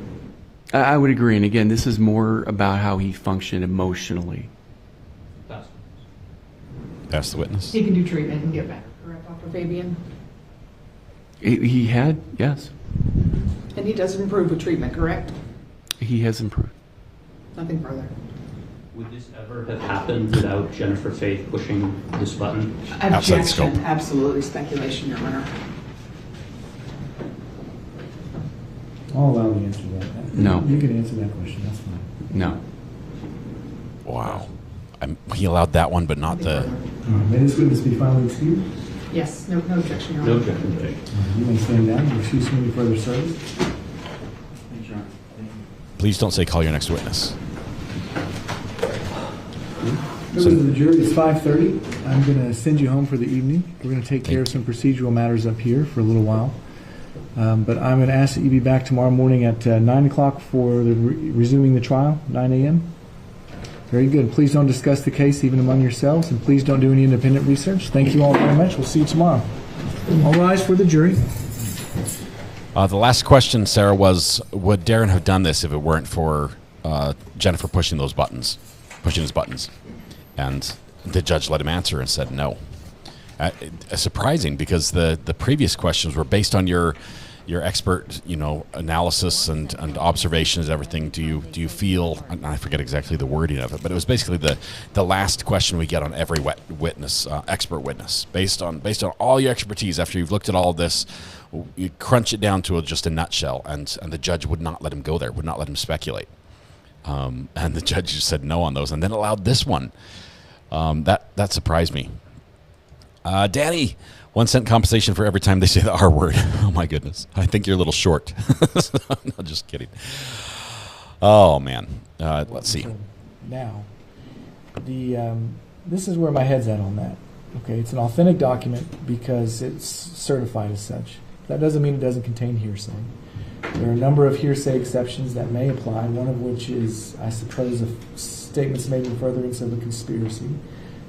I would agree. And again, this is more about how he functioned emotionally. Ask the witness. He can do treatment and get better, correct, Dr. Fabian? He had, yes. And he does improve with treatment, correct? He has improved. Nothing further. Would this ever have happened without Jennifer Faith pushing this button? Outside scope. Absolutely speculation, Your Honor. I'll allow the answer to that. No. You can answer that question, that's fine. No. Wow. He allowed that one, but not the... May this witness be finally excused? Yes, no objection, Your Honor. No objection. You may stand down and excuse from any further service. Thanks, Your Honor. Please don't say call your next witness. Members of the jury, it's 5:30. I'm going to send you home for the evening. We're going to take care of some procedural matters up here for a little while. But I'm going to ask that you be back tomorrow morning at 9 o'clock for resuming the trial, 9 a.m. Very good. Please don't discuss the case even among yourselves, and please don't do any independent research. Thank you all very much. We'll see you tomorrow. All rise for the jury. The last question, Sarah, was would Darrin have done this if it weren't for Jennifer pushing his buttons? And the judge let him answer and said no. Surprising, because the previous questions were based on your expert, analysis and observations, everything. Do you feel? I forget exactly the wording of it, but it was basically the last question we get on every witness, expert witness, based on all your expertise. After you've looked at all of this, you crunch it down to just a nutshell, and the judge would not let him go there, would not let him speculate, and the judge just said no on those, and then allowed this one. That surprised me. Danny, 1 cent compensation for every time they say the R word. Oh my goodness. I think you're a little short. No, just kidding. Oh man. Let's see. Now, this is where my head's at on that. Okay, it's an authentic document because it's certified as such. That doesn't mean it doesn't contain hearsay. There are a number of hearsay exceptions that may apply, one of which is, I suppose, statements made in furtherance of a conspiracy.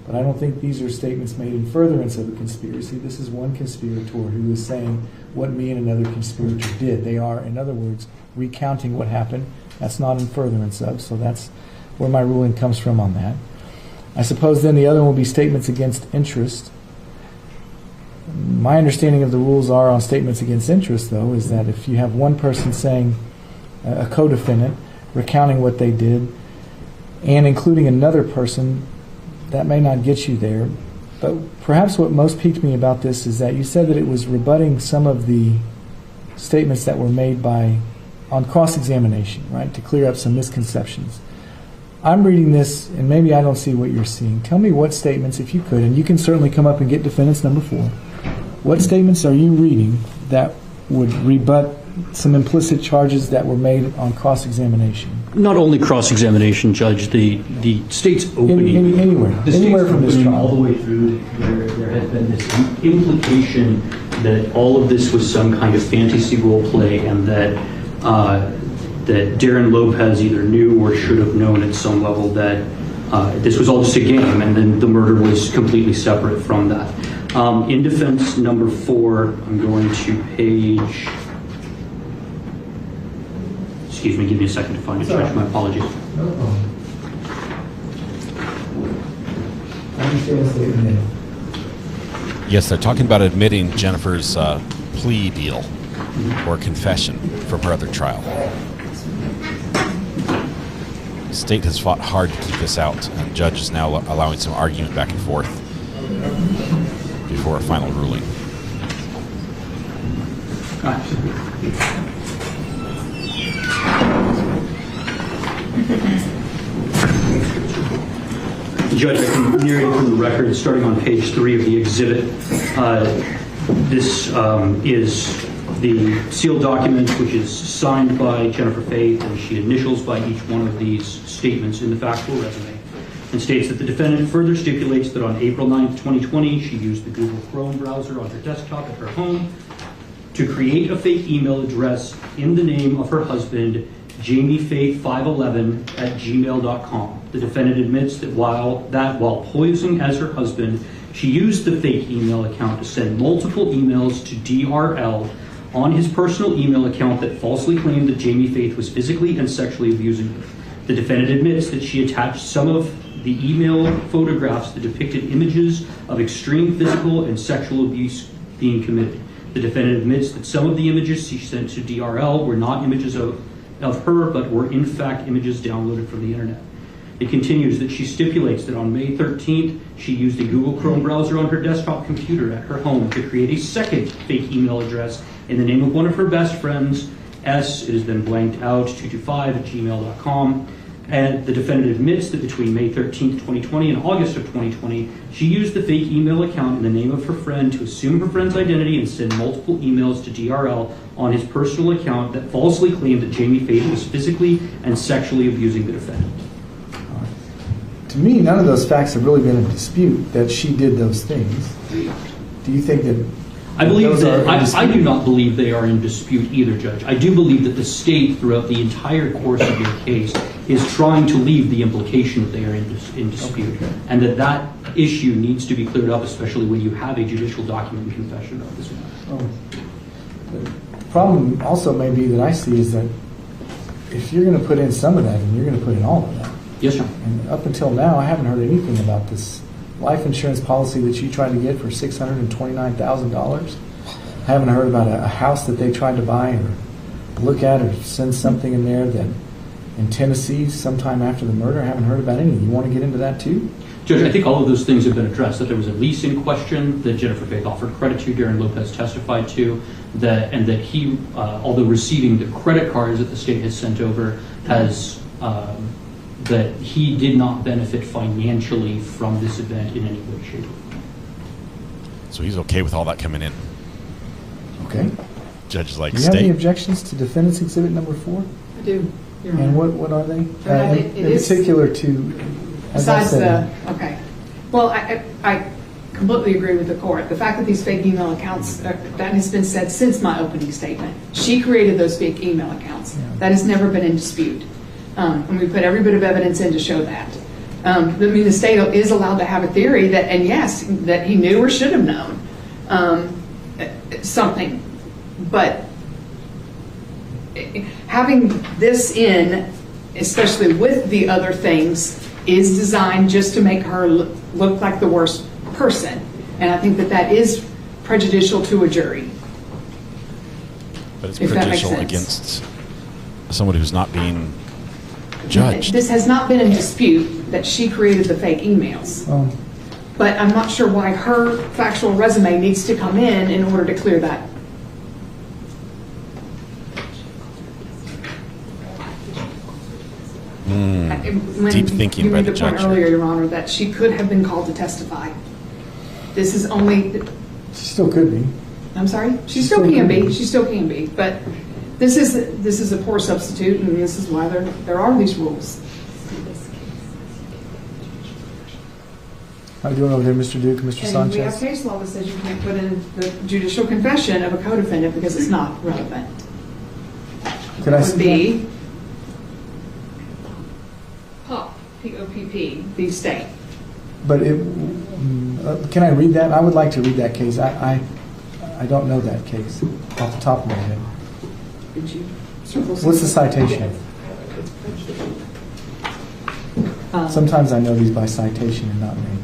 But I don't think these are statements made in furtherance of a conspiracy. This is one conspirator who is saying what me and another conspirator did. They are, in other words, recounting what happened. That's not in furtherance of, so that's where my ruling comes from on that. I suppose then the other one will be statements against interest. My understanding of the rules are on statements against interest, though, is that if you have one person saying, a co-defendant, recounting what they did, and including another person, that may not get you there. But perhaps what most piqued me about this is that you said that it was rebutting some of the statements that were made on cross-examination, right, to clear up some misconceptions. I'm reading this, and maybe I don't see what you're seeing. Tell me what statements, if you could, and you can certainly come up and get defendants number 4. What statements are you reading that would rebut some implicit charges that were made on cross-examination? Not only cross-examination, Judge, the state's opening... Anywhere from this trial. All the way through, there has been this implication that all of this was some kind of fantasy role play, and that Darrin Lopez either knew or should have known at some level that this was all just a game, and then the murder was completely separate from that. In defense number 4, I'm going to page... Excuse me, give me a second to find it, Judge. My apologies. No problem. I understand the statement. Yes, they're talking about admitting Jennifer's plea deal or confession from her other trial. The state has fought hard to keep this out, and the judge is now allowing some argument back and forth before a final ruling. Judge, I can narrate from the record, starting on page 3 of the exhibit. This is the sealed document, which is signed by Jennifer Faith, and she initials by each one of these statements in the factual resume, and states that the defendant further stipulates that on April 9th, 2020, she used the Google Chrome browser on her desktop at her home to create a fake email address in the name of her husband, JamieFaith511@gmail.com. The defendant admits that while posing as her husband, she used the fake email account to send multiple emails to DRL on his personal email account that falsely claimed that Jamie Faith was physically and sexually abusing her. The defendant admits that she attached some of the email photographs that depicted images of extreme physical and sexual abuse being committed. The defendant admits that some of the images she sent to DRL were not images of her, but were in fact images downloaded from the internet. It continues that she stipulates that on May 13th, she used a Google Chrome browser on her desktop computer at her home to create a second fake email address in the name of one of her best friends, S, it has been blanked out, 225@gmail.com. And the defendant admits that between May 13th, 2020 and August of 2020, she used the fake email account in the name of her friend to assume her friend's identity and send multiple emails to DRL on his personal account that falsely claimed that Jamie Faith was physically and sexually abusing the defendant. To me, none of those facts have really been in dispute that she did those things. Do you think that... I do not believe they are in dispute either, Judge. I do believe that the state, throughout the entire course of your case, is trying to leave the implication that they are in dispute, and that issue needs to be cleared up, especially when you have a judicial document and confession of this matter. The problem also may be that I see is that if you're going to put in some of that, then you're going to put in all of that. Yes, sir. And up until now, I haven't heard anything about this life insurance policy that she tried to get for $629,000. I haven't heard about a house that they tried to buy or look at or send something in there that in Tennessee sometime after the murder. I haven't heard about anything. You want to get into that too? Judge, I think all of those things have been addressed, that there was a lease in question that Jennifer Faith offered credit to, Darrin Lopez testified to, and that he, although receiving the credit cards that the state has sent over, has that he did not benefit financially from this event in any way, shape, or form. So he's okay with all that coming in. Okay. Judges like do you have any state. objections to defendant's exhibit number 4? I do. Your And Honor. what are they? It in is- particular to... as I Besides said, okay. Well, I completely agree with the court. The fact that these fake email accounts, that has been said since my opening statement. She created those fake email accounts. That has never been in dispute. And we put every bit of evidence in to show that. I mean, the state is allowed to have a theory that, and yes, that he knew or should have known something. But having this in, especially with the other things, is designed just to make her look like the worst person. And I think that that is prejudicial to a jury. But it's prejudicial against someone who's not being judged. This has not been in dispute that she created the fake emails. But I'm not sure why her factual resume needs to come in order to clear that. Deep thinking by the judge. Point earlier, Your Honor, that she could have been called to testify. This is only. She still could be. I'm sorry. She still can be. She still can be. But this is a poor substitute, and this is why there are these rules. How are you doing over there, Mr. Duke, Mr. And Sanchez? we have case law that says you can't put in the judicial confession of a co-defendant because it's not relevant. Could I would see be POPP, P-O-P-P, the state. But can I read that? I would like to read that case. I don't know that case off the top of my head. Did you? What's the citation? Sometimes I know these by citation and not name.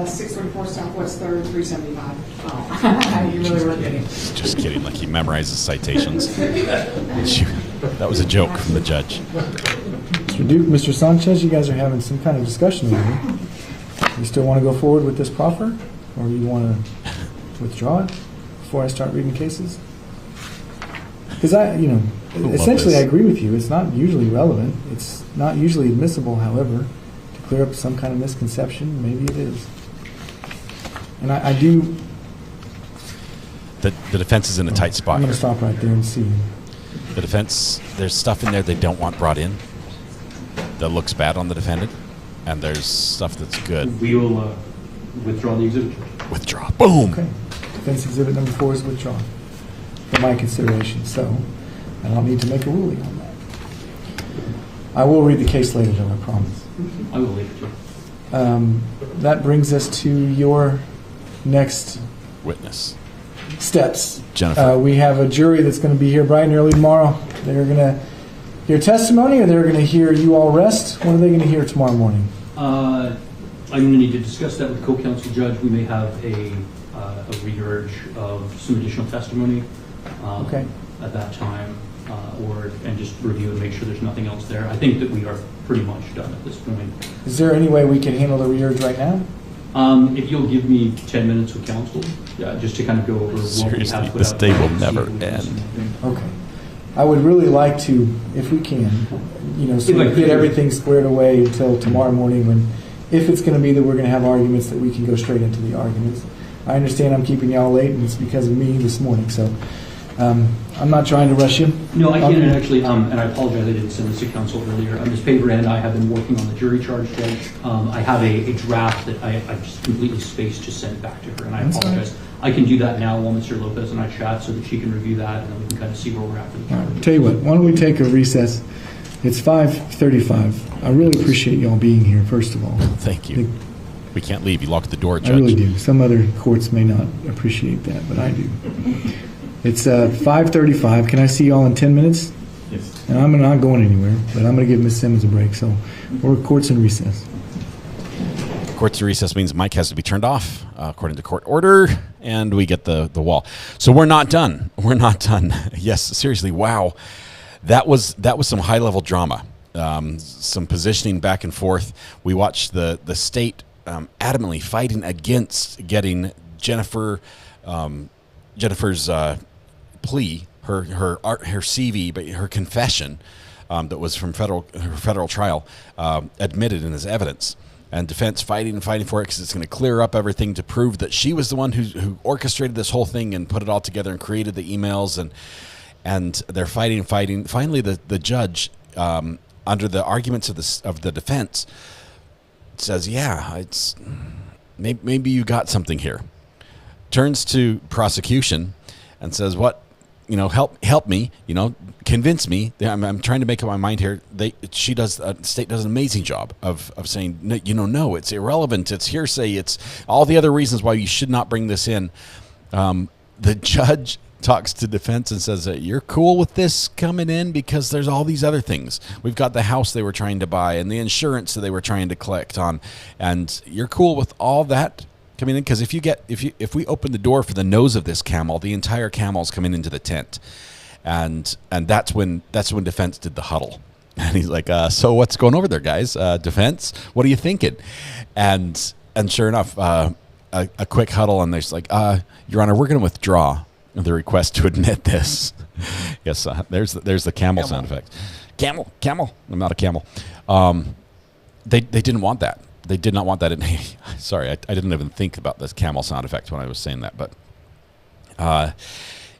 634 Southwest 3rd, 375. Oh, you really were kidding. Just kidding, like he memorizes citations. That was a joke from the judge. Mr. Duke, Mr. Sanchez, you guys are having some kind of discussion with me. You still want to go forward with this proffer? Or you want to withdraw it before I start reading cases? Because essentially I agree with you. It's not usually relevant. It's not usually admissible, however. Clear up some kind of misconception, maybe it is. And I do. The defense is in a tight spot. I'm going to stop right there and see. The defense, there's stuff in there they don't want brought in that looks bad on the defendant, and there's stuff that's good. We will withdraw the exhibit. Withdraw. Boom. Okay. Defense exhibit number 4 is withdrawn for my consideration, so I don't need to make a ruling on that. I will read the case later, though, I promise. I will later, too. That brings us to your next witness steps. Jennifer. We have a jury that's going to be here bright and early tomorrow. They're going to hear testimony, or they're going to hear you all rest. What are they going to hear tomorrow morning? I'm going to need to discuss that with co-counsel judge. We may have a re-urge of some additional testimony at that time, and just review and make sure there's nothing else there. I think that we are pretty much done at this point. Is there any way we can handle the re-urge right now? If you'll give me 10 minutes with counsel, just to kind of go over what we have put this out day there will and never see if we end. can see anything. Okay. I would really like to, if we can, sort of get everything squared away until tomorrow morning when, if it's going to be that we're going to have arguments, that we can go straight into the arguments. I understand I'm keeping y'all late, and it's because of me this morning, so I'm not trying to rush you. No, I can't actually, and I apologize I didn't send this to counsel earlier. Ms. Paver and I have been working on the jury charge, Judge. I have a draft that I just completely spaced to send back to her, and I apologize. Fine. I can do that now while Mr. Lopez and I chat so that she can review that, and then we can kind of see where we're at for the charge. Tell you what, why don't we take a recess? It's 5:35. I really appreciate y'all being here, first of all. Thank you. We can't leave. You locked the door, Judge. I really do. Some other courts may not appreciate that, but I do. It's 5:35. Can I see y'all in 10 minutes? Yes. And I'm not going anywhere, but I'm going to give Ms. Simmons a break. So we're courts in recess. Courts in recess means mic has to be turned off according to court order, and we get the wall. So we're not done. We're not done. Yes, seriously, wow. That was some high-level drama, some positioning back and forth. We watched the state adamantly fighting against getting Jennifer's plea, her CV, but her confession that was from her federal trial admitted in as evidence, and defense fighting for it because it's going to clear up everything to prove that she was the one who orchestrated this whole thing and put it all together and created the emails, and they're fighting. Finally, the judge, under the arguments of the defense, says, "Yeah, maybe you got something here. Turns to prosecution and says, what, help me, convince me. I'm trying to make up my mind here. The state does an amazing job of saying, no, it's irrelevant. It's hearsay. It's all the other reasons why you should not bring this in. The judge talks to defense and says that you're cool with this coming in because there's all these other things. We've got the house they were trying to buy and the insurance that they were trying to collect on, and you're cool with all that coming in, because if we open the door for the nose of this camel, the entire camel's coming into the tent, and that's when defense did the huddle, and he's like, so what's going over there, guys? Defense, what are you thinking? And sure enough, a quick huddle, and there's like, Your Honor, we're going to withdraw the request to admit this. Yes, there's the camel sound effect. Camel. I'm not a camel. They didn't want that. They did not want that. Sorry, I didn't even think about this camel sound effect when I was saying that. But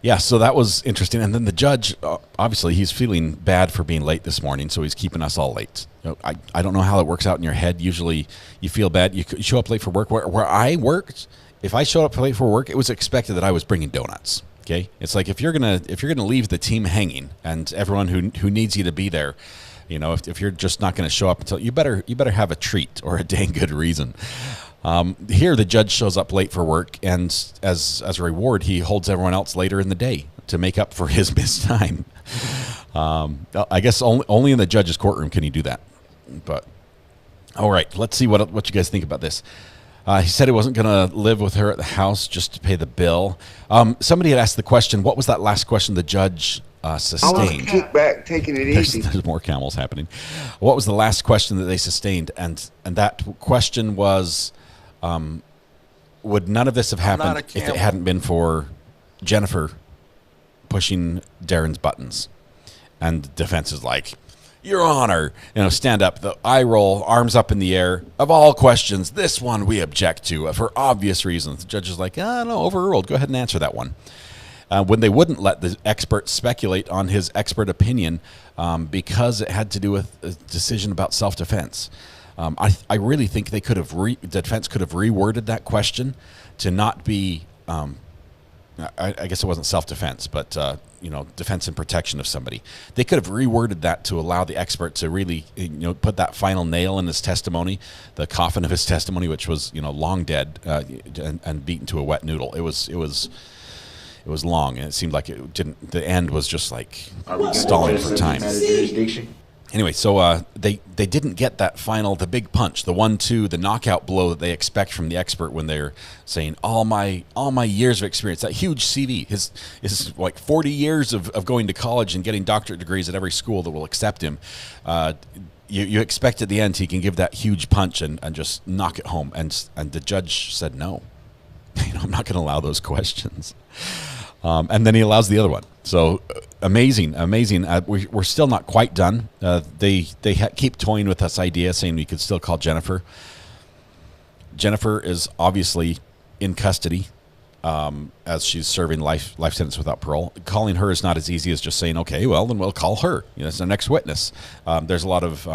yeah, so that was interesting. And then the judge, obviously, he's feeling bad for being late this morning, so he's keeping us all late. I don't know how it works out in your head. Usually, you feel bad. You show up late for work. Where I worked, if I showed up late for work, it was expected that I was bringing donuts. Okay, it's like if you're gonna leave the team hanging and everyone who needs you to be there, if you're just not going to show up until you better have a treat or a dang good reason. Here, the judge shows up late for work, and as a reward, he holds everyone else later in the day to make up for his missed time. I guess only in the judge's courtroom can he do that. But all right, let's see what you guys think about this. He said he wasn't going to live with her at the house just to pay the bill. Somebody had asked the question, what was that last question the judge sustained? I want to kick back, taking it easy. There's more camels happening. What was the last question that they sustained? And that question was, would none of this have happened if it hadn't been for Jennifer pushing Darrin's buttons? And defense is like, Your Honor, stand up, the eye roll, arms up in the air. Of all questions, this one we object to for obvious reasons. The judge is like, no, overruled. Go ahead and answer that one. When they wouldn't let the expert speculate on his expert opinion because it had to do with a decision about self-defense. I really think they could have the defense could have reworded that question to not be, I guess it wasn't self-defense, but defense and protection of somebody. They could have reworded that to allow the expert to really put that final nail in his testimony, the coffin of his testimony, which was long dead and beaten to a wet noodle. It was long, and it seemed like it didn't. The end was just like stalling for time. Anyway, so they didn't get that final, the big punch, the 1-2, the knockout blow that they expect from the expert when they're saying all my years of experience, that huge CV, his like 40 years of going to college and getting doctorate degrees at every school that will accept him. You expect at the end he can give that huge punch and just knock it home, and the judge said no. I'm not going to allow those questions. And then he allows the other one. So amazing. We're still not quite done. They keep toying with this idea, saying we could still call Jennifer. Jennifer is obviously in custody as she's serving life sentence without parole. Calling her is not as easy as just saying, okay, well, then we'll call her. It's the next witness. There's a lot of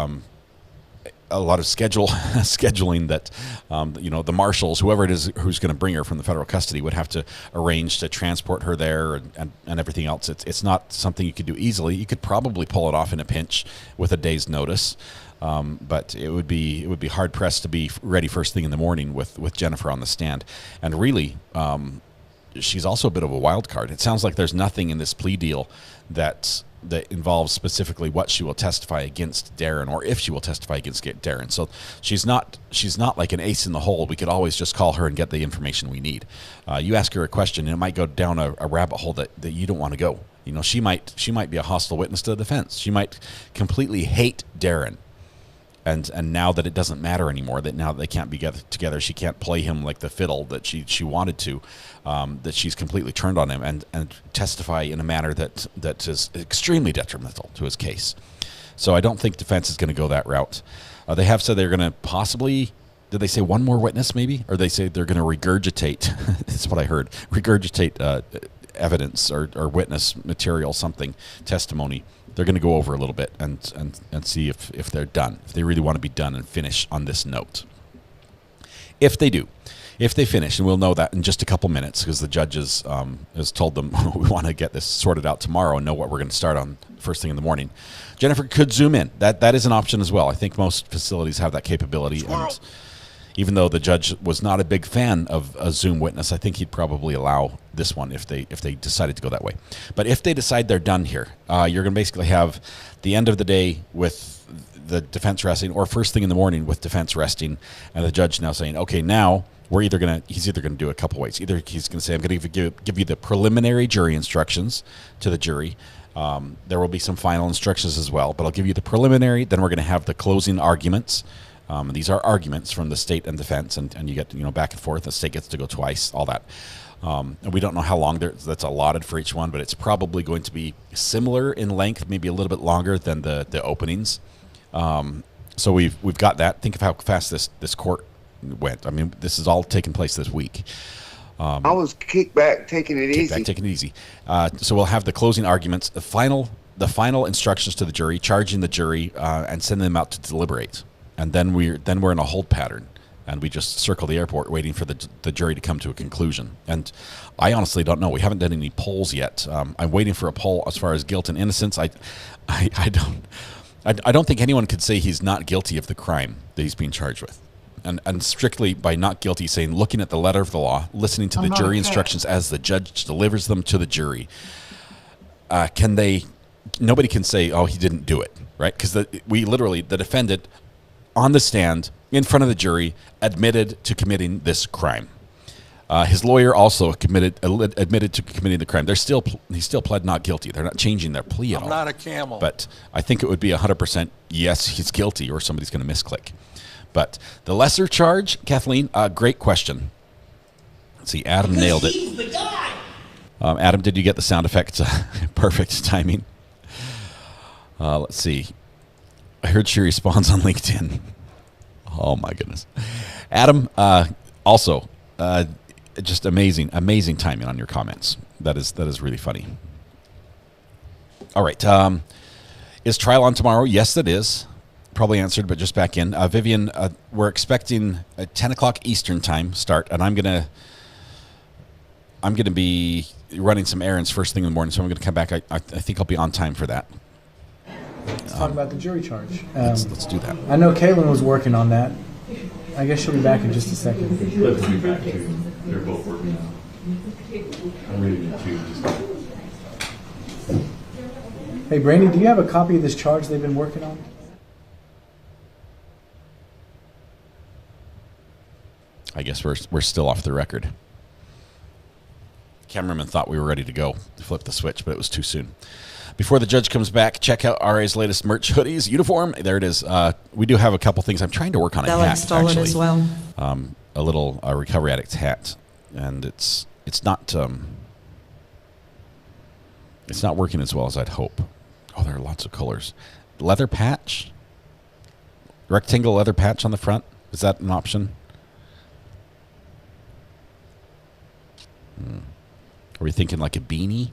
scheduling that the marshals, whoever it is who's going to bring her from the federal custody, would have to arrange to transport her there and everything else. It's not something you could do easily. You could probably pull it off in a pinch with a day's notice, but it would be hard pressed to be ready first thing in the morning with Jennifer on the stand. And really, she's also a bit of a wild card. It sounds like there's nothing in this plea deal that involves specifically what she will testify against Darrin, or if she will testify against Darrin. So she's not like an ace in the hole. We could always just call her and get the information we need. You ask her a question, and it might go down a rabbit hole that you don't want to go. She might be a hostile witness to the defense. She might completely hate Darrin. And now that it doesn't matter anymore, that now that they can't be together, she can't play him like the fiddle that she wanted to, that she's completely turned on him and testify in a manner that is extremely detrimental to his case. So I don't think defense is going to go that route. They have said they're going to possibly, did they say one more witness maybe? Or they say they're going to regurgitate, that's what I heard, regurgitate evidence or witness material, something, testimony. They're going to go over a little bit and see if they're done, if they really want to be done and finish on this note. If they do, if they finish, and we'll know that in just a couple minutes because the judge has told them we want to get this sorted out tomorrow and know what we're going to start on first thing in the morning. Jennifer could zoom in. That is an option as well. I think most facilities have that capability. And even though the judge was not a big fan of a Zoom witness, I think he'd probably allow this one if they decided to go that way. But if they decide they're done here, you're going to basically have the end of the day with the defense resting, or first thing in the morning with defense resting, and the judge now saying, okay, now he's either going to do it a couple ways. Either he's going to say, I'm going to give you the preliminary jury instructions to the jury. There will be some final instructions as well, but I'll give you the preliminary. Then we're going to have the closing arguments. These are arguments from the state and defense, and you get back and forth. The state gets to go twice, all that. And we don't know how long that's allotted for each one, but it's probably going to be similar in length, maybe a little bit longer than the openings. So we've got that. Think of how fast this court went. I mean, this is all taking place this week. I was kicked back, taking it easy. So we'll have the closing arguments, the final instructions to the jury, charging the jury, and sending them out to deliberate. And then we're in a hold pattern, and we just circle the airport waiting for the jury to come to a conclusion. And I honestly don't know. We haven't done any polls yet. I'm waiting for a poll as far as guilt and innocence. I don't think anyone could say he's not guilty of the crime that he's being charged with. And strictly by not guilty, saying looking at the letter of the law, listening to the jury instructions as the judge delivers them to the jury, nobody can say, oh, he didn't do it, right? Because the defendant on the stand in front of the jury admitted to committing this crime. His lawyer also admitted to committing the crime. He still pled not guilty. They're not changing their plea at all. I'm not a camel. But I think it would be 100% yes, he's guilty, or somebody's going to misclick. But the lesser charge, Kathleen, great question. Let's see, Adam nailed it. He's the guy. Adam, did you get the sound effects? Perfect timing. Let's see. I heard she responds on LinkedIn. Oh, my goodness. Adam, also, just amazing timing on your comments. That is really funny. All right. Is trial on tomorrow? Yes, it is. Probably answered, but just back in. Vivian, we're expecting a 10 o'clock Eastern time start, and I'm gonna be running some errands first thing in the morning, so I'm gonna come back. I think I'll be on time for that. Let's talk about the jury charge. Let's do that. I know Kaylin was working on that. I guess she'll be back in just a second. Let's be back too. They're both working now. I'm reading it too. Hey, Brandy, do you have a copy of this charge they've been working on? I guess we're still off the record. Cameraman thought we were ready to go to flip the switch, but it was too soon. Before the judge comes back, check out RA's latest merch, hoodies, uniform. There it is. We do have a couple things. I'm trying to work on a hat, actually. As well. A little recovery addict's hat, and it's not working as well as I'd hope. Oh, there are lots of colors. Leather patch, rectangle leather patch on the front. Is that an option? Are we thinking like a beanie?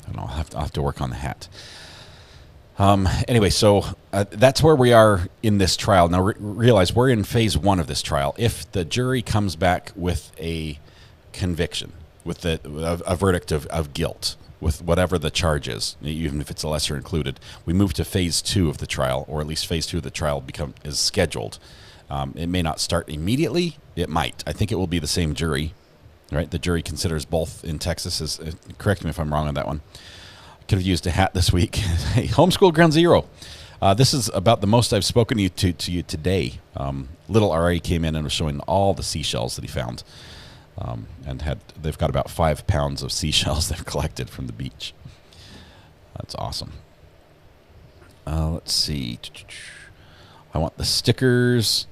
I don't know. I'll have to work on the hat. Anyway, so that's where we are in this trial. Now, realize we're in phase 1 of this trial. If the jury comes back with a conviction, with a verdict of guilt, with whatever the charge is, even if it's a lesser included, we move to phase 2 of the trial, or at least phase 2 of the trial is scheduled. It may not start immediately. It might. I think it will be the same jury. Right, the jury considers both in Texas. Correct me if I'm wrong on that one. Could have used a hat this week. Hey, homeschool ground zero. This is about the most I've spoken to you today. Little RA came in and was showing all the seashells that he found, and they've got about 5 pounds of seashells they've collected from the beach. That's awesome. Let's see. I want the stickers.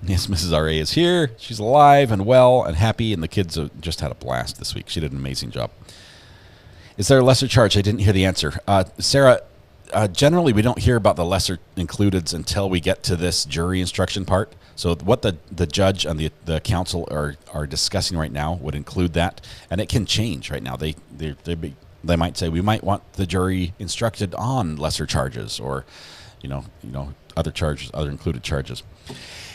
Yes, Mrs. RA is here. She's alive and well and happy, and the kids have just had a blast this week. She did an amazing job. Is there a lesser charge? I didn't hear the answer. Sarah, generally we don't hear about the lesser includeds until we get to this jury instruction part. So what the judge and the counsel are discussing right now would include that, and it can change right now. They might say we might want the jury instructed on lesser charges, or other charges, other included charges.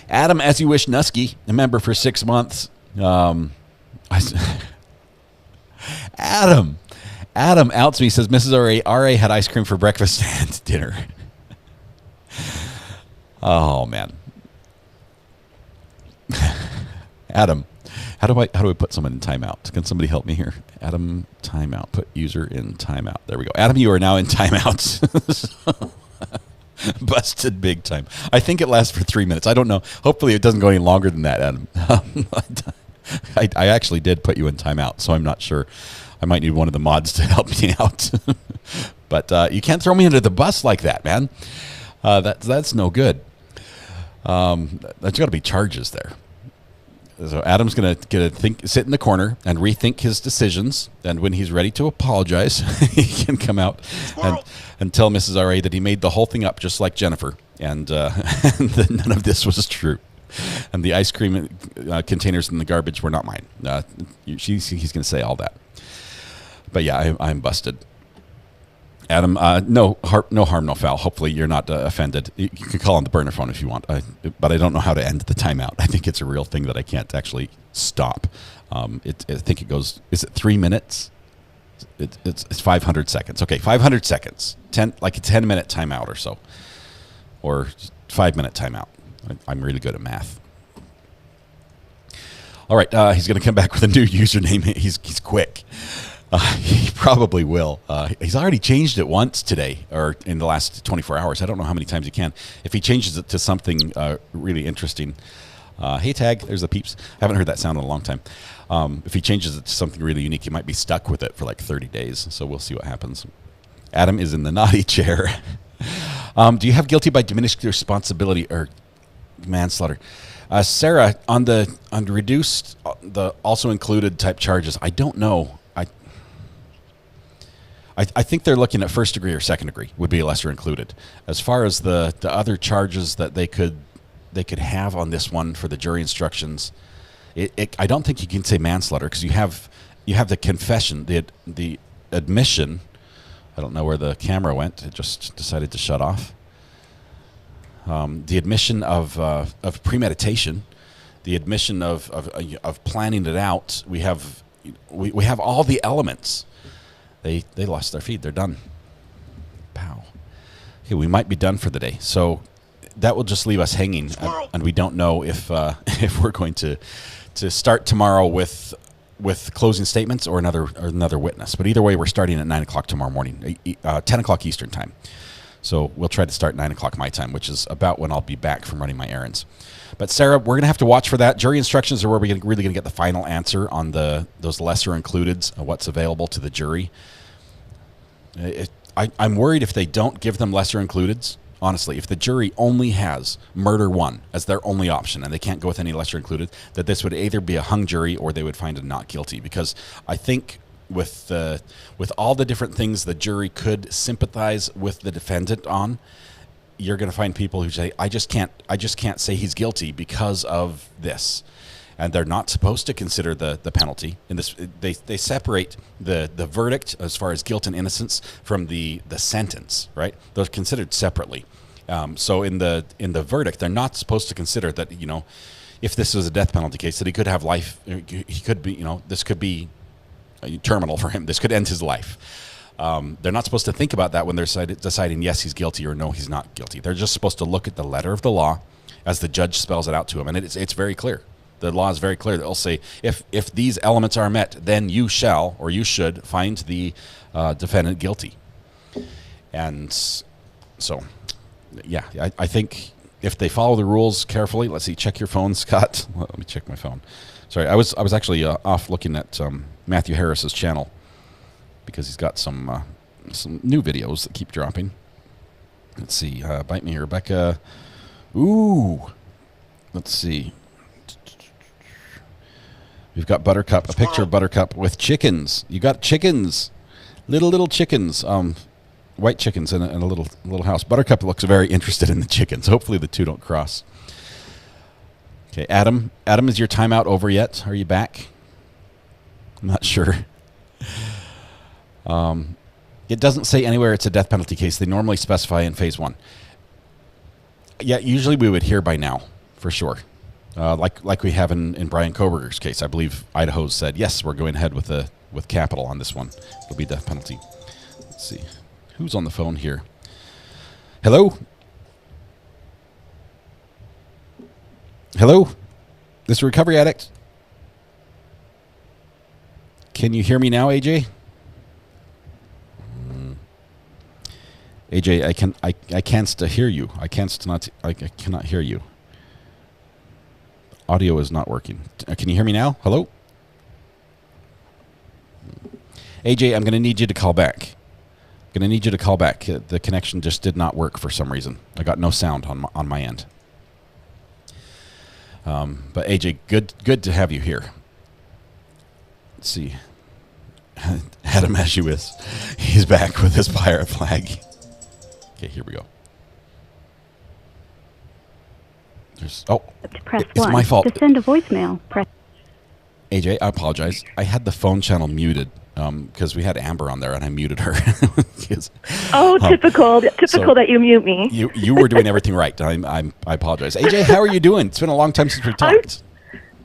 Adam, as you wish, Nusky, a member for 6 months. Adam outs me, says Mrs. R.A. had ice cream for breakfast and dinner. Oh man. Adam, how do I put someone in timeout? Can somebody help me here? Adam, timeout. Put user in timeout. There we go. Adam, you are now in timeout. Busted big time. I think it lasts for 3 minutes. I don't know. Hopefully it doesn't go any longer than that, Adam. I actually did put you in timeout, so I'm not sure. I might need one of the mods to help me out. But you can't throw me under the bus like that, man. That's no good. There's got to be charges there. So Adam's going to sit in the corner and rethink his decisions. And when he's ready to apologize, he can come out and tell Mrs. R.A. that he made the whole thing up just like Jennifer. And that none of this was true. And the ice cream containers in the garbage were not mine. He's going to say all that. But yeah, I'm busted. Adam, no harm, no foul. Hopefully you're not offended. You can call on the burner phone if you want, but I don't know how to end the timeout. I think it's a real thing that I can't actually stop. I think it goes, is it 3 minutes? It's 500 seconds. Okay, 500 seconds. Like a 10-minute timeout or so. Or 5-minute timeout. I'm really good at math. All right, he's going to come back with a new username. He's quick. He probably will. He's already changed it once today, or in the last 24 hours. I don't know how many times he can. If he changes it to something really interesting. Hey, Tag, there's the peeps. I haven't heard that sound in a long time. If he changes it to something really unique, he might be stuck with it for like 30 days. So we'll see what happens. Adam is in the naughty chair. Do you have guilty by diminished responsibility or manslaughter? Sarah, on the reduced, the also included type charges, I don't know. I think they're looking at first degree or second degree would be lesser included. As far as the other charges that they could have on this one for the jury instructions, I don't think you can say manslaughter because you have the confession, the admission. I don't know where the camera went. It just decided to shut off. The admission of premeditation, the admission of planning it out. We have all the elements. They lost their feed. They're done. Pow. Okay, we might be done for the day. So that will just leave us hanging, and we don't know if we're going to start tomorrow with closing statements or another witness. But either way, we're starting at 9 o'clock tomorrow morning, 10 o'clock Eastern time. So we'll try to start 9 o'clock my time, which is about when I'll be back from running my errands. But Sarah, we're going to have to watch for that. Jury instructions are where we're really going to get the final answer on those lesser includeds, what's available to the jury. I'm worried if they don't give them lesser includeds. Honestly, if the jury only has murder one as their only option and they can't go with any lesser included, that this would either be a hung jury or they would find a not guilty. Because I think with all the different things the jury could sympathize with the defendant on, you're going to find people who say, I just can't say he's guilty because of this. And they're not supposed to consider the penalty. In this, they separate the verdict as far as guilt and innocence from the sentence, right? They're considered separately. So in the verdict, they're not supposed to consider that, if this was a death penalty case, that he could have life. He could be, this could be terminal for him. This could end his life. They're not supposed to think about that when they're deciding yes, he's guilty or no, he's not guilty. They're just supposed to look at the letter of the law as the judge spells it out to him, and it's very clear. The law is very clear. They'll say, if these elements are met, then you shall or you should find the defendant guilty. And so, yeah, I think if they follow the rules carefully, let's see, check your phone, Scott. Let me check my phone. Sorry, I was actually off looking at Matthew Harris's channel because he's got some new videos that keep dropping. Let's see, bite me, Rebecca. Ooh, let's see. We've got Buttercup, a picture of Buttercup with chickens. You got chickens, little chickens, white chickens in a little house. Buttercup looks very interested in the chickens. Hopefully the two don't cross. Okay, Adam, is your timeout over yet? Are you back? I'm not sure. It doesn't say anywhere it's a death penalty case. They normally specify in phase 1. Yeah, usually we would hear by now, for sure. Like we have in Brian Koberger's case. I believe Idaho said, yes, we're going ahead with capital on this one. It'll be death penalty. Let's see. Who's on the phone here? Hello? Hello? This is a recovery addict. Can you hear me now, AJ? AJ, I can't hear you. I cannot hear you. Audio is not working. Can you hear me now? Hello? AJ, I'm going to need you to call back. The connection just did not work for some reason. I got no sound on my end. But AJ, good to have you here. Let's see. Adam Eshuis, he's back with his pirate flag. Okay, here we go. Press it's 1. my fault. To send a voicemail, press... AJ, I apologize. I had the phone channel muted because we had Amber on there and I muted her. Typical so that you mute me. You were doing everything right. I apologize. AJ, how are you doing? It's been a long time since we've talked.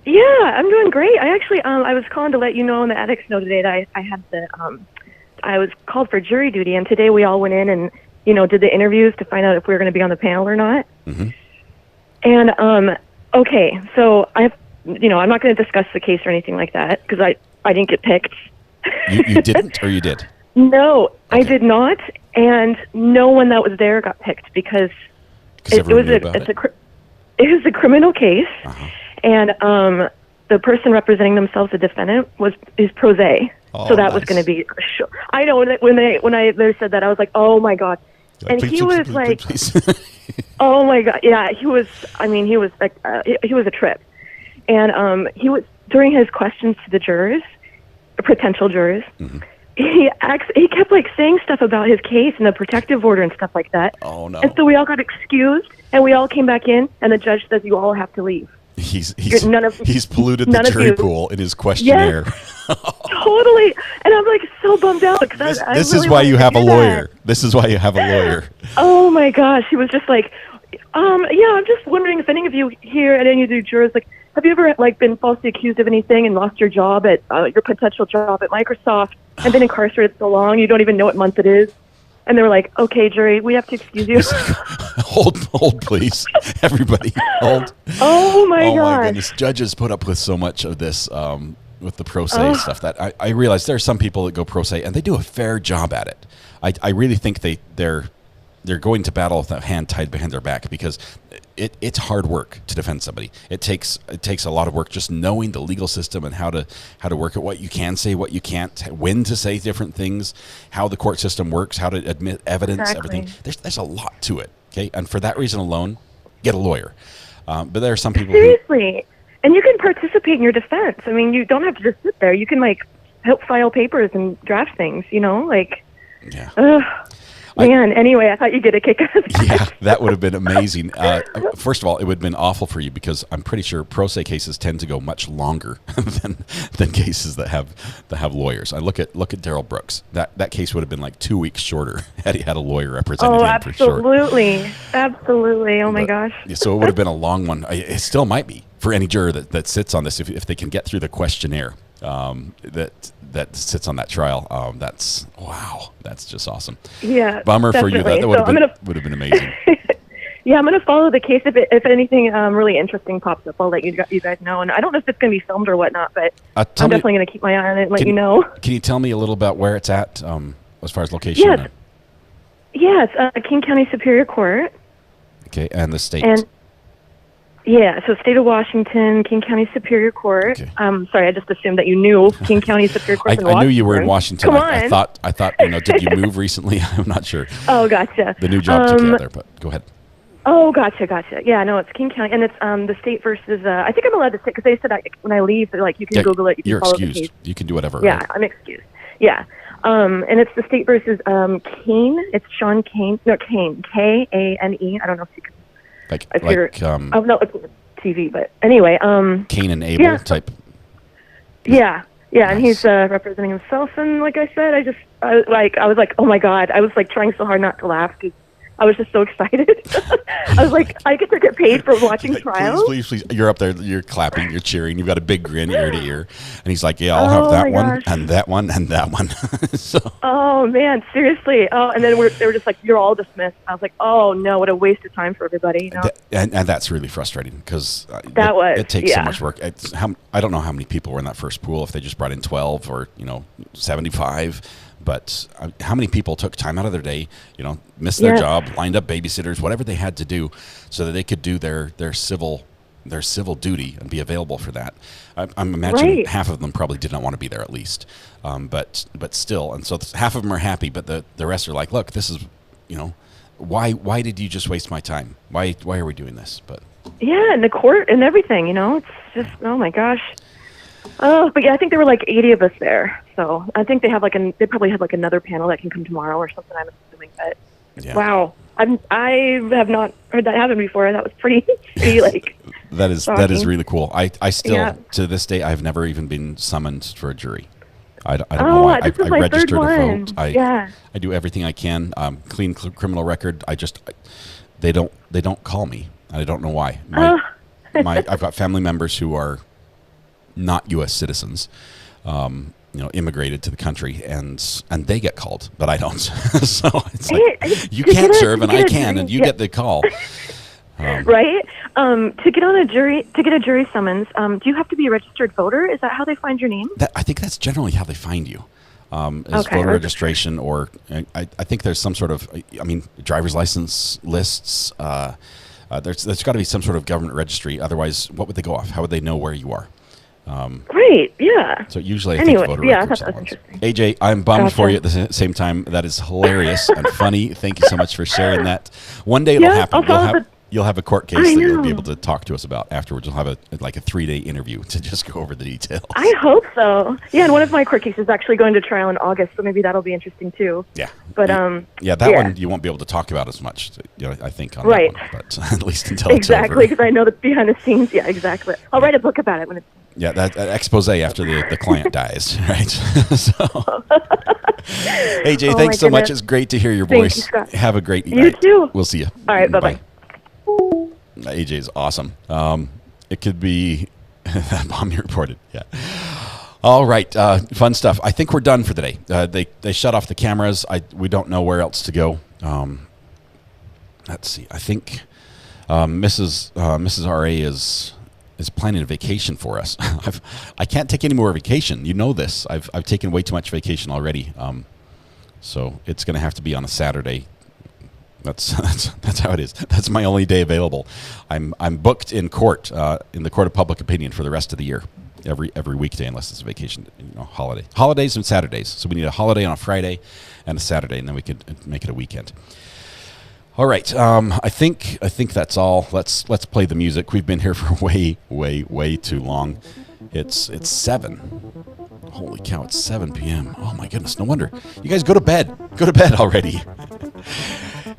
Yeah, I'm doing great. I actually, I was calling to let you know in the addicts know today that I had I was called for jury duty, and today we all went in and, did the interviews to find out if we were going to be on the panel or not. Mm-hmm. And, okay, so I'm not going to discuss the case or anything like that because I didn't get picked. You didn't, or you did? No, okay. I did not, and no one that was there got picked because it was a criminal case, and the person representing themselves, the defendant, is pro se. So that was going to be. I know when they said that, I was like, oh my god, and he was like, oh my god, yeah, he was. I mean, he was like, he was a trip, and he was during his questions to the jurors, potential jurors. Mm-hmm. He kept like saying stuff about his case and the protective order and stuff like that. Oh no! And so we all got excused, and we all came back in, and the judge says you all have to leave. He's polluted the jury pool in his questionnaire. Yes, totally. And I'm like so bummed out because this is why you have a lawyer. This is why you have a lawyer. Oh my gosh, he was just like, yeah, I'm just wondering if any of you here at any of the jurors, like, have you ever like been falsely accused of anything and lost your job at your potential job at Microsoft and been incarcerated so long you don't even know what month it is? And they were like, okay, jury, we have to excuse you. Hold, please. Everybody, hold. Oh, my God. Oh, my goodness. Judges put up with so much of this with the pro se stuff that I realize there are some people that go pro se, and they do a fair job at it. I really think they're going to battle with a hand tied behind their back because it's hard work to defend somebody. It takes a lot of work just knowing the legal system and how to work it, what you can say, what you can't, when to say different things, how the court system works, how to admit evidence, everything. There's a lot to it, okay? And for that reason alone, get a lawyer. But there are some people Seriously. And you can participate in your defense. I mean, you don't have to just sit there. You can, like, help file papers and draft things, like... Yeah. Man, anyway, I thought you'd get a kick out of that. Yeah, that would have been amazing. First of all, it would have been awful for you because I'm pretty sure pro se cases tend to go much longer than cases that have lawyers. I look at Darrell Brooks. That case would have been like 2 weeks shorter had he had a lawyer representing him for sure. Absolutely. Oh my gosh. So it would have been a long one. It still might be for any juror that sits on this if they can get through the questionnaire. That sits on that trial. That's just awesome. Yeah, bummer definitely. For you. That would have been amazing. Yeah, I'm gonna follow the case. If anything really interesting pops up, I'll let you guys know. And I don't know if it's gonna be filmed or whatnot, but I'm definitely gonna keep my eye on it and let you know. Can you tell me a little about where it's at as far as location? Yeah, it's King County Superior Court. Okay, and the state. And yeah, so state of Washington, King County Superior Court. Okay. Sorry, I just assumed that you knew King County Superior Court. I knew you were in Washington. Come on. I thought. Did you move recently? I'm not sure. Oh, gotcha. The new job took you out there, but go ahead. Oh, gotcha. Yeah, no, it's King County, and it's the state versus. I think I'm allowed to say because they said when I leave, they're like you can Google it. You're follow excused. The case. You can do whatever. Yeah, right? I'm excused. Yeah, and it's the state versus Kane. It's Sean Kane. No, Kane. Kane. I don't know if you can. Oh no, it's TV, but anyway. Cain and Abel type. Yeah, and he's representing himself, and like I said, I was like, oh my god, I was like trying so hard not to laugh because I was just so excited. I was like, I get to get paid for watching trials. Please. You're up there. You're clapping. You're cheering. You've got a big grin ear to ear. And he's like, yeah, I'll have that one gosh. and that one and that one. So. Oh, man, seriously. Oh, and then they were just like, you're all dismissed. I was like, oh, no, what a waste of time for everybody. You know? And that's really frustrating because it takes so much work. I don't know how many people were in that first pool, if they just brought in 12 or 75. But how many people took time out of their day, missed their job, lined up babysitters, whatever they had to do, so that they could do their civil duty and be available for that. I'm imagining half of them probably did not want to be there at least, but still. And so half of them are happy, but the rest are like, look, this is, why did you just waste my time? Why are we doing this? But yeah, and the court and everything, it's just, oh my gosh. Oh, but yeah, I think there were like 80 of us there. So I think they probably have like another panel that can come tomorrow or something, I'm assuming. But wow, I have not heard that happen before. That was pretty like. That is shocking. really cool. I still to this day I've never even been summoned for a jury. I don't know why. This was I my registered third to one. vote. I do everything I can. Clean criminal record. They don't call me. I don't know why. I've got family members who are not U.S. citizens, immigrated to the country, and they get called, but I don't. So it's like, you can't serve, and I can, and you get the call. Right? To get a jury summons, do you have to be a registered voter? Is that how they find your name? I think that's generally how they find you. Is voter registration, or I think there's some sort of, driver's license lists. There's got to be some sort of government registry. Otherwise, what would they go off? How would they know where you are? Right, yeah. So usually I think voter I records. thought that was interesting. AJ, I'm bummed for you at the same time. That is hilarious and funny. Thank you so much for sharing that. One day it'll happen. You'll have a court case that you'll be able to talk to us about afterwards. You'll have a 3-day interview to just go over the details. I hope so. Yeah, and one of my court cases is actually going to trial in August, so maybe that'll be interesting too. Yeah. But that one you won't be able to talk about as much, I think, on that one, but at least until it's over. Exactly, because I know that behind the scenes, exactly. I'll write a book about it when it's... Yeah, that expose after the client dies, right? So, AJ, thanks so much. It's great to hear your voice. You, Scott. Have a great night. You too. We'll see you. All right, bye-bye. AJ is awesome. It could be that bomb you reported. Yeah. All right. Fun stuff. I think we're done for the day. They shut off the cameras. We don't know where else to go. Let's see. I think Mrs. RA is planning a vacation for us. I can't take any more vacation. You know this. I've taken way too much vacation already. So it's going to have to be on a Saturday. That's how it is. That's my only day available. I'm booked in court, in the court of public opinion for the rest of the year, every weekday, unless it's a vacation, holiday. Holidays and Saturdays. So we need a holiday on a Friday and a Saturday, and then we could make it a weekend. All right. I think that's all. Let's play the music. We've been here for way too long. It's 7. Holy cow! It's 7 p.m. Oh my goodness! No wonder. You guys go to bed. Go to bed already.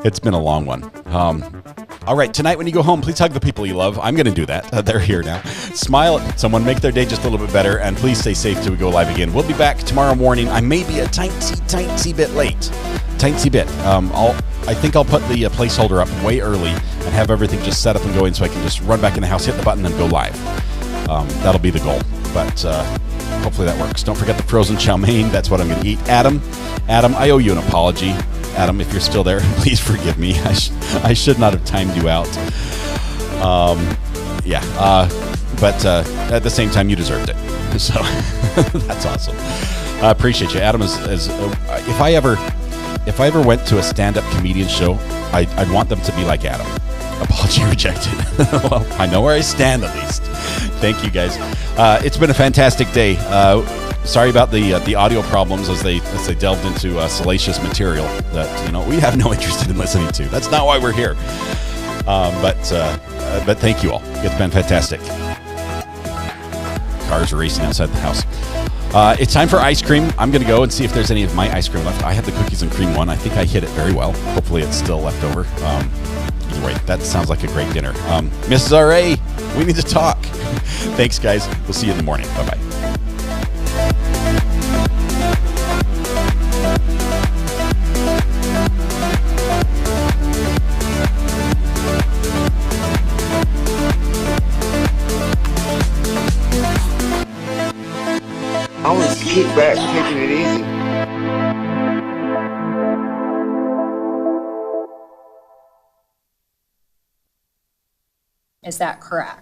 It's been a long one. All right, tonight when you go home, please hug the people you love. I'm going to do that. They're here now. Smile at someone, make their day just a little bit better, and please stay safe till we go live again. We'll be back tomorrow morning. I may be a tiny bit late. Tiny bit. I think I'll put the placeholder up way early and have everything just set up and going so I can just run back in the house, hit the button, and go live. That'll be the goal. But hopefully that works. Don't forget the frozen chow mein. That's what I'm going to eat. Adam, I owe you an apology. Adam, if you're still there, please forgive me. I should not have timed you out. But at the same time, you deserved it. So that's awesome. I appreciate you. Adam is if I ever went to a stand-up comedian show, I'd want them to be like Adam. Apology rejected. Well, I know where I stand at least. Thank you, guys. It's been a fantastic day. Sorry about the audio problems as they delved into salacious material that we have no interest in listening to. That's not why we're here. But thank you all. It's been fantastic. Cars are racing outside the house. It's time for ice cream. I'm going to go and see if there's any of my ice cream left. I had the cookies and cream one. I think I hit it very well. Hopefully it's still left over. Either way, that sounds like a great dinner. Mrs. RA, we need to talk. Thanks, guys. We'll see you in the morning. Bye-bye. kick back, taking it easy. Is that correct?